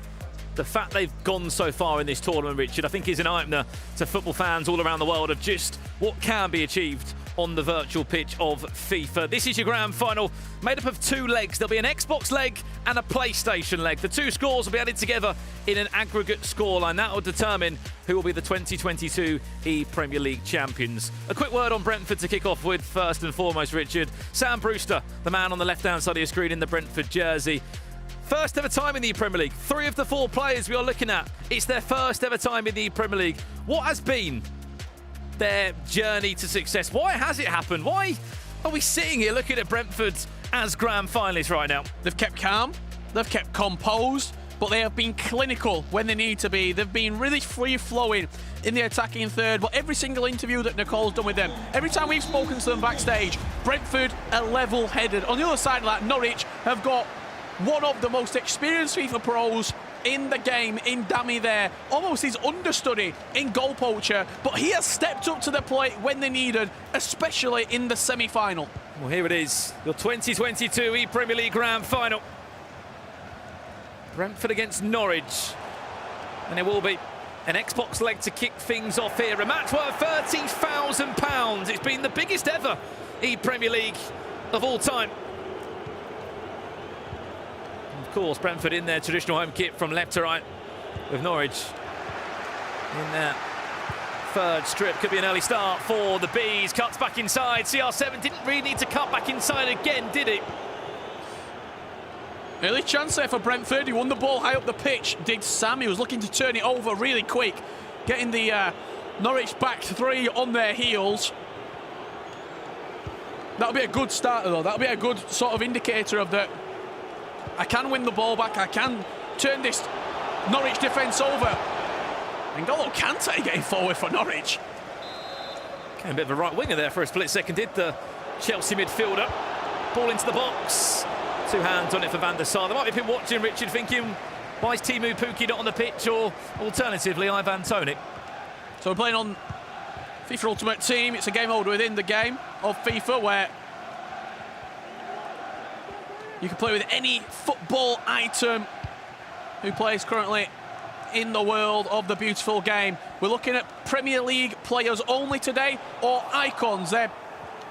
The fact they've gone so far in this tournament, Richard, I think is an eye-opener to football fans all around the world of just what can be achieved on the virtual pitch of FIFA. This is your grand final, made up of 2 legs. There'll be an Xbox leg and a PlayStation leg. The 2 scores will be added together in an aggregate scoreline. That will determine who will be the 2022 ePremier League champions. A quick word on Brentford to kick off with first and foremost, Richard. Sam Brewster, the man on the left-hand side of your screen in the Brentford jersey. First ever time in the Premier League. 3 of the 4 players we are looking at, it's their first ever time in the Premier League. What has been their journey to success? Why has it happened? Why are we sitting here looking at Brentford as grand finalists right now? They've kept calm, they've kept composed, but they have been clinical when they need to be. They've been really free-flowing in the attacking third, but every single interview that Nicole's done with them, every time we've spoken to them backstage, Brentford are level-headed. On the other side of that, Norwich have got one of the most experienced FIFA pros in the game, in Dami there, almost his understudy in goal poacher, but he has stepped up to the plate when they needed, especially in the semi-final. Well, here it is, your 2022 ePremier League Grand Final. Brentford against Norwich, and it will be an Xbox leg to kick things off here. A match worth £30,000. It's been the biggest ever ePremier League of all time. Of course, Brentford in their traditional home kit from left to right, with Norwich in their third strip. Could be an early start for the Bees. Cuts back inside. CR7 didn't really need to cut back inside again, did it? Early chance there for Brentford. He won the ball high up the pitch. Did Sam. He was looking to turn it over really quick, getting the Norwich back 3 on their heels. That'll be a good start, though. That'll be a good sort of indicator of that. I can win the ball back. I can turn this Norwich defence over. N'Golo Kante getting forward for Norwich. A bit of a right winger there for a split second, did the Chelsea midfielder. Ball into the box. 2 hands on it for Van der Sar. There might be people watching, Richard, thinking, why is Timu Pukki not on the pitch, or alternatively, Ivan Toney? So we're playing on FIFA Ultimate Team. It's a game mode within the game of FIFA where you can play with any football item who plays currently in the world of the beautiful game. We're looking at Premier League players only today, or icons. They're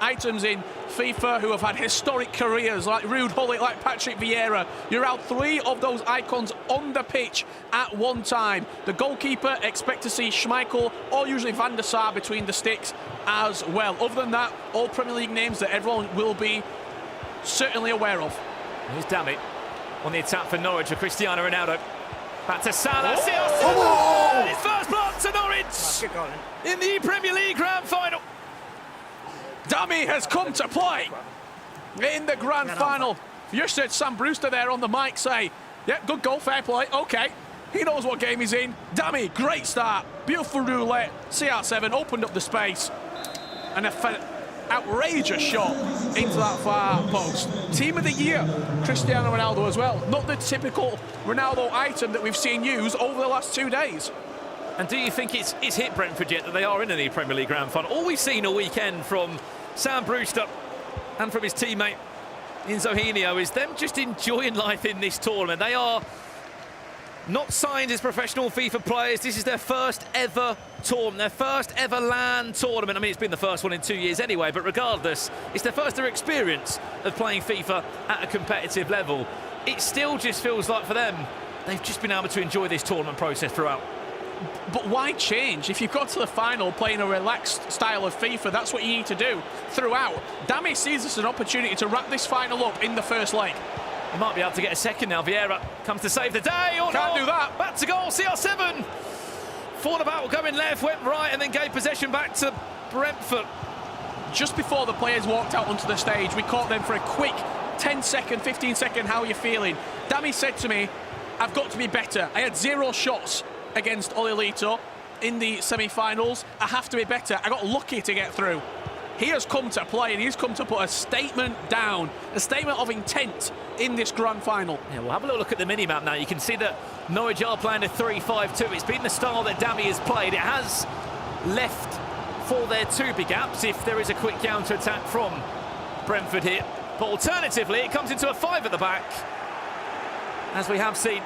items in FIFA who have had historic careers like Ruud Gullit, like Patrick Vieira. You're out 3 of those icons on the pitch at one time. The goalkeeper, expect to see Schmeichel or usually Van der Sar between the sticks as well. Other than that, all Premier League names that everyone will be certainly aware of. Here's Dami on the attack for Norwich with Cristiano Ronaldo. Back to Salah. Oh! His first block to Norwich in the Premier League Grand Final. Dami has come to play in the Grand Final. You heard Sam Brewster there on the mic say, yeah, good goal, fair play, okay. He knows what game he's in. Dami, great start. Beautiful roulette. CR7 opened up the space. And an outrageous shot into that far post. Team of the year, Cristiano Ronaldo as well. Not the typical Ronaldo item that we've seen used over the last 2 days. And do you think it's hit Brentford yet that they are in an Premier League Grand Final? All we've seen all weekend from Sam Brewster and from his teammate Enzo Henio is them just enjoying life in this tournament. They are not signed as professional FIFA players. This is their first ever tournament, their first ever LAN tournament. I mean, it's been the first one in 2 years anyway, but regardless, it's their first ever experience of playing FIFA at a competitive level. It still just feels like for them, they've just been able to enjoy this tournament process throughout. But why change? If you've got to the final playing a relaxed style of FIFA, that's what you need to do throughout. Dami sees this as an opportunity to wrap this final up in the first leg. He might be able to get a second now. Vieira comes to save the day. Or Can't do that. Back to goal, CR7. Thought about going left, went right, and then gave possession back to Brentford. Just before the players walked out onto the stage, we caught them for a quick 10-second, 15-second, how are you feeling? Dami said to me, I've got to be better. I had 0 shots against Olilito in the semi-finals. I have to be better. I got lucky to get through. He has come to play and he's come to put a statement down, a statement of intent in this grand final. Yeah, we'll have a little look at the mini-map now. You can see that Norwich are playing a 3-5-2. It's been the style that Dami has played. It has left for their 2 big gaps if there is a quick counter-attack from Brentford here. But alternatively, it comes into a 5 at the back, as we have seen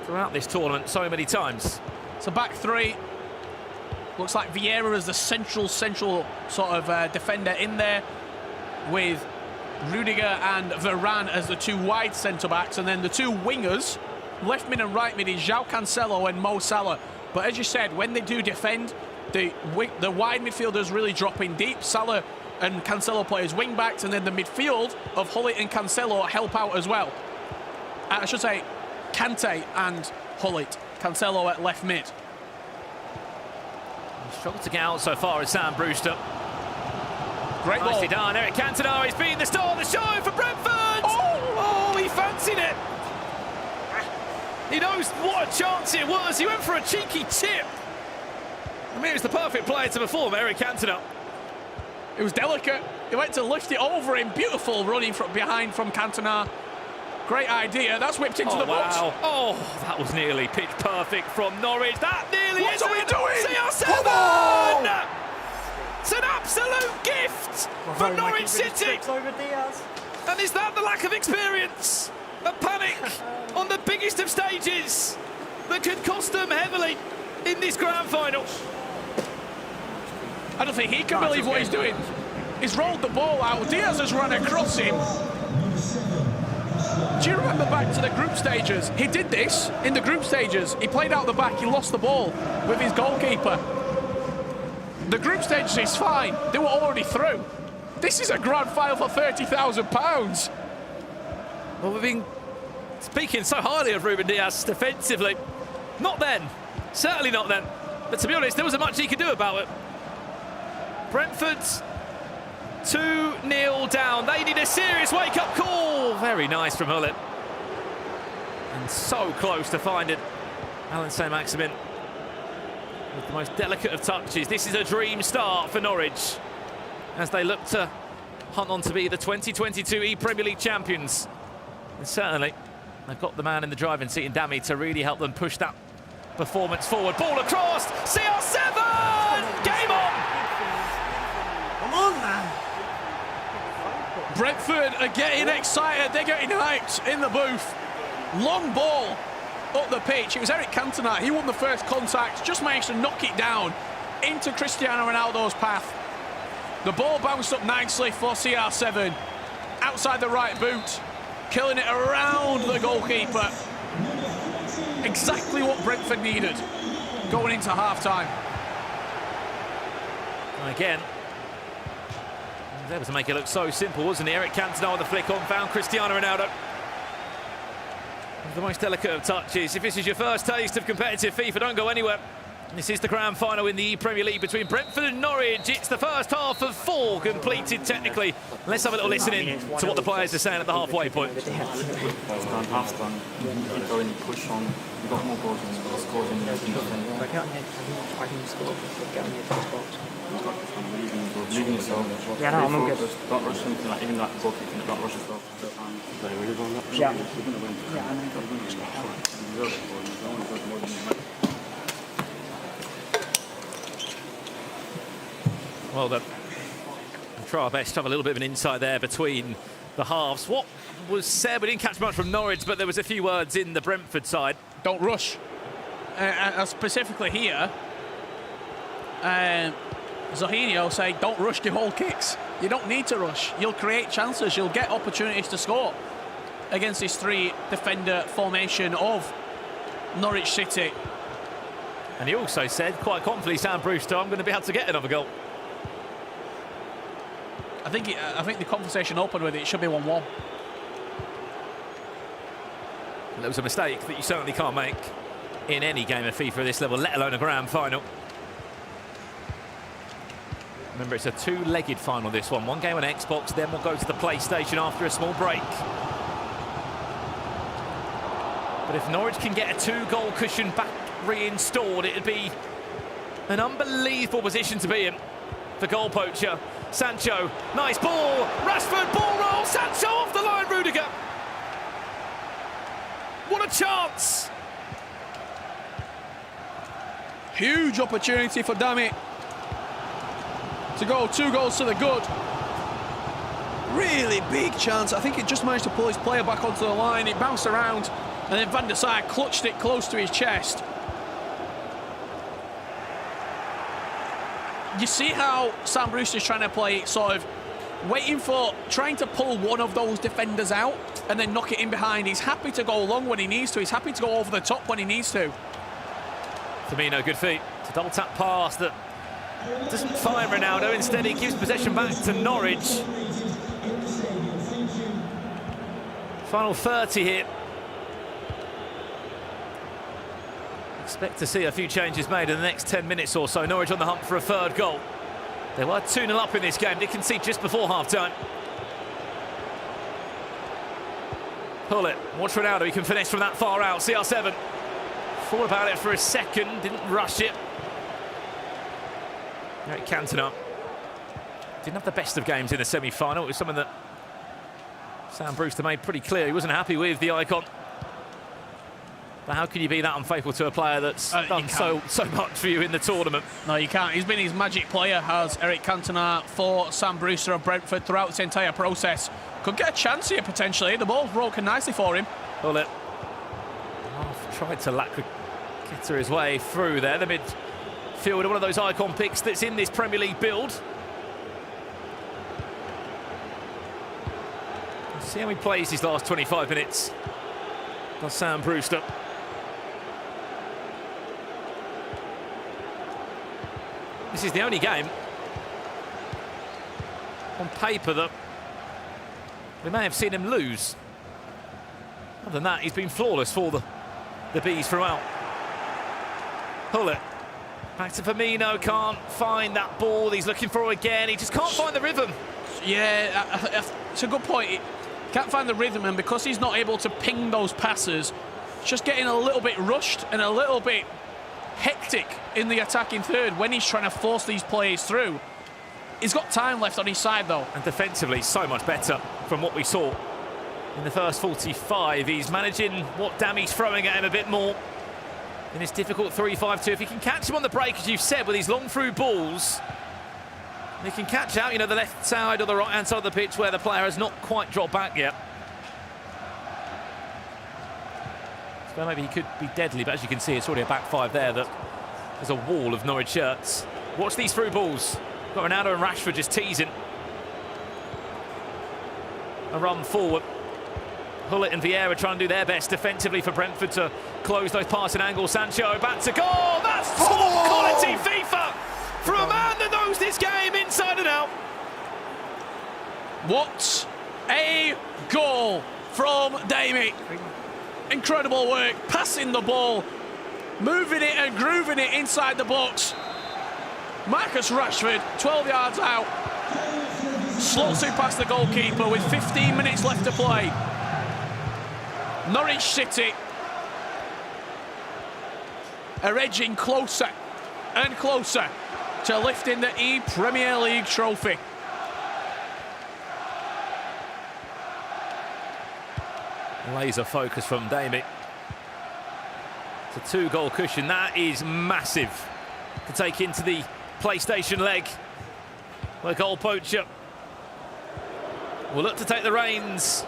throughout this tournament so many times. So back 3. Looks like Vieira is the central sort of defender in there, with Rudiger and Varane as the 2 wide centre-backs, and then the 2 wingers, left mid and right mid, is João Cancelo and Mo Salah. But as you said, when they do defend, the wide midfielders really drop in deep. Salah and Cancelo play as wing-backs, and then the midfield of Gullit and Cancelo help out as well. I should say Kante and Gullit. Cancelo at left mid. Struggled to get out so far as Sam Brewster. Great ball. Nicely done. Eric Cantona is being the star of the show for Brentford. Oh, he fancied it. He knows what a chance it was. He went for a cheeky chip. I mean, it was the perfect player to perform, Eric Cantona. It was delicate. He went to lift it over him. Beautiful running from behind from Cantona. Great idea. That's whipped into the box. Wow. Oh, that was nearly pitch perfect from Norwich. That nearly is. What are we doing? CR7! It's an absolute gift for Norwich City. And is that the lack of experience, a panic on the biggest of stages that could cost them heavily in this grand final? I don't think he can believe what he's doing. He's rolled the ball out. Diaz has run across him. Do you remember back to the group stages? He did this in the group stages. He played out the back, he lost the ball with his goalkeeper. The group stages is fine. They were already through. This is a grand final for £30,000. Well, we've been speaking so highly of Ruben Diaz defensively. Not then. Certainly not then. But to be honest, there wasn't much he could do about it. Brentford's 2-0 down. They need a serious wake-up call. Very nice from Gullit. And so close to finding Alan Saint-Maximin with the most delicate of touches. This is a dream start for Norwich as they look to hunt on to be the 2022 ePremier League champions. And certainly, they've got the man in the driving seat in Dami to really help them push that performance forward. Ball across, CR7! Game on! Come on, man. Brentford are getting excited. They're getting hyped in the booth. Long ball up the pitch. It was Eric Cantona. He won the first contact. Just managed to knock it down into Cristiano Ronaldo's path. The ball bounced up nicely for CR7. Outside the right boot. Killing it around the goalkeeper. Exactly what Brentford needed going into half-time. Again, they able to make it look so simple, wasn't he? Eric Cantona with the flick on, found Cristiano Ronaldo. The most delicate of touches. If this is your first taste of competitive FIFA, don't go anywhere. This is the grand final in the ePremier League between Brentford and Norwich. It's the first half of 4 completed technically. Let's have a little listen in to what the players are saying at the halfway point. Half done, keep going, push on. We've got more goals than scores in the defense. Leaving yourself. Yeah, no, I'm all good. Don't rush anything, like even like goal kicking, don't rush yourself. Yeah. Well, we'll try our best to have a little bit of an insight there between the halves. What was said, we didn't catch much from Norwich, but there was a few words in the Brentford side. Don't rush. Specifically here, Zohinio say, don't rush the whole kicks. You don't need to rush. You'll create chances. You'll get opportunities to score against this 3-defender formation of Norwich City. And he also said, quite confidently, Sam Brewster, I'm going to be able to get another goal. I think the conversation opened with it should be 1-1. That was a mistake that you certainly can't make in any game of FIFA at this level, let alone a grand final. Remember, it's a 2-legged final, this one. One game on Xbox, then we'll go to the PlayStation after a small break. But if Norwich can get a 2-goal cushion back reinstalled, it'd be an unbelievable position to be in for goal poacher. Sancho, nice ball, Rashford, ball roll, Sancho off the line, Rudiger. What a chance! Huge opportunity for Dami to go 2 goals to the good. Really big chance. I think he just managed to pull his player back onto the line. It bounced around, and then Van der Sar clutched it close to his chest. You see how Sam Brewster's trying to play, sort of trying to pull one of those defenders out and then knock it in behind. He's happy to go long when he needs to. He's happy to go over the top when he needs to. Firmino, good feet. It's a double tap pass that doesn't find Ronaldo. Instead, he gives possession back to Norwich. Final 30 here. Expect to see a few changes made in the next 10 minutes or so. Norwich on the hunt for a 3rd goal. They were 2-0 up in this game. They concede just before half-time. Pull it. Watch Ronaldo. He can finish from that far out. CR7 thought about it for a second. Didn't rush it. Eric Cantona didn't have the best of games in the semi-final. It was something that Sam Brewster made pretty clear. He wasn't happy with the icon. But how can you be that unfaithful to a player that's done so much for you in the tournament? No, you can't. He's been his magic player, has Eric Cantona, for Sam Brewster of Brentford throughout this entire process. Could get a chance here, potentially. The ball's broken nicely for him. Pull it. Tried to Lacroqueta his way through there. The midfielder, one of those icon picks that's in this Premier League build. Let's see how he plays his last 25 minutes. Got Sam Brewster. This is the only game on paper that we may have seen him lose. Other than that, he's been flawless for the Bees throughout. Pull it. Back to Firmino, can't find that ball. He's looking for it again. He just can't find the rhythm. Yeah, it's a good point. He can't find the rhythm, and because he's not able to ping those passes, just getting a little bit rushed and a little bit hectic in the attacking third when he's trying to force these plays through. He's got time left on his side, though. And defensively, so much better from what we saw in the first 45. He's managing what Dami's throwing at him a bit more in this difficult 3-5-2. If he can catch him on the break, as you've said, with these long through balls, he can catch out, the left side or the right-hand side of the pitch where the player has not quite dropped back yet. So maybe he could be deadly, but as you can see, it's already a back 5 there. That there's a wall of Norwich shirts. Watch these through balls. Got Ronaldo and Rashford just teasing. A run forward. Hullet and Vieira trying to do their best defensively for Brentford to close those passing angles. Sancho back to goal. That's top quality FIFA from a man that knows this game inside and out. What a goal from Damie. Incredible work, passing the ball, moving it and grooving it inside the box. Marcus Rashford, 12 yards out, slots it past the goalkeeper with 15 minutes left to play. Norwich City are edging closer and closer to lifting the ePremier League trophy. Laser focus from Damie. It's a 2-goal cushion. That is massive to take into the PlayStation leg. The goal poacher will look to take the reins.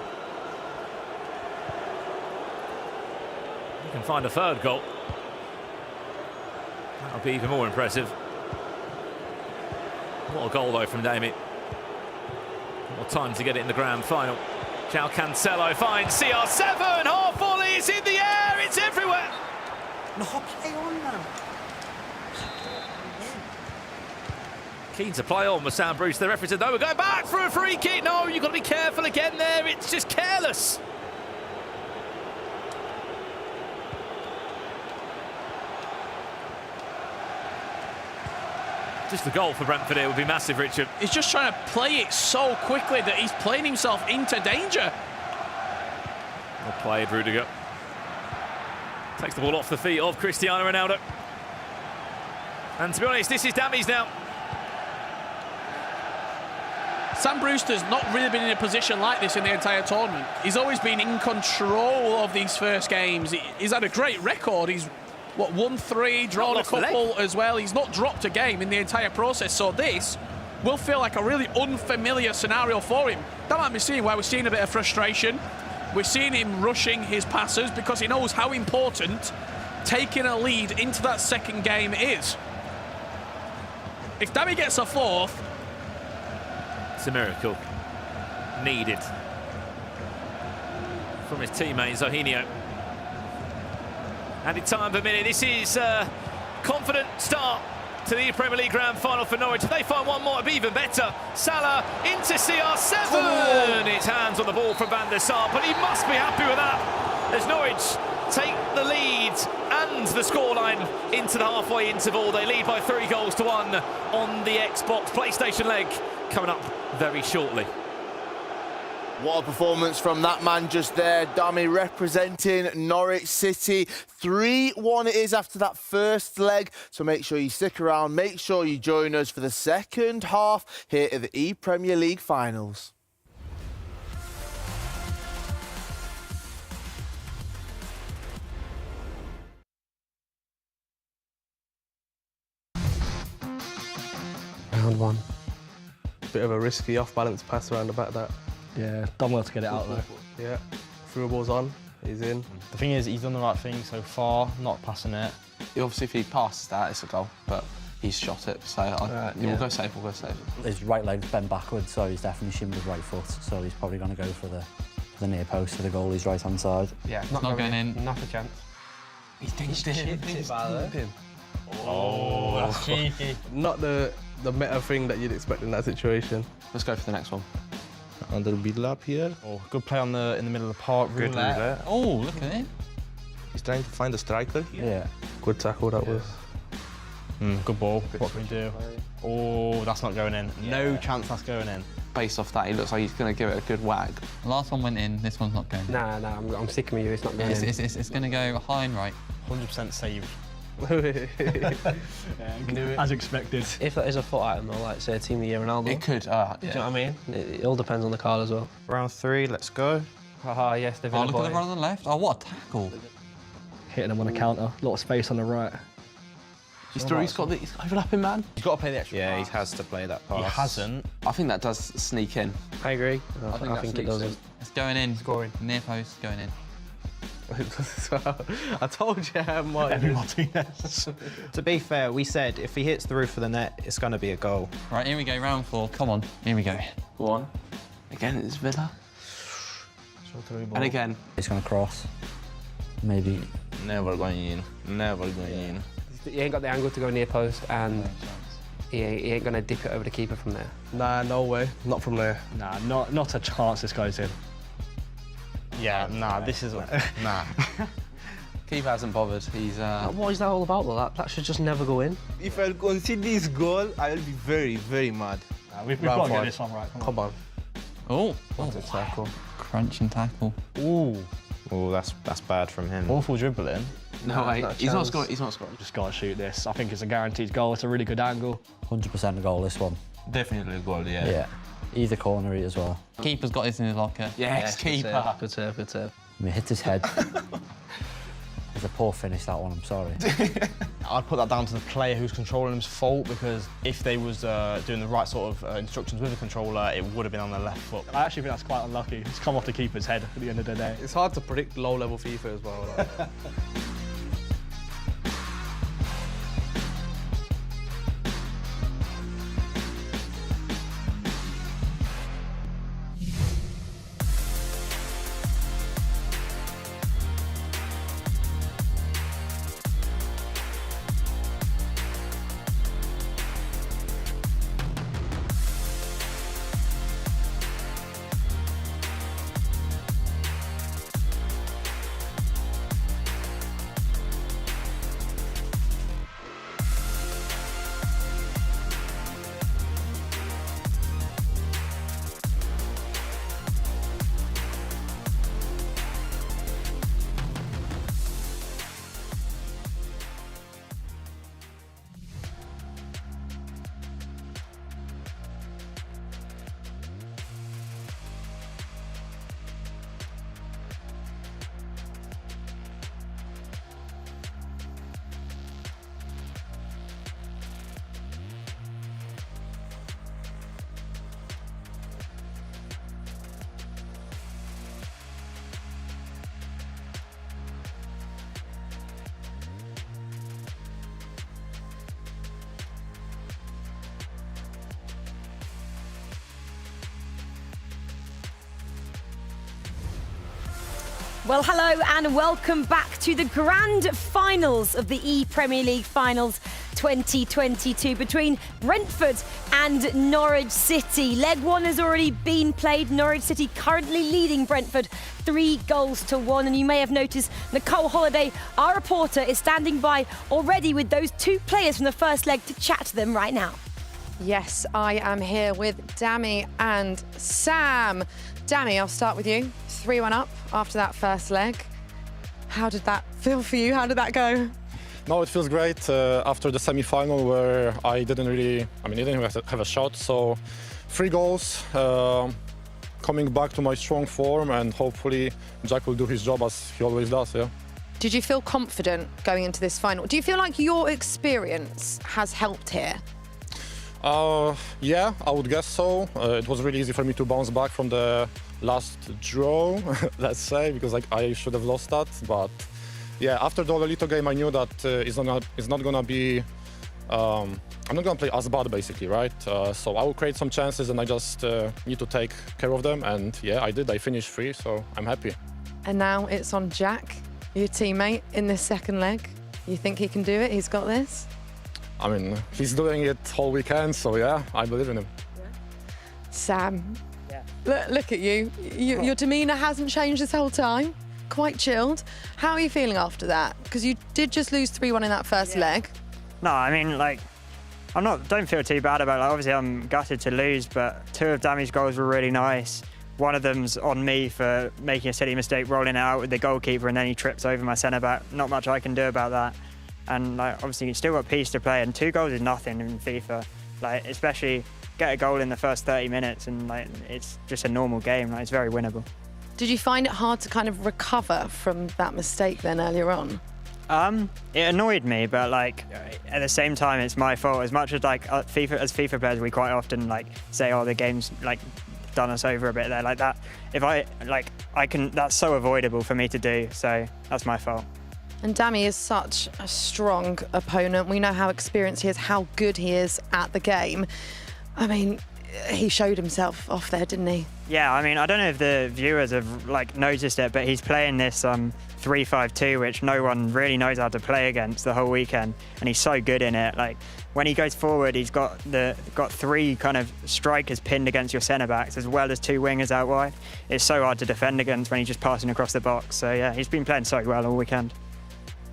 You can find a third goal. That'll be even more impressive. What a goal though from Damie. More time to get it in the grand final. João Cancelo finds CR7, half volley, it's in the air, it's everywhere. No, play on now. Keen to play on with Sam Bruce. The referee said, no, we're going back for a free kick. No, you've got to be careful again there. It's just careless. Just the goal for Brentford here would be massive, Richard. He's just trying to play it so quickly that he's playing himself into danger. Well played, Rudiger. Takes the ball off the feet of Cristiano Ronaldo. And to be honest, this is Damie's now. Sam Brewster's not really been in a position like this in the entire tournament. He's always been in control of these first games. He's had a great record. He's, won 3, drawn a couple as well. He's not dropped a game in the entire process. So this will feel like a really unfamiliar scenario for him. That might be seeing why we're seeing a bit of frustration. We're seeing him rushing his passes because he knows how important taking a lead into that second game is. If Damie gets a fourth, it's a miracle. Needed from his teammate, Zohinio. Added time per minute. This is a confident start to the Premier League Grand Final for Norwich. If they find one more, it'd be even better. Salah into CR7. It's hands on the ball from Van der Sar, but he must be happy with that as Norwich take the lead and the scoreline into the halfway interval. They lead by 3-1 on the Xbox PlayStation leg, coming up very shortly. What a performance from that man just there. Damie representing Norwich City. 3-1 it is after that first leg. So make sure you stick around. Make sure you join us for the second half here at the ePremier League finals. Round 1. Bit of a risky off-balance pass around the back that. Yeah, done well to get it out though. Yeah, through ball's on, he's in. The thing is, he's done the right thing so far, not passing it. Obviously, if he passes that, it's a goal, but he's shot it, so we'll go safe, we'll go safe. His right leg's bent backwards, so he's definitely shimmed his right foot, so he's probably going to go for the near post for the goalie's right-hand side. Yeah, not going in. Not a chance. He's dinked it. Oh, that's cheeky. Not the meta thing that you'd expect in that situation. Let's go for the next one. Under the build-up here. Oh, good play in the middle of the park. Good roulette. Oh, look at him. He's trying to find a striker here. Yeah. Good tackle that was. Good ball. What can we do? Oh, that's not going in. No chance that's going in. Based off that, he looks like he's going to give it a good whack. The last one went in, this one's not going in. Nah, I'm sticking with you, it's not going in. It's going to go high and right. 100% save. As expected. If that is a foot item though, like say a Team of the Year Ronaldo. It could, Do you know what I mean? It all depends on the card as well. Round 3, let's go. Haha, yes, they've look at the run on the left. Oh, what a tackle. Hitting him on a counter, a lot of space on the right. He's got the overlapping man. He's got to play the extra pass. pass. He has to play that pass. He hasn't. I think that does sneak in. I agree. I think it does. It's going in. Scoring. Near post, going in. I told you, Martinez. To be fair, we said if he hits the roof of the net, it's going to be a goal. Right, here we go, round 4. Come on, here we go. Go on. Again, it's Villa. And again. It's going to cross. Maybe. Never going in. Never going in. He ain't got the angle to go near post, and he ain't going to dip it over the keeper from there. Nah, no way. Not from there. Nah, not a chance this goes in. Yeah, nah, this is... Nah. Keeper hasn't bothered. He's... What is that all about, though? That should just never go in. If I concede this goal, I will be very, very mad. We've got to get this one right. Come on. Oh, what a tackle. Crunch and tackle. Ooh. Oh, that's bad from him. Awful dribbling. No, he's not scoring. He's not scoring. Just got to shoot this. I think it's a guaranteed goal. It's a really good angle. 100% a goal, this one. Definitely a goal, yeah. Yeah. Either cornery as well. Keeper's got this in his locker. Yes, keeper. Good save, good save. I mean, hit his head. It's a poor finish, that one, I'm sorry. I'd put that down to the player who's controlling him's fault, because if they was doing the right sort of instructions with the controller, it would have been on their left foot. I actually think that's quite unlucky. It's come off the keeper's head at the end of the day. It's hard to predict low-level FIFA as well. Like. Well, hello and welcome back to the grand finals of the ePremier League Finals 2022 between Brentford and Norwich City. Leg 1 has already been played. Norwich City currently leading Brentford 3-1. And you may have noticed Nicole Holliday, our reporter, is standing by already with those two players from the first leg to chat to them right now. Yes, I am here with Dami and Sam. Dami, I'll start with you. 3-1 up after that first leg. How did that feel for you? How did that go? No, it feels great after the semi-final where I didn't have a shot. So 3 goals, coming back to my strong form, and hopefully Jack will do his job as he always does, yeah. Did you feel confident going into this final? Do you feel like your experience has helped here? Yeah, I would guess so. It was really easy for me to bounce back from the last draw, let's say, because I should have lost that. But yeah, after the Lolito game, I knew that it's not gonna be. I'm not gonna play as bad, basically, right? So I will create some chances, and I just need to take care of them. And yeah, I did. I finished 3, so I'm happy. And now it's on Jack, your teammate, in this second leg. You think he can do it? He's got this? I mean, he's doing it all weekend, so yeah, I believe in him. Yeah. Sam, look at you. Your demeanour hasn't changed this whole time. Quite chilled. How are you feeling after that? Because you did just lose 3-1 in that first leg. No, I mean, like, don't feel too bad about it. Like, obviously, I'm gutted to lose, but 2 of Dami's goals were really nice. One of them's on me for making a silly mistake, rolling it out with the goalkeeper, and then he trips over my centre-back. Not much I can do about that. And like, obviously, you still got peace to play, and 2 goals is nothing in FIFA. Like, especially get a goal in the first 30 minutes, and like, it's just a normal game. Like, it's very winnable. Did you find it hard to kind of recover from that mistake then earlier on? It annoyed me, but like at the same time, it's my fault. As much as like FIFA players, we quite often like say, "Oh, the game's like done us over a bit there. Like that, if I can, that's so avoidable for me to do. So that's my fault. And Dami is such a strong opponent. We know how experienced he is, how good he is at the game. I mean, he showed himself off there, didn't he? Yeah, I mean, I don't know if the viewers have noticed it, but he's playing this 3-5-2, which no one really knows how to play against the whole weekend, and he's so good in it. Like when he goes forward, he's got three kind of strikers pinned against your centre backs, as well as two wingers out wide. It's so hard to defend against when he's just passing across the box. So yeah, he's been playing so well all weekend.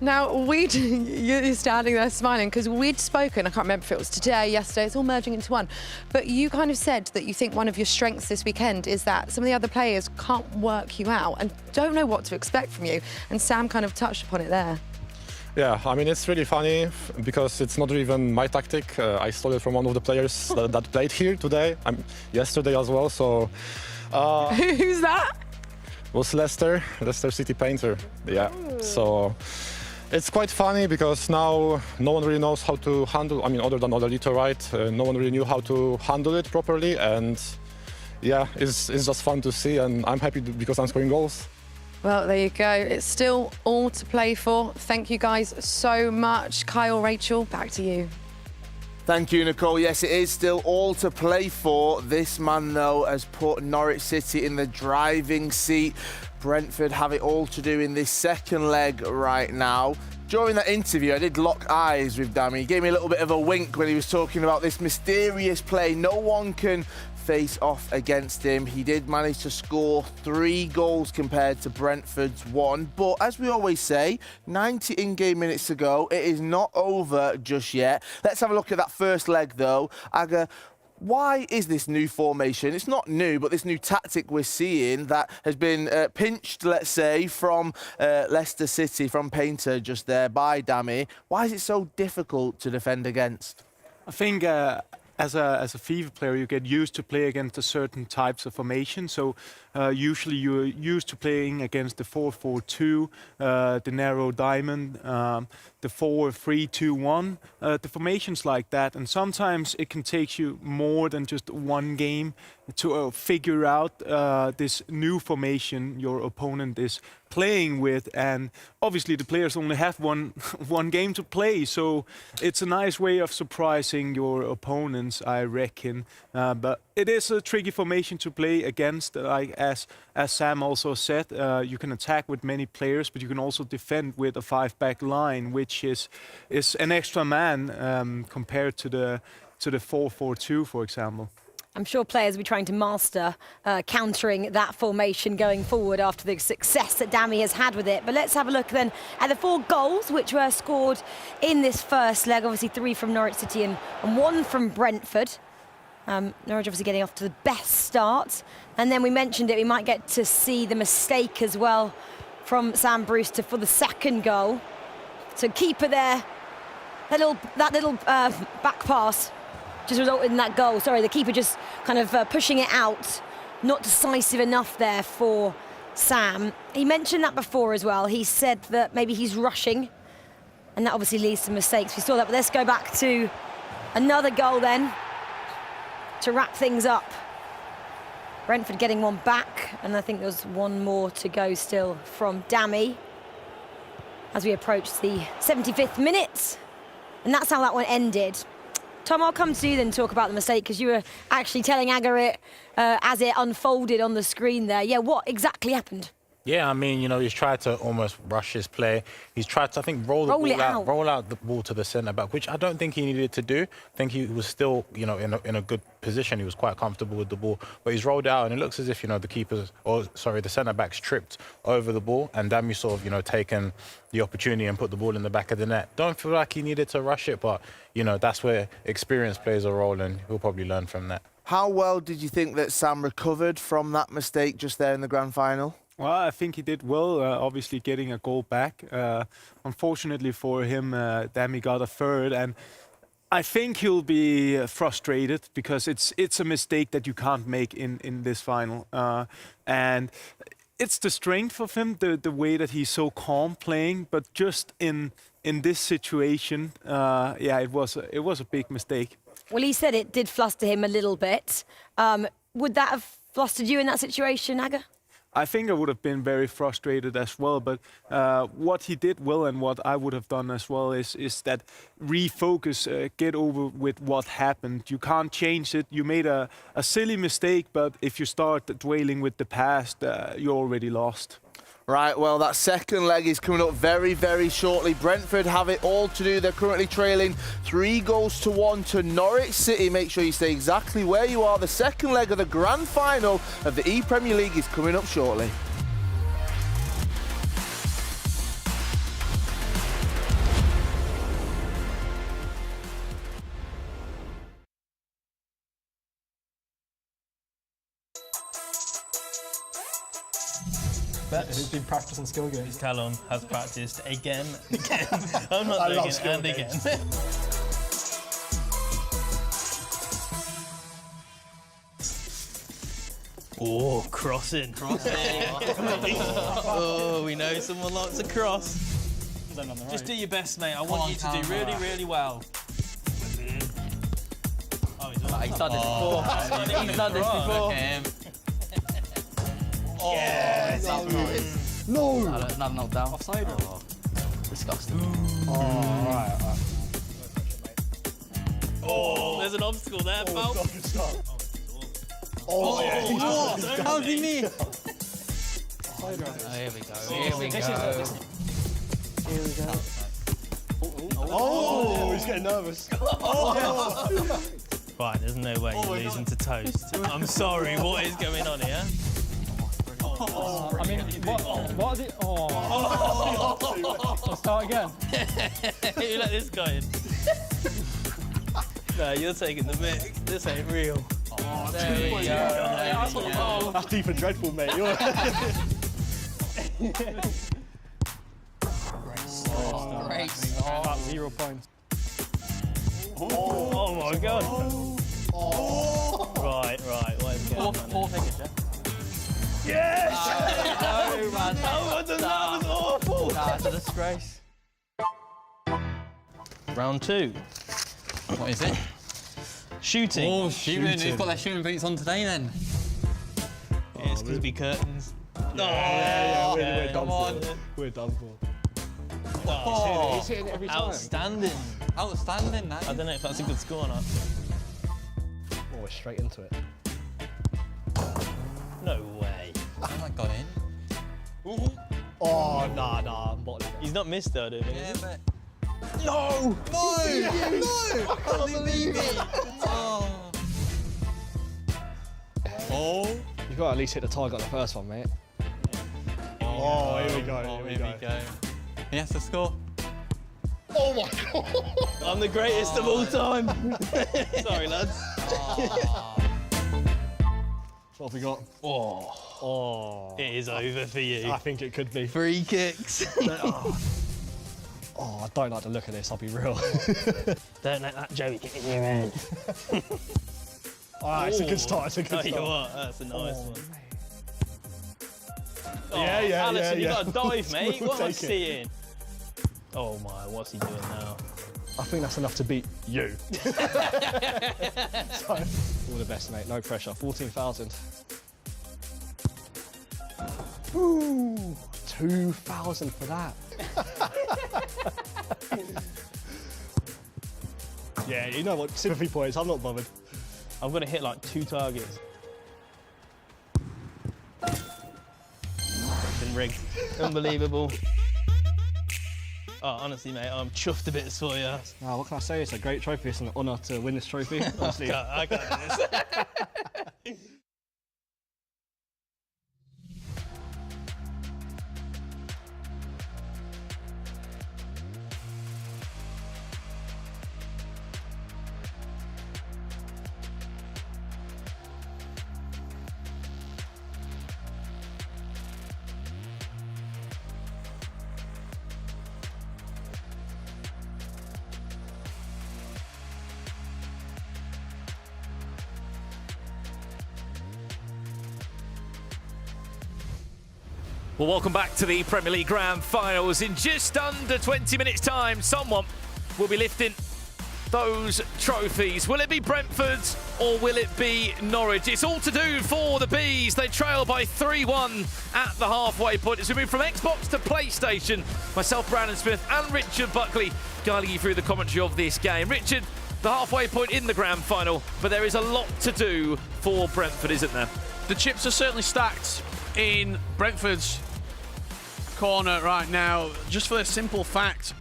Now, you're standing there smiling because we'd spoken, I can't remember if it was today, yesterday, it's all merging into one, but you kind of said that you think one of your strengths this weekend is that some of the other players can't work you out and don't know what to expect from you, and Sam kind of touched upon it there. Yeah, I mean, it's really funny because it's not even my tactic. I stole it from one of the players that played here today, yesterday as well, so... Who's that? Was Leicester City Painter, yeah, so... It's quite funny because now no one really knows how to handle, I mean, other than Odalito, right? No one really knew how to handle it properly, and yeah, it's just fun to see, and I'm happy because I'm scoring goals. Well, there you go. It's still all to play for. Thank you guys so much. Kyle, Rachel, back to you. Thank you, Nicole. Yes, it is still all to play for. This man, though, has put Norwich City in the driving seat. Brentford have it all to do in this second leg right now. During that interview, I did lock eyes with Dami. He gave me a little bit of a wink when he was talking about this mysterious play. No one can face off against him. He did manage to score 3 goals compared to Brentford's 1. But as we always say, 90 in-game minutes to go. It is not over just yet. Let's have a look at that first leg, though. Aga, why is this new formation, it's not new, but this new tactic we're seeing that has been pinched, let's say, from Leicester City, from Painter just there by Dami, why is it so difficult to defend against? I think as a FIFA player, you get used to play against a certain types of formation. So usually you're used to playing against the 4-4-2, the narrow diamond, the 4-3-2-1, the formations like that. And sometimes it can take you more than just one game to figure out this new formation your opponent is playing with. And obviously the players only have one game to play, so it's a nice way of surprising your opponents, I reckon. But it is a tricky formation to play against. Like as Sam also said, you can attack with many players, but you can also defend with a 5-back line, which is an extra man compared to the 4-4-2, for example. I'm sure players will be trying to master countering that formation going forward after the success that Dami has had with it. But let's have a look then at the 4 goals which were scored in this first leg. Obviously 3 from Norwich City and 1 from Brentford. Norwich obviously getting off to the best start. And then we mentioned it, we might get to see the mistake as well from Sam Brewster for the second goal. So keeper there, that little back pass just resulted in that goal. Sorry, the keeper just kind of pushing it out. Not decisive enough there for Sam. He mentioned that before as well. He said that maybe he's rushing, and that obviously leads to mistakes. We saw that, but let's go back to another goal then to wrap things up. Brentford getting one back, and I think there's one more to go still from Dami as we approach the 75th minute. And that's how that one ended. Tom, I'll come to you then and talk about the mistake, because you were actually telling Aga it as it unfolded on the screen there. Yeah, what exactly happened? Yeah, I mean, you know, he's tried to almost rush his play. He's tried to, I think, roll out the ball to the centre-back, which I don't think he needed to do. I think he was still, you know, in a good position. He was quite comfortable with the ball. But he's rolled out, and it looks as if, you know, the centre-back's tripped over the ball, and Dami sort of, you know, taken the opportunity and put the ball in the back of the net. Don't feel like he needed to rush it, but, you know, that's where experience plays a role, and he'll probably learn from that. How well did you think that Sam recovered from that mistake just there in the grand final? Well, I think he did well, obviously getting a goal back. Unfortunately for him, Dami got a third, and I think he'll be frustrated because it's a mistake that you can't make in this final. And it's the strength of him, the way that he's so calm playing, but just in this situation, yeah, it was a big mistake. Well, he said it did fluster him a little bit. Would that have flustered you in that situation, Aga? I think I would have been very frustrated as well, but what he did well and what I would have done as well is that refocus, get over with what happened. You can't change it. You made a silly mistake, but if you start dwelling with the past, you're already lost. Right, well, that second leg is coming up very, very shortly. Brentford have it all to do. They're currently trailing 3-1 to Norwich City. Make sure you stay exactly where you are. The second leg of the grand final of the ePremier League is coming up shortly. Who's been practicing skill games? Callum has practiced again. I'm not doing it, and again. Oh, crossing. Oh, we know someone likes a cross. Just do your best, mate. I want you to do really, really well. Oh, he's done this before. He's done this before. Oh, yes. No! Not knocked down. Offside. Oh. Disgusting. Oh, alright. Oh, there's an obstacle there, pal. Oh, yeah. How's he me? Oh, here we go. Here we go. Oh, he's getting nervous. Right, there's no way you're losing to toast. I'm sorry, what is going on here? I mean, what is it? Oh. Let's start again. You let this guy in. No, you're taking the mic. This ain't real. Oh, there we go. That's deep and dreadful, mate. Great. About 0 points. Oh my god. Right, what is going on? Four figures, yeah? Yes! No, man. That was awful. Nah, it's a disgrace. Round 2. What is it? Shooting. Oh, shooting. Who's got their shooting boots on today then? It's going to be curtains. Yeah, we're done for. We're done for. Oh, he's hitting it every time. Outstanding. Outstanding, that. I don't know if that's a good score or not. Oh, we're straight into it. No way. Oh, I got in. Oh, nah, I'm bottling it. He's not missed though, dude. Yeah, but... No! No! No! I can't believe it! Oh. You've got to at least hit the target on the first one, mate. Oh, here we go. Here we go. He has to score. Oh my god! I'm the greatest of all time. Sorry, lads. What have we got? Oh. It is over for you. I think it could be. Free kicks. Oh, I don't like the look of this, I'll be real. Don't let that Joey get in your head. Alright, it's a good start, it's a good Tell you start. what, that's a nice one. Yeah, Allison, you got to dive, mate. We'll What am I take it. seeing? Oh my, what's he doing now? I think that's enough to beat you. So, all the best, mate. No pressure. 14,000. Ooh, 2,000 for that. Yeah, you know what? Sympathy points. I'm not bothered. I'm going to hit like 2 targets. Been rigged. Unbelievable. Oh, honestly, mate, I'm chuffed a bit for you. Oh, what can I say? It's a great trophy. It's an honour to win this trophy. Honestly. I can't do this. Well, welcome back to the Premier League Grand Finals. In just under 20 minutes' time, someone will be lifting those trophies. Will it be Brentford or will it be Norwich? It's all to do for the Bees. They trail by 3-1 at the halfway point. As we move from Xbox to PlayStation, myself, Brandon Smith, and Richard Buckley guiding you through the commentary of this game. Richard, the halfway point in the grand final, but there is a lot to do for Brentford, isn't there? The chips are certainly stacked in Brentford's corner right now, just for the simple fact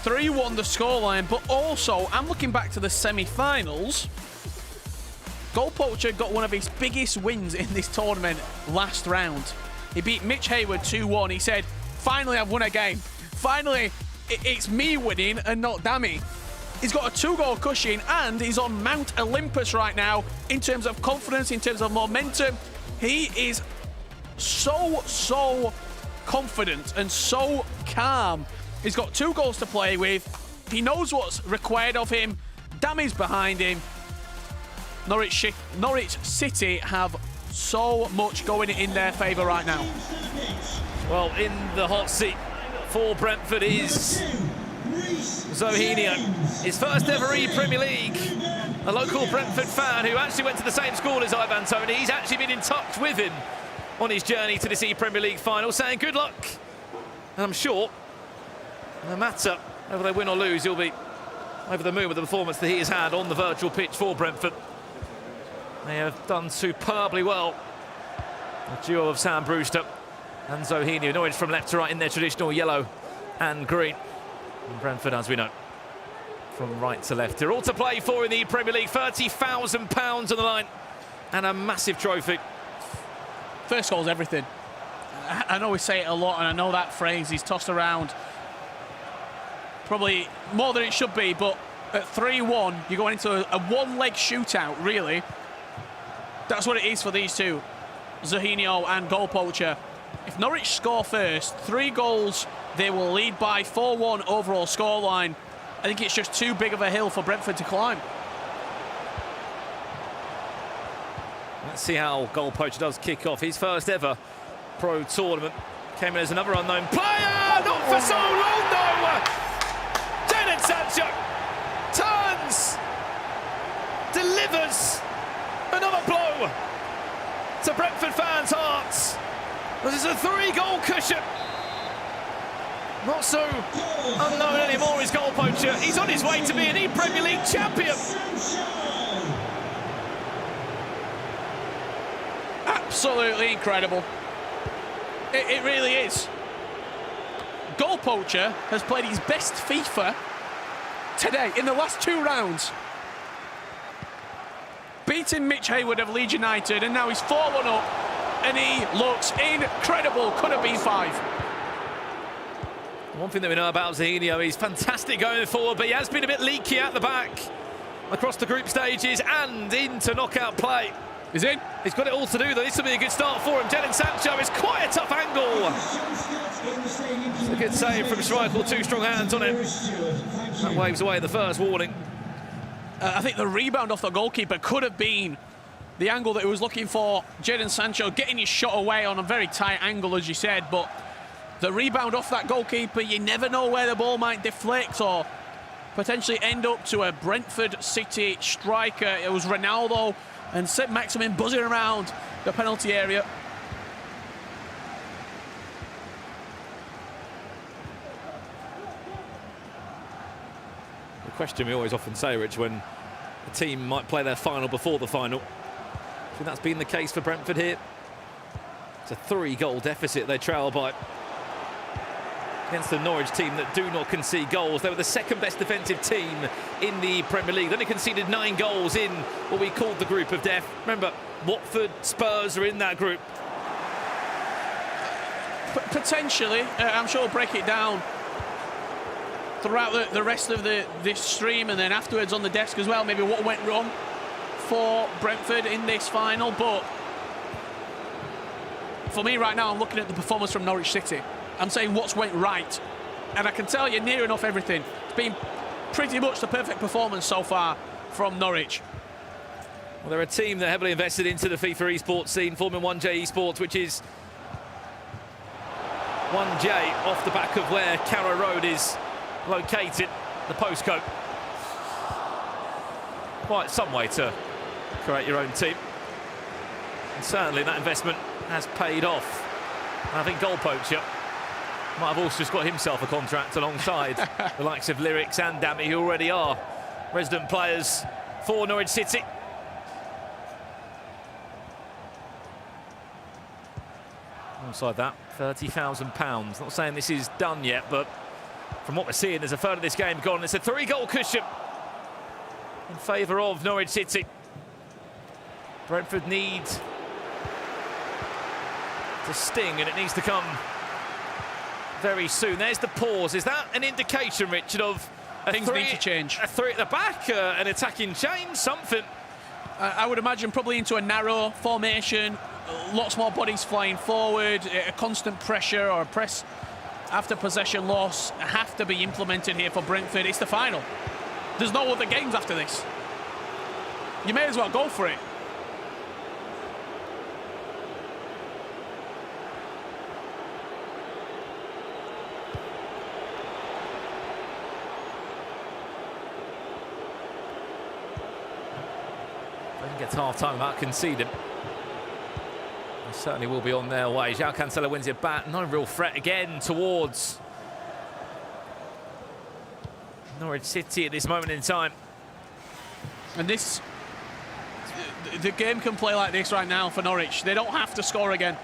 3-1 the scoreline, but also I'm looking back to the semi-finals. Goal Poacher got one of his biggest wins in this tournament last round. He beat Mitch Hayward 2-1. He said, finally I've won a game. Finally it's me winning and not Dammy. He's got a 2-goal cushion and he's on Mount Olympus right now in terms of confidence, in terms of momentum. He is so confident and so calm. He's got 2 goals to play with. He knows what's required of him. Dammy's behind him. Norwich City have so much going in their favour right now. Well, in the hot seat for Brentford is Zohinio. His first ever ePremier League. A local Brentford fan who actually went to the same school as Ivan Toney. He's actually been in touch with him on his journey to this ePremier League final, saying good luck. And I'm sure, no matter whether they win or lose, he'll be over the moon with the performance that he has had on the virtual pitch for Brentford. They have done superbly well. The duo of Sam Brewster and Zohinio. Norwich from left to right in their traditional yellow and green. And Brentford, as we know, from right to left. They're all to play for in the Premier League. £30,000 on the line and a massive trophy. First goal's everything. I know we say it a lot, and I know that phrase is tossed around probably more than it should be, but at 3-1, you're going into a one-leg shootout, really. That's what it is for these two, Zohinio and Goal Poacher. If Norwich score first, 3 goals, they will lead by 4-1 overall scoreline. I think it's just too big of a hill for Brentford to climb. Let's see how Goal Poacher does kick off. His first ever pro tournament. Came in as another unknown player. Not for so long, though. Jadon Sancho turns, delivers another blow to Brentford fans' hearts. This is a 3-goal cushion. Not so unknown anymore is Goal Poacher. He's on his way to be an ePremier League champion. Absolutely incredible. It really is. Goal Poacher has played his best FIFA today in the last 2 rounds. Beating Mitch Hayward of Leeds United, and now he's 4-1 up, and he looks incredible. Could have been 5. One thing that we know about Zohinio, he's fantastic going forward, but he has been a bit leaky at the back across the group stages and into knockout play. He's in. He's got it all to do, though. This will be a good start for him. Jadon Sancho is quite a tough angle. It's a good save from Schmeichel. 2 strong hands on it. That waves away the first warning. I think the rebound off the goalkeeper could have been the angle that he was looking for. Jadon Sancho getting his shot away on a very tight angle, as you said, but the rebound off that goalkeeper, you never know where the ball might deflect or potentially end up to a Brentford City striker. It was Ronaldo and St. Maximin buzzing around the penalty area. The question we always often say, Rich, when a team might play their final before the final, I think that's been the case for Brentford here. It's a 3-goal deficit they trail by against the Norwich team that do not concede goals. They were the 2nd best defensive team in the Premier League. They only conceded 9 goals in what we called the group of death. Remember, Watford, Spurs are in that group. Potentially, I'm sure we'll break it down throughout the rest of this stream and then afterwards on the desk as well, maybe what went wrong for Brentford in this final. But for me right now, I'm looking at the performance from Norwich City. I'm saying what's went right, and I can tell you near enough everything. It's been pretty much the perfect performance so far from Norwich. Well, they're a team that heavily invested into the FIFA Esports scene, forming 1J Esports, which is 1J off the back of where Carrow Road is located, the postcode. quite some way to create your own team. And certainly that investment has paid off. And I think goal poacher might have also just got himself a contract alongside the likes of Lyrics and Dammy, who already are resident players for Norwich City. Alongside that, £30,000. Not saying this is done yet, but from what we're seeing, there's a third of this game gone. It's a 3-goal cushion in favour of Norwich City. Brentford need to sting, and it needs to come very soon. There's the pause. Is that an indication, Richard, of things need to change? A three at the back, an attacking change, something? I would imagine probably into a narrow formation, lots more bodies flying forward, a constant pressure or a press after possession loss have to be implemented here for Brentford. It's the final. There's no other games after this. You may as well go for it. Gets half-time without conceding. They certainly will be on their way. João Cancelo wins it back. No real threat again towards Norwich City at this moment in time. And this, the game can play like this right now for Norwich. They don't have to score again.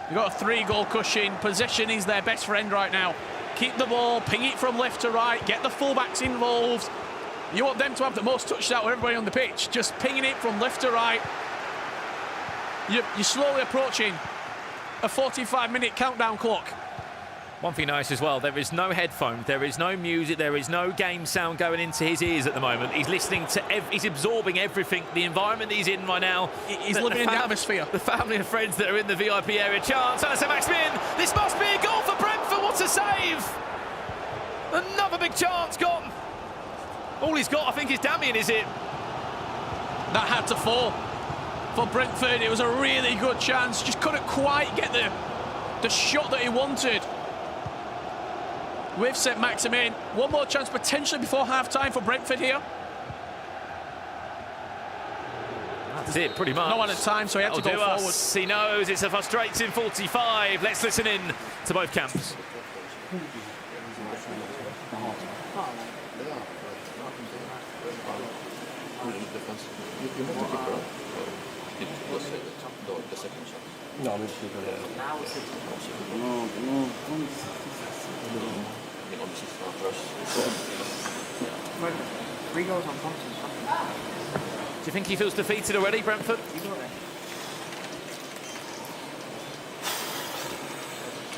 They've got a 3-goal cushion. Possession is their best friend right now. Keep the ball, ping it from left to right, get the fullbacks involved. You want them to have the most touches out of everybody on the pitch. Just pinging it from left to right. You're slowly approaching a 45-minute countdown clock. One thing nice as well, there is no headphone, there is no music, there is no game sound going into his ears at the moment. He's listening to, he's absorbing everything, the environment he's in right now. He's living in the atmosphere. The family and friends that are in the VIP area. Chance, Maximin, this must be a goal for Brentford, what a save! Another big chance gone. All he's got, I think, is Damien, is it? That had to fall for Brentford. It was a really good chance. Just couldn't quite get the shot that he wanted. With St. Maximin. One more chance potentially before half-time for Brentford here. That's it, pretty much. No one at time, so he had to go forward. He knows it's a frustrating 45. Let's listen in to both camps. No, I'm just Three goals on constant. Do you think he feels defeated already, Brentford?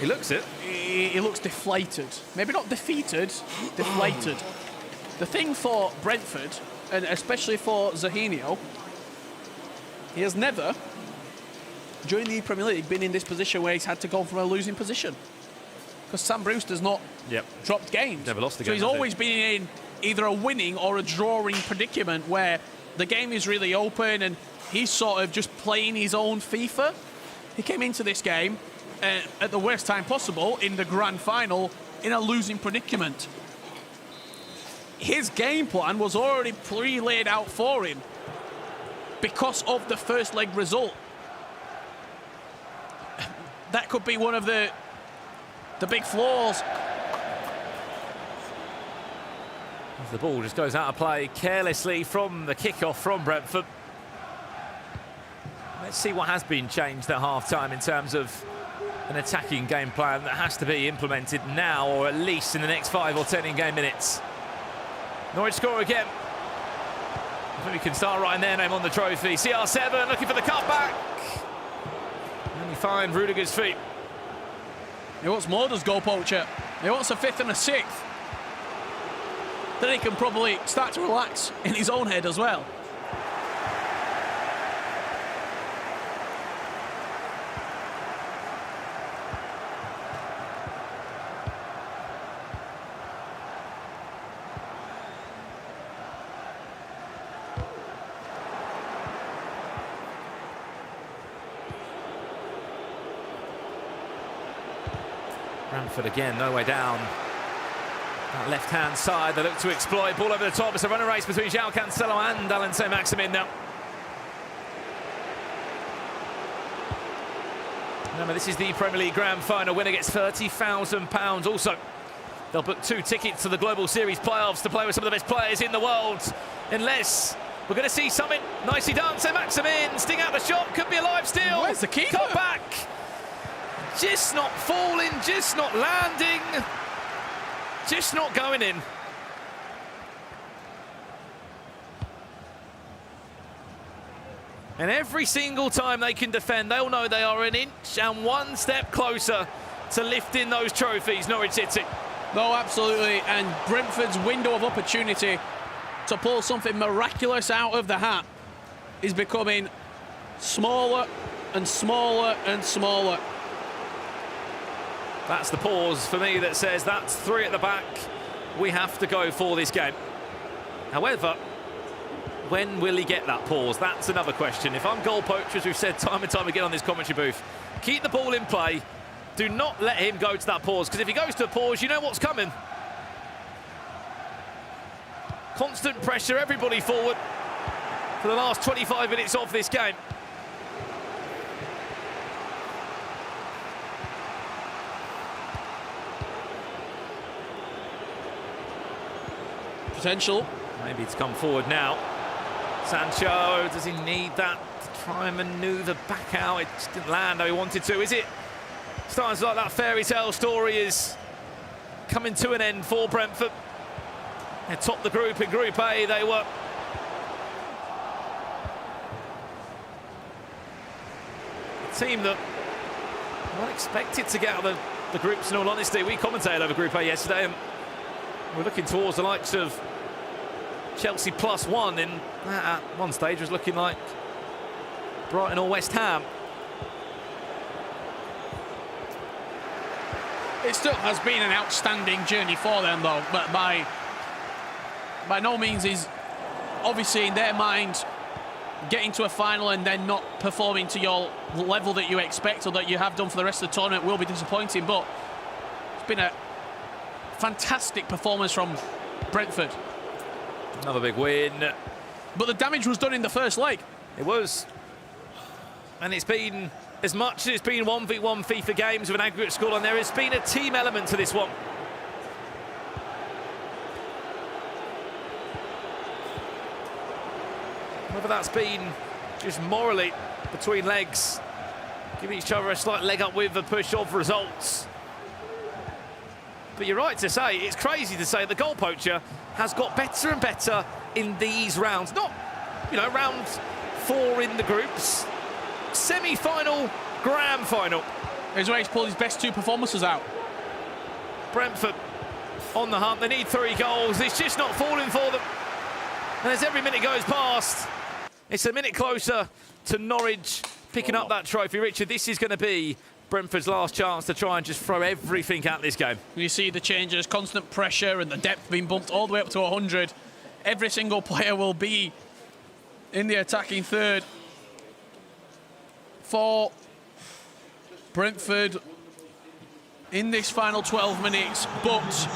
He looks it. He looks deflated. Maybe not defeated, deflated. The thing for Brentford, and especially for Zahinio, he has never, during the Premier League, been in this position where he's had to go from a losing position. Because Sam Brewster's not dropped games. Never lost a game. So he's always been in either a winning or a drawing predicament where the game is really open and he's sort of just playing his own FIFA. He came into this game at the worst time possible in the grand final in a losing predicament. His game plan was already pre-laid out for him because of the first leg result. That could be one of the big flaws. The ball just goes out of play carelessly from the kickoff from Brentford. Let's see what has been changed at half-time in terms of an attacking game plan that has to be implemented now, or at least in the next 5 or 10 in-game minutes. Norwich score again. I think we can start writing their name on the trophy. CR7 looking for the cutback. And you find Rudiger's feet. He wants more, does goal poacher. He wants a 5th and a 6th. Then he can probably start to relax in his own head as well. Brentford again, no way down. That left-hand side, they look to exploit. Ball over the top. It's a runner race between João Cancelo and Alan Saint-Maximin now. Remember, this is the Premier League Grand Final. Winner gets £30,000. Also, they'll book 2 tickets to the Global Series playoffs to play with some of the best players in the world. Unless we're going to see something nicely done. Saint-Maximin, sting out the shot, could be alive still. Where's the keeper? Cut back. Just not falling, just not landing. Just not going in. And every single time they can defend, they'll know they are an inch and 1 step closer to lifting those trophies, Norwich City. No, absolutely. And Brentford's window of opportunity to pull something miraculous out of the hat is becoming smaller and smaller and smaller. That's the pause for me that says that's 3 at the back. We have to go for this game. However, when will he get that pause? That's another question. If I'm goal poacher, as we've said time and time again on this commentary booth, keep the ball in play. Do not let him go to that pause, because if he goes to a pause, you know what's coming. Constant pressure, everybody forward for the last 25 minutes of this game. Potential. Maybe to come forward now. Sancho, does he need that to try and manoeuvre back out? It just didn't land how he wanted to, is it? Starting to like that fairy tale story is coming to an end for Brentford. They topped the group in Group A. They were a team that not expected to get out of the groups, in all honesty. We commentated over Group A yesterday, and we're looking towards the likes of Chelsea +1 in at one stage was looking like Brighton or West Ham. It still has been an outstanding journey for them, though, but by no means is, obviously in their mind, getting to a final and then not performing to your level that you expect or that you have done for the rest of the tournament will be disappointing, but it's been a fantastic performance from Brentford. Another big win. But the damage was done in the first leg. It was. And it's been, as much as it's been 1v1 FIFA games with an aggregate scoreline, there has been a team element to this one. Whether that's been just morally between legs, giving each other a slight leg up with the push of results. But you're right to say, it's crazy to say the goal poacher has got better and better in these rounds. Not, you know, round 4 in the groups. Semi-final, grand final. Here's where he's pulled his best 2 performances out. Brentford on the hunt. They need 3 goals. It's just not falling for them. And as every minute goes past, it's a minute closer to Norwich picking up that trophy. Richard, this is going to be Brentford's last chance to try and just throw everything at this game. You see the changes, constant pressure and the depth being bumped all the way up to 100. Every single player will be in the attacking third for Brentford in this final 12 minutes, but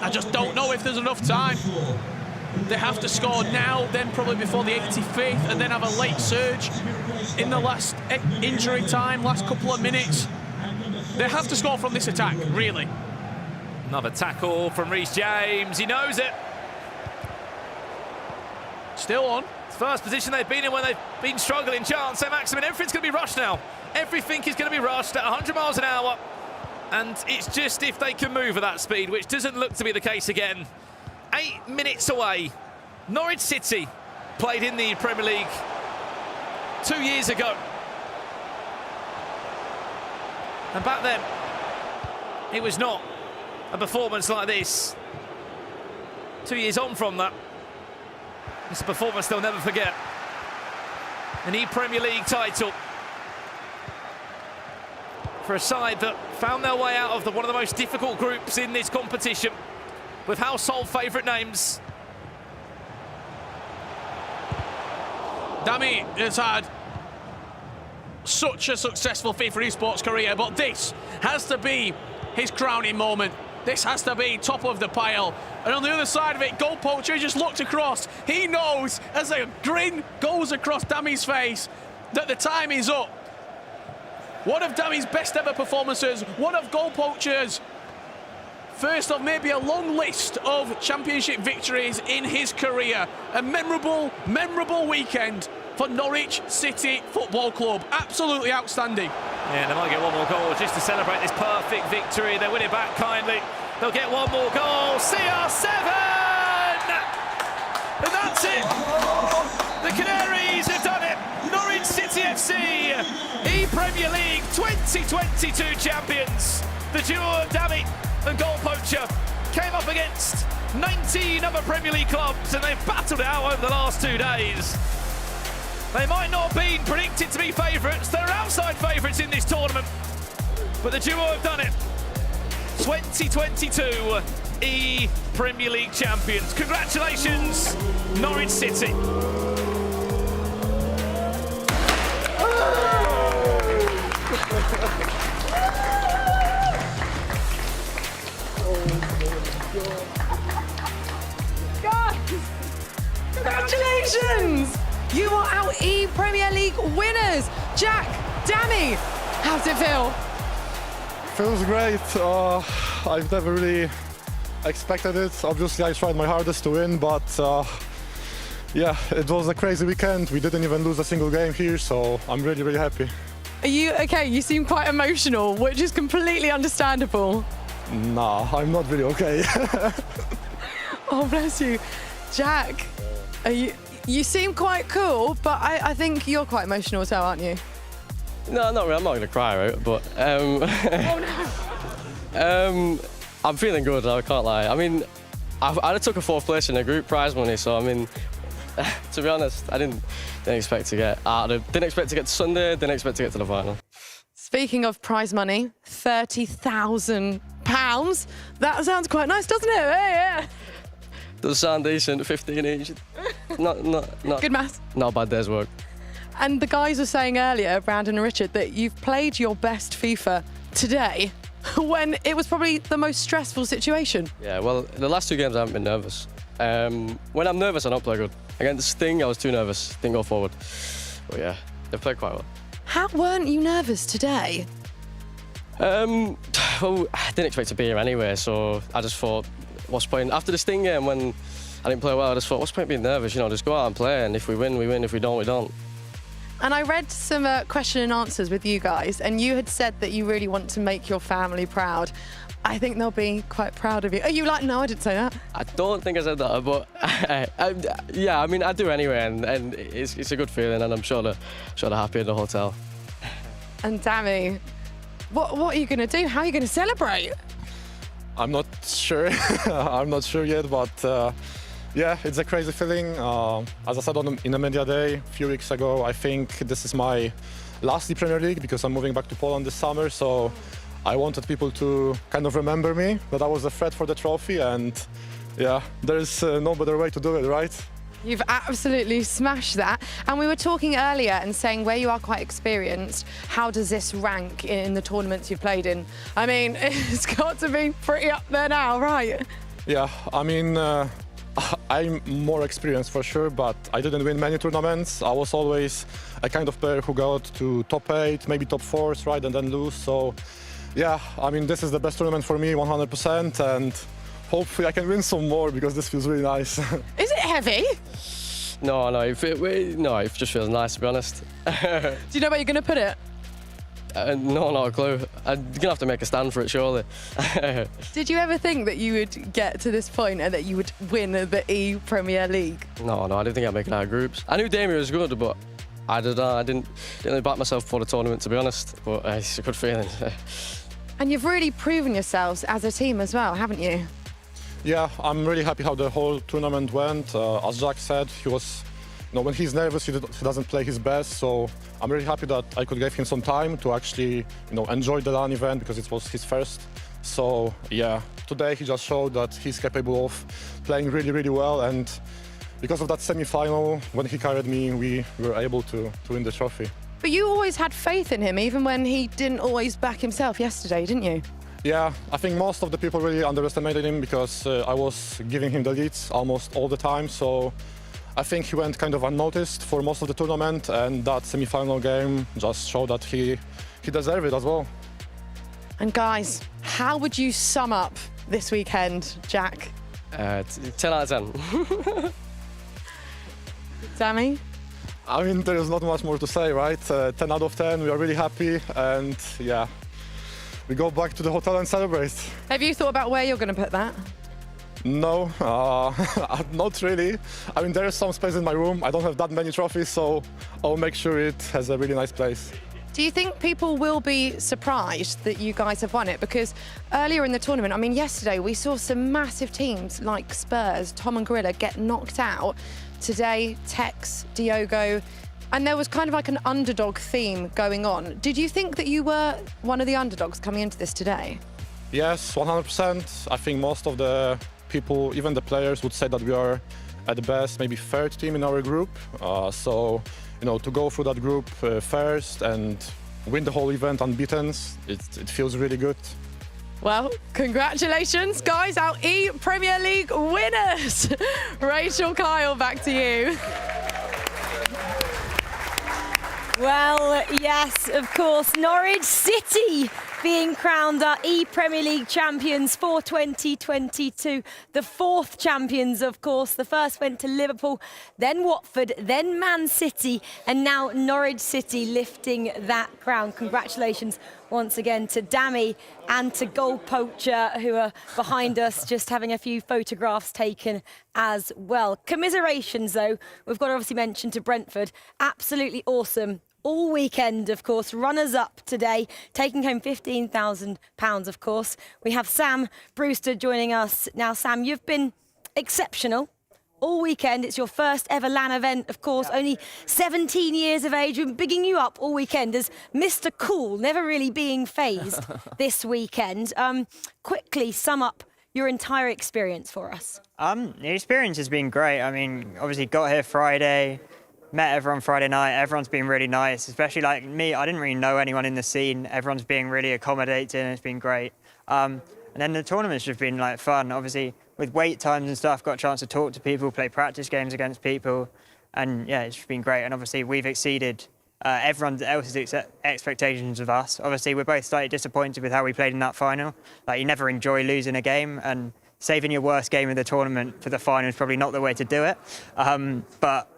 I just don't know if there's enough time. They have to score now, then probably before the 85th, and then have a late surge in the last injury time, last couple of minutes. They have to score from this attack, really. Another tackle from Reece James. He knows it. Still on. First position they've been in when they've been struggling. Chance, Saint-Maximin, everything's going to be rushed now. Everything is going to be rushed at 100 miles an hour. And it's just if they can move at that speed, which doesn't look to be the case again. 8 minutes away. Norwich City played in the Premier League 2 years ago. And back then, it was not a performance like this. 2 years on from that, it's a performance they'll never forget. An ePremier League title for a side that found their way out of one of the most difficult groups in this competition, with household favourite names. Dami has had such a successful FIFA Esports career, but this has to be his crowning moment. This has to be top of the pile. And on the other side of it, goal poacher just looked across. He knows, as a grin goes across Dami's face, that the time is up. One of Dami's best ever performances, one of goal poacher's first of maybe a long list of championship victories in his career. A memorable, memorable weekend for Norwich City Football Club. Absolutely outstanding. Yeah, they might get one more goal just to celebrate this perfect victory. They win it back kindly. They'll get one more goal. CR7! And that's it. The Canaries have done it. Norwich City FC, ePremier League 2022 champions. The duo of Dami and goal poacher came up against 19 other Premier League clubs, and they've battled it out over the last 2 days. They might not have been predicted to be favourites. They're outside favourites in this tournament, but the duo have done it. 2022 ePremier League champions. Congratulations, Norwich City. Congratulations! You are our ePremier League winners. Jack, Dami, how's it feel? Feels great. I've never really expected it. Obviously, I tried my hardest to win, but yeah, it was a crazy weekend. We didn't even lose a single game here, so I'm really, really happy. Are you okay? You seem quite emotional, which is completely understandable. Nah, I'm not really okay. Oh, bless you. Jack, you seem quite cool, but I think you're quite emotional as well, aren't you? No, not really. I'm not going to cry, right? But Oh, no. I'm feeling good, I can't lie. I mean, I took a 4th place in the group prize money, so I mean, to be honest, I didn't expect to get out of didn't expect to get to Sunday, didn't expect to get to the final. Speaking of prize money, £30,000. That sounds quite nice, doesn't it? Yeah. Does sound decent, 15 each. Not Good maths. Not a bad day's work. And the guys were saying earlier, Brandon and Richard, that you've played your best FIFA today when it was probably the most stressful situation. Yeah, well, the last 2 games I haven't been nervous. When I'm nervous, I don't play good. Against Sting, I was too nervous. Didn't go forward. But yeah, they played quite well. How weren't you nervous today? Well, I didn't expect to be here anyway, so I just thought, what's the point? After the Sting game, when I didn't play well, I just thought, what's the point being nervous? You know, just go out and play, and if we win, we win. If we don't, we don't. And I read some question and answers with you guys, and you had said that you really want to make your family proud. I think they'll be quite proud of you. Are you like, no, I didn't say that? I don't think I said that, but yeah, I mean, I do anyway, and it's a good feeling, and I'm sure they're happy in the hotel. And Dami, what are you going to do? How are you going to celebrate? I'm not sure. I'm not sure yet, but yeah, it's a crazy feeling. As I said in the media day a few weeks ago, I think this is my last ePremier League because I'm moving back to Poland this summer, so I wanted people to kind of remember me, that I was a threat for the trophy, and yeah, there's no better way to do it, right? You've absolutely smashed that. And we were talking earlier and saying where you are quite experienced, how does this rank in the tournaments you've played in? I mean, it's got to be pretty up there now, right? Yeah, I mean, I'm more experienced for sure, but I didn't win many tournaments. I was always a kind of player who got to top 8, maybe top 4s, right, and then lose. So yeah, I mean, this is the best tournament for me, 100%, and hopefully I can win some more because this feels really nice. Is it heavy? No, it just feels nice, to be honest. Do you know where you're going to put it? No, not a clue. I'm going to have to make a stand for it, surely. Did you ever think that you would get to this point and that you would win the ePremier League? No, I didn't think I'd make it out of groups. I knew Damien was good, but I didn't really back myself for the tournament, to be honest. But it's a good feeling. And you've really proven yourselves as a team as well, haven't you? Yeah, I'm really happy how the whole tournament went. As Jack said, he was, when he's nervous, he doesn't play his best. So I'm really happy that I could give him some time to actually, enjoy the LAN event because it was his first. So yeah, today he just showed that he's capable of playing really, really well. And because of that semi-final, when he carried me, we were able to win the trophy. But you always had faith in him, even when he didn't always back himself yesterday, didn't you? Yeah, I think most of the people really underestimated him because I was giving him the leads almost all the time. So I think he went kind of unnoticed for most of the tournament, and that semi-final game just showed that he deserved it as well. And guys, how would you sum up this weekend, Jack? 10 out of 10. Sammy? I mean, there is not much more to say, right? 10 out of 10, we are really happy, and yeah, we go back to the hotel and celebrate. Have you thought about where you're going to put that? No, not really. I mean, there is some space in my room. I don't have that many trophies, so I'll make sure it has a really nice place. Do you think people will be surprised that you guys have won it? Because earlier in the tournament, I mean, yesterday we saw some massive teams like Spurs, Tom and Gorilla get knocked out. Today, Tex, Diogo, and there was kind of like an underdog theme going on. Did you think that you were one of the underdogs coming into this today? Yes, 100%. I think most of the people, even the players, would say that we are at the best, maybe third team in our group. So, you know, to go through that group first and win the whole event unbeaten, it feels really good. Well, congratulations, guys, our ePremier League winners. Rachel, Kyle, back to you. Well, yes, of course, Norwich City being crowned our ePremier League champions for 2022. The fourth champions, of course. The first went to Liverpool, then Watford, then Man City, and now Norwich City lifting that crown. Congratulations once again to Dami and to Goal Poacher, who are behind us, just having a few photographs taken as well. Commiserations, though, we've got to obviously mention to Brentford. Absolutely awesome. All weekend, of course, runners-up today, taking home £15,000, of course. We have Sam Brewster joining us. Now, Sam, you've been exceptional all weekend. It's your first ever LAN event, of course, only 17 years of age. We've been bigging you up all weekend as Mr. Cool, never really being phased this weekend. Quickly sum up your entire experience for us. The experience has been great. I mean, obviously got here Friday, met everyone Friday night. Everyone's been really nice, especially like me. I didn't really know anyone in the scene. Everyone's being really accommodating. It's been great. And then the tournament's just been like fun. Obviously, with wait times and stuff, got a chance to talk to people, play practice games against people. And yeah, it's been great. And obviously, we've exceeded everyone else's expectations of us. Obviously, we're both slightly disappointed with how we played in that final. Like, you never enjoy losing a game, and saving your worst game of the tournament for the final is probably not the way to do it. But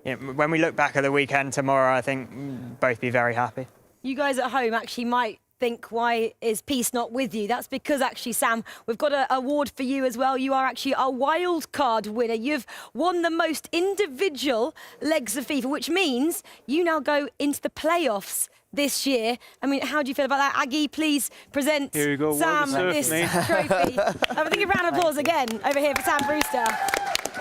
you know, when we look back at the weekend tomorrow, I think we'll both be very happy. You guys at home actually might think, why is Peace not with you? That's because actually, Sam, we've got an award for you as well. You are actually a wild card winner. You've won the most individual legs of FIFA, which means you now go into the playoffs this year. I mean, how do you feel about that? Aggie, please present Here you go. Sam this trophy. I think a round of applause again over here for Sam Brewster.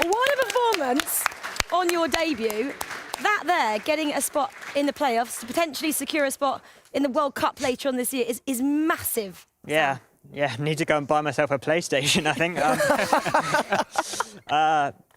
What a performance on your debut. That there, getting a spot in the playoffs to potentially secure a spot in the World Cup later on this year is massive. Yeah, yeah. Need to go and buy myself a PlayStation, I think.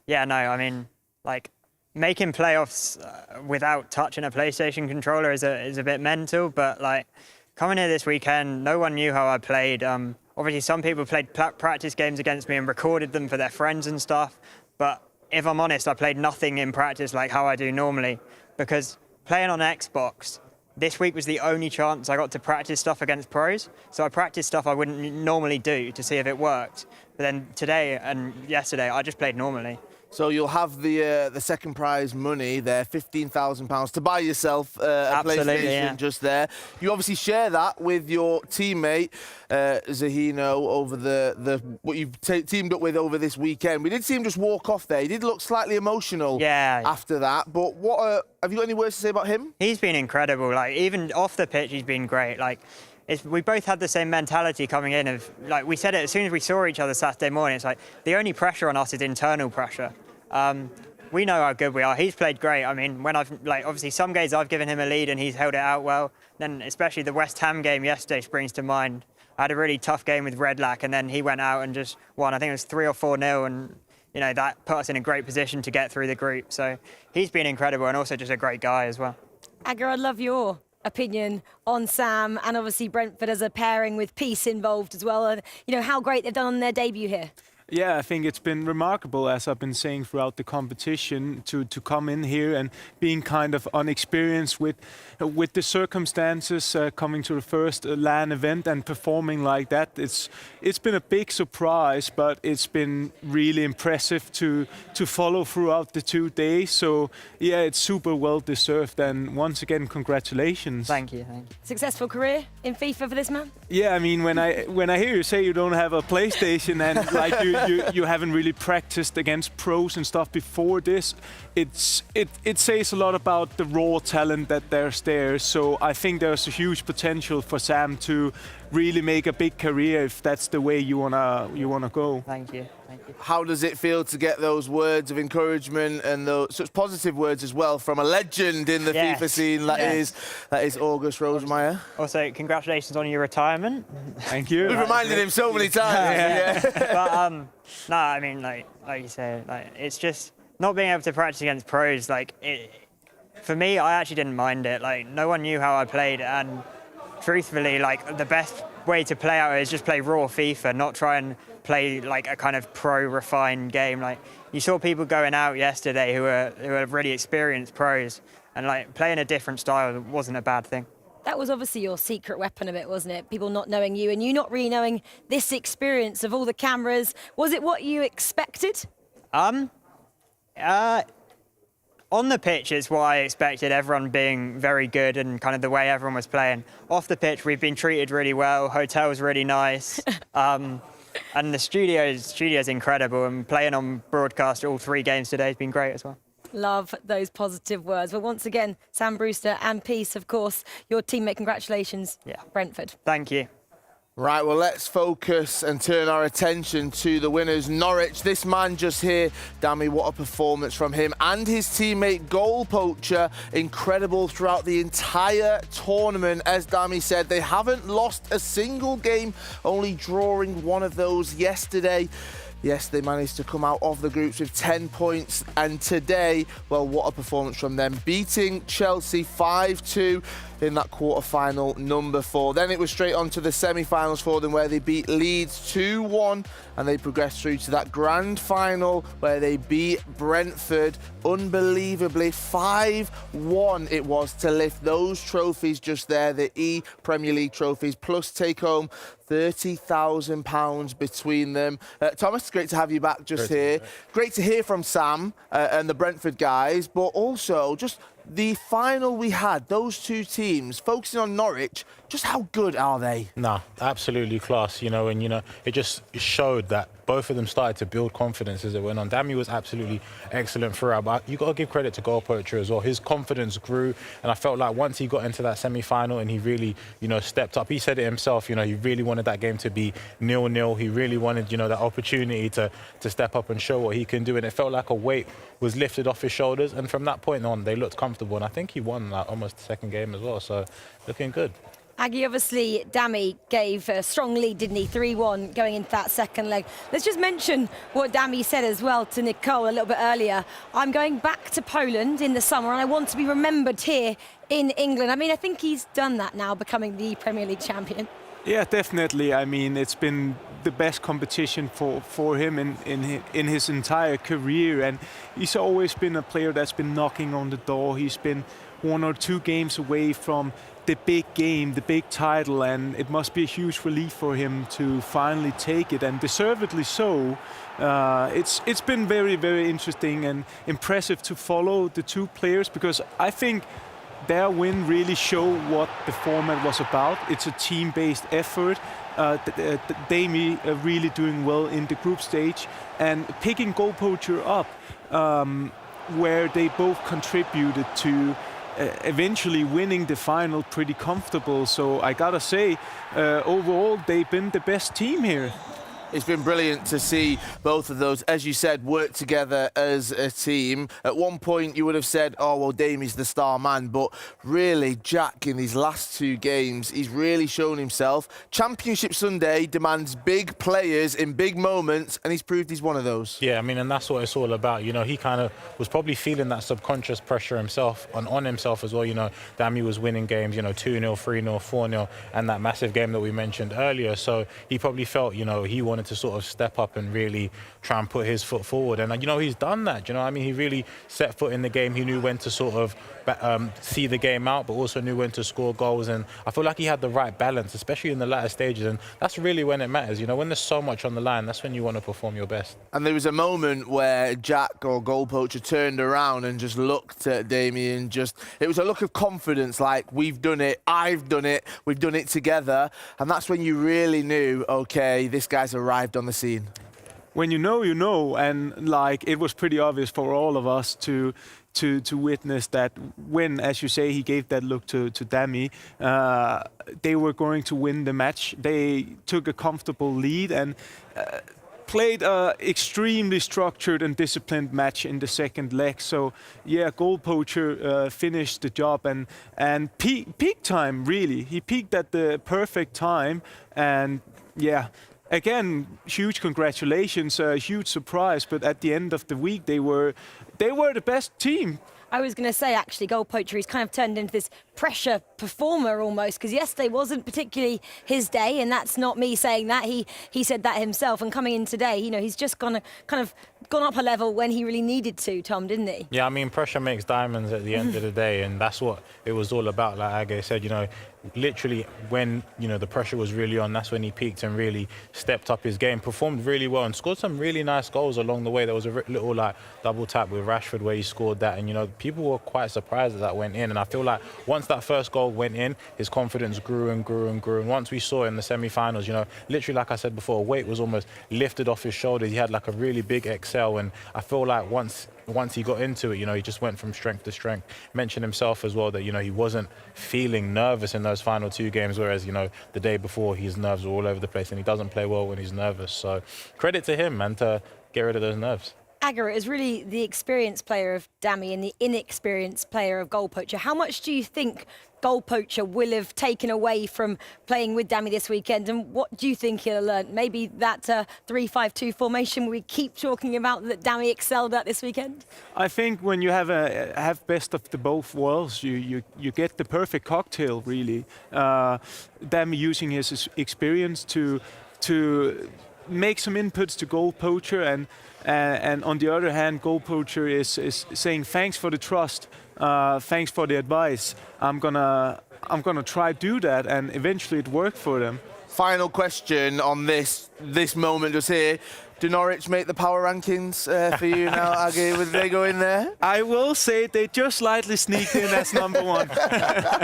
Yeah, no, I mean, like, making playoffs without touching a PlayStation controller is a bit mental, but like, coming here this weekend, no one knew how I played. Obviously, some people played practice games against me and recorded them for their friends and stuff, but if I'm honest, I played nothing in practice like how I do normally, because playing on Xbox, this week was the only chance I got to practice stuff against pros. So I practiced stuff I wouldn't normally do to see if it worked. But then today and yesterday, I just played normally. So you'll have the second prize money there, £15,000 to buy yourself a PlayStation just there. You obviously share that with your teammate Zahino over what you've teamed up with over this weekend. We did see him just walk off there. He did look slightly emotional after that. But have you got any words to say about him? He's been incredible. Like, even off the pitch, he's been great. Like, we both had the same mentality coming in of, like, we said it as soon as we saw each other Saturday morning. It's like, the only pressure on us is internal pressure. We know how good we are. He's played great. I mean, when obviously some games I've given him a lead and he's held it out well. Then especially the West Ham game yesterday springs to mind. I had a really tough game with Redlac and then he went out and just won. I think it was 3 or 4-0, and you know, that put us in a great position to get through the group. So he's been incredible and also just a great guy as well. Agger, I'd love your opinion on Sam, and obviously Brentford as a pairing with Peace involved as well, and how great they've done on their debut here. Yeah, I think it's been remarkable, as I've been saying throughout the competition, to come in here and being kind of unexperienced with the circumstances, coming to the first LAN event and performing like that. It's been a big surprise, but it's been really impressive to follow throughout the 2 days. So yeah, it's super well deserved, and once again, congratulations. Thank you. Successful career in FIFA for this man? Yeah, I mean, when I hear you say you don't have a PlayStation and like you haven't really practiced against pros and stuff before this, it says a lot about the raw talent that there's there. So I think there's a huge potential for Sam to really make a big career if that's the way you wanna go. Thank you. How does it feel to get those words of encouragement and those such positive words as well from a legend in the FIFA scene that is August Rosemeyer? Also, congratulations on your retirement. Thank you. We've reminded him so many times. But no, I mean, like you say, it's just not being able to practice against pros. For me, I actually didn't mind it. No one knew how I played, and truthfully, the best way to play out is just play raw FIFA, not try and play a kind of pro refined game. You saw people going out yesterday who are really experienced pros, and playing a different style wasn't a bad thing. That was obviously your secret weapon a bit, wasn't it? People not knowing you and you not really knowing this experience of all the cameras. Was it what you expected? On the pitch, it's what I expected, everyone being very good and kind of the way everyone was playing. Off the pitch, we've been treated really well, hotel's really nice, and the studio's incredible, and playing on broadcast all 3 games today has been great as well. Love those positive words. Well, once again, Sam Brewster and Peace, of course, your teammate, congratulations, Brentford. Thank you. Right, well, let's focus and turn our attention to the winners, Norwich. This man just here, Dami, what a performance from him and his teammate, Goal Poacher. Incredible throughout the entire tournament. As Dami said, they haven't lost a single game, only drawing one of those yesterday. Yes, they managed to come out of the groups with 10 points. And today, well, what a performance from them. Beating Chelsea 5-2 in that quarterfinal number 4. Then it was straight on to the semi-finals for them, where they beat Leeds 2-1. And they progressed through to that grand final where they beat Brentford unbelievably 5-1 it was to lift those trophies just there, the ePremier League trophies, plus take home £30,000 between them. Thomas, it's great to have you back here. Great to hear from Sam and the Brentford guys, but also just the final we had, those 2 teams, focusing on Norwich, just how good are they? No, absolutely class, and it just showed that both of them started to build confidence as it went on. Dami was absolutely excellent throughout, but you got to give credit to Goal Poacher as well. His confidence grew, and I felt like once he got into that semi-final and he really, stepped up, he said it himself, he really wanted that game to be 0-0. He really wanted, that opportunity to step up and show what he can do, and it felt like a weight was lifted off his shoulders, and from that point on, they looked comfortable, and I think he won almost the second game as well, so looking good. Aggie, obviously, Dami gave a strong lead, didn't he? 3-1 going into that second leg. Let's just mention what Dami said as well to Nicole a little bit earlier. I'm going back to Poland in the summer and I want to be remembered here in England. I mean, I think he's done that now, becoming the Premier League champion. Yeah, definitely. I mean, it's been the best competition for him in his entire career. And he's always been a player that's been knocking on the door. He's been 1 or 2 games away from the big game, the big title, and it must be a huge relief for him to finally take it, and deservedly so. It's been very, very interesting and impressive to follow the 2 players, because I think their win really show what the format was about. It's a team-based effort. Dami really doing well in the group stage, and picking Goal Poacher up, where they both contributed to eventually winning the final pretty comfortable. So I gotta say, overall, they've been the best team here. It's been brilliant to see both of those, as you said, work together as a team. At one point, you would have said, oh, well, Damie's the star man. But really, Jack, in his last 2 games, he's really shown himself. Championship Sunday demands big players in big moments, and he's proved he's one of those. Yeah, I mean, and that's what it's all about. You know, he kind of was probably feeling that subconscious pressure himself, on himself as well. You know, Damie was winning games, you know, 2-0, 3-0, 4-0, and that massive game that we mentioned earlier. So he probably felt, you know, he wanted to sort of step up and really try and put his foot forward. And, you know, he's done that. You know, I mean, he really set foot in the game. He knew when to sort of see the game out, but also knew when to score goals. And I feel like he had the right balance, especially in the latter stages. And that's really when it matters. You know, when there's so much on the line, that's when you want to perform your best. And there was a moment where Jack, or goal poacher, turned around and just looked at Damien. It was a look of confidence, like, we've done it, I've done it, we've done it together. And that's when you really knew, okay, this guy's arrived on the scene. When you know, and like it was pretty obvious for all of us to witness that when, as you say, he gave that look to Damie, they were going to win the match. They took a comfortable lead and played an extremely structured and disciplined match in the second leg. So yeah, goal poacher finished the job and peak time, really. He peaked at the perfect time, and yeah. Again, huge congratulations, a huge surprise, but at the end of the week, they were the best team. I was going to say, actually, goal poacher, he's kind of turned into this pressure performer almost, because yesterday wasn't particularly his day, and that's not me saying that. He said that himself, and coming in today, you know, he's just kind of gone up a level when he really needed to, Tom, didn't he? Yeah, I mean, pressure makes diamonds at the end of the day, and that's what it was all about. Like Age said, you know, literally when, you know, the pressure was really on, that's when he peaked and really stepped up his game, performed really well and scored some really nice goals along the way. There was a little like double tap with Rashford where he scored that, and, you know, people were quite surprised that went in. And I feel like once that first goal went in, his confidence grew and grew and grew. And once we saw in the semi-finals, you know, literally, like I said before, weight was almost lifted off his shoulders. He had like a really big excel, and I feel like once he got into it, you know, he just went from strength to strength. Mentioned himself as well that, you know, he wasn't feeling nervous in those final 2 games, whereas, you know, the day before his nerves were all over the place, and he doesn't play well when he's nervous. So credit to him, man, to get rid of those nerves. Agar is really the experienced player of Damie and the inexperienced player of goal poacher. How much do you think goal poacher will have taken away from playing with Damie this weekend, and what do you think he'll learn? Maybe that 3-5-2 formation we keep talking about that Damie excelled at this weekend? I think when you have best of the both worlds, you get the perfect cocktail, really. Damie using his experience to make some inputs to goal poacher, and on the other hand, goal poacher is saying thanks for the trust, thanks for the advice. I'm gonna try to do that, and eventually it worked for them. Final question on this moment just here. Do Norwich make the power rankings for you now, Age? Would they go in there? I will say they just slightly sneaked in as number 1.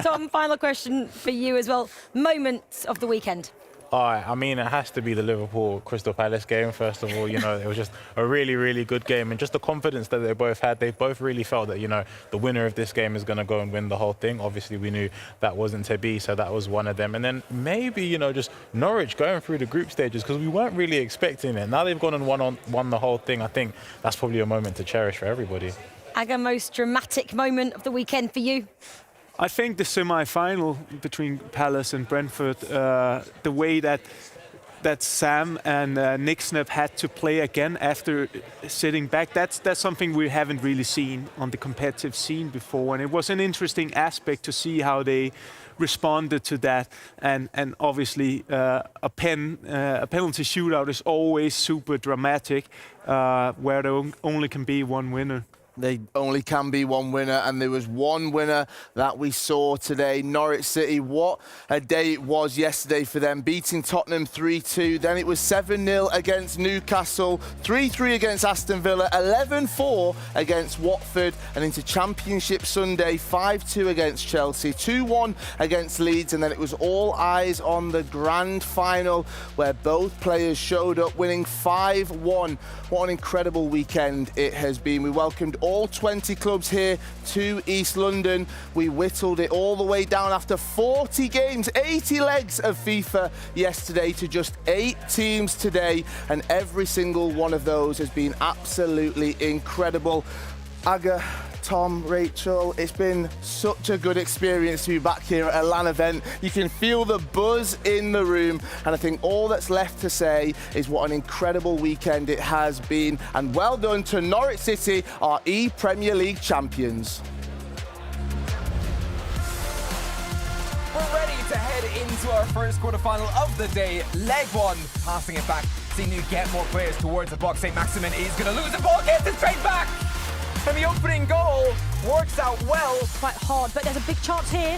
Tom, final question for you as well. Moments of the weekend. All right, I mean, it has to be the Liverpool Crystal Palace game, first of all. You know, it was just a really, really good game, and just the confidence that they both had. They both really felt that, you know, the winner of this game is going to go and win the whole thing. Obviously, we knew that wasn't to be, so that was one of them. And then maybe, you know, just Norwich going through the group stages, because we weren't really expecting it. Now they've gone and won the whole thing. I think that's probably a moment to cherish for everybody. Agar, most dramatic moment of the weekend for you? I think the semi-final between Palace and Brentford, the way that Sam and Nick Snap had to play again after sitting back, that's something we haven't really seen on the competitive scene before, and it was an interesting aspect to see how they responded to that. And obviously a penalty shootout is always super dramatic, where there only can be one winner. They only can be one winner, and there was one winner that we saw today. Norwich City, what a day it was yesterday for them, beating Tottenham 3-2. Then it was 7-0 against Newcastle, 3-3 against Aston Villa, 11-4 against Watford, and into Championship Sunday, 5-2 against Chelsea, 2-1 against Leeds, and then it was all eyes on the grand final, where both players showed up, winning 5-1. What an incredible weekend it has been. We welcomed all 20 clubs here to East London. We whittled it all the way down after 40 games, 80 legs of FIFA yesterday to just 8 teams today, and every single one of those has been absolutely incredible. Aga, Tom, Rachel, it's been such a good experience to be back here at a LAN event. You can feel the buzz in the room, and I think all that's left to say is what an incredible weekend it has been, and well done to Norwich City, our ePremier League champions. We're ready to head into our first quarterfinal of the day, leg 1. Passing it back, seeing you get more players towards the box. St. Maximin is going to lose the ball, gets it straight back. And the opening goal works out well. Quite hard, but there's a big chance here.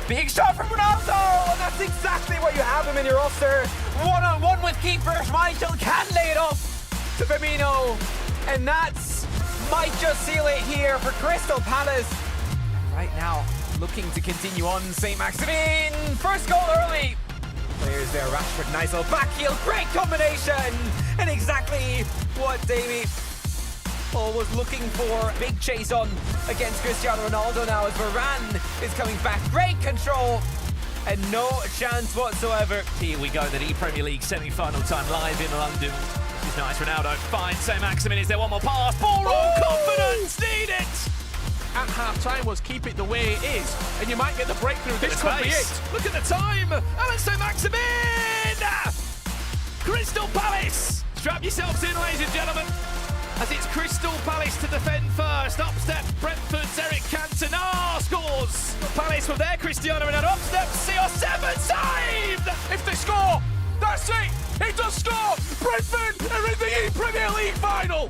Big shot from Ronaldo, and that's exactly what you have him in your roster. One-on-one with keeper. Schmeichel can lay it off to Firmino, and that's might just seal it here for Crystal Palace. And right now, looking to continue on. St. Maximin, first goal early. Players there, Rashford, nice little back heel, great combination, and exactly what Davey was looking for. Big chase on against Cristiano Ronaldo now as Varane is coming back. Great control and no chance whatsoever. Here we go, the ePremier League semi-final time live in London. This is nice. Ronaldo finds St. Maximin. Is there one more pass? Ball roll, confidence, need it. At half-time was keep it the way it is, and you might get the breakthrough. This could be it. Look at the time. Alan St. Maximin. Crystal Palace. Strap yourselves in, ladies and gentlemen, as it's Crystal Palace to defend first. Up step Brentford's Eric Cantona scores. Palace with their Cristiano Ronaldo. Up step CR7 saved. If they score, that's it. He does score. Brentford are in the ePremier League final.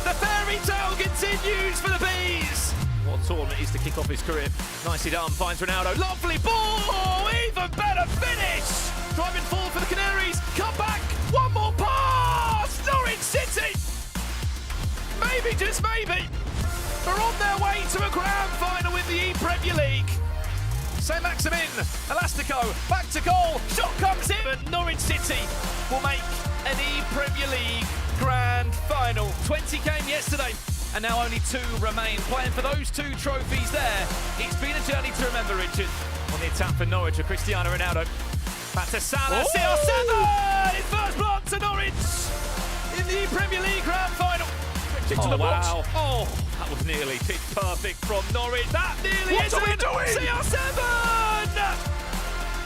The fairy tale continues for the Bees. What tournament is to kick off his career. Nicely done, finds Ronaldo. Lovely ball, even better finish. Driving forward for the Canaries. Come back, one more pass. Norwich City. Maybe, just maybe, they're on their way to a grand final in the ePremier League. St. Maximin, Elastico, back to goal, shot comes in, but Norwich City will make an ePremier League grand final. 20 came yesterday, and now only 2 remain. Playing for those 2 trophies there. It's been a journey to remember, Richard. On the attack for Norwich with Cristiano Ronaldo. Back to Salah, CR7! His first block to Norwich in the ePremier League grand final. To the box. Oh, that was nearly pitch perfect from Norwich. That nearly is it. CR7!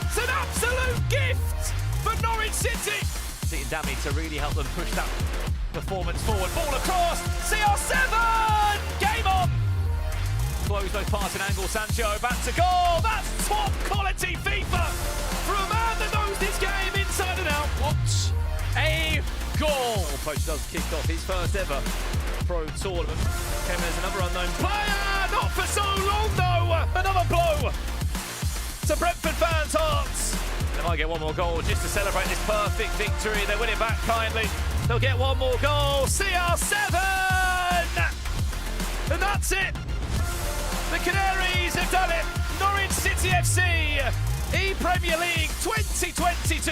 It's an absolute gift for Norwich City. Seeing Dammy to really help them push that performance forward. Ball across. CR7! Game on! Close those passing angles. Sancho back to goal. That's top quality FIFA for a man that knows this game inside and out. What a goal! Poach does kick off his first ever pro tournament. Came as another unknown player, not for so long though. Another blow to Brentford fans' hearts. They might get one more goal just to celebrate this perfect victory. They win it back kindly. They'll get one more goal. CR7, and that's it. The Canaries have done it. Norwich City FC, ePremier League 2022